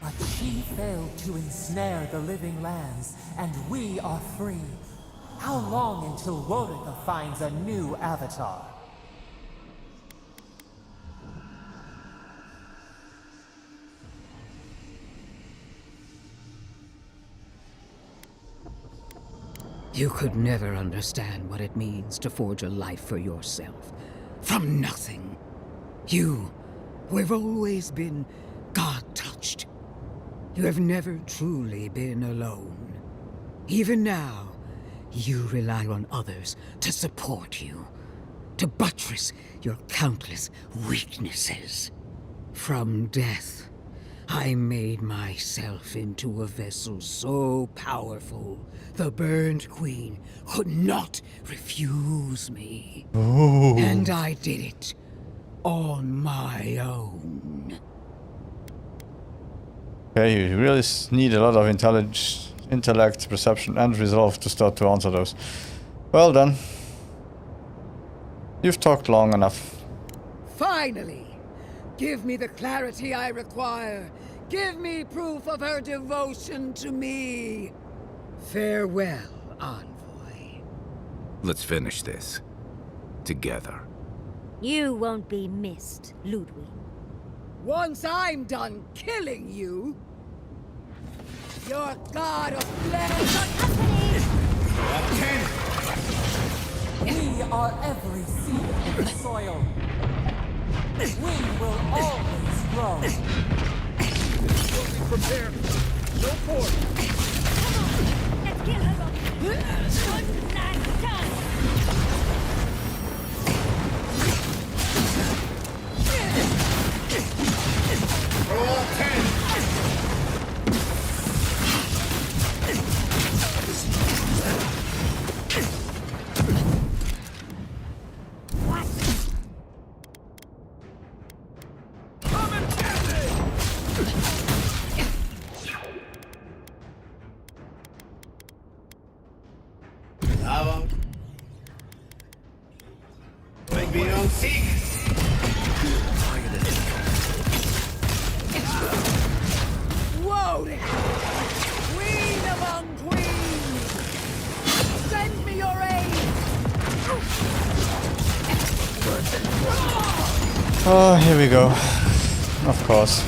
Speaker 10: But she failed to ensnare the living lands, and we are free. How long until Wodaka finds a new avatar?
Speaker 9: You could never understand what it means to forge a life for yourself. From nothing. You, who have always been God-touched. You have never truly been alone. Even now, you rely on others to support you. To buttress your countless weaknesses. From death, I made myself into a vessel so powerful, the burned queen could not refuse me.
Speaker 1: Ooh.
Speaker 9: And I did it on my own.
Speaker 1: Okay, you really need a lot of intellect, perception, and resolve to start to answer those. Well done. You've talked long enough.
Speaker 9: Finally! Give me the clarity I require. Give me proof of her devotion to me. Farewell, Envoy.
Speaker 16: Let's finish this. Together.
Speaker 6: You won't be missed, Ludwig.
Speaker 9: Once I'm done killing you, your god of flesh...
Speaker 10: We are every seed in the soil. We will always grow.
Speaker 11: Fully prepared. No port.
Speaker 6: Let's kill her off. One last time.
Speaker 13: Roll 10. Avowed. Be on seek.
Speaker 9: Whoa there! Queen among queens! Send me your aid!
Speaker 1: Oh, here we go. Of course.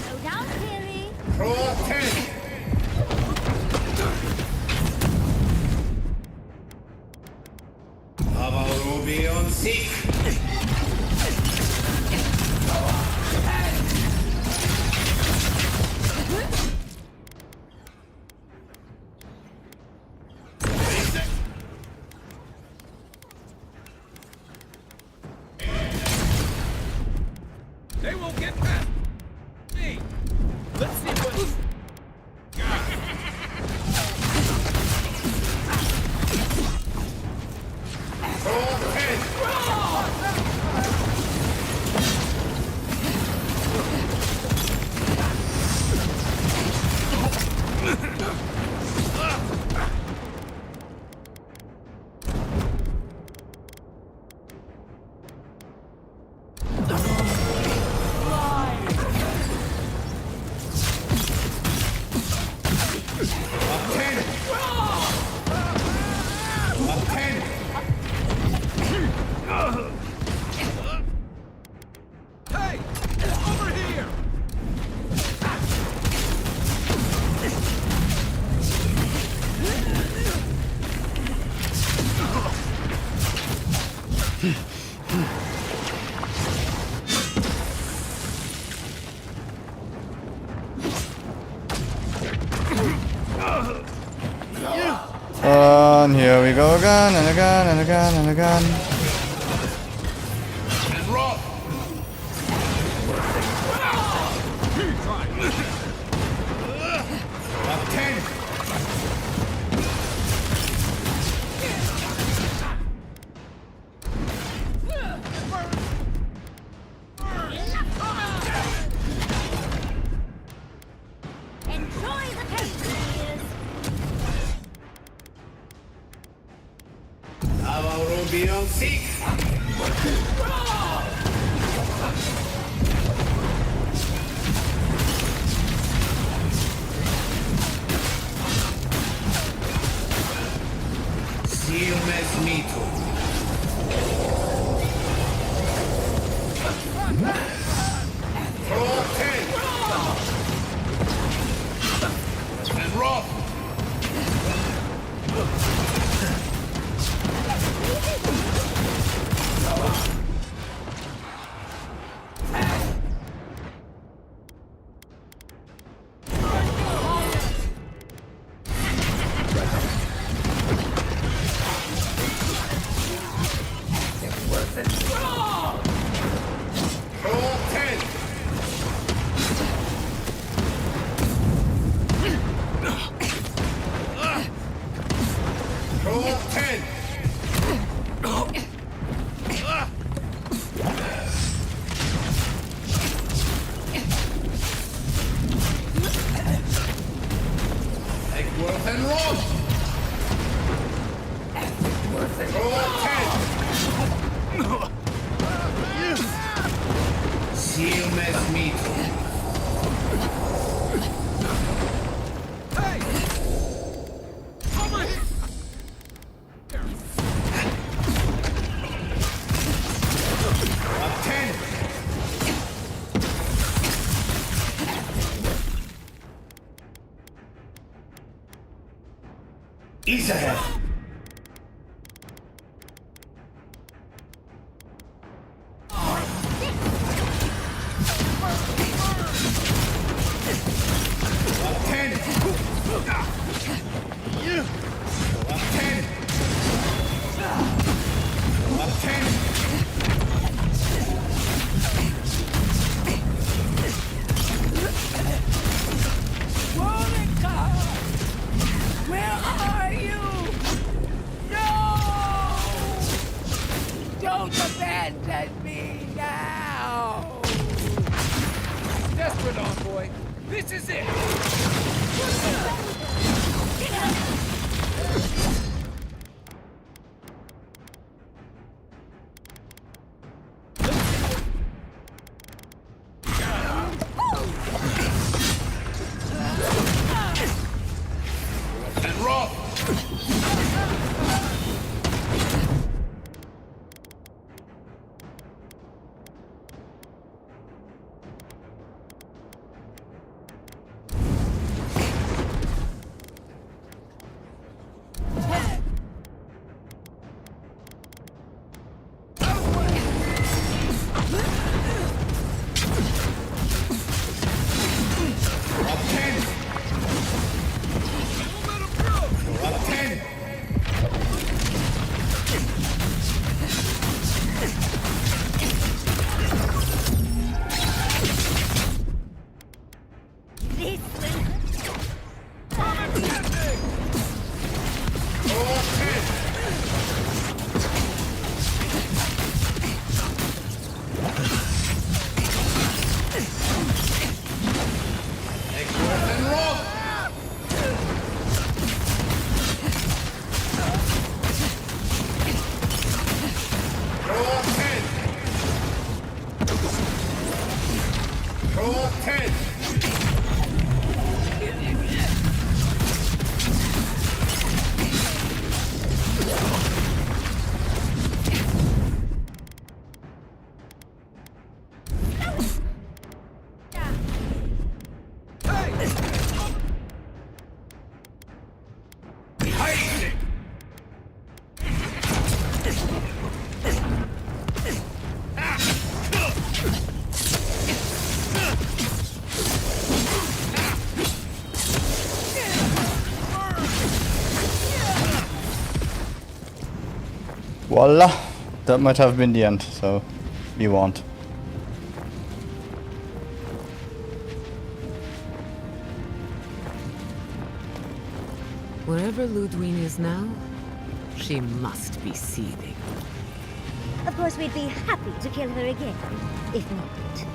Speaker 6: Slow down, Kiri.
Speaker 13: Roll 10. Avowed will be on seek.
Speaker 11: They won't get past me. Let's see what... Hey! Over here!
Speaker 1: And here we go again and again and again and again.
Speaker 13: And roll. Up 10.
Speaker 6: Enjoy the taste, dears.
Speaker 13: Avowed will be on seek. Seal mes mito. Roll 10. And roll. Roll 10. Roll 10. Egworth and roll. Roll 10. Seal mes mito. Ease ahead!
Speaker 17: Where are you? No! Don't abandon me now!
Speaker 11: Desperate, envoy. This is it.
Speaker 1: Voila! That might have been the end, so we won't.
Speaker 12: Wherever Ludwig is now, she must be seething.
Speaker 6: Of course, we'd be happy to kill her again, if not.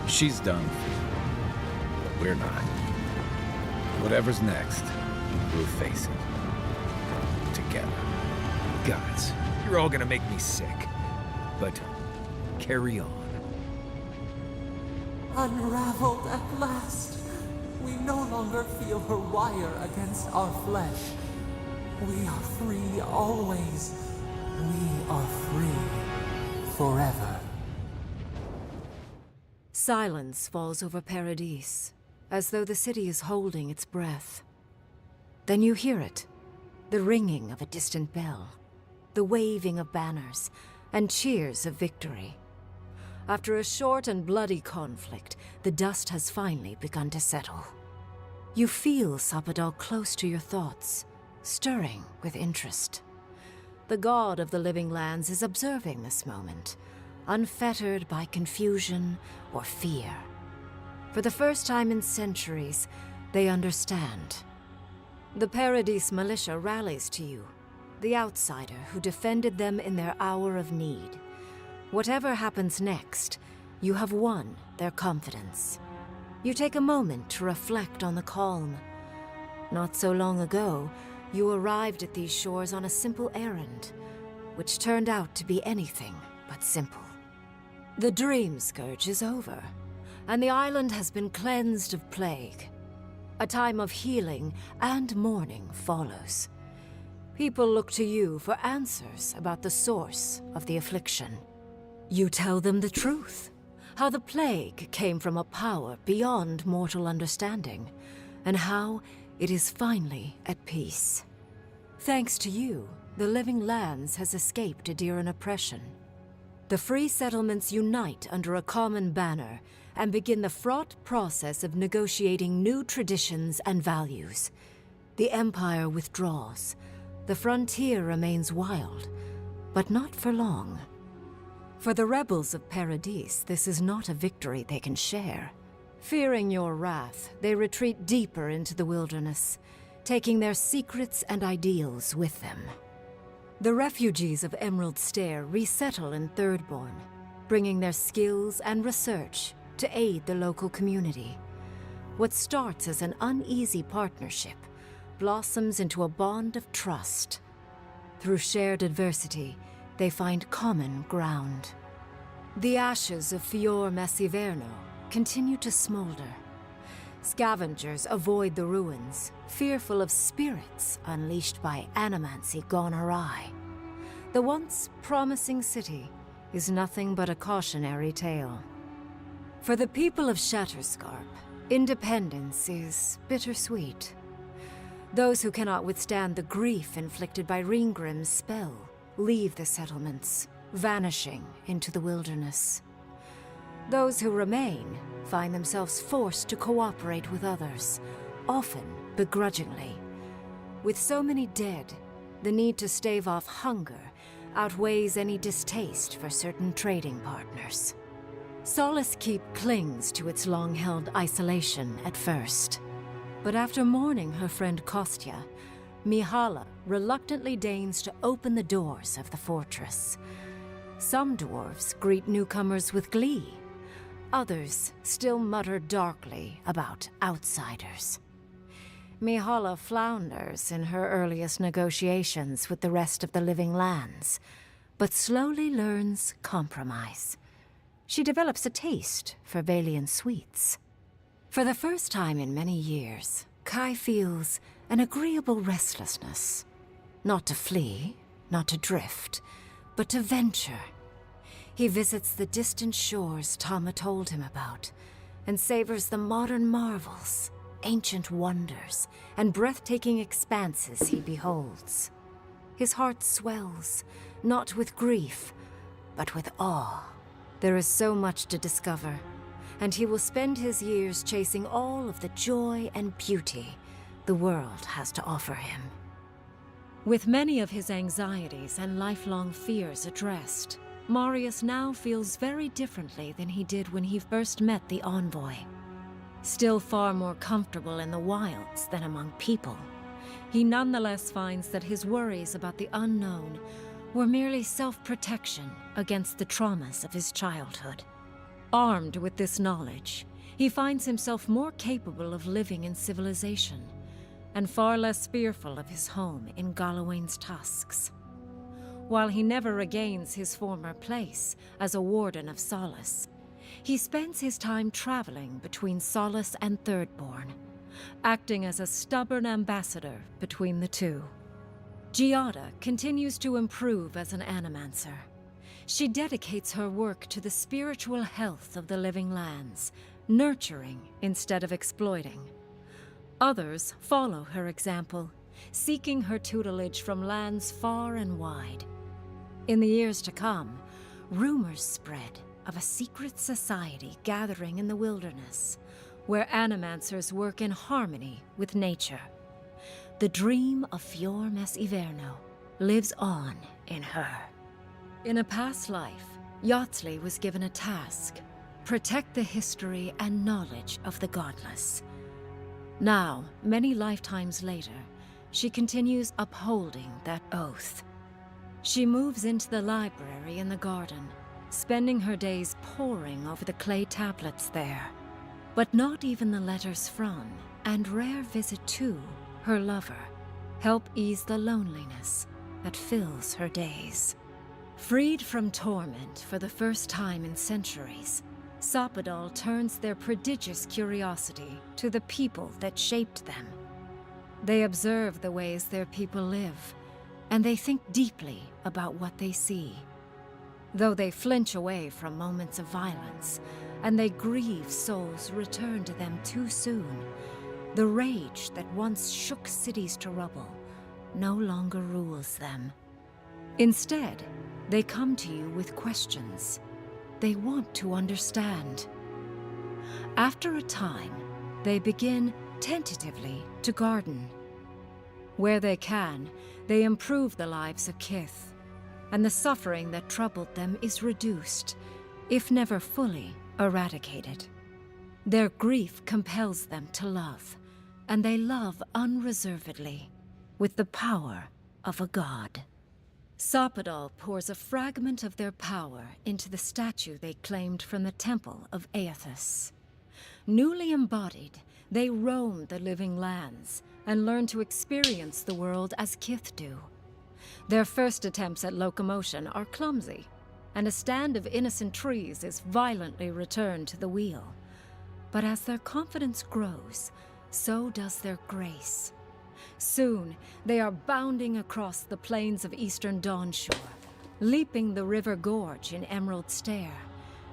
Speaker 19: She's done. But we're not. Whatever's next, we'll face it. Together. Gods, you're all gonna make me sick. But carry on.
Speaker 10: Unraveled at last. We no longer feel her wire against our flesh. We are free always. We are free forever.
Speaker 14: Silence falls over Paradise, as though the city is holding its breath. Then you hear it, the ringing of a distant bell, the waving of banners, and cheers of victory. After a short and bloody conflict, the dust has finally begun to settle. You feel Sapadal close to your thoughts, stirring with interest. The god of the living lands is observing this moment, unfettered by confusion or fear. For the first time in centuries, they understand. The Paradise militia rallies to you, the outsider who defended them in their hour of need. Whatever happens next, you have won their confidence. You take a moment to reflect on the calm. Not so long ago, you arrived at these shores on a simple errand, which turned out to be anything but simple. The Dream Scourge is over, and the island has been cleansed of plague. A time of healing and mourning follows. People look to you for answers about the source of the affliction. You tell them the truth, how the plague came from a power beyond mortal understanding, and how it is finally at peace. Thanks to you, the Living Lands has escaped Adiran oppression. The free settlements unite under a common banner and begin the fraught process of negotiating new traditions and values. The Empire withdraws. The frontier remains wild, but not for long. For the rebels of Paradis, this is not a victory they can share. Fearing your wrath, they retreat deeper into the wilderness, taking their secrets and ideals with them. The refugees of Emerald Stair resettle in Thirdborn, bringing their skills and research to aid the local community. What starts as an uneasy partnership blossoms into a bond of trust. Through shared adversity, they find common ground. The ashes of Fior Messiverno continue to smolder. Scavengers avoid the ruins, fearful of spirits unleashed by animancy gone awry. The once promising city is nothing but a cautionary tale. For the people of Shatterscarp, independence is bittersweet. Those who cannot withstand the grief inflicted by Ringgrim's spell leave the settlements, vanishing into the wilderness. Those who remain find themselves forced to cooperate with others, often begrudgingly. With so many dead, the need to stave off hunger outweighs any distaste for certain trading partners. Solace Keep clings to its long-held isolation at first. But after mourning her friend Kostya, Mihala reluctantly deigns to open the doors of the fortress. Some dwarves greet newcomers with glee. Others still mutter darkly about outsiders. Mihala flounders in her earliest negotiations with the rest of the Living Lands, but slowly learns compromise. She develops a taste for Valian sweets. For the first time in many years, Kai feels an agreeable restlessness. Not to flee, not to drift, but to venture. He visits the distant shores Tama told him about, and savors the modern marvels, ancient wonders, and breathtaking expanses he beholds. His heart swells, not with grief, but with awe. There is so much to discover, and he will spend his years chasing all of the joy and beauty the world has to offer him. With many of his anxieties and lifelong fears addressed, Marius now feels very differently than he did when he first met the envoy. Still far more comfortable in the wilds than among people, he nonetheless finds that his worries about the unknown were merely self-protection against the traumas of his childhood. Armed with this knowledge, he finds himself more capable of living in civilization, and far less fearful of his home in Galawain's Tusks. While he never regains his former place as a Warden of Solace, he spends his time traveling between Solace and Thirdborn, acting as a stubborn ambassador between the two. Giada continues to improve as an animancer. She dedicates her work to the spiritual health of the Living Lands, nurturing instead of exploiting. Others follow her example, seeking her tutelage from lands far and wide. In the years to come, rumors spread of a secret society gathering in the wilderness, where animancers work in harmony with nature. The dream of Fior Messiverno lives on in her. In a past life, Yatsley was given a task: protect the history and knowledge of the godless. Now, many lifetimes later, she continues upholding that oath. She moves into the library in the garden, spending her days poring over the clay tablets there. But not even the letters from, and rare visit to, her lover help ease the loneliness that fills her days. Freed from torment for the first time in centuries, Sapadal turns their prodigious curiosity to the people that shaped them. They observe the ways their people live, and they think deeply about what they see. Though they flinch away from moments of violence, and they grieve souls returned to them too soon, the rage that once shook cities to rubble no longer rules them. Instead, they come to you with questions. They want to understand. After a time, they begin tentatively to garden. Where they can, they improve the lives of Kith, and the suffering that troubled them is reduced, if never fully eradicated. Their grief compels them to love, and they love unreservedly, with the power of a god. Sopadal pours a fragment of their power into the statue they claimed from the temple of Aethys. Newly embodied, they roam the living lands and learn to experience the world as Kith do. Their first attempts at locomotion are clumsy, and a stand of innocent trees is violently returned to the wheel. But as their confidence grows, so does their grace. Soon, they are bounding across the plains of eastern Dawnshore, leaping the river gorge in Emerald Stair,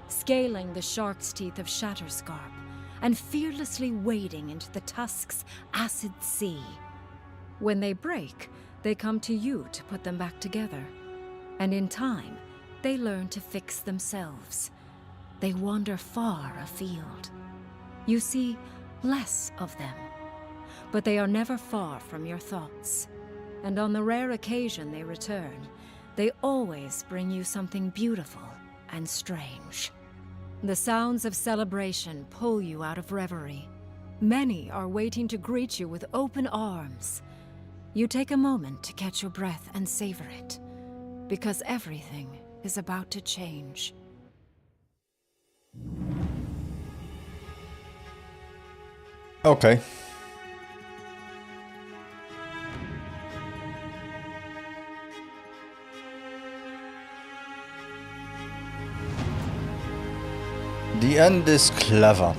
Speaker 14: scaling the shark's teeth of Shatterscarp, and fearlessly wading into the Tusks' acid sea. When they break, they come to you to put them back together. And in time, they learn to fix themselves. They wander far afield. You see less of them, but they are never far from your thoughts. And on the rare occasion they return, they always bring you something beautiful and strange. The sounds of celebration pull you out of reverie. Many are waiting to greet you with open arms. You take a moment to catch your breath and savor it, because everything is about to change.
Speaker 1: Okay. The end is clever,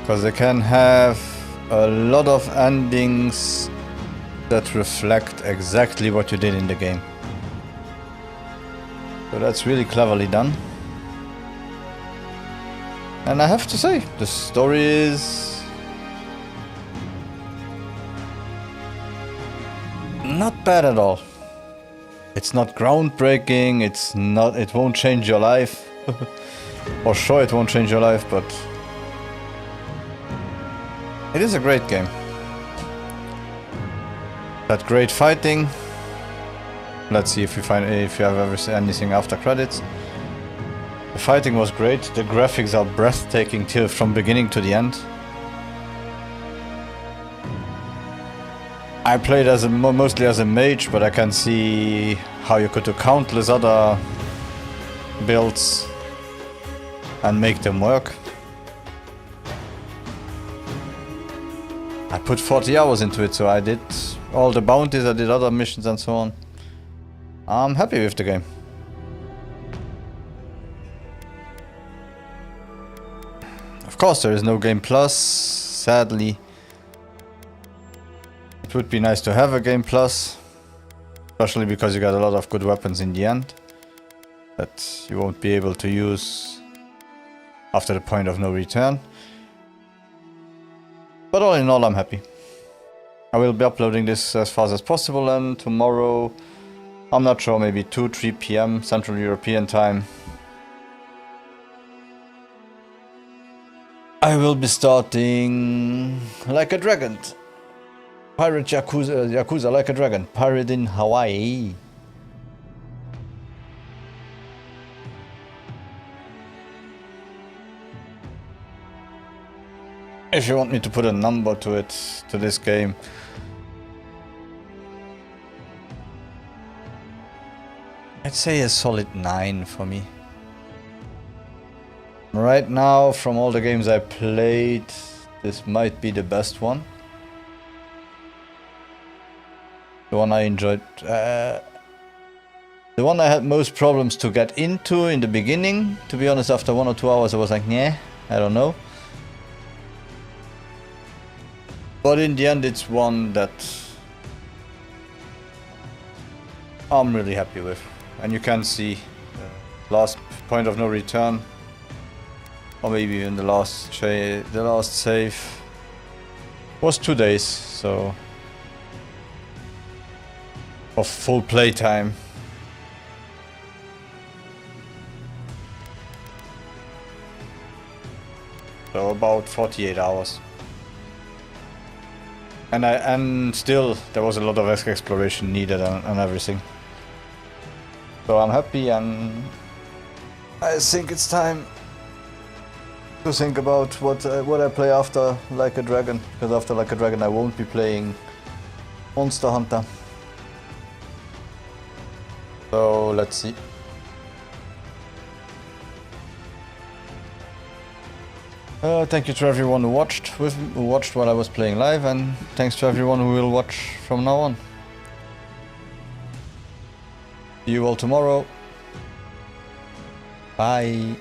Speaker 1: because they can have a lot of endings that reflect exactly what you did in the game. So that's really cleverly done. And I have to say, the story is not bad at all. It's not groundbreaking, it won't change your life. Or sure, it won't change your life, but it is a great game. That great fighting. Let's see if you have ever seen anything after credits. The fighting was great. The graphics are breathtaking from beginning to the end. I played mostly as a mage, but I can see how you could do countless other builds and make them work. I put 40 hours into it, so I did all the bounties, I did other missions and so on. I'm happy with the game. Of course, there is no Game Plus, sadly. It would be nice to have a Game Plus, especially because you got a lot of good weapons in the end that you won't be able to use after the point of no return. But all in all, I'm happy. I will be uploading this as fast as possible, and tomorrow, I'm not sure, maybe 2-3 PM Central European time, I will be starting Like a Dragon. Pirate Yakuza Like a Dragon. Pirate in Hawaii. If you want me to put a number to it, to this game, I'd say a solid 9 for me. Right now, from all the games I played, this might be the best one. The one I enjoyed. The one I had most problems to get into in the beginning. To be honest, after 1 or 2 hours I was like, nah, I don't know. But in the end, it's one that I'm really happy with. And you can see the last point of no return, or maybe even the last save, was 2 days. So of full playtime. So about 48 hours. And still there was a lot of exploration needed and everything. So I'm happy, and I think it's time to think about what I play after Like a Dragon, because after Like a Dragon I won't be playing Monster Hunter. So let's see. Thank you to everyone who watched while I was playing live, and thanks to everyone who will watch from now on. See you all tomorrow. Bye.